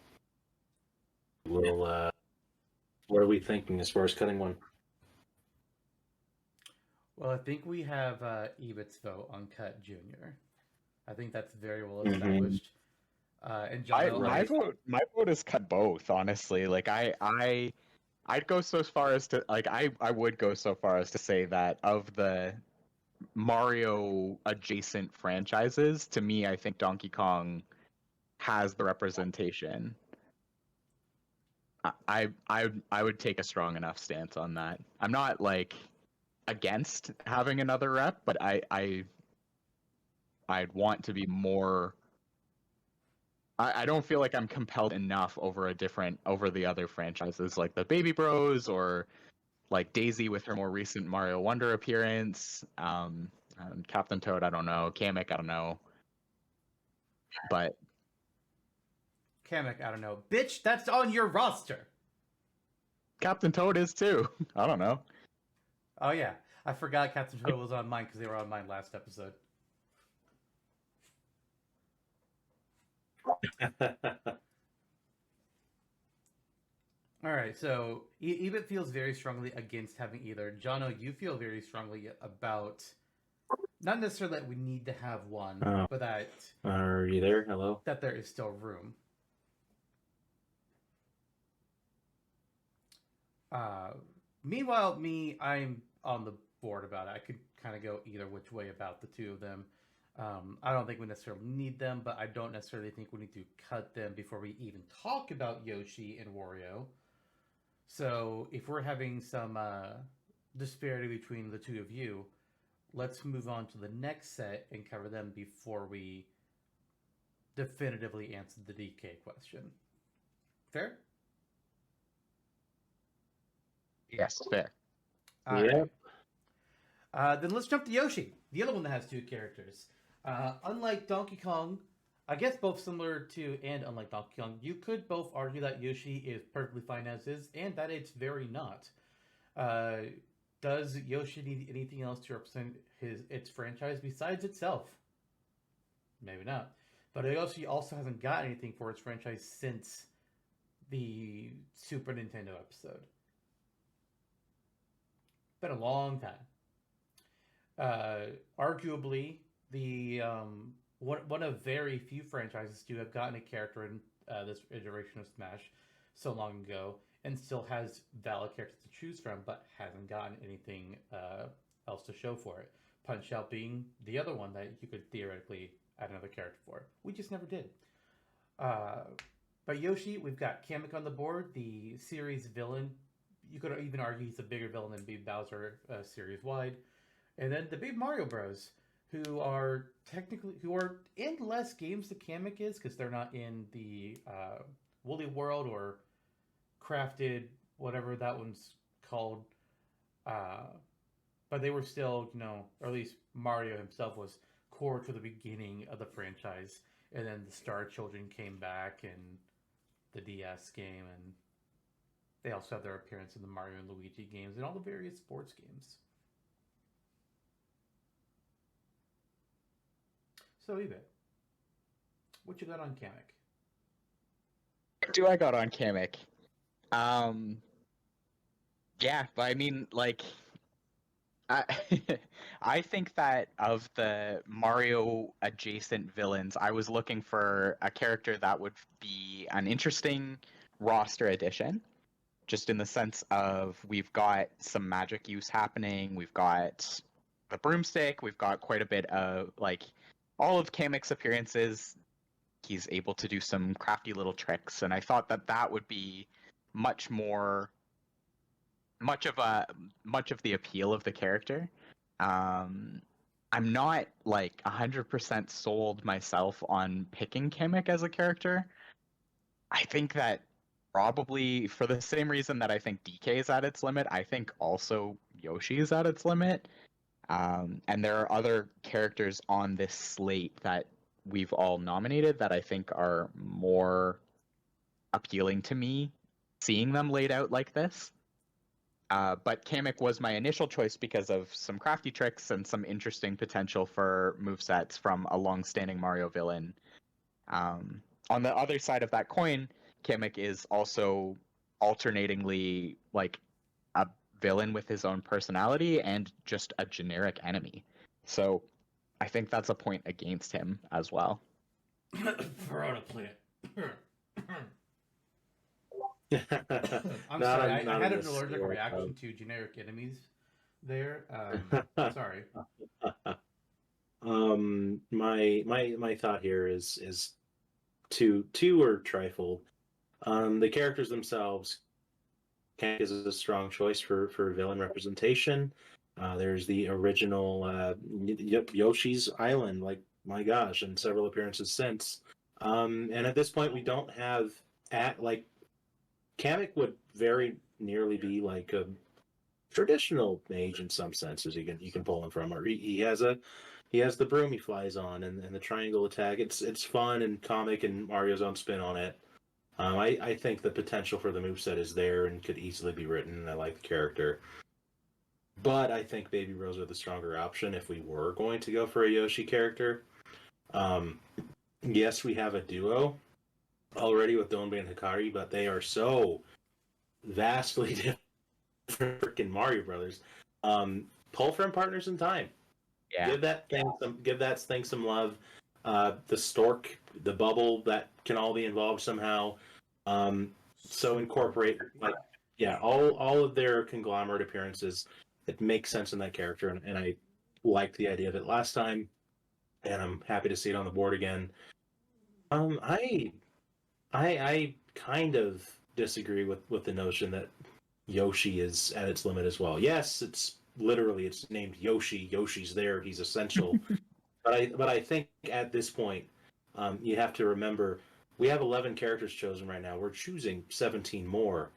we'll. What are we thinking as far as cutting one? Well, I think we have Eebit's vote on Cut Junior. I think that's very well established. And Jonno, my vote is cut both. Honestly, like I'd go so far as to I would go so far as to say that of the Mario adjacent franchises, to me, I think Donkey Kong has the representation. I would take a strong enough stance on that. I'm not like against having another rep, but I'd want to be more. I don't feel like I'm compelled enough over the other franchises like the Baby Bros or like Daisy with her more recent Mario Wonder appearance, And Captain Toad, I don't know. Kamek, I don't know. But Kamek, I don't know. Bitch, that's on your roster. Captain Toad is too. I don't know. Oh yeah, I forgot Captain Toad was on mine because they were on mine last episode. All right, so Eebit feels very strongly against having either. Jonno, you feel very strongly about not necessarily that we need to have one, Oh. but that Are you there? Hello? that there is still room. Meanwhile, I'm on the board about it. I could kind of go either which way about the two of them. I don't think we necessarily need them, but I don't necessarily think we need to cut them before we even talk about Yoshi and Wario. So if we're having some disparity between the two of you, let's move on to the next set and cover them before we definitively answer the DK question. Fair? Yes, fair. All right. Yep. Then let's jump to Yoshi, the other one that has two characters. Unlike Donkey Kong, I guess both similar to and unlike Donkey Kong, you could both argue that Yoshi is perfectly fine as is, and that it's very not. Does Yoshi need anything else to represent its franchise besides itself? Maybe not. But Yoshi also hasn't got anything for its franchise since the Super Nintendo episode. Been a long time. Arguably, the one of very few franchises to have gotten a character in this iteration of Smash so long ago, and still has valid characters to choose from, but hasn't gotten anything else to show for it. Punch-Out being the other one that you could theoretically add another character for. We just never did. But Yoshi, we've got Kamek on the board, the series villain. You could even argue he's a bigger villain than Baby Bowser series-wide. And then the Big Mario Bros., who are in less games than Kamek is, because they're not in the Woolly World or Crafted, whatever that one's called. But they were still, or at least Mario himself was core to the beginning of the franchise. And then the Star Children came back in the DS game, and they also have their appearance in the Mario and Luigi games and all the various sports games. So, Eebit, what you got on Kamek? What do I got on Kamek? Yeah, but I mean, like, I I think that of the Mario adjacent villains, I was looking for a character that would be an interesting roster addition, just in the sense of we've got some magic use happening, we've got the broomstick, we've got quite a bit of, like, all of Kamek's appearances, he's able to do some crafty little tricks, and I thought that that would be much of the appeal of the character. I'm not like 100% sold myself on picking Kamek as a character. I think that probably for the same reason that I think DK is at its limit, I think also Yoshi is at its limit. And there are other characters on this slate that we've all nominated that I think are more appealing to me, seeing them laid out like this. But Kamek was my initial choice because of some crafty tricks and some interesting potential for movesets from a long-standing Mario villain. On the other side of that coin, Kamek is also alternatingly like a villain with his own personality and just a generic enemy. So I think that's a point against him as well. Piranha Plant. I'm Not sorry, on- I not had on an this allergic scale, reaction to generic enemies there. Sorry. My thought here is two or trifold. The characters themselves, Kamek is a strong choice for villain representation. There's the original Yoshi's Island, like, my gosh, and several appearances since. And at this point, we don't have Kamek would very nearly be like traditional mage in some senses. You can pull him from, or he has the broom he flies on, and the triangle attack. It's fun and comic, and Mario's own spin on it. I think the potential for the moveset is there and could easily be written, and I like the character. But I think Baby Rose are the stronger option if we were going to go for a Yoshi character. Yes, we have a duo already with Donbe and Hikari, but they are so vastly different freaking Mario Brothers. Pull from Partners in Time. Yeah. Give that thing some love. The stork, the bubble, that can all be involved somehow. So incorporate all of their conglomerate appearances. It makes sense in that character, and I liked the idea of it last time, and I'm happy to see it on the board again. I kind of disagree with the notion that Yoshi is at its limit as well. Yes, it's named Yoshi. Yoshi's there. He's essential. but I think at this point, you have to remember we have 11 characters chosen right now. We're choosing 17 more.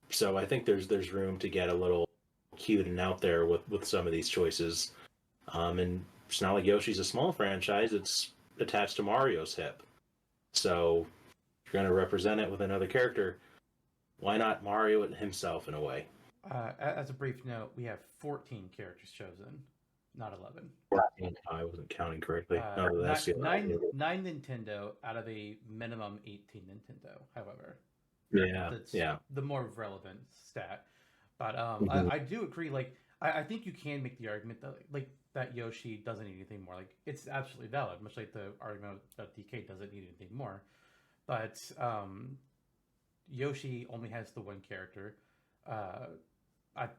So I think there's room to get a little cute and out there with some of these choices. And it's not like Yoshi's a small franchise. It's attached to Mario's hip. So if you're going to represent it with another character, why not Mario himself in a way? As a brief note, we have 14 characters chosen, not 11. 14. I wasn't counting correctly. Nine Nintendo out of a minimum 18 Nintendo, however. That's the more relevant stat. But I do agree. Like, I think you can make the argument that that Yoshi doesn't need anything more. Like, it's absolutely valid, much like the argument that DK doesn't need anything more. But Yoshi only has the one character.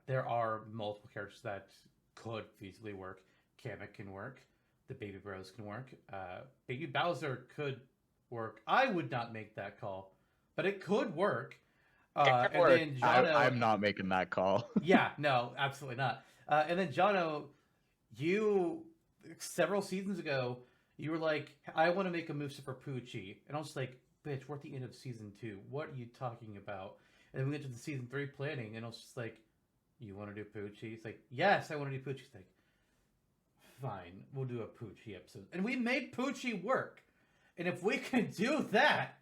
There are multiple characters that could feasibly work. Kamek can work. The Baby Bros can work. Baby Bowser could work. I would not make that call, but it could work. And then Jonno, I'm not making that call. Yeah, no, absolutely not. And then Jonno, you several seasons ago, you were like, I want to make a moveset for Poochie. And I was like, bitch, we're at the end of season 2. What are you talking about? And then we went to the season 3 planning, and I was just like, you want to do Poochie? He's like, yes, I want to do Poochie. He's like, fine, we'll do a Poochie episode. And we made Poochie work. And if we can do that,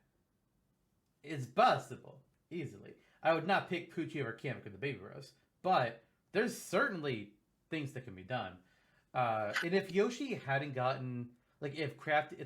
it's possible. Easily. I would not pick Poochie over Kamek or the Baby Bros. But there's certainly things that can be done. And if Yoshi hadn't gotten... Like, if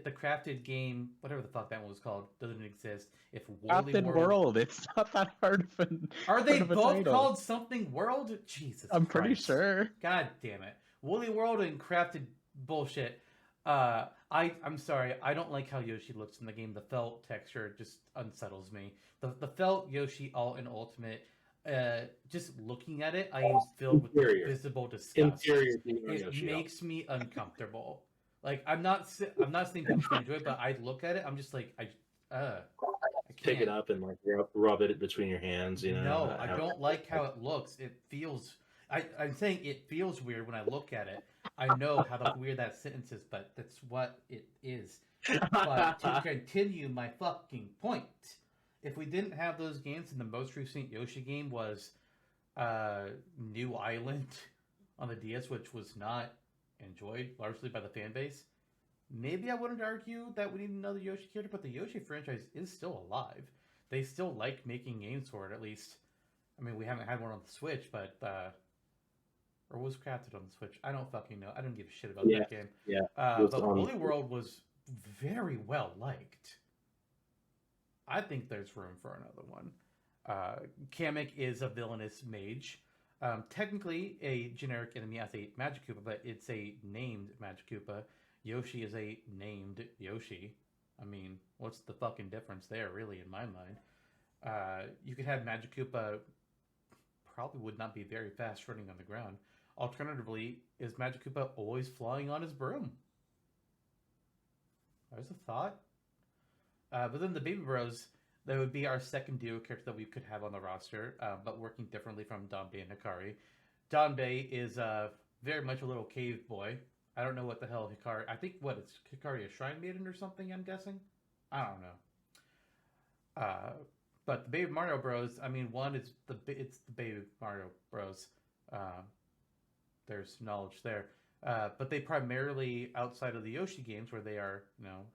the crafted game, whatever the fuck that one was called, doesn't exist, if Woolly Crafted World, it's not that hard of an. Are they of a both title. called something World? Jesus I'm pretty Christ. sure. God damn it. Woolly World and crafted bullshit. I'm sorry, I don't like how Yoshi looks in the game. The felt texture just unsettles me. The felt Yoshi Alt and Ultimate, just looking at it, I am filled with visible disgust. It makes me uncomfortable. Like, I'm not saying people can enjoy it, but I look at it, I'm just like, I can't. Pick it up and like rub it between your hands, you know. No, I don't like how it looks. It feels. I'm saying it feels weird when I look at it. I know how weird that sentence is, but that's what it is. But to continue my fucking point, if we didn't have those games, and the most recent Yoshi game was New Island on the DS, which was not enjoyed largely by the fan base, maybe I wouldn't argue that we need another Yoshi character, but the Yoshi franchise is still alive. They still like making games for it, at least. I mean, we haven't had one on the Switch, but or was crafted on the Switch. I don't fucking know. I don't give a shit about that game. Yeah. But Woolly World was very well liked. I think there's room for another one. Kamek is a villainous mage. Technically a generic enemy as a Magic Koopa, but it's a named Magic Koopa. Yoshi is a named Yoshi. I mean, what's the fucking difference there, really, in my mind? You could have Magic Koopa probably would not be very fast running on the ground. Alternatively, is Magic Koopa always flying on his broom? There's a thought. But then the Baby Bros, that would be our second duo character that we could have on the roster, but working differently from Donbe and Hikari. Donbe is very much a little cave boy. I don't know what the hell Hikari... I think, it's Hikari a shrine maiden or something, I'm guessing? I don't know. But the Baby Mario Bros. I mean, one is it's the Baby Mario Bros. There's knowledge there, but they primarily outside of the Yoshi games where they are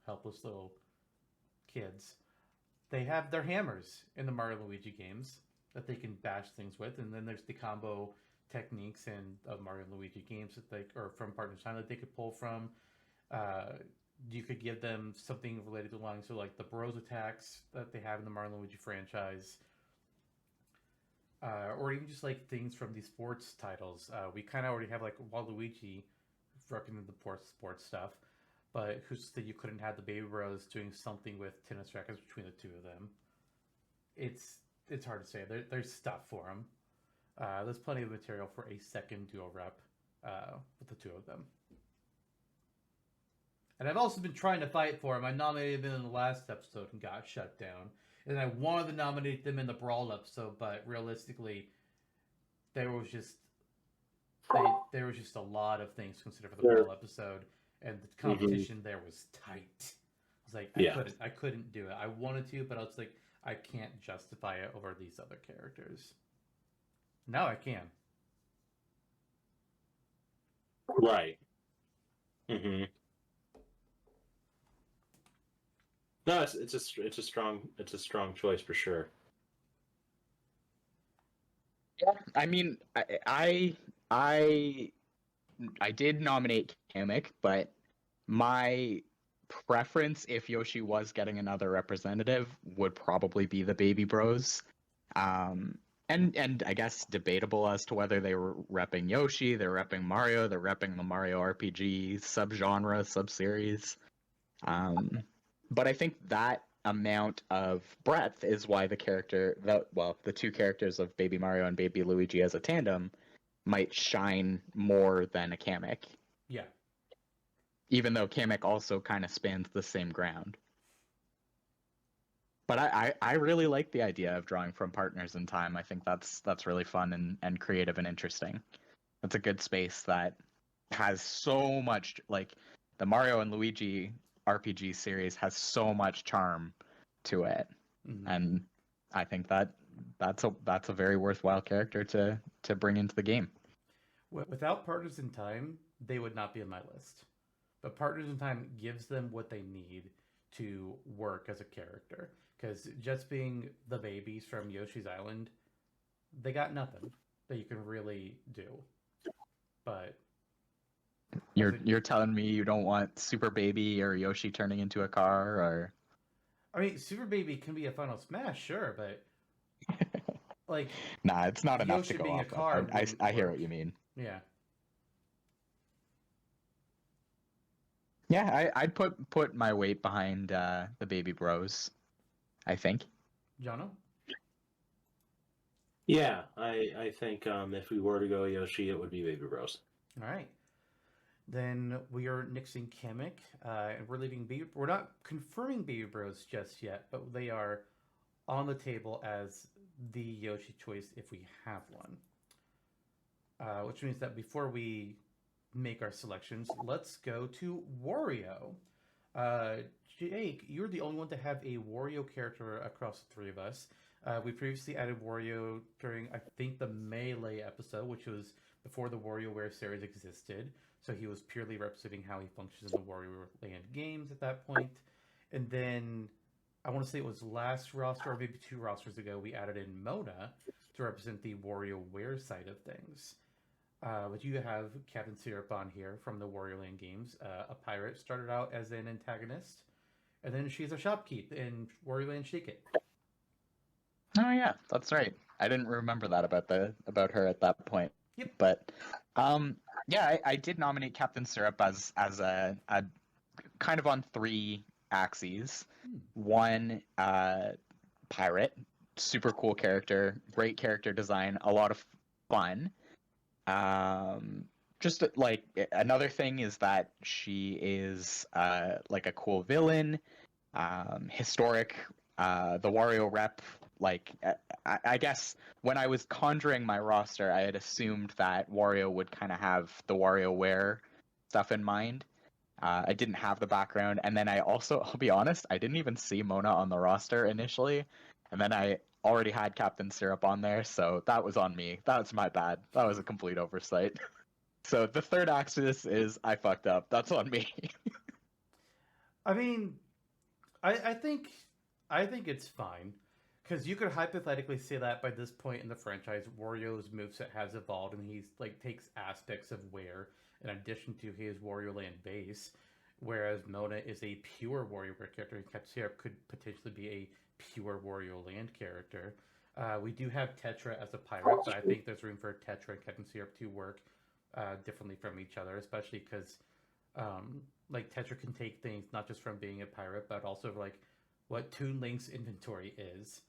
helpless little kids. They have their hammers in the Mario and Luigi games that they can bash things with, and then there's the combo techniques in of Mario and Luigi games that or from Partners Time that they could pull from. You could give them something related to lines, so like the Bros attacks that they have in the Mario and Luigi franchise, or even just like things from these sports titles. We kind of already have like Waluigi repping the sports stuff, but who's that you couldn't have the Baby Bros doing something with tennis rackets between the two of them? It's hard to say. There's stuff for them. There's plenty of material for a second duo rep with the two of them. And I've also been trying to fight for them. I nominated them in the last episode and got shut down. And I wanted to nominate them in the Brawl episode, but realistically, there was just a lot of things considered for the Brawl episode, and the competition there was tight. I was like, I couldn't do it. I wanted to, but I was like, I can't justify it over these other characters. Now I can. Right. Mm-hmm. No, it's a strong choice for sure. Yeah, I mean, I did nominate Kamek, but my preference, if Yoshi was getting another representative, would probably be the Baby Bros. And I guess debatable as to whether they were repping Yoshi, they're repping Mario, they're repping the Mario RPG subgenre, subseries. But I think that amount of breadth is why the two characters of Baby Mario and Baby Luigi as a tandem might shine more than a Kamek. Yeah. Even though Kamek also kind of spans the same ground. But I really like the idea of drawing from Partners in Time. I think that's really fun and creative and interesting. It's a good space that has so much, like the Mario and Luigi RPG series has so much charm to it. Mm-hmm. And I think that's a very worthwhile character to bring into the game. Without Partners in Time, they would not be on my list. But Partners in Time gives them what they need to work as a character. Because just being the babies from Yoshi's Island, they got nothing that you can really do. But you're telling me you don't want Super Baby or Yoshi turning into a car, or? I mean, Super Baby can be a Final Smash, sure, but like, nah, it's not enough to go being off a car. I hear what you mean. Yeah. Yeah, I'd put my weight behind the Baby Bros, I think. Jonno? Yeah, I think if we were to go Yoshi, it would be Baby Bros. All right. Then we are nixing Kamek, and we're leaving we're not confirming Baby Bros just yet, but they are on the table as the Yoshi choice if we have one. Which means that before we make our selections, let's go to Wario. Jake, you're the only one to have a Wario character across the three of us. We previously added Wario during, I think, the Melee episode, which was before the WarioWare series existed. So he was purely representing how he functions in the Wario Land games at that point. And then, I want to say it was last roster, or maybe 2 rosters ago, we added in Mona to represent the WarioWare side of things. But you have Captain Syrup on here from the Wario Land games. A pirate, started out as an antagonist, and then she's a shopkeep in Wario Land Shake It. Oh yeah, that's right. I didn't remember that about her at that point. Yep. But yeah, I did nominate Captain Syrup as a kind of on 3 axes. One, pirate, super cool character, great character design, a lot of fun. Just like another thing is that she is like a cool villain, historic, the Wario rep. Like I guess when I was conjuring my roster, I had assumed that Wario would kind of have the WarioWare stuff in mind. I didn't have the background, and then I also, I'll be honest, I didn't even see Mona on the roster initially, And then I already had Captain Syrup on there, so that was on me. That was my bad. That was a complete oversight. So the third axis is I fucked up. That's on me. I mean, I think it's fine because you could hypothetically say that by this point in the franchise, Wario's moveset has evolved and he's like takes aspects of Ware in addition to his Wario Land base, whereas Mona is a pure WarioWare character and Captain Syrup could potentially be a pure Wario Land character. We do have Tetra as a pirate, but I think there's room for Tetra and Captain Syrup to work differently from each other, especially because like Tetra can take things not just from being a pirate, but also like what Toon Link's inventory is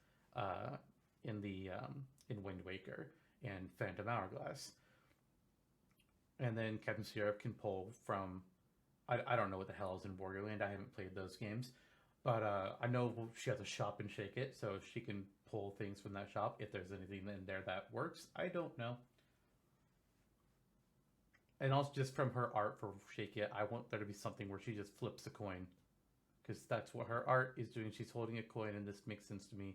in the in Wind Waker and Phantom Hourglass, and then Captain Syrup can pull from I don't know what the hell is in Wario Land. I haven't played those games, but I know she has a shop in Shake It, so she can pull things from that shop if there's anything in there that works. I don't know. And also just from her art for Shake It, I want there to be something where she just flips a coin. Because that's what her art is doing. She's holding a coin, and this makes sense to me.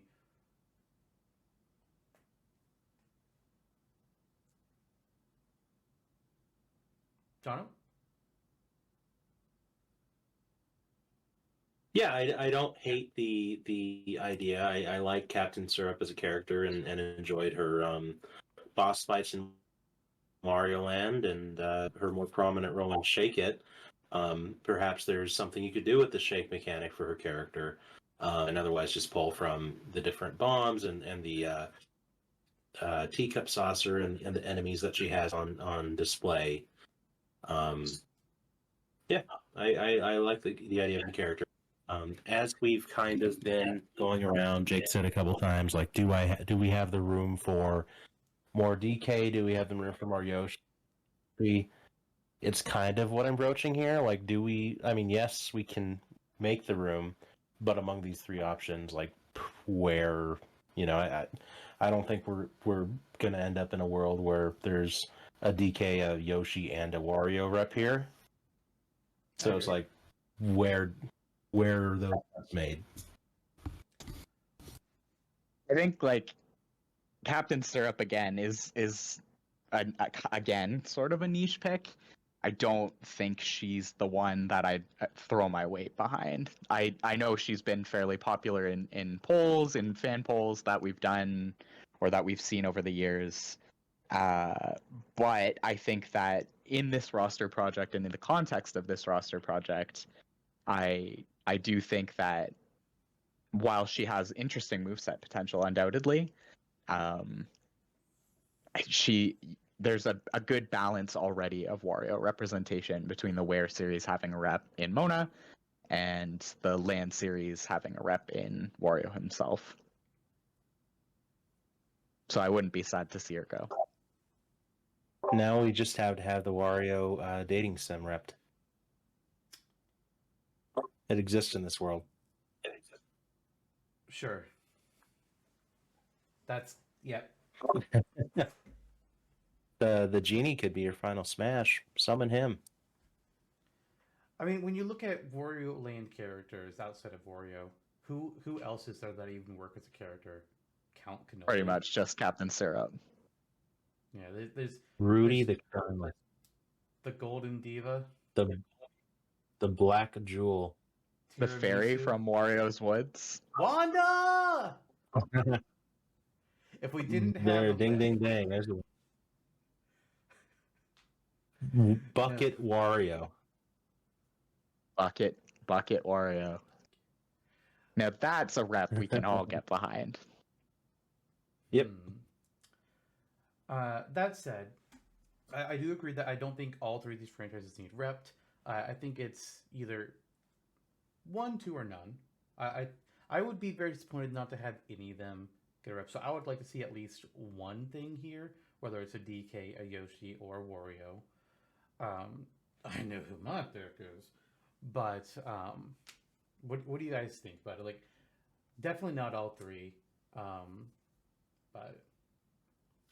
Jonno? Yeah, I don't hate the idea. I like Captain Syrup as a character and enjoyed her boss fights in Mario Land and her more prominent role in Shake It. Perhaps there's something you could do with the shake mechanic for her character, and otherwise just pull from the different bombs and the teacup saucer and the enemies that she has on display. Yeah, I like the idea of the character. As we've kind of been going around, Jake said a couple times, like, do we have the room for more DK? Do we have the room for more Yoshi? It's kind of what I'm broaching here. Like, do we? I mean, yes, we can make the room, but among these three options, like, where, I don't think we're gonna end up in a world where there's a DK, a Yoshi, and a Wario rep here. So it's like, where are those made? I think like Captain Syrup again is again sort of a niche pick. I don't think she's the one that I'd throw my weight behind. I know she's been fairly popular in polls, in fan polls that we've done or that we've seen over the years. But I think that in this roster project and in the context of this roster project, I do think that while she has interesting moveset potential, undoubtedly, there's a good balance already of Wario representation between the Ware series having a rep in Mona and the Land series having a rep in Wario himself. So I wouldn't be sad to see her go. Now we just have to have the Wario dating sim repped. It exists in this world. Sure. That's, yep. The genie could be your final smash. Summon him. I mean, when you look at Wario Land characters outside of Wario, who else is there that even work as a character? Count Kenobi. Pretty much just Captain Syrup. Yeah, there's Rudy there's the Kernless. the Golden Diva. The Black Jewel. The fairy Tiramisu. from Wario's Woods. Wanda! If we didn't have there, them, ding ding dang. There's a Bucket Wario. Bucket Wario. Now that's a rep we can all get behind. Yep. That said, I do agree that I don't think all three of these franchises need repped. I think it's either 1, 2, or none. I would be very disappointed not to have any of them get a rep. So I would like to see at least one thing here, whether it's a DK, a Yoshi, or a Wario. I know who my pick is, but what do you guys think about it? Like, definitely not all three, but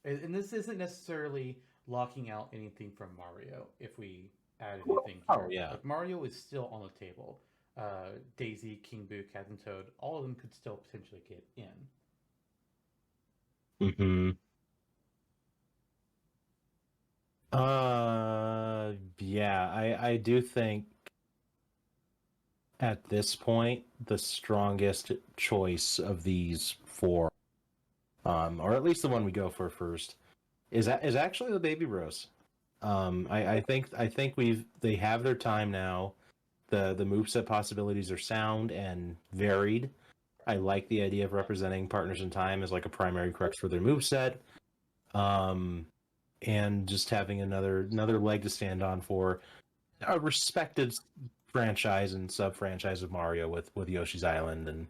and this isn't necessarily locking out anything from Mario if we add anything here. Oh, yeah. Like, Mario is still on the table. Daisy, King Boo, Captain Toad, all of them could still potentially get in. Mm-hmm. Yeah, I do think at this point the strongest choice of these four, or at least the one we go for first, is actually the Baby Bros. I think they have their time now. The moveset possibilities are sound and varied. I like the idea of representing partners in time as like a primary crux for their moveset. And just having another leg to stand on for a respected franchise and sub franchise of Mario with Yoshi's Island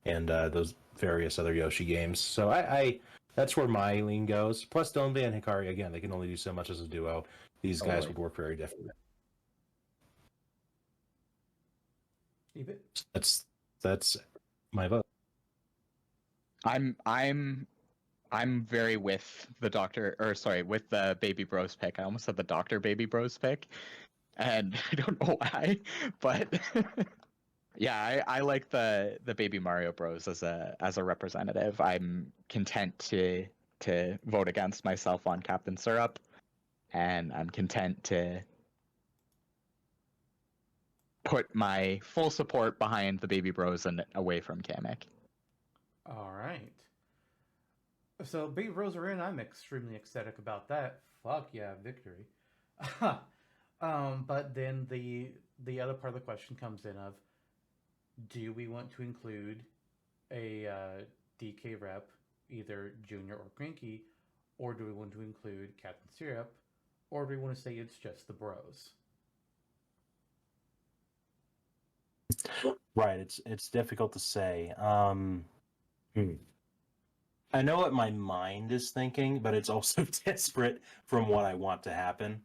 and those various other Yoshi games. So I that's where my lean goes. Plus Donbe and Hikari, again, they can only do so much as a duo. These guys would work very differently. Eebit? That's my vote. I'm very with the with the Baby Bros pick. I almost said the Doctor Baby Bros pick, and I don't know why, but yeah, I like the Baby Mario Bros as a representative. I'm content to vote against myself on Captain Syrup, and I'm content to put my full support behind the Baby Bros and away from Kamek. All right. So Baby Bros are in. I'm extremely ecstatic about that. Fuck yeah, victory. But then the other part of the question comes in of, do we want to include a DK rep, either Junior or Cranky, or do we want to include Captain Syrup, or do we want to say it's just the Bros? Right. It's difficult to say. I know what my mind is thinking, but it's also desperate from what I want to happen.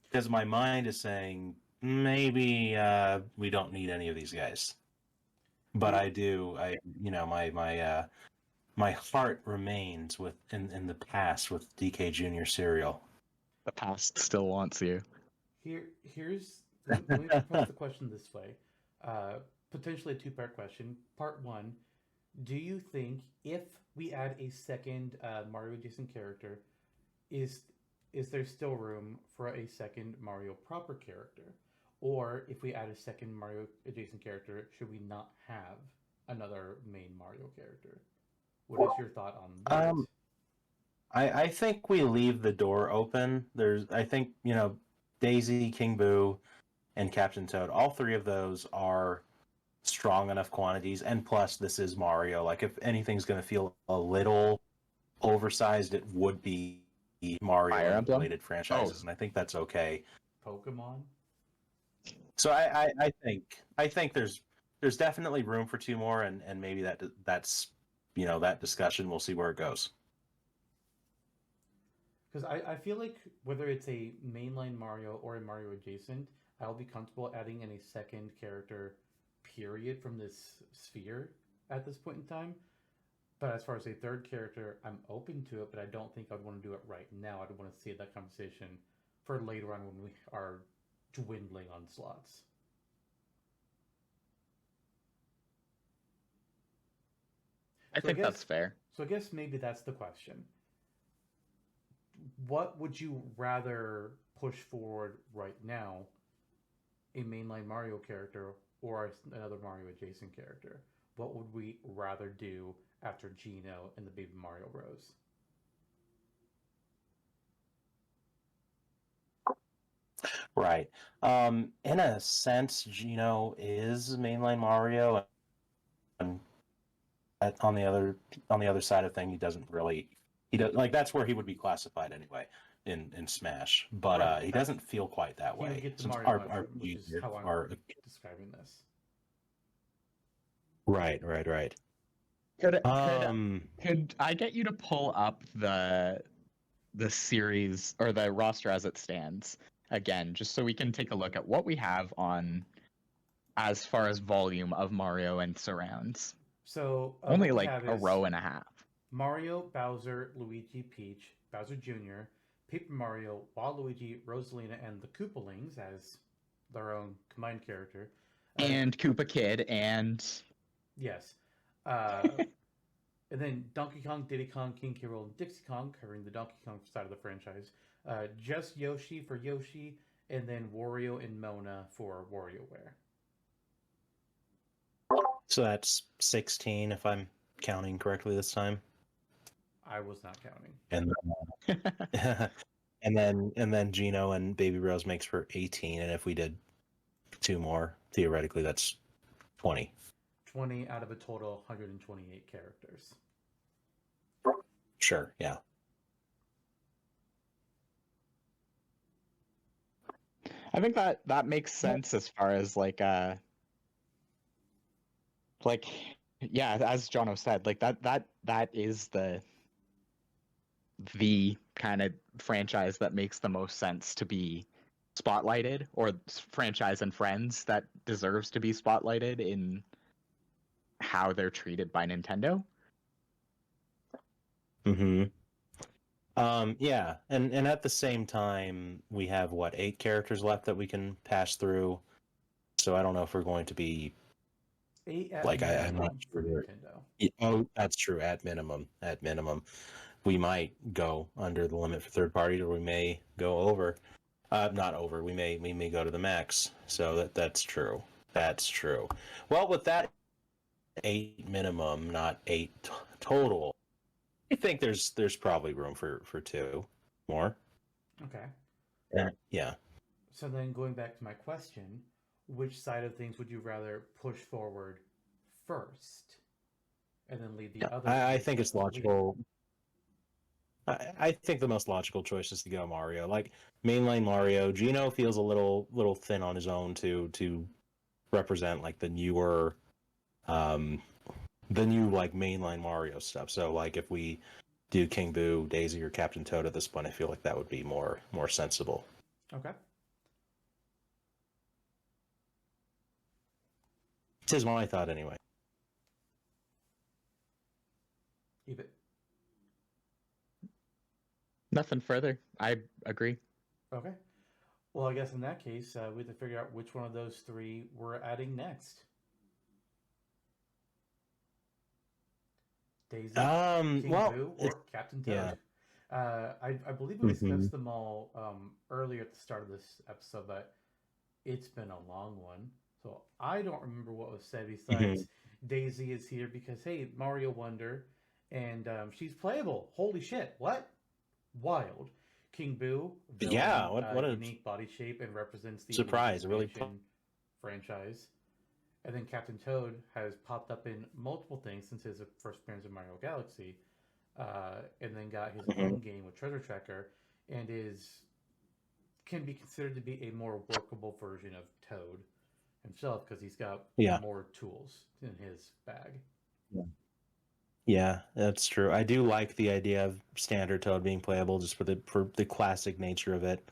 Because my mind is saying maybe we don't need any of these guys. But I do. My heart remains in the past with DK Junior cereal. The past still wants you. Let me propose the question this way. Potentially a two-part question. Part one, do you think if we add a second Mario adjacent character, is there still room for a second Mario proper character? Or if we add a second Mario adjacent character, should we not have another main Mario character? What is your thought on that? I think we leave the door open. I think, Daisy, King Boo, and Captain Toad, all three of those are strong enough quantities. And plus, this is Mario. Like, if anything's going to feel a little oversized, it would be Mario related franchises. And I think that's okay. Pokemon? So I think there's definitely room for two more, and maybe that's that discussion. We'll see where it goes. Because I feel like whether it's a mainline Mario or a Mario adjacent, I'll be comfortable adding in a second character, period, from this sphere at this point in time. But as far as a third character, I'm open to it, but I don't think I'd want to do it right now. I'd want to save that conversation for later on when we are dwindling on slots. I think that's fair. So I guess maybe that's the question. What would you rather push forward right now? A mainline Mario character or another Mario adjacent character? What would we rather do after Geno and the Baby Mario Bros? Right. In a sense, Geno is mainline Mario, and on the other side of thing, he does like that's where he would be classified anyway in Smash, but Right. He doesn't feel quite that He would way. get the Since Mario mushroom, which is how I'm describing this. Right. Could I get you to pull up the series or the roster as it stands again, just so we can take a look at what we have on as far as volume of Mario and surrounds? So only like a row and a half. Mario, Bowser, Luigi, Peach, Bowser Jr., Paper Mario, Waluigi, Rosalina, and the Koopalings as their own combined character. And Koopa Kid and... Yes. And then Donkey Kong, Diddy Kong, King K. Rool, and Dixie Kong, covering the Donkey Kong side of the franchise. Just Yoshi for Yoshi, and then Wario and Mona for WarioWare. So that's 16 if I'm counting correctly this time. I was not counting. And and then Gino and Baby Rose makes for 18, and if we did 2 more, theoretically that's 20. 20 out of a total 128 characters. Sure, yeah. I think that makes sense as far as like yeah, as Jonno said, like that is the kind of franchise that makes the most sense to be spotlighted, or franchise and friends that deserves to be spotlighted in how they're treated by Nintendo. Mm-hmm. Yeah, and at the same time, we have, what, 8 characters left that we can pass through. So I don't know if we're going to be 8 at like, I'm minimum not for sure. Nintendo. Oh, that's true. At minimum, we might go under the limit for third parties, or we may go over. Not over. We may go to the max. So that's true. That's true. Well, with that 8 minimum, not 8 total, I think there's probably room for 2 more. Okay. Yeah. So then going back to my question, which side of things would you rather push forward first? And then leave the other. I think it's logical. I think the most logical choice is to go Mario. Like, mainline Mario, Gino feels a little thin on his own to represent like the newer like mainline Mario stuff. So like if we do King Boo, Daisy, or Captain Toad at this point, I feel like that would be more sensible. Okay. Tis my thought anyway. Eebit. Nothing further. I agree. Okay. Well, I guess in that case, we have to figure out which one of those 3 we're adding next. Daisy, King Boo, or Captain Toad. Yeah. I believe we discussed them all earlier at the start of this episode, but it's been a long one. So I don't remember what was said besides Daisy is here because, hey, Mario Wonder, and she's playable. Holy shit. What? Wild. King Boo, villain, Yeah, what a unique body shape and represents the surprise! Really franchise. And then Captain Toad has popped up in multiple things since his first appearance in Mario Galaxy, and then got his own game with Treasure Tracker, and can be considered to be a more workable version of Toad himself because he's got more tools in his bag. Yeah, that's true. I do like the idea of standard Toad being playable just for the classic nature of it.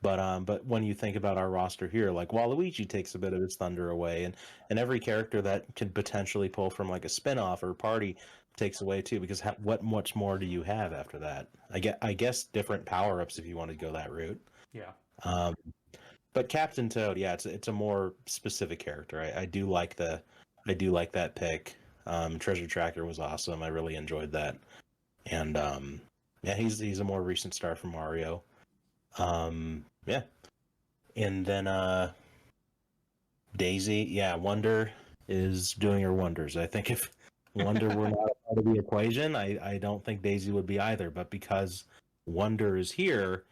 But when you think about our roster here, like Waluigi takes a bit of its thunder away, and every character that can potentially pull from like a spin-off or party takes away too, because what much more do you have after that? I guess different power-ups if you want to go that route. Yeah. But Captain Toad, yeah, it's a more specific character. I do like that pick. Treasure Tracker was awesome. I really enjoyed that. And yeah, he's a more recent star from Mario. Yeah. And then Daisy, yeah, Wonder is doing her wonders. I think if Wonder were not a part of the equation, I don't think Daisy would be either. But because Wonder is here,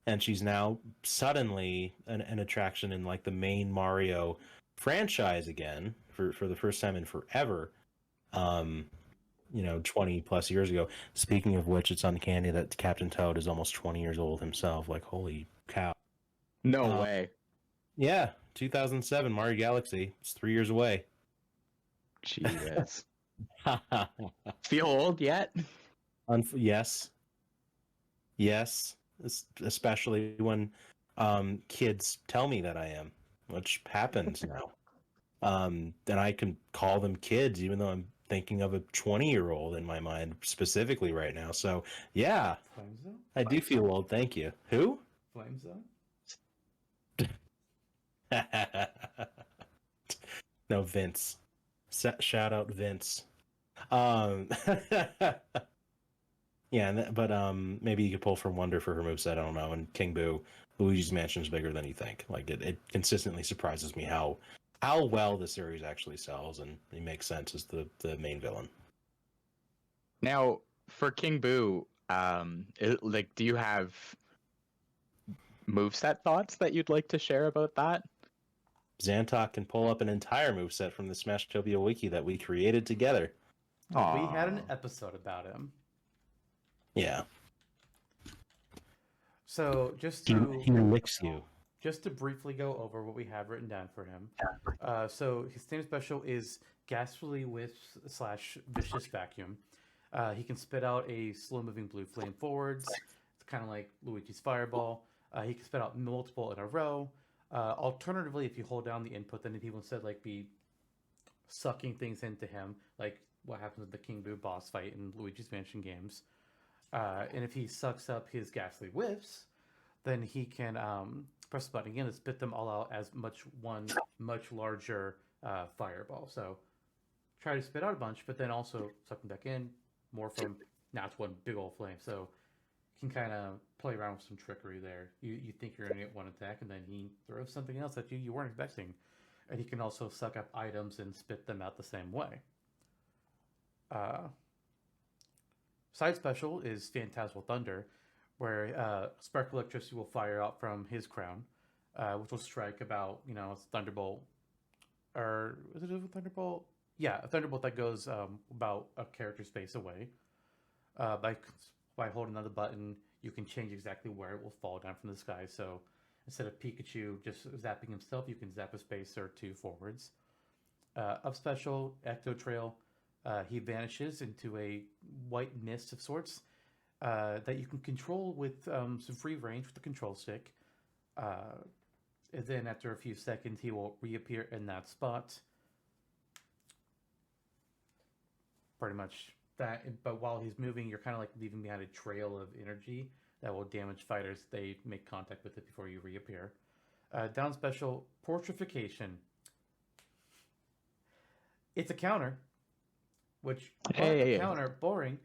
and she's now suddenly an attraction in like the main Mario franchise again for the first time in forever. 20 plus years ago. Speaking of which, it's uncanny that Captain Toad is almost 20 years old himself. Like, holy cow. No way. Yeah, 2007 Mario Galaxy. It's 3 years away. Jesus. Feel old yet? Yes. Yes. Especially when kids tell me that I am, which happens now. And I can call them kids, even though I'm thinking of a 20-year-old in my mind specifically right now. So, yeah, Flame Zone? I do feel old. Thank you. Who? Flame Zone? No, Vince. Shout out Vince. Um, yeah, but maybe you could pull from Wonder for her moveset. I don't know. And King Boo, Luigi's Mansion is bigger than you think. Like it consistently surprises me how well the series actually sells, and it makes sense as the main villain. Now, for King Boo, like, do you have moveset thoughts that you'd like to share about that? Zantok can pull up an entire moveset from the Smashtopia wiki that we created together. We had an Aw. episode about him. Yeah. So just He to licks you. briefly go over what we have written down for him. So his standard special is Ghastly Wisp / Vicious Vacuum. He can spit out a slow-moving blue flame forwards. It's kind of like Luigi's Fireball. He can spit out multiple in a row. Alternatively, if you hold down the input, then he will instead like be sucking things into him, like what happens with the King Boo boss fight in Luigi's Mansion games. And if he sucks up his Ghastly Whiffs, then he can press the button again and spit them all out as one much larger fireball. So try to spit out a bunch, but then also suck them back in more from now it's one big old flame. So you can kind of play around with some trickery there. You think you're going to get one attack, and then he throws something else at you weren't expecting. And he can also suck up items and spit them out the same way. Side special is Phantasmal Thunder, where spark electricity will fire out from his crown, which will strike about, it's Thunderbolt. Or is it a Thunderbolt? Yeah, a Thunderbolt that goes about a character space away. By holding another button, you can change exactly where it will fall down from the sky. So instead of Pikachu just zapping himself, you can zap a space or two forwards. Up special, Ecto Trail. He vanishes into a white mist of sorts that you can control with some free range with the control stick. And then after a few seconds, he will reappear in that spot. Pretty much that. But while he's moving, you're kind of like leaving behind a trail of energy that will damage fighters. They make contact with it before you reappear. Down special, Portrification. It's a counter. Which, counter, boring,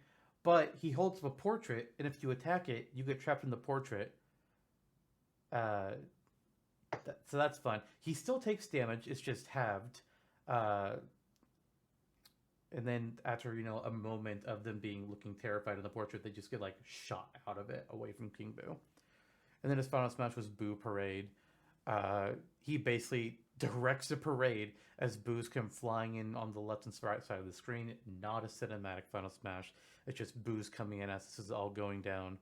but he holds up a portrait, and if you attack it, you get trapped in the portrait. So that's fun. He still takes damage, it's just halved. And then after, a moment of them looking terrified in the portrait, they just get, shot out of it away from King Boo. And then his final smash was Boo Parade. He basically directs a parade as boos come flying in on the left and right side of the screen. Not a cinematic final smash. It's just boos coming in as this is all going down.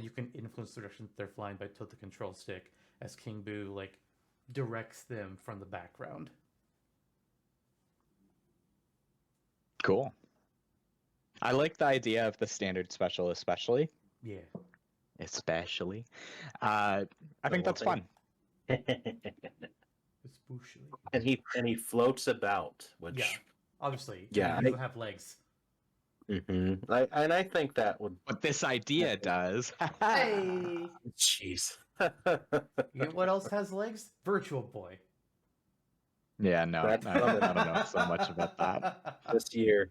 You can influence the direction they're flying by tilt the control stick as King Boo directs them from the background. Cool. I like the idea of the standard special, especially. Yeah. Especially. I think that's fun. And he floats about, which obviously, he doesn't have legs. Mm-hmm. I think that would. But this idea does. Hey, jeez. You know what else has legs? Virtual Boy. Yeah, no, I don't know so much about that. This year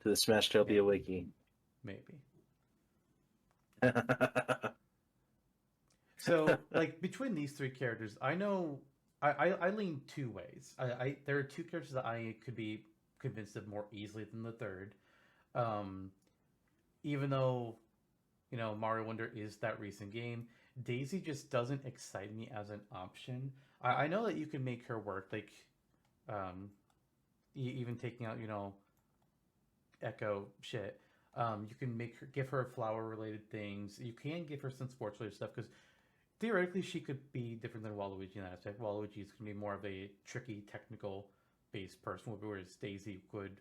to the Smashtopia wiki. Maybe. So, between these three characters, I know I lean two ways. There are two characters that I could be convinced of more easily than the third. Even though, Mario Wonder is that recent game, Daisy just doesn't excite me as an option. I know that you can make her work, even taking out, Echo shit. You can give her flower-related things. You can give her some sports-related stuff, because theoretically she could be different than Waluigi in that aspect. Waluigi is going to be more of a tricky, technical-based person, whereas Daisy would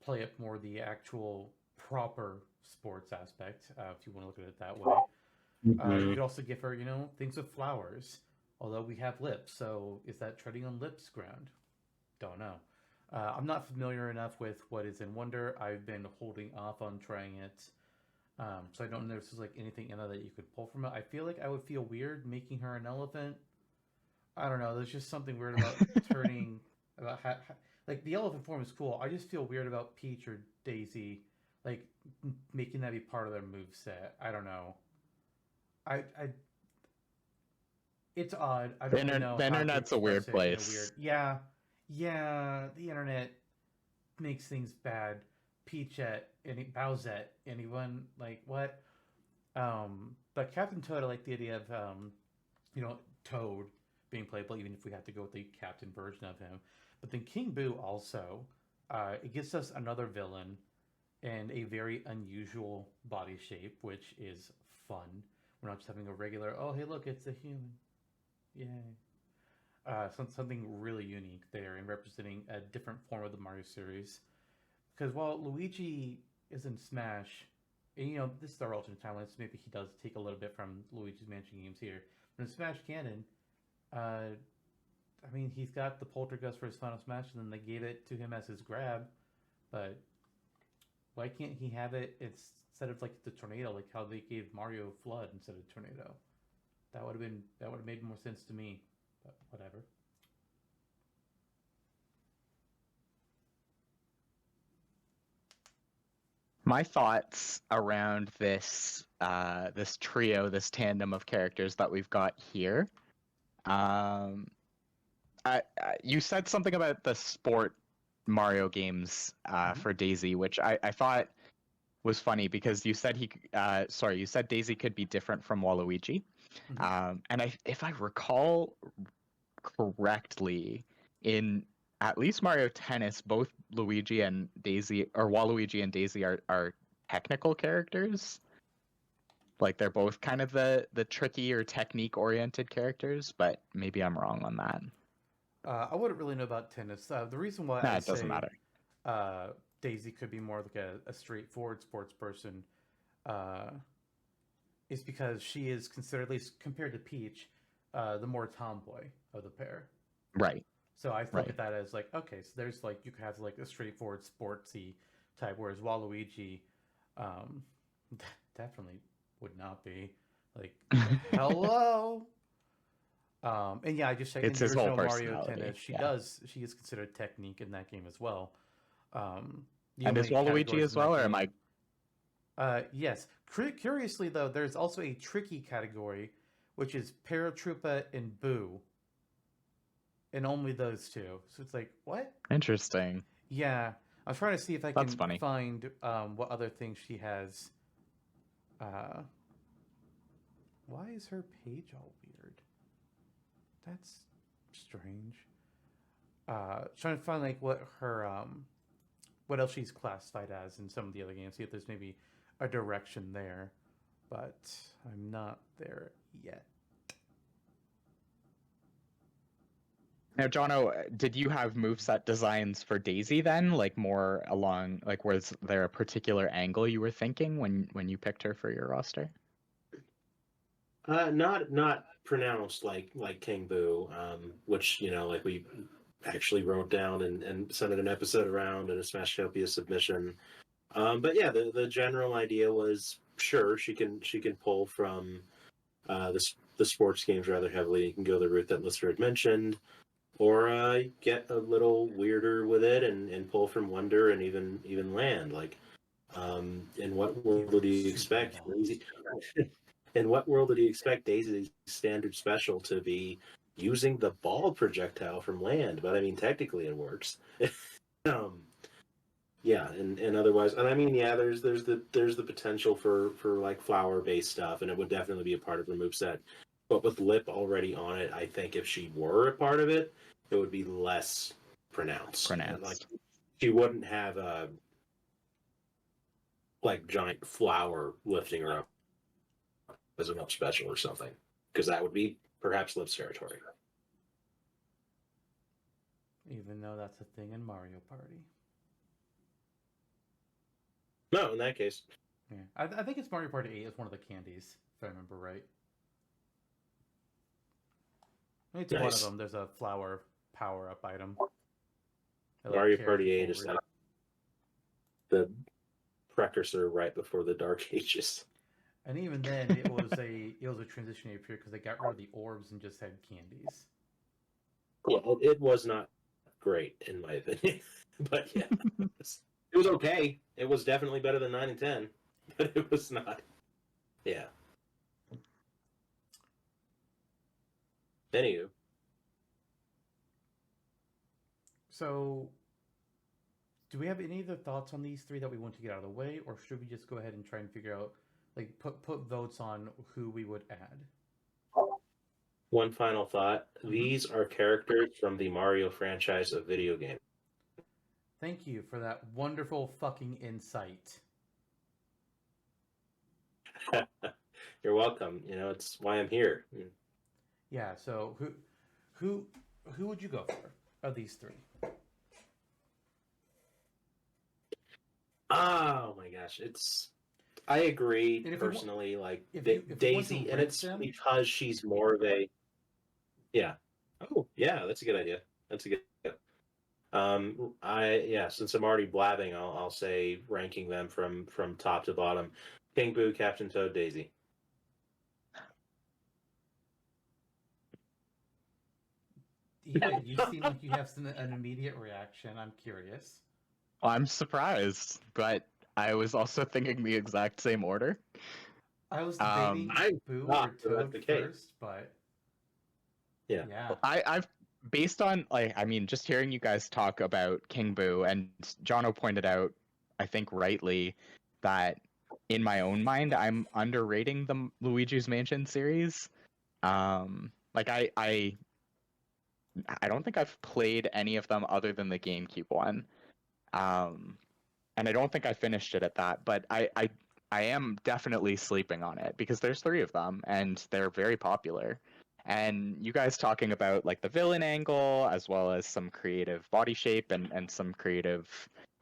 play up more the actual proper sports aspect, if you want to look at it that way. You could also give her, things with flowers. Although we have lips, so is that treading on lips ground? Don't know. I'm not familiar enough with what is in Wonder. I've been holding off on trying it. So I don't know if there's anything in there that you could pull from it. I feel like I would feel weird making her an elephant. I don't know. There's just something weird about turning... like the elephant form is cool. I just feel weird about Peach or Daisy, like making that be part of their move set. I don't know. I it's odd. I don't really know. The internet's a weird place. Yeah, yeah. The internet makes things bad. Peachette, Bowsette, anyone like what? But Captain Toad, I like the idea of Toad being playable, even if we have to go with the Captain version of him. But then King Boo also, it gives us another villain and a very unusual body shape, which is fun. We're not just having a regular, oh hey look, it's a human, yay. Something really unique there and representing a different form of the Mario series. Because while Luigi is in Smash, and this is our alternate timeline, so maybe he does take a little bit from Luigi's Mansion games here. But in Smash canon, he's got the Poltergust for his Final Smash, and then they gave it to him as his grab. But why can't he have it instead of like the tornado, like how they gave Mario Flood instead of tornado? That would have made more sense to me. But whatever. My thoughts around this this trio, this tandem of characters that we've got here. You said something about the sport Mario games for Daisy, which I thought was funny because you said you said Daisy could be different from Waluigi, and if I recall correctly, in at least Mario Tennis, both Luigi and Daisy, or Waluigi and Daisy, are technical characters. Like they're both kind of the tricky or technique oriented characters, but maybe I'm wrong on that. I wouldn't really know about tennis. The reason why It doesn't matter. Daisy could be more like a straightforward sports person is because she is considered, at least compared to Peach, the more tomboy of the pair. Right. So I look at that as like, okay, so there's like, you could have like a straightforward sportsy type, whereas Waluigi definitely would not be. Like, hello. And yeah, I just checked It's in his the whole original Mario personality, Tennis. She is considered technique in that game as well. And is Waluigi as well, or am I? Yes. Curiously though, there's also a tricky category, which is Paratroopa and Boo. And only those two. So it's like, what? Interesting. Yeah. I'm trying to see if I That's can funny. find what other things she has. Why is her page all weird? That's strange. Trying to find like what her what else she's classified as in some of the other games. See if there's maybe a direction there. But I'm not there yet. Now, Jonno, did you have moveset designs for Daisy then? Like more along, like was there a particular angle you were thinking when you picked her for your roster? Not pronounced like King Boo, which like we actually wrote down and sent an episode around in a Smashtopia submission. But yeah, the general idea was sure she can pull from the sports games rather heavily. You can go the route that Lister had mentioned. Or get a little weirder with it and pull from Wonder and even Land. Like, in what world would you expect Daisy? In what world would you expect Daisy's standard special to be using the ball projectile from Land? But I mean, technically it works. Yeah, and otherwise, and I mean, yeah, there's the potential for like flower based stuff, and it would definitely be a part of her moveset. But with Lip already on it, I think if she were a part of it, it would be less pronounced. Like she wouldn't have a like giant flower lifting her up as an up special or something, because that would be perhaps Lip's territory. Even though that's a thing in Mario Party. No, in that case. Yeah, I think it's Mario Party 8 is one of the candies, if I remember right. It's one of them. There's a flower power-up item. Mario Party 8 is like the precursor right before the Dark Ages. And even then, it was a transitionary period because they got rid of the orbs and just had candies. Yeah, it was not great in my opinion. But yeah, it was okay. It was definitely better than 9 and 10, but it was not. Yeah. Anywho, So, do we have any other thoughts on these three that we want to get out of the way, or should we just go ahead and try and figure out, like, put votes on who we would add? one final thought: these are characters from the Mario franchise of video game. Thank you for that wonderful fucking insight. You're welcome. You know, it's why I'm here. Yeah. So who would you go for of these three? Oh my gosh, it's. I agree And if we wa- personally. Like if we want to Daisy, and rank it's them- because she's more of a. Yeah. Oh, yeah, that's a good idea. That's a good. Since I'm already blabbing, I'll say ranking them from top to bottom: King Boo, Captain Toad, Daisy. You seem like you have an immediate reaction. I'm curious. I'm surprised, but I was also thinking the exact same order. I was debating I'm Boo not, or but that's Toad the case. first, but Yeah. yeah. I've based on just hearing you guys talk about King Boo, and Jonno pointed out, I think rightly, that in my own mind I'm underrating the Luigi's Mansion series. I don't think I've played any of them other than the GameCube one. And I don't think I finished it at that, but I am definitely sleeping on it because there's 3 of them and they're very popular. And you guys talking about like the villain angle as well as some creative body shape and some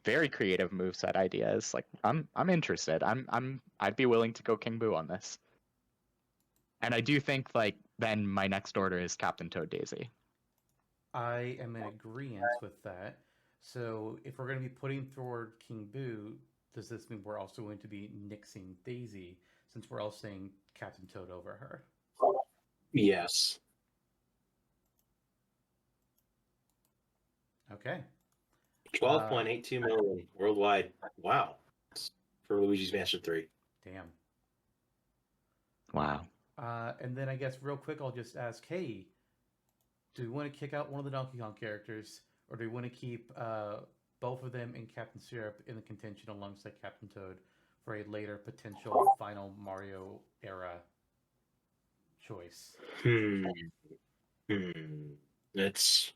very creative moveset ideas. Like I'm interested. I'd be willing to go King Boo on this. And I do think like then my next order is Captain Toad Daisy. I am in agreement with that. So if we're going to be putting forward King Boo, does this mean we're also going to be nixing Daisy since we're all saying Captain Toad over her? Yes. Okay. 12.82 million worldwide. Wow. For Luigi's Mansion 3. Damn. Wow. And then I guess real quick, I'll just ask, hey, do we want to kick out one of the Donkey Kong characters, or do we want to keep both of them in Captain Syrup in the contention alongside Captain Toad for a later potential final Mario era choice? It's.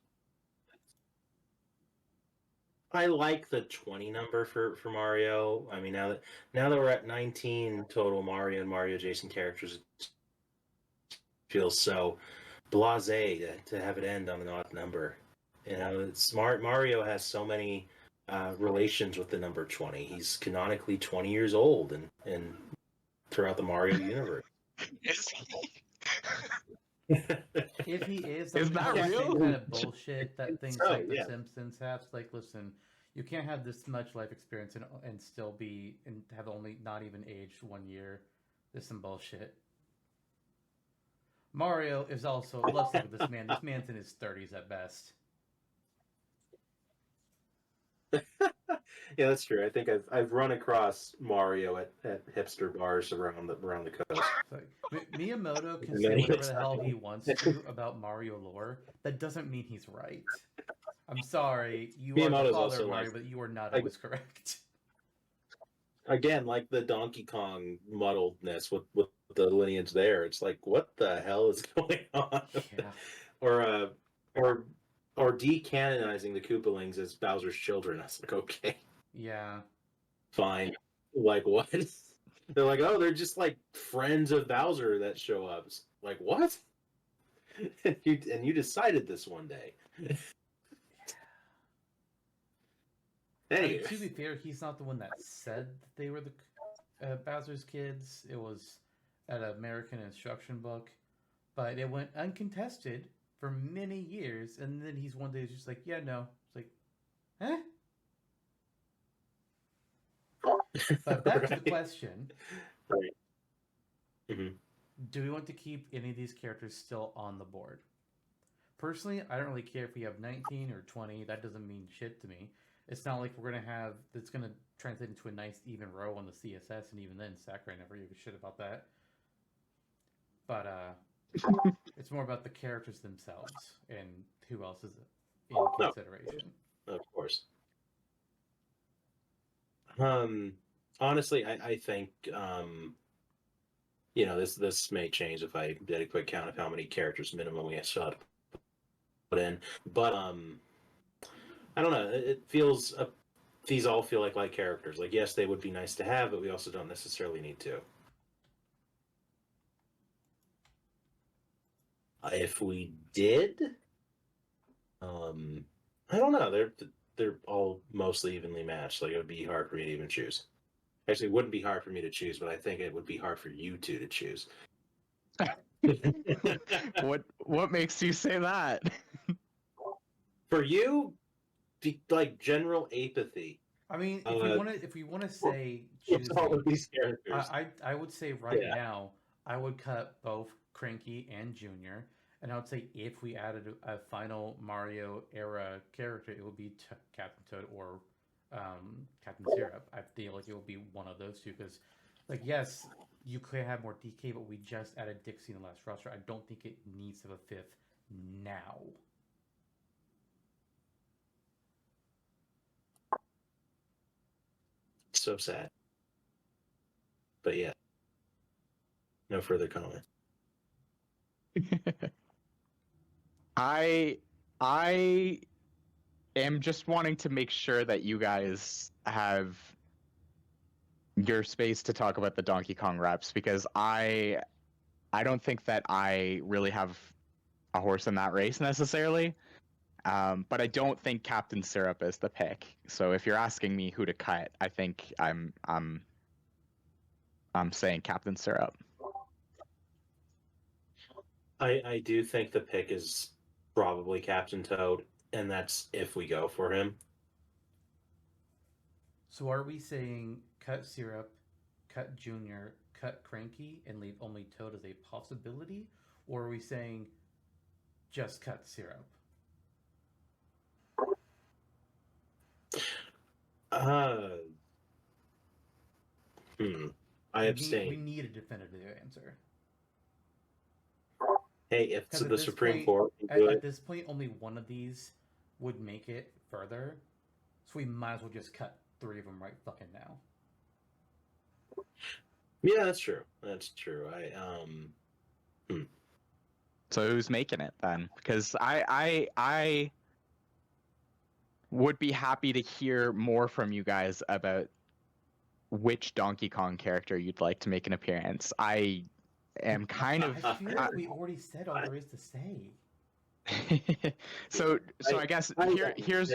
I like the 20 number for Mario. I mean, now that we're at 19 total Mario and Mario Jason characters, it feels so blasé to have it end on an odd number. You know, it's smart. Mario has so many relations with the number 20. He's canonically 20 years old and throughout the Mario universe. If he is Is the that same real? kind of bullshit that things Oh, like The yeah. Simpsons have, it's like, listen, you can't have this much life experience and still be and have only not even aged 1 year. There's some bullshit. Mario is also. Let's look at this man. This man's in his 30s at best. Yeah, that's true. I think I've run across Mario at hipster bars around the coast. So, Miyamoto can And say then whatever it's the hell he wants to about Mario lore. That doesn't mean he's right. I'm sorry, you are the Miyamoto's father also of Mario, like- but you are not like- always correct. Again, like the Donkey Kong muddledness with the lineage there. It's like, what the hell is going on? Yeah. Or decanonizing the Koopalings as Bowser's children. I was like, okay, Yeah. fine. Like what? They're like, oh, they're just like friends of Bowser that show up. It's like what? and you decided this one day. I mean, Anyway, to be fair, he's not the one that said that they were the Bowser's kids. It was an American instruction book, but it went uncontested for many years, and then he's one day just like, yeah, no. It's like, huh? But back to the Right. question: Right. Mhm. do we want to keep any of these characters still on the board? personally, I don't really care if we have 19 or 20. That doesn't mean shit to me. It's not like we're gonna have that's gonna translate into a nice even row on the CSS, and even then, Sakurai never gave a shit about that. But it's more about the characters themselves and who else is in consideration. Of course. Honestly, I think this may change if I did a quick count of how many characters minimum we still have to put in. But I don't know. It feels these all feel like light characters. Like, yes, they would be nice to have, but we also don't necessarily need to. If we did, I don't know. They're all mostly evenly matched. Like, it would be hard for me to even choose. Actually, it wouldn't be hard for me to choose, but I think it would be hard for you two to choose. What makes you say that? For you, like general apathy. I mean, if we want to say choose all of these characters, I would say right now I would cut both Cranky and Junior, and I would say if we added a final Mario era character, it would be Captain Toad or Captain Syrup. I feel like it would be one of those two because, like, yes, you could have more DK, but we just added Dixie in the last roster. I don't think it needs to have a fifth now. So sad. But yeah. No further comment. I am just wanting to make sure that you guys have your space to talk about the Donkey Kong reps because I don't think that I really have a horse in that race necessarily. But I don't think Captain Syrup is the pick. So if you're asking me who to cut, I think I'm saying Captain Syrup. I do think the pick is probably Captain Toad, and that's if we go for him. So are we saying cut Syrup, cut Junior, cut Cranky, and leave only Toad as a possibility? Or are we saying just cut Syrup? I abstain. We need a definitive answer. Hey, if the Supreme Court at this point, only one of these would make it further, so we might as well just cut 3 of them right fucking now. Yeah, that's true. That's true. So who's making it then? Because I would be happy to hear more from you guys about which Donkey Kong character you'd like to make an appearance. I am kind of. I feel like we already said all there is to say. so I guess here's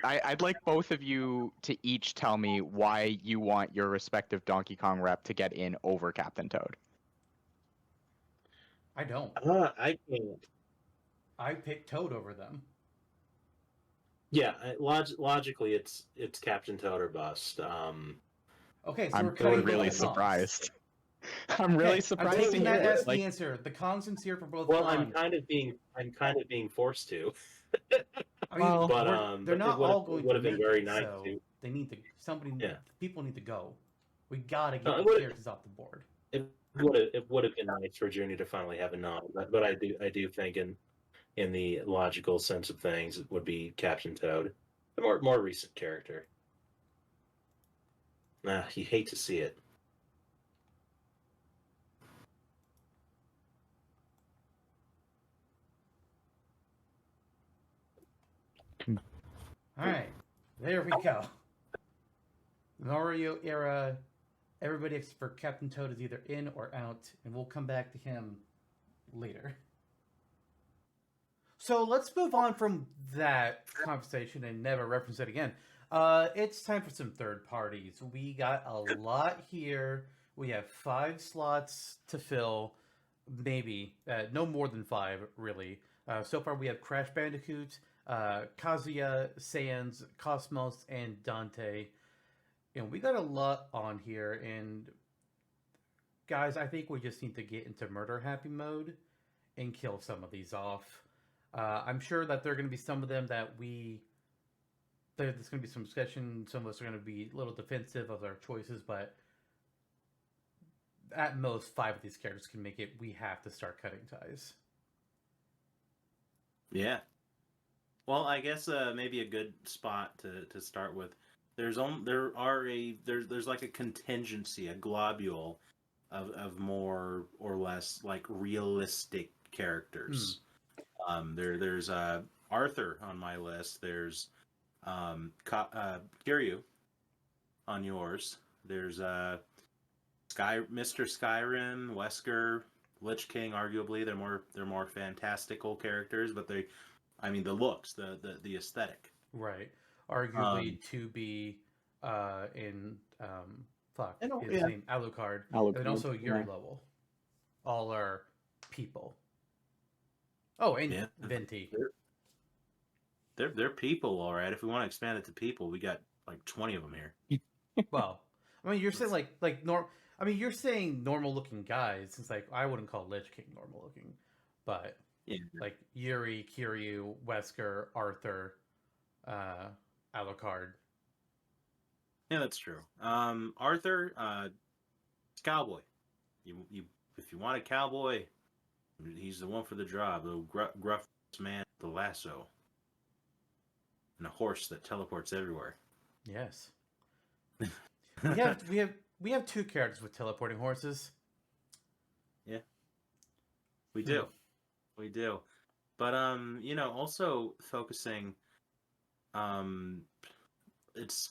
I'd like both of you to each tell me why you want your respective Donkey Kong rep to get in over Captain Toad. I don't. I can't. I picked Toad over them. Yeah, logically, it's Captain Toad or bust. Okay, so I'm really surprised. I'm really surprised to hear that it. as the answer. The cons and here for both. Well, I'm kind of being forced to. I mean, but they're not all going to. Would have been very it, nice so to. They need to. People need to go. We gotta get No, the characters off the board. It would have been nice for Junior to finally have a nod, but I do think in the logical sense of things, it would be Captain Toad, a more recent character. You hate to see it. All right, there we go. Mario era. Everybody except for Captain Toad is either in or out, and we'll come back to him later. So let's move on from that conversation and never reference it again. It's time for some third parties. We got a lot here. We have 5 slots to fill, maybe. No more than 5, really. So far we have Crash Bandicoot, Kazuya, Sans, KOS-MOS, and Dante. And we got a lot on here. And guys, I think we just need to get into murder happy mode and kill some of these off. I'm sure that there are going to be some of them that there's going to be some discussion. Some of us are going to be a little defensive of our choices, but at most 5 of these characters can make it. We have to start cutting ties. Yeah. Well, I guess maybe a good spot to start with. There's like a contingency, a globule of more or less like realistic characters. There's Arthur on my list. There's Kiryu on yours. There's Mr. Skyrim, Wesker, Lich King. Arguably, they're more fantastical characters, but the looks, the aesthetic. Right. Arguably to be in his name Alucard, and also Yuri level. All are people. Oh, and Venti. They're people, all right. If we want to expand it to people, we got like 20 of them here. Well, I mean, you're saying you're saying normal looking guys. It's like I wouldn't call Lich King normal looking, but like Yuri, Kiryu, Wesker, Arthur, Alucard. Yeah, that's true. Arthur, cowboy. You if you want a cowboy, he's the one for the job. The gruff man, with the lasso, and a horse that teleports everywhere. Yes. we have 2 characters with teleporting horses. Yeah. We do. We do. But also focusing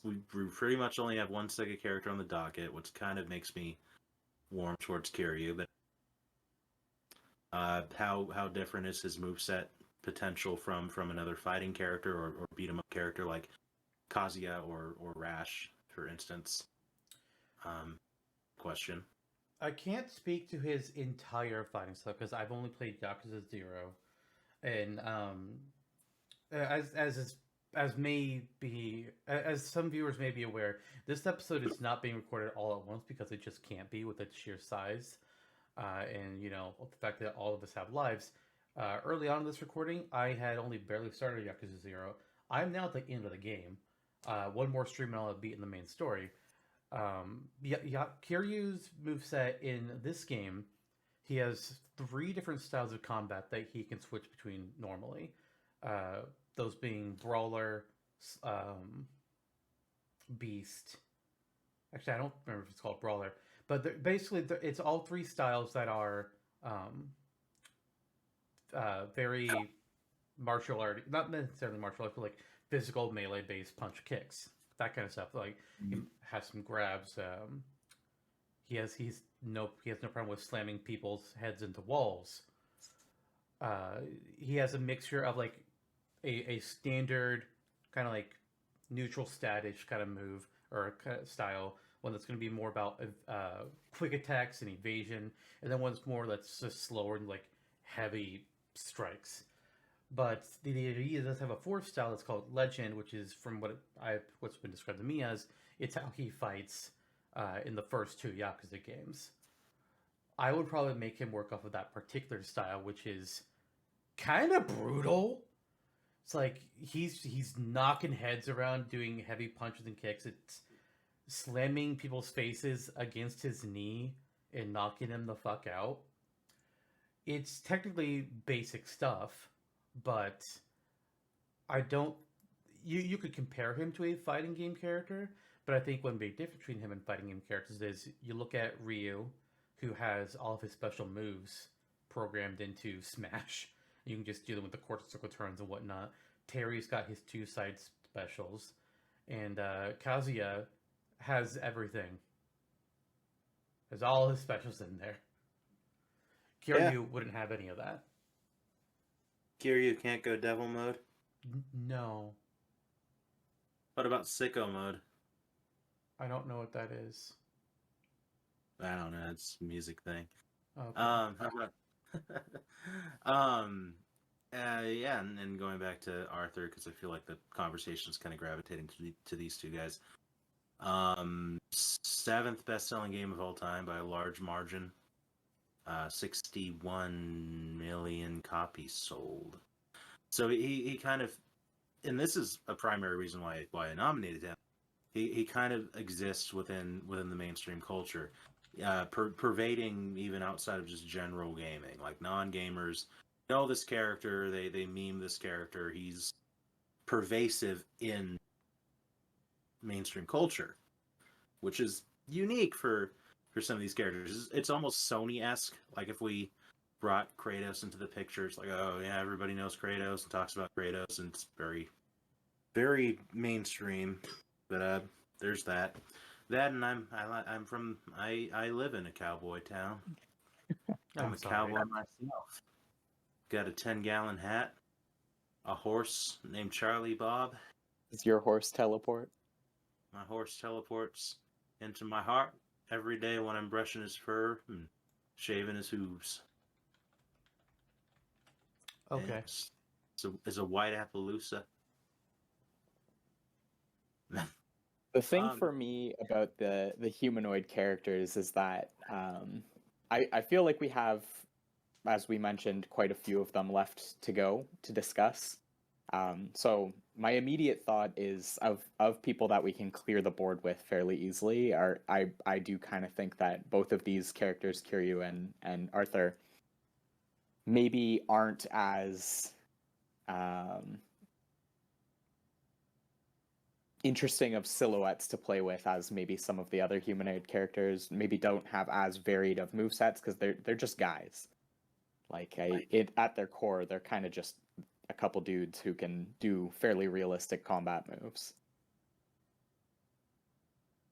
we pretty much only have one Sega character on the docket, which kind of makes me warm towards Kiryu, but how different is his moveset potential from another fighting character or beat 'em up character like Kazuya or Rash, for instance? Question. I can't speak to his entire fighting stuff because I've only played Yakuza 0, and as some viewers may be aware, this episode is not being recorded all at once because it just can't be with its sheer size, and the fact that all of us have lives. Early on in this recording, I had only barely started Yakuza 0. I'm now at the end of the game. One more stream and I'll be in the main story. Kiryu's moveset in this game, he has 3 different styles of combat that he can switch between normally. Those being Brawler, Beast. Actually, I don't remember if it's called Brawler. But basically, it's all 3 styles that are very martial art, not necessarily martial art, but like physical melee-based punch kicks, that kind of stuff. Like he has some grabs. He has no problem with slamming people's heads into walls. He has a mixture of like a standard kind of like neutral statish kind of move or kind of style, one that's going to be more about quick attacks and evasion, and then one's more that's just slower and like heavy strikes. But he does have a 4th style that's called Legend, which is from what's been described to me as it's how he fights in the first 2 Yakuza games. I would probably make him work off of that particular style, which is kind of brutal. It's like he's knocking heads around, doing heavy punches and kicks. It's slamming people's faces against his knee and knocking him the fuck out. It's technically basic stuff, but I don't... You could compare him to a fighting game character, but I think one big difference between him and fighting game characters is you look at Ryu, who has all of his special moves programmed into Smash. You can just do them with the quarter circle turns and whatnot. Terry's got his 2 side specials, and Kazuya has everything. There's all his specials in there. Kiryu wouldn't have any of that. Kiryu can't go devil mode? No. What about sicko mode? I don't know what that is. I don't know. It's a music thing. Okay. How about... and going back to Arthur, because I feel like the conversation is kind of gravitating to these 2 guys. 7th best-selling game of all time by a large margin. 61 million copies sold. So he kind of, and this is a primary reason why I nominated him. He kind of exists within the mainstream culture, pervading even outside of just general gaming. Like non-gamers know this character, they meme this character. He's pervasive in mainstream culture, which is unique for some of these characters. It's almost Sony-esque. Like if we brought Kratos into the picture, it's like, oh yeah, everybody knows Kratos and talks about Kratos, and it's very, very mainstream. But there's that. And I live in a cowboy town. I'm a cowboy myself. Got a 10-gallon hat, a horse named Charlie Bob. Does your horse teleport? My horse teleports into my heart every day when I'm brushing his fur and shaving his hooves. Okay. It's a white Appaloosa. The thing for me about the humanoid characters is that I feel like we have, as we mentioned, quite a few of them left to go to discuss. So my immediate thought is of people that we can clear the board with fairly easily. I do kind of think that both of these characters, Kiryu and Arthur, maybe aren't as interesting of silhouettes to play with as maybe some of the other humanoid characters. Maybe don't have as varied of movesets because they're just guys. Like at their core, they're kind of just a couple dudes who can do fairly realistic combat moves.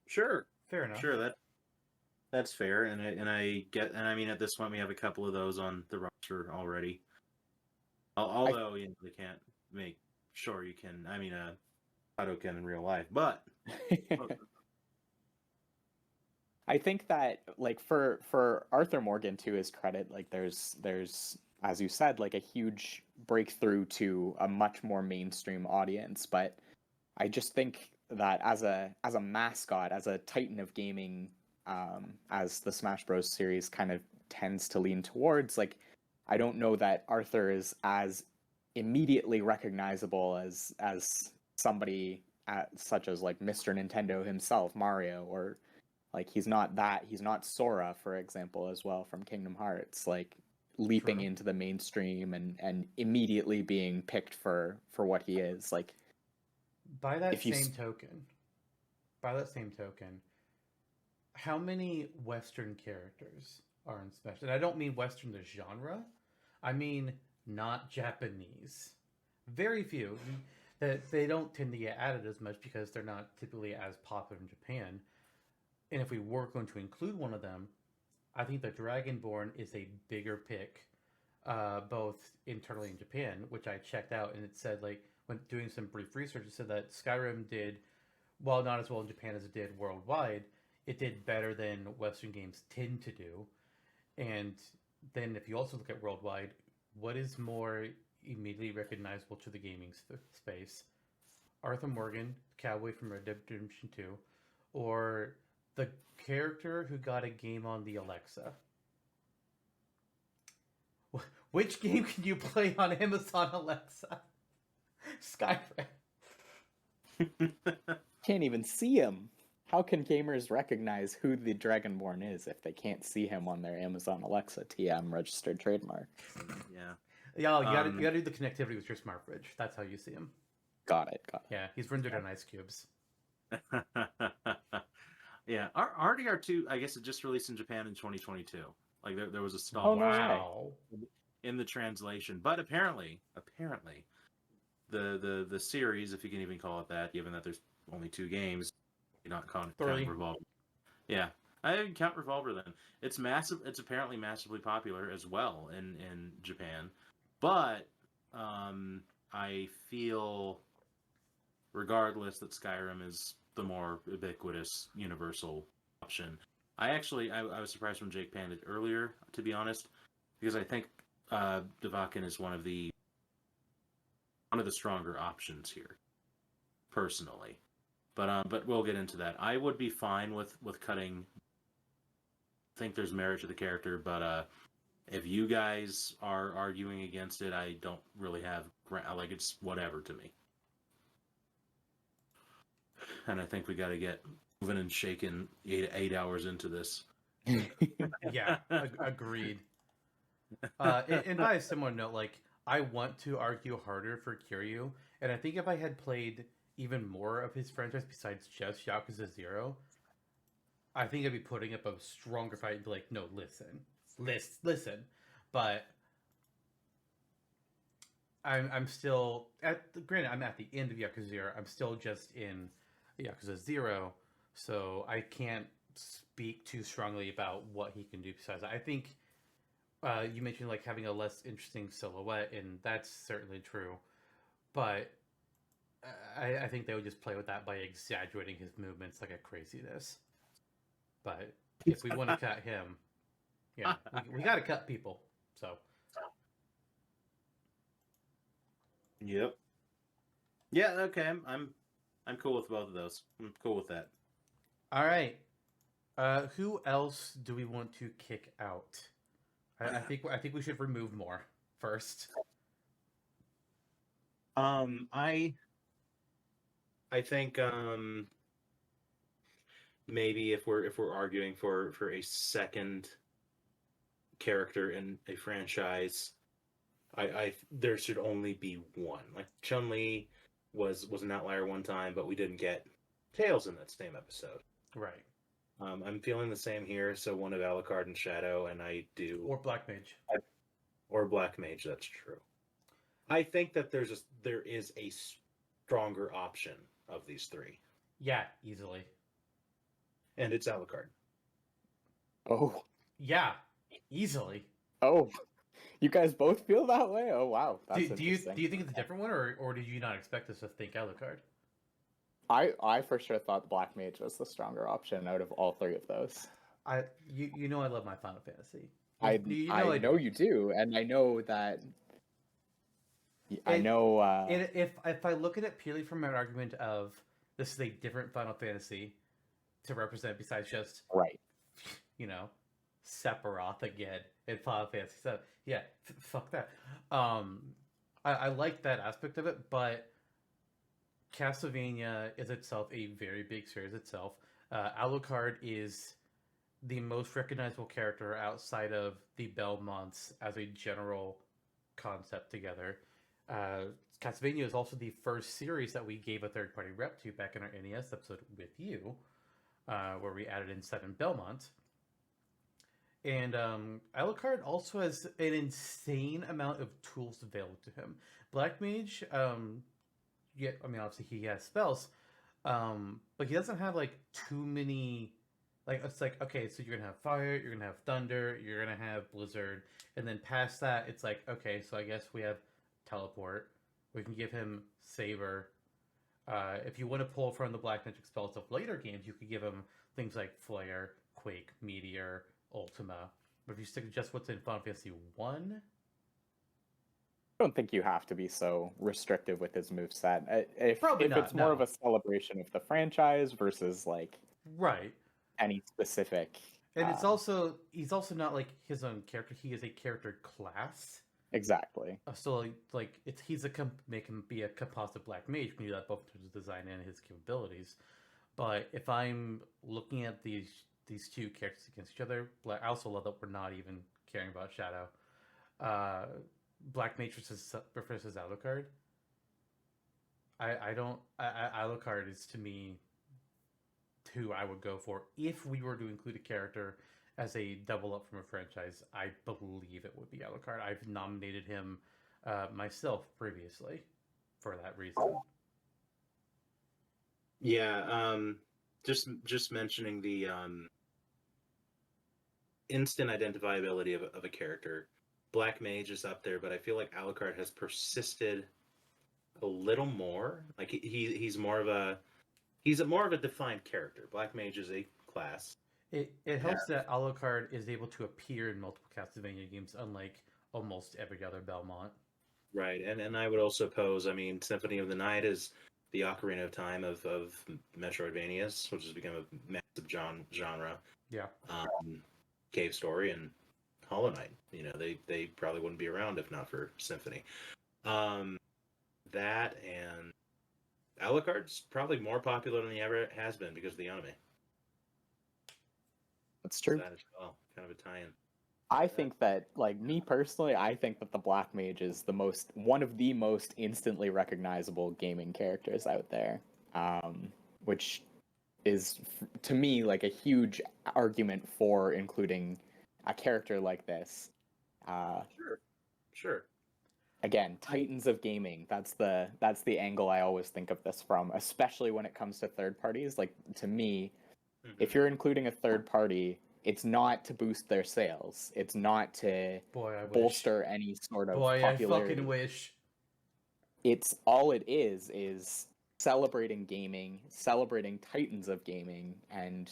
Sure, Fair enough. sure, that's fair, and I mean at this point we have a couple of those on the roster already. Although they can't make sure you can. I mean, Hadoken in real life, but I think that like for Arthur Morgan, to his credit, like there's as you said, like a huge breakthrough to a much more mainstream audience. But I just think that as a mascot, as a titan of gaming, as the Smash Bros. Series kind of tends to lean towards, like I don't know that Arthur is as immediately recognizable as somebody such as like Mr. Nintendo himself, Mario, or like he's not Sora, for example, as well from Kingdom Hearts, like leaping into the mainstream and immediately being picked for what he is. Like by that same token, how many Western characters are in Smash? And I don't mean Western the genre. I mean not Japanese. Very few. That they don't tend to get added as much because they're not typically as popular in Japan. And if we were going to include one of them, I think that Dragonborn is a bigger pick, both internally in Japan, which I checked out, and it said, like, when doing some brief research, it said that Skyrim did, while not as well in Japan as it did worldwide, it did better than Western games tend to do. And then if you also look at worldwide, what is more immediately recognizable to the gaming space? Arthur Morgan, cowboy from Red Dead Redemption 2, or the character who got a game on the Alexa? Which game can you play on Amazon Alexa? Skyrim. Can't even see him. How can gamers recognize who the Dragonborn is if they can't see him on their Amazon Alexa TM registered trademark? Yeah. Yeah, you gotta do the connectivity with your smart fridge. That's how you see him. Got it. Yeah, he's rendered on ice cubes. Yeah, RDR2, I guess it just released in Japan in 2022. Like there was a stall Oh, no way. in the translation, but apparently the series, if you can even call it that, given that there's only 2 games, you not count Revolver. Yeah, I didn't count Revolver then. It's massive. It's apparently massively popular as well in Japan, but I feel, regardless, that Skyrim is the more ubiquitous, universal option. I was surprised when Jake panned it earlier, to be honest, because I think Devakin is one of the stronger options here, personally. But we'll get into that. I would be fine with cutting think there's merit to the character, but if you guys are arguing against it, I don't really have like it's whatever to me. And I think we got to get moving and shaking 8 hours into this. Yeah, agreed. And by a similar note, like I want to argue harder for Kiryu, and I think if I had played even more of his franchise besides just Yakuza 0, I think I'd be putting up a stronger fight and be like, no, listen. But I'm still granted I'm at the end of Yakuza 0. I'm still just in Yakuza 0, so I can't speak too strongly about what he can do besides that. I think you mentioned like having a less interesting silhouette, and that's certainly true. But I think they would just play with that by exaggerating his movements like a craziness. But if we want to cut him, yeah, we got to cut people. So. Yep. Yeah. Okay. I'm cool with both of those. I'm cool with that. All right. Who else do we want to kick out? I think we should remove more first. I think maybe if we're arguing for a second character in a franchise, I there should only be one. Like Chun-Li was an outlier one time, but we didn't get Tails in that same episode. Right. I'm feeling the same here. So one of Alucard and Shadow, and I do Or Black Mage. or Black Mage. That's true. I think that there is a stronger option of these three, Yeah, easily. and it's Alucard. Oh, Yeah, easily. oh, you guys both feel that way? Oh, wow. That's Do you interesting. think it's a different one, or did you not expect us to think Alucard? I for sure thought Black Mage was the stronger option out of all three of those. You know I love my Final Fantasy. I You know you do, and I know that. I know. And if I look at it purely from an argument of this is a different Final Fantasy to represent besides just right. Sephiroth again in Final Fantasy 7. Yeah, fuck that. I like that aspect of it, but Castlevania is itself a very big series itself. Alucard is the most recognizable character outside of the Belmonts as a general concept together. Castlevania is also the first series that we gave a third-party rep to back in our NES episode with you, where we added in 7 Belmont. And Alucard also has an insane amount of tools available to him. Black Mage, yeah, I mean, obviously he has spells, but he doesn't have like too many. Like it's like, okay, so you're gonna have fire, you're gonna have thunder, you're gonna have blizzard, and then past that, it's like, okay, so I guess we have teleport. We can give him saber. If you want to pull from the black magic spells of later games, you could give him things like flare, quake, meteor, Ultima. But if you stick to just what's in Final Fantasy 1, I don't think you have to be so restrictive with his moveset. If Probably not, it's more no. of a celebration of the franchise versus like right? any specific. And it's also he's also not like his own character. He is a character class. Exactly. So like he's make him be a composite black mage. You can do that both in terms of design and his capabilities. But if I'm looking at these two characters against each other, I also love that we're not even caring about Shadow. Black Mage versus Alucard. Alucard is to me who I would go for if we were to include a character as a double up from a franchise. I believe it would be Alucard. I've nominated him myself previously for that reason. Yeah, just mentioning the instant identifiability of a character. Black Mage is up there, but I feel like Alucard has persisted a little more. Like he's more of a defined character. Black Mage is a class. It helps that Alucard is able to appear in multiple Castlevania games, unlike almost every other Belmont. Right, and I would also pose, I mean, Symphony of the Night is the Ocarina of Time of Metroidvanias, which has become a massive genre. Yeah. Cave Story and Hollow Knight. You know, they probably wouldn't be around if not for Symphony. That and Alucard's probably more popular than he ever has been because of the anime. That's true. That as well, kind of a tie-in. I think that, like, me personally, I think that the Black Mage is one of the most instantly recognizable gaming characters out there, which is, to me, like a huge argument for including a character like this. Sure. Again, Titans of Gaming. That's the angle I always think of this from, especially when it comes to third parties. Like, to me, if you're including a third party, it's not to boost their sales. It's not to Boy, I wish. bolster any sort of Boy, popularity. I fucking wish. It's all it is celebrating gaming, celebrating Titans of Gaming, and,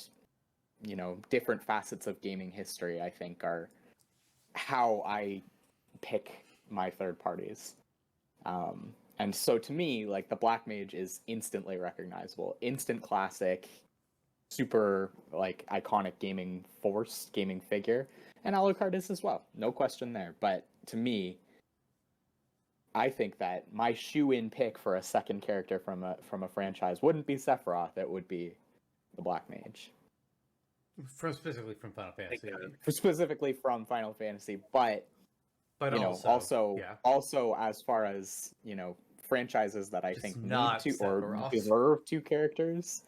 you know, different facets of gaming history, I think, are how I pick my third parties. And so to me, like, the Black Mage is instantly recognizable, instant classic, super, like, iconic gaming force, gaming figure, and Alucard is as well, no question there. But to me, I think that my shoe-in pick for a second character from a franchise wouldn't be Sephiroth, it would be the Black Mage. Specifically from Final Fantasy. Specifically from Final Fantasy, but you know, also as far as, you know, franchises that I think need to or deserve two characters,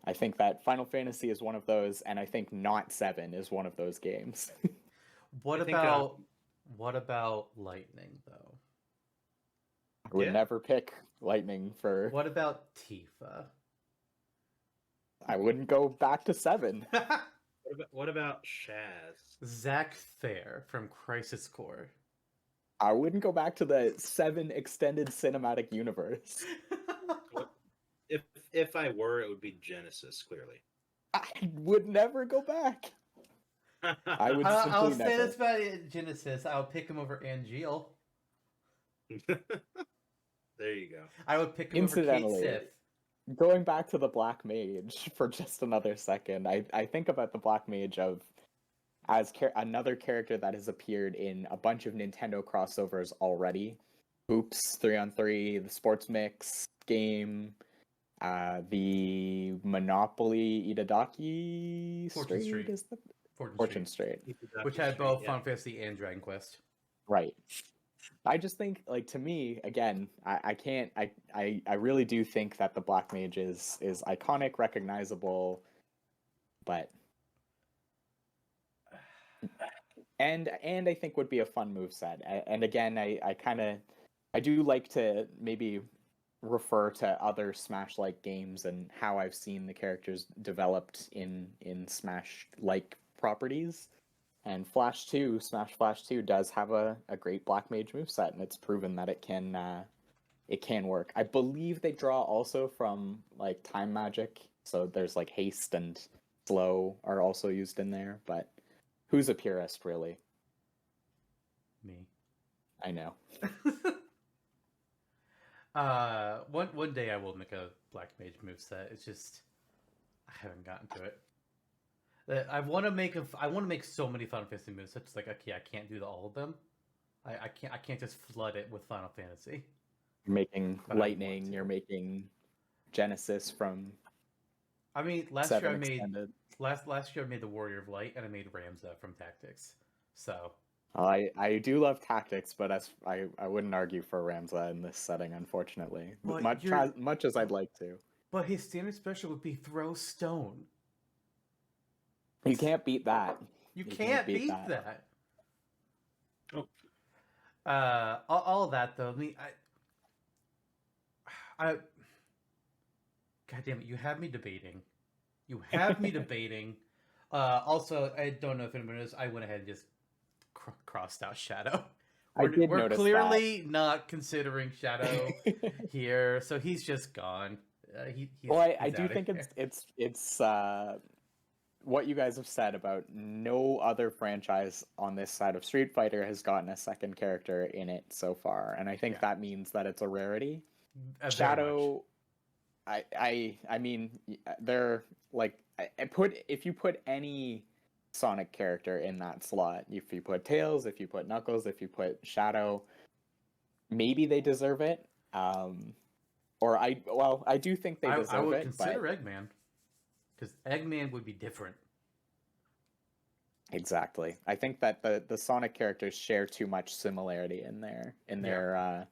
I think that Final Fantasy is one of those, and I think not 7 is one of those games. What about Lightning, though? I would never pick Lightning for... What about Tifa? I wouldn't go back to 7. What about Shaz? Zack Fair from Crisis Core. I wouldn't go back to the 7 extended cinematic universe. If I were, it would be Genesis, clearly. I would never go back. I would simply I'll never. say this about Genesis. I'll pick him over Angeal. There you go. I would pick him over Kate Sith. Going back to the Black Mage for just another second, I think about the Black Mage as another character that has appeared in a bunch of Nintendo crossovers already. Hoops 3-on-3, the Sports Mix game, the Monopoly Itadaki Fortune Street. Is the Fortune Street, which had both Final Fantasy and Dragon Quest. Right. I just think, like, to me, again, I really do think that the Black Mage is iconic, recognizable, but and I think would be a fun moveset. And again, I do like to maybe refer to other Smash-like games and how I've seen the characters developed in Smash-like properties. And Smash Flash 2 does have a great Black Mage moveset, and it's proven that it can work. I believe they draw also from, like, time magic, so there's, like, haste and slow are also used in there, but who's a purist, really? Me. I know. One day I will make a Black Mage moveset. It's just I haven't gotten to it. I want to make so many Final Fantasy moves. It's like, okay, I can't do all of them. I can't just flood it with Final Fantasy. You're making Lightning. You're making Genesis from. I mean, last year I made the Warrior of Light, and I made Ramza from Tactics. So. I do love Tactics, but I wouldn't argue for Ramza in this setting, unfortunately. Much as I'd like to. But his standard special would be Throw Stone. You can't beat that. You can't beat that. Oh. All of that though. I mean, God damn it! You have me debating. Also, I don't know if anyone knows. I went ahead and just crossed out Shadow. We're clearly not considering Shadow here, so he's just gone. He's I do think it's what you guys have said about no other franchise on this side of Street Fighter has gotten a second character in it so far, and I think that means that it's a rarity. Shadow, I mean, they're like, if you put any Sonic character in that slot. If you put Tails, if you put Knuckles, if you put Shadow, maybe they deserve it. Or I do think they deserve I would it. consider But... Eggman, because Eggman would be different. Exactly. I think that the Sonic characters share too much similarity in their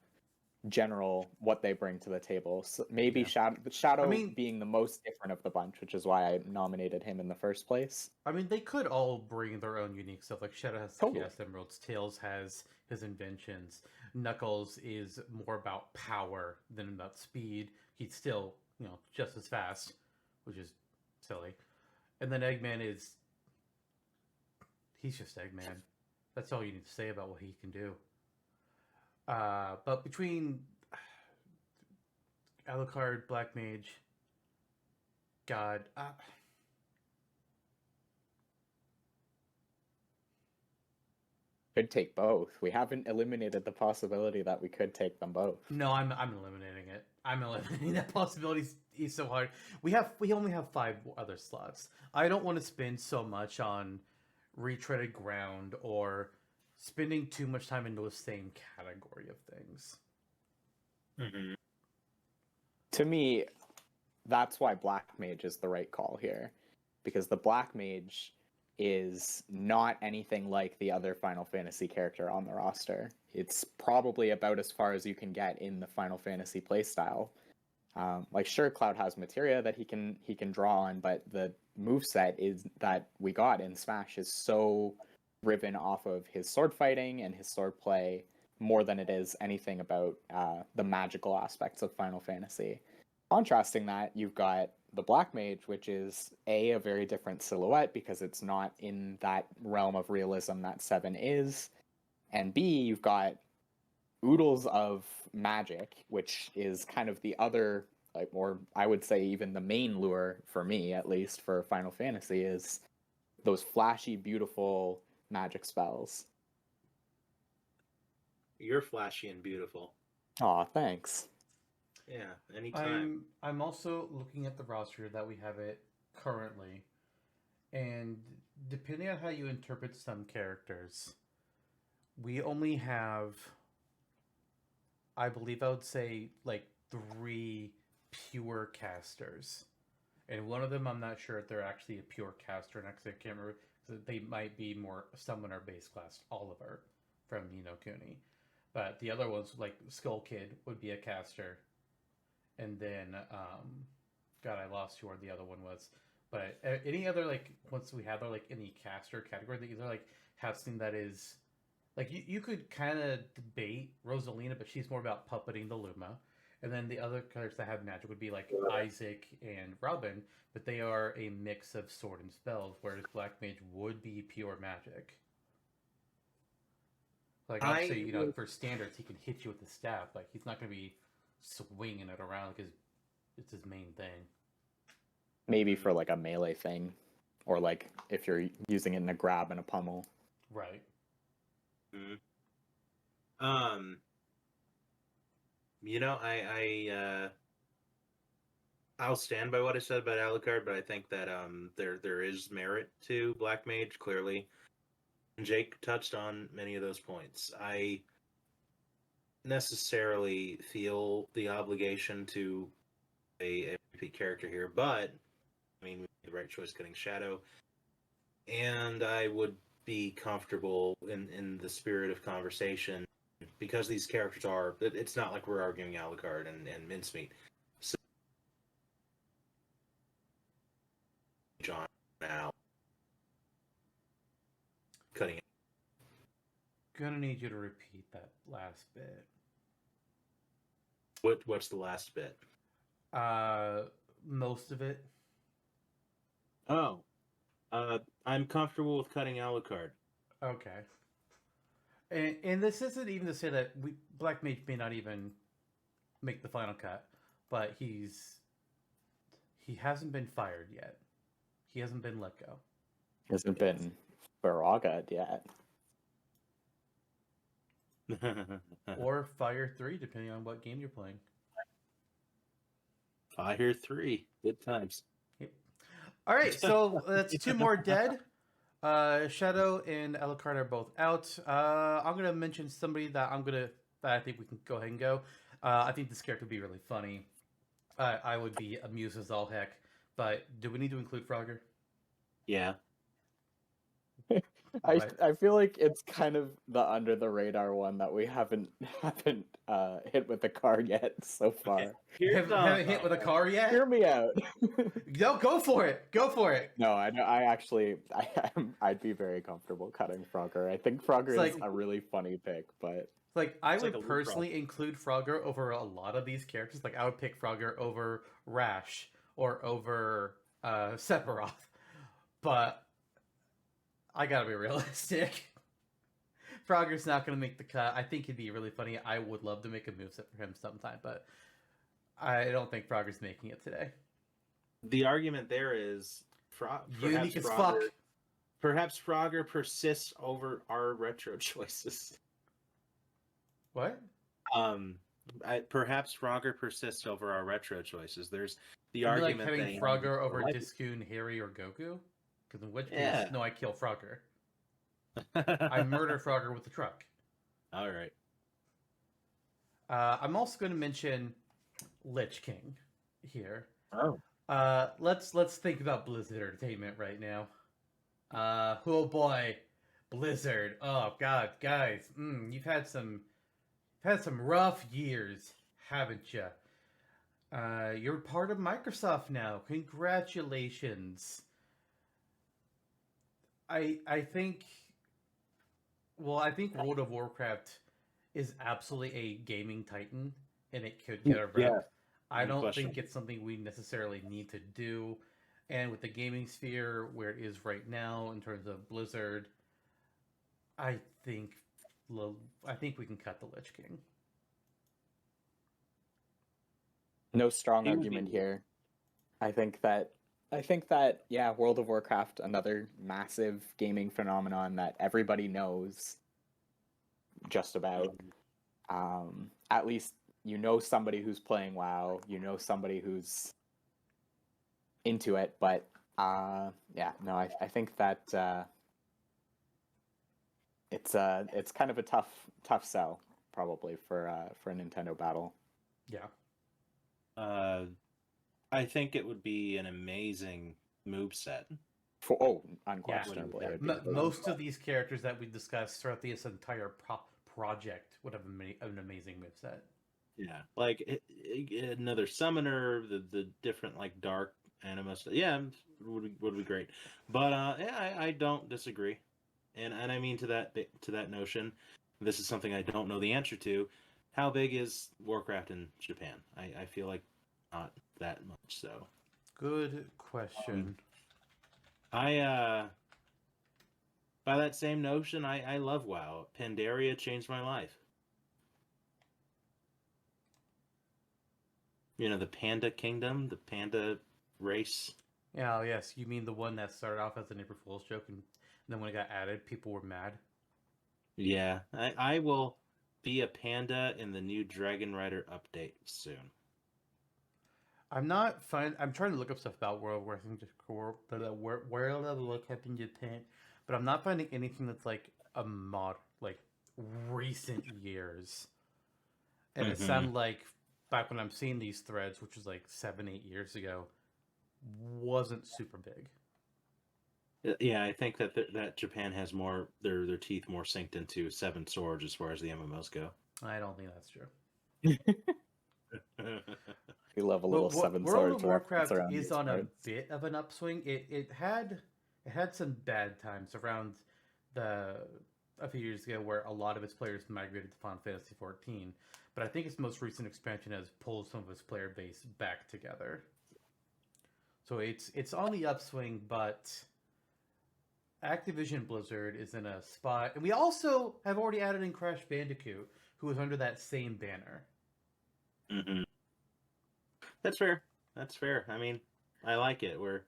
general what they bring to the table. So maybe Yeah. Shadow I mean- being the most different of the bunch, which is why I nominated him in the first place. I mean, they could all bring their own unique stuff. Like Shadow has Totally. Chaos Emeralds, Tails has his inventions, Knuckles is more about power than about speed. He's still, just as fast, which is silly. And then Eggman he's just Eggman. That's all you need to say about what he can do. But between Alucard, Black Mage, God, Could take both. We haven't eliminated the possibility that we could take them both. no, I'm eliminating it. I'm eliminating that possibility. He's so hard. We only have 5 other slots. I don't want to spend so much on retreaded ground or spending too much time into the same category of things. Mm-hmm. To me, that's why Black Mage is the right call here, because the Black Mage is not anything like the other Final Fantasy character on the roster. It's probably about as far as you can get in the Final Fantasy playstyle. Like, sure, Cloud has materia that he can draw on, but the moveset is that we got in Smash is so driven off of his sword fighting and his sword play more than it is anything about the magical aspects of Final Fantasy. Contrasting that, you've got the Black Mage, which is a very different silhouette because it's not in that realm of realism that 7 is, and B, you've got oodles of magic, which is kind of the other, or I would say even the main lure for me, at least for Final Fantasy, is those flashy, beautiful magic spells. You're flashy and beautiful. Aw, thanks. Yeah, anytime. I'm also looking at the roster that we have it currently, and depending on how you interpret some characters, we only have, I believe I would say, like 3 pure casters. And one of them, I'm not sure if they're actually a pure caster, and actually I can't remember. They might be more summoner base class Oliver from Ni no Kuni. But the other ones, like Skull Kid, would be a caster. And then, God, I lost who the other one was. But any other, like, once we have, like, any caster category that either, like, have something that is, like, you could kind of debate Rosalina, but she's more about puppeting the Luma. And then the other characters that have magic would be, like, Isaac and Robin, but they are a mix of sword and spells, whereas Black Mage would be pure magic. Like, obviously, for standards, he can hit you with the staff. Like, he's not going to be swinging it around because it's his main thing. Maybe for like a melee thing, or like if you're using it in a grab and a pummel. Right. Mm-hmm. I'll stand by what I said about Alucard, but I think that there is merit to Black Mage, clearly. And Jake touched on many of those points. I necessarily feel the obligation to a repeat character here, but I mean, we made the right choice cutting Shadow, and I would be comfortable in the spirit of conversation because these characters are. It's not like we're arguing Alucard and mincemeat. So, John now cutting it. Gonna need you to repeat that last bit. What's the last bit? Most of it. Oh, I'm comfortable with cutting Alucard. Okay. And this isn't even to say that Black Mage may not even make the final cut, but he hasn't been fired yet. He hasn't been let go. Hasn't been Baragad yet. Or Fire 3, depending on what game you're playing. Fire 3. Good times. Yep. All right, so that's 2 more dead. Shadow and Alucard are both out. I'm gonna mention somebody that I think we can go ahead and go. I think this character would be really funny. I would be amused as all heck. But do we need to include Frogger? Yeah. I feel like it's kind of the under the radar one that we haven't hit with the car yet so far. Haven't hit with a car yet? Hear me out. No, go for it. Go for it. No, I'd be very comfortable cutting Frogger. I think Frogger It's is like- a really funny pick, but Like I It's would like a loot personally include Frogger over a lot of these characters. Like I would pick Frogger over Rash or over Sephiroth. But I gotta be realistic. Frogger's not gonna make the cut. I think he'd be really funny. I would love to make a moveset for him sometime, but I don't think Frogger's making it today. The argument there is Unique as fuck. Perhaps Frogger persists over our retro choices. What? Perhaps Frogger persists over our retro choices. There's the You'd be argument like having that Frogger over like- Diskun, Harry, or Goku? Because in which case, Yeah. no, I kill Frogger. I murder Frogger with the truck. All right. I'm also going to mention Lich King here. Oh. Let's think about Blizzard Entertainment right now. Oh boy, Blizzard. Oh god, guys, you've had some rough years, haven't you? You're part of Microsoft now. Congratulations. I think World of Warcraft is absolutely a gaming titan, and it could get a rep. Yeah. I No don't question. think it's something we necessarily need to do. And with the gaming sphere where it is right now in terms of Blizzard, I think we can cut the Lich King. no strong It would be- argument here. I think that yeah, World of Warcraft, another massive gaming phenomenon that everybody knows just about. At least you know somebody who's playing WoW, you know somebody who's into it, but yeah, no, I think that it's kind of a tough sell probably for a Nintendo battle. Yeah. I think it would be an amazing moveset. Unquestionably. it would be a big Most one. of these characters that we discussed throughout this entire project would have an amazing moveset. Yeah, like another summoner, the different like dark anima stuff. Yeah, would be great. But yeah, I don't disagree, and I mean to that notion. This is something I don't know the answer to. How big is Warcraft in Japan? I feel like not that much. So Good question. by that same notion, I love WoW. Pandaria changed my life. You know, the Panda Kingdom, the Panda race. Yeah, yes, you mean the one that started off as an April Fool's joke, and then when it got added, people were mad. Yeah, I will be a panda in the new Dragon Rider update soon. I'm trying to look up stuff about World of Warcraft in Japan, but I'm not finding anything that's like a mod, like recent years. And it Mhm. sounded like back when I'm seeing these threads, which was like 7-8 years ago, wasn't super big. Yeah, I think that Japan has more their teeth more synced into Seven Swords as far as the MMOs go. I don't think that's true. We love a little Seven Swords World of reference Warcraft around is these on a parts. bit of an upswing. It had some bad times around a few years ago where a lot of its players migrated to Final Fantasy XIV, but I think its most recent expansion has pulled some of its player base back together. So it's on the upswing, but Activision Blizzard is in a spot, and we also have already added in Crash Bandicoot, who is under that same banner. Mhm. That's fair. That's fair. I mean, I like it. We're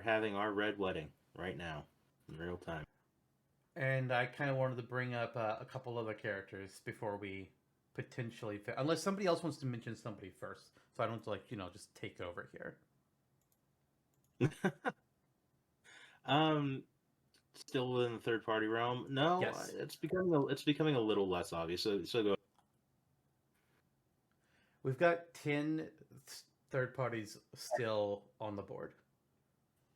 having our red wedding right now in real time. And I kind of wanted to bring up a couple other characters before we potentially unless somebody else wants to mention somebody first, so I don't like just take over here. still within the third party realm? No, Yes. it's becoming a little less obvious. So go. We've got 10 third parties still on the board.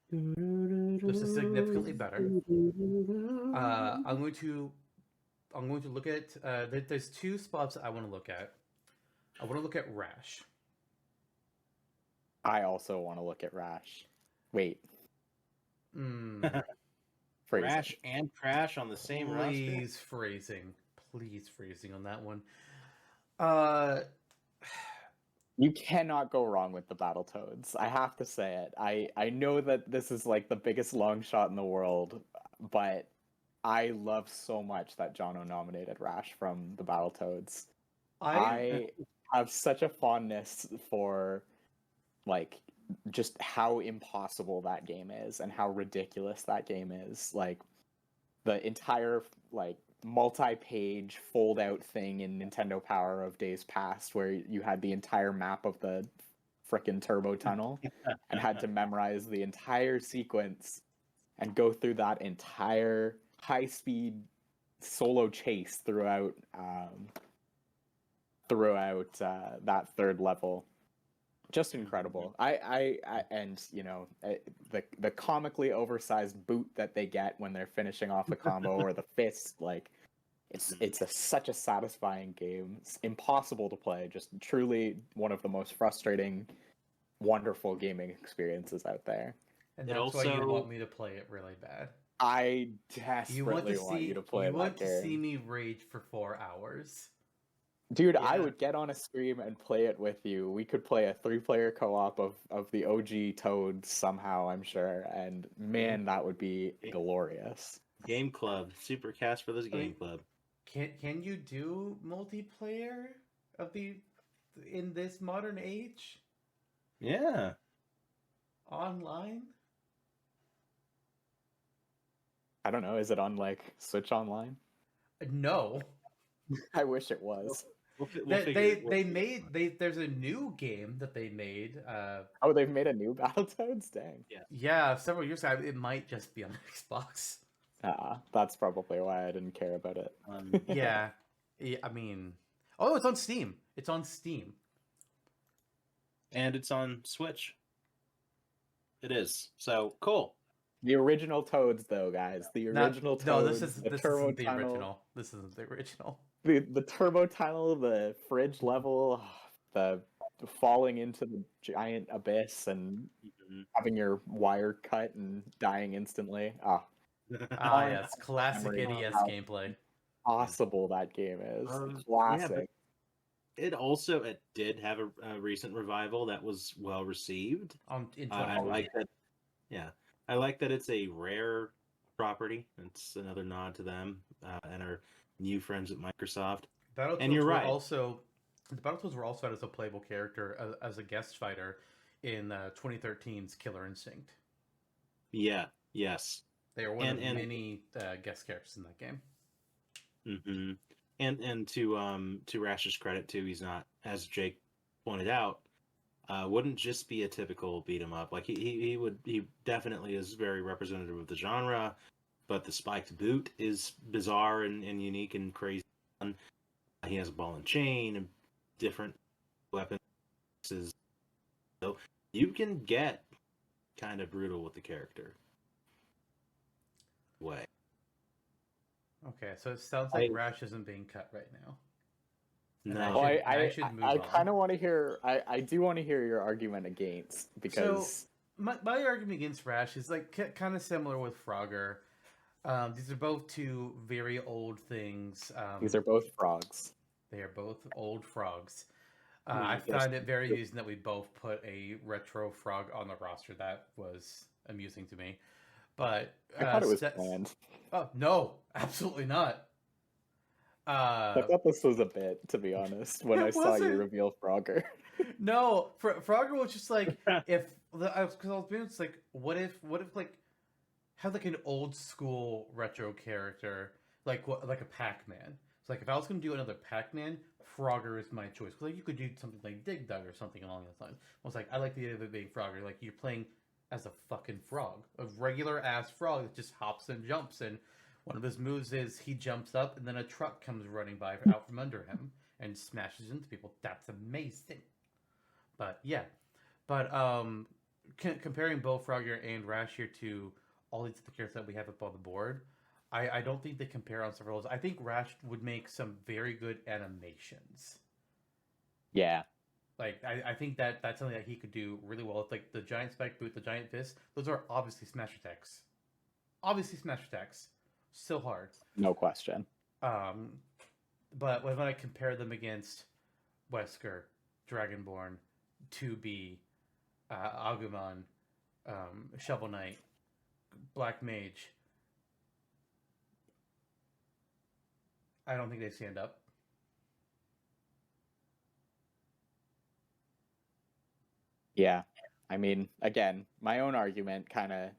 This is significantly better. I'm going to look at. There's two spots I want to look at. I want to look at Rash. I also want to look at Rash. Wait, Mm, phrasing. Crash and Crash on the same roster. please phrasing on that one. You cannot go wrong with the Battletoads. I have to say it. I know that this is like the biggest long shot in the world, but I love so much that Jonno nominated Rash from the Battletoads. I have such a fondness for like just how impossible that game is and how ridiculous that game is. Like the entire like multi-page fold-out thing in Nintendo Power of Days Past, where you had the entire map of the frickin' turbo tunnel and had to memorize the entire sequence and go through that entire high-speed solo chase throughout that third level. Just incredible. I and you know the comically oversized boot that they get when they're finishing off the combo or the fist, like it's such a satisfying game. It's impossible to play. Just truly one of the most frustrating, wonderful gaming experiences out there. And It that's why you also- want me to play it really bad. I desperately want you to play You that want to game. see me rage for 4 hours. Dude, I Yeah. would get on a stream and play it with you. We could play a 3-player co-op of the OG Toads somehow, I'm sure. And man, that would be glorious. Game Club, super cast for this Game Club. Can you do multiplayer in this modern age Yeah. online? I don't know, is it on like Switch Online? No. I wish it was. There's a new game that they made. Oh, they've made a new Battletoads? Dang. Yeah, several years ago. It might just be on Xbox. That's probably why I didn't care about it. Yeah. I mean, oh, it's on Steam. It's on Steam. And it's on Switch. It is. So cool. The original Toads, though, guys. The original Toads. No, this the isn't turbo the tunnel, original. This isn't the original. The turbo tunnel, the fridge level, the falling into the giant abyss and having your wire cut and dying instantly. Yes, classic Memory. NES gameplay. Possible that game is. Yeah, Classic. It did have a recent revival that was well received. In I 2020. like that. Yeah, I like that it's a rare property. It's another nod to them and our new friends at Microsoft. Battletoads And you're were right. Also, the Battletoads were also out as a playable character as a guest fighter in 2013's Killer Instinct. Yeah. Yes. They are one of And- many guest characters in that game. Mm-hmm. And to Rash's credit too, he's not, as Jake pointed out, wouldn't just be a typical beat 'em up. Like he definitely is very representative of the genre, but the spiked boot is bizarre and unique and crazy. He has a ball and chain and different weapons. So you can get kind of brutal with the character. Way. Okay, so it sounds like I- Rash isn't being cut right now. No. Well, I should move I on. kind of want to hear. I do want to hear your argument against, because My argument against Rash is like kind of similar with Frogger. These are both two very old things. these are both frogs. They are both old frogs. Mm, I yes. find it very amusing that we both put a retro frog on the roster. That was amusing to me. But I thought it was Seth- planned. Oh no, absolutely not. I thought this was a bit, to be honest, when It I saw you wasn't. reveal Frogger. No, Frogger was just like because I was being it's like what if like have like an old school retro character like a Pac-Man. It's like if I was gonna do another Pac-Man, Frogger is my choice. 'Cause, like you could do something like Dig Dug or something along those lines. I was like I like the idea of it being Frogger. Like you're playing as a fucking frog, a regular ass frog that just hops and jumps. And one of his moves is he jumps up, and then a truck comes running by out from under him and smashes into people. That's amazing. But yeah, but comparing both Frogger and Rash here to all these other characters that we have up on the board, I don't think they compare on several levels. I think Rash would make some very good animations. Yeah. Like I think that's something that he could do really well. It's like the giant spike boot, the giant fist. Those are obviously smash attacks. Obviously smash attacks. So hard. No question. But when I compare them against Wesker, Dragonborn, 2B, Agumon, Shovel Knight, Black Mage, I don't think they stand up. Yeah. I mean, again, my own argument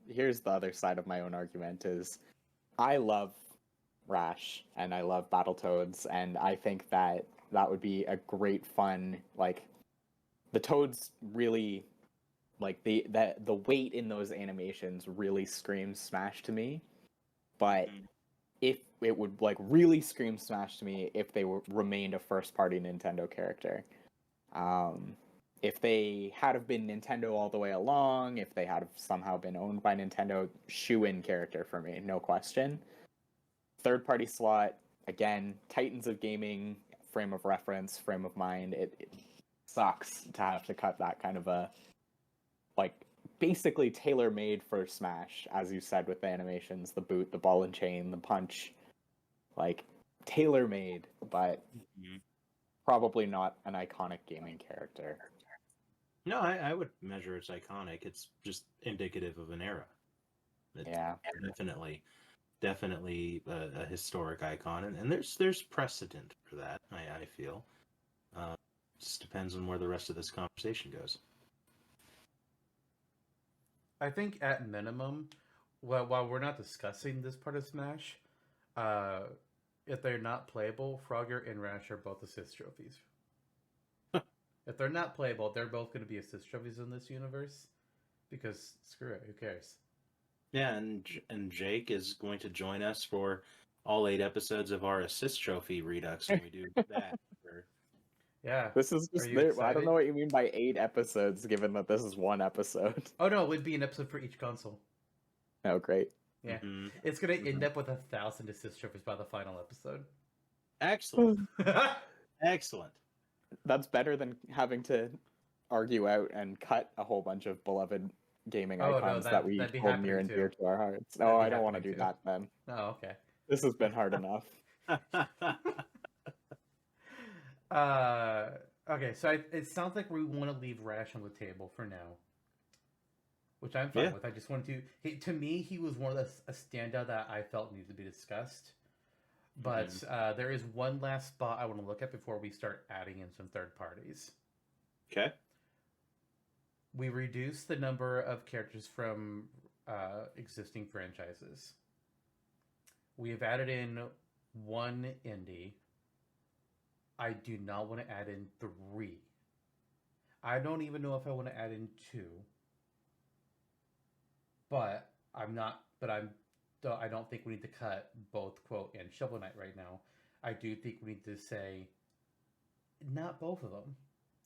here's the other side of my own argument is I love Rash and I love Battletoads, and I think that would be a great fun, like, the Toads really, like, the weight in those animations really screams Smash to me, but if it would, like, really scream Smash to me if they remained a first-party Nintendo character. If they had have been Nintendo all the way along, if they had have somehow been owned by Nintendo, shoe-in character for me, no question. Third-party slot, again, Titans of Gaming, frame of reference, frame of mind. It sucks to have to cut that kind of a, like, basically tailor-made for Smash, as you said with the animations, the boot, the ball and chain, the punch, like, tailor-made, but probably not an iconic gaming character. No, I would measure it's iconic. It's just indicative of an era. It's definitely a historic icon, and there's precedent for that. I feel. Just depends on where the rest of this conversation goes. I think at minimum, while we're not discussing this part of Smash, if they're not playable, Frogger and Rash are both assist trophies. If they're not playable, they're both going to be assist trophies in this universe. Because screw it, who cares? Yeah, and Jake is going to join us for all 8 episodes of our assist trophy redux when we do that. Yeah. This is just I don't know what you mean by 8 episodes, given that this is 1 episode. Oh no, it would be an episode for each console. Oh, great. Yeah. It's going to end up with 1,000 assist trophies by the final episode. Excellent. Excellent. That's better than having to argue out and cut a whole bunch of beloved gaming icons that we hold near and dear to our hearts. No, I don't want to do that then. Oh, okay. This has been hard enough. Okay, so it sounds like we want to leave Rash on the table for now, which I'm fine with. I just wanted to me, he was one of a standout that I felt needed to be discussed. But there is one last spot I want to look at before we start adding in some third parties. Okay. We reduced the number of characters from existing franchises. We have added in 1 indie. I do not want to add in 3. I don't even know if I want to add in 2. But I don't think we need to cut both Quote and Shovel Knight right now. I do think we need to say not both of them.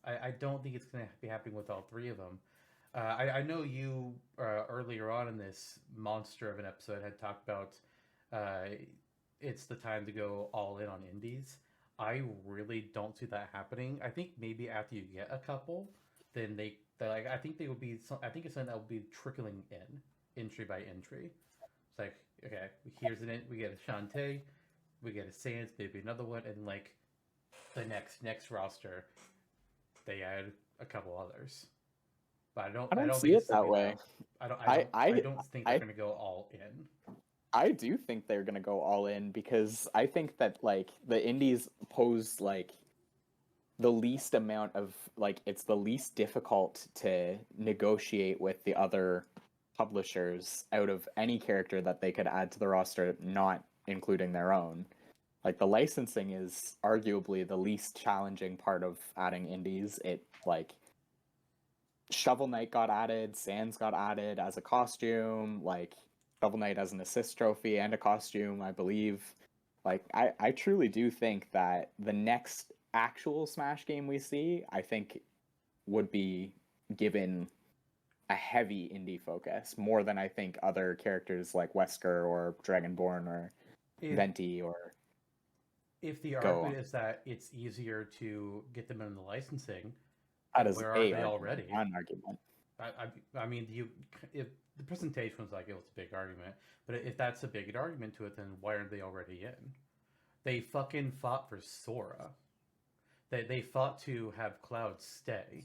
I don't think it's going to be happening with all 3 of them. I know you earlier on in this monster of an episode had talked about it's the time to go all in on indies. I really don't see that happening. I think maybe after you get a couple, then I think they would be. I think it's something that will be trickling in entry by entry. It's like, okay, here's we get a Shantae, we get a Sans, maybe another one, and like the next roster, they add a couple others. But I don't see it that way. I don't think they're gonna go all in. I do think they're gonna go all in because I think that like the indies pose like the least amount of it's the least difficult to negotiate with the other publishers out of any character that they could add to the roster, not including their own. Like the licensing is arguably the least challenging part of adding indies. It Shovel Knight got added, Sans got added as a costume, like Shovel Knight as an assist trophy and a costume, I believe. Like I truly do think that the next actual Smash game we see, I think would be given a heavy indie focus, more than I think other characters like Wesker or Dragonborn or If, Venti or if the Go argument on. is that it's easier to get them in the licensing, that then is where a aren't they argument, already? an argument. I mean, if the presentation was like it was a big argument, but if that's a big argument to it, then why aren't they already in? They fucking fought for Sora. They fought to have Cloud stay,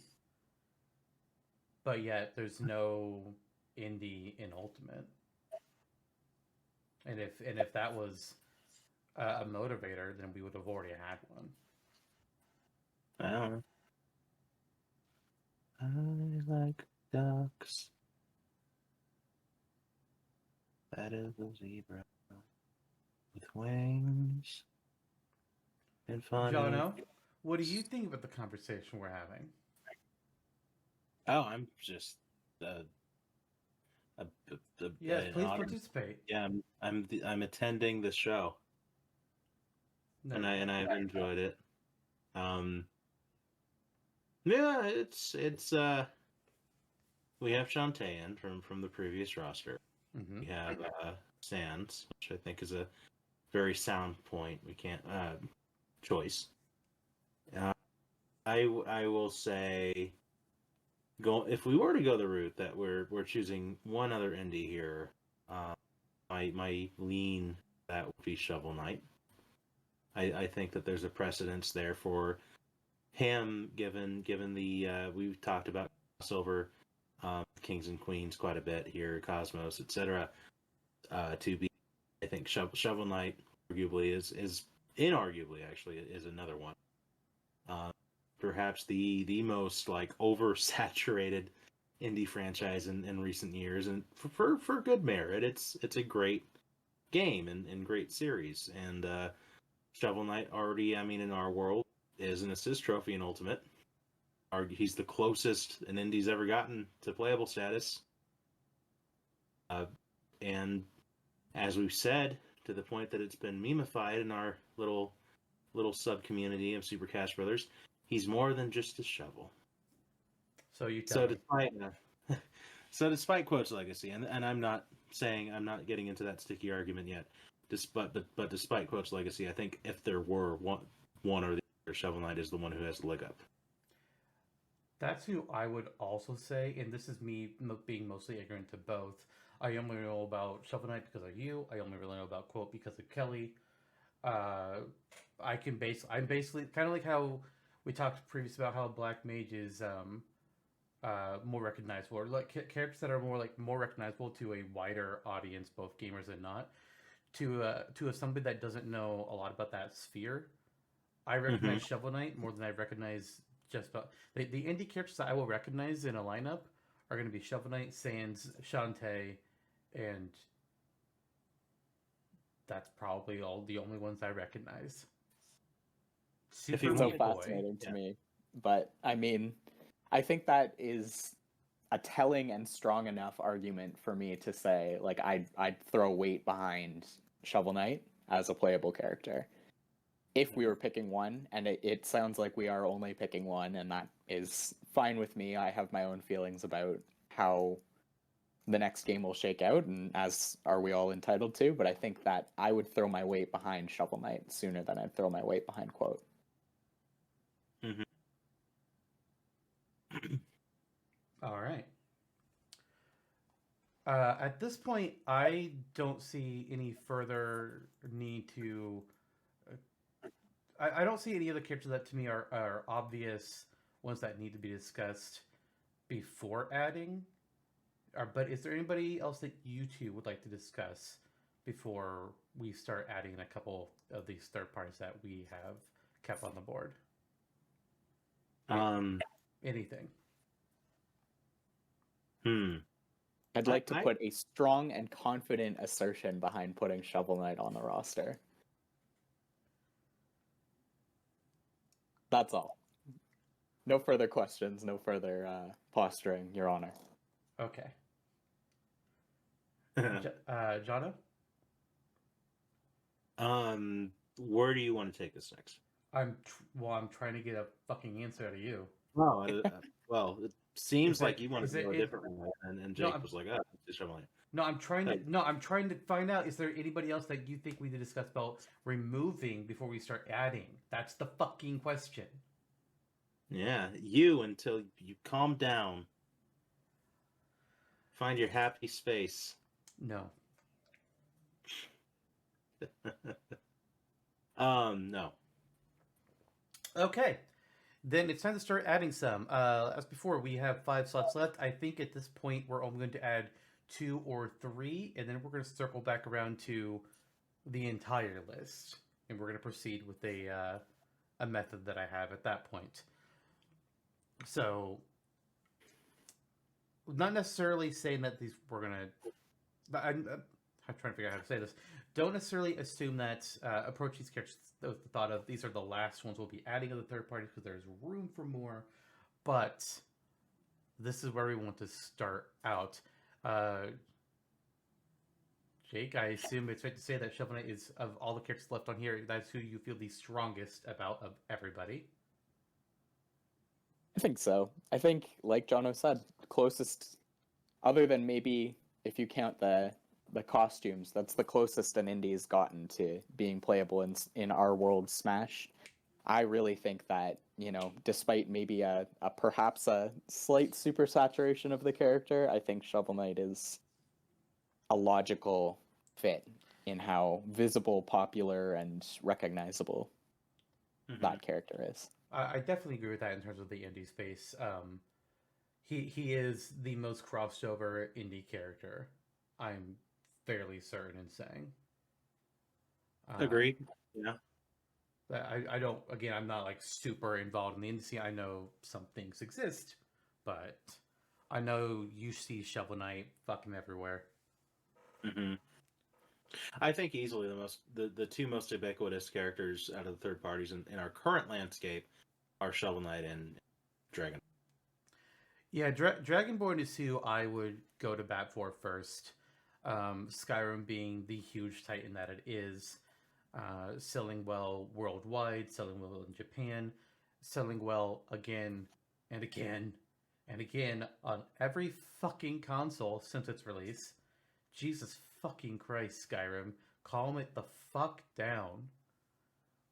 but yet there's no indie in Ultimate. And if that was a motivator, then we would have already had one. I don't know. I like ducks. That is a zebra with wings and funny. Jonno, what do you think about the conversation we're having? Oh, I'm just Yes, an please honor. participate. Yeah, I'm attending the show, No, and I've enjoyed it. Yeah, it's we have Shantae from the previous roster. Mhm. We have Sans, which I think is a very sound point. We can't choice. I will say, if we were to go the route that we're choosing one other indie here, my lean that would be Shovel Knight. I think that there's a precedence there for him, given the we've talked about crossover, Kings and Queens quite a bit here, KOS-MOS, etc. To be, I think Shovel Knight arguably is inarguably actually is another one. Perhaps the most like oversaturated indie franchise in recent years, and for good merit. It's a great game and great series. And Shovel Knight already, I mean, in our world, is an assist trophy in Ultimate. He's the closest an indie's ever gotten to playable status. And as we've said, to the point that it's been memeified in our little sub community of Super Cash Brothers, he's more than just a shovel. So you tell me. Despite Quote's legacy, and I'm not getting into that sticky argument yet. But despite Quote's legacy, I think if there were one or the other, Shovel Knight is the one who has the leg up. That's who I would also say, and this is me being mostly ignorant to both. I only know about Shovel Knight because of you. I only really know about Quote because of Kelly. I'm basically kind of like how we talked previously about how Black Mage is more recognizable, or like characters that are more recognizable to a wider audience, both gamers and not. To somebody that doesn't know a lot about that sphere, I recognize Shovel Knight more than I recognize just about the indie characters that I will recognize in a lineup are going to be Shovel Knight, Sans, Shantae, and that's probably all the only ones I recognize. It's Super so Meat Boy. fascinating to me. But I mean, I think that is a telling and strong enough argument for me to say, like, I'd throw weight behind Shovel Knight as a playable character if we were picking one, and it sounds like we are only picking one, and that is fine with me. I have my own feelings about how the next game will shake out, and as are we all entitled to, but I think that I would throw my weight behind Shovel Knight sooner than I'd throw my weight behind Quote. All right. At this point, I don't see any further need to. I don't see any other characters that to me are obvious ones that need to be discussed before adding. But is there anybody else that you two would like to discuss before we start adding a couple of these third parties that we have kept on the board? Anything? I'd like to put a strong and confident assertion behind putting Shovel Knight on the roster. That's all. No further questions. No further posturing, Your Honor. Okay. Jonno? Where do you want to take this next? I'm trying to get a fucking answer out of you. Oh, well, it seems Is it- like you wanted is to it- go a it- different way, and No, Jake I'm- was like, "Oh, it's Shovel Knight." No, I'm trying to Hey. I'm trying to find out, is there anybody else that you think we need to discuss about removing before we start adding? That's the fucking question. Yeah, you until you calm down, find your happy space. No. No. Okay. Then it's time to start adding some. As before, we have 5 slots left. I think at this point we're only going to add 2 or 3, and then we're going to circle back around to the entire list, and we're going to proceed with a method that I have at that point. So, not necessarily saying that these we're going to. I'm trying to figure out how to say this. Don't necessarily assume that approach these characters with the thought of these are the last ones we'll be adding of the third parties because there's room for more. But this is where we want to start out. Jake, I assume it's right to say that Shovel Knight is, of all the characters left on here, that's who you feel the strongest about of everybody. I think so. I think, like Jonno said, closest, other than maybe if you count the costumes, that's the closest an indie's gotten to being playable in our world Smash. I really think that, you know, despite maybe perhaps a slight super saturation of the character, I think Shovel Knight is a logical fit in how visible, popular, and recognizable that character is. I definitely agree with that in terms of the indie space. He is the most crossed over indie character, I'm fairly certain in saying. Agreed. Yeah. I don't, again, I'm not like super involved in the indie scene. I know some things exist, but I know you see Shovel Knight fucking everywhere. Mm-hmm. I think easily the two most ubiquitous characters out of the third parties in our current landscape are Shovel Knight and Dragon. Yeah, Dragonborn is who I would go to bat for first. Skyrim being the huge titan that it is, selling well worldwide, selling well in Japan, selling well again and again and again on every fucking console since its release. Jesus fucking Christ, Skyrim. Calm it the fuck down.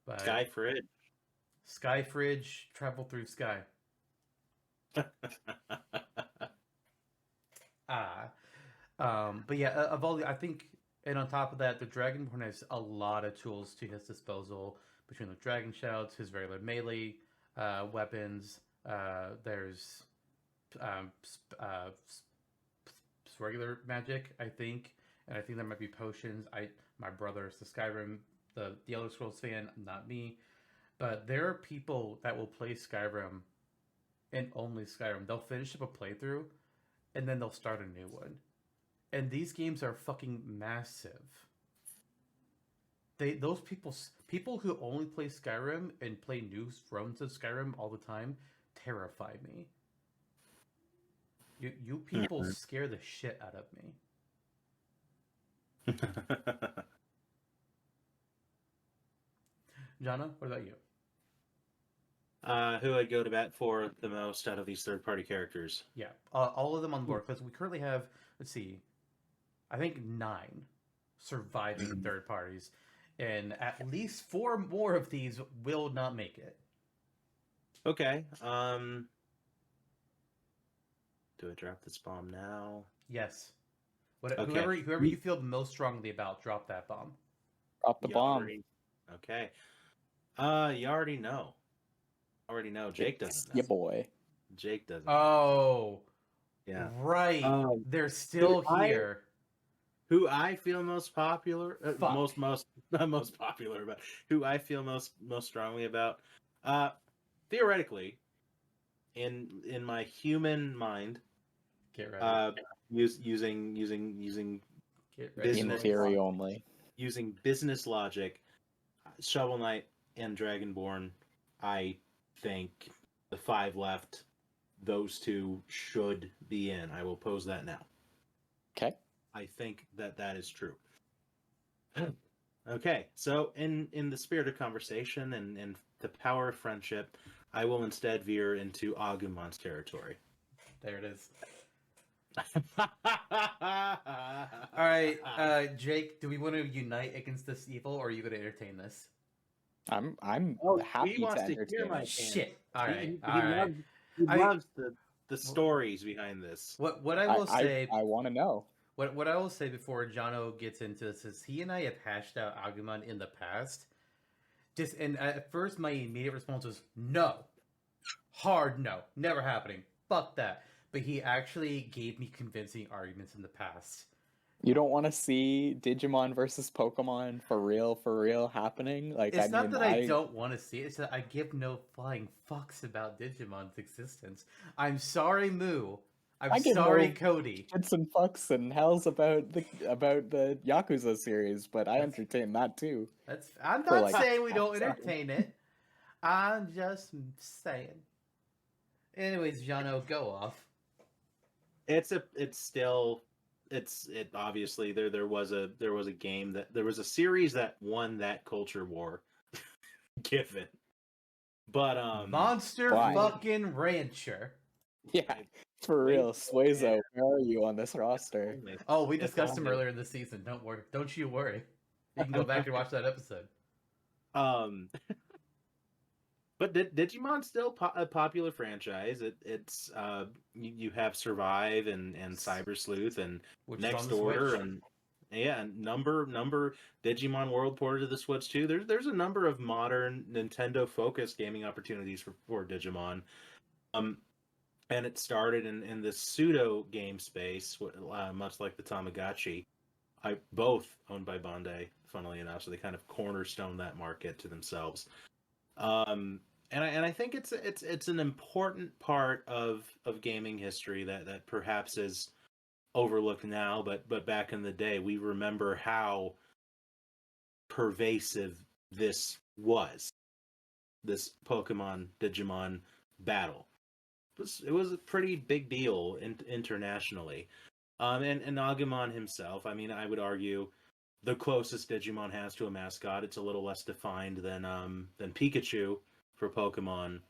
But Sky Fridge, travel through sky. But yeah, of all the, I think, and on top of that, the Dragonborn has a lot of tools to his disposal between the Dragon Shouts, his regular melee weapons. There's regular magic, I think, and I think there might be potions. My brother is the Skyrim, the Elder Scrolls fan, not me, but there are people that will play Skyrim and only Skyrim. They'll finish up a playthrough and then they'll start a new one. And these games are fucking massive. Those people who only play Skyrim and play new runs of Skyrim all the time terrify me. You people scare the shit out of me. Jonno, what about you? Who I'd go to bat for the most out of these third-party characters? Yeah, all of them on board, because we currently have, let's see, I think 9 surviving third parties, and at least 4 more of these will not make it. Okay. Do I drop this bomb now? Yes. Okay. Whoever you feel most strongly about, drop that bomb. Drop the bomb. Okay. You already know. Jake doesn't know. Yeah, boy. Jake doesn't. Oh. Yeah. Right. They're still here. Who I feel most popular, Fuck. not most popular, but who I feel most strongly about. Theoretically, in my human mind, Get ready. using Get ready. In business theory only. using business logic, Shovel Knight and Dragonborn, I think the 5 left, those 2 should be in. I will pose that now. Okay. I think that is true. Okay, so in the spirit of conversation and the power of friendship, I will instead veer into Agumon's territory. There it is. All right, Jake, do we want to unite against this evil, or are you going to entertain this? I'm Oh, happy he wants to to hear entertain my it. Shit. All right, He all right. loves the stories behind this. What I will say. I want to know. What I will say before Jonno gets into this is he and I have hashed out Agumon in the past. And at first my immediate response was no. Hard no. Never happening. Fuck that. But he actually gave me convincing arguments in the past. You don't want to see Digimon versus Pokemon for real happening? Like, It's not that I don't want to see it, it's that I give no flying fucks about Digimon's existence. I'm sorry, Moo. I'm sorry, Cody. It's and fucks and hells about the Yakuza series, but I entertain that too. I'm not saying we don't entertain it. I'm just saying. Anyways, Jonno, go off. Obviously there was a game there was a series that won that culture war. Given. But Monster fucking Rancher. Yeah, for real. Suezo, where are you on this roster? Oh, we discussed him earlier in the season. Don't you worry. You can go back and watch that episode. But Digimon's still a popular franchise. It's you have Survive and Cyber Sleuth and Next Order and number Digimon World ported to the Switch too. There's a number of modern Nintendo focused gaming opportunities for Digimon. And it started in this pseudo game space, much like the Tamagotchi. Both owned by Bandai, funnily enough, so they kind of cornerstone that market to themselves. And I think it's an important part of gaming history that perhaps is overlooked now, but back in the day, we remember how pervasive this was. This Pokemon Digimon battle. It was a pretty big deal internationally. And Agumon himself, I mean, I would argue the closest Digimon has to a mascot. It's a little less defined than Pikachu for Pokemon,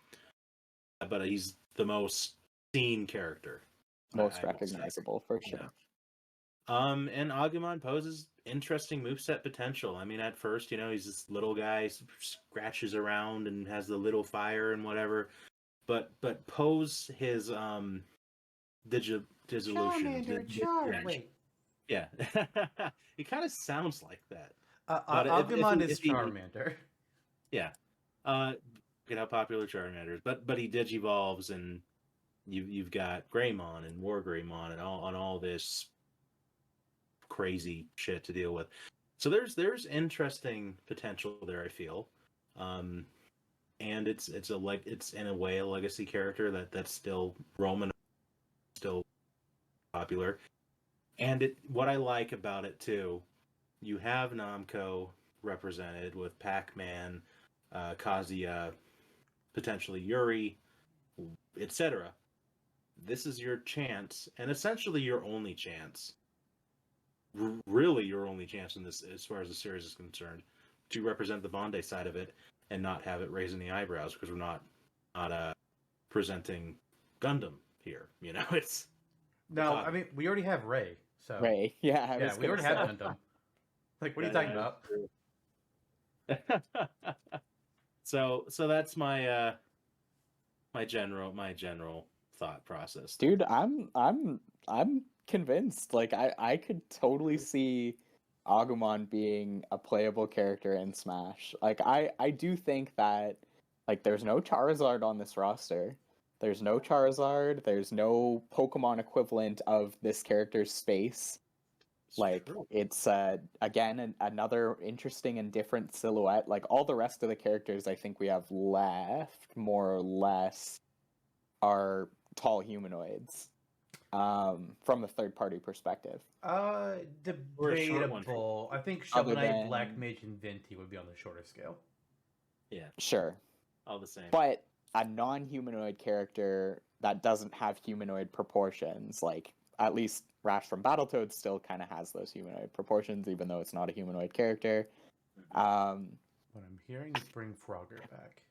but he's the most seen character, most recognizable for sure. Yeah. And Agumon poses interesting moveset potential. I mean, at first, he's this little guy, scratches around and has the little fire and whatever, but pose his dissolution. Wait. Yeah, it kind of sounds like that. Agumon is Charmander. Yeah, look at how popular Charmander is. But he digivolves, and you've got Greymon and Wargreymon and all this crazy shit to deal with. So there's interesting potential there, I feel, and it's in a way a legacy character that's still roaming, still popular. And what I like about it too, you have Namco represented with Pac-Man, Kazuya, potentially Yuri, etc. This is your chance, and essentially your only chance, really your only chance in this, as far as the series is concerned, to represent the Bandai side of it and not have it raising the eyebrows, because we're not presenting Gundam here. It's no. I mean, we already have Ray. So Ray, yeah, we already have Gundam. Like, what are you talking about? So that's my my general thought process. Dude, I'm convinced. Like, I could totally see Agumon being a playable character in Smash. Like, I do think that, like, there's no Charizard on this roster. There's no Charizard. There's no Pokemon equivalent of this character's space. Like, it's, again, another interesting and different silhouette. Like, all the rest of the characters I think we have left, more or less, are tall humanoids. From the third-party perspective. Debatable. I think Shovel Knight, Black Mage, and Venti would be on the shorter scale. Yeah. Sure. All the same. But a non-humanoid character that doesn't have humanoid proportions. Like, at least Rash from Battletoads still kind of has those humanoid proportions, even though it's not a humanoid character. What I'm hearing is bring Frogger back.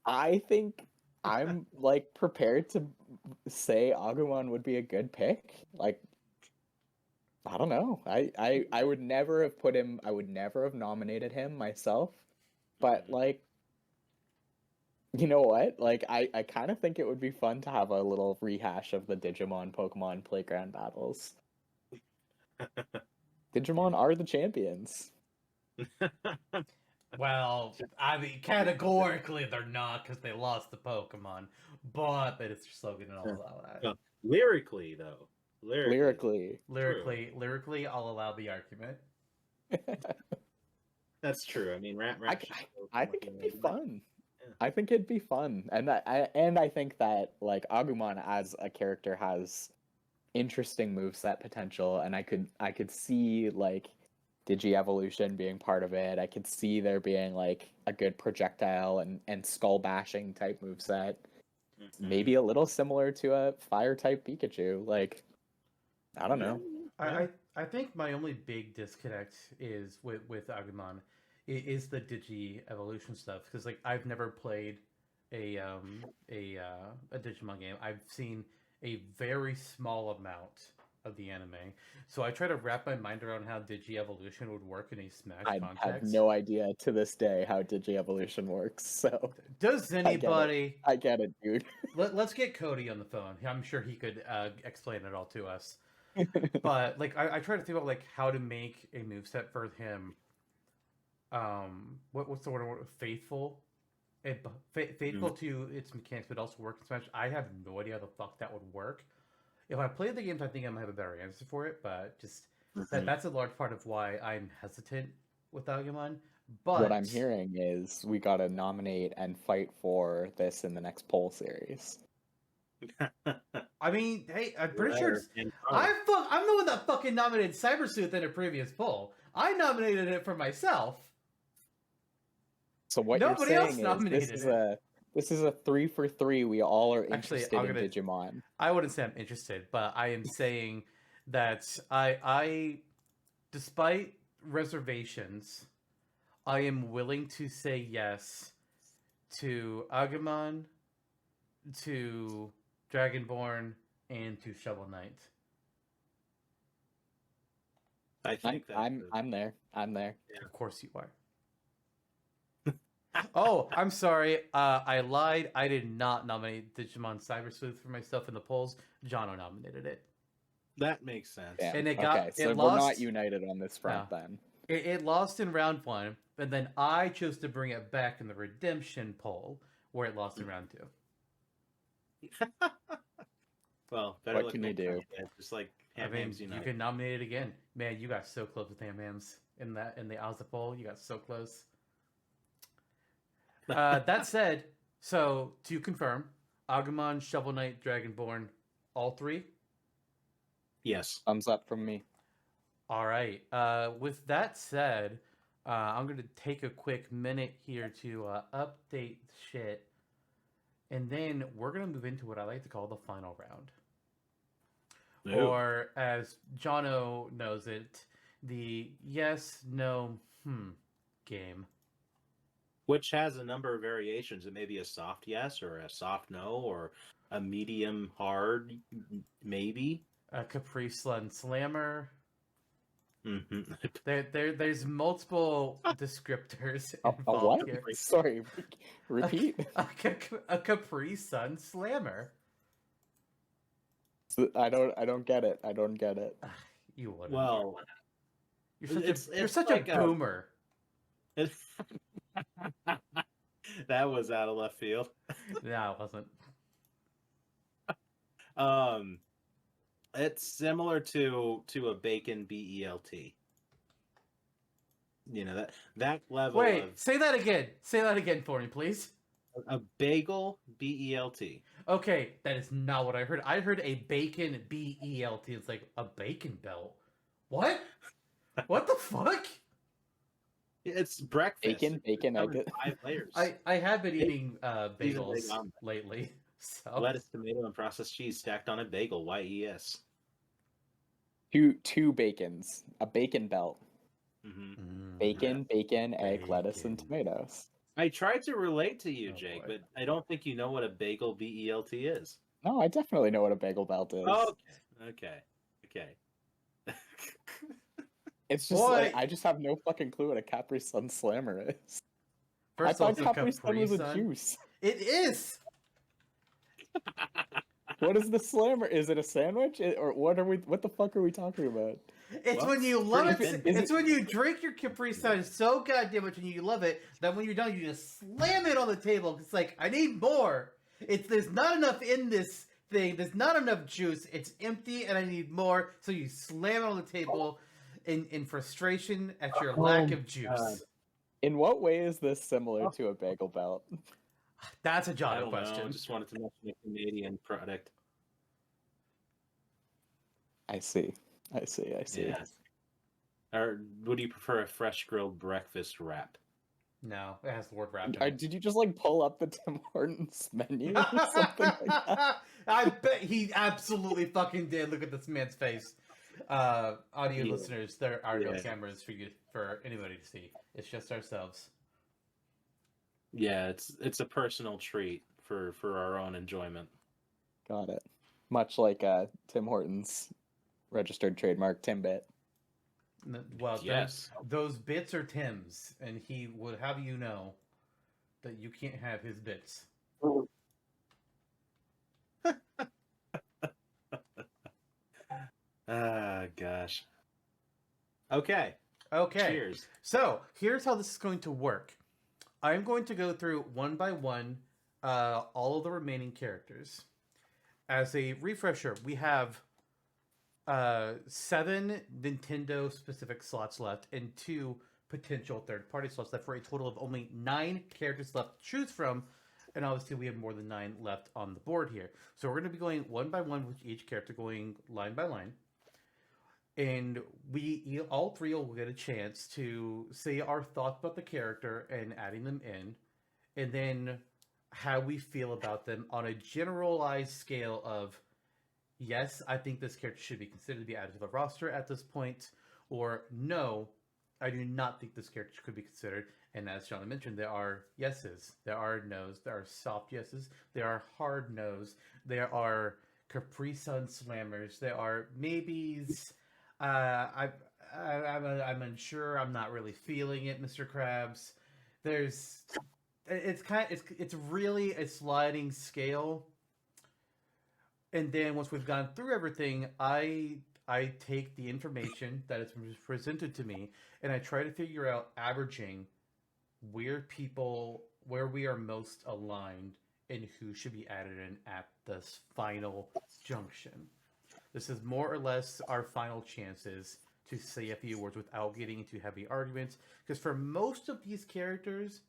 I think I'm like prepared to say Agumon would be a good pick. Like, I don't know. I would never have put him. I would never have nominated him myself. But like, you know what? Like, I kind of think it would be fun to have a little rehash of the Digimon Pokemon playground battles. Digimon are the champions. Well, I mean, categorically they're not because they lost the Pokemon, but it's your slogan and all of that. Lyrically, though. Lyrically. Lyrically, I'll allow the argument. That's true. I mean, I think it'd be fun. Yeah. I think it'd be fun, and I think that like Agumon as a character has interesting moveset potential, and I could see like Digi-Evolution being part of it. I could see there being like a good projectile and skull bashing type moveset. Maybe a little similar to a fire type Pikachu. Like, I don't know. I think my only big disconnect is with Agumon is the Digi-Evolution stuff, because like I've never played a Digimon game. I've seen a very small amount of the anime, so I try to wrap my mind around how Digi-Evolution would work in a Smash context. I have no idea to this day how Digi-Evolution works. So does anybody? I get it, dude. Let's get Cody on the phone. I'm sure he could explain it all to us. But like I try to think about like how to make a moveset for him. What's the word? Faithful. Faithful to its mechanics, but also work in Smash. I have no idea how the fuck that would work. If I played the games, I think I might have a better answer for it. But just that's a large part of why I'm hesitant with Agumon. But what I'm hearing is we gotta nominate and fight for this in the next poll series. I mean, hey, I'm pretty sure I'm the one that fucking nominated Cybersleuth in a previous poll. I nominated it for myself. So what Nobody you're else saying nominated is it. this is a 3 for 3. We all are Actually, interested in Digimon. I wouldn't say I'm interested, but I am saying that I despite reservations, I am willing to say yes to Agumon, to Dragonborn, and to Shovel Knight. I think I'm there. I'm there. Yeah. Of course you are. Oh, I'm sorry. I lied. I did not nominate Digimon Cybersleuth for myself in the polls. Jonno nominated it. That makes sense. Damn. And it okay, so it we're lost. not united on this front then. It lost in round 1, and then I chose to bring it back in the redemption poll, where it lost in round 2. Well, better What luck can you next do? time, guys. Just like I Ham mean, Hams you Unite. can nominate it again. Man, you got so close with Ham Hams in the Ozza poll. You got so close. That said, so to confirm, Agumon, Shovel Knight, Dragonborn, all 3? Yes. Thumbs up from me. All right. With that said, I'm going to take a quick minute here to update shit. And then we're going to move into what I like to call the final round. Ooh. Or as Jonno knows it, the yes, no, game. Which has a number of variations. It may be a soft yes or a soft no or a medium hard maybe. A Capri Sun Slammer. Mm-hmm. There's multiple descriptors A involved what? here. Sorry, repeat. A Capri Sun Slammer. I don't get it. I don't get it. You wouldn't. Well, you're such like a boomer. That was out of left field. No, it wasn't. It's similar to a bacon BELT. You know that level. Wait, of say that again. Say that again for me, please. a bagel BELT. Okay, that is not what I heard. I heard a bacon BELT. It's like a bacon belt. What? What the fuck? It's breakfast. Bacon, Come in egg. 5 layers. I have been eating He's a bagels big omelet. lately, so Lettuce, tomato, and processed cheese stacked on a bagel. YES. Two bacons, a bacon belt. Mm-hmm. Bacon, egg, lettuce, and Bacon. tomatoes. I tried to relate to you, Oh, Jake, boy. but I don't think you know what a bagel BELT is. No, I definitely know what a bagel belt is. Okay. It's just Boy. like I just have no fucking clue what a Capri Sun Slammer is. I first thought off, the Capri Sun was a Sun. juice. It is. What is the Slammer? Is it a sandwich? Or what are we? What the fuck are we talking about? It's Well, when you love it. pretty It's when you drink your Capri Sun so goddamn much and you love it that when you're done, you just slam it on the table. It's like, I need more. There's not enough in this thing. There's not enough juice. It's empty and I need more. So you slam it on the table in frustration at your lack of juice. God. In what way is this similar to a bagel belt? That's a I Jonno don't question. know. I just wanted to mention a Canadian product. I see. Yeah. Or would you prefer a fresh grilled breakfast wrap? No, it has the word wrapped in it. Did you just like pull up the Tim Hortons menu or something like that? I bet he absolutely fucking did. Look at this man's face. Audio Yeah. listeners, there are no Yeah. cameras for anybody to see. It's just ourselves. Yeah, it's a personal treat for our own enjoyment. Got it. Much like Tim Hortons registered trademark Timbit. Well, Yes. those bits are Tim's, and he would have you know that you can't have his bits. Ah, gosh. Okay. Okay. Cheers. So here's how this is going to work. I'm going to go through one by one all of the remaining characters. As a refresher, we have 7 Nintendo specific slots left and 2 potential third-party slots left for a total of only 9 characters left to choose from. And obviously we have more than 9 left on the board here. So we're going to be going one by one with each character, going line by line. And we all 3 will get a chance to say our thoughts about the character and adding them in. And then how we feel about them on a generalized scale of, yes, I think this character should be considered to be added to the roster at this point, or no, I do not think this character could be considered. And as Jonno mentioned, there are yeses, there are nos, there are soft yeses, there are hard nos, there are Capri Sun slammers, there are maybes. I'm unsure. I'm not really feeling it, Mr. Krabs. It's really a sliding scale. And then once we've gone through everything, I take the information that is presented to me and I try to figure out averaging where we are most aligned and who should be added in at this final junction. This is more or less our final chances to say a few words without getting into heavy arguments. Because for most of these characters,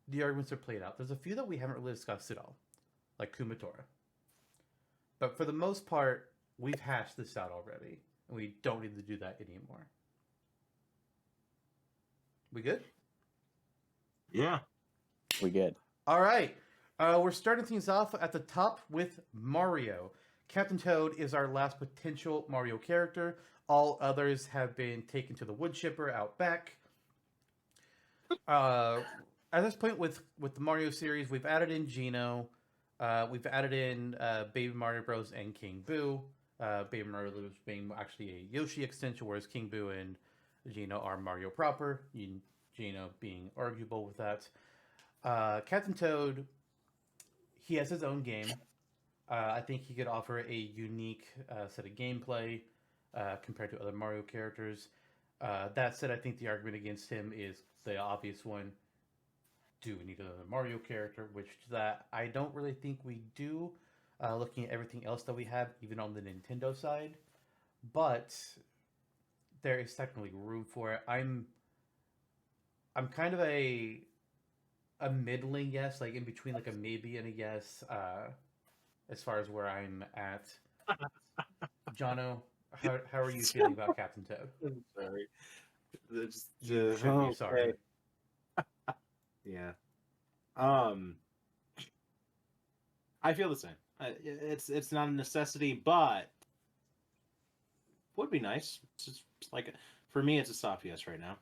the arguments are played out. There's a few that we haven't really discussed at all, like Kumatora. But for the most part, we've hashed this out already, and we don't need to do that anymore. We good? Yeah. We good. All right. We're starting things off at the top with Mario. Captain Toad is our last potential Mario character. All others have been taken to the wood chipper out back. At this point with the Mario series, we've added in Geno. We've added in Baby Mario Bros. And King Boo. Baby Mario Bros. Being actually a Yoshi extension, whereas King Boo and Geno are Mario proper. Geno being arguable with that. Captain Toad, he has his own game. I think he could offer a unique set of gameplay compared to other Mario characters. That said, I think the argument against him is the obvious one. Do we need another Mario character? Which that I don't really think we do, looking at everything else that we have, even on the Nintendo side. But there is technically room for it. I'm kind of a middling yes, like in between like a maybe and a yes. As far as where I'm at. Jono, how are you feeling about Captain Toad? I'm sorry. You should be sorry. Yeah. I feel the same. It's not a necessity, but would be nice. It's just like for me, it's a soft yes right now.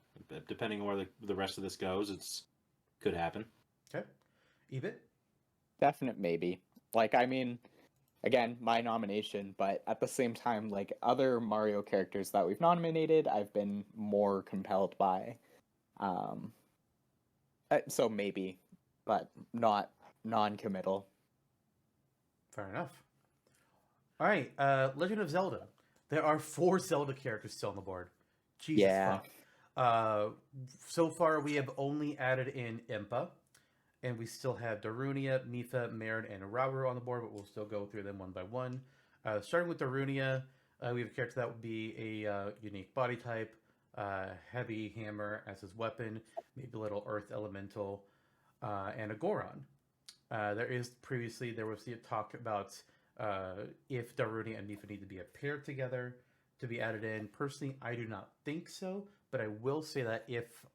Depending on where the rest of this goes, it's could happen. Okay. Eebit? Definite maybe. Like, I mean, again, my nomination, but at the same time, like other Mario characters that we've nominated, I've been more compelled by. So maybe, but not non-committal. Fair enough. All right, Legend of Zelda. There are 4 Zelda characters still on the board. Jesus Yeah. fuck. So far, we have only added in Impa, and we still have Darunia, Mipha, Marin, and Rauru on the board, but we'll still go through them one by one. Starting with Darunia, we have a character that would be a unique body type, heavy hammer as his weapon, maybe a little earth elemental, and a Goron. There was the talk about if Darunia and Mipha need to be paired together to be added in. Personally, I do not think so, but I will say that if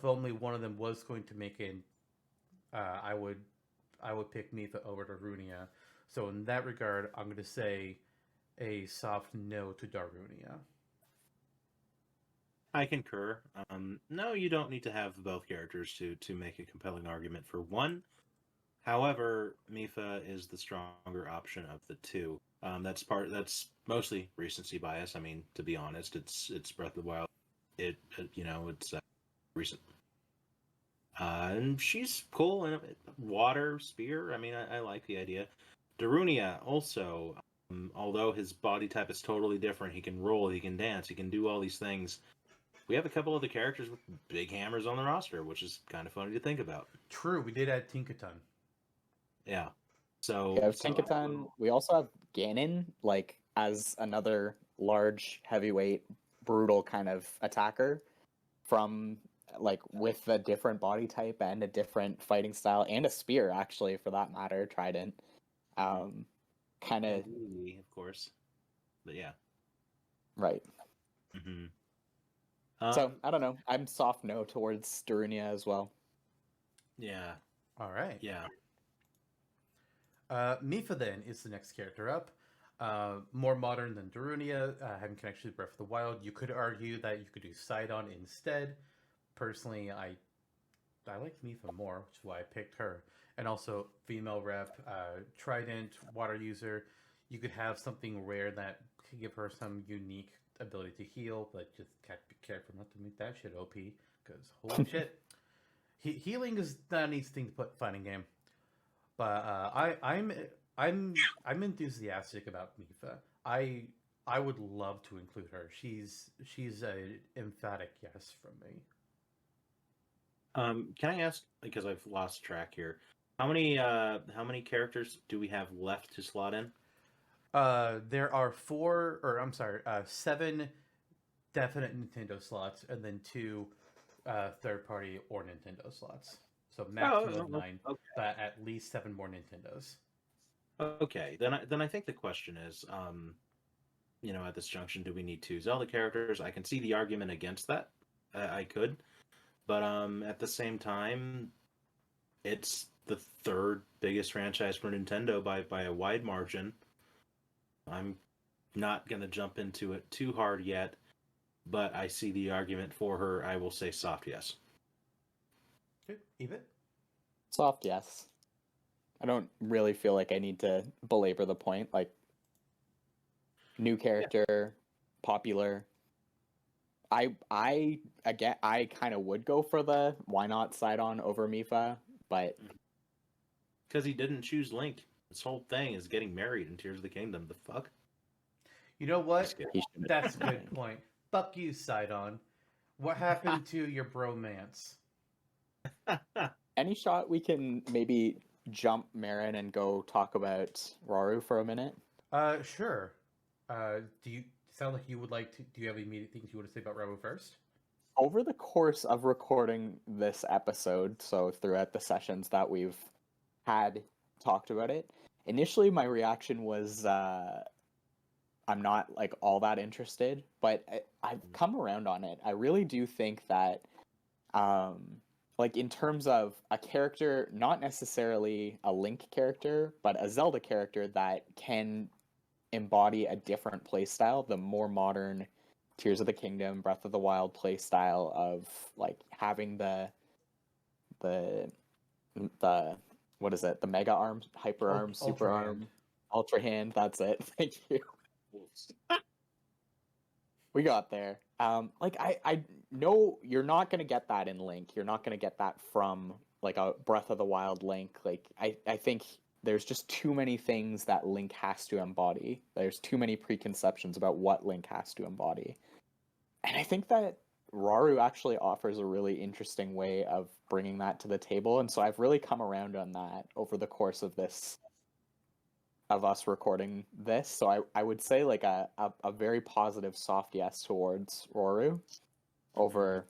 only one of them was going to make it, I would pick Mipha over Darunia. So in that regard, I'm going to say a soft no to Darunia. I concur. No, you don't need to have both characters to make a compelling argument for one. However, Mipha is the stronger option of the two. That's mostly recency bias. I mean, to be honest, it's Breath of the Wild. It's recent. And she's cool. And water spear. I mean, I like the idea. Darunia also, although his body type is totally different, he can roll, he can dance, he can do all these things. We have a couple of the characters with big hammers on the roster, which is kind of funny to think about. True, we did add Tinkaton. Yeah. So we have Tinkaton. We also have Ganon, like as another large, heavyweight, brutal kind of attacker from like with a different body type and a different fighting style and a spear, actually, for that matter, trident. Kind of, of course, but yeah, right. Mm-hmm. So I don't know. I'm soft no towards Darunia as well. Yeah. All right. Yeah. Mipha then is the next character up. More modern than Darunia, having connection to Breath of the Wild. You could argue that you could do Sidon instead. Personally, I like Mipha more, which is why I picked her. And also, female rep, trident, water user. You could have something rare that could give her some unique ability to heal, but just be careful not to make that shit OP, because holy shit. Healing is not an easy thing to put in a fighting game. But I'm enthusiastic about Mipha. I would love to include her. She's an emphatic yes from me. Can I ask, because I've lost track here, how many characters do we have left to slot in? There are 7 definite Nintendo slots, and then 2 third-party or Nintendo slots. So maximum of 9, okay. but at least 7 more Nintendos. Okay, then I think the question is, at this junction, do we need 2 Zelda characters? I can see the argument against that. I could, but at the same time, it's the 3rd biggest franchise for Nintendo by a wide margin. I'm not gonna jump into it too hard yet, but I see the argument for her. I will say soft yes. Okay, Eebit? Soft yes. I don't really feel like I need to belabor the point. Like, new character, popular. I kind of would go for the why not Sidon over Mipha, but because he didn't choose Link. This whole thing is getting married in Tears of the Kingdom. The fuck? You know what? he shouldn't. That's a good point. Fuck you, Sidon. What happened to your bromance? Any shot we can maybe jump Marin and go talk about Rauru for a minute? Sure. Do you sound like you would like to? Do you have immediate things you want to say about Rauru first? Over the course of recording this episode, so throughout the sessions that we've had talked about it, initially my reaction was I'm not like all that interested, but I've come around on it. I really do think that like in terms of a character, not necessarily a Link character, but a Zelda character that can embody a different playstyle, the more modern Tears of the Kingdom, Breath of the Wild playstyle of like having the what is it? The Mega Arm, Hyper Arm, Super Ultra Arm, Hand. Ultra Hand. That's it. Thank you. We got there. Like I know you're not gonna get that in Link. You're not gonna get that from like a Breath of the Wild Link. Like I think there's just too many things that Link has to embody. There's too many preconceptions about what Link has to embody. And I think that Raru actually offers a really interesting way of bringing that to the table. And so I've really come around on that over the course of us recording this. So I would say like a very positive soft yes towards Raru over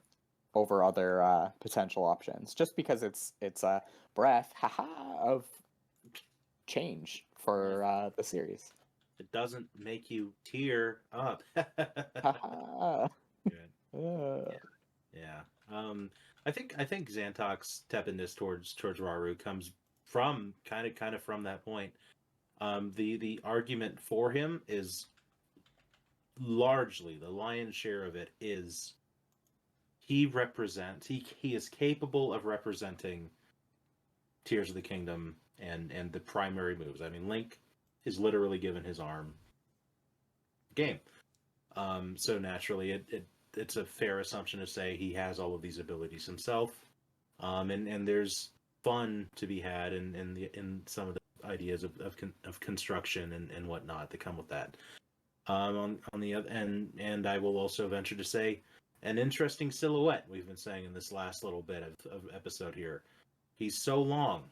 other potential options, just because it's a breath of change for the series. It doesn't make you tear up. Good. Yeah. I think Zantok's tepidness towards Raru comes from kind of from that point. The argument for him is largely, the lion's share of it is he is capable of representing Tears of the Kingdom and the primary moves. I mean, Link is literally given his arm game. So naturally it's a fair assumption to say he has all of these abilities himself. And there's fun to be had in some of the ideas of construction and whatnot that come with that. On the other and I will also venture to say an interesting silhouette we've been saying in this last little bit of episode here. He's so long.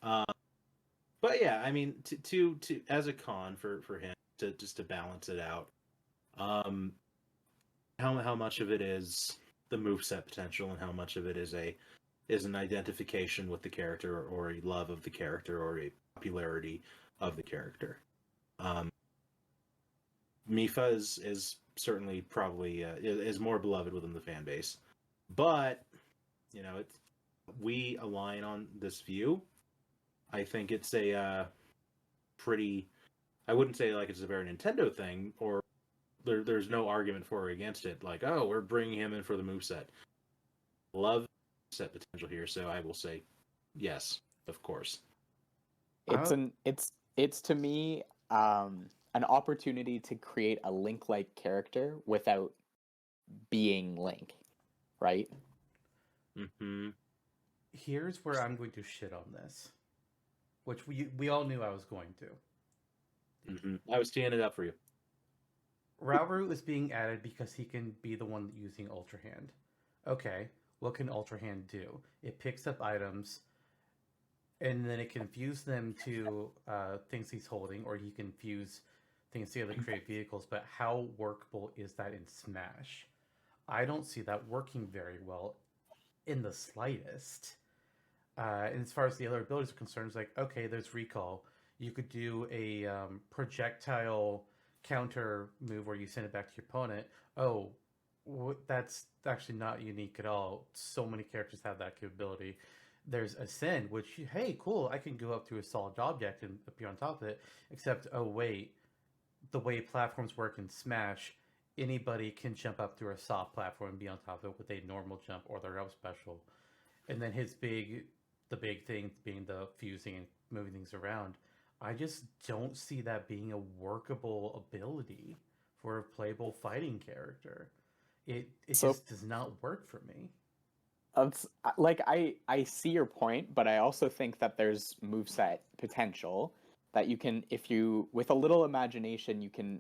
But yeah, I mean to as a con for him to just to balance it out. How much of it is the moveset potential and how much of it is an identification with the character or a love of the character or a popularity of the character. Mipha is certainly probably is more beloved within the fan base, but you know we align on this view. I think it's a pretty. I wouldn't say like it's a very Nintendo thing, or there's no argument for or against it. Like, oh, we're bringing him in for the moveset. Love set potential here, so I will say yes, of course. It's to me an opportunity to create a Link-like character without being Link, right? Mm-hmm. Here's where I'm going to shit on this, which we all knew I was going to. Mm-hmm. I was teeing it up for you. Rauru is being added because he can be the one using Ultra Hand. Okay, what can Ultra Hand do? It picks up items, and then it can fuse them to things he's holding, or he can fuse things together to create vehicles. But how workable is that in Smash? I don't see that working very well in the slightest. And as far as the other abilities are concerned, it's like, okay, there's recall. You could do a projectile counter move where you send it back to your opponent. Oh, that's actually not unique at all. So many characters have that capability. There's Ascend, which, hey, cool, I can go up to a solid object and appear on top of it, except, oh, wait, the way platforms work in Smash, anybody can jump up through a soft platform and be on top of it with a normal jump or their up special. And then the big thing being the fusing and moving things around. I just don't see that being a workable ability for a playable fighting character. It just does not work for me. Like I see your point, but I also think that there's moveset potential that you can, if you with a little imagination, you can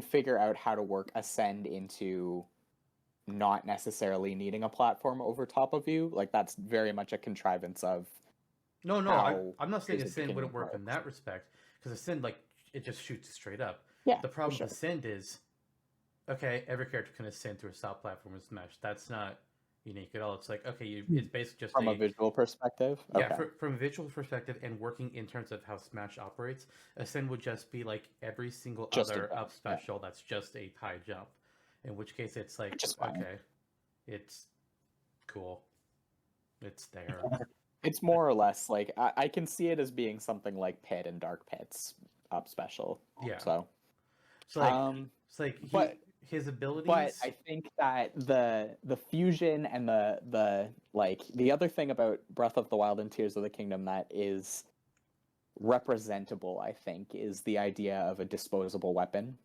figure out how to work Ascend into not necessarily needing a platform over top of you. Like that's very much a contrivance of. No, I'm not saying Ascend wouldn't work in that respect, because Ascend, like, it just shoots straight up. Yeah, the problem with Ascend is, okay, every character can ascend through a soft platform in Smash. That's not unique at all. It's like, okay, it's basically just from a visual perspective. Yeah, okay. From a visual perspective and working in terms of how Smash operates, Ascend would just be like every single Just other up special that's just a high jump. In which case, it's like, okay, it's cool. It's there. It's more or less like I can see it as being something like Pit and Dark Pit's up special. Yeah. So So it's like his abilities. But I think that the fusion and the like the other thing about Breath of the Wild and Tears of the Kingdom that is representable, I think, is the idea of a disposable weapon.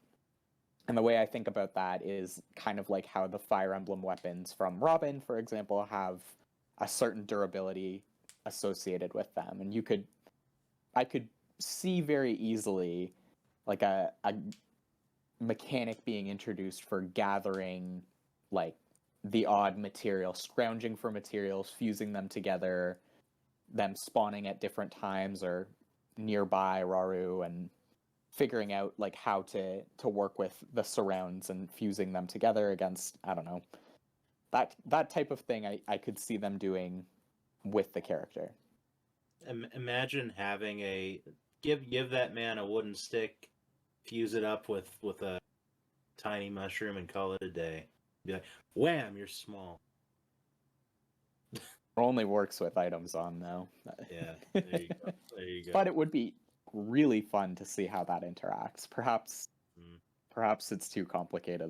And the way I think about that is kind of like how the Fire Emblem weapons from Robin, for example, have a certain durability associated with them. And I could see very easily like a mechanic being introduced for gathering like the odd material, scrounging for materials, fusing them together, them spawning at different times or nearby Rauru, and figuring out like how to work with the surrounds and fusing them together against, I don't know, that type of thing I could see them doing with the character. Imagine having give that man a wooden stick, fuse it up with a tiny mushroom, and call it a day. Be like, wham, you're small. It only works with items on though. Yeah, there you go. There you go. But it would be really fun to see how that interacts. Perhaps it's too complicated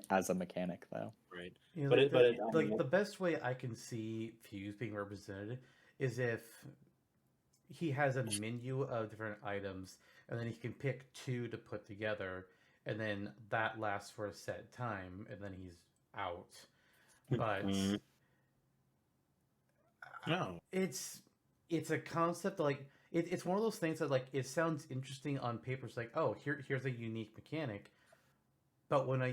as a mechanic though. Right. You know, But the best way I can see Fuse being represented is if he has a menu of different items, and then he can pick 2 to put together, and then that lasts for a set time, and then he's out. But no, it's a concept like it's one of those things that like it sounds interesting on paper. It's like, oh, here's a unique mechanic, but when I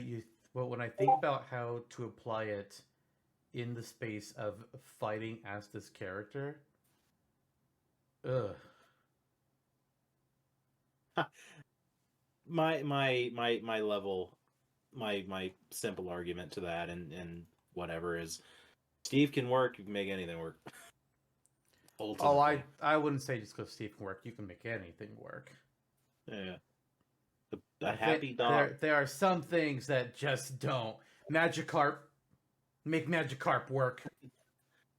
think about how to apply it in the space of fighting as this character, ugh. my level, my simple argument to that and whatever is, Steve can work. You can make anything work. Oh, I wouldn't say just because Steve can work, you can make anything work. Yeah. A happy dog. There are some things that just don't. Magikarp, make Magikarp work.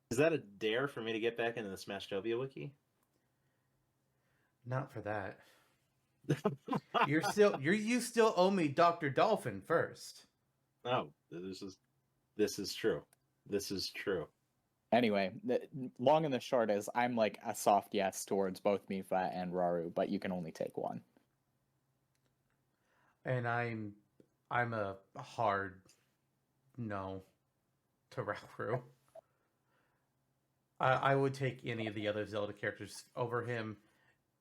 Is that a dare for me to get back into the Smashtopia wiki? Not for that. You still owe me Dr. Dolphin first. No, this is true. This is true. Anyway, the long and the short is I'm like a soft yes towards both Mifa and Rauru, but you can only take one. And I'm a hard no to Rauru. I would take any of the other Zelda characters over him,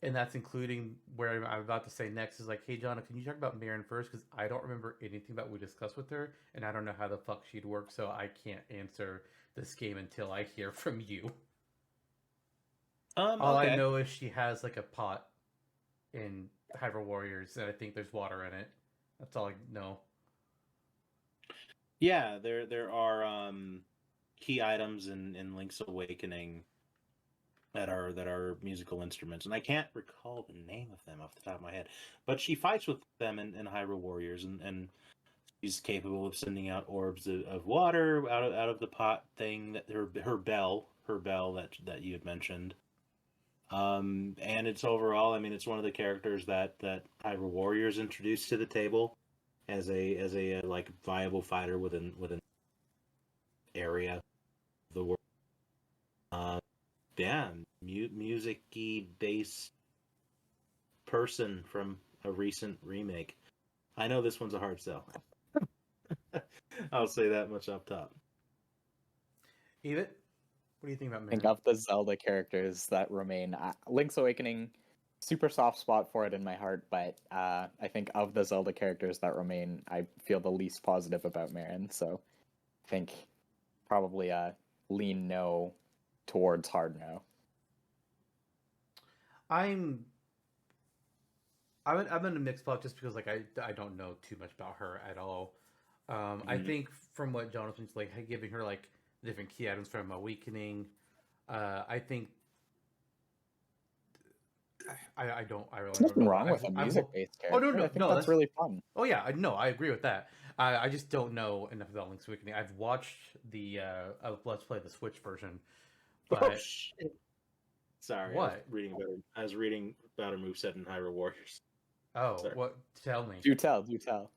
and that's including where I'm about to say next is like, hey, Jonno, can you talk about Marin first? Because I don't remember anything about what we discussed with her, and I don't know how the fuck she'd work, so I can't answer this game until I hear from you. All okay. I know is she has like a pot in Hyrule Warriors, and I think there's water in it. That's all I know. Yeah, there are key items in Link's Awakening that are musical instruments, and I can't recall the name of them off the top of my head. But she fights with them in Hyrule Warriors, and she's capable of sending out orbs of water out of the pot thing, that her bell that you had mentioned. And it's overall, I mean, it's one of the characters that Hyrule Warriors introduced to the table as a like viable fighter within area of the world. Yeah, music-y based person from a recent remake. I know this one's a hard sell. I'll say that much up top. Eebit, what do you think about I Marin? think of the Zelda characters that remain, Link's Awakening, super soft spot for it in my heart, but I think of the Zelda characters that remain, I feel the least positive about Marin, so I think probably a lean no towards hard no. I'm in a mixed spot just because like I don't know too much about her at all. I think from what Jonathan's like giving her like different key items from Awakening, I think I don't. I really There's don't nothing know. wrong with a I've- music-based Oh character. no, I think no, that's really fun. Oh yeah, no, I agree with that. I just don't know enough about Link's Awakening. I've watched the Let's Play the Switch version, Oh but shit! Sorry, What? I was reading about a moveset in Hyrule Warriors. oh, Sorry. what? Tell me. Do tell, do tell.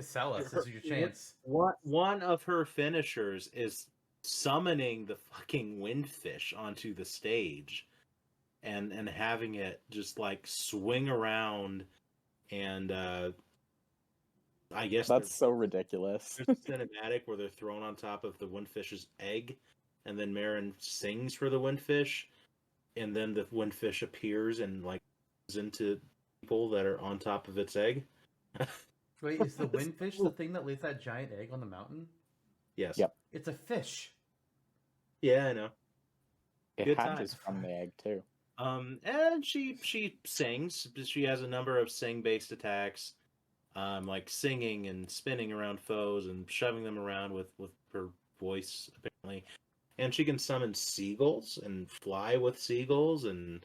Sell us. This is your chance. One of her finishers is summoning the fucking windfish onto the stage, and having it just like swing around, and I guess That's so ridiculous. there's a cinematic where they're thrown on top of the windfish's egg, and then Marin sings for the windfish, and then the windfish appears and like goes into people that are on top of its egg. Wait, is the windfish the thing that lays that giant egg on the mountain? Yes. Yep. It's a fish. Yeah, I know. It Good hatches times. from the egg too. And she sings. She has a number of sing-based attacks, like singing and spinning around foes and shoving them around with her voice apparently. And she can summon seagulls and fly with seagulls and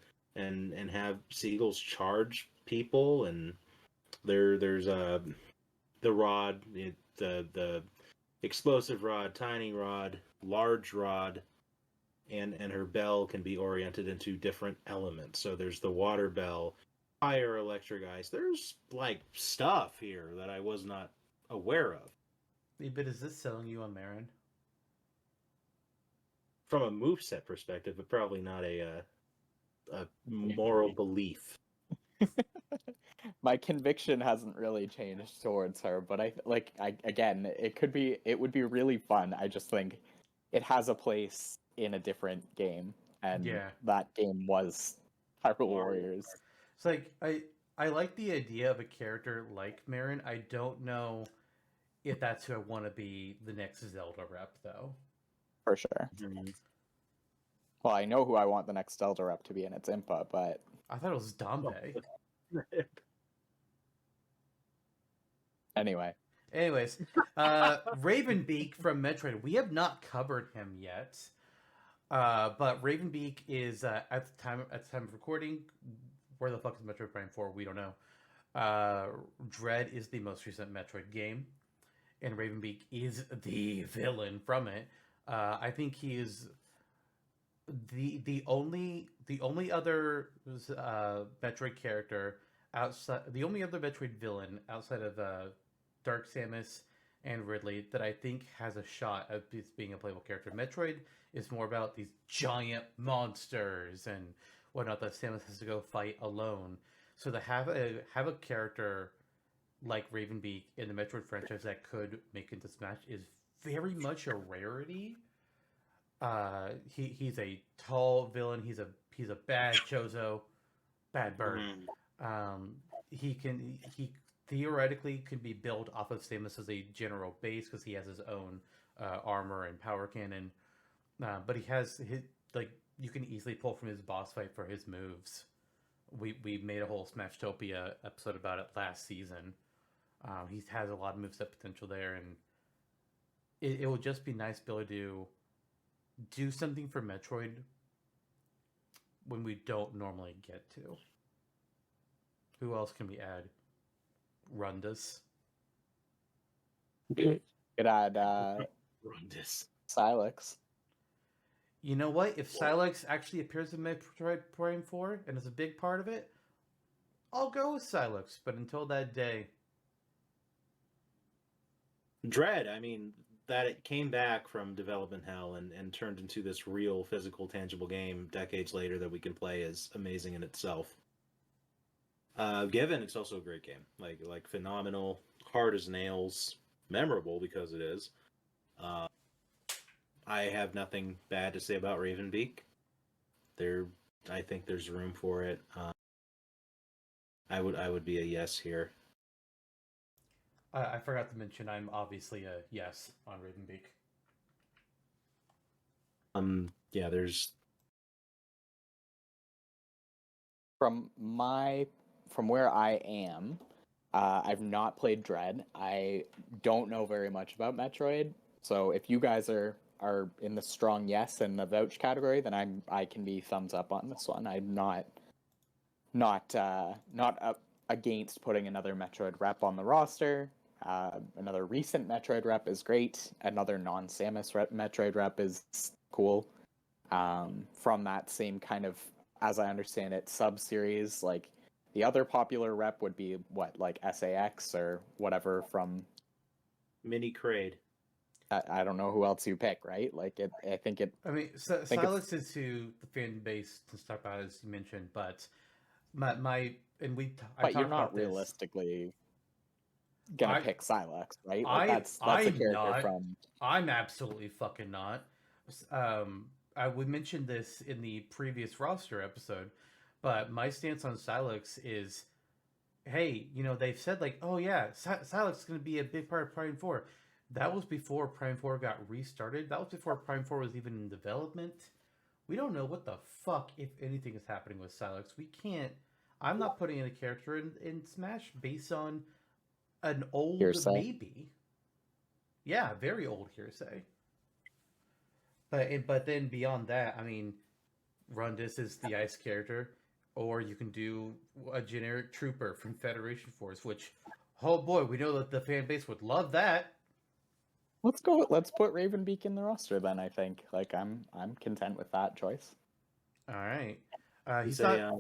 have seagulls charge people. And there's the rod, the explosive rod, tiny rod, large rod. And her bell can be oriented into different elements. So there's the water bell, fire, electric, ice. There's like stuff here that I was not aware of. But is this selling you on Marin? From a moveset perspective, but probably not a moral belief. My conviction hasn't really changed towards her, but again, it would be really fun. I just think it has a place in a different game, and Yeah. that game was Hyrule Warriors. It's like I like the idea of a character like Marin. I don't know if that's who I want to be the next Zelda rep, though. For sure. Well, I know who I want the next Zelda rep to be, and it's Impa, but I thought it was Dambe. anyway. Anyways, Ravenbeak from Metroid. We have not covered him yet, but Ravenbeak is at the time of recording. Where the fuck is Metroid Prime 4? We don't know. Dread is the most recent Metroid game, and Ravenbeak is the villain from it. I think he is the only other Metroid character outside, the only other Metroid villain outside of Dark Samus and Ridley that I think has a shot at being a playable character. Metroid is more about these giant monsters and whatnot that Samus has to go fight alone. So to have a character like Ravenbeak in the Metroid franchise that could make it to Smash is very much a rarity. He's a tall villain. He's a bad Chozo, bad bird. He theoretically could be built off of Samus as a general base because he has his own armor and power cannon. But he has you can easily pull from his boss fight for his moves. We made a whole Smashtopia episode about it last season. He has a lot of moveset potential there, and it will just be nice to be able to do something for Metroid when we don't normally get to. Who else can we add? Rundas. Could add Rundus. Silex. You know what? If Silex actually appears in Metroid Prime 4 and is a big part of it, I'll go with Silex. But until that day, Dread, I mean, that it came back from development hell and turned into this real, physical, tangible game decades later that we can play is amazing in itself. Given it's also a great game, like phenomenal, hard as nails, memorable because it is. I have nothing bad to say about Ravenbeak. I think there's room for it. I would be a yes here. I forgot to mention I'm obviously a yes on Ravenbeak. Yeah, there's From where I am, I've not played Dread. I don't know very much about Metroid. So if you guys are in the strong yes and the vouch category, then I can be thumbs up on this one. I'm not not against putting another Metroid rep on the roster. Another recent Metroid rep is great. Another non-Samus Metroid rep is cool. From that same kind of, as I understand it, sub-series, like the other popular rep would be what, like SAX or whatever from Mini Kraid. I don't know who else you pick, right? Like I think it. I mean, think Silas is who the fan base can start out, as you mentioned, but my and we. I But you're talked not about this. realistically gonna I- pick Silex, right? Like that's a I'm character not. from. I'm absolutely fucking not. We mentioned this in the previous roster episode, but my stance on Silex is, hey, they've said like, oh yeah, Silex is going to be a big part of Prime 4. That was before Prime 4 got restarted. That was before Prime 4 was even in development. We don't know what the fuck, if anything, is happening with Silex. We can't. I'm not putting in a character in Smash based on an old Hearsay. maybe. Yeah, very old hearsay. But then beyond that, I mean, Rundus is the ice character, or you can do a generic trooper from Federation Force, which, oh boy, we know that the fan base would love that. Let's put Ravenbeak in the roster then. I think like I'm content with that choice. All right, He's not. a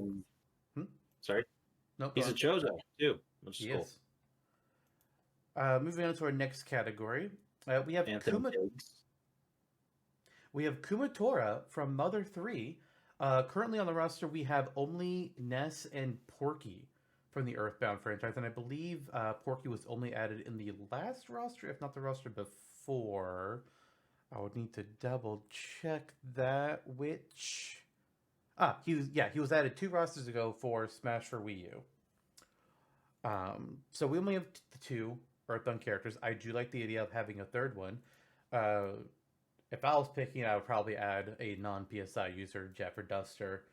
sorry, No, go he's a on. Chozo too, which is He cool. is. Moving on to our next category, we have Anthem Pigs. We have Kumatora from Mother 3. Currently on the roster, we have only Ness and Porky from the Earthbound franchise, and I believe Porky was only added in the last roster, if not the roster before. I would need to double check that. Which he was added 2 rosters ago for Smash for Wii U. So we only have the 2 Earthbound characters. I do like the idea of having a third one. If I was picking, I would probably add a non-PSI user, Jeff or Duster.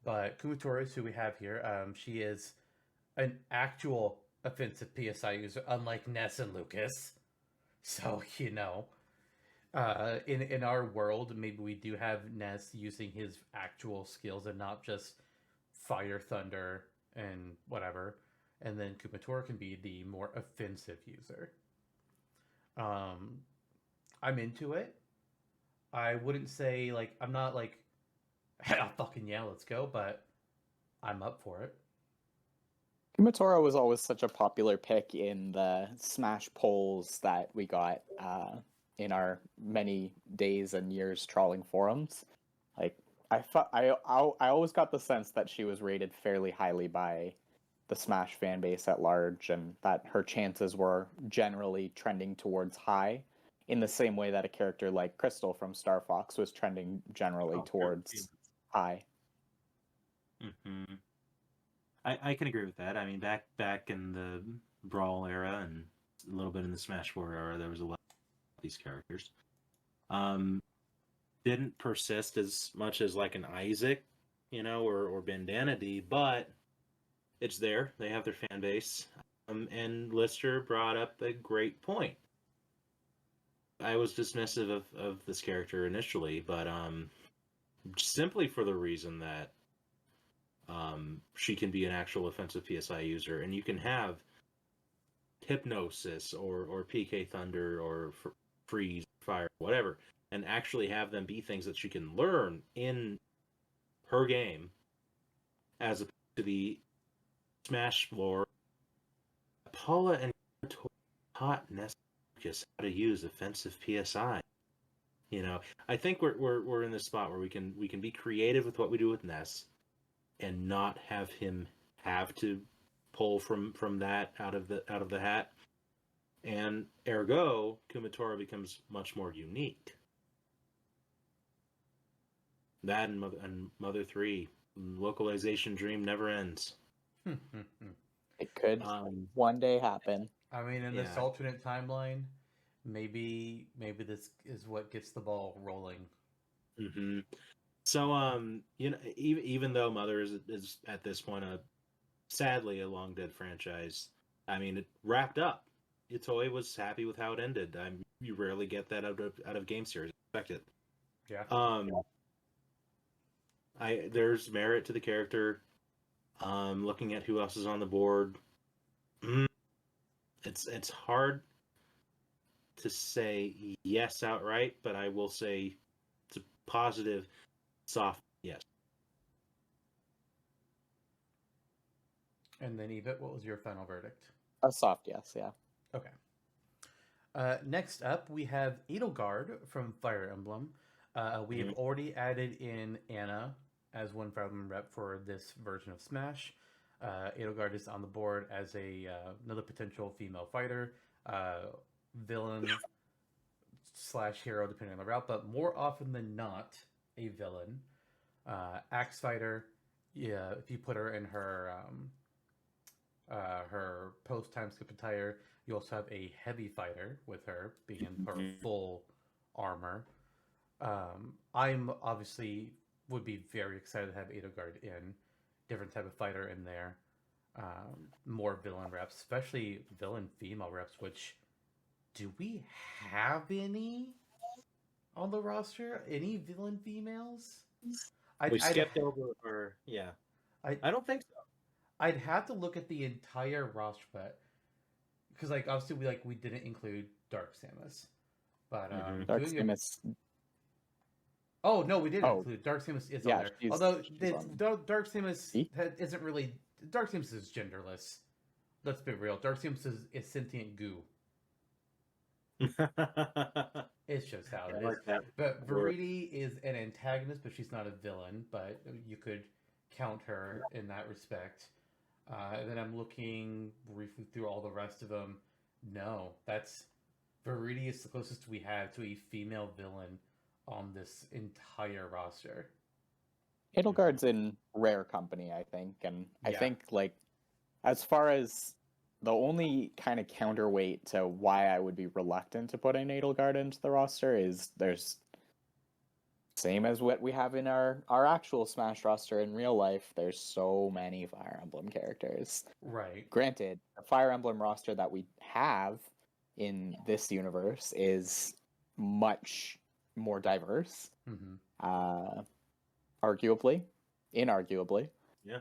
But Kumatora is who we have here. She is an actual offensive PSI user, unlike Ness and Lucas. So, in our world, maybe we do have Ness using his actual skills and not just Fire, Thunder, and whatever. And then Kumatora can be the more offensive user. I'm into it. I wouldn't say, like, I'm not like, hell, fucking yeah, let's go, but I'm up for it. Kumatora was always such a popular pick in the Smash polls that we got in our many days and years trawling forums. Like, I always got the sense that she was rated fairly highly by the Smash fan base at large, and that her chances were generally trending towards high, in the same way that a character like Crystal from Star Fox was trending generally towards high. Mm-hmm. I can agree with that. I mean, back in the Brawl era and a little bit in the Smash 4 era, there was a lot of these characters. Didn't persist as much as like an Isaac, or Bandana D, but it's there. They have their fan base. And Lister brought up a great point. I was dismissive of this character initially, but simply for the reason that she can be an actual offensive PSI user, and you can have Hypnosis or PK Thunder or Freeze, Fire, whatever, and actually have them be things that she can learn in her game, as opposed to the Smash floor. Paula and taught Ness how to use offensive PSI. I think we're in this spot where we can be creative with what we do with Ness, and not have him have to pull from that out of the hat, and ergo Kumatora becomes much more unique. That and Mother 3, localization dream never ends. It could one day happen. I mean, in this alternate timeline, maybe this is what gets the ball rolling. Mm-hmm. So, even though Mother is at this point sadly a long dead franchise, I mean, it wrapped up. Itoi was happy with how it ended. You rarely get that out of game series. Expect it. Yeah. There's merit to the character. Looking at who else is on the board, it's hard to say yes outright, but I will say it's a positive, soft yes. And then Eebit, what was your final verdict? A soft yes, yeah. Okay. Next up, we have Edelgard from Fire Emblem. We have already added in Anna as one Fire Emblem rep for this version of Smash. Edelgard is on the board as another potential female fighter, villain / hero, depending on the route, but more often than not, a villain. Axe fighter. Yeah, if you put her in her post time skip attire. You also have a heavy fighter with her being in her full armor. I'm obviously would be very excited to have Edelgard in, different type of fighter in there, more villain reps, especially villain female reps. Which do we have any on the roster? Any villain females? We skipped over her. Yeah, I don't think so. I'd have to look at the entire roster, but because like obviously we didn't include Dark Samus, but Dark Samus. Oh no, we did include Dark Samus is on there. Although Dark Samus isn't really Dark Samus is genderless. Let's be real. Dark Samus is sentient goo. It's just how it is. But Viridi is an antagonist, but she's not a villain. But you could count her in that respect. And then I'm looking briefly through all the rest of them. No, Viridi is the closest we have to a female villain on this entire roster. Edelgard's in rare company, I think, and I think like as far as the only kind of counterweight to why I would be reluctant to put an Edelgard into the roster is there's same as what we have in our actual Smash roster in real life. There's so many Fire Emblem characters. Right. Granted, the Fire Emblem roster that we have in this universe is much more diverse. Arguably, inarguably. Yeah.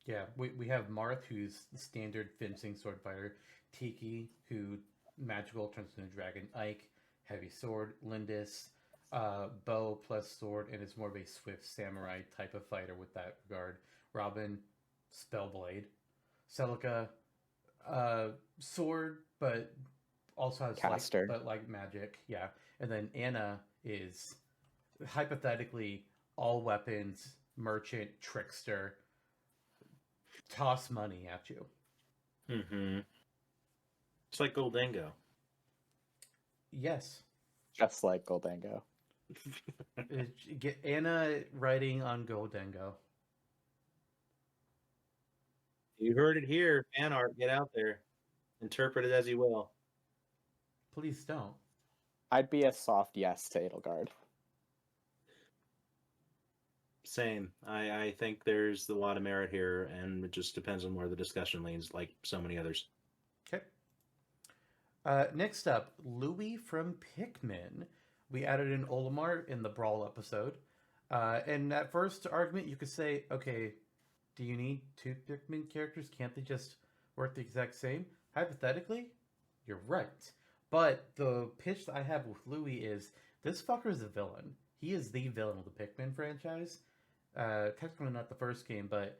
Yeah, we have Marth, who's the standard fencing sword fighter. Tiki, who magical turns into a dragon. Ike, heavy sword. Lindis, bow plus sword, and is more of a swift samurai type of fighter with that regard. Robin, spellblade. Celica, sword, but also has caster, but like magic. Yeah, and then Anna is hypothetically all weapons, merchant, trickster. Toss money at you. It's like Goldango. Yes. Just like Goldango. Get Anna writing on Goldango. You heard it here. Fan art, get out there. Interpret it as you will. Please don't. I'd be a soft yes to Edelgard. Same. I think there's a lot of merit here, and it just depends on where the discussion leans, like so many others. Okay. Next up, Louis from Pikmin. We added in Olimar in the Brawl episode. And at first argument, you could say, okay, do you need two Pikmin characters? Can't they just work the exact same? Hypothetically, you're right. But the pitch that I have with Louis is, this fucker is a villain. He is the villain of the Pikmin franchise. Technically not the first game, but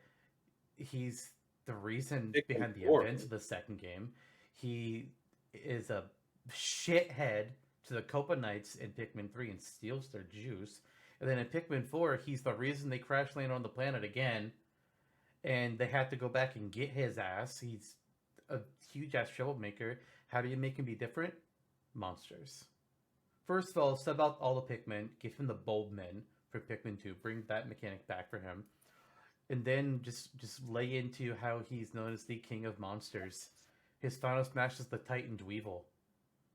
he's the reason behind the events of the second game. He is a shithead to the Copa Knights in Pikmin 3 and steals their juice. And then in Pikmin 4, he's the reason they crash land on the planet again. And they have to go back and get his ass. He's a huge-ass troublemaker. How do you make him be different? Monsters. First of all, sub out all the Pikmin. Give him the Bulb Men for Pikmin 2. Bring that mechanic back for him. And then just lay into how he's known as the King of Monsters. His final smash is the Titan Dweevil.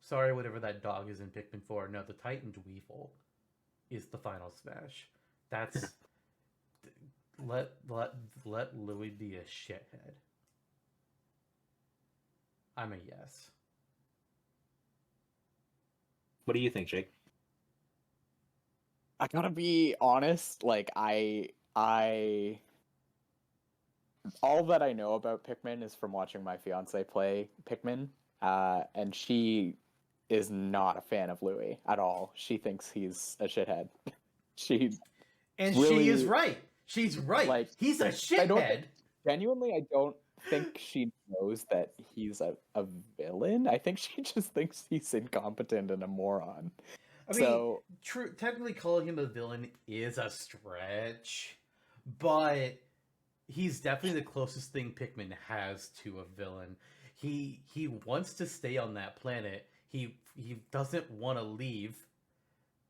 Sorry, whatever that dog is in Pikmin 4. No, the Titan Dweevil is the final smash. That's... let Louis be a shithead. I'm a yes. What do you think, Jake? I gotta be honest, like I all that I know about Pikmin is from watching my fiance play Pikmin, and she is not a fan of Louis at all. She thinks he's a shithead. She And really, she is right. She's right. like, He's a I don't shithead. think, genuinely, I don't think she knows that he's a villain. I think she just thinks he's incompetent and a moron. I mean, technically calling him a villain is a stretch, but he's definitely the closest thing Pikmin has to a villain. He wants to stay on that planet. He doesn't want to leave,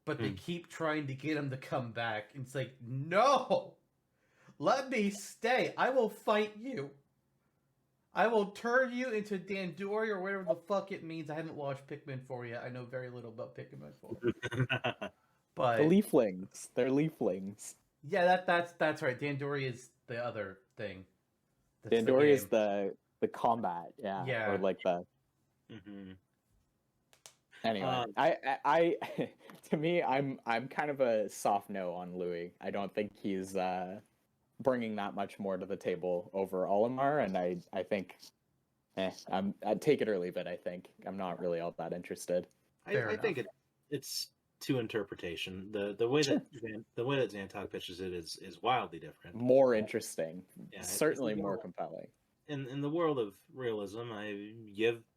but they keep trying to get him to come back. And it's like, no, let me stay. I will fight you. I will turn you into Dandori or whatever the fuck it means. I haven't watched Pikmin 4 yet. I know very little about Pikmin 4. But The leaflings. They're leaflings. yeah, that's right. Dandori is the other thing. That's Dandori is game. the combat, yeah. Yeah. Or like the Mm-hmm. anyway. I to me, I'm kind of a soft no on Louis. I don't think he's bringing that much more to the table over Olimar, and I think, I'd take it or leave it. I think I'm not really all that interested. Fair I think enough. it's to interpretation. The way Sure. that the way that Zantok pitches it is wildly different. More interesting, Yeah, it's certainly more- more compelling. In the world of realism, I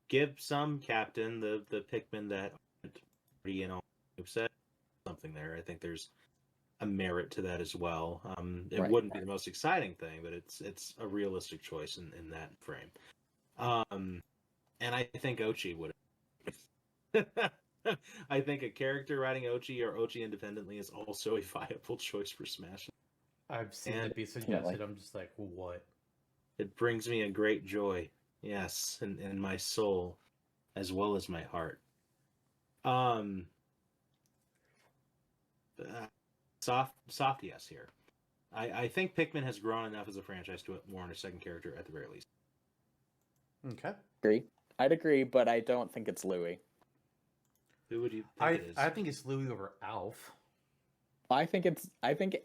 give some captain the Pikmin that said something there. I think there's a merit to that as well. It Right. wouldn't be the most exciting thing, but it's a realistic choice in that frame. And I think Ochi would. I think a character riding Ochi or Ochi independently is also a viable choice for Smash. I've seen And- it be suggested. I'm just like, what? It brings me a great joy, yes, in my soul, as well as my heart. Soft yes here. I think Pikmin has grown enough as a franchise to warrant a second character at the very least. Okay. Agree. I'd agree, but I don't think it's Louis. Who would you think it is? I think it's Louis over Alf. I think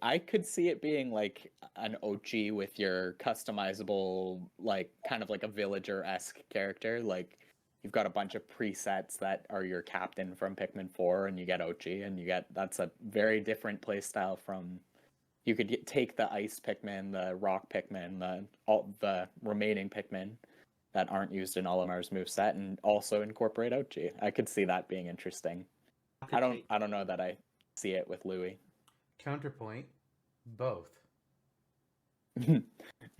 I could see it being like an Ochi with your customizable, like kind of like a villager-esque character. Like you've got a bunch of presets that are your captain from Pikmin 4, and you get Ochi, and that's a very different playstyle from. You could take the ice Pikmin, the rock Pikmin, the remaining Pikmin that aren't used in Olimar's moveset, and also incorporate Ochi. I could see that being interesting. I don't know that I see it with Louis. Counterpoint, both.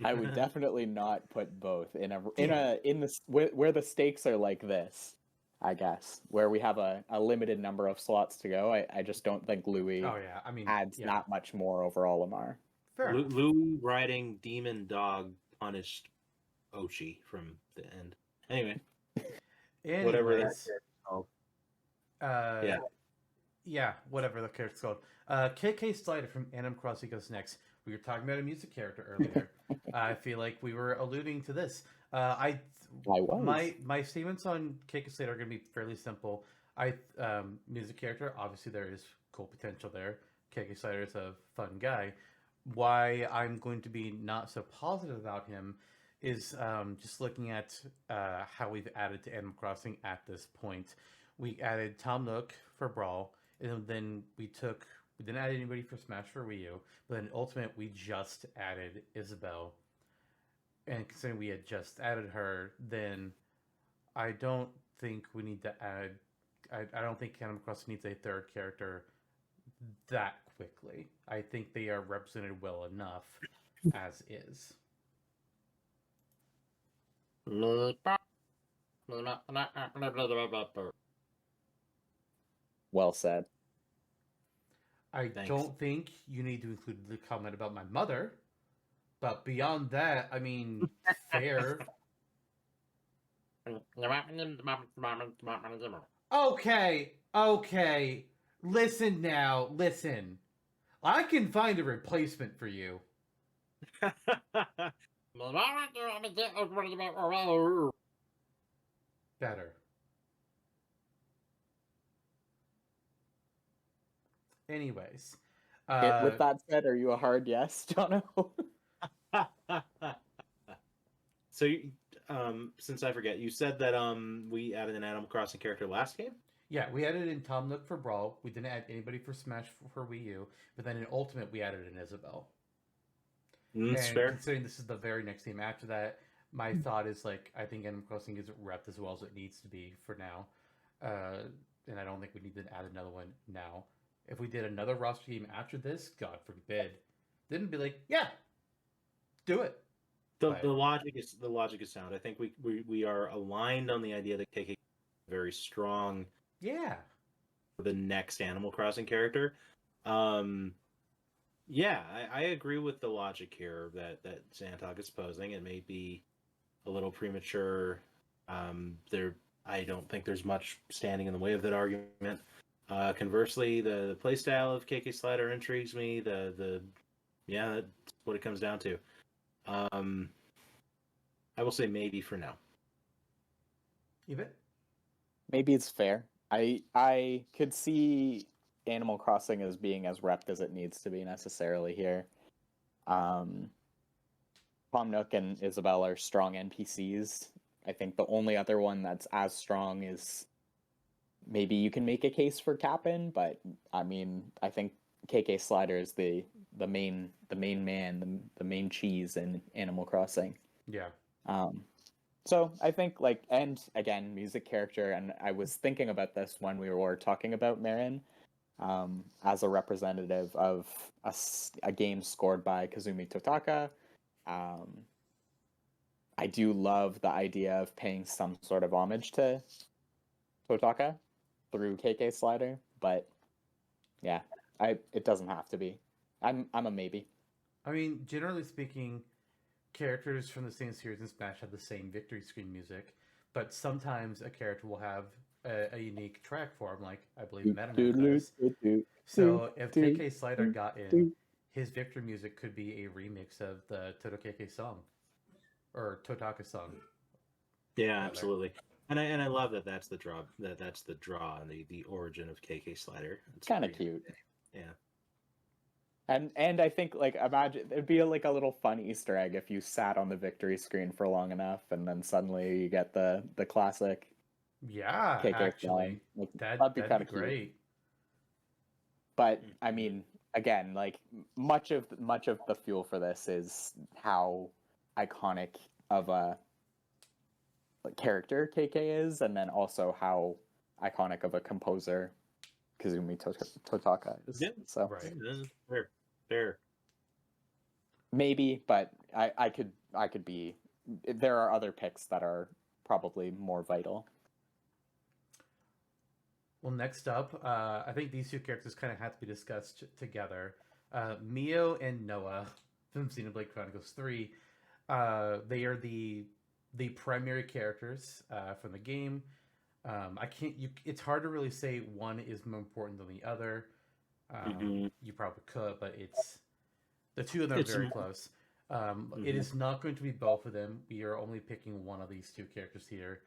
I would definitely not put both where the stakes are like this. I guess where we have a limited number of slots to go. I just don't think Louis Oh yeah, I mean, adds that much more over Olimar. Fair. enough. Louis riding demon dog punished Ochi from the end. Anyway, whatever that Anyways, character's called. yeah. Yeah, whatever the character's called. KK Slider from Animal Crossing goes next. We were talking about a music character earlier. I feel like we were alluding to this. I was. My statements on KK Slider are going to be fairly simple. Music character, obviously there is cool potential there. KK Slider is a fun guy. Why I'm going to be not so positive about him is just looking at how we've added to Animal Crossing at this point. We added Tom Nook for Brawl, and then we didn't add anybody for Smash for Wii U, but then Ultimate we just added Isabelle. And considering we had just added her, then I don't think we need to add. I don't think Animal Crossing needs a third character that quickly. I think they are represented well enough as is. Well said. I Thanks. don't think you need to include the comment about my mother, but beyond that, I mean, fair. Okay. Listen now, listen. I can find a replacement for you. Better. Anyways. With that said, are you a hard yes, Jonno? So, since I forget, you said that we added an Animal Crossing character last game. Yeah, we added in Tom Nook for Brawl. We didn't add anybody for Smash for Wii U, but then in Ultimate we added an Isabelle. It's And fair. considering this is the very next game after that, my thought is like I think Animal Crossing isn't repped as well as it needs to be for now, and I don't think we need to add another one now. If we did another roster game after this, God forbid, then it'd be like, yeah, do it. The But- logic is sound. I think we are aligned on the idea that KK is very strong Yeah, for the next Animal Crossing character. Yeah, I agree with the logic here that Zantok is posing. It may be a little premature. I don't think there's much standing in the way of that argument. Conversely, the playstyle of KK Slider intrigues me. Yeah, that's what it comes down to. I will say maybe for now. Eebit? Maybe it's fair. I could see Animal Crossing as being as repped as it needs to be necessarily here. Tom Nook and Isabelle are strong NPCs. I think the only other one that's as strong is maybe you can make a case for Cap'n, but I mean, I think KK Slider is the main man, the main cheese in Animal Crossing. Yeah. So I think like, and again, music character, and I was thinking about this when we were talking about Marin, as a representative of a game scored by Kazumi Totaka. I do love the idea of paying some sort of homage to Totaka through KK Slider, but yeah, it doesn't have to be. I'm a maybe. I mean, generally speaking, characters from the same series in Smash have the same victory screen music, but sometimes a character will have a unique track for him, like I believe Meta Knight does. So if KK Slider got in, his victory music could be a remix of the Totokeke song, or Totaka song. Yeah, absolutely. And I love that that's the draw and the origin of KK Slider. It's kind of cute. Yeah. And I think like imagine it'd be like a little fun Easter egg if you sat on the victory screen for long enough and then suddenly you get the classic. Yeah, KK actually, like, that'd be kinda great. cute. But I mean, again, like much of the fuel for this is how iconic of a character KK is, and then also how iconic of a composer Kazumi Totaka is. Yeah, so Right. Fair. maybe, but I could be. There are other picks that are probably more vital. Well, next up, I think these two characters kind of have to be discussed together. Mio and Noah from Xenoblade Chronicles 3. They are the primary characters from the game. It's hard to really say one is more important than the other. You probably could, but the two of them are very close. It is not going to be both of them. We are only picking one of these two characters here.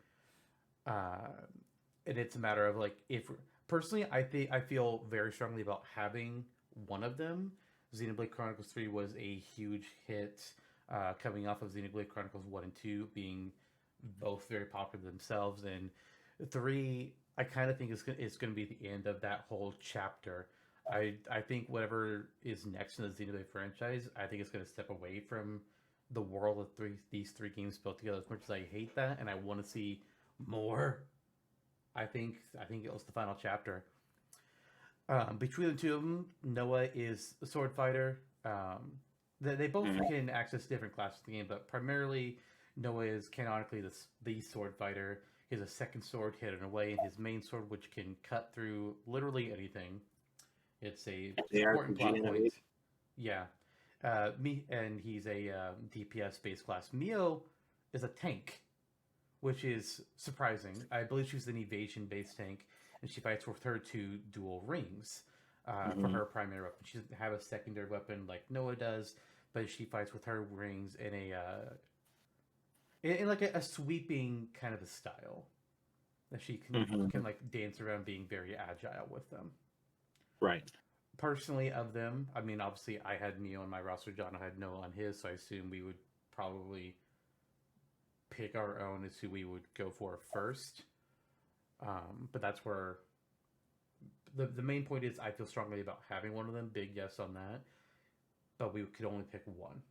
And it's a matter of like, if personally, I feel very strongly about having one of them. Xenoblade Chronicles 3 was a huge hit, coming off of Xenoblade Chronicles 1 and 2 being both very popular themselves, and 3 I kind of think is going to be the end of that whole chapter. I think whatever is next in the Xenoblade franchise, I think it's going to step away from the world of these three games built together. As much as I hate that, and I want to see more, I think it was the final chapter. Between the two of them, Noah is a sword fighter. They both can access different classes of the game, but primarily Noah is canonically the sword fighter. He has a second sword hidden away in his main sword, which can cut through literally anything. It's a important plot point. Yeah. He's a DPS base class. Mio is a tank, which is surprising. I believe she's an evasion-based tank, and she fights with her two dual rings for her primary weapon. She doesn't have a secondary weapon like Noah does, but she fights with her rings in like a sweeping kind of a style that she can like dance around being very agile with them. Right. Personally, of them, I mean, obviously I had Mio on my roster, Jonno had Noah on his, so I assume we would probably pick our own as who we would go for first. But that's where the main point is I feel strongly about having one of them. Big yes on that. But we could only pick one.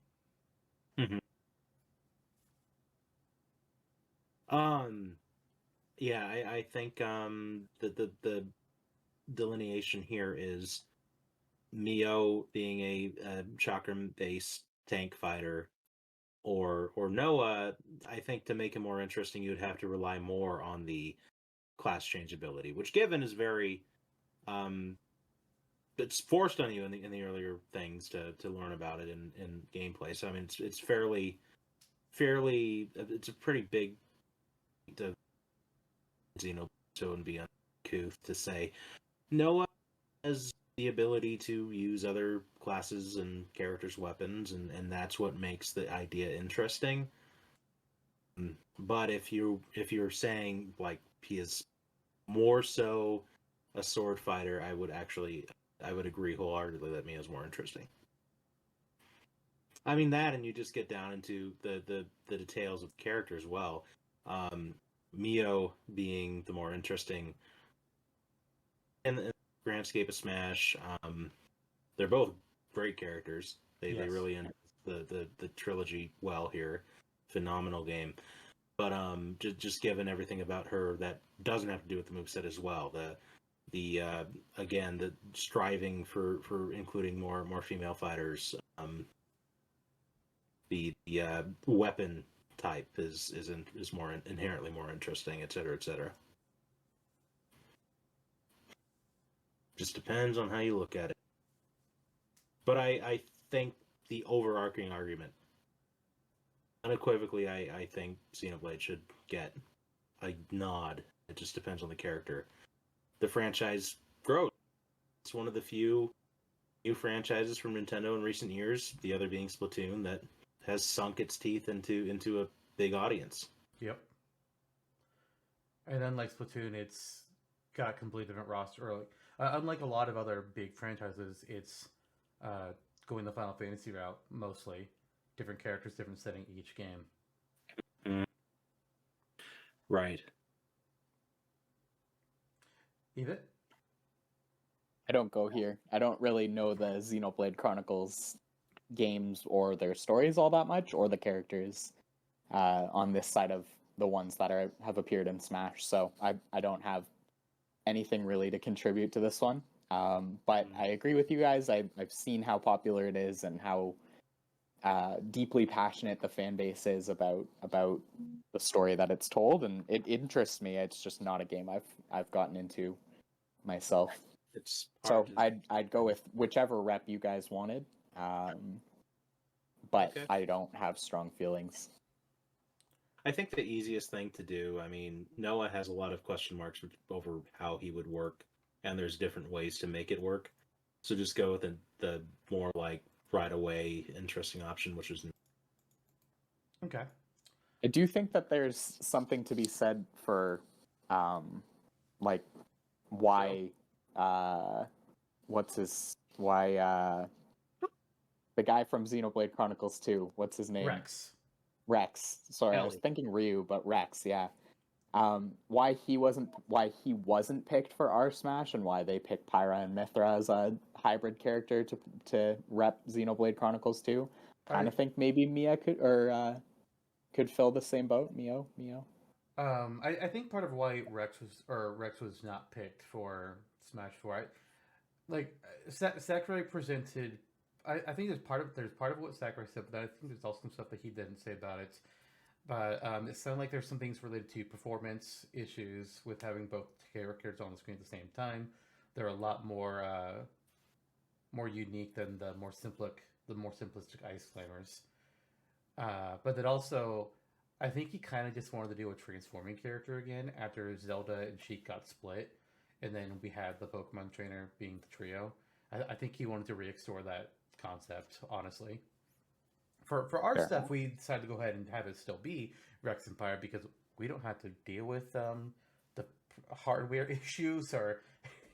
Yeah, I think the delineation here is Mio being a chakram-based tank fighter, or Noah. I think to make it more interesting, you'd have to rely more on the class changeability, which given is very it's forced on you in the earlier things to learn about it in gameplay. So I mean, it's fairly it's a pretty big to Xenoblade, so it wouldn't be uncouth to say Noah has the ability to use other classes and characters' weapons, and that's what makes the idea interesting. But if you're saying like he is more so a sword fighter, I would agree wholeheartedly that Mio's more interesting. I mean that, and you just get down into the details of the character as well. Mio being the more interesting in the grand scape of Smash. They're both great characters. They really end the trilogy well here. Phenomenal game. But just given everything about her that doesn't have to do with the moveset as well. The again, the striving for including more female fighters. The weapon type is more inherently more interesting, etc., etc. Just depends on how you look at it. But I think the overarching argument, unequivocally, I think Xenoblade should get a nod. It just depends on the character. The franchise grows. It's one of the few new franchises from Nintendo in recent years, the other being Splatoon, that has sunk its teeth into a big audience. Yep. And unlike Splatoon, it's got a completely different roster. Unlike a lot of other big franchises, it's going the Final Fantasy route mostly. Different characters, different setting each game. Right. Eebit? I don't go here. I don't really know the Xenoblade Chronicles games or their stories all that much, or the characters on this side of the ones that have appeared in Smash. So I don't have anything really to contribute to this one. But I agree with you guys. I've seen how popular it is and how deeply passionate the fan base is about the story that it's told, and it interests me. It's just not a game I've gotten into myself. It's so I'd go with whichever rep you guys wanted, but Okay. I don't have strong feelings. I think the easiest thing to do, I mean, Noah has a lot of question marks over how he would work, and there's different ways to make it work. So just go with the more like right away interesting option, which is Okay. I do think that there's something to be said for like why the guy from Xenoblade Chronicles 2, what's his name? Rex. Sorry, I was thinking Ryu, but Rex, yeah. Why he wasn't picked for our Smash, and why they picked Pyra and Mithra as a hybrid character to rep Xenoblade Chronicles 2. Kind of think maybe Mia could fill the same boat. Mio. I think part of why Rex was not picked for Smash 4, Sakurai presented. I think there's part of what Sakurai said, but I think there's also some stuff that he didn't say about it. But it sounded like there's some things related to performance issues with having both characters on the screen at the same time. They're a lot more unique than the more simplistic ice climbers. But that also, I think he kind of just wanted to do a transforming character again after Zelda and Sheik got split, and then we had the Pokemon trainer being the trio. I think he wanted to re-explore that concept, honestly. For our stuff, we decided to go ahead and have it still be Rex and Pyra because we don't have to deal with the hardware issues or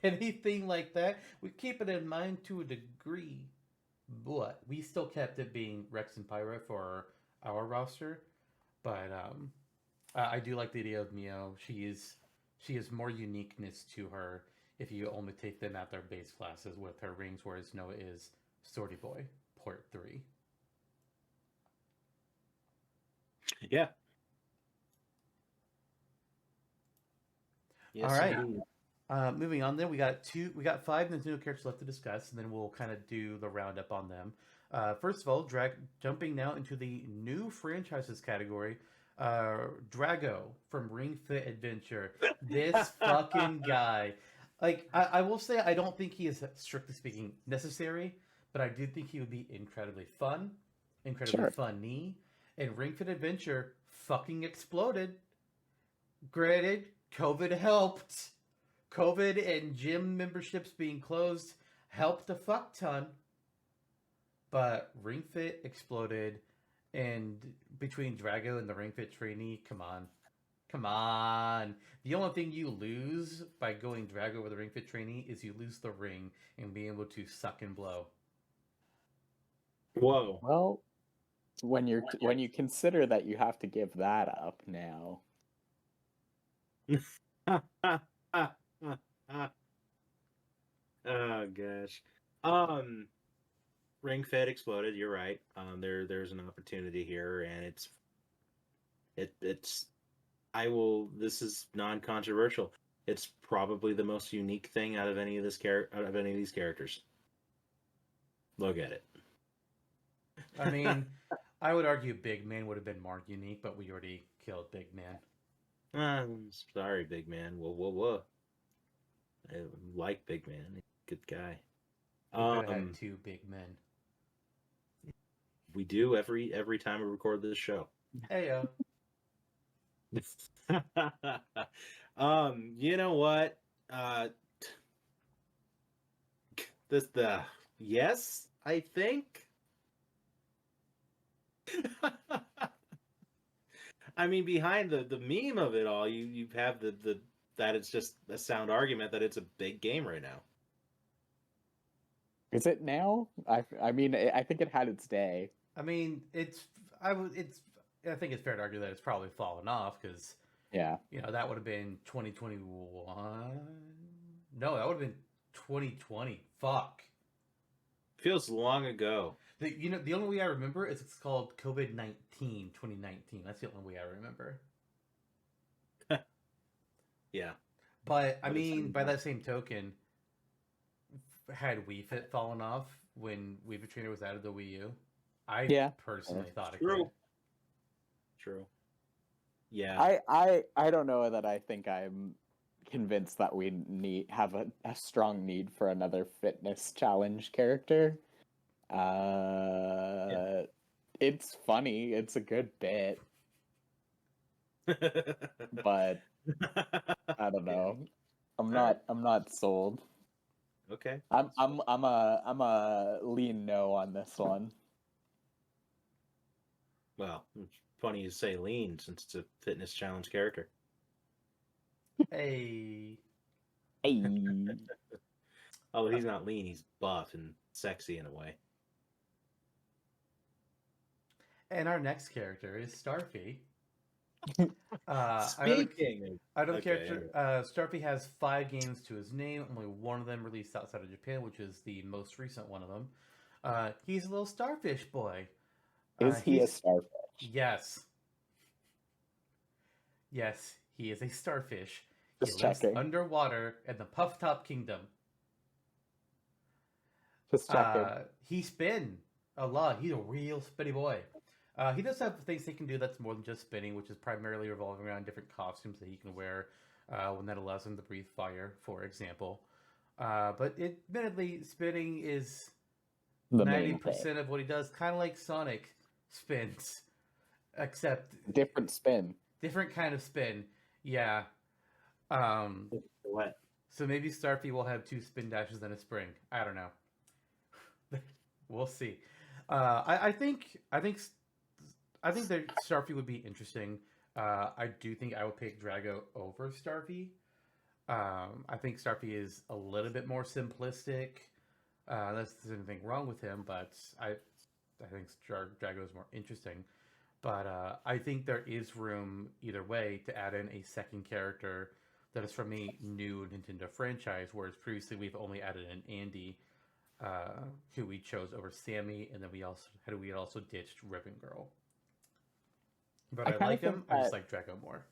anything like that. We keep it in mind to a degree, but we still kept it being Rex and Pyra for our roster. But I do like the idea of Mio. She has more uniqueness to her if you only take them at their base classes with her rings, whereas Noah is Swordy Boy, Port 3. Yeah. Yes, All right. indeed. Moving on, then we got 5 Nintendo characters left to discuss, and then we'll kind of do the roundup on them. First of all, jumping now into the new franchises category, Drago from Ring Fit Adventure. This fucking guy. Like, I will say, I don't think he is, strictly speaking, necessary, but I do think he would be incredibly fun, incredibly Sure. funny, and Ring Fit Adventure fucking exploded. Granted, COVID helped. COVID and gym memberships being closed helped a fuck ton. But Ring Fit exploded, and between Drago and the Ring Fit trainee, come on. Come on. The only thing you lose by going Drago with the Ring Fit trainee is you lose the ring and being able to suck and blow. Whoa. Well, when you consider that you have to give that up now. Oh gosh. Ring Fit exploded. You're right. There's an opportunity here, and it's. I will. This is non-controversial. It's probably the most unique thing out of any of these characters. Look at it. I mean, I would argue Big Man would have been more unique, but we already killed Big Man. I'm sorry, Big Man. Whoa. I like Big Man. He's a good guy. We could have had 2 big men. We do every time we record this show. Heyo. You know what? Yes, I think. I mean, behind the meme of it all, you have the that it's just a sound argument that it's a big game right now. Is it now? I mean, I think it had its day. I mean, I think it's fair to argue that it's probably fallen off because, Yeah. that would have been 2021. No, that would have been 2020. Fuck. Feels long ago. The only way I remember is it's called COVID-19 2019. That's the only way I remember. Yeah. But I mean, by that same token, had Wii Fit fallen off when Wii Fit Trainer was out of the Wii U? I personally thought it could. True. Yeah. I don't know that I think I'm convinced that we have a strong need for another fitness challenge character. It's funny, it's a good bit, but I don't know. I'm not sold. Okay. I'm a lean no on this one. Well, it's funny you say lean since it's a fitness challenge character. Hey. Oh, he's not lean. He's buff and sexy in a way. And our next character is Starfy. Speaking. Character, Starfy has 5 games to his name. Only one of them released outside of Japan, which is the most recent one of them. He's a little starfish boy. Is he a starfish? Yes. Yes, he is a starfish. Just he lives checking. underwater in the Puff Top Kingdom. Just checking. He spin a lot. He's a real spinny boy. He does have things he can do that's more than just spinning, which is primarily revolving around different costumes that he can wear when that allows him to breathe fire, for example. But admittedly, spinning is 90% of what he does, kind of like Sonic spins, except different spin. Different kind of spin, yeah. What? So maybe Starfy will have 2 spin dashes and a spring. I don't know. We'll see. I think that Starfy would be interesting. I do think I would pick Drago over Starfy. I think Starfy is a little bit more simplistic. There's anything wrong with him, but I think Drago is more interesting. But I think there is room either way to add in a second character that is from a new Nintendo franchise, whereas previously we've only added an Andy, who we chose over Sammy, and then we also ditched Ribbon Girl. But I like him. I just like Draco more.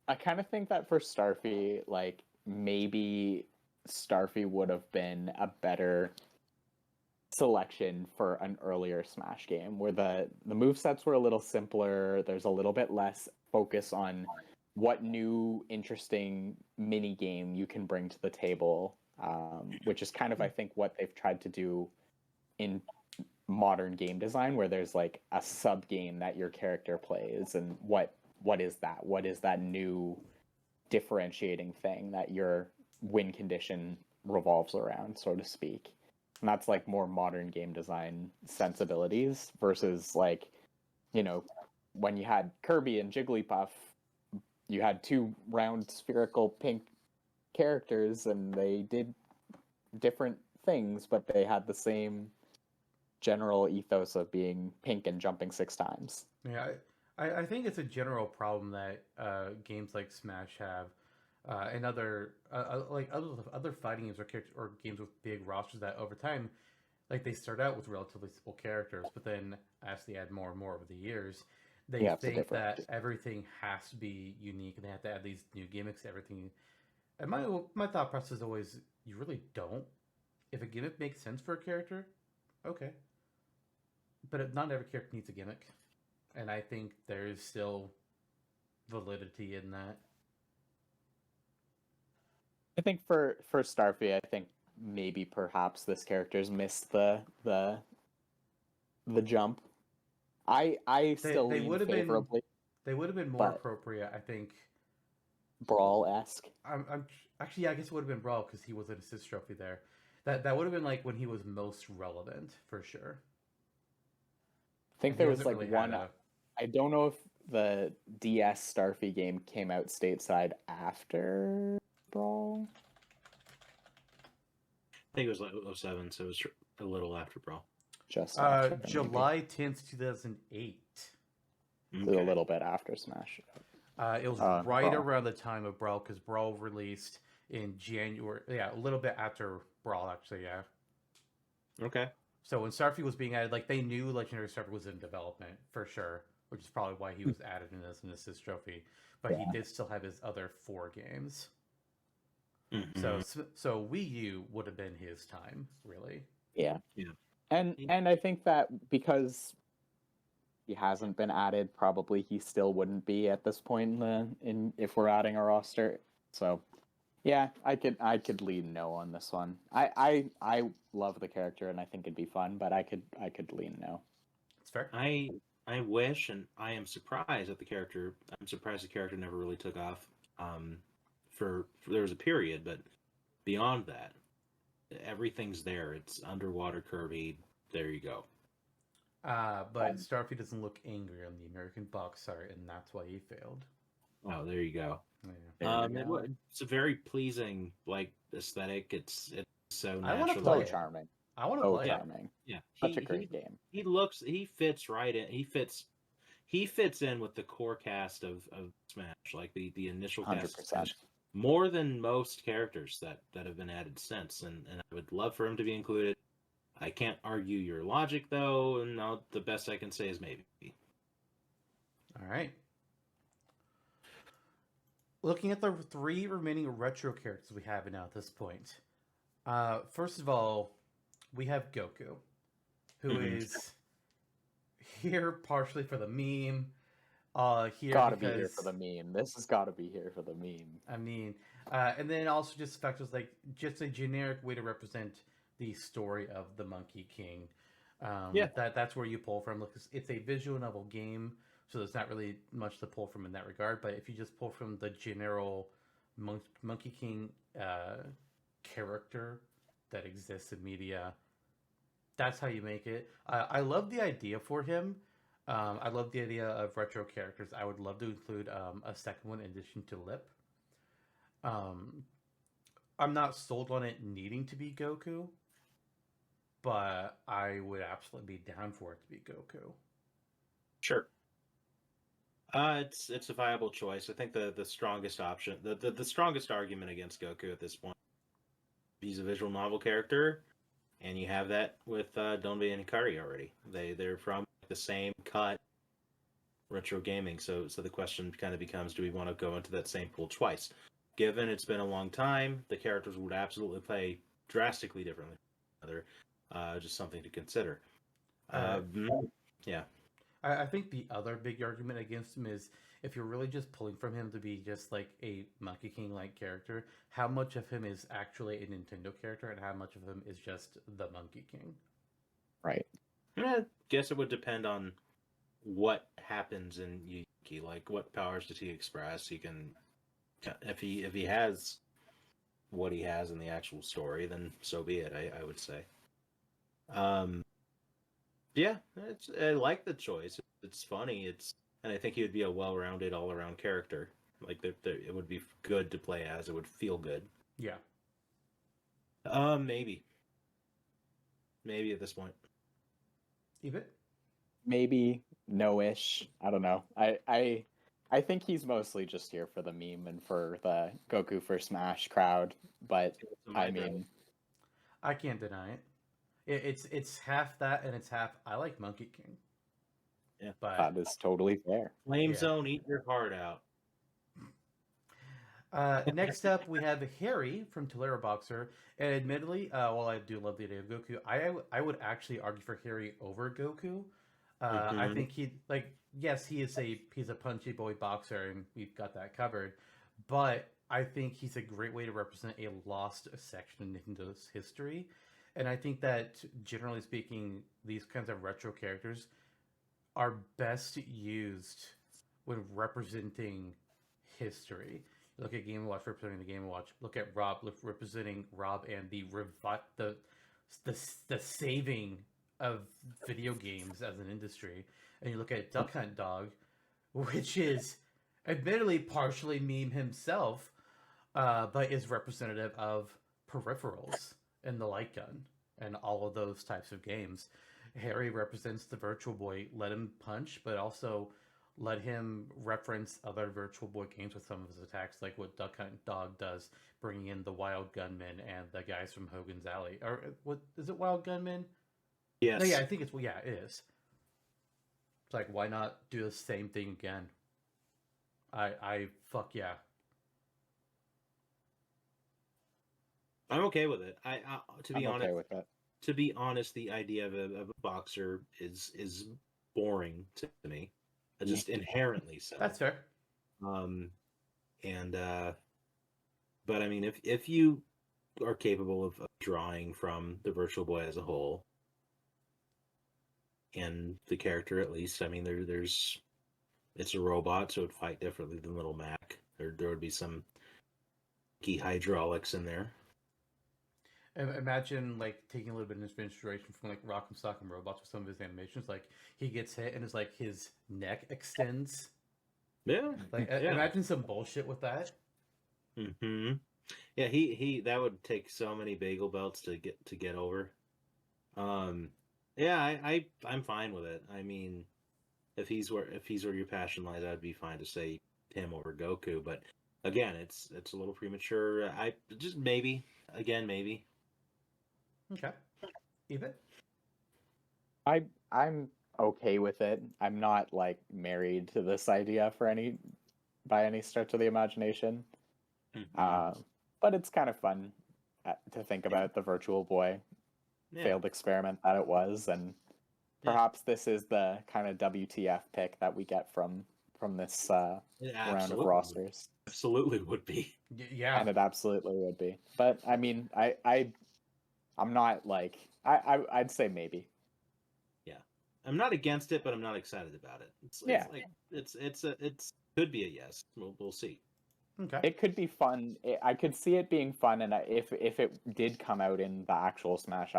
I kind of think that for Starfy, like maybe Starfy would have been a better selection for an earlier Smash game where the movesets were a little simpler. There's a little bit less focus on what new interesting mini game you can bring to the table, which is kind of, I think, what they've tried to do in modern game design, where there's like a sub game that your character plays, and what is that? What is that new differentiating thing that your win condition revolves around, so to speak? And that's like more modern game design sensibilities versus like, you know, when you had Kirby and Jigglypuff, you had two round spherical pink characters and they did different things, but they had the same general ethos of being pink and jumping 6 times. Yeah, I think it's a general problem that games like Smash have, and other fighting games or games with big rosters that over time, like they start out with relatively simple characters, but then as they add more and more over the years, they think that everything has to be unique and they have to add these new gimmicks to everything. And my thought process is always, you really don't. If a gimmick makes sense for a character, okay. But not every character needs a gimmick. And I think there's still validity in that. I think for Starfy, I think maybe perhaps this character's missed the jump. I still lean favorably. They would have been more appropriate, I think. Brawl-esque. I'm actually, yeah, I guess it would have been Brawl because he was an assist trophy there. That would have been like when he was most relevant for sure. I think there was like really one. I don't know if the DS Starfy game came out stateside after Brawl. I think it was like 07, so it was a little after Brawl. Just after, July 10th, 2008. Okay. A little bit after Smash. It was right Brawl. Around the time of Brawl, because Brawl released in January. Yeah, a little bit after Brawl, actually, yeah. Okay. So when Starfy was being added, like, they knew Legendary Starfy was in development, for sure, which is probably why he was added in as an assist trophy. But he did still have his other 4 games. Mm-hmm. So Wii U would have been his time, really. Yeah. And I think that because he hasn't been added, probably he still wouldn't be at this point in if we're adding a roster. So yeah, I could lean no on this one. I love the character and I think it'd be fun, but I could lean no. It's fair. I wish, and I am surprised at the character. I'm surprised the character never really took off. For there was a period, but beyond that, everything's there. It's underwater Kirby. There you go. But Starfy doesn't look angry on the American box art, and that's why he failed. Oh, there you go. Yeah. It's a very pleasing aesthetic. It's so natural. I want to play charming. I want to play charming. Yeah, such a great game. He fits right in. He fits in with the core cast of Smash, like the initial cast. 100%. More than most characters that have been added since, and I would love for him to be included. I can't argue your logic, though, and the best I can say is maybe. All right. Looking at the 3 remaining retro characters we have now at this point. First of all, we have Goku, who is here partially for the meme. Gotta be here for the meme. This has got to be here for the meme. I mean, and then also just factors like just a generic way to represent the story of the Monkey King. That's where you pull from. Look, it's a visual novel game, so there's not really much to pull from in that regard. But if you just pull from the general Monkey King character that exists in media, that's how you make it. I love the idea for him. I love the idea of retro characters. I would love to include a second one in addition to Lip. I'm not sold on it needing to be Goku, but I would absolutely be down for it to be Goku. Sure. It's a viable choice. I think the strongest option, the strongest argument against Goku at this point, he's a visual novel character, and you have that with Donbei and Hikari already. They're from the same cut, retro gaming. So the question kind of becomes, do we want to go into that same pool twice? Given it's been a long time, the characters would absolutely play drastically differently from each other. Just something to consider. Yeah. I think the other big argument against him is if you're really just pulling from him to be just like a Monkey King like character, how much of him is actually a Nintendo character and how much of him is just the Monkey King? Right. I guess it would depend on what happens in Yuki. Like, what powers does he express? He can, if he has what he has in the actual story, then so be it. I would say. Yeah, I like the choice. It's funny. And I think he would be a well-rounded, all-around character. Like, it would be good to play as. It would feel good. Yeah. Maybe at this point. Eebit? Maybe no-ish. I don't know. I think he's mostly just here for the meme and for the Goku for Smash crowd. But I mean, I can't deny it. It's half that and it's half I like Monkey King. Yeah, but that is totally fair. Flame Zone, eat your heart out. Next up, we have Harry from Tolera Boxer, and admittedly, while I do love the idea of Goku, I would actually argue for Harry over Goku. I think yes, he's a punchy boy boxer, and we've got that covered. But I think he's a great way to represent a lost section in Nintendo's history, and I think that generally speaking, these kinds of retro characters are best used when representing history. Look at Game & Watch representing the Game & Watch. Look at Rob representing Rob and the saving of video games as an industry. And you look at Duck Hunt Dog, which is admittedly partially meme himself, but is representative of peripherals and the light gun and all of those types of games. Harry represents the Virtual Boy. Let him punch, but also let him reference other Virtual Boy games with some of his attacks, like what Duck Hunt Dog does, bringing in the Wild Gunman and the guys from Hogan's Alley. Or what is it, Wild Gunman? Yes. No, yeah, I think it is. It's like, why not do the same thing again? I fuck yeah. I'm okay with it. To be I'm honest, okay with that. To be honest, the idea of a boxer is boring to me, just inherently so. That's fair. But I mean, if you are capable of drawing from the Virtual Boy as a whole, and the character at least, I mean, it's a robot, so it would fight differently than Little Mac. There would be some key hydraulics in there. Imagine like taking a little bit of inspiration from like Rock'em Sock'em Robots with some of his animations. Like he gets hit and it's like his neck extends. Yeah. Like imagine some bullshit with that. Mm-hmm. Yeah, he that would take so many bagel belts to get over. Yeah, I'm fine with it. I mean, if he's where your passion lies, I'd be fine to say him over Goku. But again, it's a little premature. I just maybe. Okay. Even? I'm okay with it. I'm not like married to this idea by any stretch of the imagination. Mm-hmm. But it's kind of fun to think about the Virtual Boy failed experiment that it was, and perhaps this is the kind of WTF pick that we get from this round of rosters. Absolutely would be. Yeah. And it absolutely would be. But I mean, I'm not like I'd say maybe. Yeah, I'm not against it, but I'm not excited about it. It could be a yes. We'll see. Okay. It could be fun. I could see it being fun, and if it did come out in the actual Smash,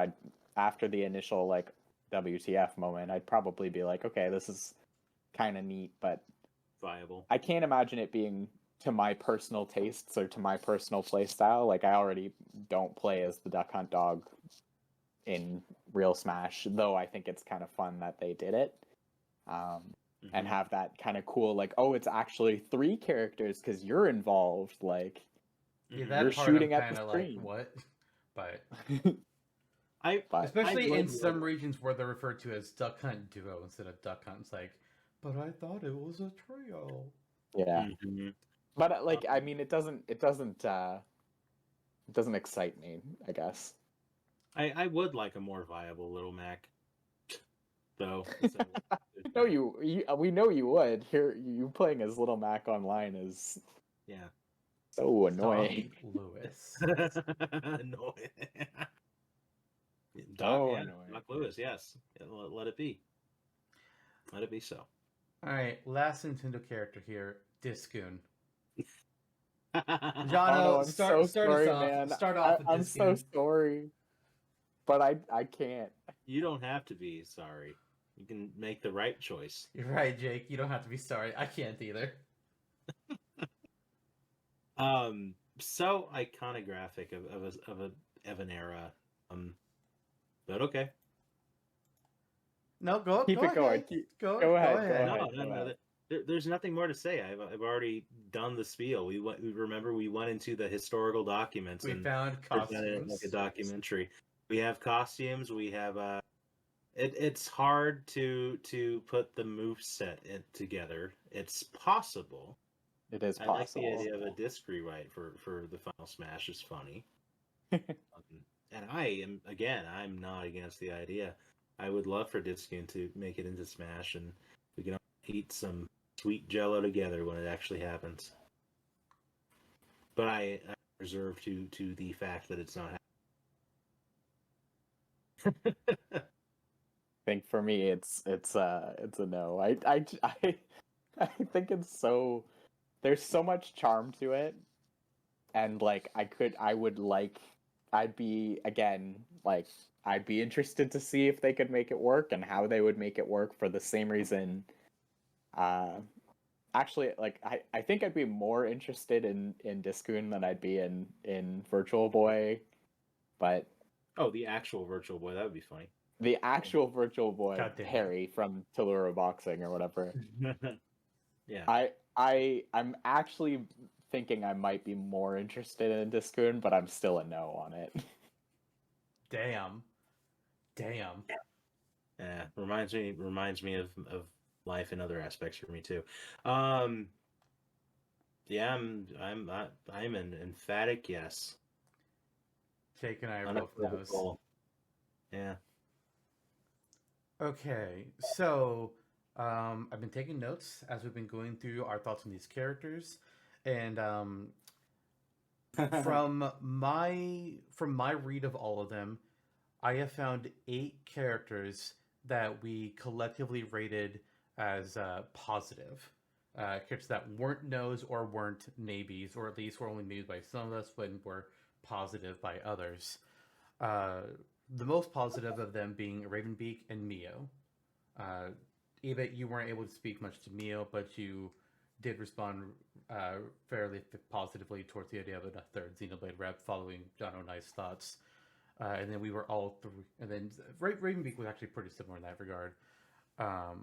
after the initial like WTF moment, I'd probably be like, okay, this is kind of neat, but viable. I can't imagine it being to my personal tastes or to my personal play style. Like, I already don't play as the Duck Hunt Dog in real Smash, though I think it's kind of fun that they did it. and have that kind of cool, like, oh, it's actually 3 characters because you're involved. Like, Yeah, Mhm. that You're part shooting I'm at the kind of like, screen. what? But but especially I in would some love- regions where they're referred to as Duck Hunt Duo instead of Duck Hunt, it's like, but I thought it was a trio. yeah, Mhm. but like, I mean, it doesn't excite me, I guess. I would like a more viable Little Mac, though. No, we know you would. You playing as Little Mac online is Yeah. so annoying. Stop, Lewis. Annoying. So annoying. Doc Lewis, yes. Yeah, let it be. Let it be so. All right, last Nintendo character here, Discoon. Oh, Jono, no, I'm start so start sorry, us off. man. Start off with I'm so Discoon. sorry, but I can't. You don't have to be sorry. You can make the right choice. You're right, Jake. You don't have to be sorry. I can't either. So iconographic of an era. But okay. No, go Keep go it going. ahead. Go ahead, ahead. go No, ahead. no, no. There's nothing more to say. I've already done the spiel. We went into the historical documents We and found presented it costumes. like a documentary. We have costumes. We have it's hard to put the move set together. It's possible. It is I like the possible. idea of a disc rewrite for the final Smash. Is funny. And I'm not against the idea. I would love for Discune to make it into Smash, and we can all eat some sweet Jello together when it actually happens. But I reserve to the fact that it's not happening. I think for me, it's a no. I think it's so. There's so much charm to it, and like I'd be again like I'd be interested to see if they could make it work and how they would make it work for the same reason. Actually, like I think I'd be more interested in Discoon than I'd be in Virtual Boy, but Oh, the actual Virtual Boy, that would be funny. the actual Virtual Boy, God damn it. Harry from Tellura Boxing or whatever. Yeah. I'm actually thinking I might be more interested in Discoon, but I'm still a no on it. Damn. Yeah. Reminds me of life in other aspects for me too. Yeah, I'm an emphatic yes. Jake and I are both no's. Unequivocal. Yeah. Okay, so I've been taking notes as we've been going through our thoughts on these characters, and from my read of all of them, I have found 8 characters that we collectively rated as positive. Characters that weren't no's or weren't maybes, or at least were only made by some of us when were positive by others. The most positive of them being Ravenbeak and Mio. Eebit, you weren't able to speak much to Mio, but you did respond fairly positively towards the idea of a third Xenoblade rep following Jonno and I's thoughts. And then we were all three. And then Ravenbeak was actually pretty similar in that regard. But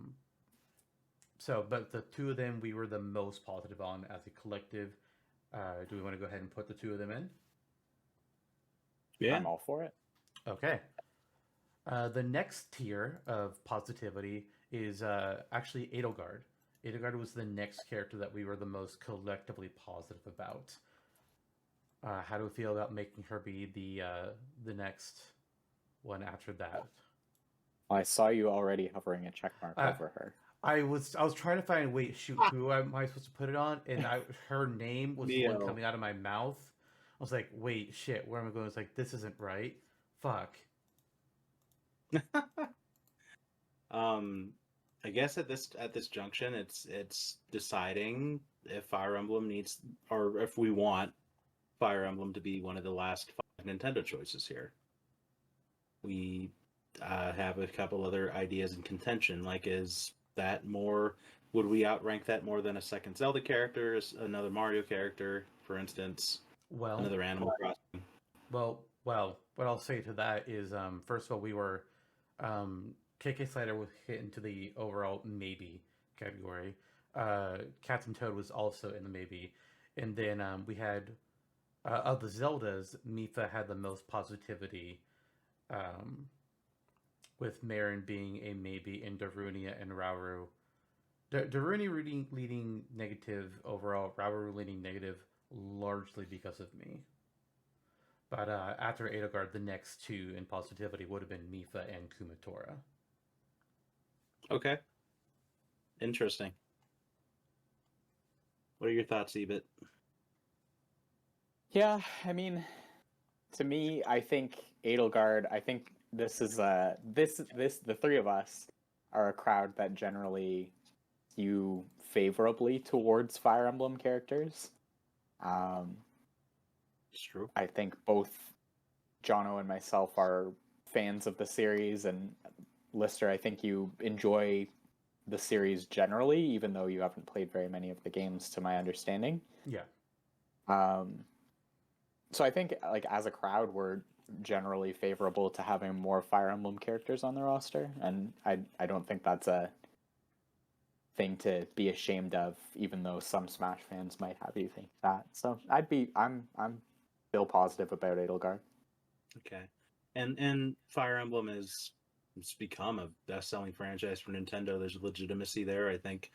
the 2 of them we were the most positive on as a collective. Do we want to go ahead and put the 2 of them in? Yeah. I'm all for it. Okay. The next tier of positivity is actually Edelgard. Edelgard was the next character that we were the most collectively positive about. How do we feel about making her be the next one after that? I saw you already hovering a check mark over her. I was trying to find who am I supposed to put it on, and her name was the one Mio. coming out of my mouth. I was like, wait, shit, where am I going? It's like, this isn't right. Fuck. I guess at this junction, it's deciding if Fire Emblem needs, or if we want Fire Emblem to be one of the last 5 Nintendo choices here. We have a couple other ideas in contention, like is that more? Would we outrank that more than a second Zelda character, another Mario character, for instance, Well, another Animal Crossing? Well, what I'll say to that is, first of all, we were KK Slider was hit into the overall maybe category. Captain Toad was also in the maybe. And then we had, of the Zeldas, Mipha had the most positivity, with Marin being a maybe, and Darunia and Rauru. Darunia leading negative overall, Rauru leading negative largely because of me. But after Edelgard, the next two in positivity would have been Mipha and Kumatora. Okay. Interesting. What are your thoughts, Eebit? Yeah, I mean, to me, I think Edelgard. I think this is the three of us are a crowd that generally skew favorably towards Fire Emblem characters. It's true. I think both Jonno and myself are fans of the series, and Lister, I think you enjoy the series generally, even though you haven't played very many of the games, to my understanding. Yeah. So I think, like, as a crowd, we're generally favorable to having more Fire Emblem characters on the roster, and I don't think that's a thing to be ashamed of, even though some Smash fans might have you think that. So I'm still positive about Edelgard. Okay. And Fire Emblem it's become a best-selling franchise for Nintendo. There's legitimacy there. I think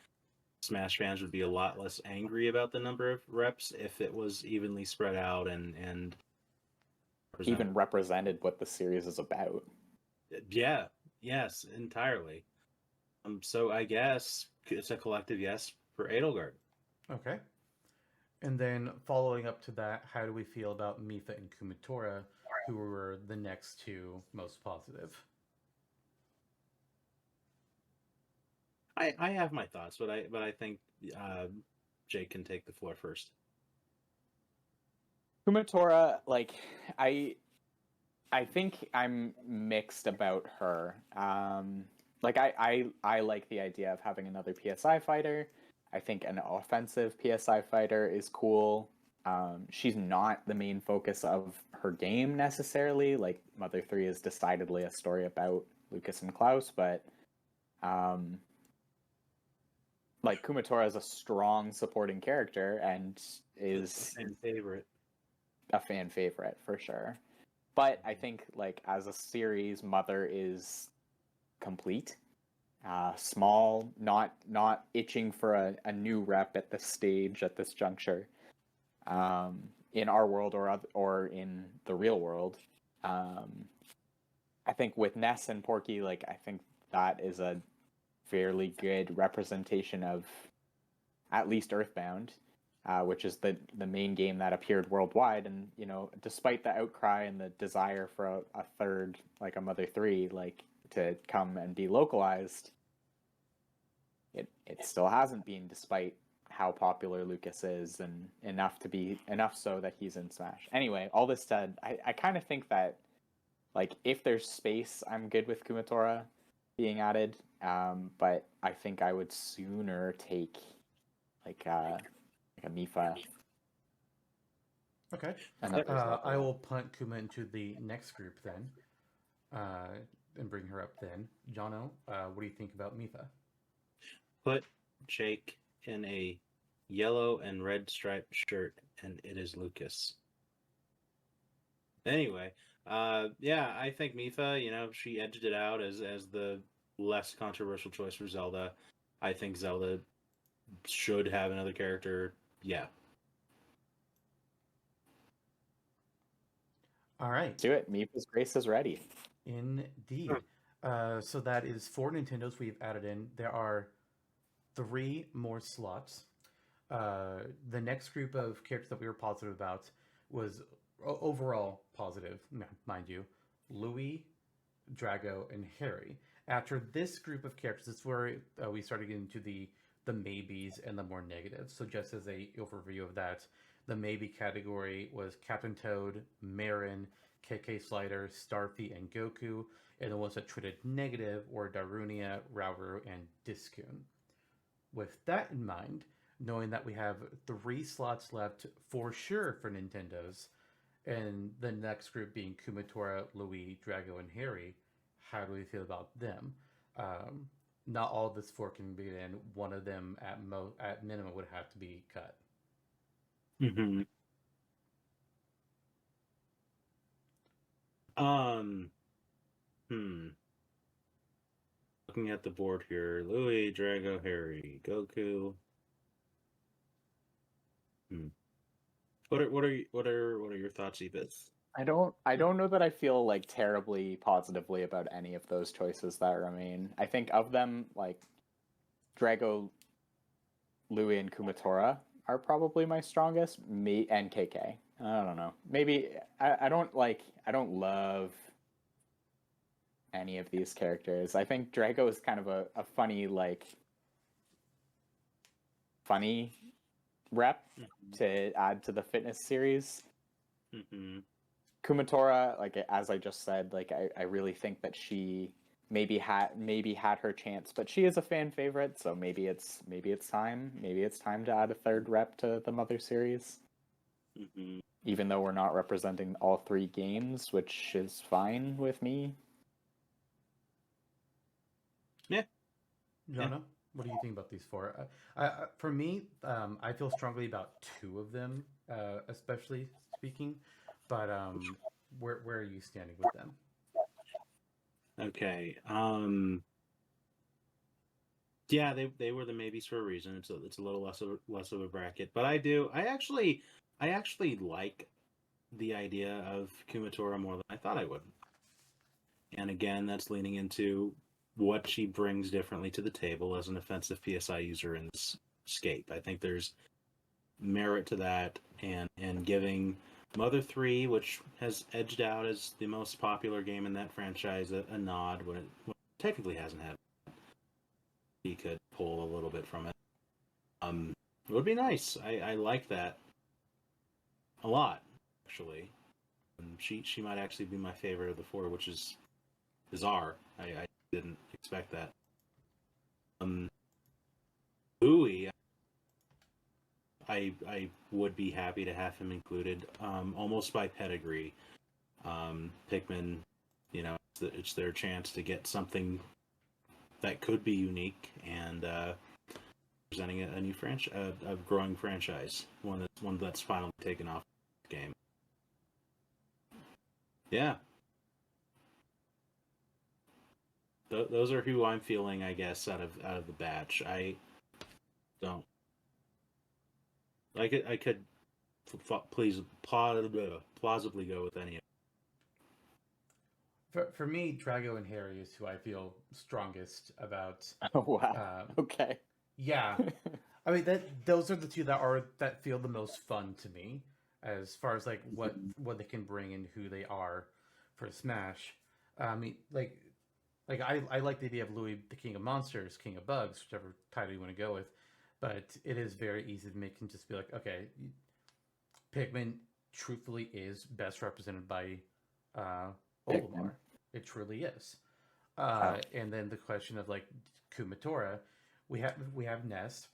Smash fans would be a lot less angry about the number of reps if it was evenly spread out and Even represented what the series is about. Yeah. Yes, entirely. So I guess it's a collective yes for Edelgard. Okay. And then following up to that, how do we feel about Mipha and Kumatora, who were the next two most positive? I have my thoughts, but I think Jake can take the floor first. Kumatora, like, I think I'm mixed about her. Like, I like the idea of having another PSI fighter. I think an offensive PSI fighter is cool. She's not the main focus of her game necessarily. Like, Mother 3 is decidedly a story about Lucas and Klaus, but like, Kumatora is a strong supporting character and is a fan favorite for sure. But I think, like, as a series, Mother is complete, small, not itching for a new rep at this stage, at this juncture, in our world or in the real world. I think with Ness and Porky, like, I think that is a fairly good representation of at least Earthbound, which is the main game that appeared worldwide. And, you know, despite the outcry and the desire for a third, like a Mother 3, like, to come and be localized, it still hasn't been, despite how popular Lucas is, and enough so that he's in Smash. Anyway, all this said, I kind of think that, like, if there's space, I'm good with Kumatora being added, but I think I would sooner take like a Mipha. Okay. And I will punt Kuma into the next group then, and bring her up then. Jonno, what do you think about Mipha? Put Jake in a yellow and red striped shirt, and it is Lucas. Anyway, yeah, I think Mipha, you know, she edged it out as the less controversial choice for Zelda. I think Zelda should have another character. Yeah. All right. Do it. Mipha's grace is ready. Indeed. So that is 4 Nintendos we've added in. There are 3 more slots. The next group of characters that we were positive about was overall positive, mind you, Louis, Drago, and Harry. After this group of characters, this is where we started getting into the maybes and the more negatives. So just as a overview of that, the maybe category was Captain Toad, Marin, KK Slider, Starfy, and Goku. And the ones that treated negative were Darunia, Rauru, and Diskun. With that in mind, knowing that we have 3 slots left for sure for Nintendos, and the next group being Kumatora, Louis, Drago, and Harry, how do we feel about them? not all this 4 can be in. One of them at minimum would have to be cut. Mm-hmm. Looking at the board here, Louis, Drago, Harry, Goku. What are your thoughts, Eebit? I don't know that I feel like terribly positively about any of those choices that remain. I think of them, like Drago, Louis, and Kumatora are probably my strongest. Me and KK. I don't know. Maybe I don't love any of these characters. I think Drago is kind of a funny rep to add to the fitness series. Mm-hmm. Kumatora, like as I just said, like I really think that she maybe had her chance, but she is a fan favorite, so maybe it's time to add a third rep to the Mother series. Mm-hmm. Even though we're not representing all 3 games, which is fine with me. Yeah. Jonno, what do you think about these 4? For me, I feel strongly about 2 of them, especially speaking. But where are you standing with them? Okay. Yeah, they were the maybes for a reason. It's a little less of a bracket, but I actually like the idea of Kumatora more than I thought I would. And again, that's leaning into what she brings differently to the table as an offensive PSI user in this escape. I think there's merit to that, and giving Mother 3, which has edged out as the most popular game in that franchise, a nod when it technically hasn't had. He could pull a little bit from it. It would be nice. I like that a lot, actually. She might actually be my favorite of the 4, which is bizarre. I didn't expect that. Louis, I would be happy to have him included, almost by pedigree. Pikmin, it's their chance to get something that could be unique and presenting a new franchise, a growing franchise, one that's finally taken off the game. Yeah. Those are who I'm feeling, I guess, out of the batch. I don't. I could please plausibly go with any of For me, Drago and Harry is who I feel strongest about. Oh wow. Okay. Yeah, I mean those are the 2 that feel the most fun to me, as far as like what they can bring and who they are for Smash. I mean, like I like the idea of Louis, the King of Monsters, King of Bugs, whichever title you want to go with. But it is very easy to make him just be like, okay, Pikmin truthfully is best represented by Olimar. It truly is. And then the question of like Kumatora, we have Nest,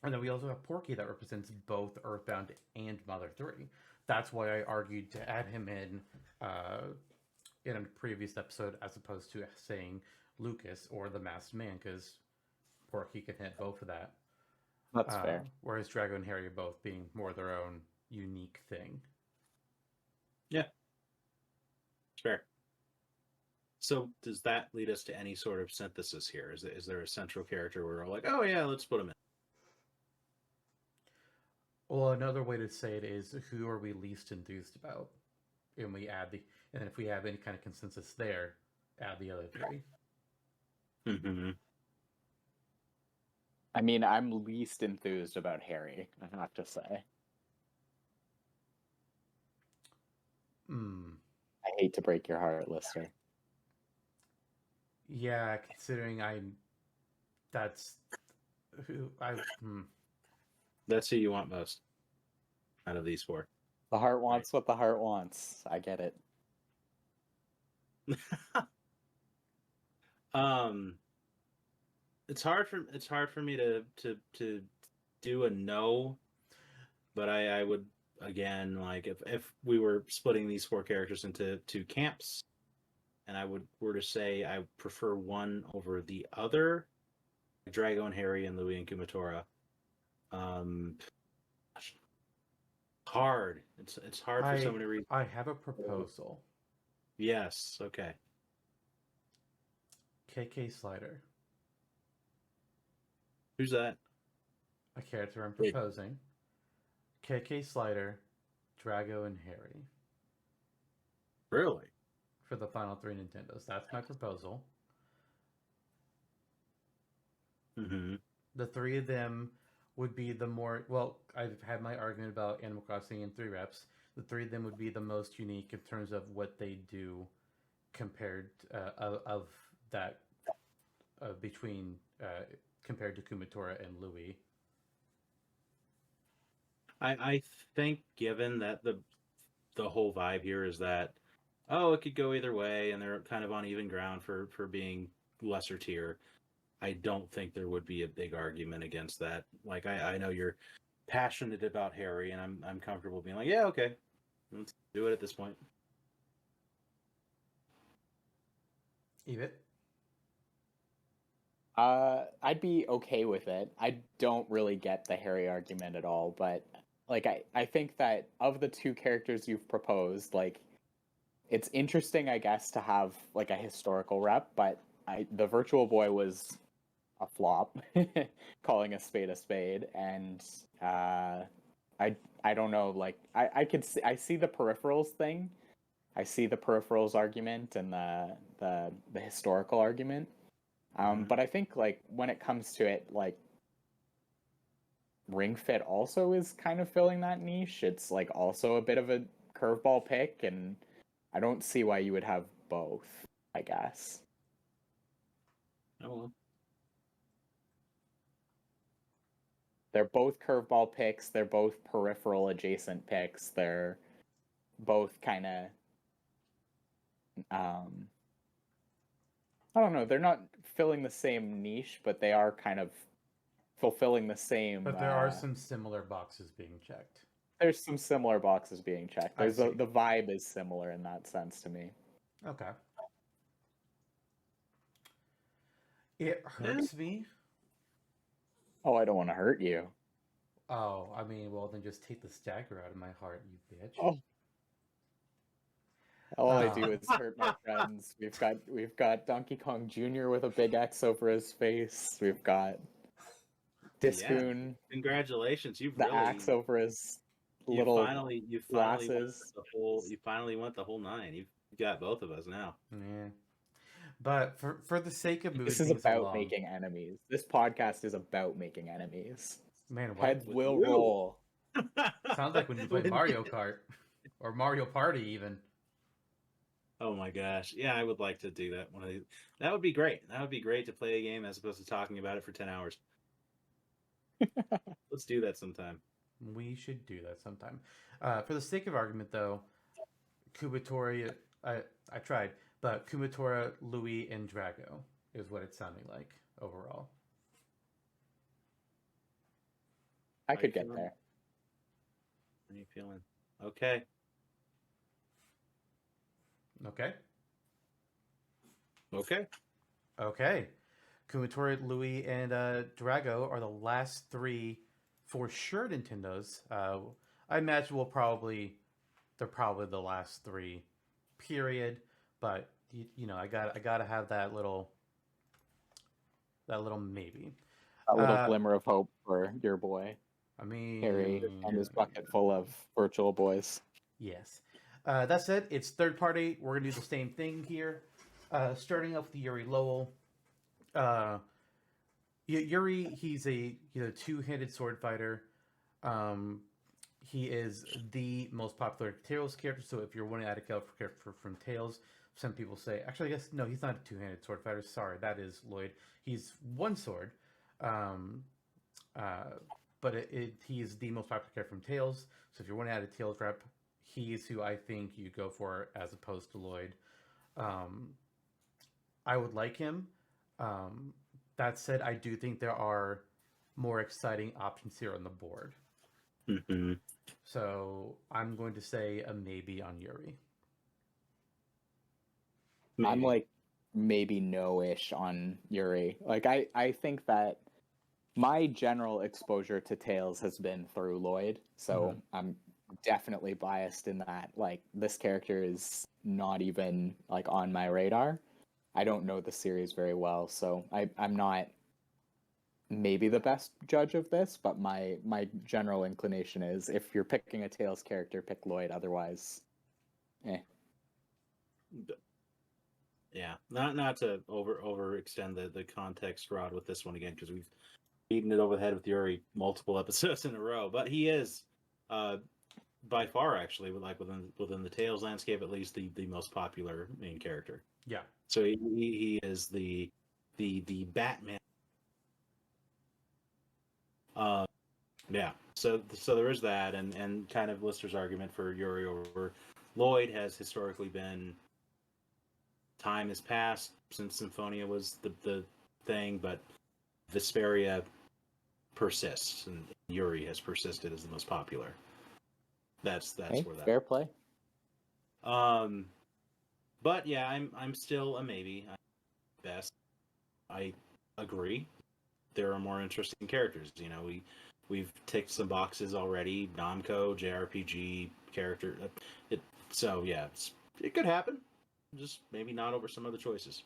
and then we also have Porky that represents both Earthbound and Mother 3. That's why I argued to add him in a previous episode as opposed to saying Lucas or the Masked Man, because Porky can hit both of that. That's fair. Whereas Drago and Harry are both being more their own unique thing. Yeah. Fair. So does that lead us to any sort of synthesis here? Is there a central character where we're like, oh yeah, let's put him in? Well, another way to say it is, who are we least enthused about? And and if we have any kind of consensus there, add the other 3. Mm-hmm. I mean, I'm least enthused about Harry, I have to say. I hate to break your heart, Lister. Yeah, considering that's who That's who you want most out of these 4. The heart wants what the heart wants. I get it. It's hard for me to do a no, but I would, again, like if we were splitting these 4 characters into 2 camps, and I were to say I prefer one over the other, Drago and Harry and Louis and Kumatora. Hard. It's hard for so many reasons. I have a proposal. Yes. Okay. KK Slider. Who's that? A character I'm Wait. proposing. KK Slider, Drago, and Harry Really? for the final 3 Nintendos. That's my proposal. Mm-hmm. The 3 of them would be the more, well, I've had my argument about Animal Crossing in 3 reps. The 3 of them would be the most unique in terms of what they do compared of that between compared to Kumatora and Louis. I think given that the whole vibe here is that, oh, it could go either way, and they're kind of on even ground for being lesser tier. I don't think there would be a big argument against that. Like I know you're passionate about Harry, and I'm comfortable being like, yeah, okay, let's do it at this point. Eebit? I'd be okay with it. I don't really get the Harry argument at all, but like I think that of the 2 characters you've proposed, like it's interesting, I guess, to have like a historical rep, but the Virtual Boy was a flop, calling a spade, and I don't know, like I see the peripherals thing. I see the peripherals argument and the historical argument. But I think like when it comes to it, like Ring Fit also is kind of filling that niche. It's like also a bit of a curveball pick, and I don't see why you would have both, I guess. Oh well. They're both curveball picks. They're both peripheral adjacent picks. They're both kind of, I don't know. They're not filling the same niche, but they are kind of fulfilling the same. But there are some similar boxes being checked. There's some similar boxes being checked. I There's see. the vibe is similar in that sense to me. Okay. It hurts me. Oh, I don't want to hurt you. Oh, I mean, well, then just take the stagger out of my heart, you bitch. Oh. All I Oh. do is hurt my friends. We've got Donkey Kong Jr. with a big X over his face. We've got Discoon, Congratulations, you've the really axe over his you little finally went glasses. you finally went the whole 9. You've got both of us now. Yeah. But for the sake of moving This is things about along, making enemies. This podcast is about making enemies. man, what, Heads will you? roll. sounds like when you play Mario Kart or Mario Party even. Oh my gosh. Yeah, I would like to do that one of these. That would be great. That would be great to play a game as opposed to talking about it for 10 hours. Let's do that sometime. We should do that sometime. For the sake of argument, though, Kumatora, I tried, but Kumatora, Louis, and Drago is what it's sounding like overall. I could get feeling? there. How are you feeling? Okay. Okay. Okay. Okay. Kumatora, Louis, and Drago are the last 3 for sure Nintendos. I imagine they're probably the last 3, period. But you know, I gotta have that little maybe. A little glimmer of hope for your boy I mean, Harry and his bucket full of virtual boys. yes. That said, it's third party. We're gonna do the same thing here. Starting off with Yuri Lowell. Yuri, he's a 2-handed sword fighter. He is the most popular Tales character. So if you're wanting to add a character from Tales, some people say, actually, I guess no, he's not a 2-handed sword fighter. Sorry, that is Lloyd. He's one sword. But he is the most popular character from Tales. So if you want to add a Tales rep, he's who I think you go for as opposed to Lloyd. I would like him. That said, I do think there are more exciting options here on the board. Mm-hmm. So I'm going to say a maybe on Yuri. I'm like maybe no-ish on Yuri. Like I think that my general exposure to Tales has been through Lloyd, so I'm definitely biased in that. Like, this character is not even like on my radar. I don't know the series very well, so I'm not maybe the best judge of this, but my general inclination is, if you're picking a Tales character, pick Lloyd. Otherwise, Yeah, not to overextend the context rod with this one again, because we've beaten it over the head with Yuri multiple episodes in a row. But he is, by far, actually, like within the Tales landscape, at least the most popular main character. Yeah. So he is the Batman. Yeah. So there is that, and kind of Lister's argument for Yuri over Lloyd has historically been, time has passed since Symphonia was the thing, but Vesperia persists, and Yuri has persisted as the most popular. That's hey, where that. fair play. But yeah, I'm still a maybe. Best. I agree. There are more interesting characters. You know, we've ticked some boxes already. Namco, JRPG character. So yeah, it could happen. Just maybe not over some other choices.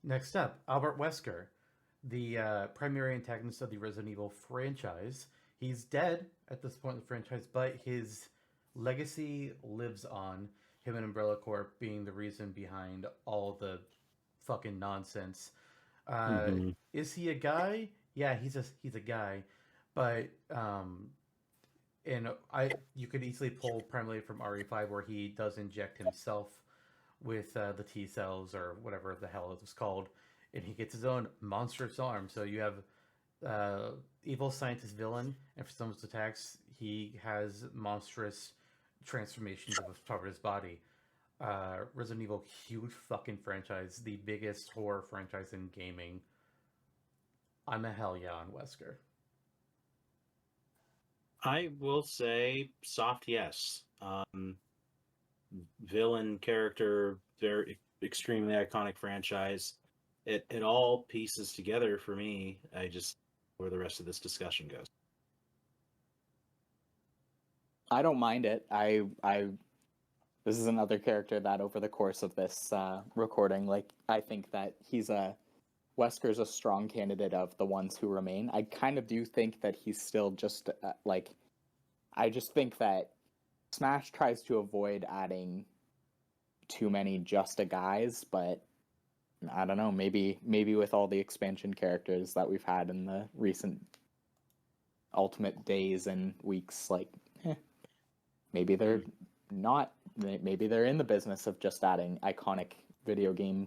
Next up, Albert Wesker, the primary antagonist of the Resident Evil franchise. He's dead at this point in the franchise, but his legacy lives on. Him and Umbrella Corp being the reason behind all the fucking nonsense. Is he a guy? Yeah, he's a guy, but and you could easily pull primarily from RE5, where he does inject himself with the T cells or whatever the hell it was called, and he gets his own monstrous arm. So you have evil scientist villain, and for some of his attacks, he has monstrous transformations of part of his body. Resident Evil, huge fucking franchise, the biggest horror franchise in gaming. I'm a hell yeah on Wesker. I will say soft yes. Villain character, very extremely iconic franchise. It all pieces together for me. I just where the rest of this discussion goes. I don't mind it. This is another character that over the course of this recording, like, I think that Wesker's a strong candidate of the ones who remain. I kind of do think that he's still just I just think that Smash tries to avoid adding too many just a guys, but I don't know, maybe with all the expansion characters that we've had in the recent Ultimate days and weeks, like, maybe they're not. Maybe they're in the business of just adding iconic video game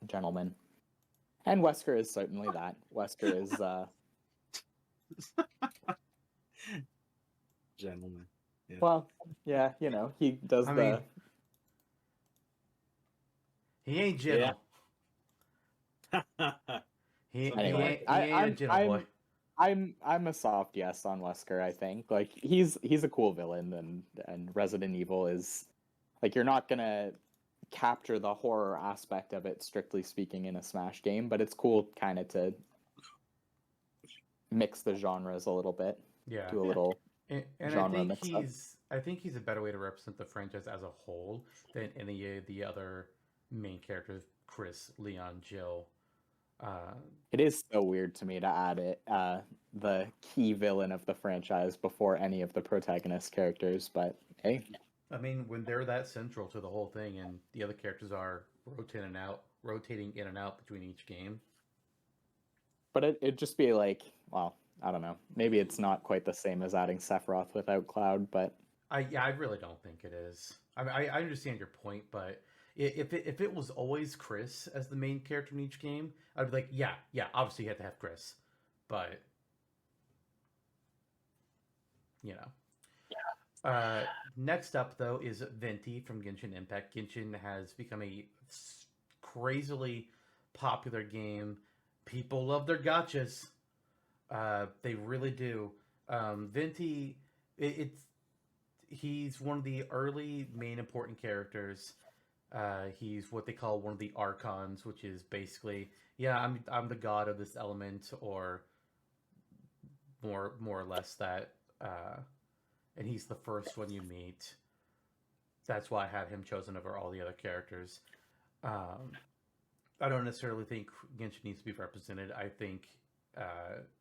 gentlemen. And Wesker is certainly that. Wesker is Gentlemen. Yeah. well, yeah, you know, he does He ain't gentle. Yeah. He Anyway, ain't a gentle boy. I'm a soft yes on Wesker. I think, like, he's a cool villain, and Resident Evil is, like, you're not gonna capture the horror aspect of it strictly speaking in a Smash game, but it's cool kind of to mix the genres a little bit. Yeah. Do a little And genre I think mix-up. I think he's a better way to represent the franchise as a whole than any of the other main characters, Chris, Leon, Jill. It is so weird to me to add the key villain of the franchise before any of the protagonist characters, but hey. I mean, when they're that central to the whole thing, and the other characters are rotating in and out between each game. But it'd just be like, well, I don't know. Maybe it's not quite the same as adding Sephiroth without Cloud, but I really don't think it is. I mean, I understand your point, but if it was always Chris as the main character in each game, I'd be like, yeah, obviously you have to have Chris, but you know. Next up, though, is Venti from Genshin Impact. Genshin has become a crazily popular game. People love their gachas. They really do. Venti, he's one of the early main important characters. He's what they call one of the archons, which is basically, yeah, I'm the god of this element, or more or less that. And he's the first one you meet. That's why I had him chosen over all the other characters. I don't necessarily think Genshin needs to be represented. I think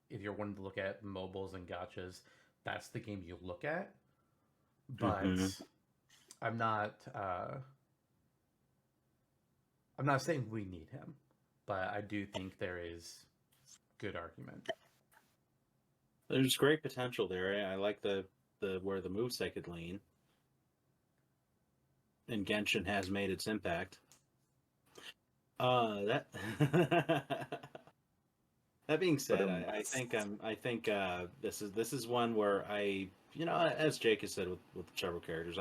if you're wanting to look at mobiles and gachas, that's the game you look at. But I'm not. I'm not saying we need him, but I do think there is good argument. There's great potential there. I like the where the moveset could lean. And Genshin has made its impact. That that being said, I think this is one where as Jake has said with several characters,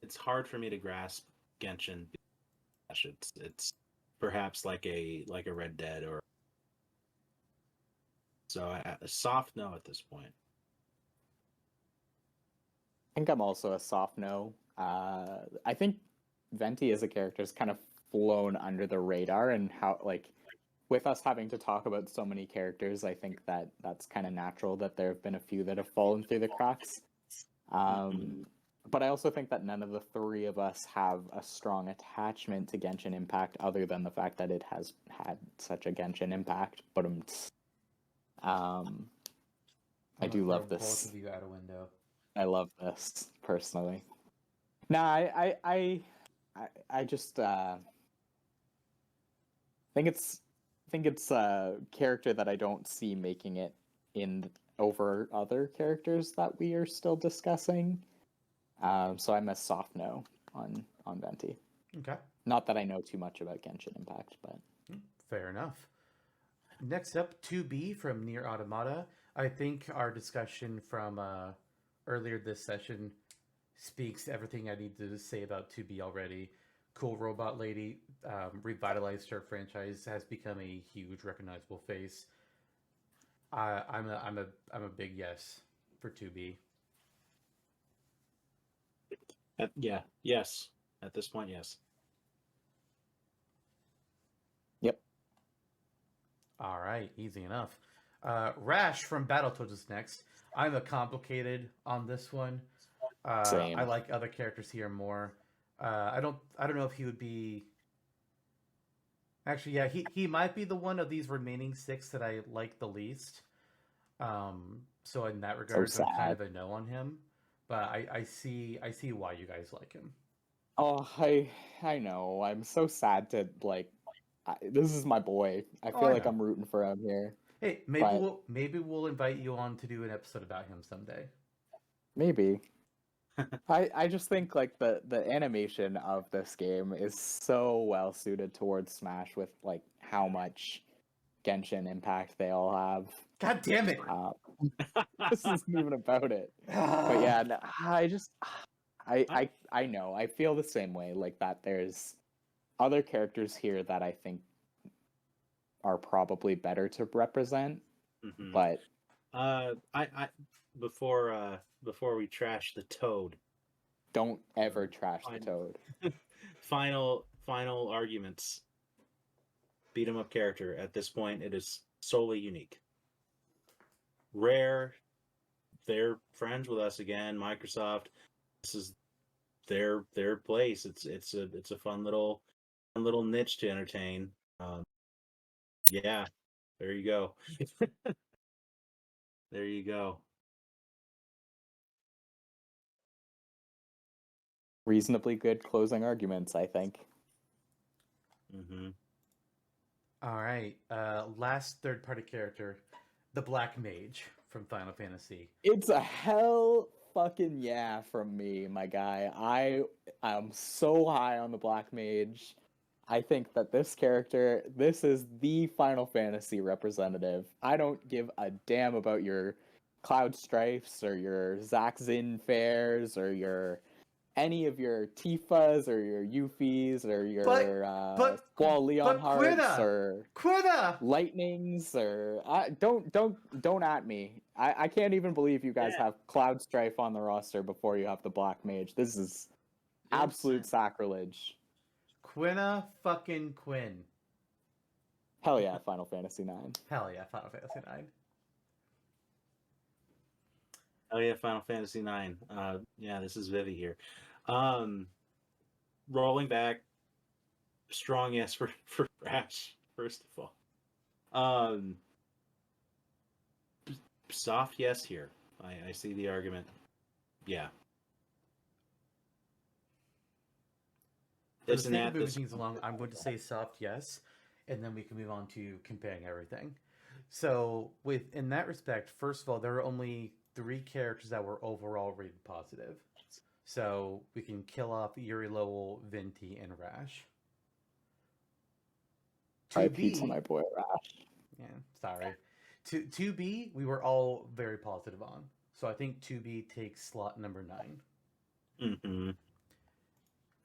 it's hard for me to grasp Genshin. It's perhaps like a Red Dead, or so a soft no at this point. I think I'm also a soft no. I think Venti as a character has kind of flown under the radar, and how, like, with us having to talk about so many characters, I think that that's kind of natural that there have been a few that have fallen through the cracks. But I also think that none of the three of us have a strong attachment to Genshin Impact, other than the fact that it has had such a Genshin Impact. But I do love this. Both of you out a window. I love this personally. No, I just think it's a character that I don't see making it in over other characters that we are still discussing. So I'm a soft no on Venti. Okay. Not that I know too much about Genshin Impact, but fair enough. Next up, 2B from Nier Automata. I think our discussion from earlier this session speaks everything I need to say about 2B already. Cool robot lady, revitalized her franchise, has become a huge recognizable face. I'm a big yes for 2B. Yes. At this point, yes. Yep. All right, easy enough. Rash from Battletoads is next. I'm a complicated on this one. Same. I like other characters here more. I don't know if he would be. Actually, yeah, he might be the one of these remaining 6 that I like the least. So in that regard, I'm kind of a no on him. But I see why you guys like him. Oh, I know. I'm so sad to this is my boy. I feel like I'm rooting for him here. Hey, maybe we'll invite you on to do an episode about him someday. Maybe. I just think like the animation of this game is so well suited towards Smash, with like how much Genshin Impact they all have. God damn it! This isn't even about it. But yeah, no, I know. I feel the same way. Like that, there's other characters here that I think are probably better to represent. But I before we trash the Toad, don't ever trash the Toad. Final arguments. Beat 'em up character. At this point, it is solely unique. Rare, they're friends with us again. Microsoft, this is their place. It's a fun little niche to entertain. Yeah, there you go. There you go. Reasonably good closing arguments, I think. All right. Last third-party character, the Black Mage from Final Fantasy. It's a hell fucking yeah from me, my guy. I am so high on the Black Mage. I think that this character, this is the Final Fantasy representative. I don't give a damn about your Cloud Strifes or your Zack Zin Fairs or your any of your Tifas or your Eufys or your Squall Leon Hearts or Quina! Lightnings or don't at me. I can't even believe you guys have Cloud Strife on the roster before you have the Black Mage. This is absolute sacrilege. Quina fucking Quinn. Hell yeah, Final Fantasy IX. Hell yeah, Final Fantasy IX. Oh yeah, Final Fantasy IX. Yeah, this is Vivi here. Rolling back, strong yes for Rash. First of all, soft yes here. I see the argument. Yeah, For it's the an sake at of moving this. things along, I'm going to say soft yes, and then we can move on to comparing everything. So, in that respect, first of all, there are only 3 characters that were overall rated positive. So we can kill off Yuri Lowell, Venti, and Rash. Pizza, my boy Rash. Yeah, sorry. 2B, we were all very positive on. So I think 2B takes slot number 9. Mm-hmm.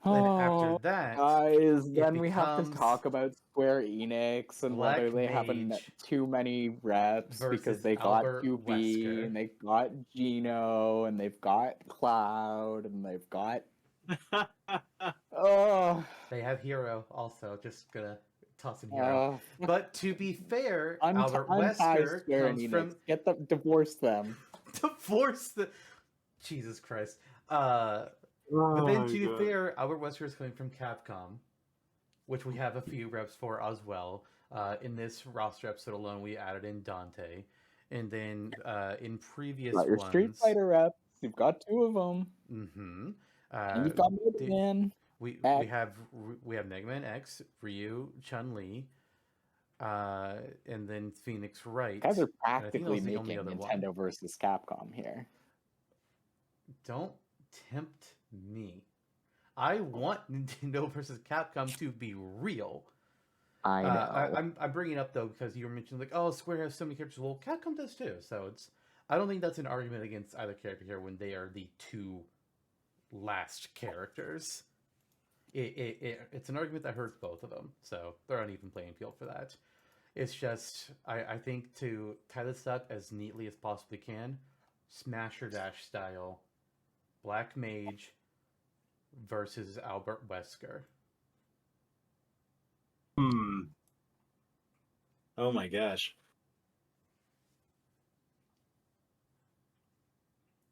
Then after that, guys, then we have to becomes talk about Square Enix and Black whether they have Mage too many reps because versus they got Albert 2B Wesker. and they got Gino and they've got Cloud and they've got oh They have Hero also. Just gonna toss in Hero. But to be fair, Albert Wesker comes from divorce them. divorce the Jesus Christ. But then to be fair, Albert Wesker is coming from Capcom, which we have a few reps for as well. In this roster episode alone, we added in Dante, and then in previous got your ones, Street Fighter reps. You've got 2 of them. Mm-hmm. And you've got Mega Man. We have Mega Man X, Ryu, Chun-Li, and then Phoenix Wright. You guys are And I think that practically was the making only other Nintendo one. versus Capcom here. Don't tempt me. I want Nintendo versus Capcom to be real. I know. I'm bringing it up though because you were mentioning like, oh, Square has so many characters. Well, Capcom does too. So I don't think that's an argument against either character here when they are the 2 last characters. It's an argument that hurts both of them. So they're on even playing field for that. It's just I think to tie this up as neatly as possibly can, Smasher Dash style, Black Mage versus Albert Wesker. Oh my gosh.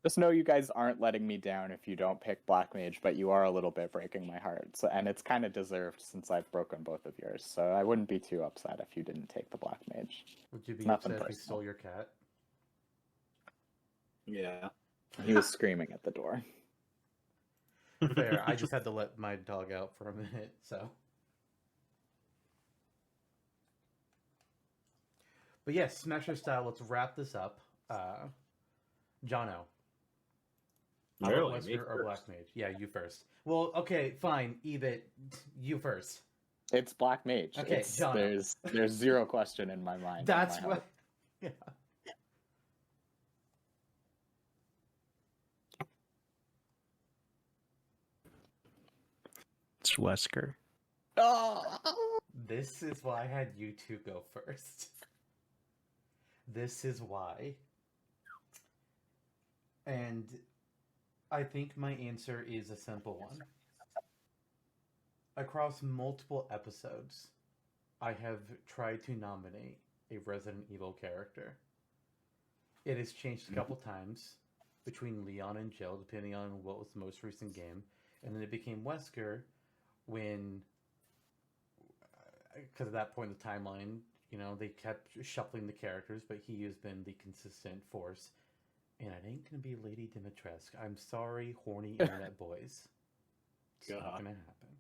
Just know you guys aren't letting me down if you don't pick Black Mage, but you are a little bit breaking my heart. So, and it's kind of deserved since I've broken both of yours. So I wouldn't be too upset if you didn't take the Black Mage. Would you be Nothing upset if he personal. stole your cat? Yeah. He was screaming at the door. Fair. I just had to let my dog out for a minute, so. But yes, Smasher style. Let's wrap this up. Jonno. Really? Albert Me Wesker or first? Black Mage? Yeah, you first. Well, okay, fine. Eebit, you first. It's Black Mage. Okay, Jonno. There's zero question in my mind. That's in my what. heart. Yeah. It's Wesker. Oh! This is why I had you two go first. This is why. And I think my answer is a simple one. Across multiple episodes, I have tried to nominate a Resident Evil character. It has changed a couple times between Leon and Jill, depending on what was the most recent game. And then it became Wesker when, because at that point in the timeline, you know, they kept shuffling the characters, but he has been the consistent force. And it ain't gonna be Lady Dimitrescu. I'm sorry, horny internet boys. It's not gonna happen.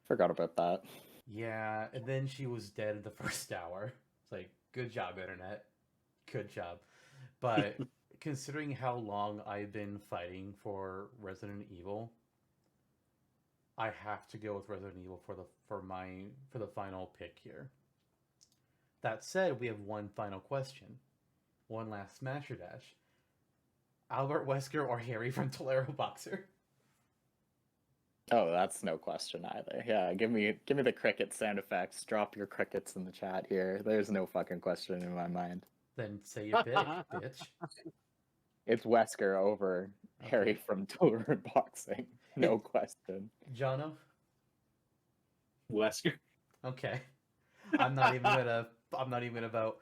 Forgot about that. Yeah, and then she was dead in the first hour. It's like, good job, internet. Good job. But considering how long I've been fighting for Resident Evil, I have to go with Resident Evil for the final pick here. That said, we have one final question. One last Smasher Dash. Albert Wesker or Harry from Tolero Boxer? Oh, that's no question either. Yeah, give me the cricket sound effects. Drop your crickets in the chat here. There's no fucking question in my mind. Then say your pick, bitch. It's Wesker over Harry Okay. from Tour Boxing. No question. Jonno? Wesker. Okay. I'm not even gonna vote.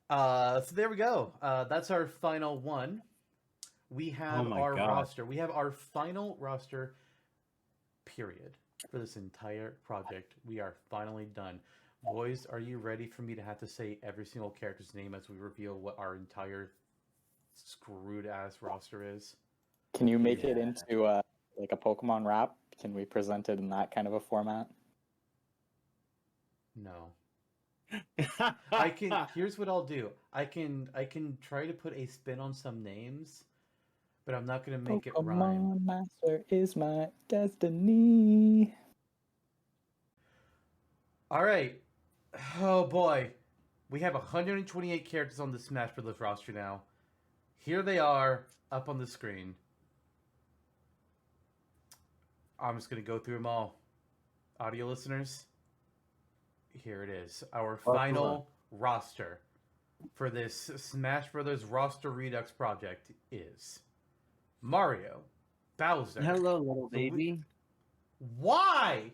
So there we go. That's our final one. We have my our God. roster. We have our final roster. Period. For this entire project, we are finally done. Boys, are you ready for me to have to say every single character's name as we reveal what our entire screwed ass roster is? Can you make it Yeah. into like a Pokemon rap? Can we present it in that kind of a format? No. I can. Here's what I'll do. I can try to put a spin on some names, but I'm not gonna make it rhyme. Pokemon Master is my destiny. All right. Oh boy, we have 128 characters on the Smash Bros. Roster now. Here they are up on the screen. I'm just gonna go through them all. Audio listeners, here it is. Our final roster for this Smash Bros. Roster Redux project is Mario, Bowser. Hello, little baby. Why?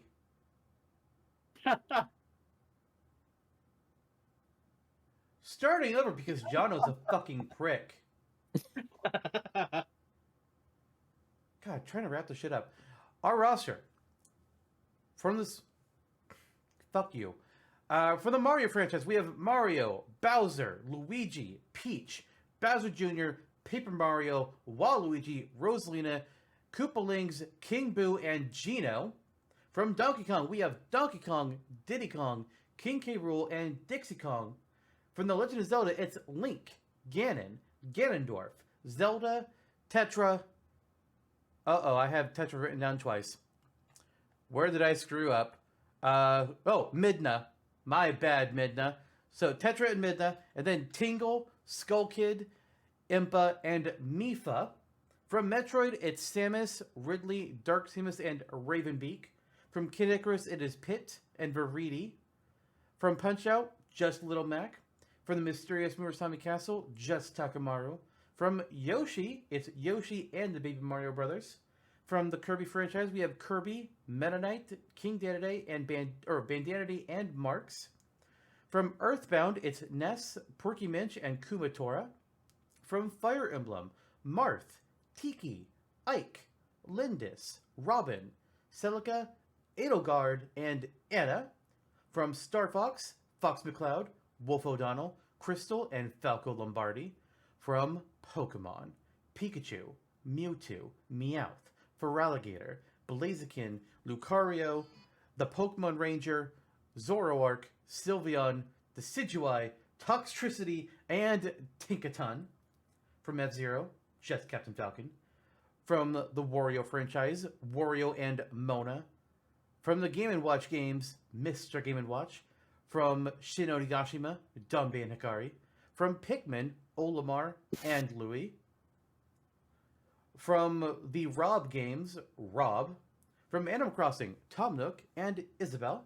Starting over because Jonno's a fucking prick. God, trying to wrap this shit up. Our roster from this. Fuck you. For the Mario franchise, we have Mario, Bowser, Luigi, Peach, Bowser Jr., Paper Mario, Waluigi, Rosalina, Koopalings, King Boo, and Geno. From Donkey Kong, we have Donkey Kong, Diddy Kong, King K. Rool, and Dixie Kong. From The Legend of Zelda, it's Link, Ganon, Ganondorf, Zelda, Tetra. Uh-oh, I have Tetra written down twice. Where did I screw up? Midna. My bad, Midna. So Tetra and Midna, and then Tingle, Skull Kid, Impa, and Mipha. From Metroid, it's Samus, Ridley, Dark Samus, and Ravenbeak. From Kid Icarus, it is Pit and Viridi. From Punch-Out, just Little Mac. From the Mysterious Murasami Castle, just Takamaru. From Yoshi, it's Yoshi and the Baby Mario Brothers. From the Kirby franchise, we have Kirby, Meta Knight, King Dedede, and Bandanity and Marks. From Earthbound, it's Ness, Porky Minch, and Kumatora. From Fire Emblem, Marth, Tiki, Ike, Lindis, Robin, Celica, Edelgard, and Anna. From Star Fox, Fox McCloud, Wolf O'Donnell, Crystal, and Falco Lombardi. From Pokemon, Pikachu, Mewtwo, Meowth, Feraligatr, Blaziken, Lucario, the Pokemon Ranger, Zoroark, Sylveon, Decidueye, Toxtricity, and Tinkaton. From F-Zero, just Captain Falcon. From the Wario franchise, Wario and Mona. From the Game & Watch games, Mr. Game & Watch. From Shin Onigashima, Danbei and Hikari. From Pikmin, Olimar and Louie. From the Rob games, Rob. From Animal Crossing, Tom Nook and Isabel.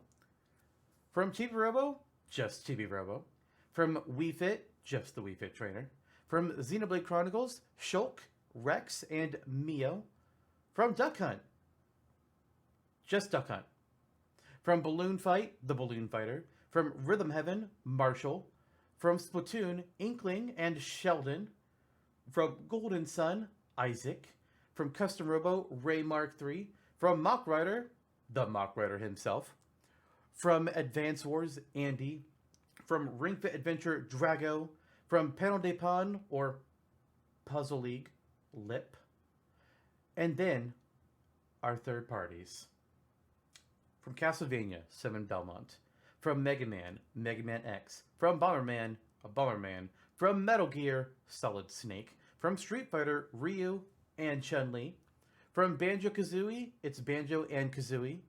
From Chibi Robo, just Chibi Robo. From Wii Fit, just the Wii Fit trainer. From Xenoblade Chronicles, Shulk, Rex, and Mio. From Duck Hunt, just Duck Hunt. From Balloon Fight, the Balloon Fighter. From Rhythm Heaven, Marshall. From Splatoon, Inkling and Sheldon. From Golden Sun, Isaac. From Custom Robo, Ray Mark III. From Mock Rider, the Mock Rider himself. From Advance Wars, Andy. From Ring Fit Adventure, Drago. From Panel de Pon, or Puzzle League, Lip. And then, our third parties. From Castlevania, 7 Belmont. From Mega Man, Mega Man X. From Bomberman, a Bomberman. From Metal Gear, Solid Snake. From Street Fighter, Ryu and Chun-Li. From Banjo-Kazooie, it's Banjo and Kazooie.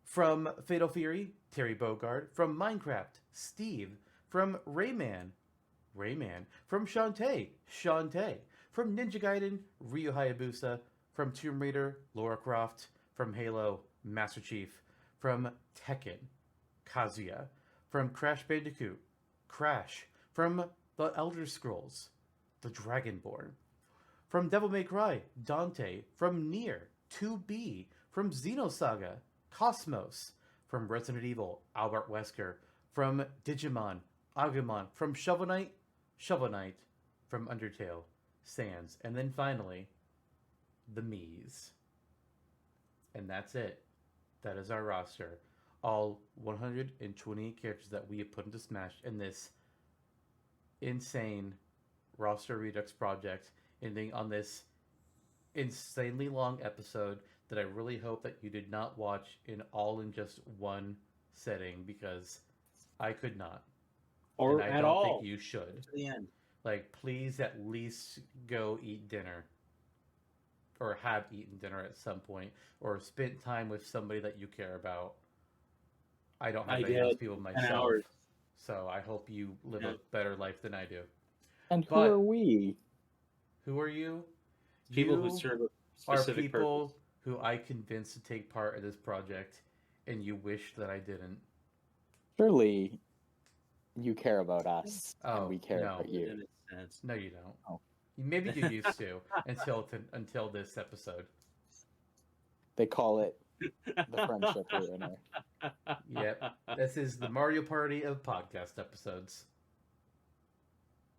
From Fatal Fury, Terry Bogard. From Minecraft, Steve. From Rayman. From Shantae, Shantae. From Ninja Gaiden, Ryu Hayabusa. From Tomb Raider, Lara Croft. From Halo, Master Chief. From Tekken, Kazuya. From Crash Bandicoot, Crash. From The Elder Scrolls, The Dragonborn. From Devil May Cry, Dante. From Nier, 2B. From Xenosaga, KOS-MOS. From Resident Evil, Albert Wesker. From Digimon, Agumon. From Shovel Knight, Shovel Knight. From Undertale, Sans. And then finally, the Mii's. And that's it. That is our roster. All 120 characters that we have put into Smash in this insane Roster Redux project, ending on this insanely long episode that I really hope that you did not watch in just one setting, because I could not. Or and I at don't all. think you should. To the end. Like, please at least go eat dinner. Or have eaten dinner at some point. Or spent time with somebody that you care about. I don't have any of those people myself. hours. So I hope you live a better life than I do. And who But- are we? Who are you? People You who serve a are specific people purpose. who I convinced to take part in this project, and you wish that I didn't. Surely you care about us, Oh, and we care no. about you. In a sense. No, you don't. Oh. Maybe you used to until this episode. They call it the friendship ruiner. Yep. This is the Mario Party of podcast episodes.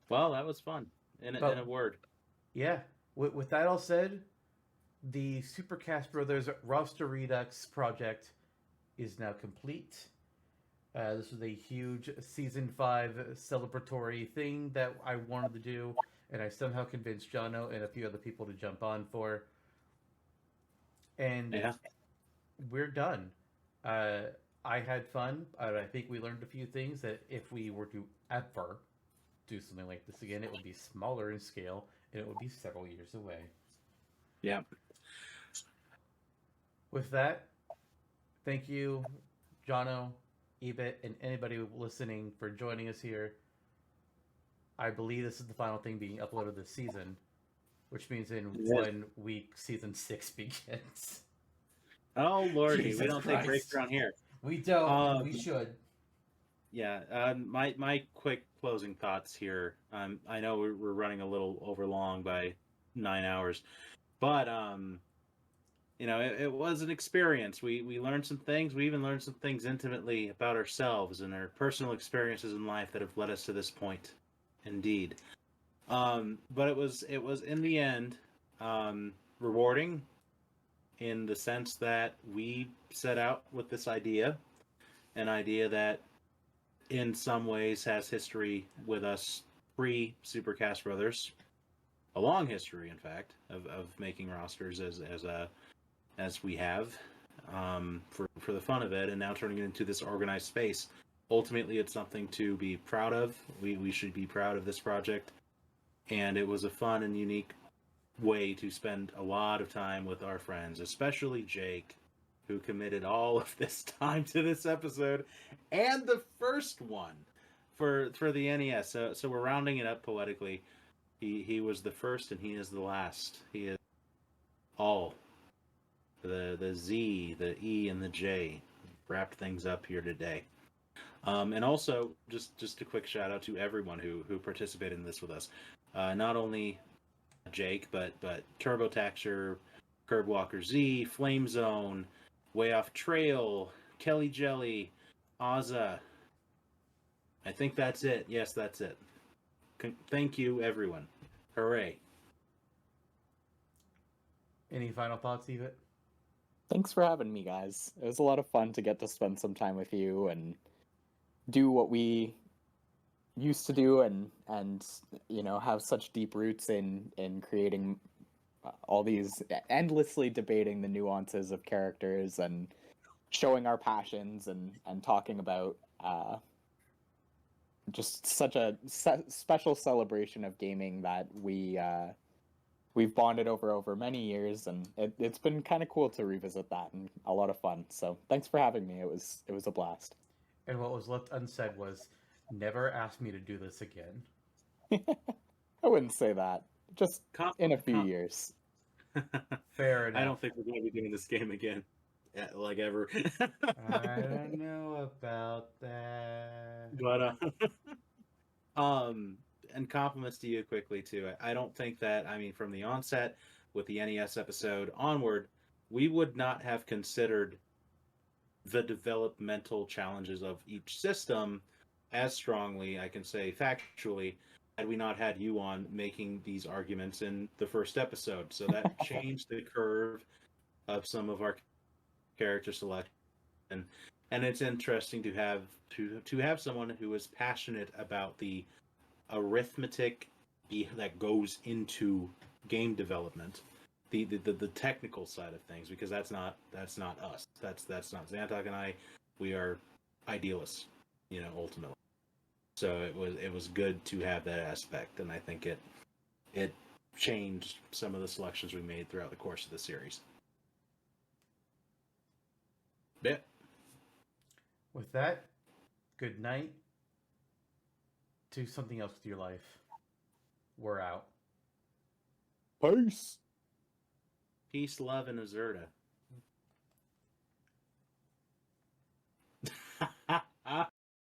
Well, that was fun. In But- a word. Yeah. With that all said, the Supercast Brothers Roster Redux project is now complete. This was a huge Season 5 celebratory thing that I wanted to do, and I somehow convinced Jonno and a few other people to jump on for. And Yeah. we're done. I had fun. I think we learned a few things that if we were to ever do something like this again, it would be smaller in scale, and it would be several years away. Yeah. With that, thank you, Jonno, Eebit, and anybody listening for joining us here. I believe this is the final thing being uploaded this season, which means in Yes. 1 week, Season 6 begins. Oh lordy, Jesus we don't Christ. take breaks around here. We don't. Um, we should. Yeah. My quick closing thoughts here. I know we're running a little over long by 9 hours, but it was an experience. We learned some things. We even learned some things intimately about ourselves and our personal experiences in life that have led us to this point. Indeed. But it was in the end rewarding, in the sense that we set out with this idea, an idea that in some ways has history with us pre-Supercast Brothers, a long history, in fact, of making rosters as we have, for the fun of it, and now turning it into this organized space. Ultimately, it's something to be proud of. We should be proud of this project, and it was a fun and unique way to spend a lot of time with our friends, especially Jake, who committed all of this time to this episode, and the first one for the NES. So we're rounding it up poetically. He was the first, and he is the last. He is all. The Z, the E, and the J wrapped things up here today. And also, just a quick shout out to everyone who participated in this with us. Not only Jake, but TurboTaxer, Curbwalker Z, Flame Zone, Way Off Trail, Kelly Jelly, Ozza. I think that's it. Yes, that's it. Thank you, everyone. Hooray. Any final thoughts, Eebit? Thanks for having me, guys. It was a lot of fun to get to spend some time with you and do what we used to do, and have such deep roots in creating all these, endlessly debating the nuances of characters and showing our passions and talking about just such a special celebration of gaming that we've bonded over many years, and it's been kind of cool to revisit that, and a lot of fun. So thanks for having me. It was a blast. And what was left unsaid was, never ask me to do this again. I wouldn't say that. Just in a few years. Fair enough. I don't think we're going to be doing this game again, like ever. I don't know about that. But and compliments to you quickly too. I don't think that, I mean, from the onset with the NES episode onward, we would not have considered the developmental challenges of each system as strongly, I can say factually, had we not had you on making these arguments in the first episode. So that changed the curve of some of our character selection. And it's interesting to have someone who is passionate about the arithmetic that goes into game development, the technical side of things, because that's not us. That's not Zantok and I. We are idealists, ultimately. So it was good to have that aspect, and I think it changed some of the selections we made throughout the course of the series. Yeah. With that, good night. Do something else with your life. We're out. Peace. Peace, love, and Azurta.